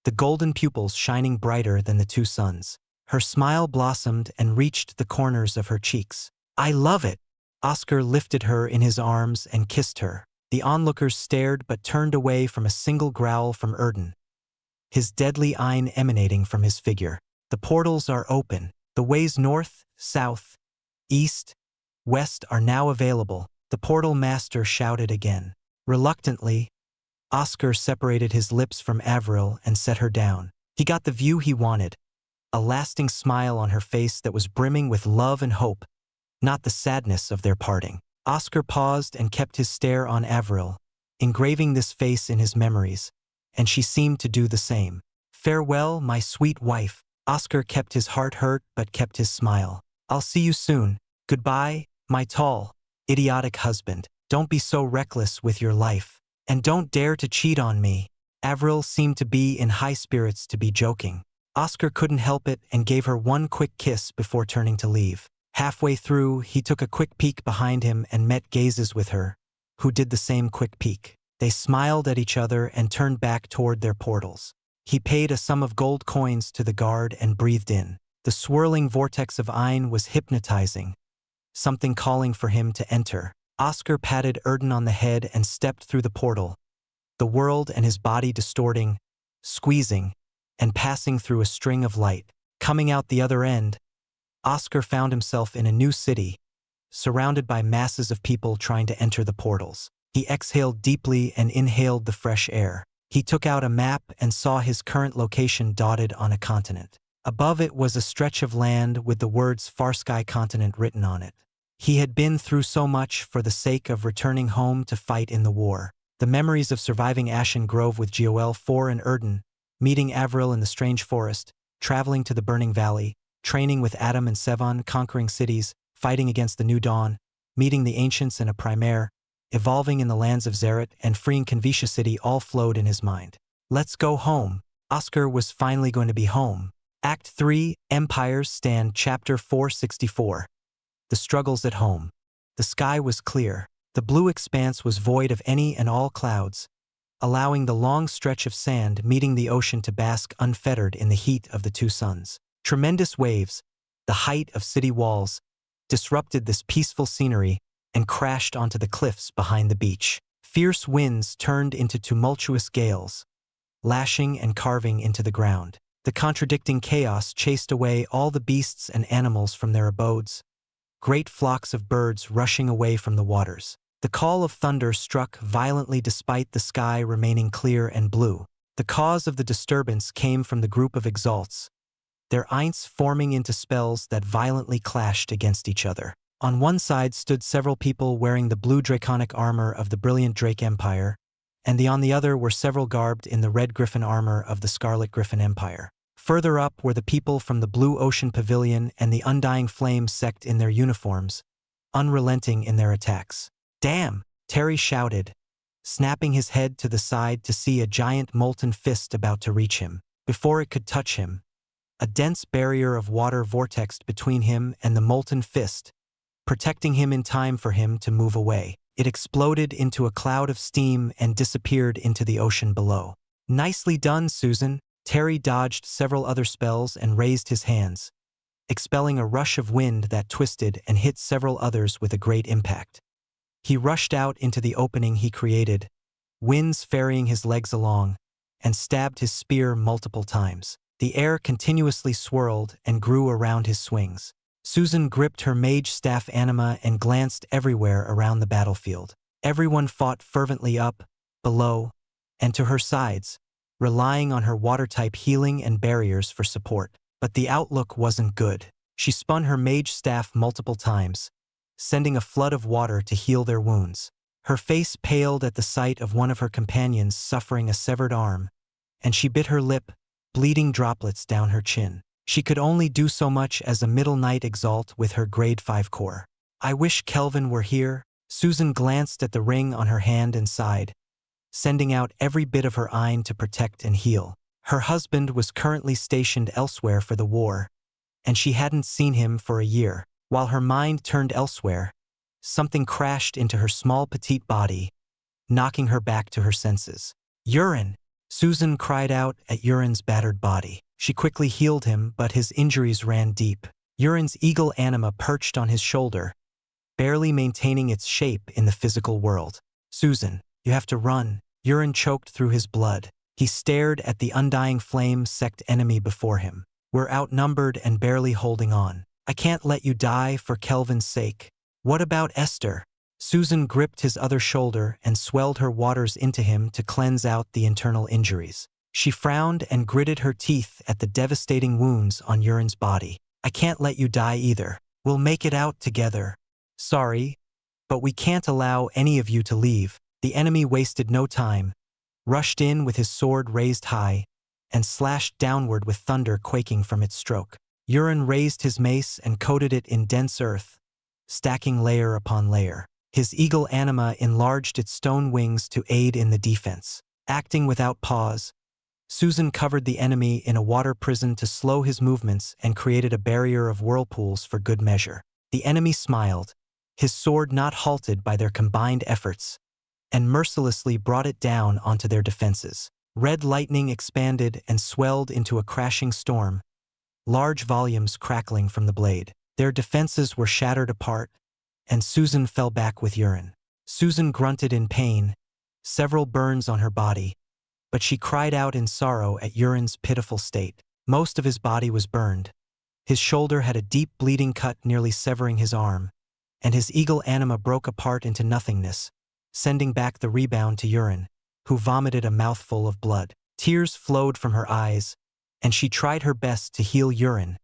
[SPEAKER 1] the golden pupils shining brighter than the two suns. Her smile blossomed and reached the corners of her cheeks. "I love it!" Oscar lifted her in his arms and kissed her. The onlookers stared but turned away from a single growl from Erden, his deadly eye emanating from his figure. "The portals are open. The ways north, south, east, west are now available," the portal master shouted again. Reluctantly, Oscar separated his lips from Avril and set her down. He got the view he wanted, a lasting smile on her face that was brimming with love and hope, not the sadness of their parting. Oscar paused and kept his stare on Avril, engraving this face in his memories, and she seemed to do the same. "Farewell, my sweet wife." Oscar kept his heart hurt but kept his smile. "I'll see you soon. Goodbye, my tall, idiotic husband. Don't be so reckless with your life. And don't dare to cheat on me." Avril seemed to be in high spirits to be joking. Oscar couldn't help it and gave her one quick kiss before turning to leave. Halfway through, he took a quick peek behind him and met gazes with her, who did the same quick peek. They smiled at each other and turned back toward their portals. He paid a sum of gold coins to the guard and breathed in. The swirling vortex of Ein was hypnotizing, something calling for him to enter. Oscar patted Erden on the head and stepped through the portal, the world and his body distorting, squeezing, and passing through a string of light. Coming out the other end, Oscar found himself in a new city, surrounded by masses of people trying to enter the portals. He exhaled deeply and inhaled the fresh air. He took out a map and saw his current location dotted on a continent. Above it was a stretch of land with the words Farsky Continent written on it. He had been through so much for the sake of returning home to fight in the war. The memories of surviving Ashen Grove with Joel 4 and Erden, meeting Avril in the strange forest, traveling to the Burning Valley, training with Adam and Sevon, conquering cities, fighting against the New Dawn, meeting the Ancients in a Primaire, evolving in the lands of Zerat, and freeing Convicia City all flowed in his mind. Let's go home. Oscar was finally going to be home. Act 3, Empires Stand, Chapter 464. The struggles at home. The sky was clear. The blue expanse was void of any and all clouds, allowing the long stretch of sand meeting the ocean to bask unfettered in the heat of the two suns. Tremendous waves, the height of city walls, disrupted this peaceful scenery and crashed onto the cliffs behind the beach. Fierce winds turned into tumultuous gales, lashing and carving into the ground. The contradicting chaos chased away all the beasts and animals from their abodes, great flocks of birds rushing away from the waters. The call of thunder struck violently despite the sky remaining clear and blue. The cause of the disturbance came from the group of Exalts, their eints forming into spells that violently clashed against each other. On one side stood several people wearing the blue draconic armor of the brilliant Drake Empire, and on the other were several garbed in the red griffin armor of the Scarlet Griffin Empire. Further up were the people from the Blue Ocean Pavilion and the Undying Flame sect in their uniforms, unrelenting in their attacks. "Damn!" Terry shouted, snapping his head to the side to see a giant molten fist about to reach him. Before it could touch him, a dense barrier of water vortexed between him and the molten fist, protecting him in time for him to move away. It exploded into a cloud of steam and disappeared into the ocean below. "Nicely done, Susan." Terry dodged several other spells and raised his hands, expelling a rush of wind that twisted and hit several others with a great impact. He rushed out into the opening he created, winds ferrying his legs along, and stabbed his spear multiple times. The air continuously swirled and grew around his swings. Susan gripped her mage staff anima and glanced everywhere around the battlefield. Everyone fought fervently up, below, and to her sides, relying on her water-type healing and barriers for support. But the outlook wasn't good. She spun her mage staff multiple times, sending a flood of water to heal their wounds. Her face paled at the sight of one of her companions suffering a severed arm, and she bit her lip, bleeding droplets down her chin. She could only do so much as a middle knight Exalt with her grade 5 core. "I wish Kelvin were here." Susan glanced at the ring on her hand and sighed, sending out every bit of her ein to protect and heal. Her husband was currently stationed elsewhere for the war, and she hadn't seen him for a year. While her mind turned elsewhere, something crashed into her small petite body, knocking her back to her senses. Urine! Susan cried out at Urine's battered body. She quickly healed him, but his injuries ran deep. Urine's eagle anima perched on his shoulder, barely maintaining its shape in the physical world. Susan, you have to run. Urine choked through his blood. He stared at the undying flame-secked enemy before him. We're outnumbered and barely holding on. I can't let you die for Kelvin's sake. What about Esther? Susan gripped his other shoulder and swelled her waters into him to cleanse out the internal injuries. She frowned and gritted her teeth at the devastating wounds on Urine's body. I can't let you die either. We'll make it out together. Sorry, but we can't allow any of you to leave. The enemy wasted no time, rushed in with his sword raised high, and slashed downward with thunder quaking from its stroke. Urine raised his mace and coated it in dense earth, stacking layer upon layer. His eagle anima enlarged its stone wings to aid in the defense. Acting without pause, Susan covered the enemy in a water prison to slow his movements and created a barrier of whirlpools for good measure. The enemy smiled, his sword not halted by their combined efforts, and mercilessly brought it down onto their defenses. Red lightning expanded and swelled into a crashing storm, large volumes crackling from the blade. Their defenses were shattered apart, and Susan fell back with Urine. Susan grunted in pain, several burns on her body, but she cried out in sorrow at Urine's pitiful state. Most of his body was burned. His shoulder had a deep bleeding cut nearly severing his arm, and his eagle anima broke apart into nothingness, sending back the rebound to Urine, who vomited a mouthful of blood. Tears flowed from her eyes, and she tried her best to heal Urine,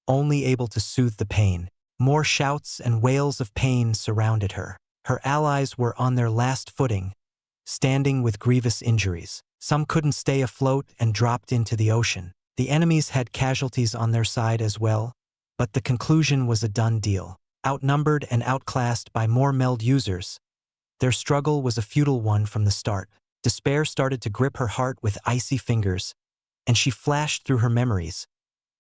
[SPEAKER 1] only able to soothe the pain. More shouts and wails of pain surrounded her. Her allies were on their last footing, standing with grievous injuries. Some couldn't stay afloat and dropped into the ocean. The enemies had casualties on their side as well, but the conclusion was a done deal. Outnumbered and outclassed by more meld users, their struggle was a futile one from the start. Despair started to grip her heart with icy fingers, and she flashed through her memories,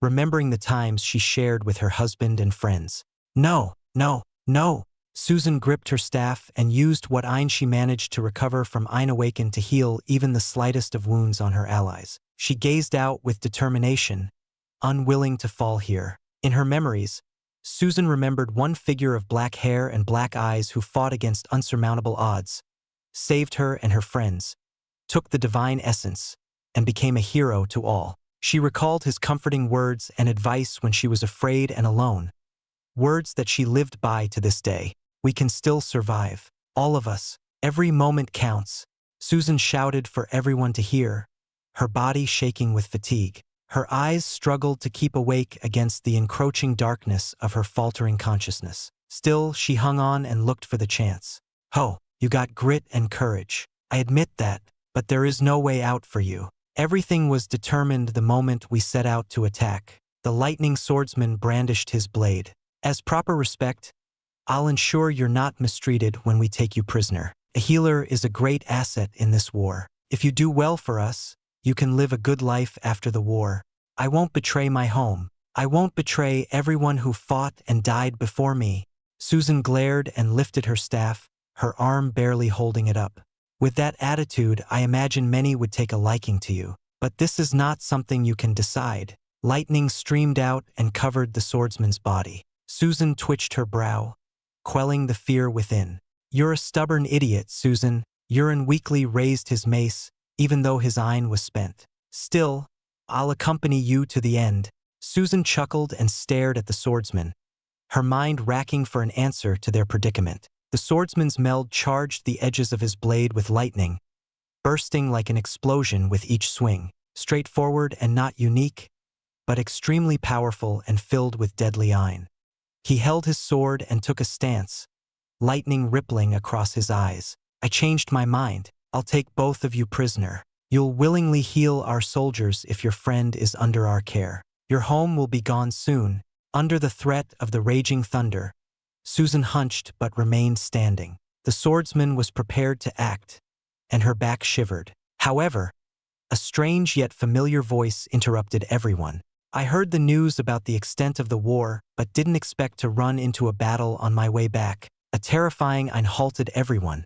[SPEAKER 1] remembering the times she shared with her husband and friends. No, no, no! Susan gripped her staff and used what she managed to recover from Awaken to heal even the slightest of wounds on her allies. She gazed out with determination, unwilling to fall here. In her memories, Susan remembered one figure of black hair and black eyes who fought against unsurmountable odds, saved her and her friends, took the divine essence, and became a hero to all. She recalled his comforting words and advice when she was afraid and alone, words that she lived by to this day. We can still survive. All of us. Every moment counts. Susan shouted for everyone to hear, her body shaking with fatigue. Her eyes struggled to keep awake against the encroaching darkness of her faltering consciousness. Still, she hung on and looked for the chance. "Oh, you got grit and courage. I admit that, but there is no way out for you. Everything was determined the moment we set out to attack." The lightning swordsman brandished his blade. "As proper respect, I'll ensure you're not mistreated when we take you prisoner. A healer is a great asset in this war. If you do well for us, you can live a good life after the war. I won't betray my home. I won't betray everyone who fought and died before me." Susan glared and lifted her staff, her arm barely holding it up. "With that attitude, I imagine many would take a liking to you. But this is not something you can decide." Lightning streamed out and covered the swordsman's body. Susan twitched her brow, quelling the fear within. "You're a stubborn idiot, Susan." Urine weakly raised his mace, even though his iron was spent. "Still, I'll accompany you to the end." Susan chuckled and stared at the swordsman, her mind racking for an answer to their predicament. The swordsman's meld charged the edges of his blade with lightning, bursting like an explosion with each swing. Straightforward and not unique, but extremely powerful and filled with deadly iron. He held his sword and took a stance, lightning rippling across his eyes. "I changed my mind. I'll take both of you prisoner. You'll willingly heal our soldiers if your friend is under our care. Your home will be gone soon." Under the threat of the raging thunder, Susan hunched but remained standing. The swordsman was prepared to act, and her back shivered. However, a strange yet familiar voice interrupted everyone. "I heard the news about the extent of the war, but didn't expect to run into a battle on my way back." A terrifying halted everyone,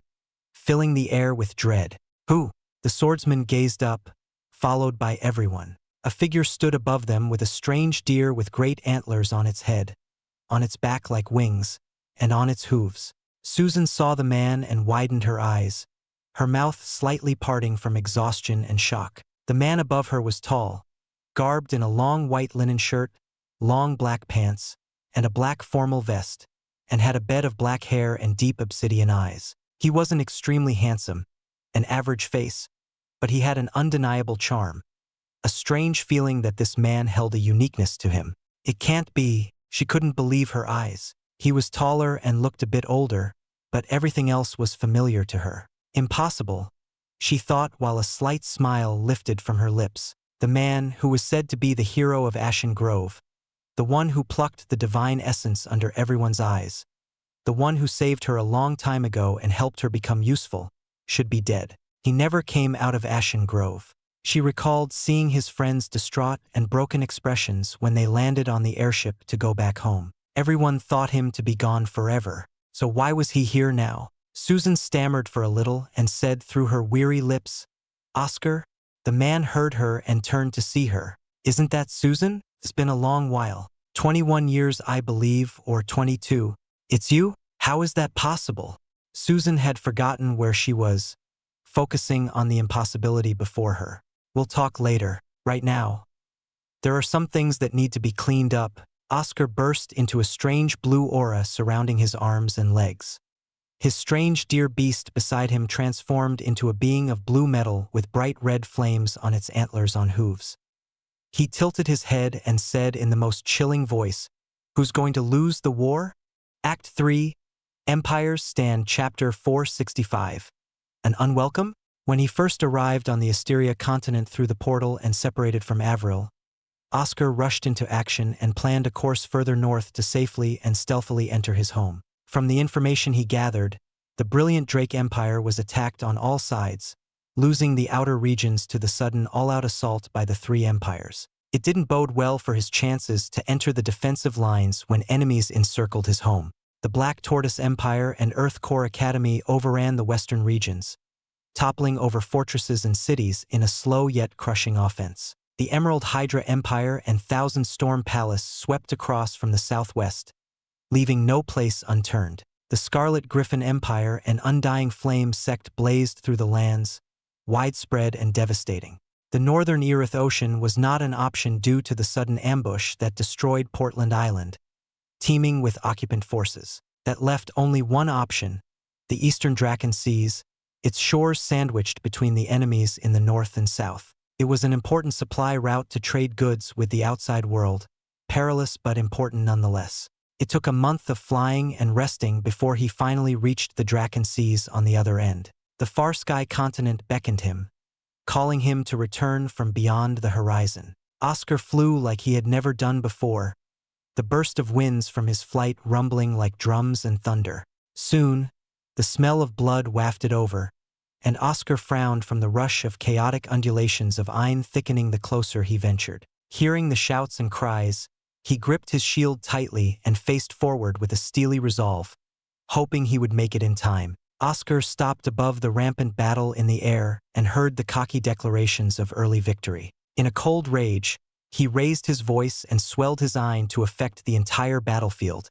[SPEAKER 1] filling the air with dread. "Who? The swordsman gazed up, followed by everyone. A figure stood above them with a strange deer with great antlers on its head, on its back like wings, and on its hooves. Susan saw the man and widened her eyes, her mouth slightly parting from exhaustion and shock. The man above her was tall, garbed in a long white linen shirt, long black pants, and a black formal vest, and had a bed of black hair and deep obsidian eyes. He wasn't extremely handsome, an average face, but he had an undeniable charm, a strange feeling that this man held a uniqueness to him. It can't be, she couldn't believe her eyes. He was taller and looked a bit older, but everything else was familiar to her. Impossible, she thought while a slight smile lifted from her lips. The man who was said to be the hero of Ashen Grove, the one who plucked the divine essence under everyone's eyes, the one who saved her a long time ago and helped her become useful, should be dead. He never came out of Ashen Grove. She recalled seeing his friends' distraught and broken expressions when they landed on the airship to go back home. Everyone thought him to be gone forever, so why was he here now? Susan stammered for a little and said through her weary lips, "Oscar?" The man heard her and turned to see her. "Isn't that Susan? It's been a long while. 21 years, I believe, or 22. It's you? How is that possible?" Susan had forgotten where she was, focusing on the impossibility before her. "We'll talk later. Right now, there are some things that need to be cleaned up." Oscar burst into a strange blue aura surrounding his arms and legs. His strange deer beast beside him transformed into a being of blue metal with bright red flames on its antlers on hooves. He tilted his head and said in the most chilling voice, "Who's going to lose the war?" Act 3, Empires Stand, Chapter 465. An unwelcome? When he first arrived on the Asteria continent through the portal and separated from Avril, Oscar rushed into action and planned a course further north to safely and stealthily enter his home. From the information he gathered, the brilliant Drake Empire was attacked on all sides, losing the outer regions to the sudden all-out assault by the three empires. It didn't bode well for his chances to enter the defensive lines when enemies encircled his home. The Black Tortoise Empire and Earth Core Academy overran the western regions, toppling over fortresses and cities in a slow yet crushing offense. The Emerald Hydra Empire and Thousand Storm Palace swept across from the southwest, leaving no place unturned. The Scarlet Griffin Empire and Undying Flame sect blazed through the lands, widespread and devastating. The northern Erith Ocean was not an option due to the sudden ambush that destroyed Portland Island, teeming with occupant forces. That left only one option, the eastern Draken Seas, its shores sandwiched between the enemies in the north and south. It was an important supply route to trade goods with the outside world, perilous but important nonetheless. It took a month of flying and resting before he finally reached the Draken Seas on the other end. The Far Sky continent beckoned him, calling him to return from beyond the horizon. Oscar flew like he had never done before, the burst of winds from his flight rumbling like drums and thunder. Soon, the smell of blood wafted over, and Oscar frowned from the rush of chaotic undulations of Ein thickening the closer he ventured. Hearing the shouts and cries, he gripped his shield tightly and faced forward with a steely resolve, hoping he would make it in time. Oscar stopped above the rampant battle in the air and heard the cocky declarations of early victory. In a cold rage, he raised his voice and swelled his Ein to affect the entire battlefield,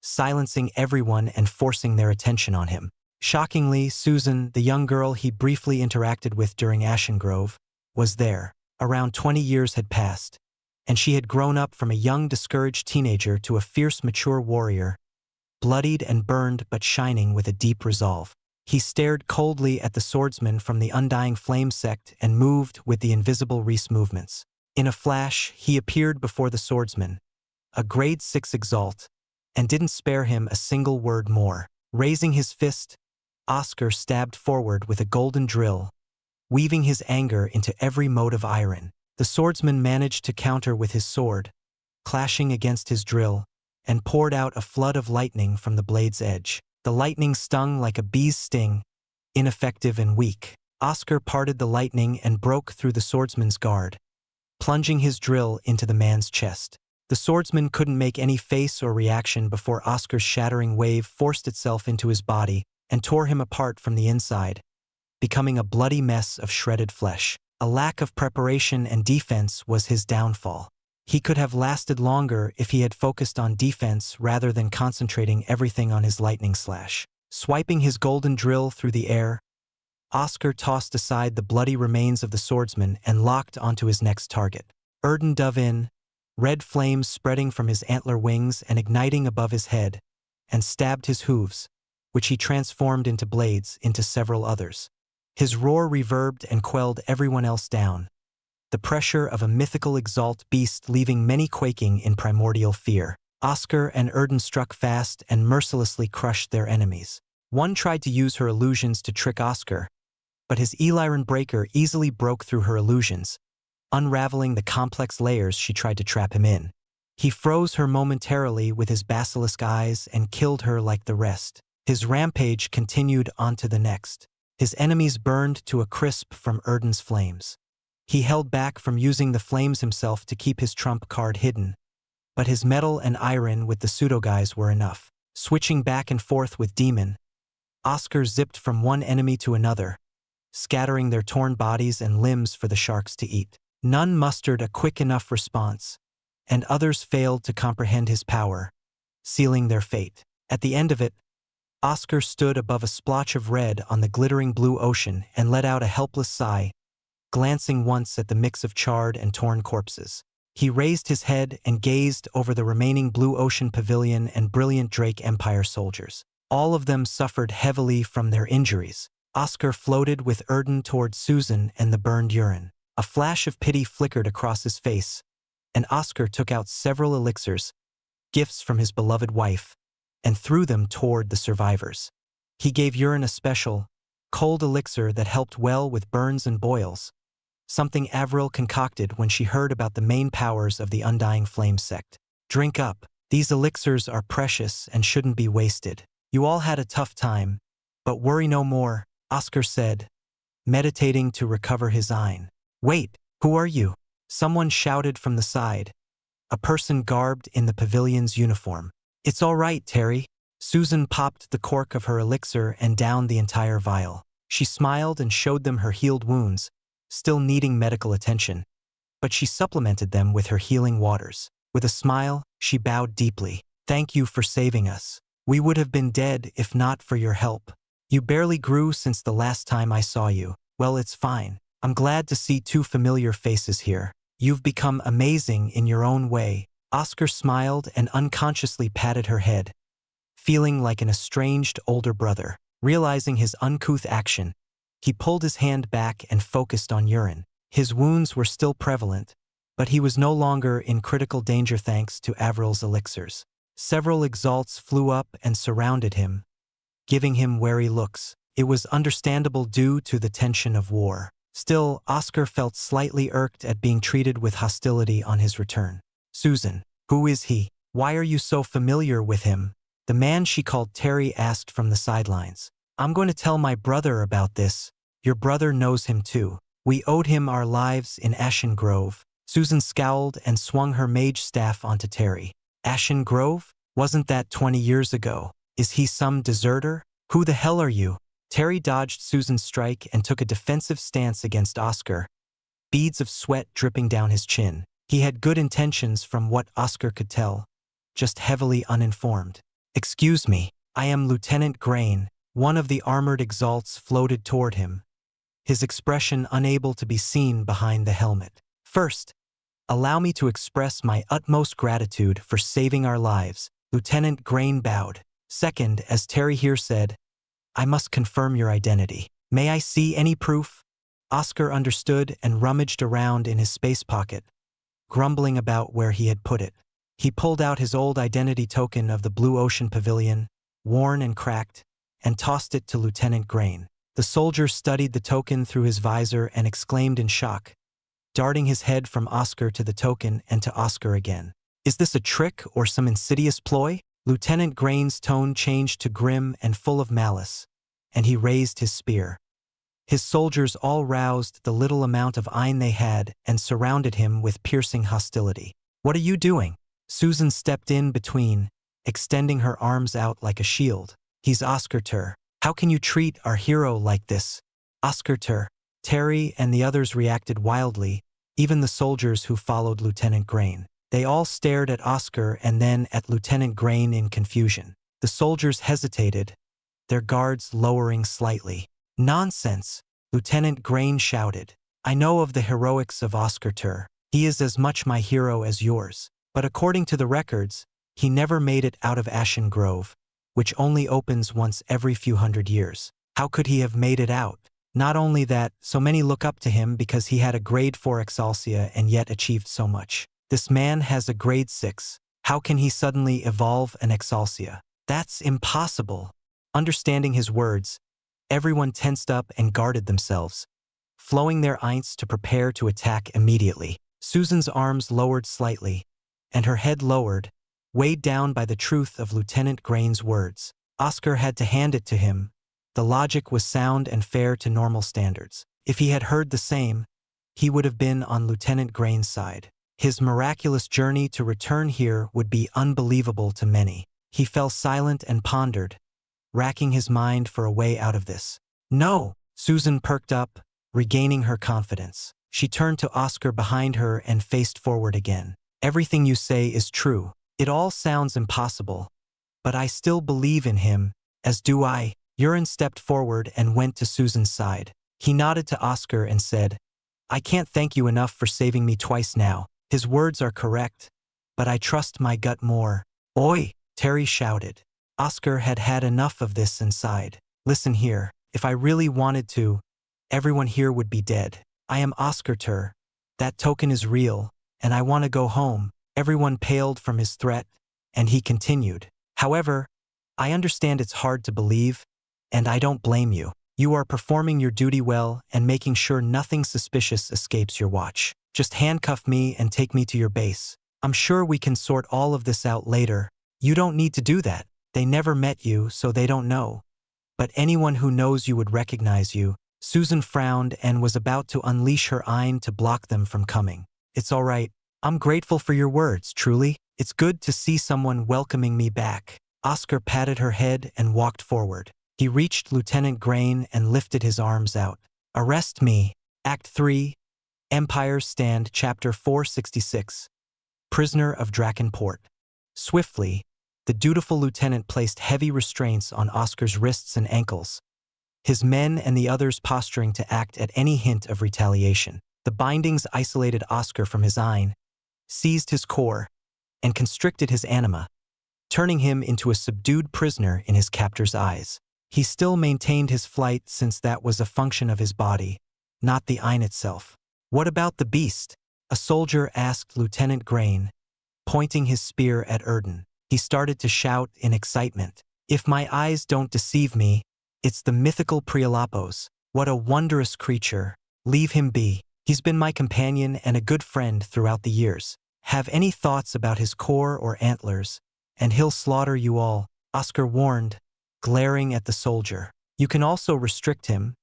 [SPEAKER 1] silencing everyone and forcing their attention on him. Shockingly, Susan, the young girl he briefly interacted with during Ashen Grove, was there. Around 20 years had passed, and she had grown up from a young, discouraged teenager to a fierce, mature warrior, bloodied and burned but shining with a deep resolve. He stared coldly at the swordsman from the Undying Flame sect and moved with the invisible Reese movements. In a flash, he appeared before the swordsman, a grade 6 Exalt, and didn't spare him a single word more. Raising his fist, Oscar stabbed forward with a golden drill, weaving his anger into every mote of iron. The swordsman managed to counter with his sword, clashing against his drill, and poured out a flood of lightning from the blade's edge. The lightning stung like a bee's sting, ineffective and weak. Oscar parted the lightning and broke through the swordsman's guard, plunging his drill into the man's chest. The swordsman couldn't make any face or reaction before Oscar's shattering wave forced itself into his body and tore him apart from the inside, becoming a bloody mess of shredded flesh. A lack of preparation and defense was his downfall. He could have lasted longer if he had focused on defense rather than concentrating everything on his lightning slash. Swiping his golden drill through the air, Oscar tossed aside the bloody remains of the swordsman and locked onto his next target. Erden dove in, red flames spreading from his antler wings and igniting above his head, and stabbed his hooves, which he transformed into blades, into several others. His roar reverbed and quelled everyone else down, the pressure of a mythical Exalt beast leaving many quaking in primordial fear. Oscar and Erden struck fast and mercilessly crushed their enemies. One tried to use her illusions to trick Oscar, but his Eliran breaker easily broke through her illusions, unraveling the complex layers she tried to trap him in. He froze her momentarily with his basilisk eyes and killed her like the rest. His rampage continued on to the next. His enemies burned to a crisp from Erden's flames. He held back from using the flames himself to keep his trump card hidden, but his metal and iron with the pseudo-guys were enough. Switching back and forth with Demon, Oscar zipped from one enemy to another, scattering their torn bodies and limbs for the sharks to eat. None mustered a quick enough response, and others failed to comprehend his power, sealing their fate. At the end of it, Oscar stood above a splotch of red on the glittering blue ocean and let out a helpless sigh, glancing once at the mix of charred and torn corpses. He raised his head and gazed over the remaining Blue Ocean Pavilion and brilliant Drake Empire soldiers. All of them suffered heavily from their injuries. Oscar floated with Erden toward Susan and the burned urine. A flash of pity flickered across his face, and Oscar took out several elixirs, gifts from his beloved wife, and threw them toward the survivors. He gave urine a special, cold elixir that helped well with burns and boils, something Avril concocted when she heard about the main powers of the Undying Flame sect. Drink up. These elixirs are precious and shouldn't be wasted. You all had a tough time, but worry no more, Oscar said, meditating to recover his Ein. Wait, who are you? Someone shouted from the side, a person garbed in the pavilion's uniform. It's all right, Terry. Susan popped the cork of her elixir and downed the entire vial. She smiled and showed them her healed wounds, still needing medical attention, but she supplemented them with her healing waters. With a smile, she bowed deeply. Thank you for saving us. We would have been dead if not for your help. You barely grew since the last time I saw you. Well, it's fine. I'm glad to see two familiar faces here. You've become amazing in your own way. Oscar smiled and unconsciously patted her head, feeling like an estranged older brother. Realizing his uncouth action, he pulled his hand back and focused on urine. His wounds were still prevalent, but he was no longer in critical danger thanks to Avril's elixirs. Several exalts flew up and surrounded him, giving him wary looks. It was understandable due to the tension of war. Still, Oscar felt slightly irked at being treated with hostility on his return. Susan, who is he? Why are you so familiar with him? The man she called Terry asked from the sidelines. I'm going to tell my brother about this. Your brother knows him too. We owed him our lives in Ashen Grove. Susan scowled and swung her mage staff onto Terry. Ashen Grove? Wasn't that 20 years ago? Is he some deserter? Who the hell are you? Terry dodged Susan's strike and took a defensive stance against Oscar, beads of sweat dripping down his chin. He had good intentions from what Oscar could tell, just heavily uninformed. Excuse me, I am Lieutenant Grain. One of the armored exalts floated toward him, his expression unable to be seen behind the helmet. First, allow me to express my utmost gratitude for saving our lives. Lieutenant Grain bowed. Second, as Terry here said, I must confirm your identity. May I see any proof? Oscar understood and rummaged around in his space pocket, grumbling about where he had put it. He pulled out his old identity token of the Blue Ocean Pavilion, worn and cracked, and tossed it to Lieutenant Grain. The soldier studied the token through his visor and exclaimed in shock, darting his head from Oscar to the token and to Oscar again. Is this a trick or some insidious ploy? Lieutenant Grain's tone changed to grim and full of malice, and he raised his spear. His soldiers all roused the little amount of Ein they had and surrounded him with piercing hostility. What are you doing? Susan stepped in between, extending her arms out like a shield. He's Oscar Tur. How can you treat our hero like this? Oscar Terry and the others reacted wildly, even the soldiers who followed Lieutenant Grain. They all stared at Oscar and then at Lieutenant Grain in confusion. The soldiers hesitated, their guards lowering slightly. "Nonsense!" Lieutenant Grain shouted. "I know of the heroics of Oscar. He is as much my hero as yours. But according to the records, he never made it out of Ashen Grove, which only opens once every few hundred years. How could he have made it out? Not only that, so many look up to him because he had a grade 4 Xianxia and yet achieved so much. This man has a grade 6. How can he suddenly evolve an Xianxia? That's impossible." Understanding his words, everyone tensed up and guarded themselves, flowing their eints to prepare to attack immediately. Susan's arms lowered slightly, and her head lowered, weighed down by the truth of Lieutenant Grain's words. Oscar had to hand it to him. The logic was sound and fair to normal standards. If he had heard the same, he would have been on Lieutenant Grain's side. His miraculous journey to return here would be unbelievable to many. He fell silent and pondered, racking his mind for a way out of this. "No!" Susan perked up, regaining her confidence. She turned to Oscar behind her and faced forward again. "Everything you say is true. It all sounds impossible, but I still believe in him, as do I." Urin stepped forward and went to Susan's side. He nodded to Oscar and said, "I can't thank you enough for saving me twice now. His words are correct, but I trust my gut more." "Oi!" Terry shouted. Oscar had had enough of this inside. "Listen here, if I really wanted to, everyone here would be dead. I am Oscar. That token is real, and I want to go home." Everyone paled from his threat, and he continued. "However, I understand it's hard to believe, and I don't blame you. You are performing your duty well and making sure nothing suspicious escapes your watch. Just handcuff me and take me to your base. I'm sure we can sort all of this out later." "You don't need to do that. They never met you, so they don't know. But anyone who knows you would recognize you." Susan frowned and was about to unleash her ein to block them from coming. "It's all right. I'm grateful for your words, truly. It's good to see someone welcoming me back." Oscar patted her head and walked forward. He reached Lieutenant Grain and lifted his arms out. "Arrest me." Act 3, Empire's Stand, Chapter 466. Prisoner of Drakenport. Swiftly, the dutiful lieutenant placed heavy restraints on Oscar's wrists and ankles, his men and the others posturing to act at any hint of retaliation. The bindings isolated Oscar from his ein, seized his core, and constricted his anima, turning him into a subdued prisoner in his captor's eyes. He still maintained his flight since that was a function of his body, not the ein itself. "What about the beast?" a soldier asked Lieutenant Grain, pointing his spear at Erden. He started to shout in excitement. "If my eyes don't deceive me, it's the mythical Prialapos. What a wondrous creature. Leave him be. He's been my companion and a good friend throughout the years. Have any thoughts about his core or antlers, and he'll slaughter you all," Oscar warned, glaring at the soldier. "You can also restrict him,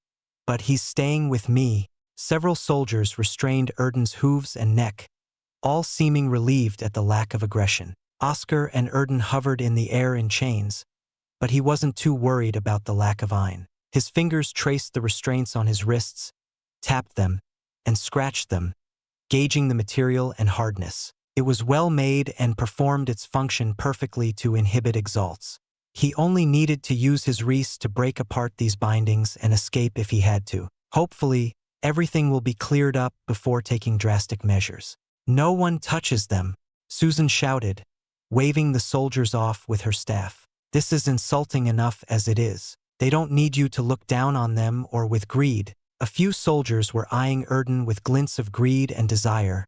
[SPEAKER 1] but he's staying with me." Several soldiers restrained Erden's hooves and neck, all seeming relieved at the lack of aggression. Oscar and Erden hovered in the air in chains, but he wasn't too worried about the lack of ein. His fingers traced the restraints on his wrists, tapped them, and scratched them, gauging the material and hardness. It was well made and performed its function perfectly to inhibit exalts. He only needed to use his wrist to break apart these bindings and escape if he had to. Hopefully, everything will be cleared up before taking drastic measures. "No one touches them," Susan shouted, waving the soldiers off with her staff. "This is insulting enough as it is. They don't need you to look down on them or with greed." A few soldiers were eyeing Erden with glints of greed and desire,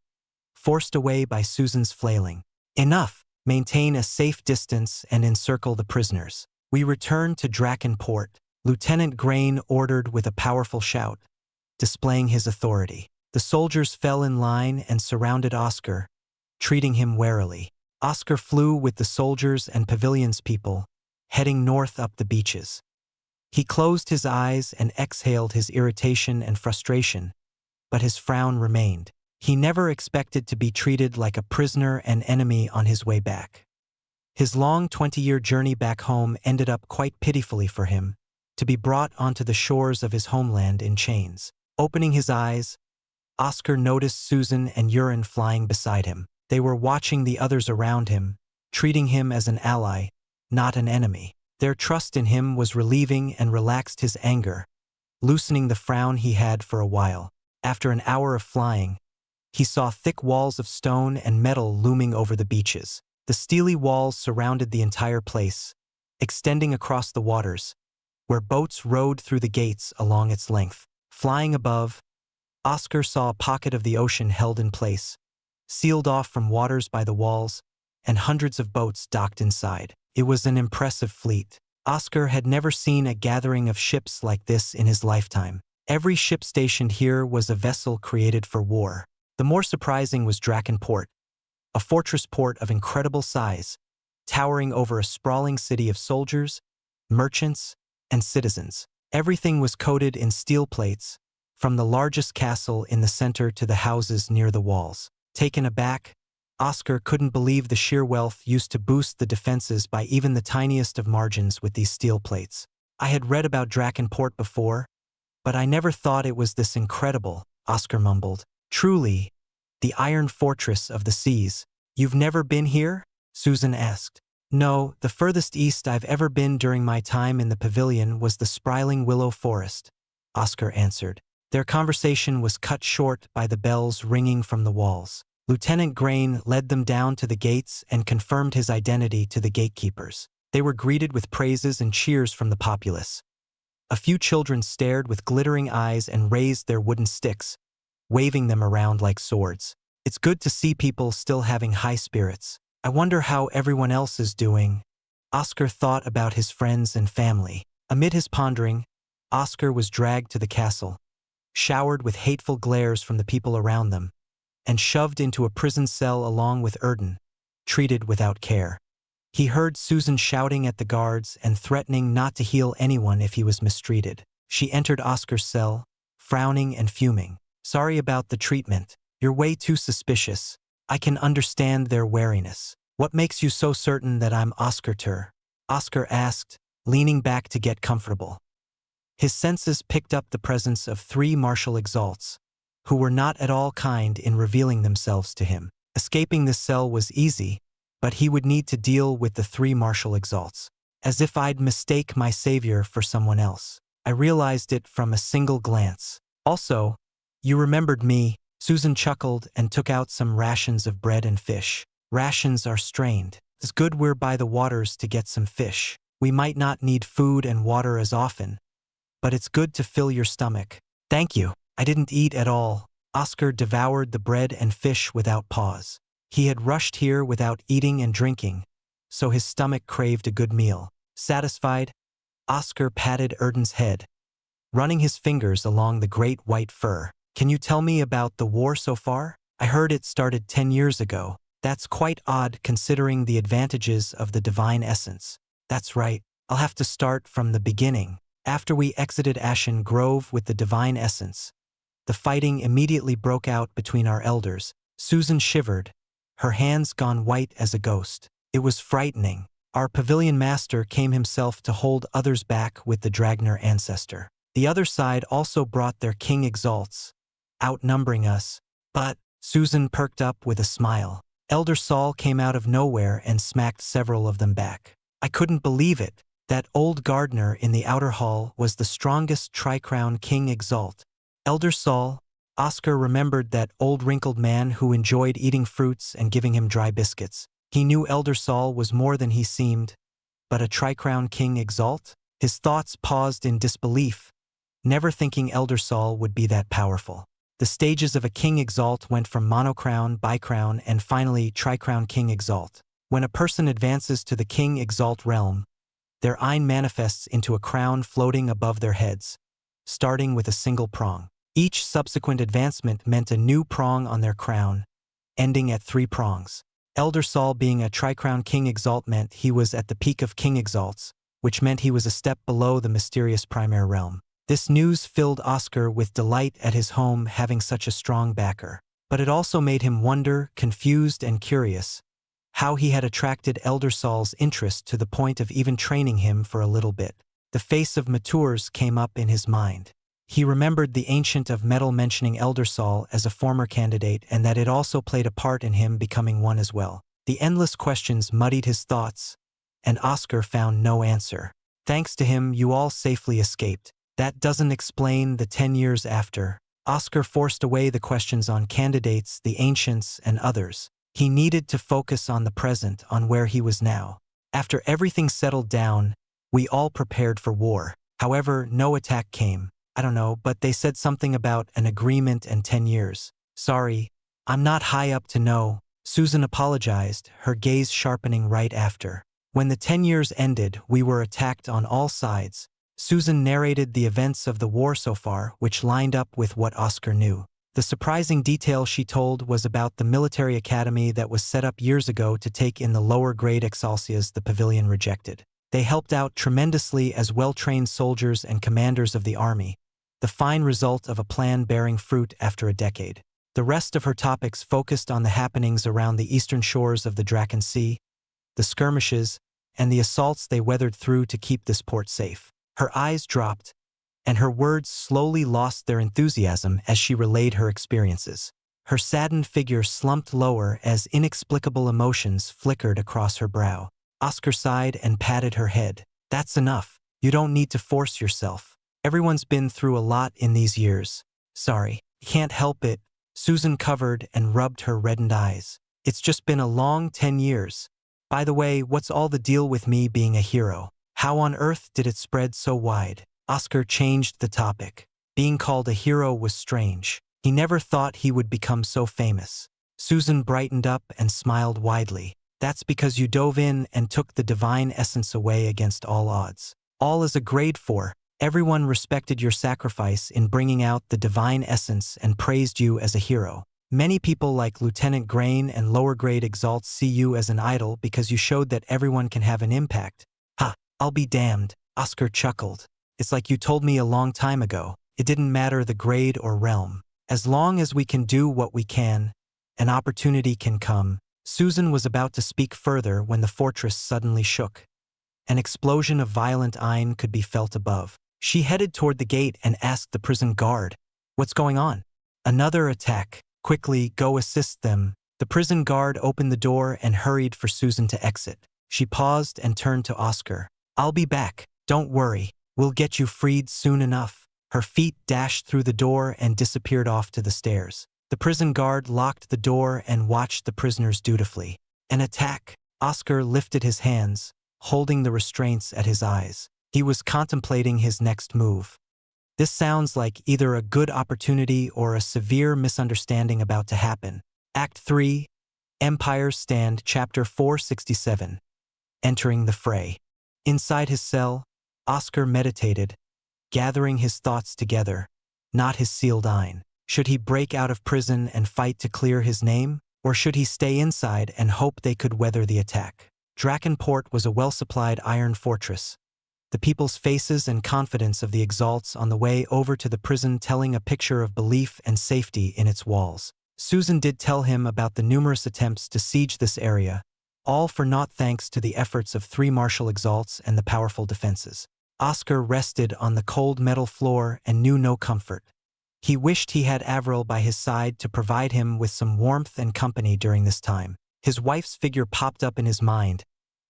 [SPEAKER 1] forced away by Susan's flailing. "Enough! Maintain a safe distance and encircle the prisoners. We return to Drakenport," Lieutenant Grain ordered with a powerful shout, displaying his authority. The soldiers fell in line and surrounded Oscar, treating him warily. Oscar flew with the soldiers and pavilion's people, heading north up the beaches. He closed his eyes and exhaled his irritation and frustration, but his frown remained. He never expected to be treated like a prisoner and enemy on his way back. His long 20-year journey back home ended up quite pitifully for him, to be brought onto the shores of his homeland in chains. Opening his eyes, Oscar noticed Susan and Urin flying beside him. They were watching the others around him, treating him as an ally, not an enemy. Their trust in him was relieving and relaxed his anger, loosening the frown he had for a while. After an hour of flying, he saw thick walls of stone and metal looming over the beaches. The steely walls surrounded the entire place, extending across the waters, where boats rode through the gates along its length. Flying above, Oscar saw a pocket of the ocean held in place, sealed off from waters by the walls, and hundreds of boats docked inside. It was an impressive fleet. Oscar had never seen a gathering of ships like this in his lifetime. Every ship stationed here was a vessel created for war. The more surprising was Drakenport, a fortress port of incredible size, towering over a sprawling city of soldiers, merchants, and citizens. Everything was coated in steel plates, from the largest castle in the center to the houses near the walls. Taken aback, Oscar couldn't believe the sheer wealth used to boost the defenses by even the tiniest of margins with these steel plates. I had read about Drakenport before, but I never thought it was this incredible, Oscar mumbled. Truly, the iron fortress of the seas. You've never been here? Susan asked. No, the furthest east I've ever been during my time in the pavilion was the sprawling willow forest, Oscar answered. Their conversation was cut short by the bells ringing from the walls. Lieutenant Grain led them down to the gates and confirmed his identity to the gatekeepers. They were greeted with praises and cheers from the populace. A few children stared with glittering eyes and raised their wooden sticks, waving them around like swords. It's good to see people still having high spirits. I wonder how everyone else is doing. Oscar thought about his friends and family. Amid his pondering, Oscar was dragged to the castle, showered with hateful glares from the people around them, and shoved into a prison cell along with Erden, treated without care. He heard Susan shouting at the guards and threatening not to heal anyone if he was mistreated. She entered Oscar's cell, frowning and fuming. Sorry about the treatment. You're way too suspicious. I can understand their wariness. What makes you so certain that I'm Oscar Tur? Oscar asked, leaning back to get comfortable. His senses picked up the presence of 3 martial exalts, who were not at all kind in revealing themselves to him. Escaping this cell was easy, but he would need to deal with the 3 martial exalts. As if I'd mistake my savior for someone else. I realized it from a single glance. Also, you remembered me. Susan chuckled and took out some rations of bread and fish. Rations are strained. It's good we're by the waters to get some fish. We might not need food and water as often, but it's good to fill your stomach. Thank you. I didn't eat at all. Oscar devoured the bread and fish without pause. He had rushed here without eating and drinking, so his stomach craved a good meal. Satisfied, Oscar patted Erden's head, running his fingers along the great white fur. Can you tell me about the war so far? I heard it started 10 years ago. That's quite odd considering the advantages of the divine essence. That's right. I'll have to start from the beginning. After we exited Ashen Grove with the divine essence, the fighting immediately broke out between our elders. Susan shivered, her hands gone white as a ghost. It was frightening. Our pavilion master came himself to hold others back with the Dragner ancestor. The other side also brought their king exalts, outnumbering us. But Susan perked up with a smile. Elder Saul came out of nowhere and smacked several of them back. I couldn't believe it. That old gardener in the outer hall was the strongest Tri-Crown King Exalt. Elder Saul, Oscar remembered that old wrinkled man who enjoyed eating fruits and giving him dry biscuits. He knew Elder Saul was more than he seemed, but a Tri-Crown King Exalt? His thoughts paused in disbelief, never thinking Elder Saul would be that powerful. The stages of a King Exalt went from Monocrown, Bicrown, and finally Tri-Crown King Exalt. When a person advances to the King Exalt realm, their Ein manifests into a crown floating above their heads, starting with a single prong. Each subsequent advancement meant a new prong on their crown, ending at 3 prongs. Elder Saul being a Tri-Crown King Exalt meant he was at the peak of King Exalts, which meant he was a step below the mysterious Primary Realm. This news filled Oscar with delight at his home having such a strong backer. But it also made him wonder, confused and curious, how he had attracted Elder Saul's interest to the point of even training him for a little bit. The face of Maturs came up in his mind. He remembered the Ancient of Metal mentioning Eldersal as a former candidate and that it also played a part in him becoming one as well. The endless questions muddied his thoughts, and Oscar found no answer. Thanks to him, you all safely escaped. That doesn't explain the 10 years after. Oscar forced away the questions on candidates, the ancients, and others. He needed to focus on the present, on where he was now. After everything settled down, we all prepared for war. However, no attack came. I don't know, but they said something about an agreement and 10 years. Sorry, I'm not high up to know. Susan apologized, her gaze sharpening right after. When the 10 years ended, we were attacked on all sides. Susan narrated the events of the war so far, which lined up with what Oscar knew. The surprising detail she told was about the military academy that was set up years ago to take in the lower-grade Exalsias the pavilion rejected. They helped out tremendously as well-trained soldiers and commanders of the army, the fine result of a plan bearing fruit after a decade. The rest of her topics focused on the happenings around the eastern shores of the Draken Sea, the skirmishes, and the assaults they weathered through to keep this port safe. Her eyes dropped, and her words slowly lost their enthusiasm as she relayed her experiences. Her saddened figure slumped lower as inexplicable emotions flickered across her brow. Oscar sighed and patted her head. That's enough. You don't need to force yourself. Everyone's been through a lot in these years. Sorry, can't help it. Susan covered and rubbed her reddened eyes. It's just been a long 10 years. By the way, what's all the deal with me being a hero? How on earth did it spread so wide? Oscar changed the topic. Being called a hero was strange. He never thought he would become so famous. Susan brightened up and smiled widely. That's because you dove in and took the divine essence away against all odds. All as a grade 4. Everyone respected your sacrifice in bringing out the divine essence and praised you as a hero. Many people like Lieutenant Grain and lower-grade Exalt see you as an idol because you showed that everyone can have an impact. Ha, I'll be damned, Oscar chuckled. It's like you told me a long time ago. It didn't matter the grade or realm. As long as we can do what we can, an opportunity can come. Susan was about to speak further when the fortress suddenly shook. An explosion of violent iron could be felt above. She headed toward the gate and asked the prison guard, "What's going on?" "Another attack. Quickly, go assist them." The prison guard opened the door and hurried for Susan to exit. She paused and turned to Oscar. "I'll be back. Don't worry. We'll get you freed soon enough." Her feet dashed through the door and disappeared off to the stairs. The prison guard locked the door and watched the prisoners dutifully. An attack. Oscar lifted his hands, holding the restraints at his eyes. He was contemplating his next move. This sounds like either a good opportunity or a severe misunderstanding about to happen. Act 3, Empire's Stand, Chapter 467. Entering the fray. Inside his cell, Oscar meditated, gathering his thoughts together, not his sealed eye. Should he break out of prison and fight to clear his name, or should he stay inside and hope they could weather the attack? Drakenport was a well-supplied iron fortress, the people's faces and confidence of the Exalts on the way over to the prison telling a picture of belief and safety in its walls. Susan did tell him about the numerous attempts to siege this area, all for naught thanks to the efforts of 3 martial Exalts and the powerful defenses. Oscar rested on the cold metal floor and knew no comfort. He wished he had Avril by his side to provide him with some warmth and company during this time. His wife's figure popped up in his mind,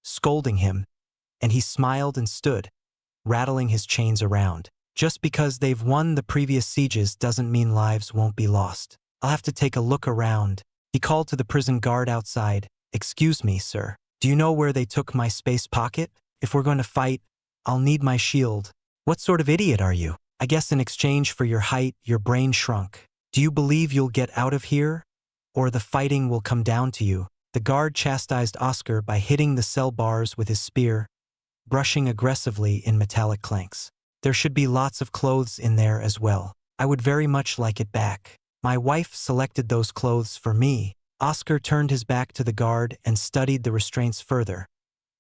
[SPEAKER 1] scolding him, and he smiled and stood, rattling his chains around. Just because they've won the previous sieges doesn't mean lives won't be lost. I'll have to take a look around. He called to the prison guard outside. "Excuse me, sir. Do you know where they took my space pocket? If we're going to fight, I'll need my shield." "What sort of idiot are you? I guess in exchange for your height, your brain shrunk. Do you believe you'll get out of here? Or the fighting will come down to you?" The guard chastised Oscar by hitting the cell bars with his spear, brushing aggressively in metallic clanks. "There should be lots of clothes in there as well. I would very much like it back. My wife selected those clothes for me." Oscar turned his back to the guard and studied the restraints further,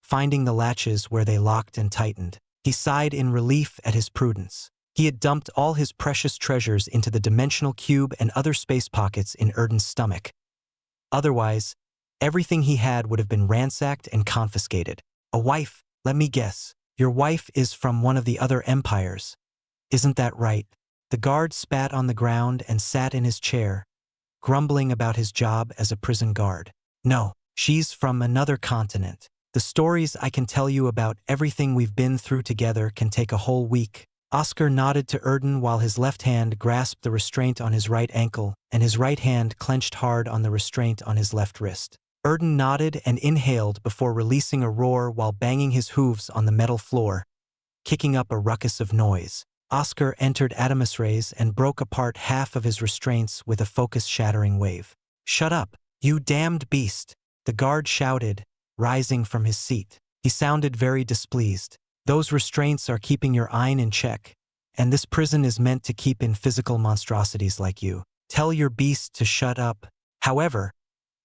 [SPEAKER 1] finding the latches where they locked and tightened. He sighed in relief at his prudence. He had dumped all his precious treasures into the dimensional cube and other space pockets in Erden's stomach. Otherwise, everything he had would have been ransacked and confiscated. "A wife, let me guess. Your wife is from one of the other empires. Isn't that right? The guard spat on the ground and sat in his chair, grumbling about his job as a prison guard. No, she's from another continent. The stories I can tell you about everything we've been through together can take a whole week. Oscar nodded to Erden while his left hand grasped the restraint on his right ankle and his right hand clenched hard on the restraint on his left wrist. Erden nodded and inhaled before releasing a roar while banging his hooves on the metal floor, kicking up a ruckus of noise. Oscar entered Adamus Rays and broke apart half of his restraints with a focus-shattering wave. "Shut up, you damned beast!" the guard shouted, rising from his seat. He sounded very displeased. "Those restraints are keeping your Ein in check, and this prison is meant to keep in physical monstrosities like you. Tell your beast to shut up." However,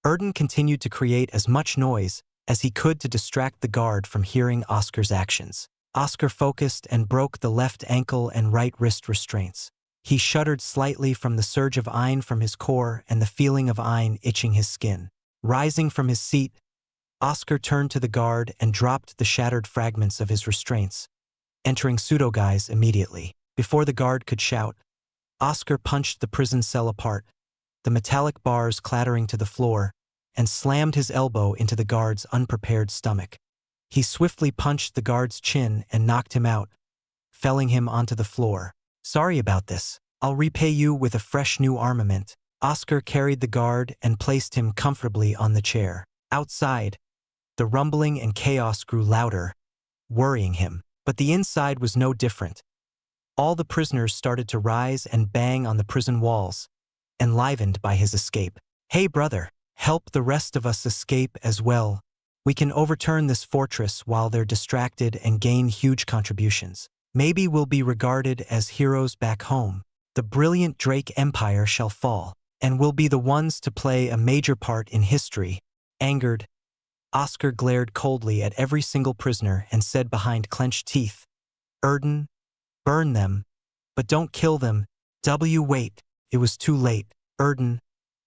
[SPEAKER 1] Erden continued to create as much noise as he could to distract the guard from hearing Oscar's actions. Oscar focused and broke the left ankle and right wrist restraints. He shuddered slightly from the surge of Ein from his core and the feeling of Ein itching his skin. Rising from his seat, Oscar turned to the guard and dropped the shattered fragments of his restraints, entering pseudo-guise immediately. Before the guard could shout, Oscar punched the prison cell apart, the metallic bars clattering to the floor, and slammed his elbow into the guard's unprepared stomach. He swiftly punched the guard's chin and knocked him out, felling him onto the floor. "Sorry about this. I'll repay you with a fresh new armament." Oscar carried the guard and placed him comfortably on the chair. Outside, the rumbling and chaos grew louder, worrying him. But the inside was no different. All the prisoners started to rise and bang on the prison walls, enlivened by his escape. "Hey brother, help the rest of us escape as well. We can overturn this fortress while they're distracted and gain huge contributions. Maybe we'll be regarded as heroes back home. The brilliant Drake Empire shall fall, and we'll be the ones to play a major part in history." Angered, Oscar glared coldly at every single prisoner and said behind clenched teeth, "Erden, burn them, but don't kill them. Wait." It was too late. Erden,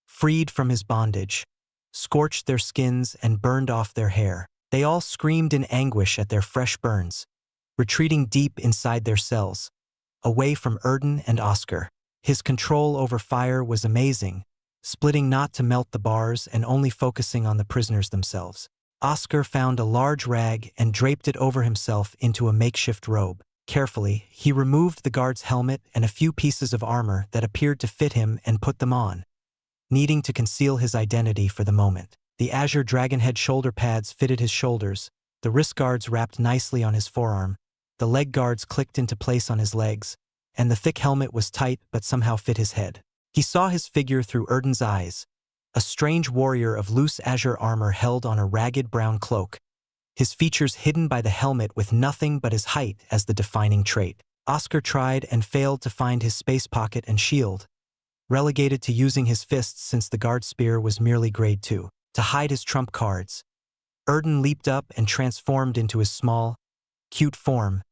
[SPEAKER 1] freed from his bondage, scorched their skins and burned off their hair. They all screamed in anguish at their fresh burns, retreating deep inside their cells, away from Erden and Oscar. His control over fire was amazing, splitting not to melt the bars and only focusing on the prisoners themselves. Oscar found a large rag and draped it over himself into a makeshift robe. Carefully, he removed the guard's helmet and a few pieces of armor that appeared to fit him and put them on, needing to conceal his identity for the moment. The azure dragonhead shoulder pads fitted his shoulders, the wrist guards wrapped nicely on his forearm, the leg guards clicked into place on his legs, and the thick helmet was tight but somehow fit his head. He saw his figure through Erden's eyes, a strange warrior of loose azure armor held on a ragged brown cloak, his features hidden by the helmet with nothing but his height as the defining trait. Oscar tried and failed to find his space pocket and shield, relegated to using his fists since the guard spear was merely grade 2. To hide his trump cards, Erden leaped up and transformed into his small, cute form,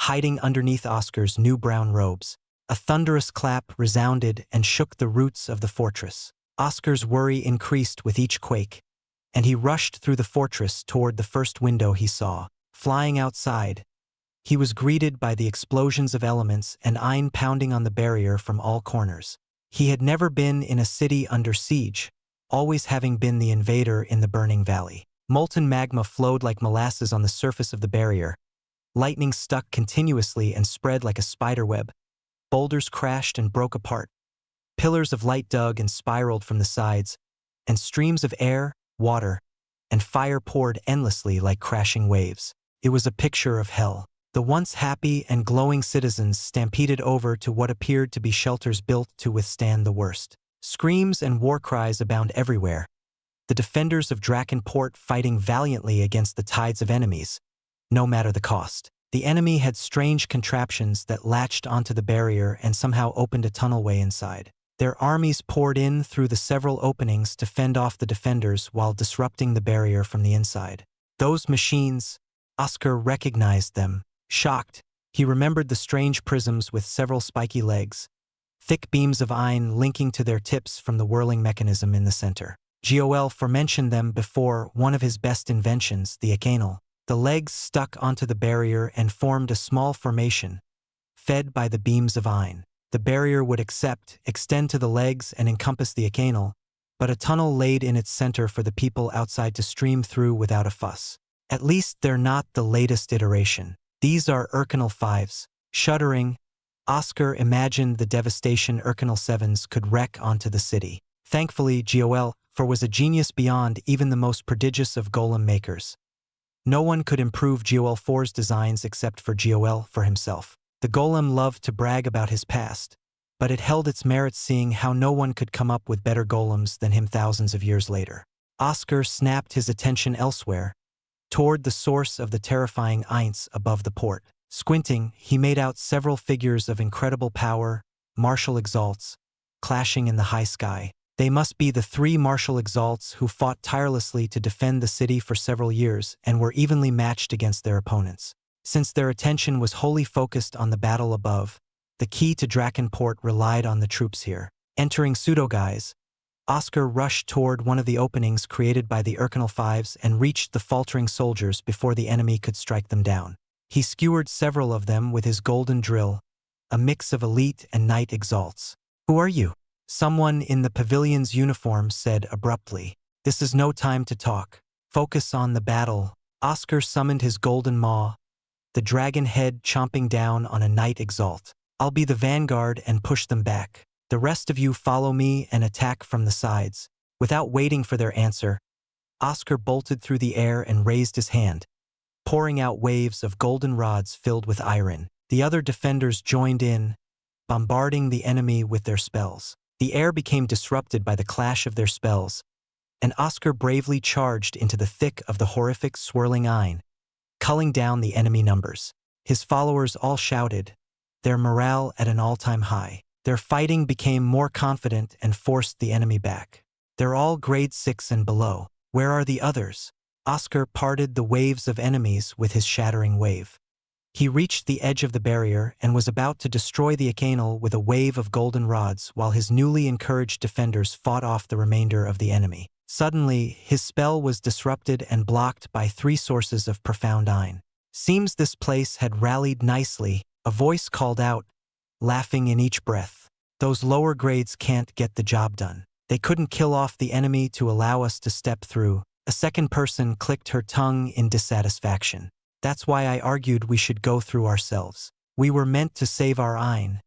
[SPEAKER 1] hiding underneath Oscar's new brown robes. A thunderous clap resounded and shook the roots of the fortress. Oscar's worry increased with each quake, and he rushed through the fortress toward the first window he saw. Flying outside, he was greeted by the explosions of elements and Ein pounding on the barrier from all corners. He had never been in a city under siege, always having been the invader in the burning valley. Molten magma flowed like molasses on the surface of the barrier. Lightning stuck continuously and spread like a spiderweb. Boulders crashed and broke apart. Pillars of light dug and spiraled from the sides, and streams of air, water, and fire poured endlessly like crashing waves. It was a picture of hell. The once happy and glowing citizens stampeded over to what appeared to be shelters built to withstand the worst. Screams and war cries abound everywhere, the defenders of Drakenport fighting valiantly against the tides of enemies, no matter the cost. The enemy had strange contraptions that latched onto the barrier and somehow opened a tunnelway inside. Their armies poured in through the several openings to fend off the defenders while disrupting the barrier from the inside. Those machines, Oscar recognized them. Shocked, he remembered the strange prisms with several spiky legs, thick beams of Ein linking to their tips from the whirling mechanism in the center. Gol mentioned them before, one of his best inventions, the Exalt. The legs stuck onto the barrier and formed a small formation, fed by the beams of Ein. The barrier would extend to the legs and encompass the acanal, but a tunnel laid in its center for the people outside to stream through without a fuss. At least they're not the latest iteration. These are Urkinal 5s. Shuddering, Oscar imagined the devastation Urkinal 7s could wreak onto the city. Thankfully, GOL 4 was a genius beyond even the most prodigious of golem makers. No one could improve GOL 4's designs except for GOL 4 himself. The golem loved to brag about his past, but it held its merits seeing how no one could come up with better golems than him thousands of years later. Oscar snapped his attention elsewhere, toward the source of the terrifying Eins above the port. Squinting, he made out several figures of incredible power, martial exalts, clashing in the high sky. They must be the 3 martial exalts who fought tirelessly to defend the city for several years and were evenly matched against their opponents. Since their attention was wholly focused on the battle above, the key to Drakenport relied on the troops here. Entering pseudo-guise, Oscar rushed toward one of the openings created by the Urkinal 5s and reached the faltering soldiers before the enemy could strike them down. He skewered several of them with his golden drill, a mix of elite and knight exalts. "Who are you?" Someone in the pavilion's uniform said abruptly. "This is no time to talk. Focus on the battle." Oscar summoned his golden maw, the dragon head chomping down on a knight exalt. "I'll be the vanguard and push them back. The rest of you follow me and attack from the sides." Without waiting for their answer, Oscar bolted through the air and raised his hand, pouring out waves of golden rods filled with iron. The other defenders joined in, bombarding the enemy with their spells. The air became disrupted by the clash of their spells, and Oscar bravely charged into the thick of the horrific swirling Ein, culling down the enemy numbers. His followers all shouted, their morale at an all-time high. Their fighting became more confident and forced the enemy back. "They're all grade 6 and below. Where are the others?" Oscar parted the waves of enemies with his shattering wave. He reached the edge of the barrier and was about to destroy the acanal with a wave of golden rods while his newly encouraged defenders fought off the remainder of the enemy. Suddenly, his spell was disrupted and blocked by 3 sources of profound Ein. "Seems this place had rallied nicely," a voice called out, laughing in each breath. "Those lower grades can't get the job done. They couldn't kill off the enemy to allow us to step through." A second person clicked her tongue in dissatisfaction. "That's why I argued we should go through ourselves. We were meant to save our Ein,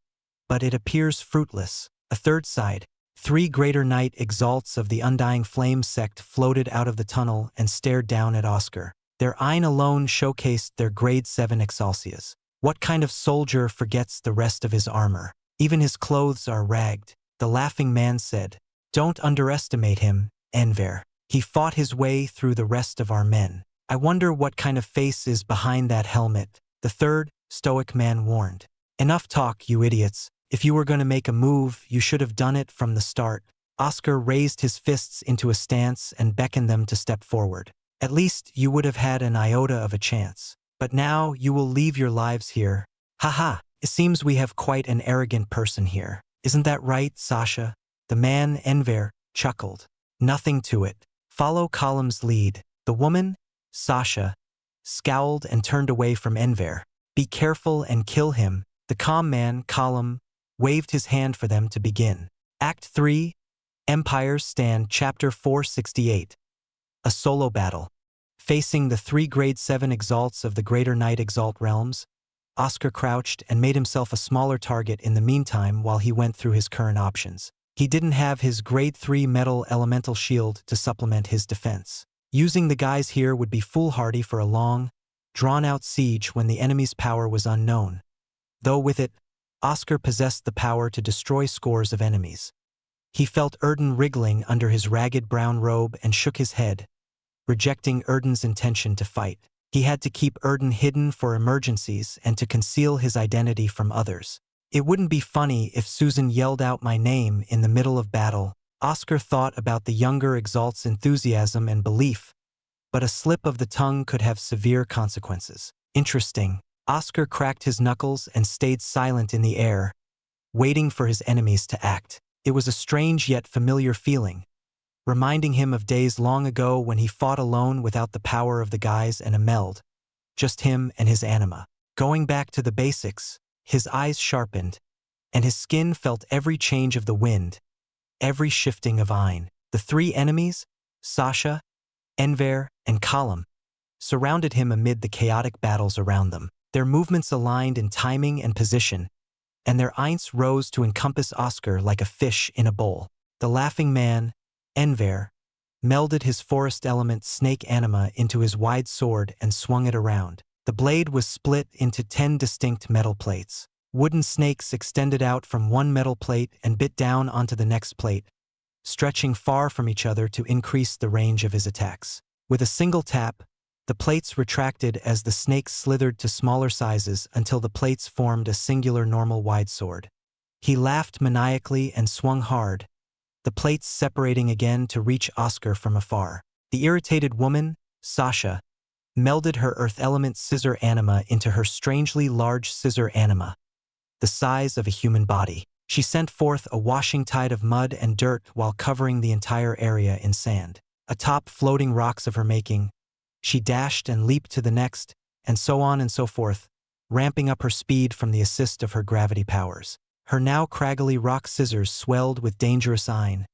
[SPEAKER 1] but it appears fruitless." A third side, 3 greater knight exalts of the Undying Flame sect floated out of the tunnel and stared down at Oscar. Their Ein alone showcased their grade 7 exalsias. What kind of soldier forgets the rest of his armor? Even his clothes are ragged. The laughing man said, "Don't underestimate him, Enver. He fought his way through the rest of our men. I wonder what kind of face is behind that helmet." The third, stoic man warned. "Enough talk, you idiots. If you were going to make a move, you should have done it from the start." Oscar raised his fists into a stance and beckoned them to step forward. "At least you would have had an iota of a chance. But now you will leave your lives here. Haha, it seems we have quite an arrogant person here. Isn't that right, Sasha?" The man, Enver, chuckled. "Nothing to it. Follow Column's lead." The woman, Sasha, scowled and turned away from Enver. "Be careful and kill him." The calm man, Column, waved his hand for them to begin. Act 3, Empire's Stand, Chapter 468. A solo battle. Facing the 3 grade 7 exalts of the Greater Knight Exalt realms, Oscar crouched and made himself a smaller target in the meantime while he went through his current options. He didn't have his grade 3 metal elemental shield to supplement his defense. Using the guys here would be foolhardy for a long, drawn-out siege when the enemy's power was unknown. Though with it, Oscar possessed the power to destroy scores of enemies. He felt Erden wriggling under his ragged brown robe and shook his head, rejecting Erden's intention to fight. He had to keep Erden hidden for emergencies and to conceal his identity from others. It wouldn't be funny if Susan yelled out my name in the middle of battle. Oscar thought about the younger Exalt's enthusiasm and belief, but a slip of the tongue could have severe consequences. Interesting. Oscar cracked his knuckles and stayed silent in the air, waiting for his enemies to act. It was a strange yet familiar feeling, reminding him of days long ago when he fought alone without the power of the guys and a meld. just him and his anima. Going back to the basics, his eyes sharpened, and his skin felt every change of the wind, every shifting of Ein. The three enemies, Xianxia, Enver, and Column, surrounded him amid the chaotic battles around them. Their movements aligned in timing and position, and their eints rose to encompass Oscar like a fish in a bowl. The laughing man, Enver, melded his forest element snake anima into his wide sword and swung it around. The blade was split into 10 distinct metal plates. Wooden snakes extended out from one metal plate and bit down onto the next plate, stretching far from each other to increase the range of his attacks. With a single tap, the plates retracted as the snakes slithered to smaller sizes until the plates formed a singular normal wide sword. He laughed maniacally and swung hard, the plates separating again to reach Oscar from afar. The irritated woman, Xianxia, melded her earth element scissor anima into her strangely large scissor anima, the size of a human body. She sent forth a washing tide of mud and dirt while covering the entire area in sand. Atop floating rocks of her making, she dashed and leaped to the next, and so on and so forth, ramping up her speed from the assist of her gravity powers. Her now craggly rock scissors swelled with dangerous Ein,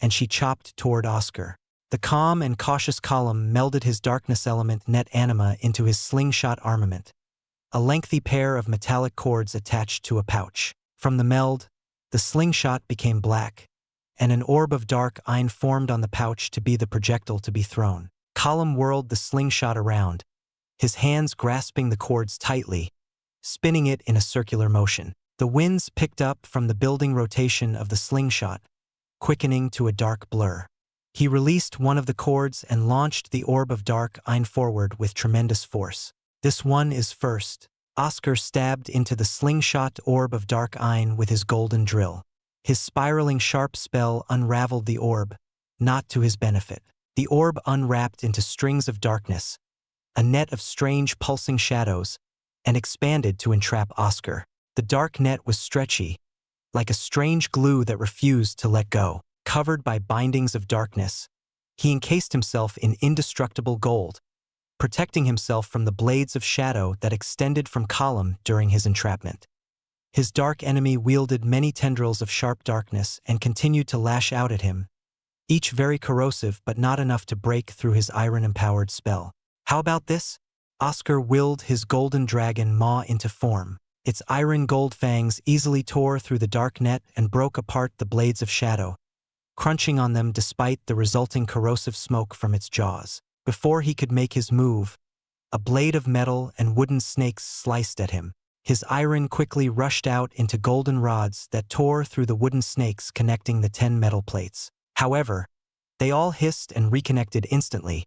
[SPEAKER 1] and she chopped toward Oscar. The calm and cautious Column melded his darkness element net anima into his slingshot armament, a lengthy pair of metallic cords attached to a pouch. From the meld, the slingshot became black, and an orb of dark Ein formed on the pouch to be the projectile to be thrown. Column whirled the slingshot around, his hands grasping the cords tightly, spinning it in a circular motion. The winds picked up from the building rotation of the slingshot, quickening to a dark blur. He released one of the cords and launched the orb of dark Ein forward with tremendous force. This one is first. Oscar stabbed into the slingshot orb of dark Ein with his golden drill. His spiraling sharp spell unraveled the orb, not to his benefit. The orb unwrapped into strings of darkness, a net of strange pulsing shadows, and expanded to entrap Oscar. The dark net was stretchy, like a strange glue that refused to let go. Covered by bindings of darkness, he encased himself in indestructible gold, protecting himself from the blades of shadow that extended from Column during his entrapment. His dark enemy wielded many tendrils of sharp darkness and continued to lash out at him, each very corrosive but not enough to break through his iron-empowered spell. How about this? Oscar willed his golden dragon maw into form. Its iron gold fangs easily tore through the dark net and broke apart the blades of shadow, crunching on them despite the resulting corrosive smoke from its jaws. Before he could make his move, a blade of metal and wooden snakes sliced at him. His iron quickly rushed out into golden rods that tore through the wooden snakes connecting the 10 metal plates. However, they all hissed and reconnected instantly,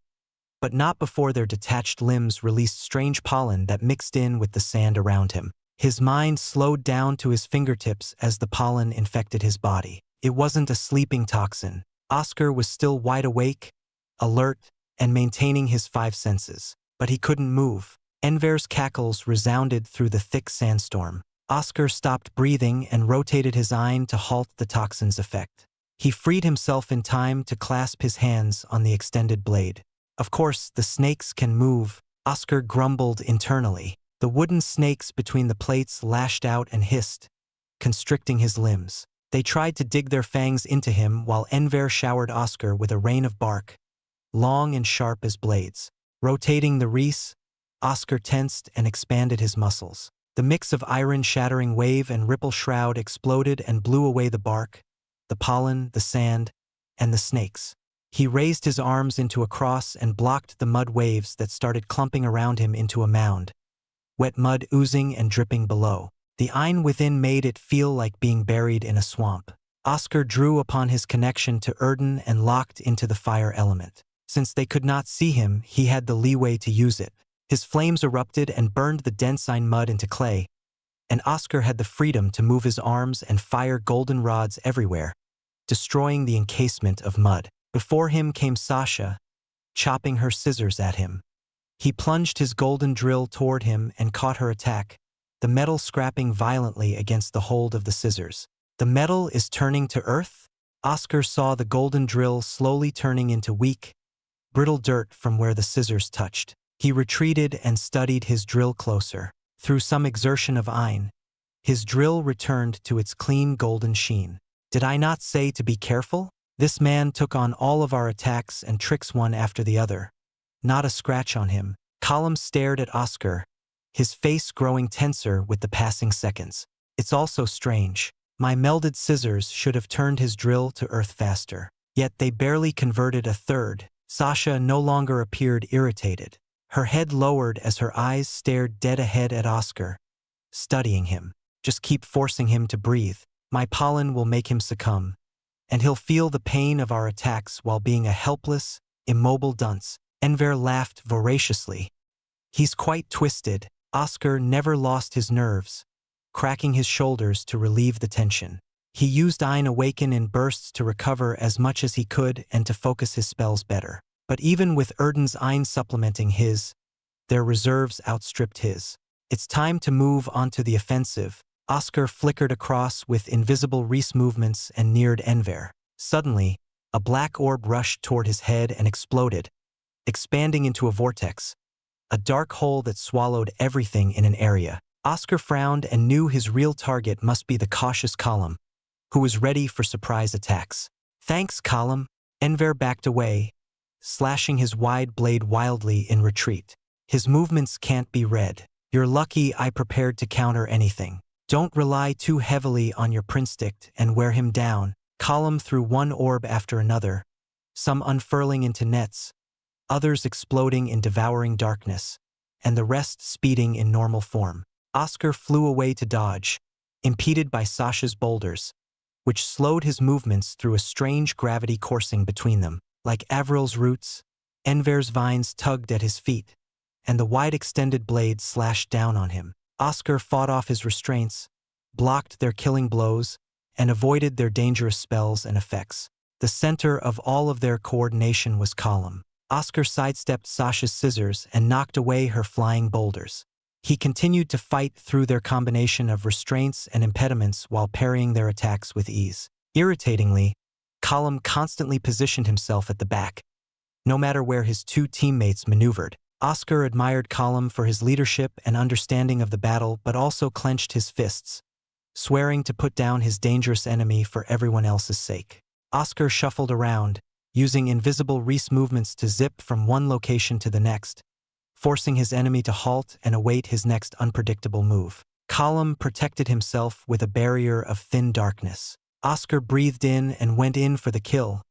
[SPEAKER 1] but not before their detached limbs released strange pollen that mixed in with the sand around him. His mind slowed down to his fingertips as the pollen infected his body. It wasn't a sleeping toxin. Oscar was still wide awake, alert, and maintaining his 5 senses. But he couldn't move. Enver's cackles resounded through the thick sandstorm. Oscar stopped breathing and rotated his Ein to halt the toxin's effect. He freed himself in time to clasp his hands on the extended blade. Of course, the snakes can move, Oscar grumbled internally. The wooden snakes between the plates lashed out and hissed, constricting his limbs. They tried to dig their fangs into him while Enver showered Oscar with a rain of bark, long and sharp as blades. Rotating the wreaths, Oscar tensed and expanded his muscles. The mix of iron-shattering wave and ripple shroud exploded and blew away the bark, the pollen, the sand, and the snakes. He raised his arms into a cross and blocked the mud waves that started clumping around him into a mound, wet mud oozing and dripping below. The Ein within made it feel like being buried in a swamp. Oscar drew upon his connection to Erden and locked into the fire element. Since they could not see him, he had the leeway to use it. His flames erupted and burned the dense Ein mud into clay, and Oscar had the freedom to move his arms and fire golden rods everywhere, destroying the encasement of mud. Before him came Xianxia, chopping her scissors at him. He plunged his golden drill toward him and caught her attack, the metal scrapping violently against the hold of the scissors. The metal is turning to earth? Oscar saw the golden drill slowly turning into weak, brittle dirt from where the scissors touched. He retreated and studied his drill closer. Through some exertion of Ein, his drill returned to its clean golden sheen. Did I not say to be careful? This man took on all of our attacks and tricks one after the other. Not a scratch on him. Column stared at Oscar, his face growing tenser with the passing seconds. It's also strange. My melded scissors should have turned his drill to earth faster. Yet they barely converted a third. Xianxia no longer appeared irritated. Her head lowered as her eyes stared dead ahead at Oscar, studying him. Just keep forcing him to breathe. My pollen will make him succumb, and he'll feel the pain of our attacks while being a helpless, immobile dunce. Enver laughed voraciously. He's quite twisted. Oscar never lost his nerves, cracking his shoulders to relieve the tension. He used Ein Awaken in bursts to recover as much as he could and to focus his spells better. But even with Erden's Ein supplementing his, their reserves outstripped his. It's time to move on to the offensive. Oscar flickered across with invisible Reese movements and neared Enver. Suddenly, a black orb rushed toward his head and exploded, expanding into a vortex, a dark hole that swallowed everything in an area. Oscar frowned and knew his real target must be the cautious Column, who was ready for surprise attacks. Thanks, Column. Enver backed away, slashing his wide blade wildly in retreat. His movements can't be read. You're lucky I prepared to counter anything. Don't rely too heavily on your Prinstick and wear him down. Column threw one orb after another, some unfurling into nets, others exploding in devouring darkness, and the rest speeding in normal form. Oscar flew away to dodge, impeded by Sasha's boulders, which slowed his movements through a strange gravity coursing between them. Like Avril's roots, Enver's vines tugged at his feet, and the wide-extended blade slashed down on him. Oscar fought off his restraints, blocked their killing blows, and avoided their dangerous spells and effects. The center of all of their coordination was Column. Oscar sidestepped Sasha's scissors and knocked away her flying boulders. He continued to fight through their combination of restraints and impediments while parrying their attacks with ease. Irritatingly, Column constantly positioned himself at the back, no matter where his two teammates maneuvered. Oscar admired Column for his leadership and understanding of the battle, but also clenched his fists, swearing to put down his dangerous enemy for everyone else's sake. Oscar shuffled around, using invisible Reese movements to zip from one location to the next, forcing his enemy to halt and await his next unpredictable move. Column protected himself with a barrier of thin darkness. Oscar breathed in and went in for the kill,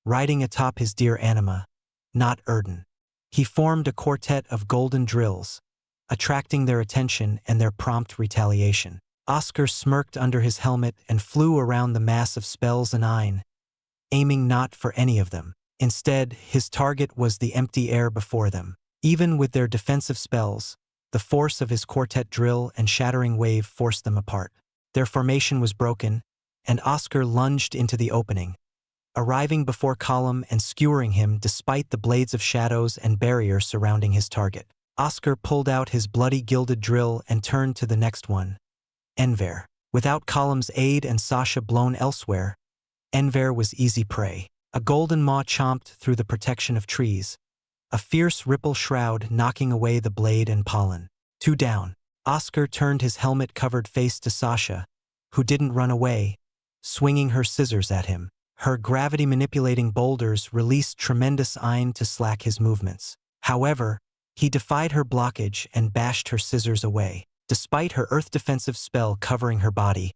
[SPEAKER 1] riding atop his dear anima, not Erden. He formed a quartet of golden drills, attracting their attention and their prompt retaliation. Oscar smirked under his helmet and flew around the mass of spells and Ein, aiming not for any of them. Instead, his target was the empty air before them. Even with their defensive spells, the force of his quartet drill and shattering wave forced them apart. Their formation was broken, and Oscar lunged into the opening, arriving before Column and skewering him despite the blades of shadows and barrier surrounding his target. Oscar pulled out his bloody gilded drill and turned to the next one, Enver. Without Column's aid and Sasha blown elsewhere, Enver was easy prey. A golden maw chomped through the protection of trees, a fierce ripple shroud knocking away the blade and pollen. 2 down. Oscar turned his helmet-covered face to Sasha, who didn't run away, swinging her scissors at him. Her gravity-manipulating boulders released tremendous Ein to slack his movements. However, he defied her blockage and bashed her scissors away. Despite her earth-defensive spell covering her body,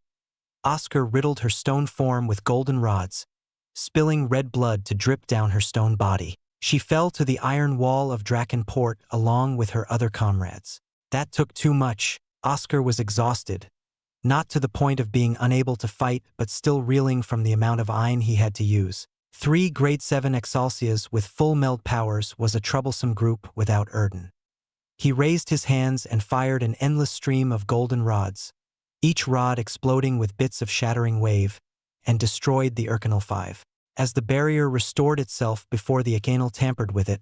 [SPEAKER 1] Oscar riddled her stone form with golden rods, spilling red blood to drip down her stone body. She fell to the iron wall of Drakenport along with her other comrades. That took too much. Oscar was exhausted, not to the point of being unable to fight, but still reeling from the amount of Ein he had to use. 3 grade 7 Exalcias with full meld powers was a troublesome group without Erden. He raised his hands and fired an endless stream of golden rods, each rod exploding with bits of shattering wave, and destroyed the Urkanal 5. As the barrier restored itself before the Urkanal tampered with it,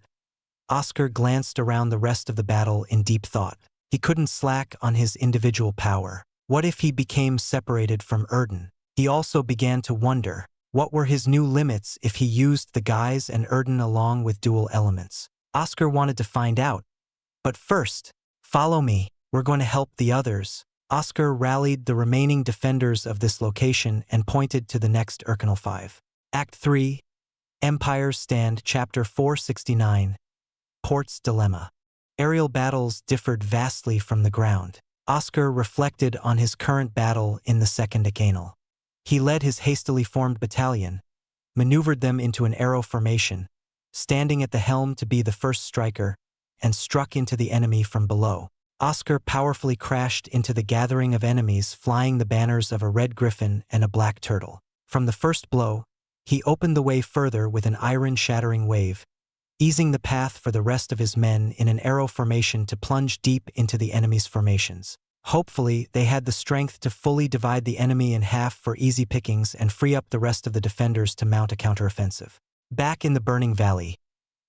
[SPEAKER 1] Oscar glanced around the rest of the battle in deep thought. He couldn't slack on his individual power. What if he became separated from Erden? He also began to wonder, what were his new limits if he used the guise and Erden along with dual elements? Oscar wanted to find out, But first, follow me, we're going to help the others. Oscar rallied the remaining defenders of this location and pointed to the next Urkinal 5. Act 3, Empire's Stand, Chapter 469, Port's Dilemma. Aerial battles differed vastly from the ground. Oscar reflected on his current battle in the Second Urkinal. He led his hastily formed battalion, maneuvered them into an arrow formation, standing at the helm to be the first striker, and struck into the enemy from below. Oscar powerfully crashed into the gathering of enemies flying the banners of a red griffin and a black turtle. From the first blow, he opened the way further with an iron-shattering wave, easing the path for the rest of his men in an arrow formation to plunge deep into the enemy's formations. Hopefully, they had the strength to fully divide the enemy in half for easy pickings and free up the rest of the defenders to mount a counteroffensive. Back in the Burning Valley,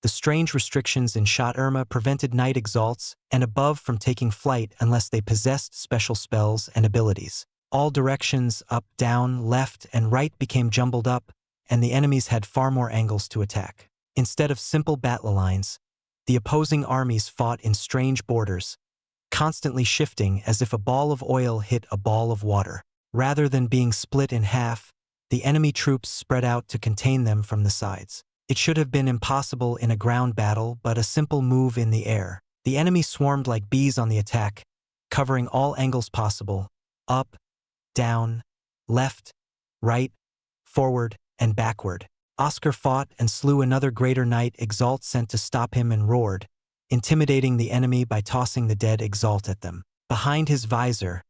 [SPEAKER 1] the strange restrictions in Shot-Irma prevented Knight Exalts and above from taking flight unless they possessed special spells and abilities. All directions, up, down, left, and right became jumbled up, and the enemies had far more angles to attack. Instead of simple battle lines, the opposing armies fought in strange borders, constantly shifting as if a ball of oil hit a ball of water. Rather than being split in half, the enemy troops spread out to contain them from the sides. It should have been impossible in a ground battle, but a simple move in the air. The enemy swarmed like bees on the attack, covering all angles possible: up, down, left, right, forward, and backward. Oscar fought and slew another greater knight Exalt sent to stop him and roared, intimidating the enemy by tossing the dead Exalt at them. Behind his visor,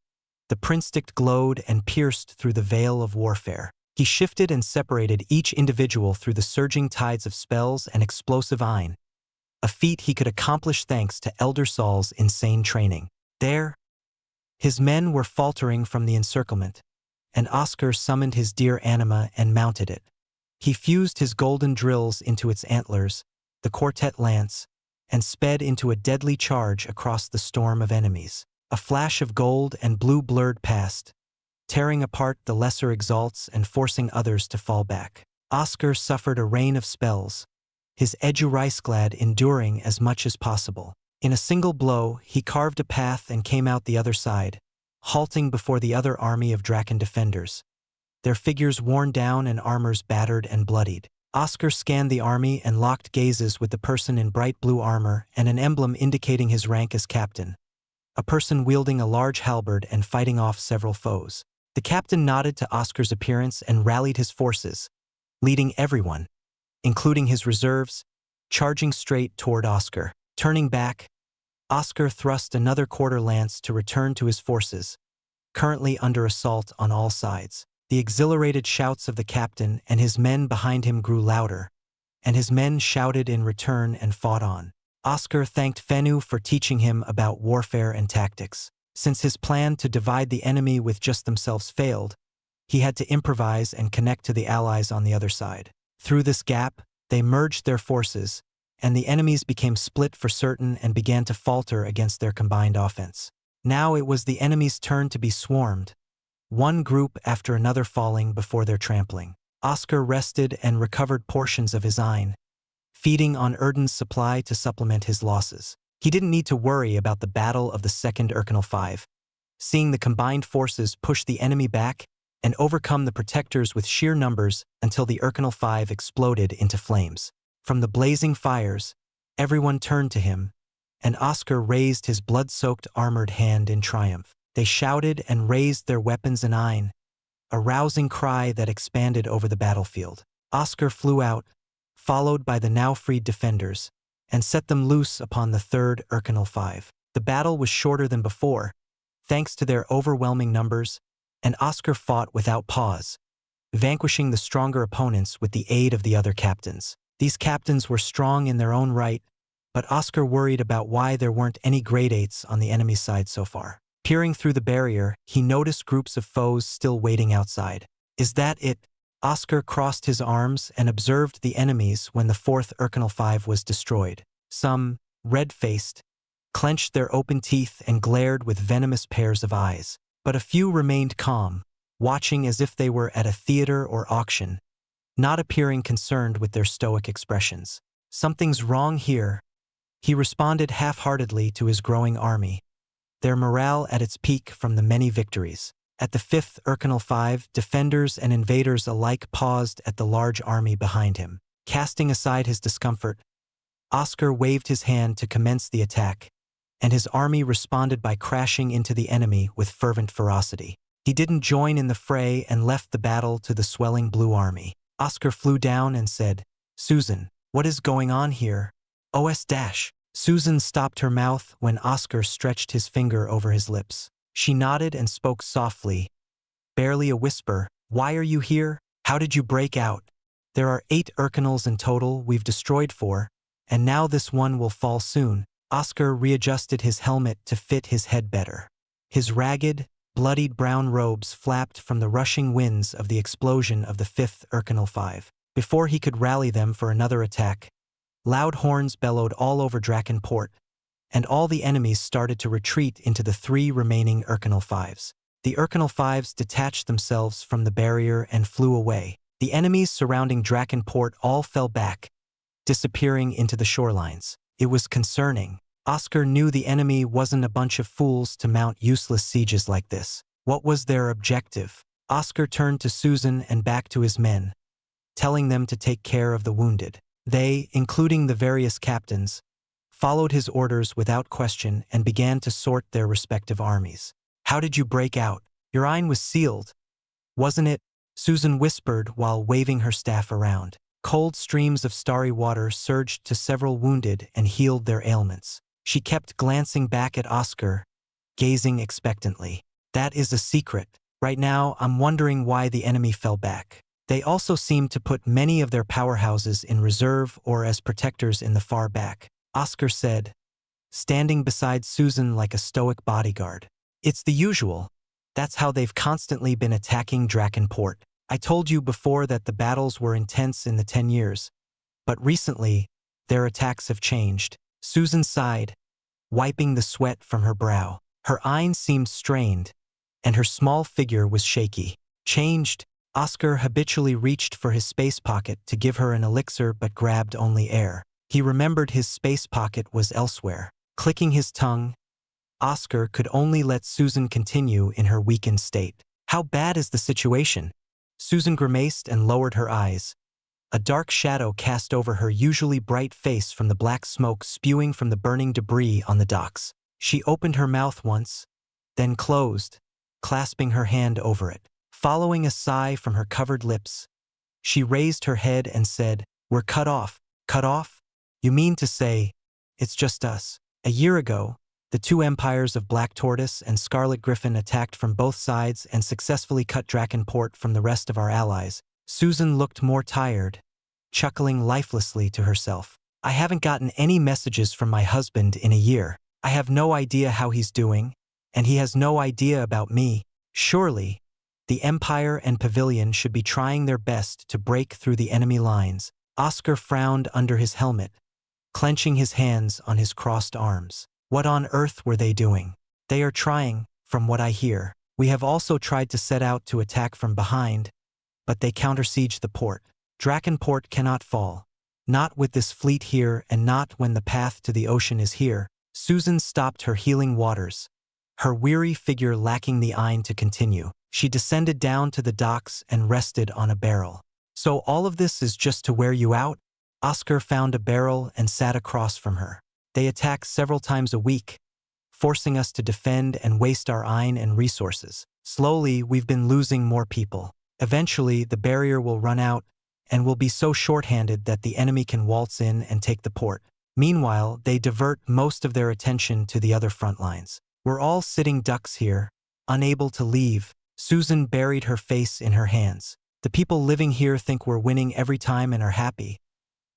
[SPEAKER 1] the prince stick glowed and pierced through the veil of warfare. He shifted and separated each individual through the surging tides of spells and explosive iron, a feat he could accomplish thanks to Elder Saul's insane training. There, his men were faltering from the encirclement, and Oscar summoned his dear anima and mounted it. He fused his golden drills into its antlers, the quartet lance, and sped into a deadly charge across the storm of enemies. A flash of gold and blue blurred past, tearing apart the lesser Exalts and forcing others to fall back. Oscar suffered a rain of spells, his Eduricegladd enduring as much as possible. In a single blow, he carved a path and came out the other side, halting before the other army of Draken defenders, their figures worn down and armors battered and bloodied. Oscar scanned the army and locked gazes with the person in bright blue armor and an emblem indicating his rank as captain, a person wielding a large halberd and fighting off several foes. The captain nodded to Oscar's appearance and rallied his forces, leading everyone, including his reserves, charging straight toward Oscar. Turning back, Oscar thrust another quarter lance to return to his forces, currently under assault on all sides. The exhilarated shouts of the captain and his men behind him grew louder, and his men shouted in return and fought on. Oscar thanked Fenu for teaching him about warfare and tactics. Since his plan to divide the enemy with just themselves failed, he had to improvise and connect to the allies on the other side. Through this gap, they merged their forces, and the enemies became split for certain and began to falter against their combined offense. Now it was the enemy's turn to be swarmed, one group after another falling before their trampling. Oscar rested and recovered portions of his iron, feeding on Erden's supply to supplement his losses. He didn't need to worry about the battle of the Second Urkinal 5, seeing the combined forces push the enemy back and overcome the protectors with sheer numbers until the Urkinal 5 exploded into flames. From the blazing fires, everyone turned to him, and Oscar raised his blood-soaked armored hand in triumph. They shouted and raised their weapons in iron, a rousing cry that expanded over the battlefield. Oscar flew out, followed by the now-freed defenders, and set them loose upon the Third Urkinal 5. The battle was shorter than before, thanks to their overwhelming numbers, and Oscar fought without pause, vanquishing the stronger opponents with the aid of the other captains. These captains were strong in their own right, but Oscar worried about why there weren't any grade 8s on the enemy's side so far. Peering through the barrier, he noticed groups of foes still waiting outside. Is that it? Oscar crossed his arms and observed the enemies when the Fourth Urkinal 5 was destroyed. Some, red-faced, clenched their open teeth and glared with venomous pairs of eyes. But a few remained calm, watching as if they were at a theater or auction, not appearing concerned with their stoic expressions. Something's wrong here, He responded half-heartedly to his growing army, their morale at its peak from the many victories. At the fifth Urkinal 5, defenders and invaders alike paused at the large army behind him. Casting aside his discomfort, Oscar waved his hand to commence the attack, and his army responded by crashing into the enemy with fervent ferocity. He didn't join in the fray and left the battle to the swelling blue army. Oscar flew down and said, "Susan, what is going on here? OS dash." Susan stopped her mouth when Oscar stretched his finger over his lips. She nodded and spoke softly, barely a whisper. "Why are you here? How did you break out? There are 8 Urkinals in total, we've destroyed 4, and now this one will fall soon." Oscar readjusted his helmet to fit his head better. His ragged, bloodied brown robes flapped from the rushing winds of the explosion of the 5th Urkinal 5. Before he could rally them for another attack, loud horns bellowed all over Drakenport, and all the enemies started to retreat into the 3 remaining Urkinal 5s. The Urkinal 5s detached themselves from the barrier and flew away. The enemies surrounding Drakenport all fell back, disappearing into the shorelines. It was concerning. Oscar knew the enemy wasn't a bunch of fools to mount useless sieges like this. What was their objective? Oscar turned to Susan and back to his men, telling them to take care of the wounded. They, including the various captains, followed his orders without question and began to sort their respective armies. "How did you break out? Your eye was sealed, wasn't it?" Susan whispered while waving her staff around. Cold streams of starry water surged to several wounded and healed their ailments. She kept glancing back at Oscar, gazing expectantly. "That is a secret. Right now, I'm wondering why the enemy fell back. They also seem to put many of their powerhouses in reserve or as protectors in the far back," Oscar said, standing beside Susan like a stoic bodyguard. "It's the usual. That's how they've constantly been attacking Drakenport. I told you before that the battles were intense in the 10 years, but recently, their attacks have changed." Susan sighed, wiping the sweat from her brow. Her eyes seemed strained, and her small figure was shaky. "Changed?" Oscar habitually reached for his space pocket to give her an elixir but grabbed only air. He remembered his space pocket was elsewhere. Clicking his tongue, Oscar could only let Susan continue in her weakened state. "How bad is the situation?" Susan grimaced and lowered her eyes. A dark shadow cast over her usually bright face from the black smoke spewing from the burning debris on the docks. She opened her mouth once, then closed, clasping her hand over it. Following a sigh from her covered lips, she raised her head and said, "We're cut off." "Cut off? You mean to say, it's just us?" A year ago, the 2 empires of Black Tortoise and Scarlet Griffin attacked from both sides and successfully cut Drakenport from the rest of our allies. Susan looked more tired, chuckling lifelessly to herself. "I haven't gotten any messages from my husband in a year. I have no idea how he's doing, and he has no idea about me. Surely, the Empire and Pavilion should be trying their best to break through the enemy lines." Oscar frowned under his helmet, clenching his hands on his crossed arms. What on earth were they doing? "They are trying, from what I hear. We have also tried to set out to attack from behind, but they countersiege the port. Drakenport cannot fall. Not with this fleet here and not when the path to the ocean is here." Susan stopped her healing waters, her weary figure lacking the eye to continue. She descended down to the docks and rested on a barrel. "So all of this is just to wear you out?" Oscar found a barrel and sat across from her. "They attack several times a week, forcing us to defend and waste our iron and resources. Slowly, we've been losing more people. Eventually, the barrier will run out, and we'll be so short-handed that the enemy can waltz in and take the port. Meanwhile, they divert most of their attention to the other front lines. We're all sitting ducks here, unable to leave." Susan buried her face in her hands. "The people living here think we're winning every time and are happy.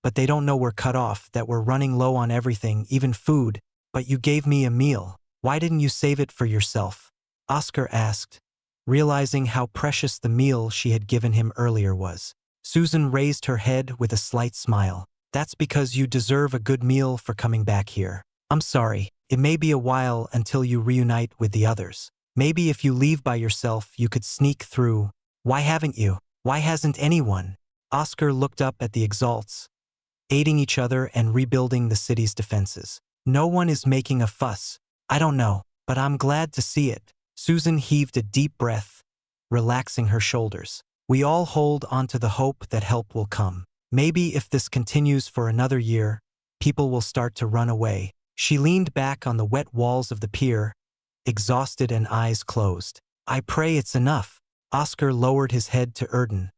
[SPEAKER 1] But they don't know we're cut off, that we're running low on everything, even food. But you gave me a meal. Why didn't you save it for yourself?" Oscar asked, realizing how precious the meal she had given him earlier was. Susan raised her head with a slight smile. "That's because you deserve a good meal for coming back here. I'm sorry, it may be a while until you reunite with the others. Maybe if you leave by yourself you could sneak through. Why haven't you? Why hasn't anyone?" Oscar looked up at the Exalts, aiding each other and rebuilding the city's defenses. No one is making a fuss. I don't know, but I'm glad to see it. Susan heaved a deep breath, relaxing her shoulders. We all hold onto the hope that help will come. Maybe if this continues for another year, people will start to run away. She leaned back on the wet walls of the pier, exhausted and eyes closed. I pray it's enough. Oscar lowered his head to Erden,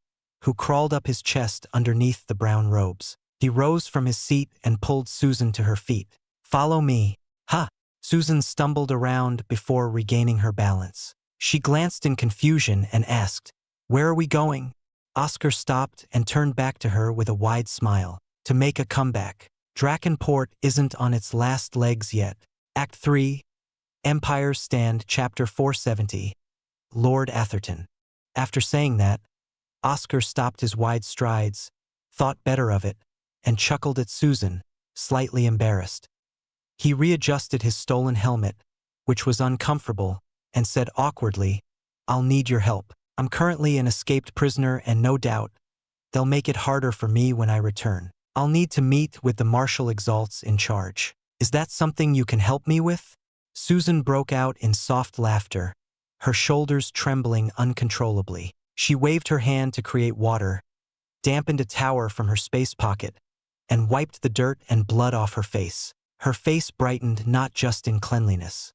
[SPEAKER 1] who crawled up his chest underneath the brown robes. He rose from his seat and pulled Susan to her feet. Follow me. Ha! Susan stumbled around before regaining her balance. She glanced in confusion and asked, "Where are we going?" Oscar stopped and turned back to her with a wide smile. To make a comeback. Drakenport isn't on its last legs yet. Act 3, Empire's Stand, Chapter 470. Lord Atherton. After saying that, Oscar stopped his wide strides, thought better of it, and chuckled at Susan, slightly embarrassed. He readjusted his stolen helmet, which was uncomfortable, and said awkwardly, "I'll need your help. I'm currently an escaped prisoner and no doubt they'll make it harder for me when I return. I'll need to meet with the Marshal Exalts in charge. Is that something you can help me with?" Susan broke out in soft laughter, her shoulders trembling uncontrollably. She waved her hand to create water, dampened a tower from her space pocket, and wiped the dirt and blood off her face. Her face brightened not just in cleanliness.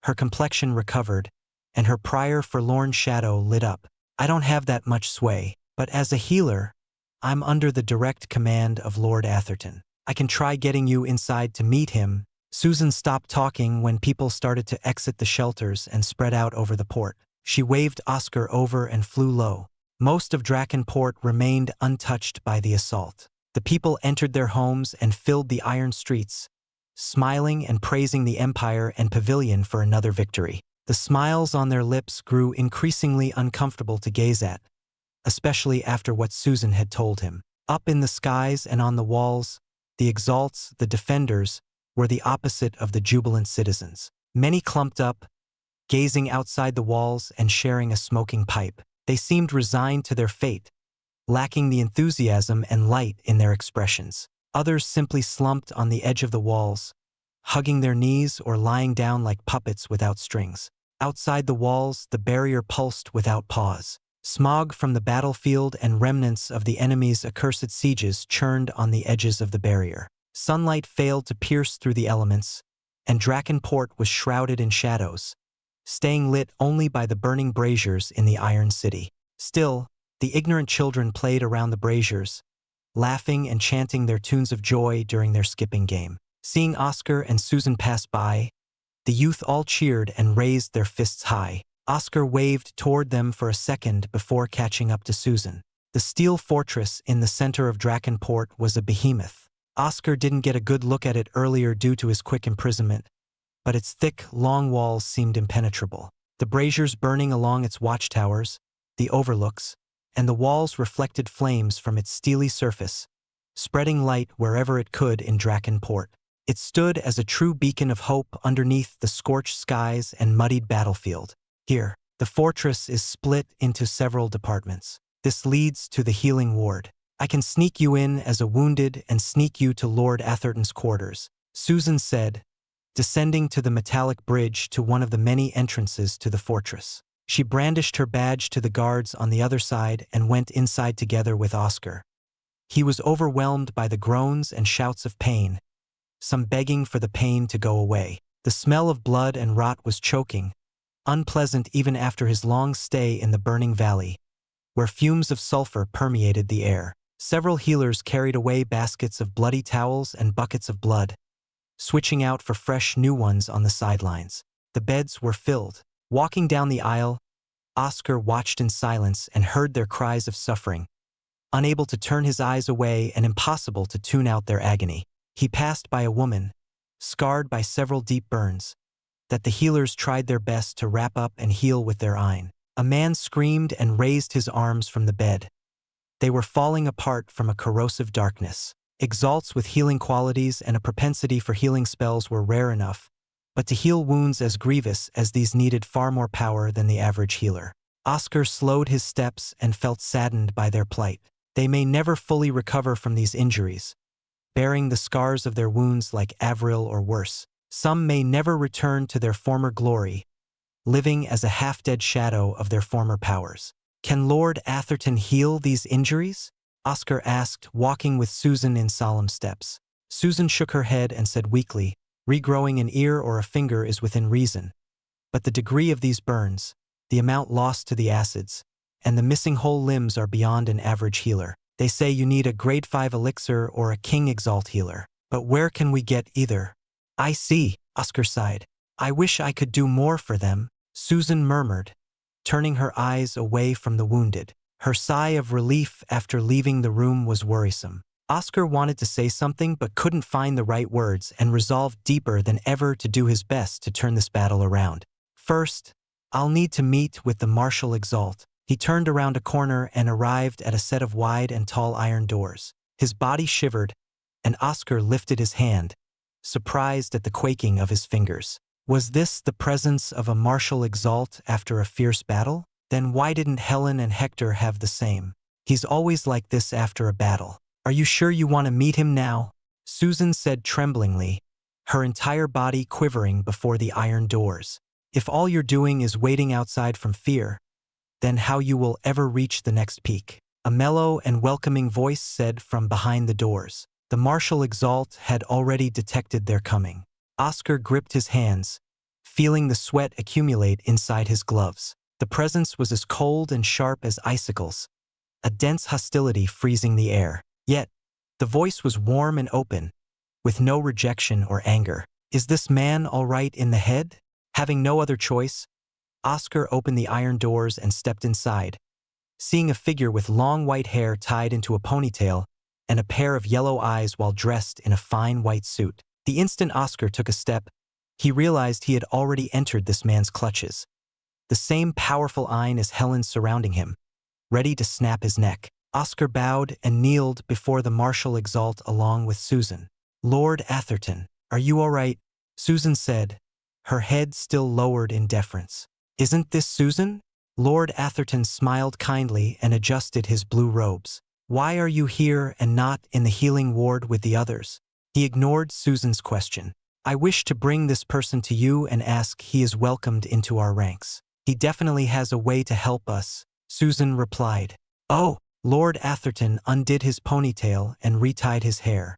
[SPEAKER 1] Her complexion recovered, and her prior forlorn shadow lit up. I don't have that much sway, but as a healer, I'm under the direct command of Lord Atherton. I can try getting you inside to meet him. Susan stopped talking when people started to exit the shelters and spread out over the port. She waved Oscar over and flew low. Most of Drakenport remained untouched by the assault. The people entered their homes and filled the iron streets, smiling and praising the Empire and Pavilion for another victory. The smiles on their lips grew increasingly uncomfortable to gaze at, especially after what Susan had told him. Up in the skies and on the walls, the Exalts, the defenders, were the opposite of the jubilant citizens. Many clumped up, gazing outside the walls and sharing a smoking pipe. They seemed resigned to their fate, lacking the enthusiasm and light in their expressions. Others simply slumped on the edge of the walls, hugging their knees or lying down like puppets without strings. Outside the walls, the barrier pulsed without pause. Smog from the battlefield and remnants of the enemy's accursed sieges churned on the edges of the barrier. Sunlight failed to pierce through the elements, and Drakenport was shrouded in shadows, staying lit only by the burning braziers in the Iron City. Still, the ignorant children played around the braziers, laughing and chanting their tunes of joy during their skipping game. Seeing Oscar and Susan pass by, the youth all cheered and raised their fists high. Oscar waved toward them for a second before catching up to Susan. The steel fortress in the center of Drakenport was a behemoth. Oscar didn't get a good look at it earlier due to his quick imprisonment, but its thick, long walls seemed impenetrable. The braziers burning along its watchtowers, the overlooks, and the walls reflected flames from its steely surface, spreading light wherever it could in Drakenport. It stood as a true beacon of hope underneath the scorched skies and muddied battlefield. Here, the fortress is split into several departments. This leads to the healing ward. I can sneak you in as a wounded and sneak you to Lord Atherton's quarters, Susan said, descending to the metallic bridge to one of the many entrances to the fortress. She brandished her badge to the guards on the other side and went inside together with Oscar. He was overwhelmed by the groans and shouts of pain, some begging for the pain to go away. The smell of blood and rot was choking, unpleasant even after his long stay in the burning valley, where fumes of sulfur permeated the air. Several healers carried away baskets of bloody towels and buckets of blood, switching out for fresh new ones on the sidelines. The beds were filled. Walking down the aisle, Oscar watched in silence and heard their cries of suffering, unable to turn his eyes away and impossible to tune out their agony. He passed by a woman, scarred by several deep burns, that the healers tried their best to wrap up and heal with their eyne. A man screamed and raised his arms from the bed. They were falling apart from a corrosive darkness. Exalts with healing qualities and a propensity for healing spells were rare enough, but to heal wounds as grievous as these needed far more power than the average healer. Oscar slowed his steps and felt saddened by their plight. They may never fully recover from these injuries, bearing the scars of their wounds like Avril or worse. Some may never return to their former glory, living as a half-dead shadow of their former powers. Can Lord Atherton heal these injuries? Oscar asked, walking with Susan in solemn steps. Susan shook her head and said weakly, regrowing an ear or a finger is within reason. But the degree of these burns, the amount lost to the acids, and the missing whole limbs are beyond an average healer. They say you need a grade 5 elixir or a King Exalt healer. But where can we get either? I see, Oscar sighed. I wish I could do more for them, Susan murmured, turning her eyes away from the wounded. Her sigh of relief after leaving the room was worrisome. Oscar wanted to say something but couldn't find the right words and resolved deeper than ever to do his best to turn this battle around. First, I'll need to meet with the Martial Exalt. He turned around a corner and arrived at a set of wide and tall iron doors. His body shivered, and Oscar lifted his hand, surprised at the quaking of his fingers. Was this the presence of a Martial Exalt after a fierce battle? Then why didn't Helen and Hector have the same? He's always like this after a battle. Are you sure you want to meet him now? Susan said tremblingly, her entire body quivering before the iron doors. If all you're doing is waiting outside from fear, then how you will ever reach the next peak? A mellow and welcoming voice said from behind the doors. The Martial Exalt had already detected their coming. Oscar gripped his hands, feeling the sweat accumulate inside his gloves. The presence was as cold and sharp as icicles, a dense hostility freezing the air. Yet, the voice was warm and open, with no rejection or anger. Is this man all right in the head? Having no other choice, Oscar opened the iron doors and stepped inside, seeing a figure with long white hair tied into a ponytail and a pair of yellow eyes while dressed in a fine white suit. The instant Oscar took a step, he realized he had already entered this man's clutches. The same powerful eyne as Helen surrounding him, ready to snap his neck. Oscar bowed and kneeled before the Martial Exalt along with Susan. Lord Atherton, are you all right? Susan said, her head still lowered in deference. Isn't this Susan? Lord Atherton smiled kindly and adjusted his blue robes. Why are you here and not in the healing ward with the others? He ignored Susan's question. I wish to bring this person to you and ask he is welcomed into our ranks. He definitely has a way to help us, Susan replied. Oh! Lord Atherton undid his ponytail and retied his hair.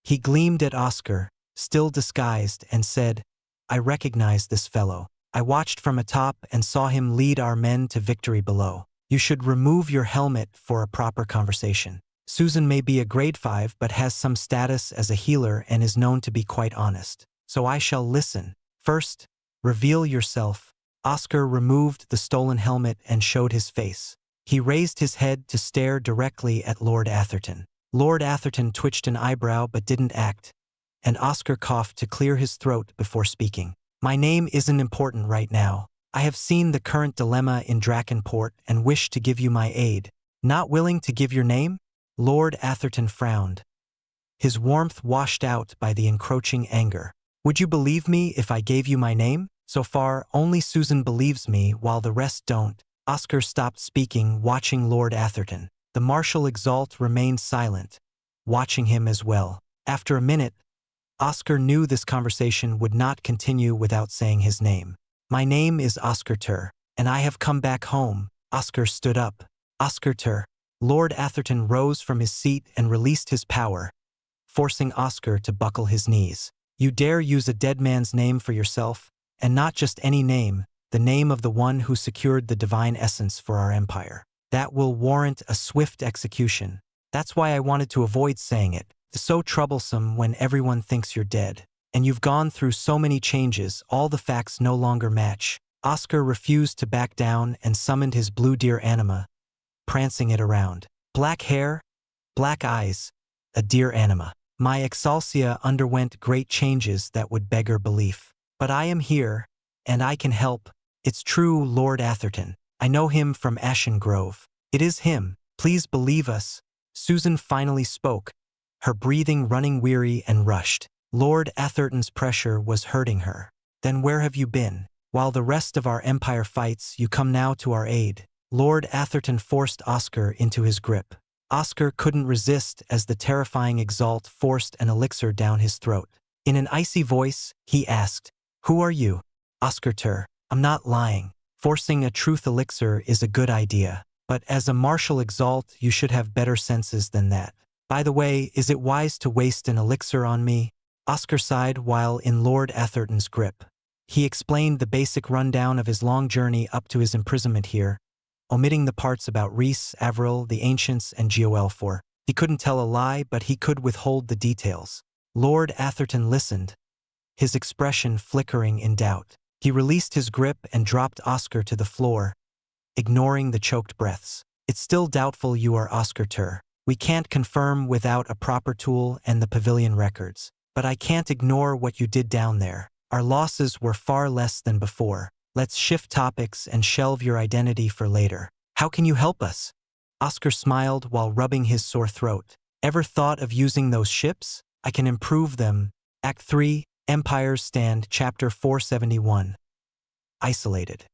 [SPEAKER 1] He gleamed at Oscar, still disguised, and said, I recognize this fellow. I watched from atop and saw him lead our men to victory below. You should remove your helmet for a proper conversation. Susan may be a grade 5 but has some status as a healer and is known to be quite honest. So I shall listen. First, reveal yourself. Oscar removed the stolen helmet and showed his face. He raised his head to stare directly at Lord Atherton. Lord Atherton twitched an eyebrow but didn't act, and Oscar coughed to clear his throat before speaking. My name isn't important right now. I have seen the current dilemma in Drakenport and wish to give you my aid. Not willing to give your name? Lord Atherton frowned, his warmth washed out by the encroaching anger. Would you believe me if I gave you my name? So far, only Susan believes me while the rest don't. Oscar stopped speaking, watching Lord Atherton. The Martial Exalt remained silent, watching him as well. After a minute, Oscar knew this conversation would not continue without saying his name. My name is Oscar Tur, and I have come back home. Oscar stood up. Oscar Tur. Lord Atherton rose from his seat and released his power, forcing Oscar to buckle his knees. You dare use a dead man's name for yourself, and not just any name, the name of the one who secured the divine essence for our empire. That will warrant a swift execution. That's why I wanted to avoid saying it. It's so troublesome when everyone thinks you're dead. And you've gone through so many changes, all the facts no longer match. Oscar refused to back down and summoned his blue deer anima, prancing it around. Black hair, black eyes, a deer anima. My Xianxia underwent great changes that would beggar belief. But I am here, and I can help. It's true, Lord Atherton. I know him from Ashen Grove. It is him. Please believe us. Susan finally spoke, her breathing running weary and rushed. Lord Atherton's pressure was hurting her. Then where have you been? While the rest of our empire fights, you come now to our aid. Lord Atherton forced Oscar into his grip. Oscar couldn't resist as the terrifying Exalt forced an elixir down his throat. In an icy voice, he asked, "Who are you?" Oscar Tur. "I'm not lying. Forcing a truth elixir is a good idea. But as a martial Exalt, you should have better senses than that. By the way, is it wise to waste an elixir on me?" Oscar sighed while in Lord Atherton's grip. He explained the basic rundown of his long journey up to his imprisonment here, omitting the parts about Reese, Avril, the Ancients, and Gol. For he couldn't tell a lie, but he could withhold the details. Lord Atherton listened, his expression flickering in doubt. He released his grip and dropped Oscar to the floor, ignoring the choked breaths. "It's still doubtful you are Oscar Tur. We can't confirm without a proper tool and the pavilion records. But I can't ignore what you did down there. Our losses were far less than before. Let's shift topics and shelve your identity for later. How can you help us?" Oscar smiled while rubbing his sore throat. "Ever thought of using those ships? I can improve them." Act 3, Empire's Stand, Chapter 471. Isolated.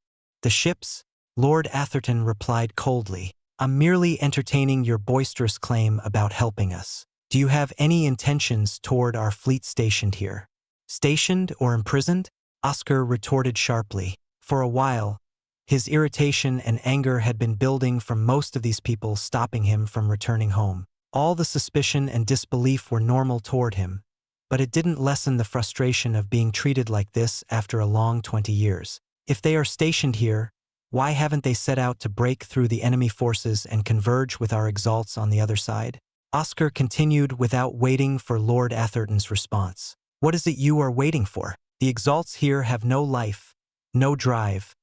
[SPEAKER 1] "The ships?" Lord Atherton replied coldly. "I'm merely entertaining your boisterous claim about helping us. Do you have any intentions toward our fleet stationed here?" "Stationed or imprisoned?" Oscar retorted sharply. For a while, his irritation and anger had been building from most of these people stopping him from returning home. All the suspicion and disbelief were normal toward him, but it didn't lessen the frustration of being treated like this after a long 20 years. If they are stationed here, why haven't they set out to break through the enemy forces and converge with our Exalts on the other side? Oscar continued without waiting for Lord Atherton's response. "What is it you are waiting for? The Exalts here have no life, no drive,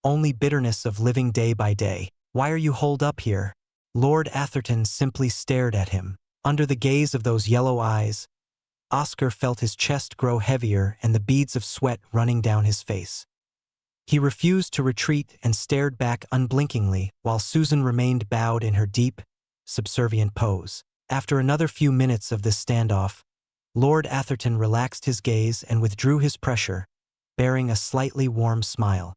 [SPEAKER 1] only bitterness of living day by day. Why are you holed up here?" Lord Atherton simply stared at him. Under the gaze of those yellow eyes, Oscar felt his chest grow heavier and the beads of sweat running down his face. He refused to retreat and stared back unblinkingly while Susan remained bowed in her deep, subservient pose. After another few minutes of this standoff, Lord Atherton relaxed his gaze and withdrew his pressure, bearing a slightly warm smile.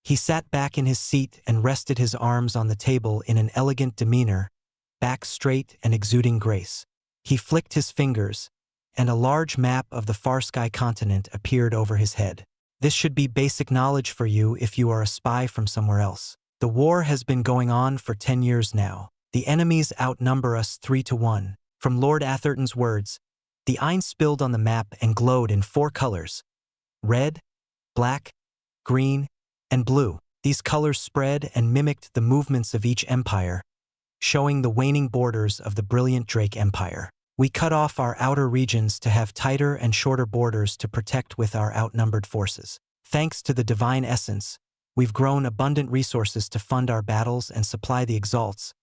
[SPEAKER 1] He sat back in his seat and rested his arms on the table in an elegant demeanor, back straight and exuding grace. He flicked his fingers, and a large map of the Farsky continent appeared over his head. "This should be basic knowledge for you if you are a spy from somewhere else. The war has been going on for 10 years now. The enemies outnumber us 3-1. From Lord Atherton's words, the Ein spilled on the map and glowed in 4 colors: red, black, green, and blue. These colors spread and mimicked the movements of each empire, showing the waning borders of the brilliant Drake Empire. We cut off our outer regions to have tighter and shorter borders to protect with our outnumbered forces. Thanks to the divine essence, we've grown abundant resources to fund our battles and supply the Exalts,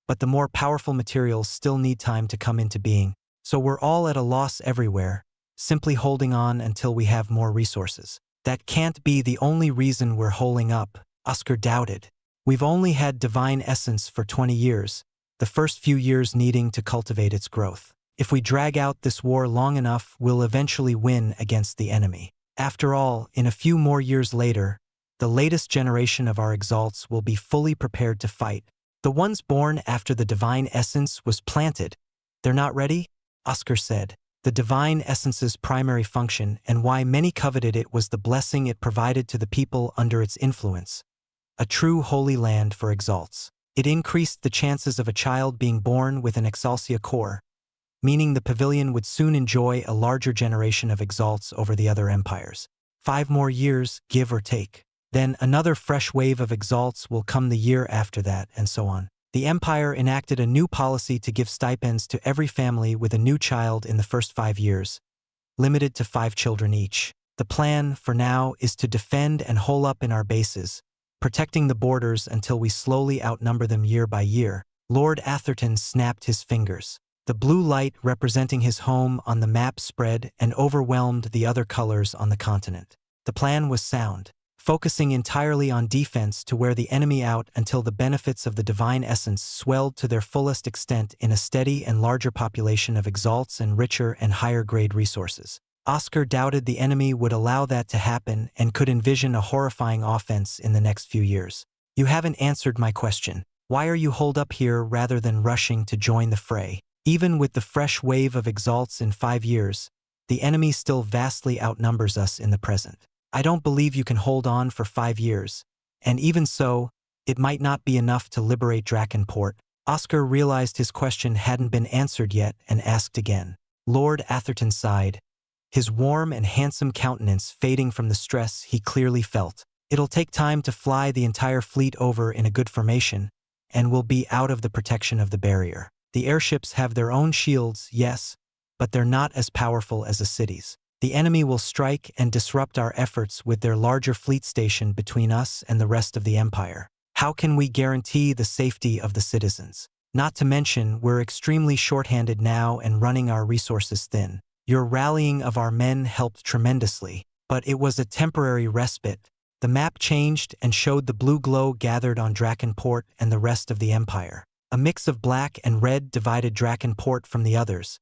[SPEAKER 1] but the more powerful materials still need time to come into being. So we're all at a loss everywhere, simply holding on until we have more resources. That can't be the only reason we're holding up," Oscar doubted. "We've only had divine essence for 20 years, the first few years needing to cultivate its growth. If we drag out this war long enough, we'll eventually win against the enemy. After all, in a few more years later, the latest generation of our Exalts will be fully prepared to fight. The ones born after the divine essence was planted. They're not ready?" Oscar said. The divine essence's primary function and why many coveted it was the blessing it provided to the people under its influence. A true holy land for Exalts. It increased the chances of a child being born with an Xianxia core, meaning the pavilion would soon enjoy a larger generation of Exalts over the other empires. 5 more years, give or take. Then another fresh wave of Exalts will come the year after that, and so on. The empire enacted a new policy to give stipends to every family with a new child in the first 5 years, limited to 5 children each. The plan, for now, is to defend and hole up in our bases, protecting the borders until we slowly outnumber them year by year. Lord Atherton snapped his fingers. The blue light representing his home on the map spread and overwhelmed the other colors on the continent. The plan was sound, focusing entirely on defense to wear the enemy out until the benefits of the divine essence swelled to their fullest extent in a steady and larger population of Exalts and richer and higher-grade resources. Oscar doubted the enemy would allow that to happen and could envision a horrifying offense in the next few years. "You haven't answered my question. Why are you holed up here rather than rushing to join the fray? Even with the fresh wave of exalts in 5 years, the enemy still vastly outnumbers us in the present. I don't believe you can hold on for 5 years, and even so, it might not be enough to liberate Drakenport. Oscar realized his question hadn't been answered yet and asked again. Lord Atherton sighed, his warm and handsome countenance fading from the stress he clearly felt. It'll take time to fly the entire fleet over in a good formation, and we'll be out of the protection of the barrier. The airships have their own shields, yes, but they're not as powerful as the cities. The enemy will strike and disrupt our efforts with their larger fleet station between us and the rest of the empire. How can we guarantee the safety of the citizens? Not to mention, we're extremely short-handed now and running our resources thin. Your rallying of our men helped tremendously, but it was a temporary respite. The map changed and showed the blue glow gathered on Drakenport and the rest of the empire. A mix of black and red divided Drakenport from the others,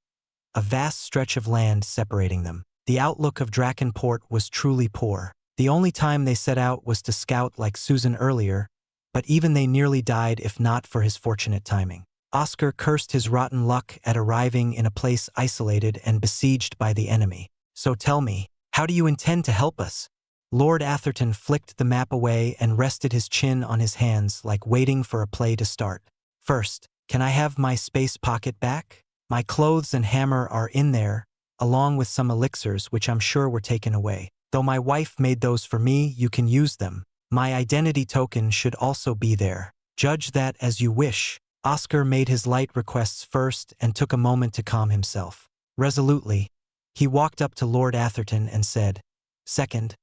[SPEAKER 1] a vast stretch of land separating them. The outlook of Drakenport was truly poor. The only time they set out was to scout like Susan earlier, but even they nearly died if not for his fortunate timing. Oscar cursed his rotten luck at arriving in a place isolated and besieged by the enemy. So tell me, how do you intend to help us? Lord Atherton flicked the map away and rested his chin on his hands like waiting for a play to start. First, can I have my space pocket back? My clothes and hammer are in there, along with some elixirs which I'm sure were taken away. Though my wife made those for me, you can use them. My identity token should also be there. Judge that as you wish. Oscar made his light requests first and took a moment to calm himself. Resolutely, he walked up to Lord Atherton and said, Second,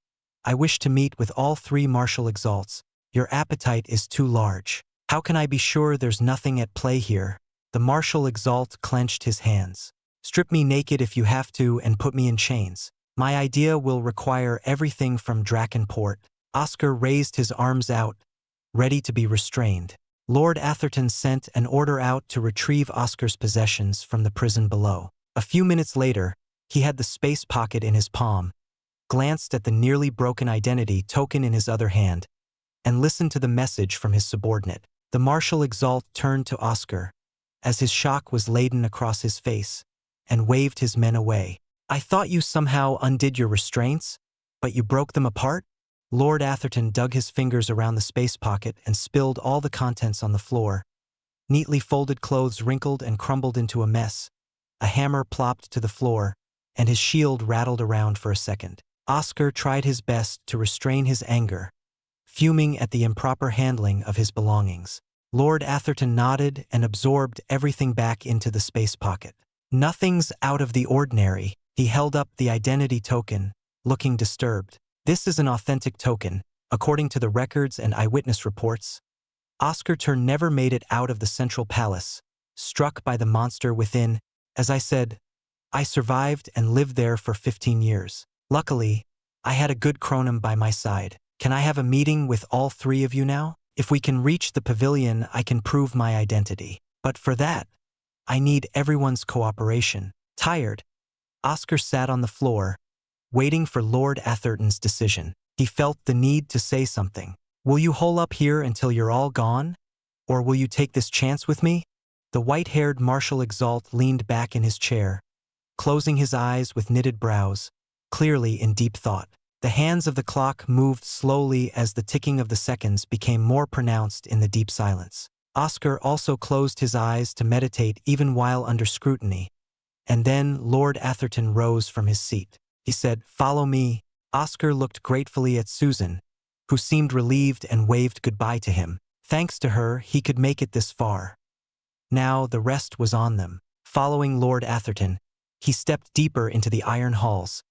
[SPEAKER 1] I wish to meet with all 3 martial exalts. Your appetite is too large. How can I be sure there's nothing at play here? The martial exalt clenched his hands. Strip me naked if you have to and put me in chains. My idea will require everything from Drakenport. Oscar raised his arms out, ready to be restrained. Lord Atherton sent an order out to retrieve Oscar's possessions from the prison below. A few minutes later, he had the space pocket in his palm, glanced at the nearly broken identity token in his other hand, and listened to the message from his subordinate. The martial exalt turned to Oscar, as his shock was laden across his face, and waved his men away. I thought you somehow undid your restraints, but you broke them apart? Lord Atherton dug his fingers around the space pocket and spilled all the contents on the floor. Neatly folded clothes wrinkled and crumbled into a mess. A hammer plopped to the floor, and his shield rattled around for a second. Oscar tried his best to restrain his anger, fuming at the improper handling of his belongings. Lord Atherton nodded and absorbed everything back into the space pocket. Nothing's out of the ordinary. He held up the identity token, looking disturbed. This is an authentic token, according to the records and eyewitness reports. Oscar Turn never made it out of the central palace, struck by the monster within. As I said, I survived and lived there for 15 years. Luckily, I had a good chronom by my side. Can I have a meeting with all 3 of you now? If we can reach the pavilion, I can prove my identity. But for that, I need everyone's cooperation. Tired, Oscar sat on the floor, waiting for Lord Atherton's decision. He felt the need to say something. Will you hole up here until you're all gone? Or will you take this chance with me? The white-haired martial exalt leaned back in his chair, closing his eyes with knitted brows, clearly in deep thought. The hands of the clock moved slowly as the ticking of the seconds became more pronounced in the deep silence. Oscar also closed his eyes to meditate even while under scrutiny. And then Lord Atherton rose from his seat. He said, "Follow me." Oscar looked gratefully at Susan, who seemed relieved and waved goodbye to him. Thanks to her, he could make it this far. Now the rest was on them. Following Lord Atherton, he stepped deeper into the iron halls,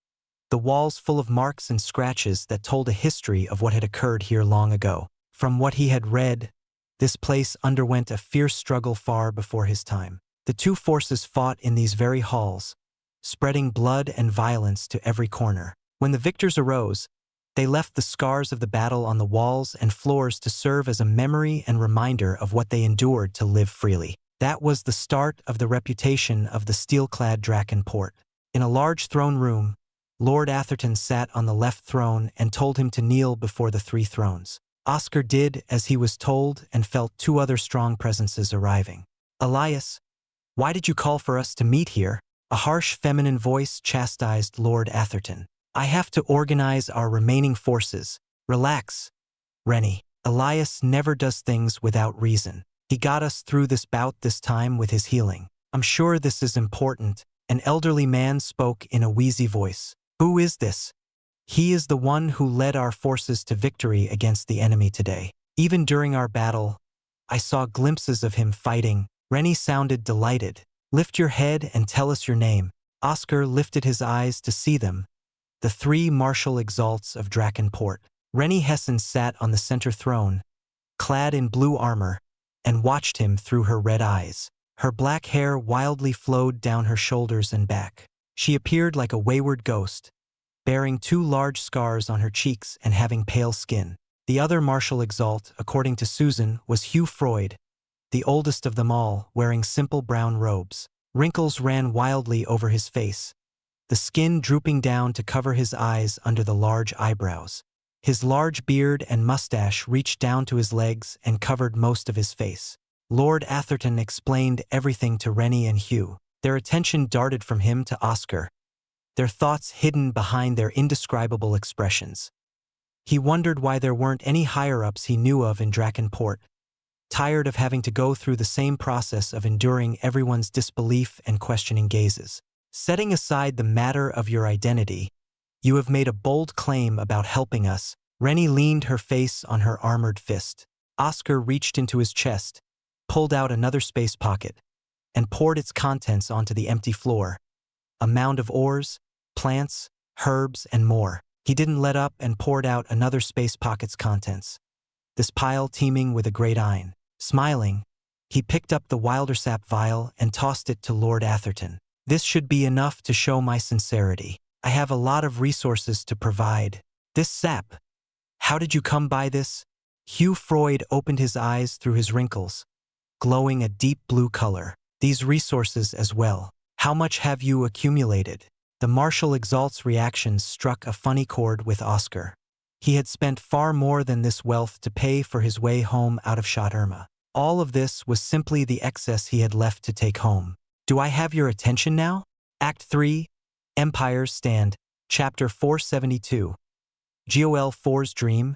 [SPEAKER 1] the walls full of marks and scratches that told a history of what had occurred here long ago. From what he had read, this place underwent a fierce struggle far before his time. The 2 forces fought in these very halls, spreading blood and violence to every corner. When the victors arose, they left the scars of the battle on the walls and floors to serve as a memory and reminder of what they endured to live freely. That was the start of the reputation of the steel-clad Drakenport. In a large throne room, Lord Atherton sat on the left throne and told him to kneel before the 3 thrones. Oscar did as he was told and felt two other strong presences arriving. Elias, why did you call for us to meet here? A harsh feminine voice chastised Lord Atherton. I have to organize our remaining forces. Relax, Rennie. Elias never does things without reason. He got us through this bout this time with his healing. I'm sure this is important. An elderly man spoke in a wheezy voice. Who is this? He is the one who led our forces to victory against the enemy today. Even during our battle, I saw glimpses of him fighting. Rennie sounded delighted. Lift your head and tell us your name. Oscar lifted his eyes to see them. The three martial exalts of Drakenport. Rennie Hessen sat on the center throne, clad in blue armor, and watched him through her red eyes. Her black hair wildly flowed down her shoulders and back. She appeared like a wayward ghost, bearing two large scars on her cheeks and having pale skin. The other martial exalt, according to Susan, was Hugh Freud, the oldest of them all, wearing simple brown robes. Wrinkles ran wildly over his face, the skin drooping down to cover his eyes under the large eyebrows. His large beard and mustache reached down to his legs and covered most of his face. Lord Atherton explained everything to Rennie and Hugh. Their attention darted from him to Oscar, their thoughts hidden behind their indescribable expressions. He wondered why there weren't any higher-ups he knew of in Drakenport, tired of having to go through the same process of enduring everyone's disbelief and questioning gazes. Setting aside the matter of your identity, you have made a bold claim about helping us. Rennie leaned her face on her armored fist. Oscar reached into his chest, pulled out another space pocket, and poured its contents onto the empty floor. A mound of ores, plants, herbs, and more. He didn't let up and poured out another space pocket's contents, this pile teeming with a great iron. Smiling, he picked up the Wildersap vial and tossed it to Lord Atherton. This should be enough to show my sincerity. I have a lot of resources to provide. This sap. How did you come by this? Hugh Freud opened his eyes through his wrinkles, glowing a deep blue color. These resources as well. How much have you accumulated? The martial exalt's reactions struck a funny chord with Oscar. He had spent far more than this wealth to pay for his way home out of Shadurma. All of this was simply the excess he had left to take home. Do I have your attention now? Act 3, Empires Stand, Chapter 472. Gol 4's Dream,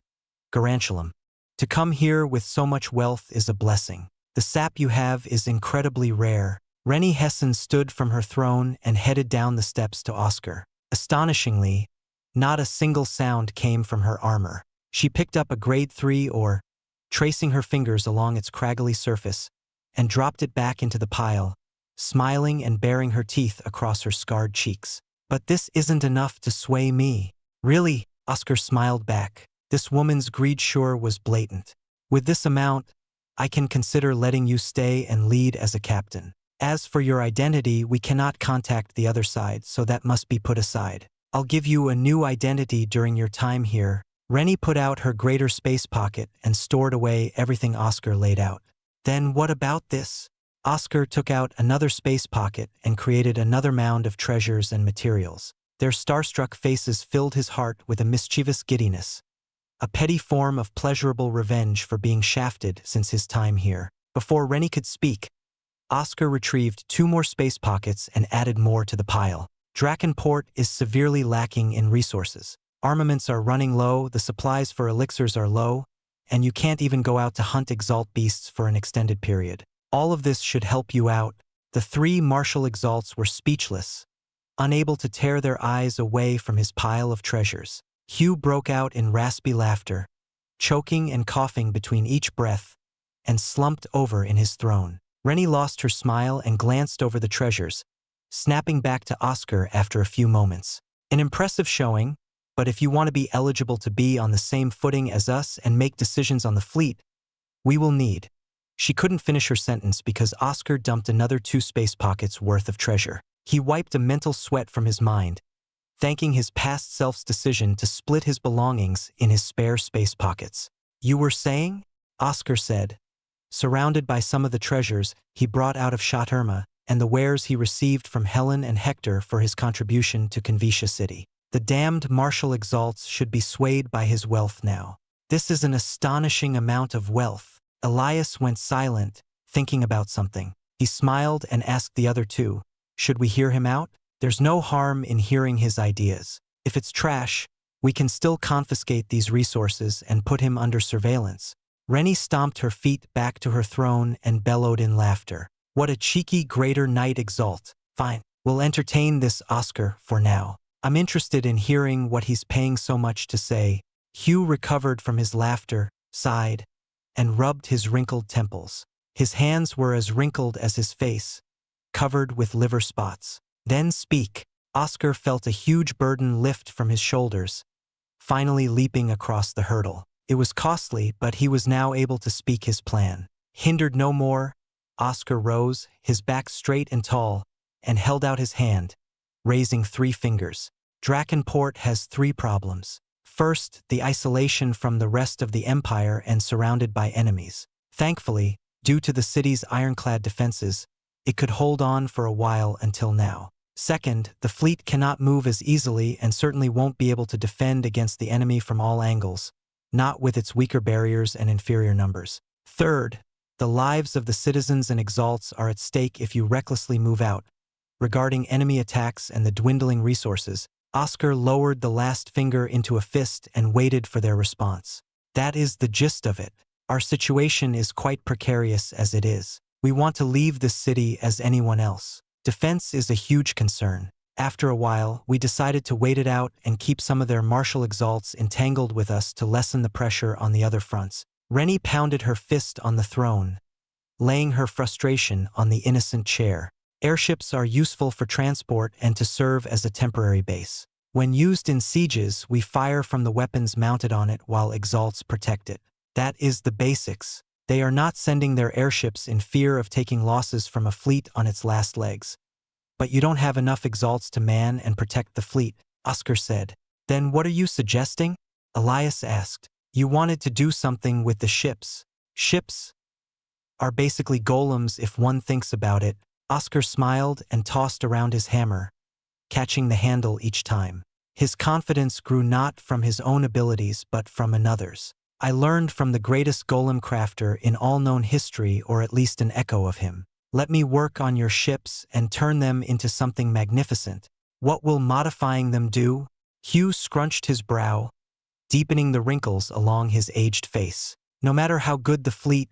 [SPEAKER 1] Garantialum. To come here with so much wealth is a blessing. The sap you have is incredibly rare. Rennie Hessen stood from her throne and headed down the steps to Oscar. Astonishingly, not a single sound came from her armor. She picked up a grade 3 ore, tracing her fingers along its craggly surface, and dropped it back into the pile, smiling and baring her teeth across her scarred cheeks. But this isn't enough to sway me. Really? Oscar smiled back. This woman's greed sure was blatant. With this amount, I can consider letting you stay and lead as a captain. As for your identity, we cannot contact the other side, so that must be put aside. I'll give you a new identity during your time here. Rennie put out her greater space pocket and stored away everything Oscar laid out. Then what about this? Oscar took out another space pocket and created another mound of treasures and materials. Their starstruck faces filled his heart with a mischievous giddiness, a petty form of pleasurable revenge for being shafted since his time here. Before Rennie could speak, Oscar retrieved 2 more space pockets and added more to the pile. Drakenport is severely lacking in resources. Armaments are running low, the supplies for elixirs are low, and you can't even go out to hunt exalt beasts for an extended period. All of this should help you out. The 3 martial exalts were speechless, unable to tear their eyes away from his pile of treasures. Hugh broke out in raspy laughter, choking and coughing between each breath, and slumped over in his throne. Rennie lost her smile and glanced over the treasures, snapping back to Oscar after a few moments. An impressive showing, but if you want to be eligible to be on the same footing as us and make decisions on the fleet, we will need. She couldn't finish her sentence because Oscar dumped another 2 space pockets worth of treasure. He wiped a mental sweat from his mind, thanking his past self's decision to split his belongings in his spare space pockets. You were saying? Oscar said. Surrounded by some of the treasures he brought out of Shadurma and the wares he received from Helen and Hector for his contribution to Convicia City. The damned martial exalts should be swayed by his wealth now. This is an astonishing amount of wealth. Elias went silent, thinking about something. He smiled and asked the other two, should we hear him out? There's no harm in hearing his ideas. If it's trash, we can still confiscate these resources and put him under surveillance. Rennie stomped her feet back to her throne and bellowed in laughter. What a cheeky greater knight Exalt. Fine, we'll entertain this Oscar for now. I'm interested in hearing what he's paying so much to say. Hugh recovered from his laughter, sighed, and rubbed his wrinkled temples. His hands were as wrinkled as his face, covered with liver spots. Then speak. Oscar felt a huge burden lift from his shoulders, finally leaping across the hurdle. It was costly, but he was now able to speak his plan. Hindered no more, Oscar rose, his back straight and tall, and held out his hand, raising 3 fingers. Drakenport has 3 problems. First, the isolation from the rest of the empire and surrounded by enemies. Thankfully, due to the city's ironclad defenses, it could hold on for a while until now. Second, the fleet cannot move as easily and certainly won't be able to defend against the enemy from all angles, not with its weaker barriers and inferior numbers. Third, the lives of the citizens and Exalts are at stake if you recklessly move out. Regarding enemy attacks and the dwindling resources, Oscar lowered the last finger into a fist and waited for their response. That is the gist of it. Our situation is quite precarious as it is. We want to leave this city as anyone else. Defense is a huge concern. After a while, we decided to wait it out and keep some of their martial Exalts entangled with us to lessen the pressure on the other fronts. Rennie pounded her fist on the throne, laying her frustration on the innocent chair. Airships are useful for transport and to serve as a temporary base. When used in sieges, we fire from the weapons mounted on it while Exalts protect it. That is the basics. They are not sending their airships in fear of taking losses from a fleet on its last legs. But you don't have enough Exalts to man and protect the fleet, Oscar said. Then what are you suggesting? Elias asked. You wanted to do something with the ships. Ships are basically golems if one thinks about it. Oscar smiled and tossed around his hammer, catching the handle each time. His confidence grew not from his own abilities but from another's. I learned from the greatest golem crafter in all known history, or at least an echo of him. Let me work on your ships and turn them into something magnificent. What will modifying them do? Hugh scrunched his brow, deepening the wrinkles along his aged face. No matter how good the fleet,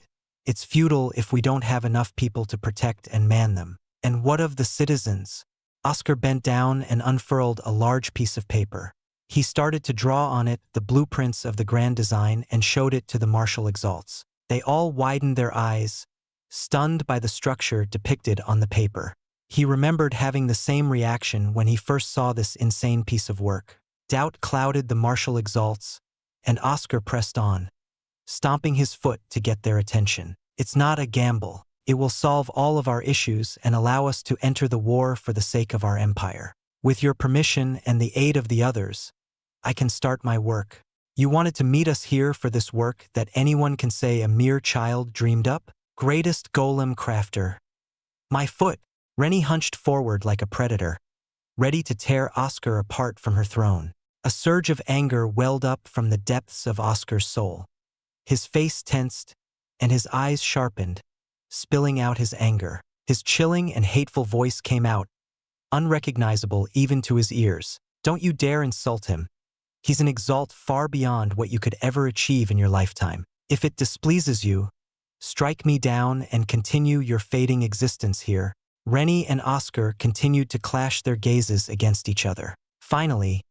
[SPEAKER 1] it's futile if we don't have enough people to protect and man them. And what of the citizens? Oscar bent down and unfurled a large piece of paper. He started to draw on it the blueprints of the grand design and showed it to the martial Exalts. They all widened their eyes, stunned by the structure depicted on the paper. He remembered having the same reaction when he first saw this insane piece of work. Doubt clouded the martial Exalts, and Oscar pressed on, stomping his foot to get their attention. It's not a gamble. It will solve all of our issues and allow us to enter the war for the sake of our empire. With your permission and the aid of the others, I can start my work. You wanted to meet us here for this work that anyone can say a mere child dreamed up? Greatest golem crafter. My foot. Rennie hunched forward like a predator, ready to tear Oscar apart from her throne. A surge of anger welled up from the depths of Oscar's soul. His face tensed, and his eyes sharpened, spilling out his anger. His chilling and hateful voice came out, unrecognizable even to his ears. Don't you dare insult him. He's an Exalt far beyond what you could ever achieve in your lifetime. If it displeases you, strike me down and continue your fading existence here. Rennie and Oscar continued to clash their gazes against each other. Finally,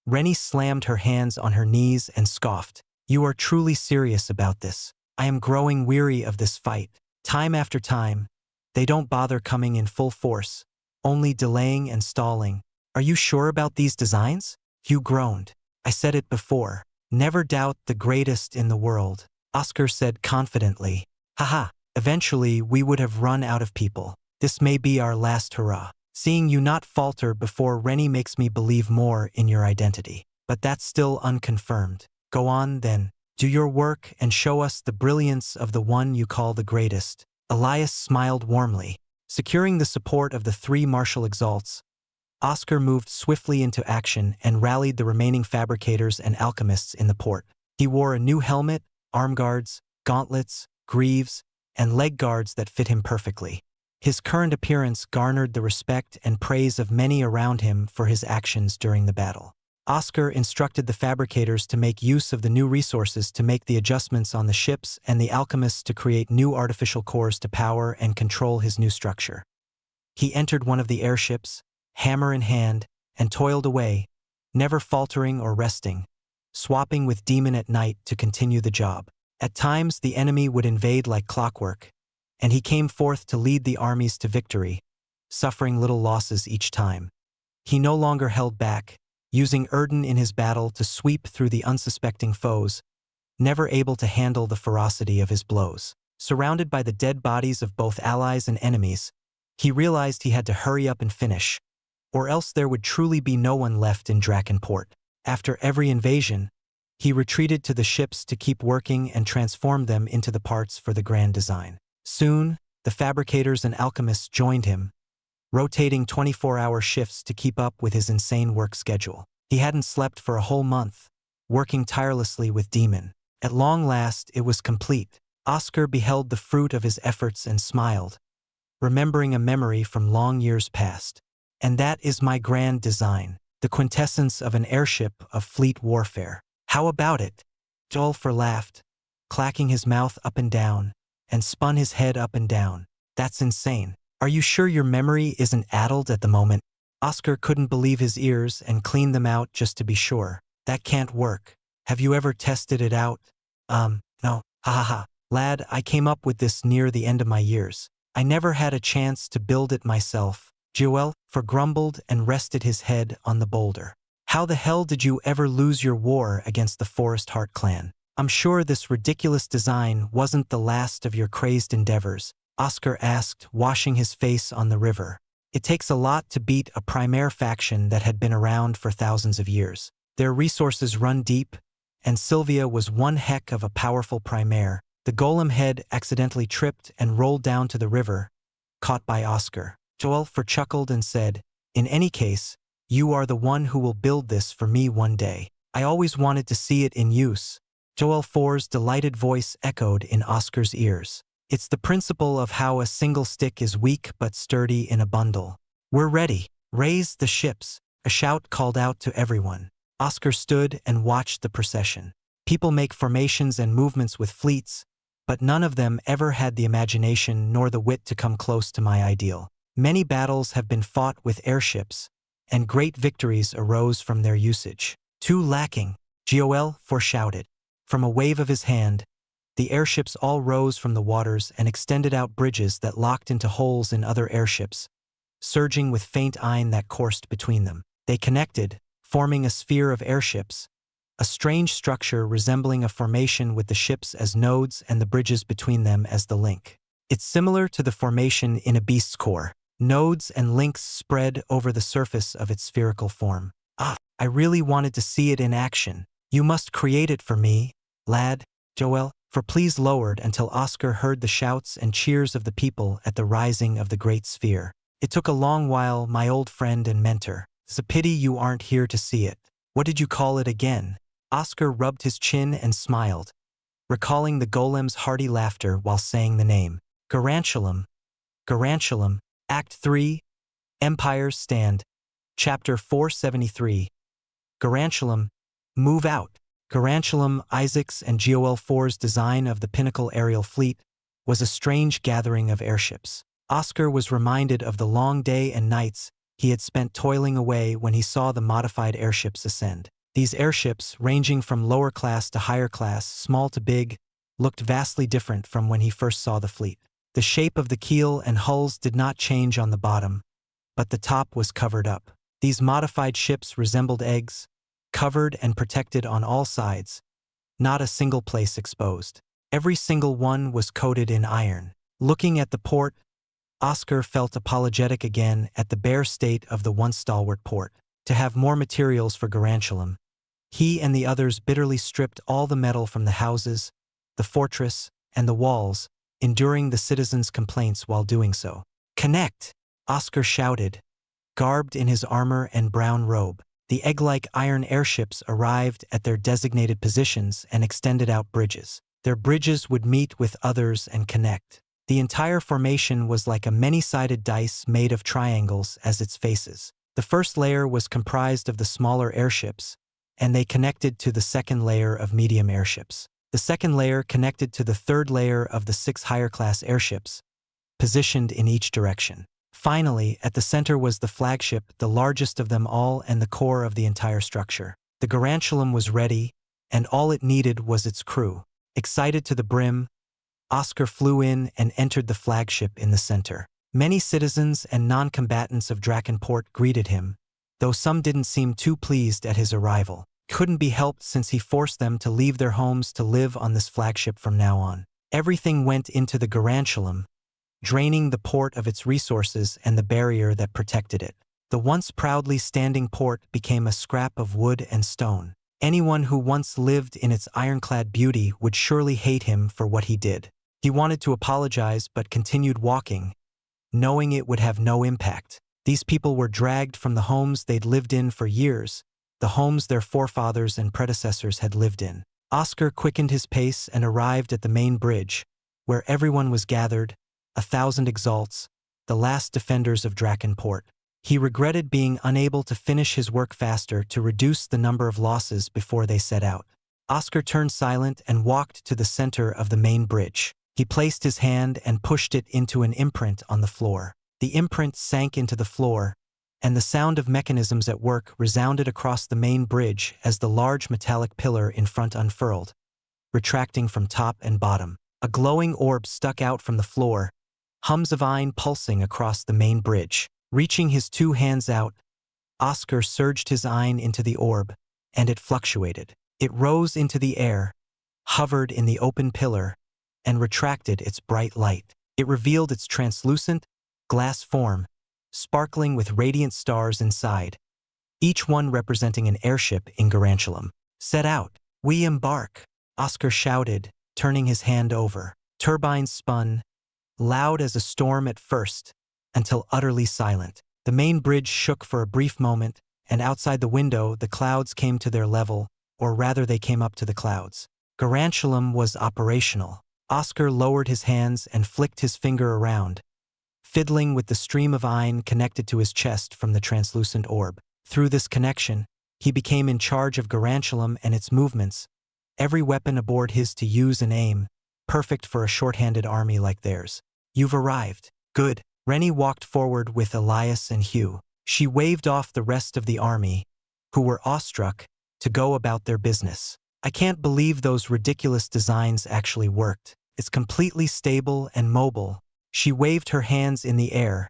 [SPEAKER 1] Rennie slammed her hands on her knees and scoffed. You are truly serious about this. I am growing weary of this fight. Time after time, they don't bother coming in full force, only delaying and stalling. Are you sure about these designs? Hugh groaned. I said it before. Never doubt the greatest in the world, Oscar said confidently. Haha, eventually we would have run out of people. This may be our last hurrah. Seeing you not falter before Rennie makes me believe more in your identity. But that's still unconfirmed. Go on, then. Do your work and show us the brilliance of the one you call the greatest. Elias smiled warmly. Securing the support of the 3 martial Exalts, Oscar moved swiftly into action and rallied the remaining fabricators and alchemists in the port. He wore a new helmet, arm guards, gauntlets, greaves, and leg guards that fit him perfectly. His current appearance garnered the respect and praise of many around him for his actions during the battle. Oscar instructed the fabricators to make use of the new resources to make the adjustments on the ships and the alchemists to create new artificial cores to power and control his new structure. He entered one of the airships, hammer in hand, and toiled away, never faltering or resting, swapping with Demon at night to continue the job. At times, the enemy would invade like clockwork, and he came forth to lead the armies to victory, suffering little losses each time. He no longer held back, using Erden in his battle to sweep through the unsuspecting foes, never able to handle the ferocity of his blows. Surrounded by the dead bodies of both allies and enemies, he realized he had to hurry up and finish, or else there would truly be no one left in Drakenport. After every invasion, he retreated to the ships to keep working and transform them into the parts for the grand design. Soon, the fabricators and alchemists joined him, rotating 24-hour shifts to keep up with his insane work schedule. He hadn't slept for a whole month, working tirelessly with Demon. At long last, it was complete. Oscar beheld the fruit of his efforts and smiled, remembering a memory from long years past. And that is my grand design, the quintessence of an airship of fleet warfare. How about it? Dolfer laughed, clacking his mouth up and down, and spun his head up and down. That's insane. Are you sure your memory isn't addled at the moment? Oscar couldn't believe his ears and cleaned them out just to be sure. That can't work. Have you ever tested it out? No. Ha ha ha. Lad, I came up with this near the end of my years. I never had a chance to build it myself. Joel grumbled and rested his head on the boulder. How the hell did you ever lose your war against the Forest Heart clan? I'm sure this ridiculous design wasn't the last of your crazed endeavors, Oscar asked, washing his face on the river. It takes a lot to beat a Primaire faction that had been around for thousands of years. Their resources run deep, and Sylvia was one heck of a powerful Primaire. The golem head accidentally tripped and rolled down to the river, caught by Oscar. Joel chuckled and said, "In any case, you are the one who will build this for me one day. I always wanted to see it in use." Joel 4's delighted voice echoed in Oscar's ears. It's the principle of how a single stick is weak but sturdy in a bundle. We're ready. Raise the ships. A shout called out to everyone. Oscar stood and watched the procession. People make formations and movements with fleets, but none of them ever had the imagination nor the wit to come close to my ideal. Many battles have been fought with airships, and great victories arose from their usage. Too lacking, Joel shouted. From a wave of his hand, the airships all rose from the waters and extended out bridges that locked into holes in other airships, surging with faint iron that coursed between them. They connected, forming a sphere of airships, a strange structure resembling a formation with the ships as nodes and the bridges between them as the link. It's similar to the formation in a beast's core. Nodes and links spread over the surface of its spherical form. I really wanted to see it in action. You must create it for me, lad, Joel. Please lowered until Oscar heard the shouts and cheers of the people at the rising of the great sphere. It took a long while, my old friend and mentor. It's a pity you aren't here to see it. What did you call it again? Oscar rubbed his chin and smiled, recalling the golem's hearty laughter while saying the name. Garantulum. Garantulum. Act 3. Empires Stand. Chapter 473. Garantulum. Move out. Garantulum, Isaac's and Joel 4's design of the pinnacle aerial fleet, was a strange gathering of airships. Oscar was reminded of the long day and nights he had spent toiling away when he saw the modified airships ascend. These airships, ranging from lower class to higher class, small to big, looked vastly different from when he first saw the fleet. The shape of the keel and hulls did not change on the bottom, but the top was covered up. These modified ships resembled eggs, covered and protected on all sides, not a single place exposed. Every single one was coated in iron. Looking at the port, Oscar felt apologetic again at the bare state of the once stalwart port. To have more materials for Garantulum, he and the others bitterly stripped all the metal from the houses, the fortress, and the walls, enduring the citizens' complaints while doing so. "Connect!" Oscar shouted, garbed in his armor and brown robe. The egg-like iron airships arrived at their designated positions and extended out bridges. Their bridges would meet with others and connect. The entire formation was like a many-sided dice made of triangles as its faces. The first layer was comprised of the smaller airships, and they connected to the second layer of medium airships. The second layer connected to the third layer of the 6 higher-class airships, positioned in each direction. Finally, at the center was the flagship, the largest of them all and the core of the entire structure. The Garantulum was ready, and all it needed was its crew. Excited to the brim, Oscar flew in and entered the flagship in the center. Many citizens and non-combatants of Drakenport greeted him, though some didn't seem too pleased at his arrival. Couldn't be helped since he forced them to leave their homes to live on this flagship from now on. Everything went into the Garantulum, draining the port of its resources and the barrier that protected it. The once proudly standing port became a scrap of wood and stone. Anyone who once lived in its ironclad beauty would surely hate him for what he did. He wanted to apologize but continued walking, knowing it would have no impact. These people were dragged from the homes they'd lived in for years, the homes their forefathers and predecessors had lived in. Oscar quickened his pace and arrived at the main bridge, where everyone was gathered, 1,000 Exalts, the last defenders of Drakenport. He regretted being unable to finish his work faster to reduce the number of losses before they set out. Oscar turned silent and walked to the center of the main bridge. He placed his hand and pushed it into an imprint on the floor. The imprint sank into the floor, and the sound of mechanisms at work resounded across the main bridge as the large metallic pillar in front unfurled, retracting from top and bottom. A glowing orb stuck out from the floor, hums of iron pulsing across the main bridge. Reaching his 2 hands out, Oscar surged his eye into the orb, and it fluctuated. It rose into the air, hovered in the open pillar, and retracted its bright light. It revealed its translucent, glass form, sparkling with radiant stars inside, each one representing an airship in Garantulum. "Set out, we embark," Oscar shouted, turning his hand over. Turbines spun, loud as a storm at first, until utterly silent. The main bridge shook for a brief moment, and outside the window the clouds came to their level, or rather they came up to the clouds. Garantulum was operational. Oscar lowered his hands and flicked his finger around, fiddling with the stream of iron connected to his chest from the translucent orb. Through this connection, he became in charge of Garantulum and its movements, every weapon aboard his to use and aim, perfect for a short-handed army like theirs. "You've arrived. Good." Rennie walked forward with Elias and Hugh. She waved off the rest of the army, who were awestruck, to go about their business. "I can't believe those ridiculous designs actually worked. It's completely stable and mobile." She waved her hands in the air,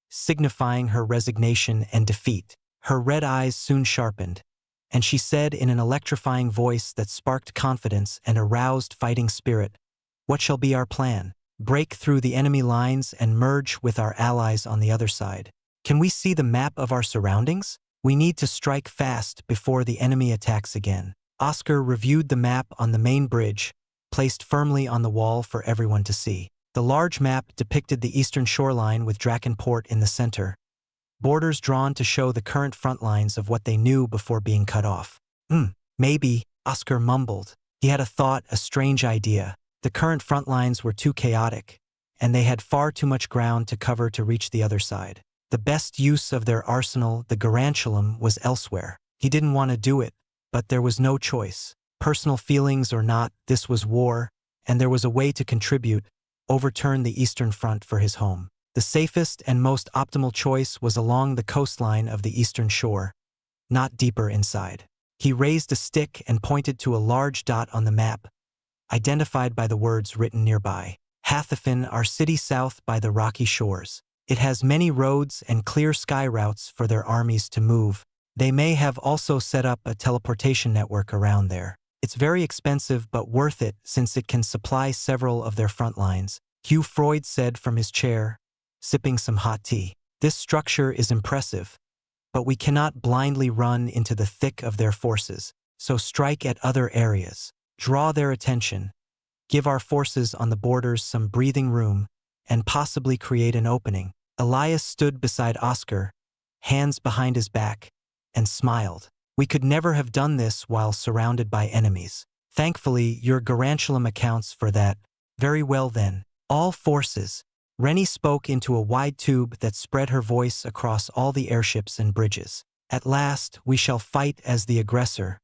[SPEAKER 1] signifying her resignation and defeat. Her red eyes soon sharpened, and she said in an electrifying voice that sparked confidence and aroused fighting spirit, "What shall be our plan? Break through the enemy lines and merge with our allies on the other side. Can we see the map of our surroundings? We need to strike fast before the enemy attacks again." Oscar reviewed the map on the main bridge, placed firmly on the wall for everyone to see. The large map depicted the eastern shoreline with Drakenport in the center, borders drawn to show the current front lines of what they knew before being cut off. Maybe," Oscar mumbled. He had a thought, a strange idea. The current front lines were too chaotic, and they had far too much ground to cover to reach the other side. The best use of their arsenal, the Garantulum, was elsewhere. He didn't want to do it, but there was no choice. Personal feelings or not, this was war, and there was a way to contribute, overturn the Eastern Front for his home. The safest and most optimal choice was along the coastline of the eastern shore, not deeper inside. He raised a stick and pointed to a large dot on the map, identified by the words written nearby. "Hathafin, our city south by the rocky shores. It has many roads and clear sky routes for their armies to move. They may have also set up a teleportation network around there. It's very expensive but worth it since it can supply several of their front lines," Hugh Freud said from his chair, sipping some hot tea. "This structure is impressive, but we cannot blindly run into the thick of their forces, so strike at other areas. Draw their attention, give our forces on the borders some breathing room, and possibly create an opening." Elias stood beside Oscar, hands behind his back, and smiled. We could never have done this while surrounded by enemies. Thankfully, your garantulum accounts for that. Very well then. All forces. Rennie spoke into a wide tube that spread her voice across all the airships and bridges. At last, we shall fight as the aggressor,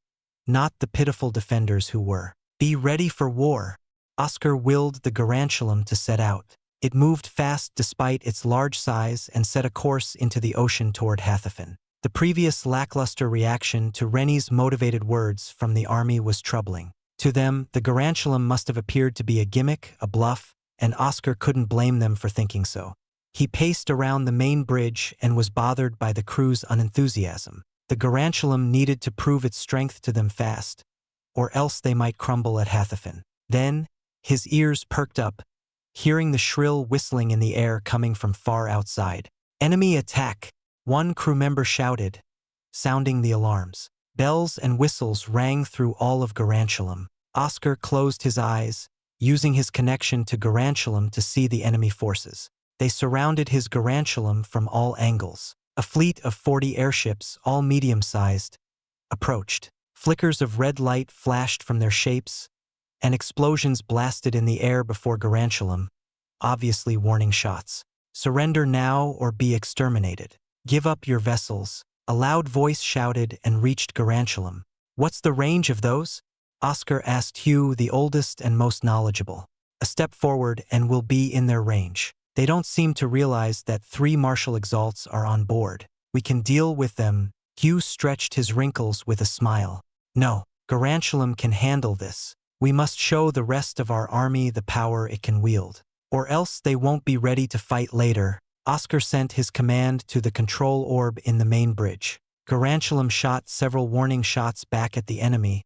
[SPEAKER 1] not the pitiful defenders who were. Be ready for war. Oscar willed the garantulum to set out. It moved fast despite its large size and set a course into the ocean toward Hathafen. The previous lackluster reaction to Rennie's motivated words from the army was troubling. To them, the garantulum must have appeared to be a gimmick, a bluff, and Oscar couldn't blame them for thinking so. He paced around the main bridge and was bothered by the crew's unenthusiasm. The garantulum needed to prove its strength to them fast, or else they might crumble at Hathafen. Then, his ears perked up, hearing the shrill whistling in the air coming from far outside. Enemy attack! One crew member shouted, sounding the alarms. Bells and whistles rang through all of Garantulum. Oscar closed his eyes, using his connection to Garantulum to see the enemy forces. They surrounded his Garantulum from all angles. A fleet of 40 airships, all medium-sized, approached. Flickers of red light flashed from their shapes, and explosions blasted in the air before Garantulum, obviously warning shots. Surrender now or be exterminated. Give up your vessels. A loud voice shouted and reached Garantulum. What's the range of those? Oscar asked Hugh, the oldest and most knowledgeable. A step forward and we'll be in their range. They don't seem to realize that 3 Martial Exalts are on board. We can deal with them. Hugh stretched his wrinkles with a smile. No, Garantulum can handle this. We must show the rest of our army the power it can wield. Or else they won't be ready to fight later. Oscar sent his command to the control orb in the main bridge. Garantulum shot several warning shots back at the enemy,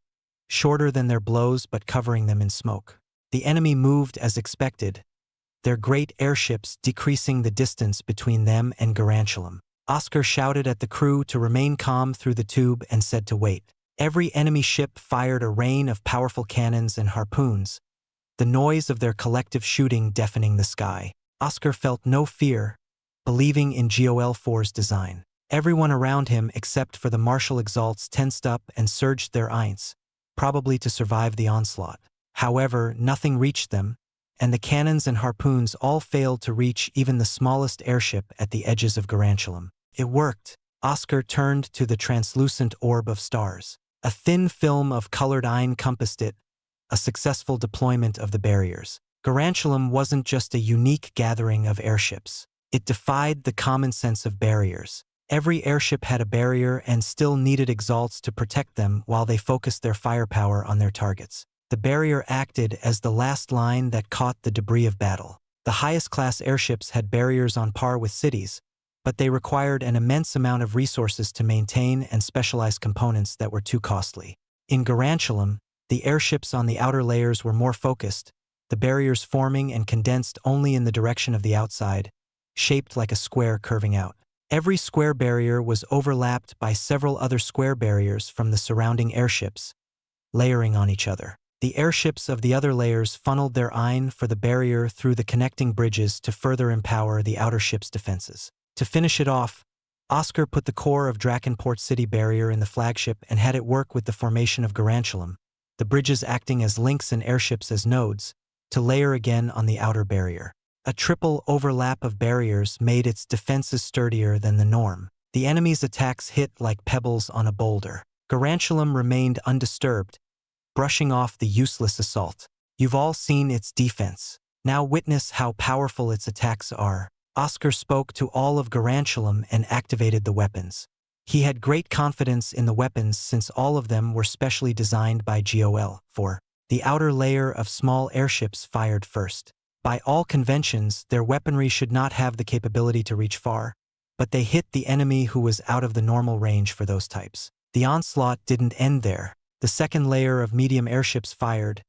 [SPEAKER 1] shorter than their blows but covering them in smoke. The enemy moved as expected, their great airships decreasing the distance between them and Garantulum. Oscar shouted at the crew to remain calm through the tube and said to wait. Every enemy ship fired a rain of powerful cannons and harpoons, the noise of their collective shooting deafening the sky. Oscar felt no fear, believing in GOL-4's design. Everyone around him except for the Martial Exalts tensed up and surged their eints, probably to survive the onslaught. However, nothing reached them, and the cannons and harpoons all failed to reach even the smallest airship at the edges of Garantulum. It worked. Oscar turned to the translucent orb of stars. A thin film of colored iron encompassed it, a successful deployment of the barriers. Garantulum wasn't just a unique gathering of airships. It defied the common sense of barriers. Every airship had a barrier and still needed exalts to protect them while they focused their firepower on their targets. The barrier acted as the last line that caught the debris of battle. The highest-class airships had barriers on par with cities, but they required an immense amount of resources to maintain and specialized components that were too costly. In Garantulum, the airships on the outer layers were more focused, the barriers forming and condensed only in the direction of the outside, shaped like a square curving out. Every square barrier was overlapped by several other square barriers from the surrounding airships, layering on each other. The airships of the other layers funneled their iron for the barrier through the connecting bridges to further empower the outer ship's defenses. To finish it off, Oscar put the core of Drakenport City barrier in the flagship and had it work with the formation of Garantulum, the bridges acting as links and airships as nodes, to layer again on the outer barrier. A triple overlap of barriers made its defenses sturdier than the norm. The enemy's attacks hit like pebbles on a boulder. Garantulum remained undisturbed, brushing off the useless assault. You've all seen its defense. Now witness how powerful its attacks are. Oscar spoke to all of Garantulum and activated the weapons. He had great confidence in the weapons since all of them were specially designed by GOL-4. The outer layer of small airships fired first. By all conventions, their weaponry should not have the capability to reach far, but they hit the enemy who was out of the normal range for those types. The onslaught didn't end there. The second layer of medium airships fired,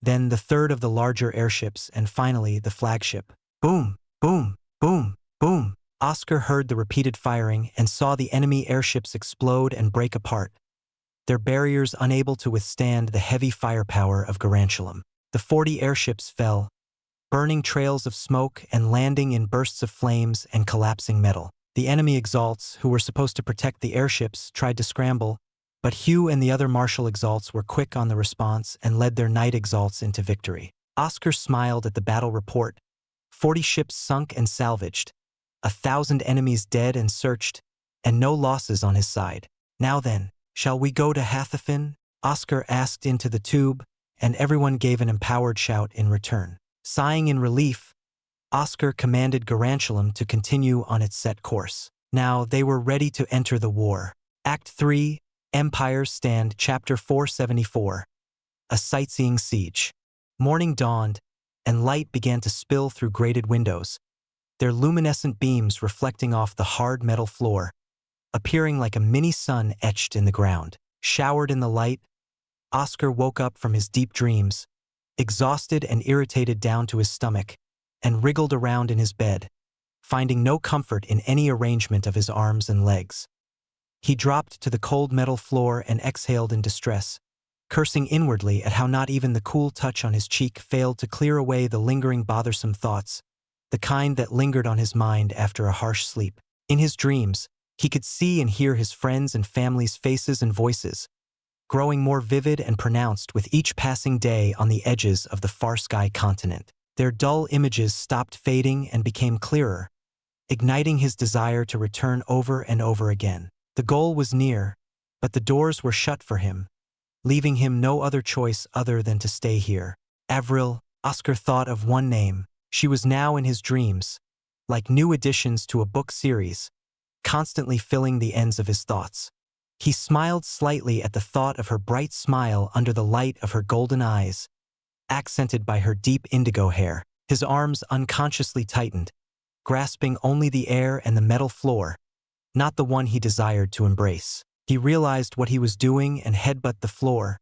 [SPEAKER 1] then the third of the larger airships, and finally the flagship. Boom, boom, boom, boom. Oscar heard the repeated firing and saw the enemy airships explode and break apart, their barriers unable to withstand the heavy firepower of Garantulum. The 40 airships fell, burning trails of smoke and landing in bursts of flames and collapsing metal. The enemy Exalts, who were supposed to protect the airships, tried to scramble, but Hugh and the other martial Exalts were quick on the response and led their Knight Exalts into victory. Oscar smiled at the battle report. 40 ships sunk and salvaged, 1,000 enemies dead and searched, and no losses on his side. Now then, shall we go to Hathafin? Oscar asked into the tube, and everyone gave an empowered shout in return. Sighing in relief, Oscar commanded Garantulum to continue on its set course. Now they were ready to enter the war. Act 3, Empire's Stand, Chapter 474. A Sightseeing Siege. Morning dawned, and light began to spill through grated windows, their luminescent beams reflecting off the hard metal floor, appearing like a mini-sun etched in the ground. Showered in the light, Oscar woke up from his deep dreams, exhausted and irritated down to his stomach, and wriggled around in his bed, finding no comfort in any arrangement of his arms and legs. He dropped to the cold metal floor and exhaled in distress, cursing inwardly at how not even the cool touch on his cheek failed to clear away the lingering bothersome thoughts, the kind that lingered on his mind after a harsh sleep. In his dreams, he could see and hear his friends' and family's faces and voices, growing more vivid and pronounced with each passing day on the edges of the far sky continent. Their dull images stopped fading and became clearer, igniting his desire to return over and over again. The goal was near, but the doors were shut for him, leaving him no other choice other than to stay here. Avril. Oscar thought of one name. She was now in his dreams, like new additions to a book series, constantly filling the ends of his thoughts. He smiled slightly at the thought of her bright smile under the light of her golden eyes, accented by her deep indigo hair. His arms unconsciously tightened, grasping only the air and the metal floor, not the one he desired to embrace. He realized what he was doing and headbutted the floor,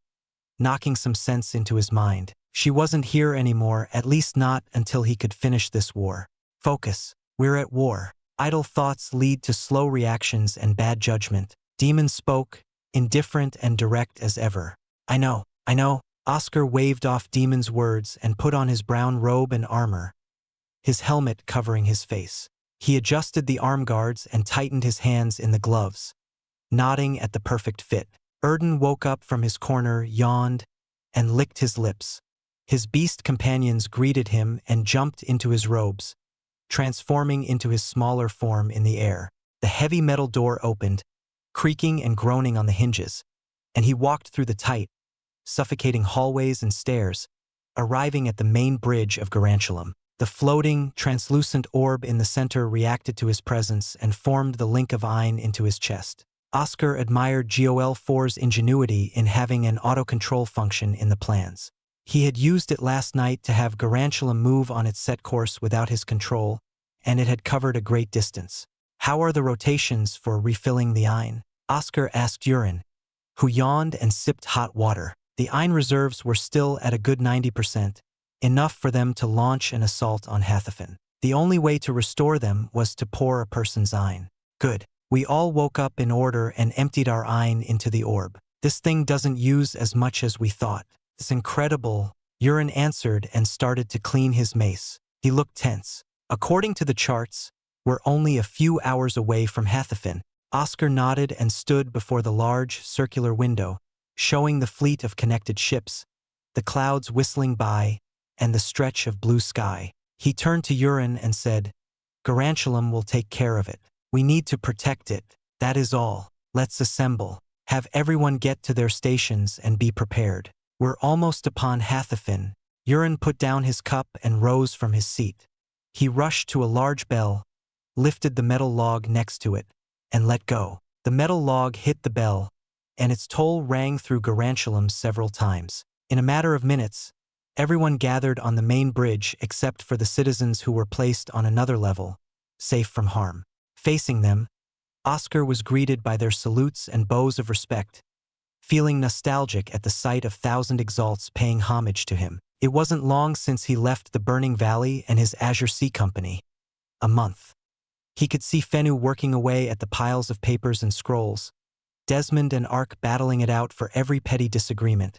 [SPEAKER 1] knocking some sense into his mind. She wasn't here anymore, at least not until he could finish this war. Focus. We're at war. Idle thoughts lead to slow reactions and bad judgment. Demon spoke, indifferent and direct as ever. I know. Oscar waved off Demon's words and put on his brown robe and armor, his helmet covering his face. He adjusted the arm guards and tightened his hands in the gloves, nodding at the perfect fit. Erden woke up from his corner, yawned, and licked his lips. His beast companions greeted him and jumped into his robes, transforming into his smaller form in the air. The heavy metal door opened, creaking and groaning on the hinges, and he walked through the tight, suffocating hallways and stairs, arriving at the main bridge of Garantulum. The floating, translucent orb in the center reacted to his presence and formed the link of Ein into his chest. Oscar admired GOL4's ingenuity in having an auto-control function in the plans. He had used it last night to have Garantulum move on its set course without his control, and it had covered a great distance. How are the rotations for refilling the Ein? Oscar asked Urin, who yawned and sipped hot water. The Ein reserves were still at a good 90%, enough for them to launch an assault on Hathafin. The only way to restore them was to pour a person's Ein. Good. We all woke up in order and emptied our Ein into the orb. This thing doesn't use as much as we thought. It's incredible. Urin answered and started to clean his mace. He looked tense. According to the charts, we're only a few hours away from Hathafin. Oscar nodded and stood before the large, circular window, showing the fleet of connected ships, the clouds whistling by, and the stretch of blue sky. He turned to Urin and said, Garantulum will take care of it. We need to protect it. That is all. Let's assemble. Have everyone get to their stations and be prepared. We're almost upon Hathafin. Urin put down his cup and rose from his seat. He rushed to a large bell, lifted the metal log next to it, and let go. The metal log hit the bell, and its toll rang through Garantulum several times. In a matter of minutes, everyone gathered on the main bridge except for the citizens who were placed on another level, safe from harm. Facing them, Oscar was greeted by their salutes and bows of respect, feeling nostalgic at the sight of 1,000 Exalts paying homage to him. It wasn't long since he left the Burning Valley and his Azure Sea Company. A month. He could see Fenu working away at the piles of papers and scrolls, Desmond and Ark battling it out for every petty disagreement,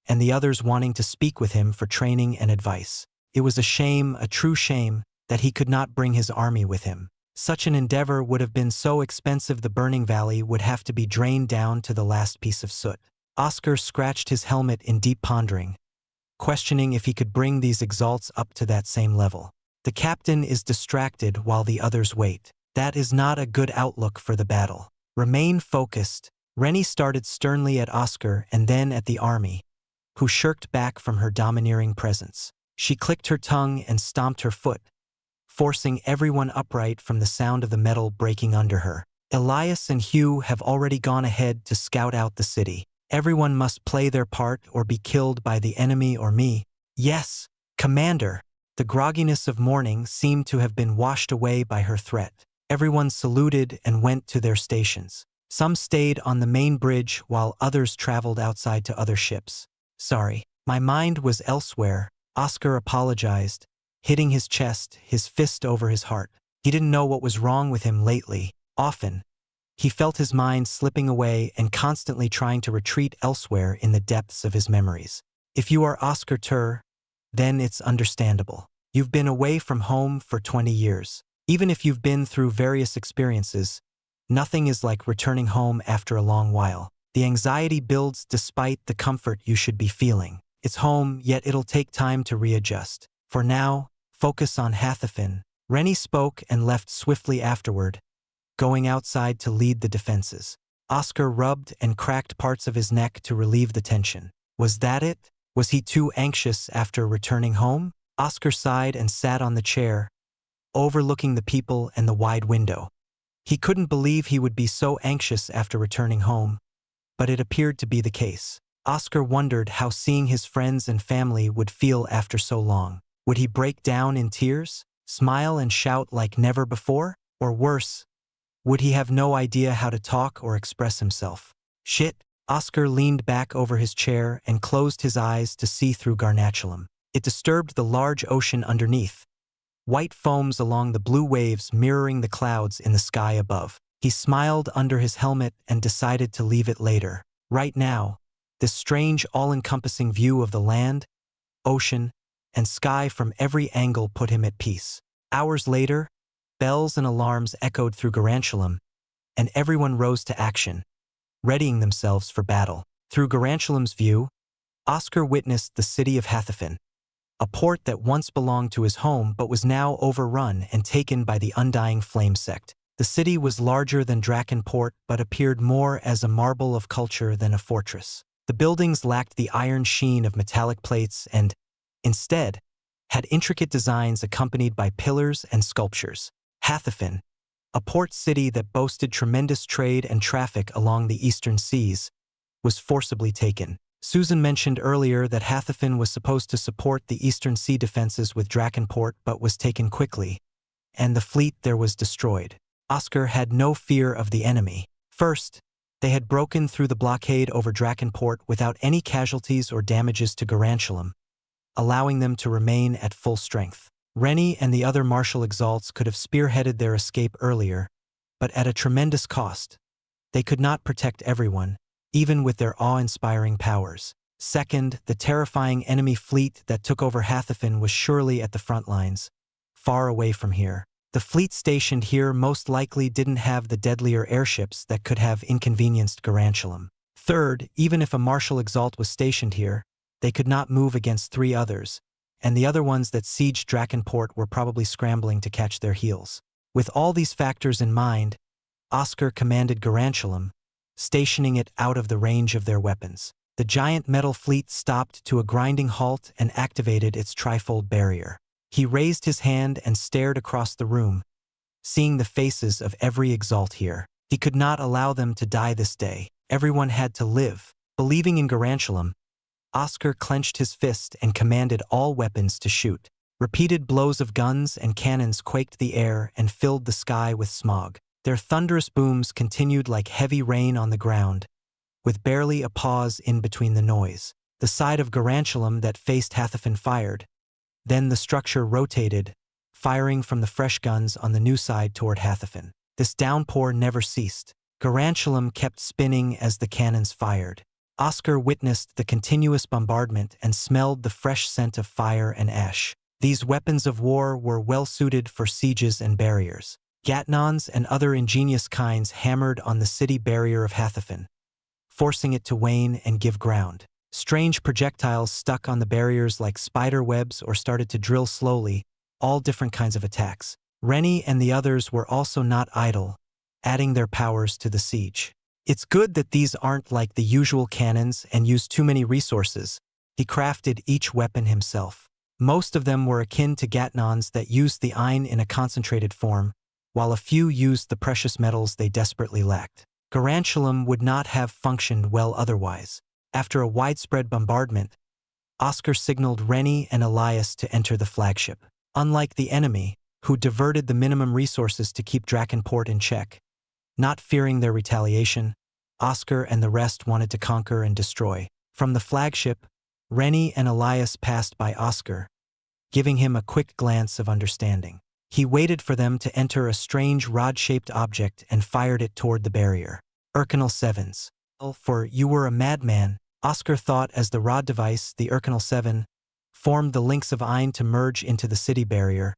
[SPEAKER 1] and the others wanting to speak with him for training and advice. It was a shame, a true shame, that he could not bring his army with him. Such an endeavor would have been so expensive the burning valley would have to be drained down to the last piece of soot. Oscar scratched his helmet in deep pondering, questioning if he could bring these exalts up to that same level. The captain is distracted while the others wait. That is not a good outlook for the battle. Remain focused. Rennie started sternly at Oscar and then at the army, who shirked back from her domineering presence. She clicked her tongue and stomped her foot, forcing everyone upright from the sound of the metal breaking under her. Elias and Hugh have already gone ahead to scout out the city. Everyone must play their part or be killed by the enemy or me. Yes, Commander. The grogginess of morning seemed to have been washed away by her threat. Everyone saluted and went to their stations. Some stayed on the main bridge while others traveled outside to other ships. Sorry, my mind was elsewhere, Oscar apologized, hitting his chest, his fist over his heart. He didn't know what was wrong with him lately. Often, he felt his mind slipping away and constantly trying to retreat elsewhere in the depths of his memories. If you are Oscar Tur, then it's understandable. You've been away from home for 20 years. Even if you've been through various experiences, nothing is like returning home after a long while. The anxiety builds despite the comfort you should be feeling. It's home, yet it'll take time to readjust. For now, focus on Hathafin. Rennie spoke and left swiftly afterward, going outside to lead the defenses. Oscar rubbed and cracked parts of his neck to relieve the tension. Was that it? Was he too anxious after returning home? Oscar sighed and sat on the chair, overlooking the people and the wide window. He couldn't believe he would be so anxious after returning home, but it appeared to be the case. Oscar wondered how seeing his friends and family would feel after so long. Would he break down in tears, smile and shout like never before? Or worse, would he have no idea how to talk or express himself? Shit! Oscar leaned back over his chair and closed his eyes to see through Garnatulum. It disturbed the large ocean underneath, white foams along the blue waves mirroring the clouds in the sky above. He smiled under his helmet and decided to leave it later. Right now, this strange all-encompassing view of the land, ocean, and sky from every angle put him at peace. Hours later, bells and alarms echoed through Garantulum, and everyone rose to action, readying themselves for battle. Through Garantulum's view, Oscar witnessed the city of Hathafin, a port that once belonged to his home but was now overrun and taken by the undying flame sect. The city was larger than Drakenport but appeared more as a marble of culture than a fortress. The buildings lacked the iron sheen of metallic plates and, instead, had intricate designs accompanied by pillars and sculptures. Hathafin, a port city that boasted tremendous trade and traffic along the eastern seas, was forcibly taken. Susan mentioned earlier that Hathafin was supposed to support the eastern sea defenses with Drakenport but was taken quickly, and the fleet there was destroyed. Oscar had no fear of the enemy. First, they had broken through the blockade over Drakenport without any casualties or damages to Garantulum, allowing them to remain at full strength. Rennie and the other martial exalts could have spearheaded their escape earlier, but at a tremendous cost. They could not protect everyone, even with their awe-inspiring powers. Second, the terrifying enemy fleet that took over Hathafin was surely at the front lines, far away from here. The fleet stationed here most likely didn't have the deadlier airships that could have inconvenienced Garantulum. Third, even if a martial exalt was stationed here, they could not move against 3 others, and the other ones that sieged Drakenport were probably scrambling to catch their heels. With all these factors in mind, Oscar commanded Garantulum, stationing it out of the range of their weapons. The giant metal fleet stopped to a grinding halt and activated its trifold barrier. He raised his hand and stared across the room, seeing the faces of every exalt here. He could not allow them to die this day. Everyone had to live. Believing in Garantulum, Oscar clenched his fist and commanded all weapons to shoot. Repeated blows of guns and cannons quaked the air and filled the sky with smog. Their thunderous booms continued like heavy rain on the ground, with barely a pause in between the noise. The side of Garantulum that faced Hathafin fired. Then the structure rotated, firing from the fresh guns on the new side toward Hathafin. This downpour never ceased. Garantulum kept spinning as the cannons fired. Oscar witnessed the continuous bombardment and smelled the fresh scent of fire and ash. These weapons of war were well suited for sieges and barriers. Gatnons and other ingenious kinds hammered on the city barrier of Hathafin, forcing it to wane and give ground. Strange projectiles stuck on the barriers like spider webs or started to drill slowly, all different kinds of attacks. Rennie and the others were also not idle, adding their powers to the siege. It's good that these aren't like the usual cannons and use too many resources. He crafted each weapon himself. Most of them were akin to Gatnons that used the Ein in a concentrated form, while a few used the precious metals they desperately lacked. Garantulum would not have functioned well otherwise. After a widespread bombardment, Oscar signaled Rennie and Elias to enter the flagship. Unlike the enemy, who diverted the minimum resources to keep Drakenport in check, not fearing their retaliation, Oscar and the rest wanted to conquer and destroy. From the flagship, Rennie and Elias passed by Oscar, giving him a quick glance of understanding. He waited for them to enter a strange rod-shaped object and fired it toward the barrier. Urkinal Sevens. For you were a madman, Oscar thought as the rod device, the Urkinal 7, formed the links of Ein to merge into the city barrier,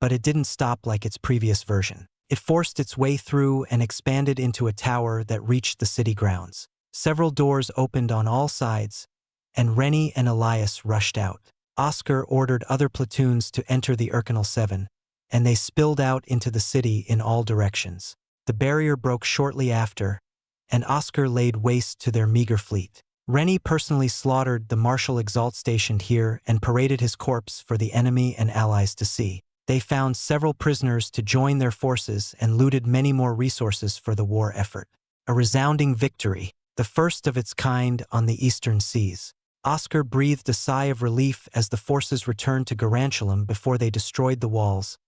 [SPEAKER 1] but it didn't stop like its previous version. It forced its way through and expanded into a tower that reached the city grounds. Several doors opened on all sides, and Rennie and Elias rushed out. Oscar ordered other platoons to enter the Urkinal 7, and they spilled out into the city in all directions. The barrier broke shortly after, and Oscar laid waste to their meager fleet. Rennie personally slaughtered the Marshal Exalt stationed here and paraded his corpse for the enemy and allies to see. They found several prisoners to join their forces and looted many more resources for the war effort. A resounding victory, the first of its kind on the eastern seas. Oscar breathed a sigh of relief as the forces returned to Garantulum before they destroyed the walls,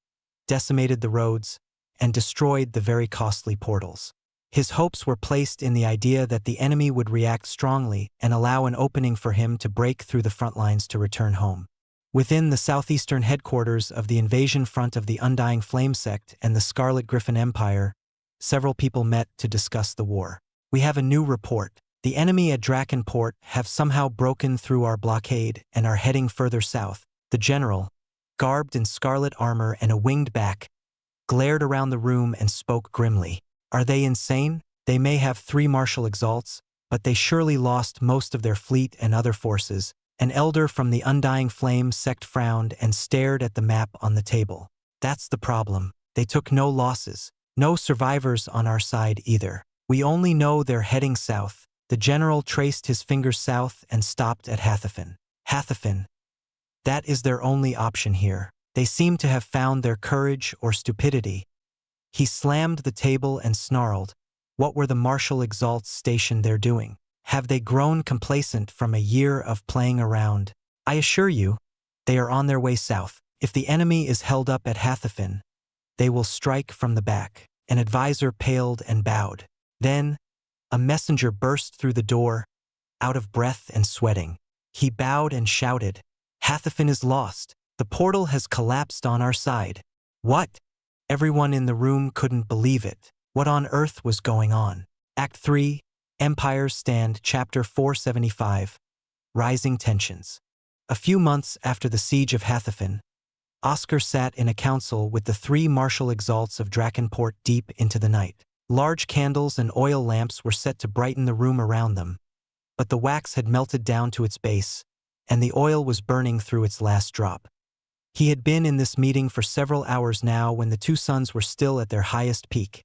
[SPEAKER 1] decimated the roads, and destroyed the very costly portals. His hopes were placed in the idea that the enemy would react strongly and allow an opening for him to break through the front lines to return home. Within the southeastern headquarters of the invasion front of the Undying Flame Sect and the Scarlet Griffin Empire, several people met to discuss the war. We have a new report. The enemy at Drakenport have somehow broken through our blockade and are heading further south. The general, garbed in scarlet armor and a winged back, glared around the room and spoke grimly. Are they insane? They may have 3 martial exalts, but they surely lost most of their fleet and other forces. An elder from the Undying Flame sect frowned and stared at the map on the table. That's the problem. They took no losses. No survivors on our side either. We only know they're heading south. The general traced his fingers south and stopped at Hathafin. Hathafin. That is their only option here. They seem to have found their courage or stupidity. He slammed the table and snarled. What were the Martial Exalts stationed there doing? Have they grown complacent from a year of playing around? I assure you, they are on their way south. If the enemy is held up at Hathafin, they will strike from the back. An advisor paled and bowed. Then, a messenger burst through the door, out of breath and sweating. He bowed and shouted, Hathafin is lost. The portal has collapsed on our side. What? Everyone in the room couldn't believe it. What on earth was going on? Act 3, Empire's Stand, Chapter 475, Rising Tensions. A few months after the siege of Hathafin, Oscar sat in a council with the 3 martial exalts of Drakenport deep into the night. Large candles and oil lamps were set to brighten the room around them, but the wax had melted down to its base, and the oil was burning through its last drop. He had been in this meeting for several hours now when the 2 suns were still at their highest peak.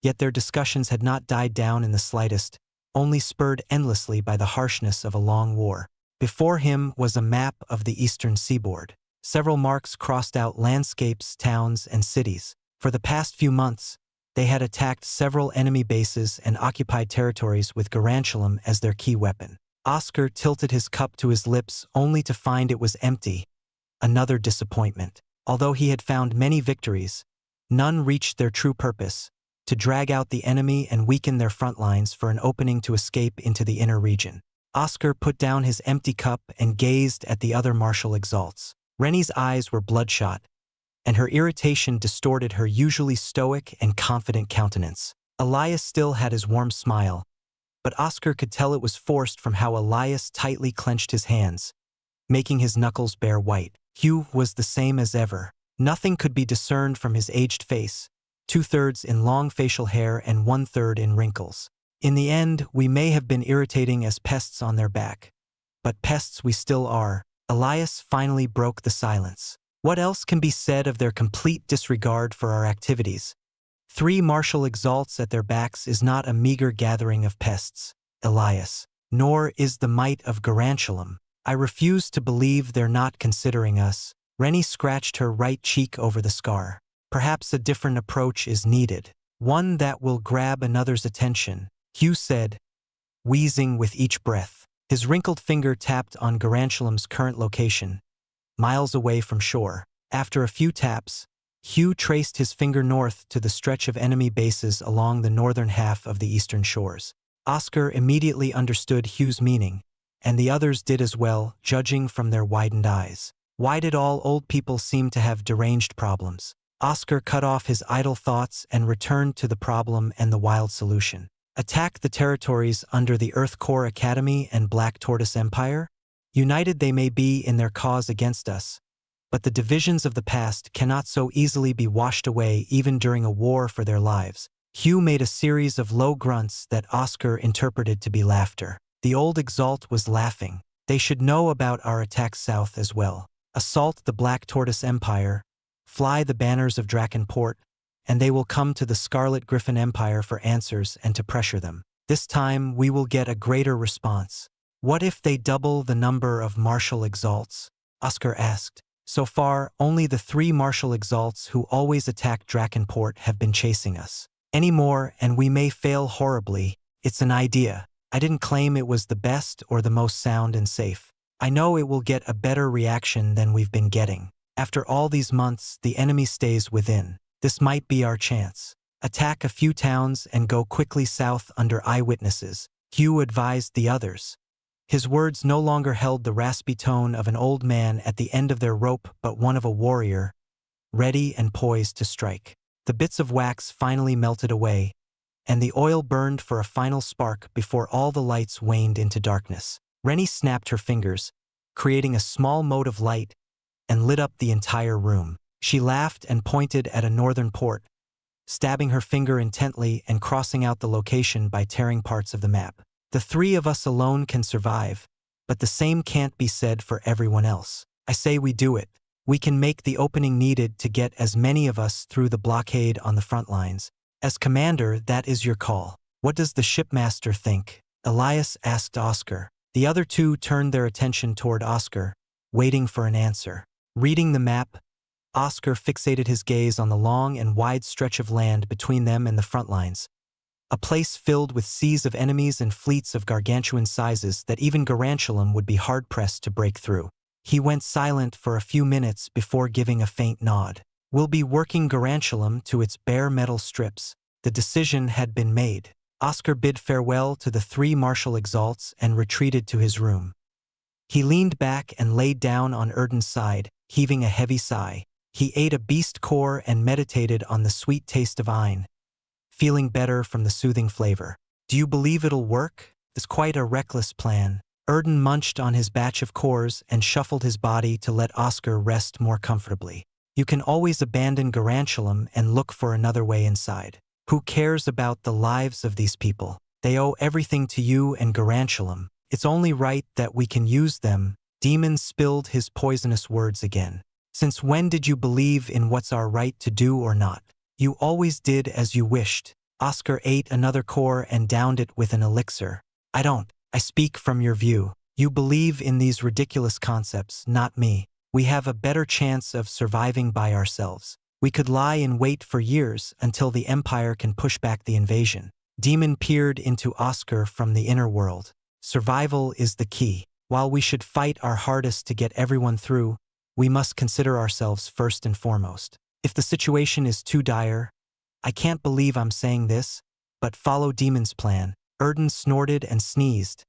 [SPEAKER 1] Yet their discussions had not died down in the slightest, only spurred endlessly by the harshness of a long war. Before him was a map of the eastern seaboard. Several marks crossed out landscapes, towns, and cities. For the past few months, they had attacked several enemy bases and occupied territories with Garantulum as their key weapon. Oscar tilted his cup to his lips only to find it was empty. Another disappointment. Although he had found many victories, none reached their true purpose, to drag out the enemy and weaken their front lines for an opening to escape into the inner region. Oscar put down his empty cup and gazed at the other martial exalts. Rennie's eyes were bloodshot, and her irritation distorted her usually stoic and confident countenance. Elias still had his warm smile, but Oscar could tell it was forced from how Elias tightly clenched his hands, making his knuckles bare white. Hugh was the same as ever. Nothing could be discerned from his aged face, 2/3 in long facial hair and 1/3 in wrinkles. In the end, we may have been irritating as pests on their back. But pests we still are. Elias finally broke the silence. What else can be said of their complete disregard for our activities? 3 martial exalts at their backs is not a meager gathering of pests, Elias. Nor is the might of Garantium. I refuse to believe they're not considering us. Rennie scratched her right cheek over the scar. Perhaps a different approach is needed. One that will grab another's attention, Hugh said, wheezing with each breath. His wrinkled finger tapped on Garantium's current location, miles away from shore. After a few taps, Hugh traced his finger north to the stretch of enemy bases along the northern half of the eastern shores. Oscar immediately understood Hugh's meaning, and the others did as well, judging from their widened eyes. Why did all old people seem to have deranged problems? Oscar cut off his idle thoughts and returned to the problem and the wild solution. Attack the territories under the Earth Core Academy and Black Tortoise Empire? United they may be in their cause against us, but the divisions of the past cannot so easily be washed away even during a war for their lives. Hugh made a series of low grunts that Oscar interpreted to be laughter. The old Exalt was laughing. They should know about our attack south as well. Assault the Black Tortoise Empire, fly the banners of Drakenport, and they will come to the Scarlet Griffin Empire for answers and to pressure them. This time we will get a greater response. What if they double the number of martial exalts? Oscar asked. So far, only the 3 martial exalts who always attack Drakenport have been chasing us. Any more and we may fail horribly. It's an idea. I didn't claim it was the best or the most sound and safe. I know it will get a better reaction than we've been getting. After all these months, the enemy stays within. This might be our chance. Attack a few towns and go quickly south under eyewitnesses, Hugh advised the others. His words no longer held the raspy tone of an old man at the end of their rope but one of a warrior, ready and poised to strike. The bits of wax finally melted away, and the oil burned for a final spark before all the lights waned into darkness. Rennie snapped her fingers, creating a small mote of light, and lit up the entire room. She laughed and pointed at a northern port, stabbing her finger intently and crossing out the location by tearing parts of the map. The 3 of us alone can survive, but the same can't be said for everyone else. I say we do it. We can make the opening needed to get as many of us through the blockade on the front lines. As commander, that is your call. What does the shipmaster think? Elias asked Oscar. The other 2 turned their attention toward Oscar, waiting for an answer. Reading the map, Oscar fixated his gaze on the long and wide stretch of land between them and the front lines, a place filled with seas of enemies and fleets of gargantuan sizes that even Garantium would be hard-pressed to break through. He went silent for a few minutes before giving a faint nod. We'll be working Garantium to its bare metal strips. The decision had been made. Oscar bid farewell to the 3 martial exalts and retreated to his room. He leaned back and laid down on Erden's side, heaving a heavy sigh. He ate a beast core and meditated on the sweet taste of Ein, feeling better from the soothing flavor. Do you believe it'll work? It's quite a reckless plan. Erden munched on his batch of cores and shuffled his body to let Oscar rest more comfortably. You can always abandon Garantium and look for another way inside. Who cares about the lives of these people? They owe everything to you and Garantium. It's only right that we can use them. Demon spilled his poisonous words again. Since when did you believe in what's our right to do or not? You always did as you wished. Oscar ate another core and downed it with an elixir. I don't. I speak from your view. You believe in these ridiculous concepts, not me. We have a better chance of surviving by ourselves. We could lie in wait for years until the Empire can push back the invasion. Demon peered into Oscar from the inner world. Survival is the key. While we should fight our hardest to get everyone through, we must consider ourselves first and foremost. If the situation is too dire, I can't believe I'm saying this, but follow Demon's plan. Erden snorted and sneezed,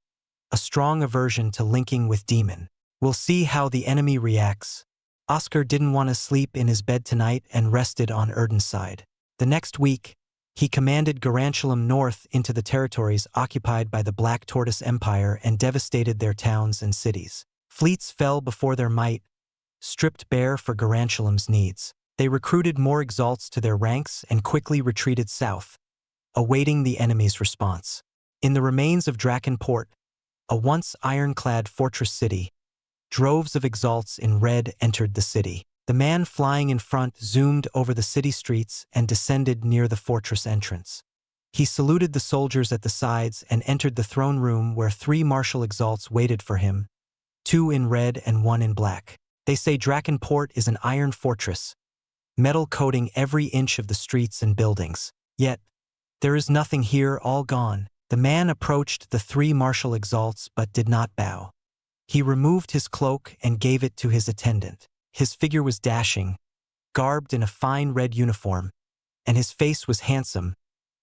[SPEAKER 1] a strong aversion to linking with Demon. We'll see how the enemy reacts. Oscar didn't want to sleep in his bed tonight and rested on Erden's side. The next week, he commanded Garantium north into the territories occupied by the Black Tortoise Empire and devastated their towns and cities. Fleets fell before their might, stripped bare for Garantium's needs. They recruited more exalts to their ranks and quickly retreated south, awaiting the enemy's response. In the remains of Drakenport, a once ironclad fortress city, droves of exalts in red entered the city. The man flying in front zoomed over the city streets and descended near the fortress entrance. He saluted the soldiers at the sides and entered the throne room where 3 martial exalts waited for him, 2 in red and 1 in black. They say Drakenport is an iron fortress, metal coating every inch of the streets and buildings. Yet, there is nothing here, all gone. The man approached the 3 martial exalts but did not bow. He removed his cloak and gave it to his attendant. His figure was dashing, garbed in a fine red uniform, and his face was handsome,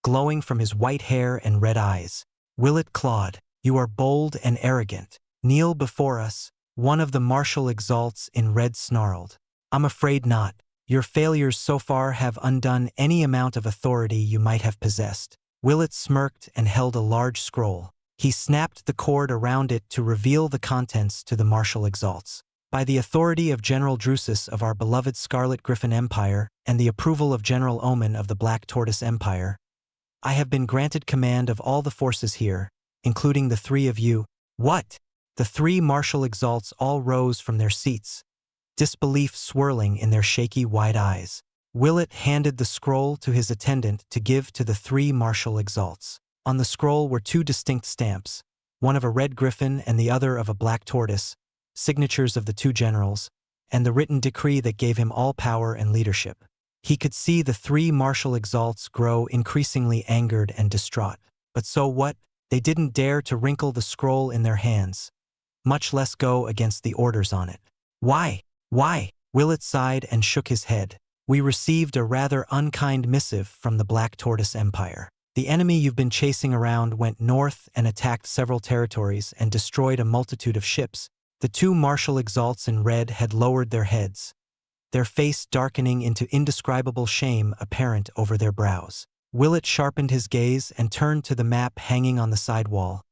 [SPEAKER 1] glowing from his white hair and red eyes. "Willett Claude, you are bold and arrogant. Kneel before us," one of the martial exalts in red snarled. "I'm afraid not. Your failures so far have undone any amount of authority you might have possessed." Willett smirked and held a large scroll. He snapped the cord around it to reveal the contents to the martial exalts. "By the authority of General Drusus of our beloved Scarlet Griffin Empire and the approval of General Omen of the Black Tortoise Empire, I have been granted command of all the forces here, including the 3 of you." "What?" The 3 martial exalts all rose from their seats, disbelief swirling in their shaky wide eyes. Willett handed the scroll to his attendant to give to the 3 martial exalts. On the scroll were 2 distinct stamps, one of a red griffin and the other of a black tortoise, signatures of the 2 generals, and the written decree that gave him all power and leadership. He could see the 3 martial exalts grow increasingly angered and distraught. But so what? They didn't dare to wrinkle the scroll in their hands, much less go against the orders on it. "Why? Why?" Willett sighed and shook his head. "We received a rather unkind missive from the Black Tortoise Empire. The enemy you've been chasing around went north and attacked several territories and destroyed a multitude of ships." The 2 martial exalts in red had lowered their heads, their face darkening into indescribable shame apparent over their brows. Willett sharpened his gaze and turned to the map hanging on the side wall,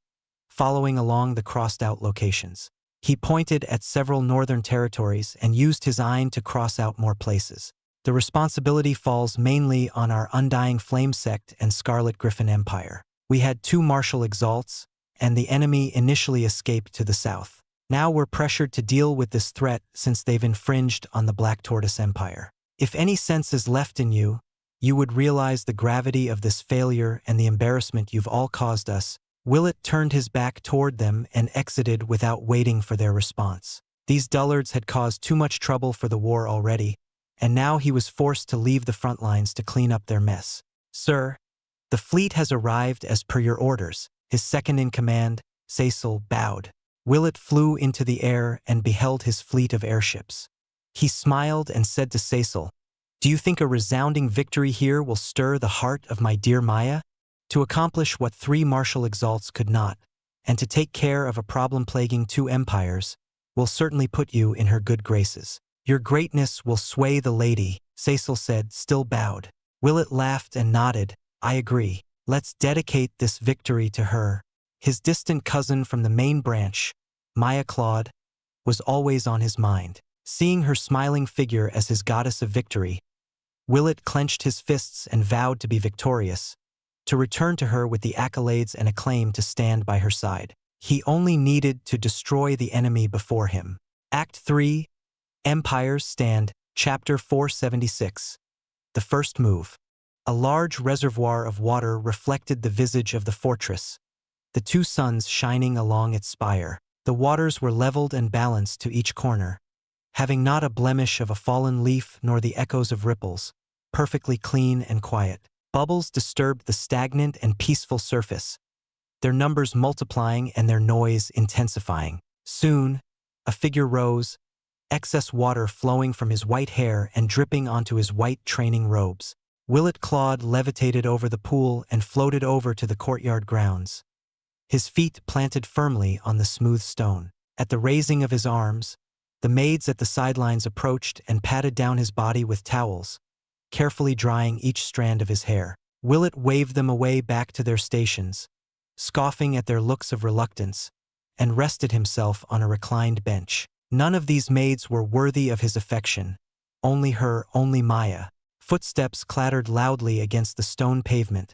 [SPEAKER 1] following along the crossed-out locations. He pointed at several northern territories and used his eye to cross out more places. "The responsibility falls mainly on our Undying Flame Sect and Scarlet Griffin Empire. We had 2 martial exalts, and the enemy initially escaped to the south. Now we're pressured to deal with this threat since they've infringed on the Black Tortoise Empire. If any sense is left in you, you would realize the gravity of this failure and the embarrassment you've all caused us." Willett turned his back toward them and exited without waiting for their response. These dullards had caused too much trouble for the war already, and now he was forced to leave the front lines to clean up their mess. "Sir, the fleet has arrived as per your orders." His second-in-command, Cecil, bowed. Willett flew into the air and beheld his fleet of airships. He smiled and said to Cecil, "Do you think a resounding victory here will stir the heart of my dear Maya? To accomplish what 3 martial exalts could not, and to take care of a problem plaguing 2 empires, will certainly put you in her good graces. Your greatness will sway the lady," Cecil said, still bowed. Willett laughed and nodded. "I agree. Let's dedicate this victory to her." His distant cousin from the main branch, Maya Claude, was always on his mind. Seeing her smiling figure as his goddess of victory, Willett clenched his fists and vowed to be victorious, to return to her with the accolades and acclaim to stand by her side. He only needed to destroy the enemy before him. Act 3, Empires Stand, Chapter 476. The First Move. A large reservoir of water reflected the visage of the fortress, the 2 suns shining along its spire. The waters were leveled and balanced to each corner, having not a blemish of a fallen leaf nor the echoes of ripples, perfectly clean and quiet. Bubbles disturbed the stagnant and peaceful surface, their numbers multiplying and their noise intensifying. Soon, a figure rose, excess water flowing from his white hair and dripping onto his white training robes. Willett Claude levitated over the pool and floated over to the courtyard grounds, his feet planted firmly on the smooth stone. At the raising of his arms, the maids at the sidelines approached and patted down his body with towels, carefully drying each strand of his hair. Willett waved them away back to their stations, scoffing at their looks of reluctance, and rested himself on a reclined bench. None of these maids were worthy of his affection. only Maya. Footsteps clattered loudly against the stone pavement,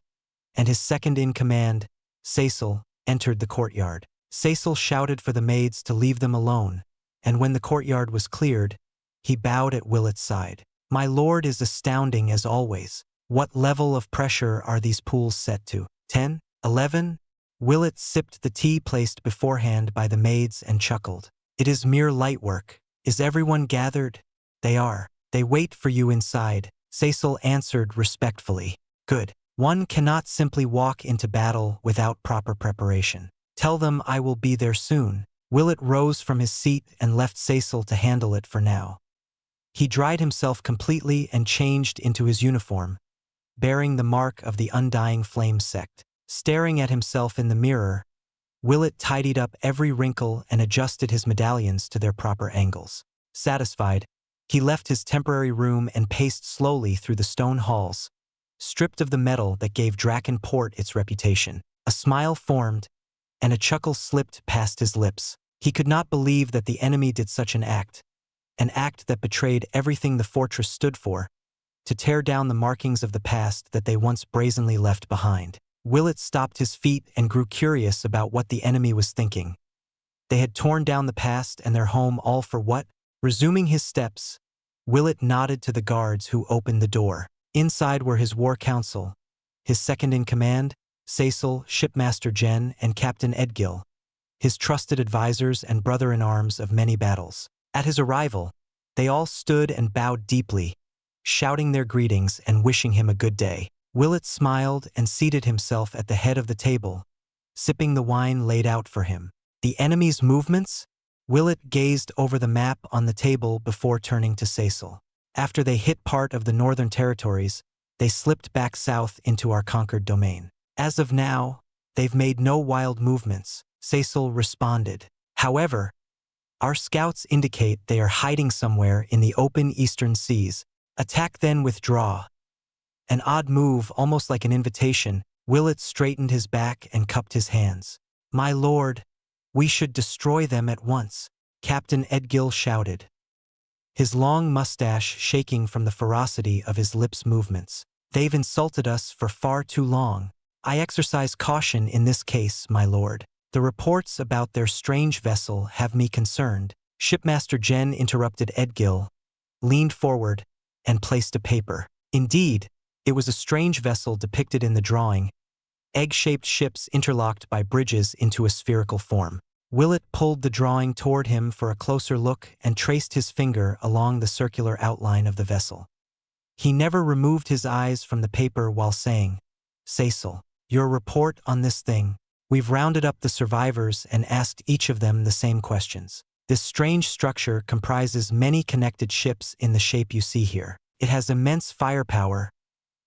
[SPEAKER 1] and his second-in-command, Cecil, entered the courtyard. Cecil shouted for the maids to leave them alone, and when the courtyard was cleared, he bowed at Willet's side. My lord is astounding as always. What level of pressure are these pools set to? 10? 11? Willet sipped the tea placed beforehand by the maids and chuckled. It is mere light work. Is everyone gathered? They are. They wait for you inside, Cecil answered respectfully. Good. One cannot simply walk into battle without proper preparation. Tell them I will be there soon. Willet rose from his seat and left Cecil to handle it for now. He dried himself completely and changed into his uniform, bearing the mark of the undying flame sect. Staring at himself in the mirror, Willet tidied up every wrinkle and adjusted his medallions to their proper angles. Satisfied, he left his temporary room and paced slowly through the stone halls, stripped of the metal that gave Drakenport its reputation. A smile formed, and a chuckle slipped past his lips. He could not believe that the enemy did such an act that betrayed everything the fortress stood for, to tear down the markings of the past that they once brazenly left behind. Willet stopped his feet and grew curious about what the enemy was thinking. They had torn down the past and their home all for what? Resuming his steps, Willet nodded to the guards who opened the door. Inside were his war council, his second-in-command, Cecil, Shipmaster Jen, and Captain Edgil, his trusted advisors and brother-in-arms of many battles. At his arrival, they all stood and bowed deeply, shouting their greetings and wishing him a good day. Willet smiled and seated himself at the head of the table, sipping the wine laid out for him. The enemy's movements? Willet gazed over the map on the table before turning to Cecil. After they hit part of the northern territories, they slipped back south into our conquered domain. As of now, they've made no wild movements, Cecil responded. However, our scouts indicate they are hiding somewhere in the open eastern seas. Attack then withdraw. An odd move, almost like an invitation, Willet straightened his back and cupped his hands. My lord, we should destroy them at once, Captain Edgil shouted, his long mustache shaking from the ferocity of his lips' movements. They've insulted us for far too long. I exercise caution in this case, my lord. The reports about their strange vessel have me concerned. Shipmaster Jen interrupted Edgil, leaned forward, and placed a paper. Indeed, it was a strange vessel depicted in the drawing, egg-shaped ships interlocked by bridges into a spherical form. Willet pulled the drawing toward him for a closer look and traced his finger along the circular outline of the vessel. He never removed his eyes from the paper while saying, Cecil, your report on this thing. We've rounded up the survivors and asked each of them the same questions. This strange structure comprises many connected ships in the shape you see here. It has immense firepower,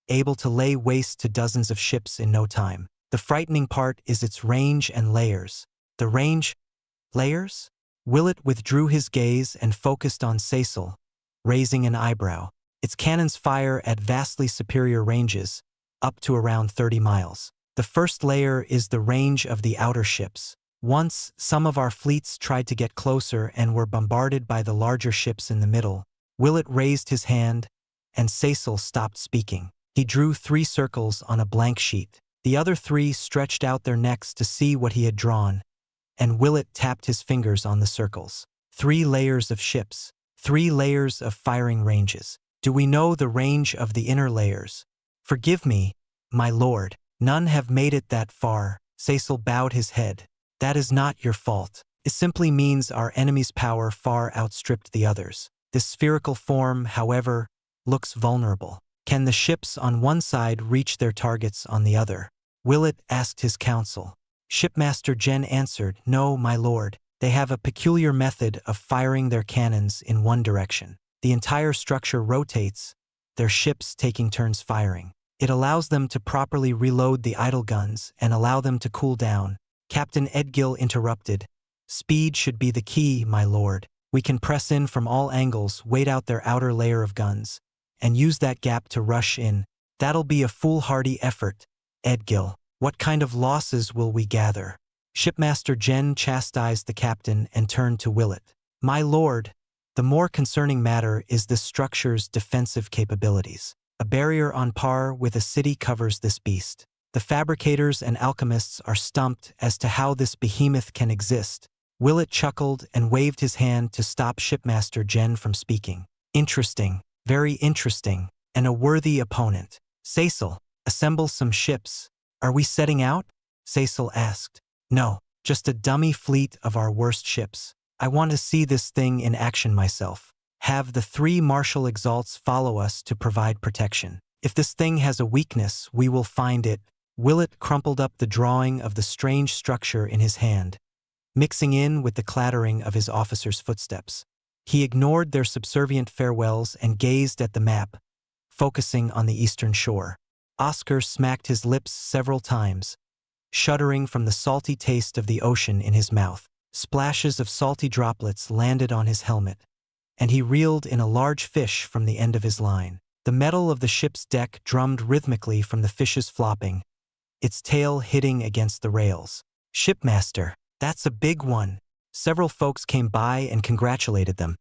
[SPEAKER 1] able to lay waste to dozens of ships in no time. The frightening part is its range and layers. The range? Layers? Willet withdrew his gaze and focused on Cecil, raising an eyebrow. Its cannons fire at vastly superior ranges, up to around 30 miles. The first layer is the range of the outer ships. Once, some of our fleets tried to get closer and were bombarded by the larger ships in the middle. Willet raised his hand, and Cecil stopped speaking. He drew 3 circles on a blank sheet. The other 3 stretched out their necks to see what he had drawn, and Willet tapped his fingers on the circles. 3 layers of ships, 3 layers of firing ranges. Do we know the range of the inner layers? Forgive me, my lord. None have made it that far. Cecil bowed his head. That is not your fault. It simply means our enemy's power far outstripped the others. This spherical form, however, looks vulnerable. Can the ships on one side reach their targets on the other? Willet asked his counsel. Shipmaster Jen answered, No, my lord. They have a peculiar method of firing their cannons in one direction. The entire structure rotates, their ships taking turns firing. It allows them to properly reload the idle guns and allow them to cool down. Captain Edgil interrupted. Speed should be the key, my lord. We can press in from all angles, wait out their outer layer of guns, and use that gap to rush in. That'll be a foolhardy effort. Edgil, what kind of losses will we gather? Shipmaster Jen chastised the captain and turned to Willet. My lord, The more concerning matter is this structure's defensive capabilities. A barrier on par with a city covers this beast. The fabricators and alchemists are stumped as to how this behemoth can exist. Willett chuckled and waved his hand to stop Shipmaster Jen from speaking. Interesting, very interesting, and a worthy opponent. Cecil, assemble some ships. Are we setting out? Cecil asked. No, just a dummy fleet of our worst ships. I want to see this thing in action myself. Have the 3 martial exalts follow us to provide protection. If this thing has a weakness, we will find it. Willett crumpled up the drawing of the strange structure in his hand, mixing in with the clattering of his officers' footsteps. He ignored their subservient farewells and gazed at the map, focusing on the eastern shore. Oscar smacked his lips several times, shuddering from the salty taste of the ocean in his mouth. Splashes of salty droplets landed on his helmet, and he reeled in a large fish from the end of his line. The metal of the ship's deck drummed rhythmically from the fish's flopping, its tail hitting against the rails. Shipmaster, that's a big one. Several folks came by and congratulated them,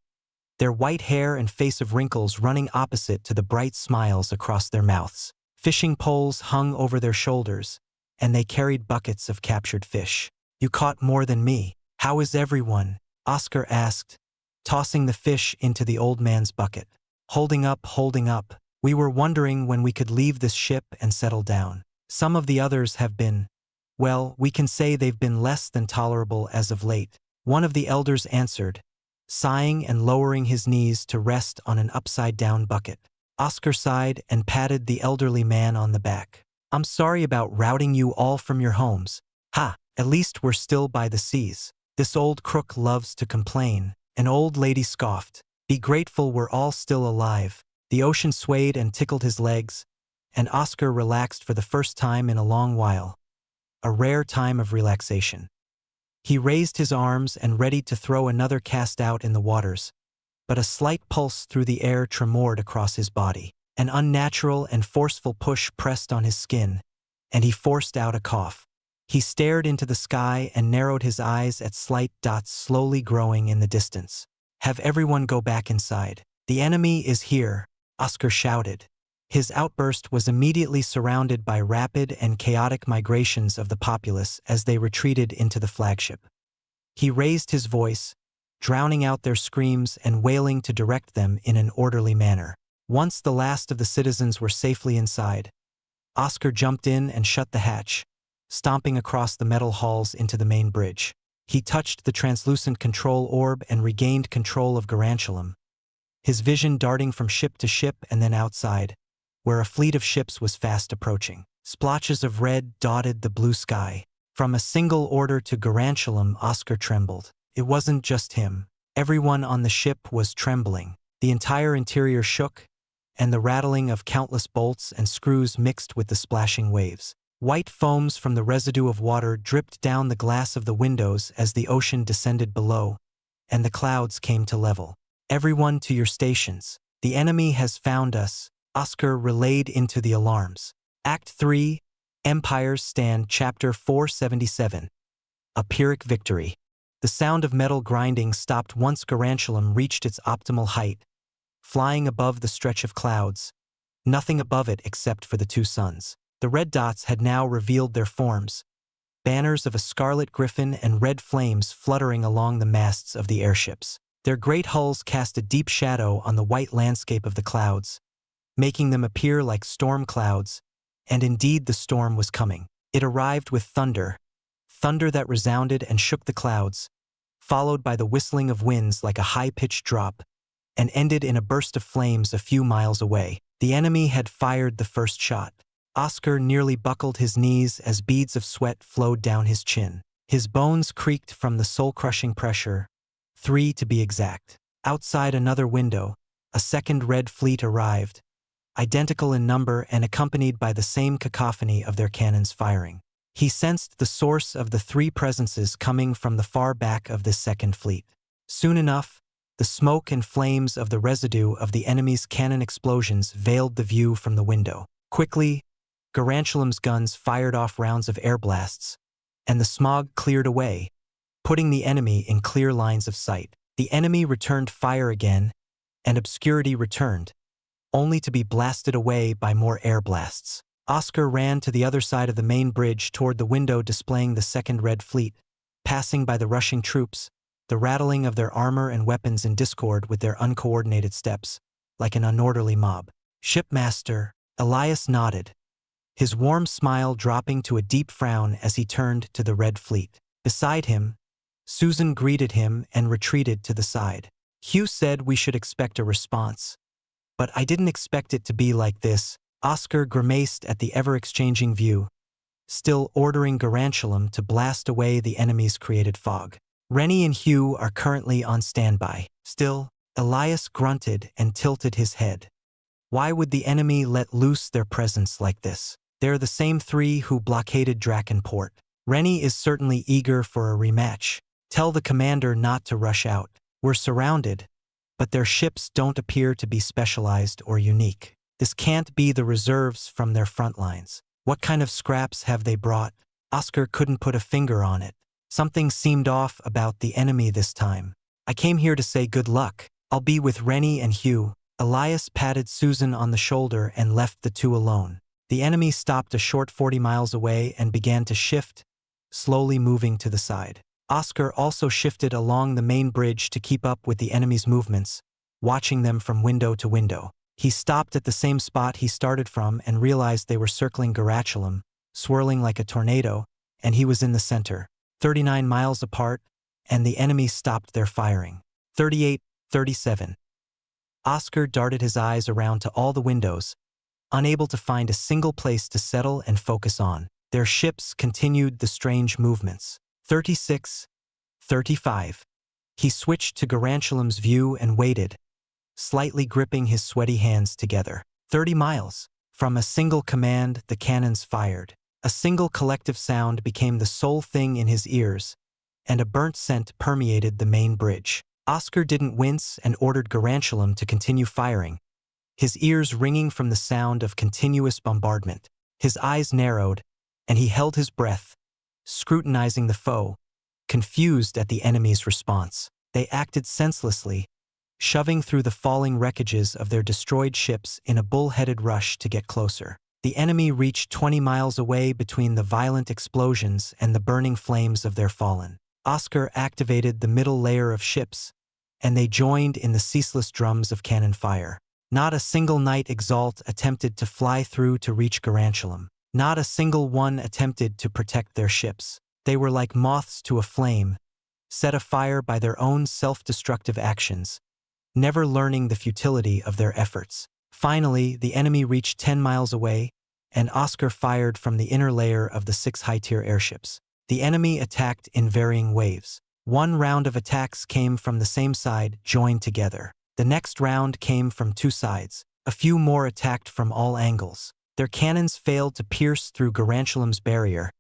[SPEAKER 1] their white hair and face of wrinkles running opposite to the bright smiles across their mouths. Fishing poles hung over their shoulders, and they carried buckets of captured fish. You caught more than me. How is everyone? Oscar asked, tossing the fish into the old man's bucket. Holding up. We were wondering when we could leave this ship and settle down. Some of the others have been, well, we can say they've been less than tolerable as of late. One of the elders answered, sighing and lowering his knees to rest on an upside-down bucket. Oscar sighed and patted the elderly man on the back. I'm sorry about routing you all from your homes. Ha, at least we're still by the seas. This old crook loves to complain. An old lady scoffed. Be grateful we're all still alive. The ocean swayed and tickled his legs, and Oscar relaxed for the first time in a long while. A rare time of relaxation. He raised his arms and readied to throw another cast out in the waters, but a slight pulse through the air tremored across his body. An unnatural and forceful push pressed on his skin, and he forced out a cough. He stared into the sky and narrowed his eyes at slight dots slowly growing in the distance. Have everyone go back inside. The enemy is here, Oscar shouted. His outburst was immediately surrounded by rapid and chaotic migrations of the populace as they retreated into the flagship. He raised his voice, drowning out their screams and wailing to direct them in an orderly manner. Once the last of the citizens were safely inside, Oscar jumped in and shut the hatch, stomping across the metal halls into the main bridge. He touched the translucent control orb and regained control of Garantulum, his vision darting from ship to ship and then outside, where a fleet of ships was fast approaching. Splotches of red dotted the blue sky. From a single order to Garantulum, Oscar trembled. It wasn't just him. Everyone on the ship was trembling. The entire interior shook, and the rattling of countless bolts and screws mixed with the splashing waves. White foams from the residue of water dripped down the glass of the windows as the ocean descended below, and the clouds came to level. Everyone to your stations. The enemy has found us, Oscar relayed into the alarms. Act 3, Empire's Stand, Chapter 477. A Pyrrhic Victory. The sound of metal grinding stopped once Garantulum reached its optimal height, flying above the stretch of clouds, nothing above it except for the two suns. The red dots had now revealed their forms, banners of a scarlet griffin and red flames fluttering along the masts of the airships. Their great hulls cast a deep shadow on the white landscape of the clouds, making them appear like storm clouds, and indeed the storm was coming. It arrived with thunder that resounded and shook the clouds, followed by the whistling of winds like a high-pitched drop, and ended in a burst of flames a few miles away. The enemy had fired the first shot. Oscar nearly buckled his knees as beads of sweat flowed down his chin. His bones creaked from the soul-crushing pressure, 3 to be exact. Outside another window, a second red fleet arrived, identical in number and accompanied by the same cacophony of their cannons firing. He sensed the source of the 3 presences coming from the far back of this second fleet. Soon enough, the smoke and flames of the residue of the enemy's cannon explosions veiled the view from the window. Quickly, Garantulum's guns fired off rounds of air blasts, and the smog cleared away, putting the enemy in clear lines of sight. The enemy returned fire again, and obscurity returned, only to be blasted away by more air blasts. Oscar ran to the other side of the main bridge toward the window displaying the second Red Fleet, passing by the rushing troops, the rattling of their armor and weapons in discord with their uncoordinated steps, like an unorderly mob. Shipmaster, Elias nodded, his warm smile dropping to a deep frown as he turned to the Red Fleet. Beside him, Susan greeted him and retreated to the side. Hugh said we should expect a response. But I didn't expect it to be like this. Oscar grimaced at the ever-exchanging view, still ordering Garantulum to blast away the enemy's created fog. Rennie and Hugh are currently on standby. Still, Elias grunted and tilted his head. Why would the enemy let loose their presence like this? They're the same three who blockaded Drakenport. Rennie is certainly eager for a rematch. Tell the commander not to rush out. We're surrounded, but their ships don't appear to be specialized or unique. This can't be the reserves from their front lines. What kind of scraps have they brought? Oscar couldn't put a finger on it. Something seemed off about the enemy this time. I came here to say good luck. I'll be with Rennie and Hugh. Elias patted Susan on the shoulder and left the two alone. The enemy stopped a short 40 miles away and began to shift, slowly moving to the side. Oscar also shifted along the main bridge to keep up with the enemy's movements, watching them from window to window. He stopped at the same spot he started from and realized they were circling Garachulum, swirling like a tornado, and he was in the center. 39 miles apart, and the enemy stopped their firing. 38, 37. Oscar darted his eyes around to all the windows, unable to find a single place to settle and focus on. Their ships continued the strange movements. 36, 35. He switched to Garantulum's view and waited, slightly gripping his sweaty hands together. 30 miles. From a single command, the cannons fired. A single collective sound became the sole thing in his ears, and a burnt scent permeated the main bridge. Oscar didn't wince and ordered Garantulum to continue firing, his ears ringing from the sound of continuous bombardment. His eyes narrowed, and he held his breath, scrutinizing the foe, confused at the enemy's response. They acted senselessly, shoving through the falling wreckages of their destroyed ships in a bull-headed rush to get closer. The enemy reached 20 miles away between the violent explosions and the burning flames of their fallen. Oscar activated the middle layer of ships, and they joined in the ceaseless drums of cannon fire. Not a single Knight Exalt attempted to fly through to reach Garantulum. Not a single one attempted to protect their ships. They were like moths to a flame, set afire by their own self-destructive actions, never learning the futility of their efforts. Finally, the enemy reached 10 miles away, and Oscar fired from the inner layer of the 6 high-tier airships. The enemy attacked in varying waves. One round of attacks came from the same side, joined together. The next round came from 2 sides. A few more attacked from all angles. Their cannons failed to pierce through Garantulum's barrier,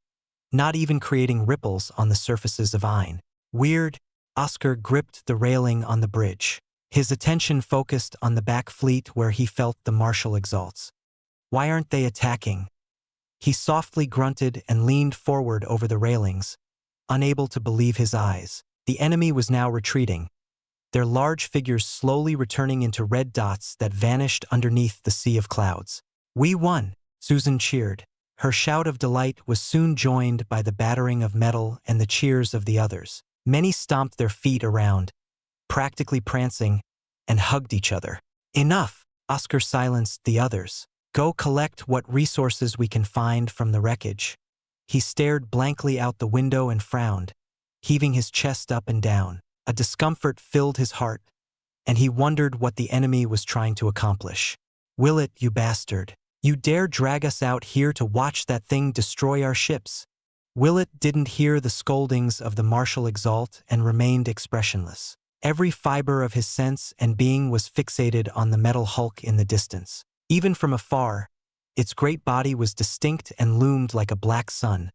[SPEAKER 1] not even creating ripples on the surfaces of Ain. Weird, Oscar gripped the railing on the bridge. His attention focused on the back fleet where he felt the martial exalts. Why aren't they attacking? He softly grunted and leaned forward over the railings, unable to believe his eyes. The enemy was now retreating, their large figures slowly returning into red dots that vanished underneath the sea of clouds. We won, Susan cheered. Her shout of delight was soon joined by the battering of metal and the cheers of the others. Many stomped their feet around, practically prancing, and hugged each other. Enough, Oscar silenced the others. Go collect what resources we can find from the wreckage. He stared blankly out the window and frowned, heaving his chest up and down. A discomfort filled his heart, and he wondered what the enemy was trying to accomplish. Will it, you bastard? You dare drag us out here to watch that thing destroy our ships? Willett didn't hear the scoldings of the martial Exalt and remained expressionless. Every fiber of his sense and being was fixated on the metal hulk in the distance. Even from afar, its great body was distinct and loomed like a black sun,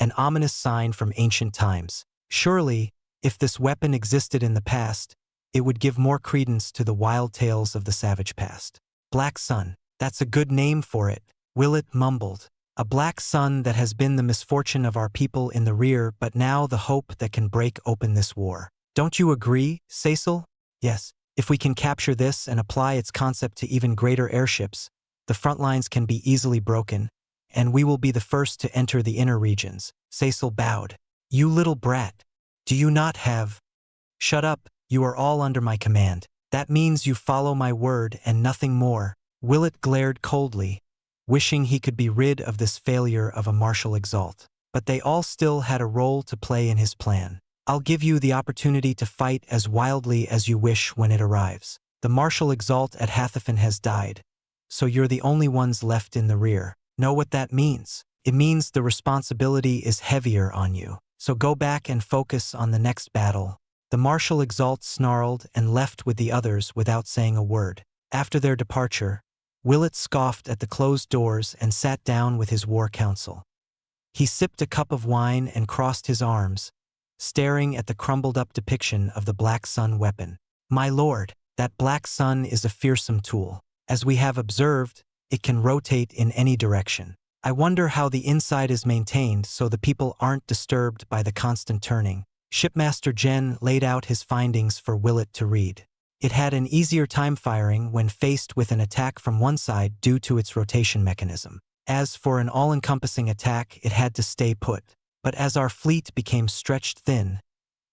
[SPEAKER 1] an ominous sign from ancient times. Surely, if this weapon existed in the past, it would give more credence to the wild tales of the savage past. Black sun, that's a good name for it, Willett mumbled. A black sun that has been the misfortune of our people in the rear, but now the hope that can break open this war. Don't you agree, Cecil? Yes. If we can capture this and apply its concept to even greater airships, the front lines can be easily broken, and we will be the first to enter the inner regions. Cecil bowed. You little brat. Do you not have? Shut up, you are all under my command. That means you follow my word and nothing more. Willett glared coldly, wishing he could be rid of this failure of a martial Exalt. But they all still had a role to play in his plan. I'll give you the opportunity to fight as wildly as you wish when it arrives. The martial Exalt at Hathafen has died, so you're the only ones left in the rear. Know what that means? It means the responsibility is heavier on you. So go back and focus on the next battle. The martial Exalt snarled and left with the others without saying a word. After their departure, Willett scoffed at the closed doors and sat down with his war council. He sipped a cup of wine and crossed his arms, staring at the crumbled-up depiction of the Black Sun weapon. My lord, that Black Sun is a fearsome tool. As we have observed, it can rotate in any direction. I wonder how the inside is maintained so the people aren't disturbed by the constant turning. Shipmaster Jen laid out his findings for Willett to read. It had an easier time firing when faced with an attack from one side due to its rotation mechanism. As for an all-encompassing attack, it had to stay put. But as our fleet became stretched thin,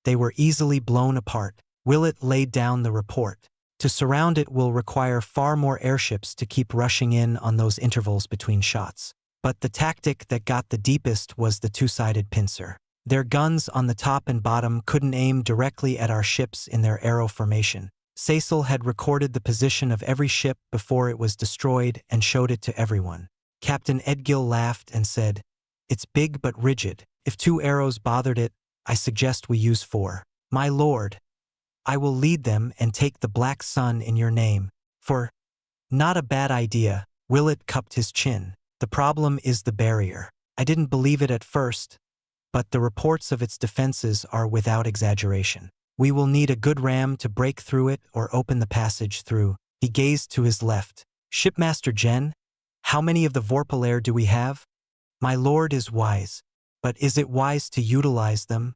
[SPEAKER 1] they were easily blown apart. Willett laid down the report. To surround it will require far more airships to keep rushing in on those intervals between shots. But the tactic that got the deepest was the two-sided pincer. Their guns on the top and bottom couldn't aim directly at our ships in their arrow formation. Cecil had recorded the position of every ship before it was destroyed and showed it to everyone. Captain Edgill laughed and said, "It's big but rigid. If 2 arrows bothered it, I suggest we use 4. My lord, I will lead them and take the Black Sun in your name. For not a bad idea." Willett cupped his chin. The problem is the barrier. I didn't believe it at first, but the reports of its defenses are without exaggeration. We will need a good ram to break through it or open the passage through. He gazed to his left. Shipmaster Jen, how many of the Vorpalair do we have? My lord is wise, but is it wise to utilize them?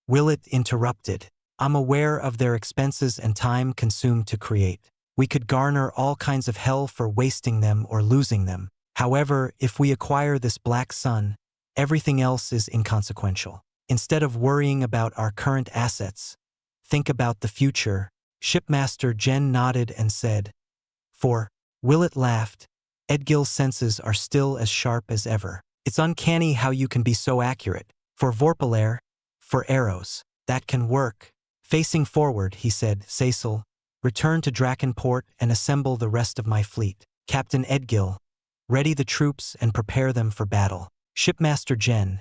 [SPEAKER 1] Willett interrupted. I'm aware of their expenses and time consumed to create. We could garner all kinds of hell for wasting them or losing them. However, if we acquire this Black Sun, everything else is inconsequential. Instead of worrying about our current assets, think about the future. Shipmaster Jen nodded and said, "For," Willett laughed. Edgill's senses are still as sharp as ever. It's uncanny how you can be so accurate. For Vorpalair, for arrows, that can work. Facing forward, he said, "Cecil, return to Drakenport and assemble the rest of my fleet. Captain Edgill, ready the troops and prepare them for battle. Shipmaster Jen,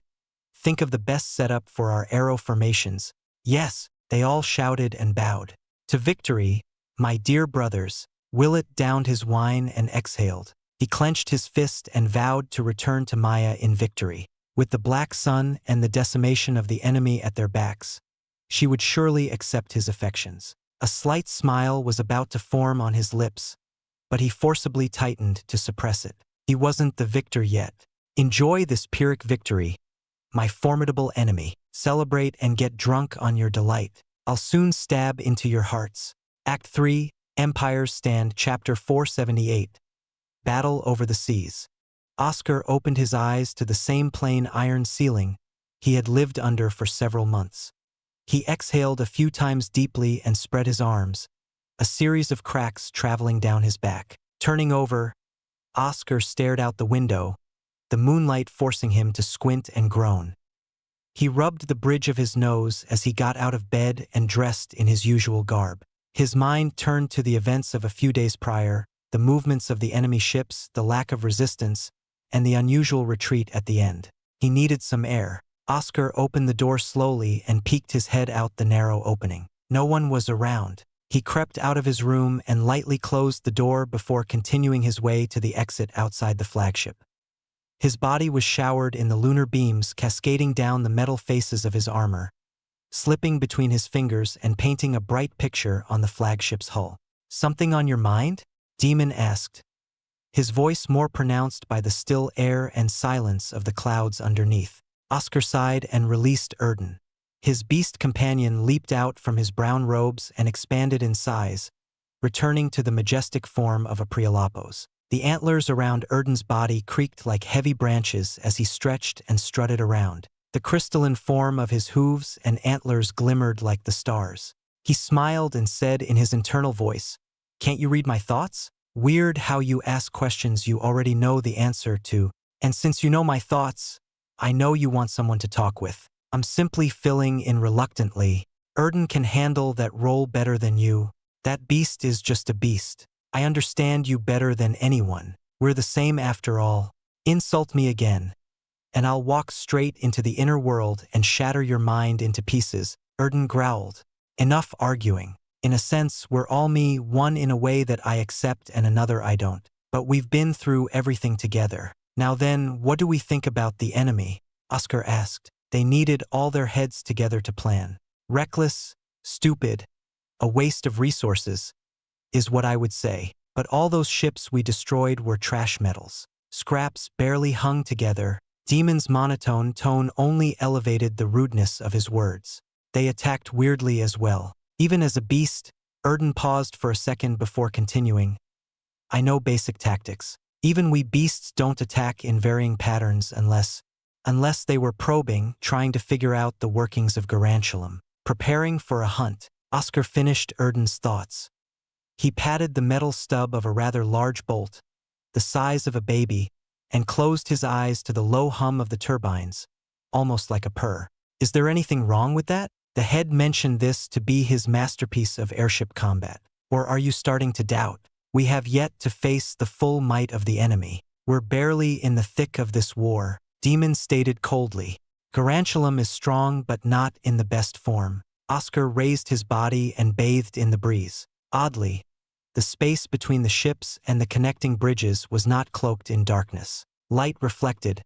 [SPEAKER 1] think of the best setup for our arrow formations." "Yes," they all shouted and bowed. "To victory, my dear brothers." Willett downed his wine and exhaled. He clenched his fist and vowed to return to Maya in victory. With the Black Sun and the decimation of the enemy at their backs, she would surely accept his affections. A slight smile was about to form on his lips, but he forcibly tightened to suppress it. He wasn't the victor yet. Enjoy this Pyrrhic victory, my formidable enemy. Celebrate and get drunk on your delight. I'll soon stab into your hearts. Act 3, Empire's Stand, Chapter 478. Battle over the Seas. Oscar opened his eyes to the same plain iron ceiling he had lived under for several months. He exhaled a few times deeply and spread his arms, a series of cracks traveling down his back. Turning over, Oscar stared out the window, the moonlight forcing him to squint and groan. He rubbed the bridge of his nose as he got out of bed and dressed in his usual garb. His mind turned to the events of a few days prior, the movements of the enemy ships, the lack of resistance, and the unusual retreat at the end. He needed some air. Oscar opened the door slowly and peeked his head out the narrow opening. No one was around. He crept out of his room and lightly closed the door before continuing his way to the exit outside the flagship. His body was showered in the lunar beams cascading down the metal faces of his armor, slipping between his fingers and painting a bright picture on the flagship's hull. "Something on your mind?" Demon asked, his voice more pronounced by the still air and silence of the clouds underneath. Oscar sighed and released Erden. His beast companion leaped out from his brown robes and expanded in size, returning to the majestic form of a Prialapos. The antlers around Erden's body creaked like heavy branches as he stretched and strutted around. The crystalline form of his hooves and antlers glimmered like the stars. He smiled and said in his internal voice, "Can't you read my thoughts? Weird how you ask questions you already know the answer to, and since you know my thoughts, I know you want someone to talk with. I'm simply filling in reluctantly. Erden can handle that role better than you. That beast is just a beast. I understand you better than anyone. We're the same after all. Insult me again, and I'll walk straight into the inner world and shatter your mind into pieces." Erden growled. "Enough arguing. In a sense, we're all me, one in a way that I accept and another I don't. But we've been through everything together. Now then, what do we think about the enemy?" Oscar asked. They needed all their heads together to plan. Reckless, stupid, a waste of resources, is what I would say. But all those ships we destroyed were trash metals. Scraps barely hung together. Demon's monotone tone only elevated the rudeness of his words. They attacked weirdly as well. Even as a beast, Erden paused for a second before continuing. "I know basic tactics. Even we beasts don't attack in varying patterns unless they were probing, trying to figure out the workings of Garantulum. Preparing for a hunt." Oscar finished Erden's thoughts. He patted the metal stub of a rather large bolt, the size of a baby, and closed his eyes to the low hum of the turbines, almost like a purr. "Is there anything wrong with that?" The head mentioned this to be his masterpiece of airship combat. "Or are you starting to doubt? We have yet to face the full might of the enemy. We're barely in the thick of this war," Demon stated coldly. "Garantulum is strong but not in the best form." Oscar raised his body and bathed in the breeze. Oddly, the space between the ships and the connecting bridges was not cloaked in darkness. Light reflected,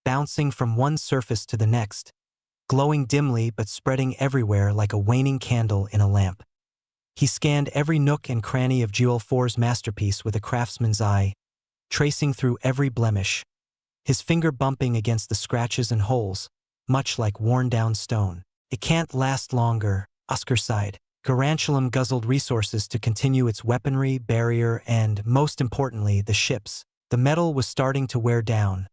[SPEAKER 1] bouncing from one surface to the next, glowing dimly but spreading everywhere like a waning candle in a lamp. He scanned every nook and cranny of Jewel 4's masterpiece with a craftsman's eye, tracing through every blemish, his finger bumping against the scratches and holes, much like worn-down stone. "It can't last longer," Oscar sighed. Garantulum guzzled resources to continue its weaponry, barrier, and, most importantly, the ships. The metal was starting to wear down,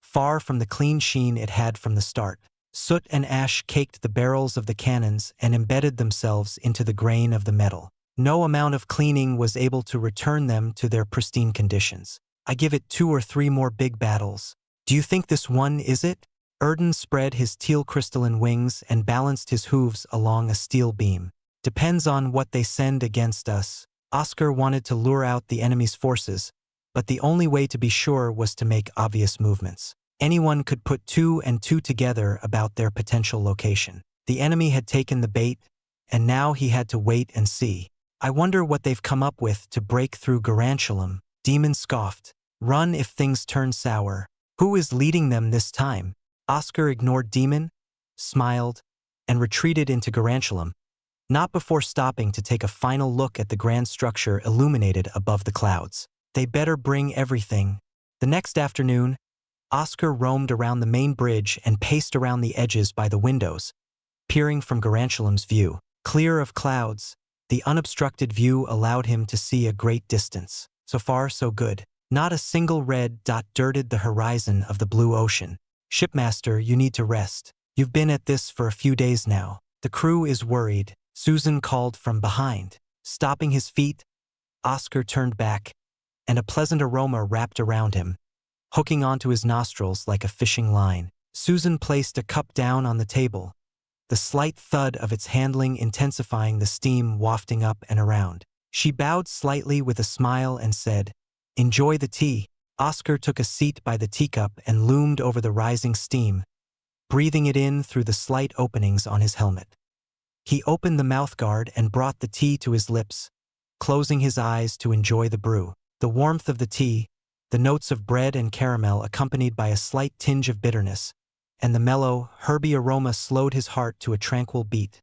[SPEAKER 1] far from the clean sheen it had from the start. Soot and ash caked the barrels of the cannons and embedded themselves into the grain of the metal. No amount of cleaning was able to return them to their pristine conditions. "I give it 2 or 3 more big battles. Do you think this one is it?" Erden spread his teal crystalline wings and balanced his hooves along a steel beam. "Depends on what they send against us." Oscar wanted to lure out the enemy's forces, but the only way to be sure was to make obvious movements. Anyone could put 2 and 2 together about their potential location. The enemy had taken the bait, and now he had to wait and see. "I wonder what they've come up with to break through Garantulum," Demon scoffed. "Run if things turn sour. Who is leading them this time?" Oscar ignored Demon, smiled, and retreated into Garantulum, not before stopping to take a final look at the grand structure illuminated above the clouds. They better bring everything. The next afternoon, Oscar roamed around the main bridge and paced around the edges by the windows, peering from Garantulum's view. Clear of clouds, the unobstructed view allowed him to see a great distance. So far, so good. Not a single red dot dirted the horizon of the blue ocean. "Shipmaster, you need to rest. You've been at this for a few days now. The crew is worried," Susan called from behind. Stopping his feet, Oscar turned back, and a pleasant aroma wrapped around him, hooking onto his nostrils like a fishing line. Susan placed a cup down on the table, the slight thud of its handling intensifying the steam wafting up and around. She bowed slightly with a smile and said, "Enjoy the tea." Oscar took a seat by the teacup and loomed over the rising steam, breathing it in through the slight openings on his helmet. He opened the mouthguard and brought the tea to his lips, closing his eyes to enjoy the brew. The warmth of the tea, the notes of bread and caramel accompanied by a slight tinge of bitterness, and the mellow, herby aroma slowed his heart to a tranquil beat,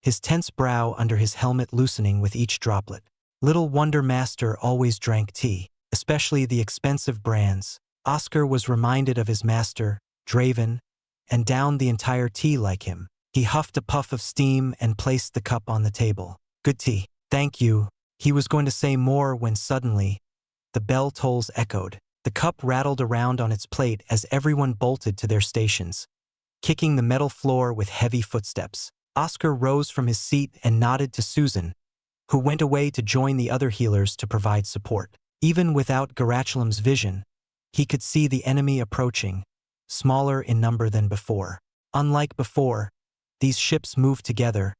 [SPEAKER 1] his tense brow under his helmet loosening with each droplet. Little wonder Master always drank tea, especially the expensive brands. Oscar was reminded of his master, Draven, and downed the entire tea like him. He huffed a puff of steam and placed the cup on the table. Good tea. Thank you. He was going to say more when suddenly, the bell tolls echoed. The cup rattled around on its plate as everyone bolted to their stations, kicking the metal floor with heavy footsteps. Oscar rose from his seat and nodded to Susan, who went away to join the other healers to provide support. Even without Garachulam's vision, he could see the enemy approaching, smaller in number than before. Unlike before, these ships moved together,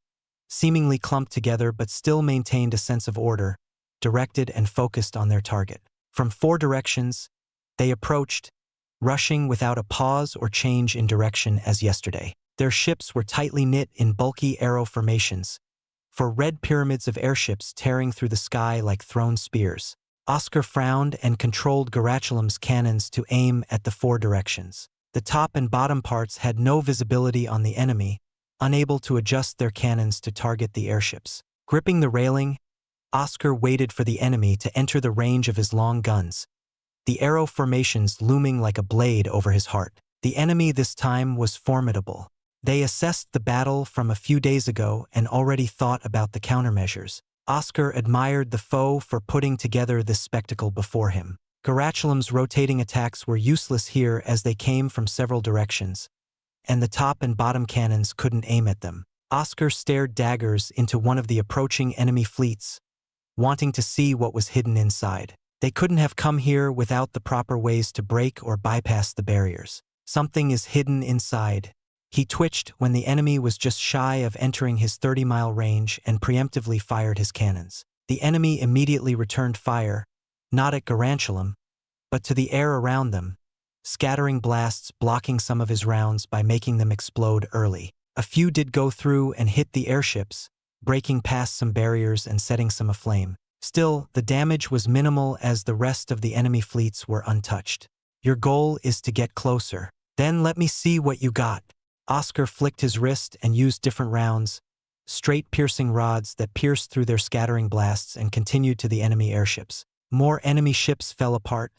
[SPEAKER 1] seemingly clumped together but still maintained a sense of order, directed and focused on their target. From 4 directions, they approached, rushing without a pause or change in direction as yesterday. Their ships were tightly knit in bulky arrow formations, for red pyramids of airships tearing through the sky like thrown spears. Oscar frowned and controlled Garachulam's cannons to aim at the 4 directions. The top and bottom parts had no visibility on the enemy, unable to adjust their cannons to target the airships. Gripping the railing, Oscar waited for the enemy to enter the range of his long guns, the arrow formations looming like a blade over his heart. The enemy this time was formidable. They assessed the battle from a few days ago and already thought about the countermeasures. Oscar admired the foe for putting together this spectacle before him. Garachulam's rotating attacks were useless here as they came from several directions, and the top and bottom cannons couldn't aim at them. Oscar stared daggers into one of the approaching enemy fleets, wanting to see what was hidden inside. They couldn't have come here without the proper ways to break or bypass the barriers. Something is hidden inside. He twitched when the enemy was just shy of entering his 30-mile range and preemptively fired his cannons. The enemy immediately returned fire, not at Garachulam, but to the air around them, scattering blasts blocking some of his rounds by making them explode early. A few did go through and hit the airships, breaking past some barriers and setting some aflame. Still, the damage was minimal as the rest of the enemy fleets were untouched. Your goal is to get closer. Then let me see what you got. Oscar flicked his wrist and used different rounds, straight piercing rods that pierced through their scattering blasts and continued to the enemy airships. More enemy ships fell apart,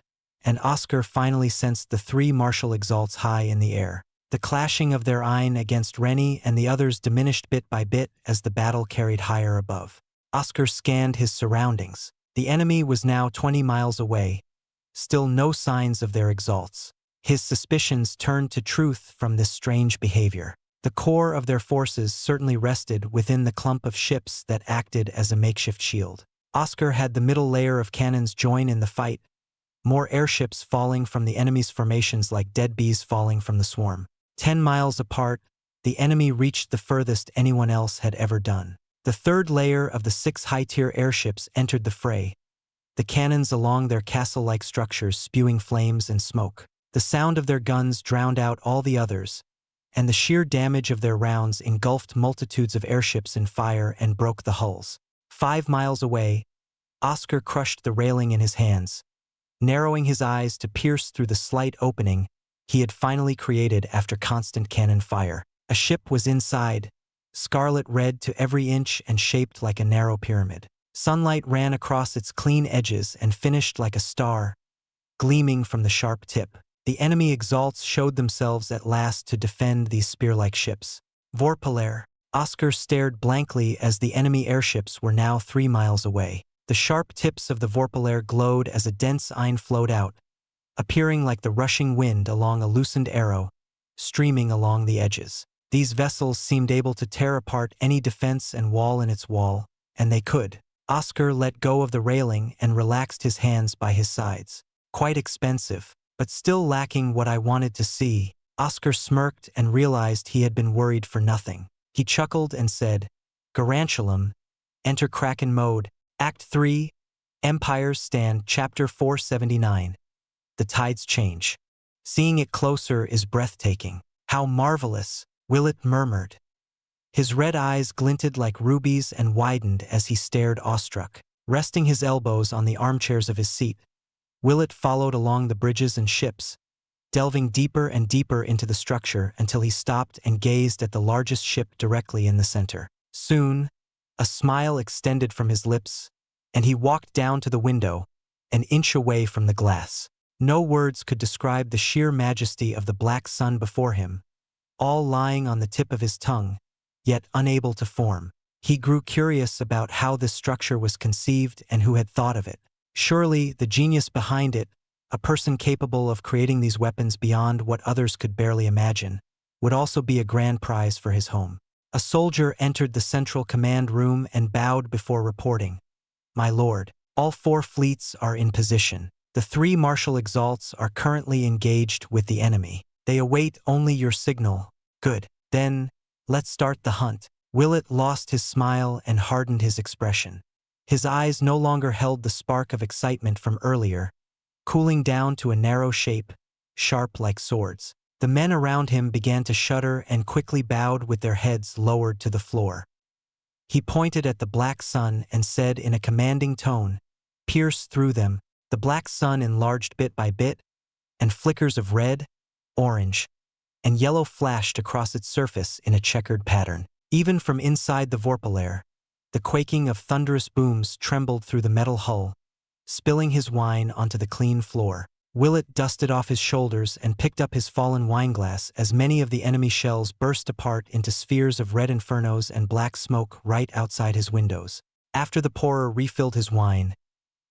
[SPEAKER 1] and Oscar finally sensed the 3 martial exalts high in the air. The clashing of their Ein against Rennie and the others diminished bit by bit as the battle carried higher above. Oscar scanned his surroundings. The enemy was now 20 miles away, still no signs of their exalts. His suspicions turned to truth from this strange behavior. The core of their forces certainly rested within the clump of ships that acted as a makeshift shield. Oscar had the middle layer of cannons join in the fight, more airships falling from the enemy's formations like dead bees falling from the swarm. 10 miles apart, the enemy reached the furthest anyone else had ever done. The 3rd layer of the 6 high-tier airships entered the fray, the cannons along their castle-like structures spewing flames and smoke. The sound of their guns drowned out all the others, and the sheer damage of their rounds engulfed multitudes of airships in fire and broke the hulls. 5 miles away, Oscar crushed the railing in his hands, narrowing his eyes to pierce through the slight opening he had finally created after constant cannon fire. A ship was inside, scarlet red to every inch and shaped like a narrow pyramid. Sunlight ran across its clean edges and finished like a star, gleaming from the sharp tip. The enemy exalts showed themselves at last to defend these spear-like ships. Vorpalair. Oscar stared blankly as the enemy airships were now 3 miles away. The sharp tips of the Vorpalair glowed as a dense Ein flowed out, appearing like the rushing wind along a loosened arrow, streaming along the edges. These vessels seemed able to tear apart any defense and wall in its wall, and they could. Oscar let go of the railing and relaxed his hands by his sides. Quite expensive, but still lacking what I wanted to see. Oscar smirked and realized he had been worried for nothing. He chuckled and said, Garachulam, enter Kraken mode. Act 3, Empire's Stand, Chapter 479. The tides change. Seeing it closer is breathtaking. How marvelous, Willett murmured. His red eyes glinted like rubies and widened as he stared awestruck. Resting his elbows on the armchairs of his seat, Willett followed along the bridges and ships, delving deeper and deeper into the structure until he stopped and gazed at the largest ship directly in the center. Soon, a smile extended from his lips, and he walked down to the window, an inch away from the glass. No words could describe the sheer majesty of the black sun before him, all lying on the tip of his tongue, yet unable to form. He grew curious about how this structure was conceived and who had thought of it. Surely, the genius behind it, a person capable of creating these weapons beyond what others could barely imagine, would also be a grand prize for his home. A soldier entered the central command room and bowed before reporting. "My lord, all 4 fleets are in position. The 3 martial exalts are currently engaged with the enemy. They await only your signal." "Good. Then, let's start the hunt." Willett lost his smile and hardened his expression. His eyes no longer held the spark of excitement from earlier, cooling down to a narrow shape, sharp like swords. The men around him began to shudder and quickly bowed with their heads lowered to the floor. He pointed at the black sun and said in a commanding tone, "Pierce through them." The black sun enlarged bit by bit, and flickers of red, orange, and yellow flashed across its surface in a checkered pattern. Even from inside the Vorpalair, the quaking of thunderous booms trembled through the metal hull, spilling his wine onto the clean floor. Willett dusted off his shoulders and picked up his fallen wineglass as many of the enemy shells burst apart into spheres of red infernos and black smoke right outside his windows. After the pourer refilled his wine,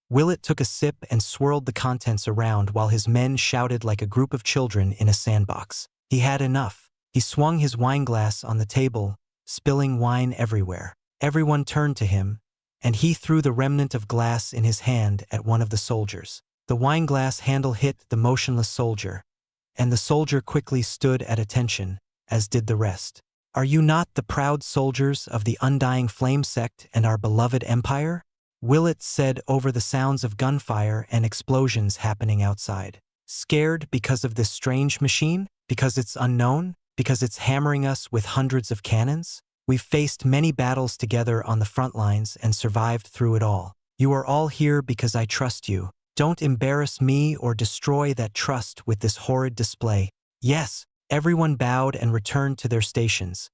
[SPEAKER 1] Willett took a sip and swirled the contents around while his men shouted like a group of children in a sandbox. He had enough. He swung his wineglass on the table, spilling wine everywhere. Everyone turned to him, and he threw the remnant of glass in his hand at one of the soldiers. The wineglass handle hit the motionless soldier, and the soldier quickly stood at attention, as did the rest. "Are you not the proud soldiers of the Undying Flame sect and our beloved empire?" Willett said over the sounds of gunfire and explosions happening outside. "Scared because of this strange machine? Because it's unknown? Because it's hammering us with hundreds of cannons? We've faced many battles together on the front lines and survived through it all. You are all here because I trust you. Don't embarrass me or destroy that trust with this horrid display." "Yes." Everyone bowed and returned to their stations,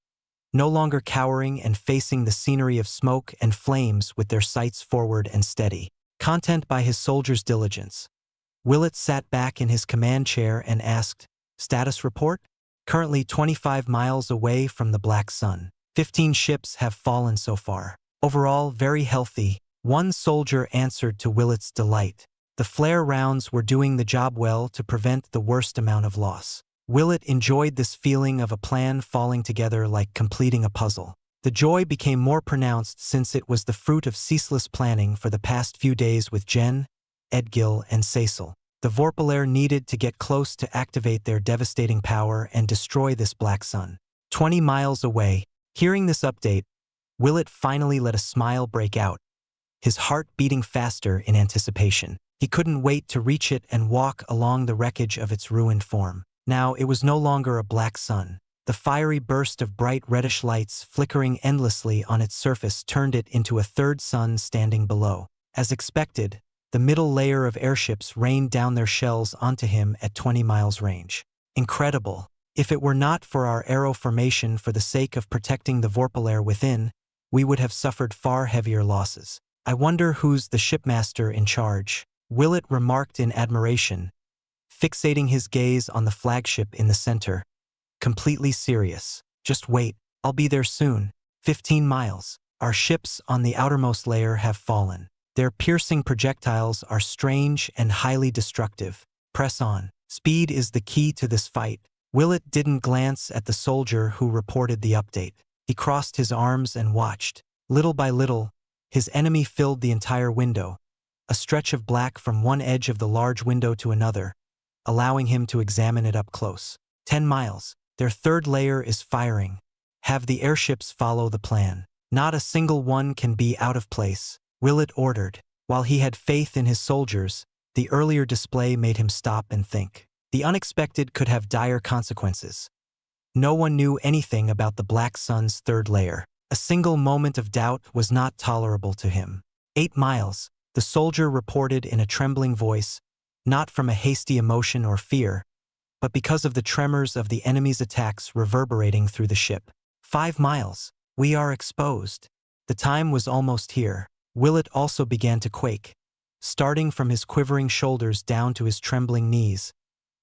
[SPEAKER 1] no longer cowering and facing the scenery of smoke and flames with their sights forward and steady. Content by his soldiers' diligence. Willett sat back in his command chair and asked, "Status report?" "Currently 25 miles away from the Black Sun. 15 ships have fallen so far. Overall, very healthy," one soldier answered to Willett's delight. The flare rounds were doing the job well to prevent the worst amount of loss. Willett enjoyed this feeling of a plan falling together like completing a puzzle. The joy became more pronounced since it was the fruit of ceaseless planning for the past few days with Jen, Edgil, and Cecil. The Vorpalair needed to get close to activate their devastating power and destroy this black sun. 20 miles away, hearing this update, Willett finally let a smile break out, his heart beating faster in anticipation. He couldn't wait to reach it and walk along the wreckage of its ruined form. Now it was no longer a black sun. The fiery burst of bright reddish lights flickering endlessly on its surface turned it into a third sun standing below. As expected, the middle layer of airships rained down their shells onto him at 20 miles range. Incredible. If it were not for our arrow formation for the sake of protecting the Vorpalair within, we would have suffered far heavier losses. "I wonder who's the shipmaster in charge," Willett remarked in admiration, fixating his gaze on the flagship in the center. Completely serious. "Just wait, I'll be there soon." 15 miles. Our ships on the outermost layer have fallen. Their piercing projectiles are strange and highly destructive. Press on. Speed is the key to this fight. Willett didn't glance at the soldier who reported the update. He crossed his arms and watched. Little by little, his enemy filled the entire window, a stretch of black from one edge of the large window to another, allowing him to examine it up close. 10 miles. Their third layer is firing. Have the airships follow the plan. Not a single one can be out of place, Willett ordered. While he had faith in his soldiers, the earlier display made him stop and think. The unexpected could have dire consequences. No one knew anything about the Black Sun's third layer. A single moment of doubt was not tolerable to him. 8 miles, the soldier reported in a trembling voice, not from a hasty emotion or fear, but because of the tremors of the enemy's attacks reverberating through the ship. 5 miles. We are exposed. The time was almost here. Willett also began to quake, starting from his quivering shoulders down to his trembling knees,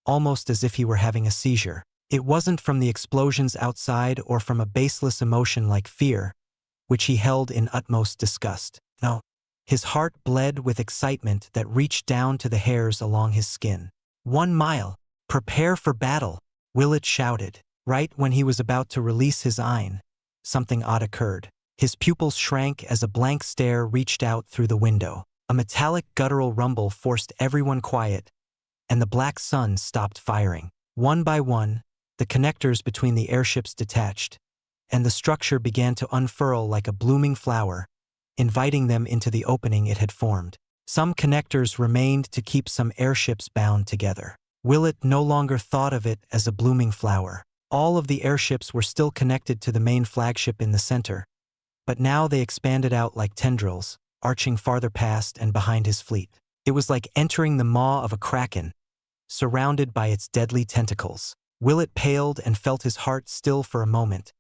[SPEAKER 1] almost as if he were having a seizure. It wasn't from the explosions outside or from a baseless emotion like fear, which he held in utmost disgust. No. His heart bled with excitement that reached down to the hairs along his skin. 1 mile. Prepare for battle, Willett shouted. Right when he was about to release his ein, something odd occurred. His pupils shrank as a blank stare reached out through the window. A metallic guttural rumble forced everyone quiet, and the black sun stopped firing. One by one, the connectors between the airships detached, and the structure began to unfurl like a blooming flower, inviting them into the opening it had formed. Some connectors remained to keep some airships bound together. Willett no longer thought of it as a blooming flower. All of the airships were still connected to the main flagship in the center, but now they expanded out like tendrils, arching farther past and behind his fleet. It was like entering the maw of a kraken, surrounded by its deadly tentacles. Willett paled and felt his heart still for a moment,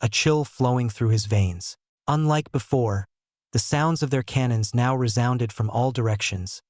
[SPEAKER 1] a chill flowing through his veins. Unlike before, the sounds of their cannons now resounded from all directions,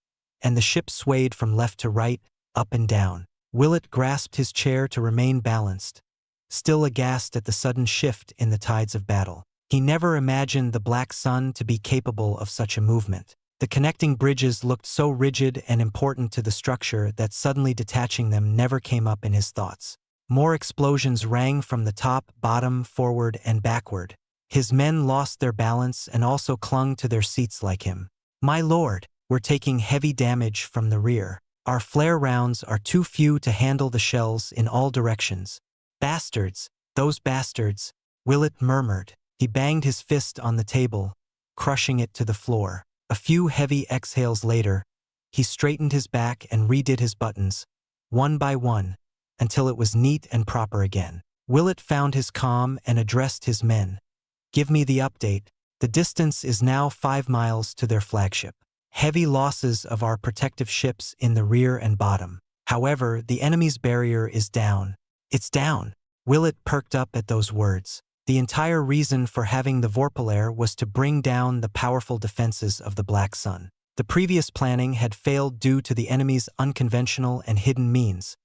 [SPEAKER 1] and the ship swayed from left to right, up and down. Willett grasped his chair to remain balanced, still aghast at the sudden shift in the tides of battle. He never imagined the black sun to be capable of such a movement. The connecting bridges looked so rigid and important to the structure that suddenly detaching them never came up in his thoughts. More explosions rang from the top, bottom, forward, and backward. His men lost their balance and also clung to their seats like him. "My lord, we're taking heavy damage from the rear. Our flare rounds are too few to handle the shells in all directions." "Bastards, those bastards," Willett murmured. He banged his fist on the table, crushing it to the floor. A few heavy exhales later, he straightened his back and redid his buttons, one by one, until it was neat and proper again. Willett found his calm and addressed his men. "Give me the update. The distance is now 5 miles to their flagship. Heavy losses of our protective ships in the rear and bottom. However, the enemy's barrier is down." "It's down." Willett perked up at those words. The entire reason for having the Vorpalair was to bring down the powerful defenses of the Black Sun. The previous planning had failed due to the enemy's unconventional and hidden means.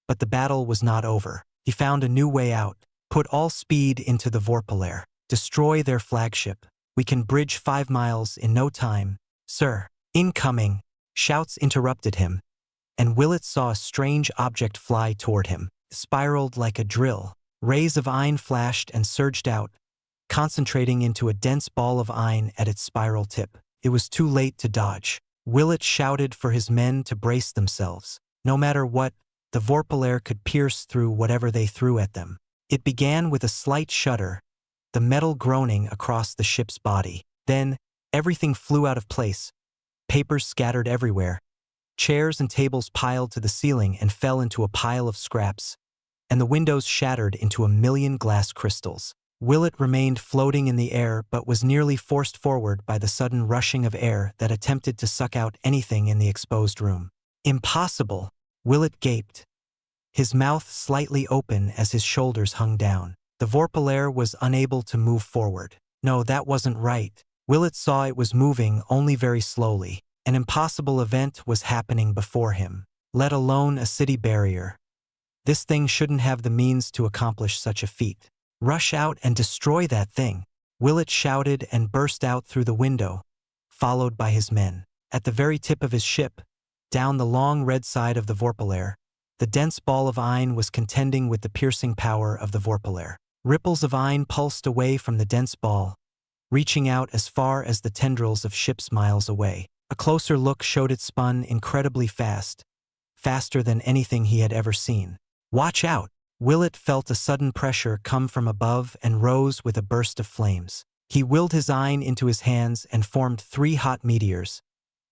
[SPEAKER 1] But the battle was not over. He found a new way out. "Put all speed into the Vorpalair. Destroy their flagship. We can bridge 5 miles in no time, sir." "Incoming!" Shouts interrupted him, and Willett saw a strange object fly toward him. Spiraled like a drill. Rays of ein flashed and surged out, concentrating into a dense ball of ein at its spiral tip. It was too late to dodge. Willett shouted for his men to brace themselves. No matter what, the Vorpalair could pierce through whatever they threw at them. It began with a slight shudder, the metal groaning across the ship's body. Then, everything flew out of place. Papers scattered everywhere. Chairs and tables piled to the ceiling and fell into a pile of scraps, and the windows shattered into a million glass crystals. Willett remained floating in the air but was nearly forced forward by the sudden rushing of air that attempted to suck out anything in the exposed room. "Impossible!" Willett gaped, his mouth slightly open as his shoulders hung down. The Vorpalair was unable to move forward. No, that wasn't right. Willett saw it was moving only very slowly. An impossible event was happening before him, let alone a city barrier. This thing shouldn't have the means to accomplish such a feat. "Rush out and destroy that thing!" Willett shouted and burst out through the window, followed by his men. At the very tip of his ship, down the long red side of the Vorpalair, the dense ball of ein was contending with the piercing power of the Vorpalair. Ripples of ein pulsed away from the dense ball, reaching out as far as the tendrils of ships miles away. A closer look showed it spun incredibly fast, faster than anything he had ever seen. "Watch out!" Willett felt a sudden pressure come from above and rose with a burst of flames. He willed his ein into his hands and formed 3 hot meteors,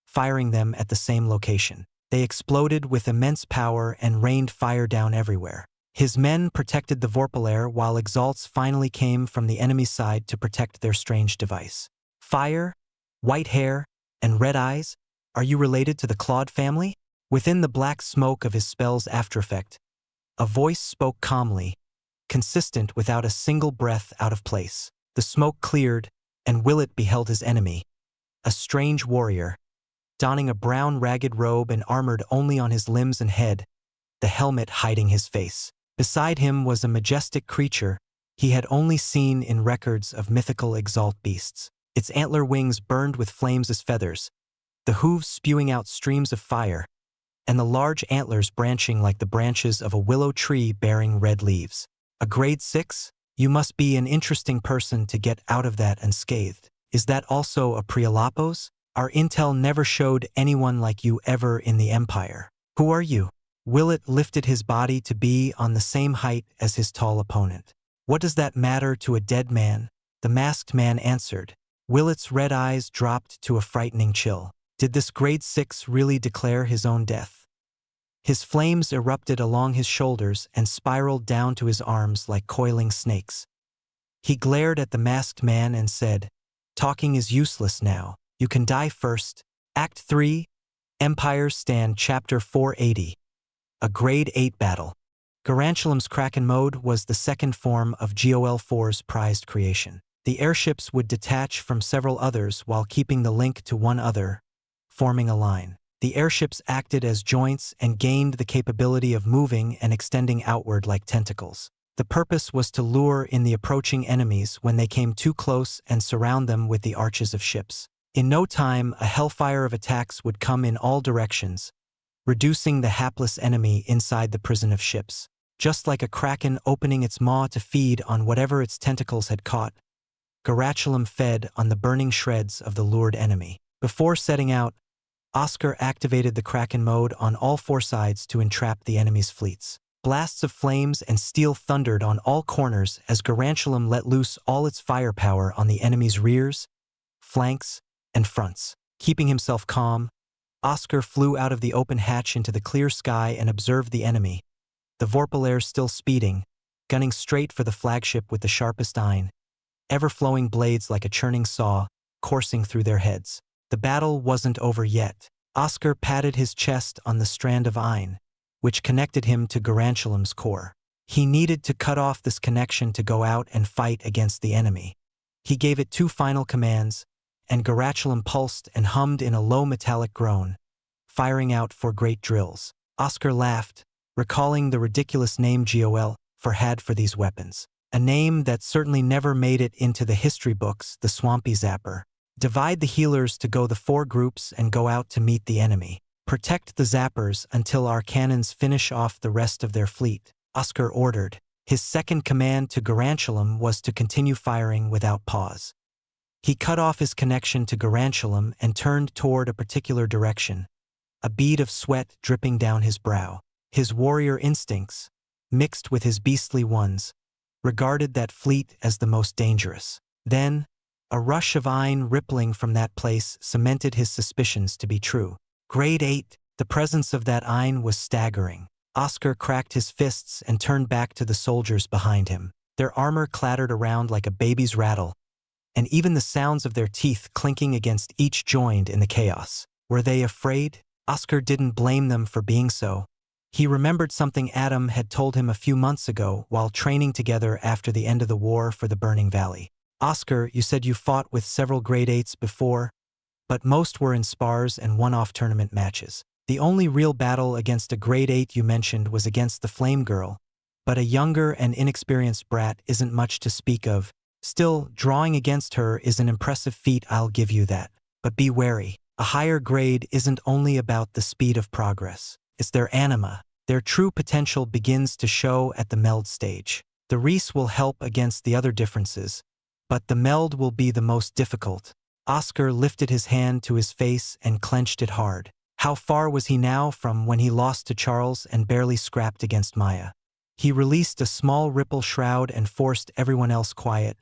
[SPEAKER 1] firing them at the same location. They exploded with immense power and rained fire down everywhere. His men protected the Vorpalair while Exalts finally came from the enemy's side to protect their strange device. "Fire, white hair, and red eyes? Are you related to the Claude family?" Within the black smoke of his spell's aftereffect, a voice spoke calmly, consistent without a single breath out of place. The smoke cleared, and Willett beheld his enemy, a strange warrior, donning a brown ragged robe and armored only on his limbs and head, the helmet hiding his face. Beside him was a majestic creature he had only seen in records of mythical Exalt beasts. Its antler wings burned with flames as feathers, the hooves spewing out streams of fire, and the large antlers branching like the branches of a willow tree bearing red leaves. A grade 6? You must be an interesting person to get out of that unscathed. Is that also a Prialapos? Our intel never showed anyone like you ever in the Empire. Who are you? Willett lifted his body to be on the same height as his tall opponent. What does that matter to a dead man? The masked man answered. Willett's red eyes dropped to a frightening chill. Did this grade 6 really declare his own death? His flames erupted along his shoulders and spiraled down to his arms like coiling snakes. He glared at the masked man and said, "Talking is useless now. You can die first." Act 3, Empire's Stand, Chapter 480. A Grade 8 Battle. Garantulam's Kraken mode was the second form of GOL4's prized creation. The airships would detach from several others while keeping the link to one other, forming a line. The airships acted as joints and gained the capability of moving and extending outward like tentacles. The purpose was to lure in the approaching enemies when they came too close and surround them with the arches of ships. In no time, a hellfire of attacks would come in all directions, reducing the hapless enemy inside the prison of ships. Just like a kraken opening its maw to feed on whatever its tentacles had caught, Garatulam fed on the burning shreds of the lured enemy. Before setting out, Oscar activated the Kraken mode on all four sides to entrap the enemy's fleets. Blasts of flames and steel thundered on all corners as Garantulam let loose all its firepower on the enemy's rears, flanks, and fronts. Keeping himself calm, Oscar flew out of the open hatch into the clear sky and observed the enemy, the Vorpalair still speeding, gunning straight for the flagship with the sharpest eye, ever-flowing blades like a churning saw, coursing through their heads. The battle wasn't over yet. Oscar patted his chest on the strand of Ein, which connected him to Garantulam's core. He needed to cut off this connection to go out and fight against the enemy. He gave it 2 final commands, and Garatulam pulsed and hummed in a low metallic groan, firing out 4 great drills. Oscar laughed, recalling the ridiculous name GOL4 had for these weapons. A name that certainly never made it into the history books, the Swampy Zapper. Divide the healers to go the 4 groups and go out to meet the enemy. Protect the zappers until our cannons finish off the rest of their fleet, Oscar ordered. His second command to Garantulam was to continue firing without pause. He cut off his connection to Garantulam and turned toward a particular direction, a bead of sweat dripping down his brow. His warrior instincts, mixed with his beastly ones, regarded that fleet as the most dangerous. Then, a rush of Ein rippling from that place cemented his suspicions to be true. Grade 8, the presence of that Ein was staggering. Oscar cracked his fists and turned back to the soldiers behind him. Their armor clattered around like a baby's rattle, and even the sounds of their teeth clinking against each joined in the chaos. Were they afraid? Oscar didn't blame them for being so. He remembered something Adam had told him a few months ago while training together after the end of the war for the Burning Valley. Oscar, you said you fought with several grade 8s before, but most were in spars and one-off tournament matches. The only real battle against a grade 8 you mentioned was against the Flame Girl, but a younger and inexperienced brat isn't much to speak of. Still, drawing against her is an impressive feat, I'll give you that. But be wary. A higher grade isn't only about the speed of progress. It's their anima. Their true potential begins to show at the meld stage. The Reese will help against the other differences, but the meld will be the most difficult. Oscar lifted his hand to his face and clenched it hard. How far was he now from when he lost to Charles and barely scrapped against Maya? He released a small ripple shroud and forced everyone else quiet,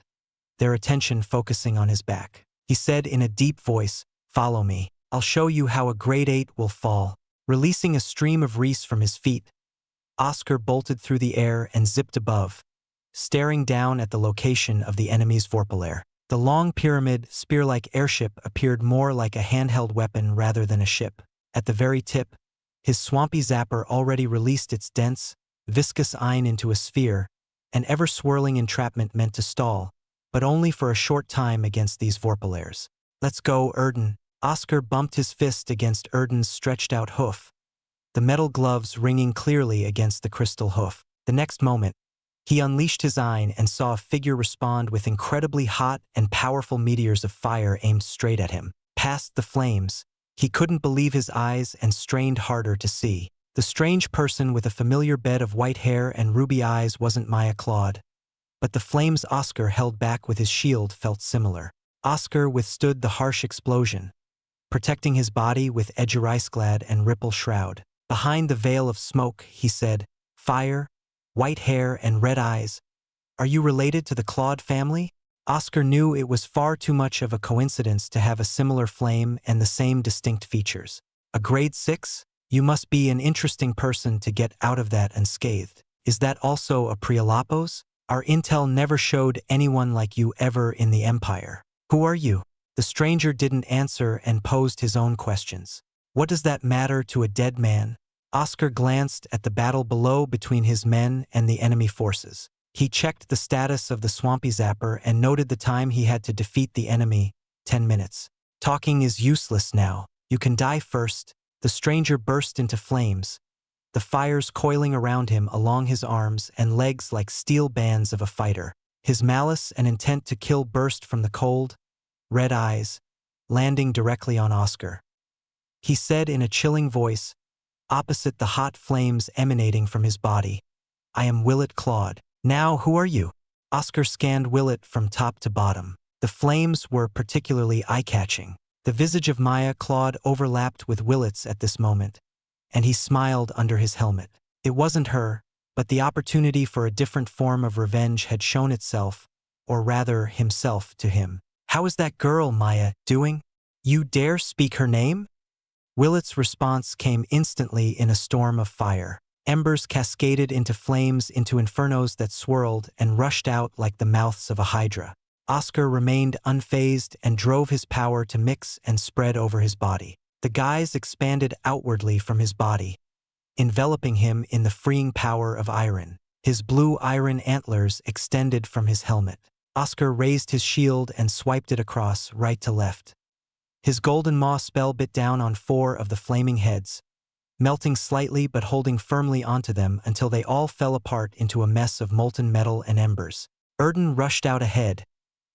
[SPEAKER 1] their attention focusing on his back. He said in a deep voice, "Follow me. I'll show you how a grade 8 will fall." Releasing a stream of Reese from his feet, Oscar bolted through the air and zipped above, staring down at the location of the enemy's Vorpalair. The long pyramid, spear-like airship appeared more like a handheld weapon rather than a ship. At the very tip, his Swampy Zapper already released its dense, viscous Ein into a sphere, an ever-swirling entrapment meant to stall, but only for a short time against these Vorpalairs. "Let's go, Erden." Oscar bumped his fist against Erden's stretched-out hoof, the metal gloves ringing clearly against the crystal hoof. The next moment, he unleashed his eye and saw a figure respond with incredibly hot and powerful meteors of fire aimed straight at him. Past the flames, he couldn't believe his eyes and strained harder to see. The strange person with a familiar bed of white hair and ruby eyes wasn't Maya Claude, but the flames Oscar held back with his shield felt similar. Oscar withstood the harsh explosion, protecting his body with Edgerisklad and Ripple Shroud. Behind the veil of smoke, he said, "Fire, white hair and red eyes. Are you related to the Claude family?" Oscar knew it was far too much of a coincidence to have a similar flame and the same distinct features. A grade 6? You must be an interesting person to get out of that unscathed. Is that also a Prialapos? Our intel never showed anyone like you ever in the Empire. Who are you? The stranger didn't answer and posed his own questions. What does that matter to a dead man? Oscar glanced at the battle below between his men and the enemy forces. He checked the status of the Swampy Zapper and noted the time he had to defeat the enemy, 10 minutes. Talking is useless now. You can die first. The stranger burst into flames, the fires coiling around him along his arms and legs like steel bands of a fighter. His malice and intent to kill burst from the cold, red eyes, landing directly on Oscar. He said in a chilling voice, opposite the hot flames emanating from his body, "I am Willett Claude. Now, who are you?" Oscar scanned Willett from top to bottom. The flames were particularly eye-catching. The visage of Maya Claude overlapped with Willett's at this moment, and he smiled under his helmet. It wasn't her, but the opportunity for a different form of revenge had shown itself, or rather himself, to him. "How is that girl, Maya, doing? You dare speak her name?" Willett's response came instantly in a storm of fire. Embers cascaded into flames into infernos that swirled and rushed out like the mouths of a hydra. Oscar remained unfazed and drove his power to mix and spread over his body. The guise expanded outwardly from his body, enveloping him in the freeing power of iron. His blue iron antlers extended from his helmet. Oscar raised his shield and swiped it across right to left. His golden maw spell bit down on 4 of the flaming heads, melting slightly but holding firmly onto them until they all fell apart into a mess of molten metal and embers. Erden rushed out ahead,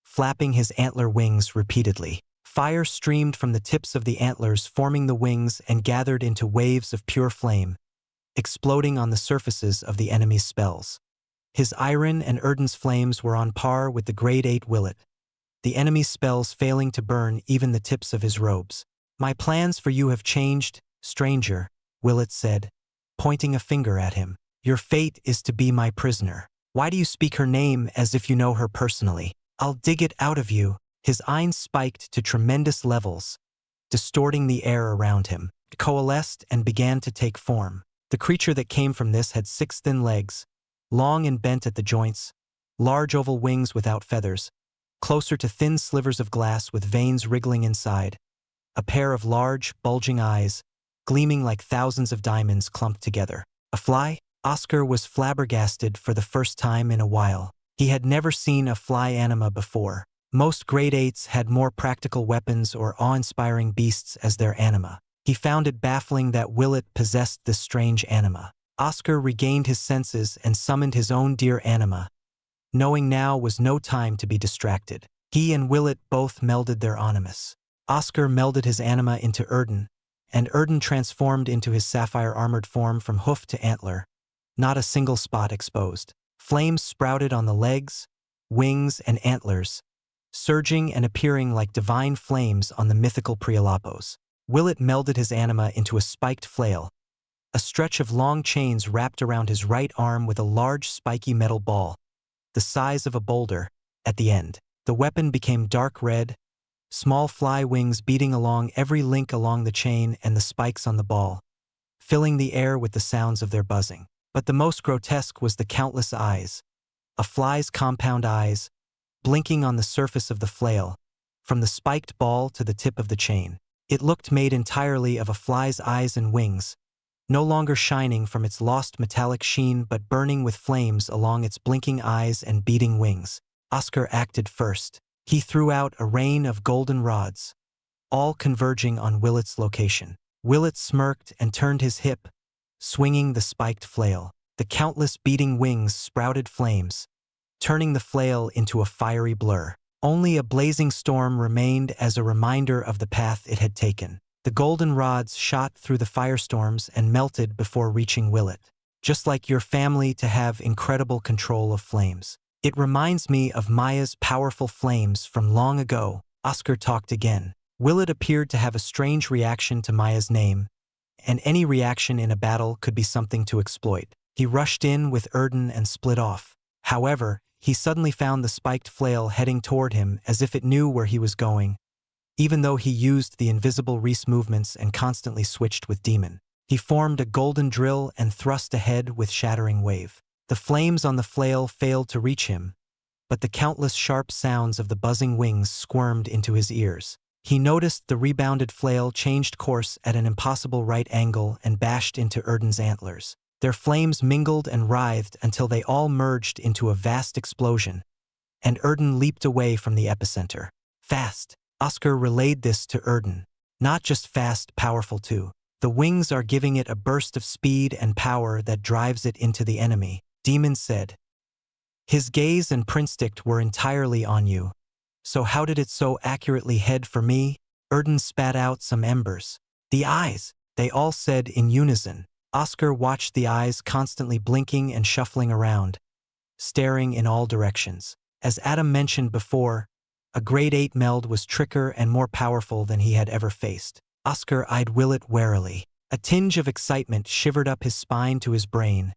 [SPEAKER 1] flapping his antler wings repeatedly. Fire streamed from the tips of the antlers, forming the wings and gathered into waves of pure flame, exploding on the surfaces of the enemy's spells. His iron and Erden's flames were on par with the grade 8 Willett, the enemy's spells failing to burn even the tips of his robes. "My plans for you have changed, stranger," Willett said, pointing a finger at him. "Your fate is to be my prisoner. Why do you speak her name as if you know her personally? I'll dig it out of you." His eyes spiked to tremendous levels, distorting the air around him. It coalesced and began to take form. The creature that came from this had 6 thin legs, long and bent at the joints, large oval wings without feathers, closer to thin slivers of glass with veins wriggling inside, a pair of large, bulging eyes, gleaming like thousands of diamonds clumped together. A fly? Oscar was flabbergasted for the first time in a while. He had never seen a fly anima before. Most grade 8s had more practical weapons or awe-inspiring beasts as their anima. He found it baffling that Willett possessed this strange anima. Oscar regained his senses and summoned his own dear anima, knowing now was no time to be distracted. He and Willett both melded their animus. Oscar melded his anima into Erden, and Erden transformed into his sapphire-armored form from hoof to antler, not a single spot exposed. Flames sprouted on the legs, wings, and antlers, surging and appearing like divine flames on the mythical Prialapos. Willett melded his anima into a spiked flail, a stretch of long chains wrapped around his right arm with a large spiky metal ball, the size of a boulder, at the end. The weapon became dark red, small fly wings beating along every link along the chain and the spikes on the ball, filling the air with the sounds of their buzzing. But the most grotesque was the countless eyes, a fly's compound eyes, blinking on the surface of the flail, from the spiked ball to the tip of the chain. It looked made entirely of a fly's eyes and wings, no longer shining from its lost metallic sheen but burning with flames along its blinking eyes and beating wings. Oscar acted first. He threw out a rain of golden rods, all converging on Willett's location. Willett smirked and turned his hip, swinging the spiked flail. The countless beating wings sprouted flames, turning the flail into a fiery blur. Only a blazing storm remained as a reminder of the path it had taken. The golden rods shot through the firestorms and melted before reaching Willet. Just like your family to have incredible control of flames. It reminds me of Maya's powerful flames from long ago. Oscar talked again. Willet appeared to have a strange reaction to Maya's name, and any reaction in a battle could be something to exploit. He rushed in with Erden and split off. However, he suddenly found the spiked flail heading toward him as if it knew where he was going, even though he used the invisible Reese movements and constantly switched with Demon. He formed a golden drill and thrust ahead with shattering wave. The flames on the flail failed to reach him, but the countless sharp sounds of the buzzing wings squirmed into his ears. He noticed the rebounded flail changed course at an impossible right angle and bashed into Erden's antlers. Their flames mingled and writhed until they all merged into a vast explosion, and Erden leaped away from the epicenter. Fast. Oscar relayed this to Erden. Not just fast, powerful too. The wings are giving it a burst of speed and power that drives it into the enemy, Demon said. His gaze and prinstinct were entirely on you. So how did it so accurately head for me? Erden spat out some embers. The eyes, they all said in unison. Oscar watched the eyes constantly blinking and shuffling around, staring in all directions. As Adam mentioned before, a grade 8 meld was trickier and more powerful than he had ever faced. Oscar eyed Willet warily. A tinge of excitement shivered up his spine to his brain,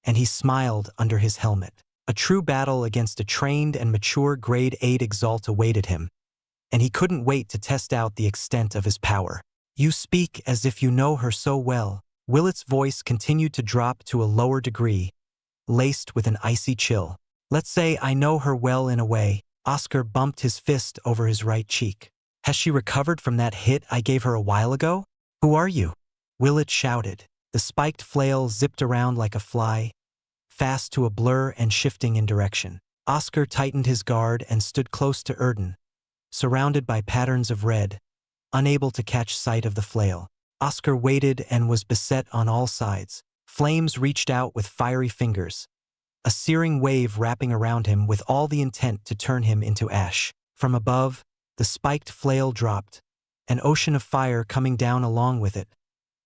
[SPEAKER 1] and he smiled under his helmet. A true battle against a trained and mature grade 8 Exalt awaited him, and he couldn't wait to test out the extent of his power. You speak as if you know her so well. Willet's voice continued to drop to a lower degree, laced with an icy chill. Let's say I know her well in a way. Oscar bumped his fist over his right cheek. Has she recovered from that hit I gave her a while ago? Who are you? Willet shouted. The spiked flail zipped around like a fly, fast to a blur and shifting in direction. Oscar tightened his guard and stood close to Erden, surrounded by patterns of red, unable to catch sight of the flail. Oscar waited and was beset on all sides. Flames reached out with fiery fingers, a searing wave wrapping around him with all the intent to turn him into ash. From above, the spiked flail dropped, an ocean of fire coming down along with it,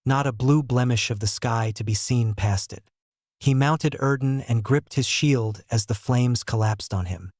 [SPEAKER 1] not a blue blemish of the sky to be seen past it. He mounted Erden and gripped his shield as the flames collapsed on him.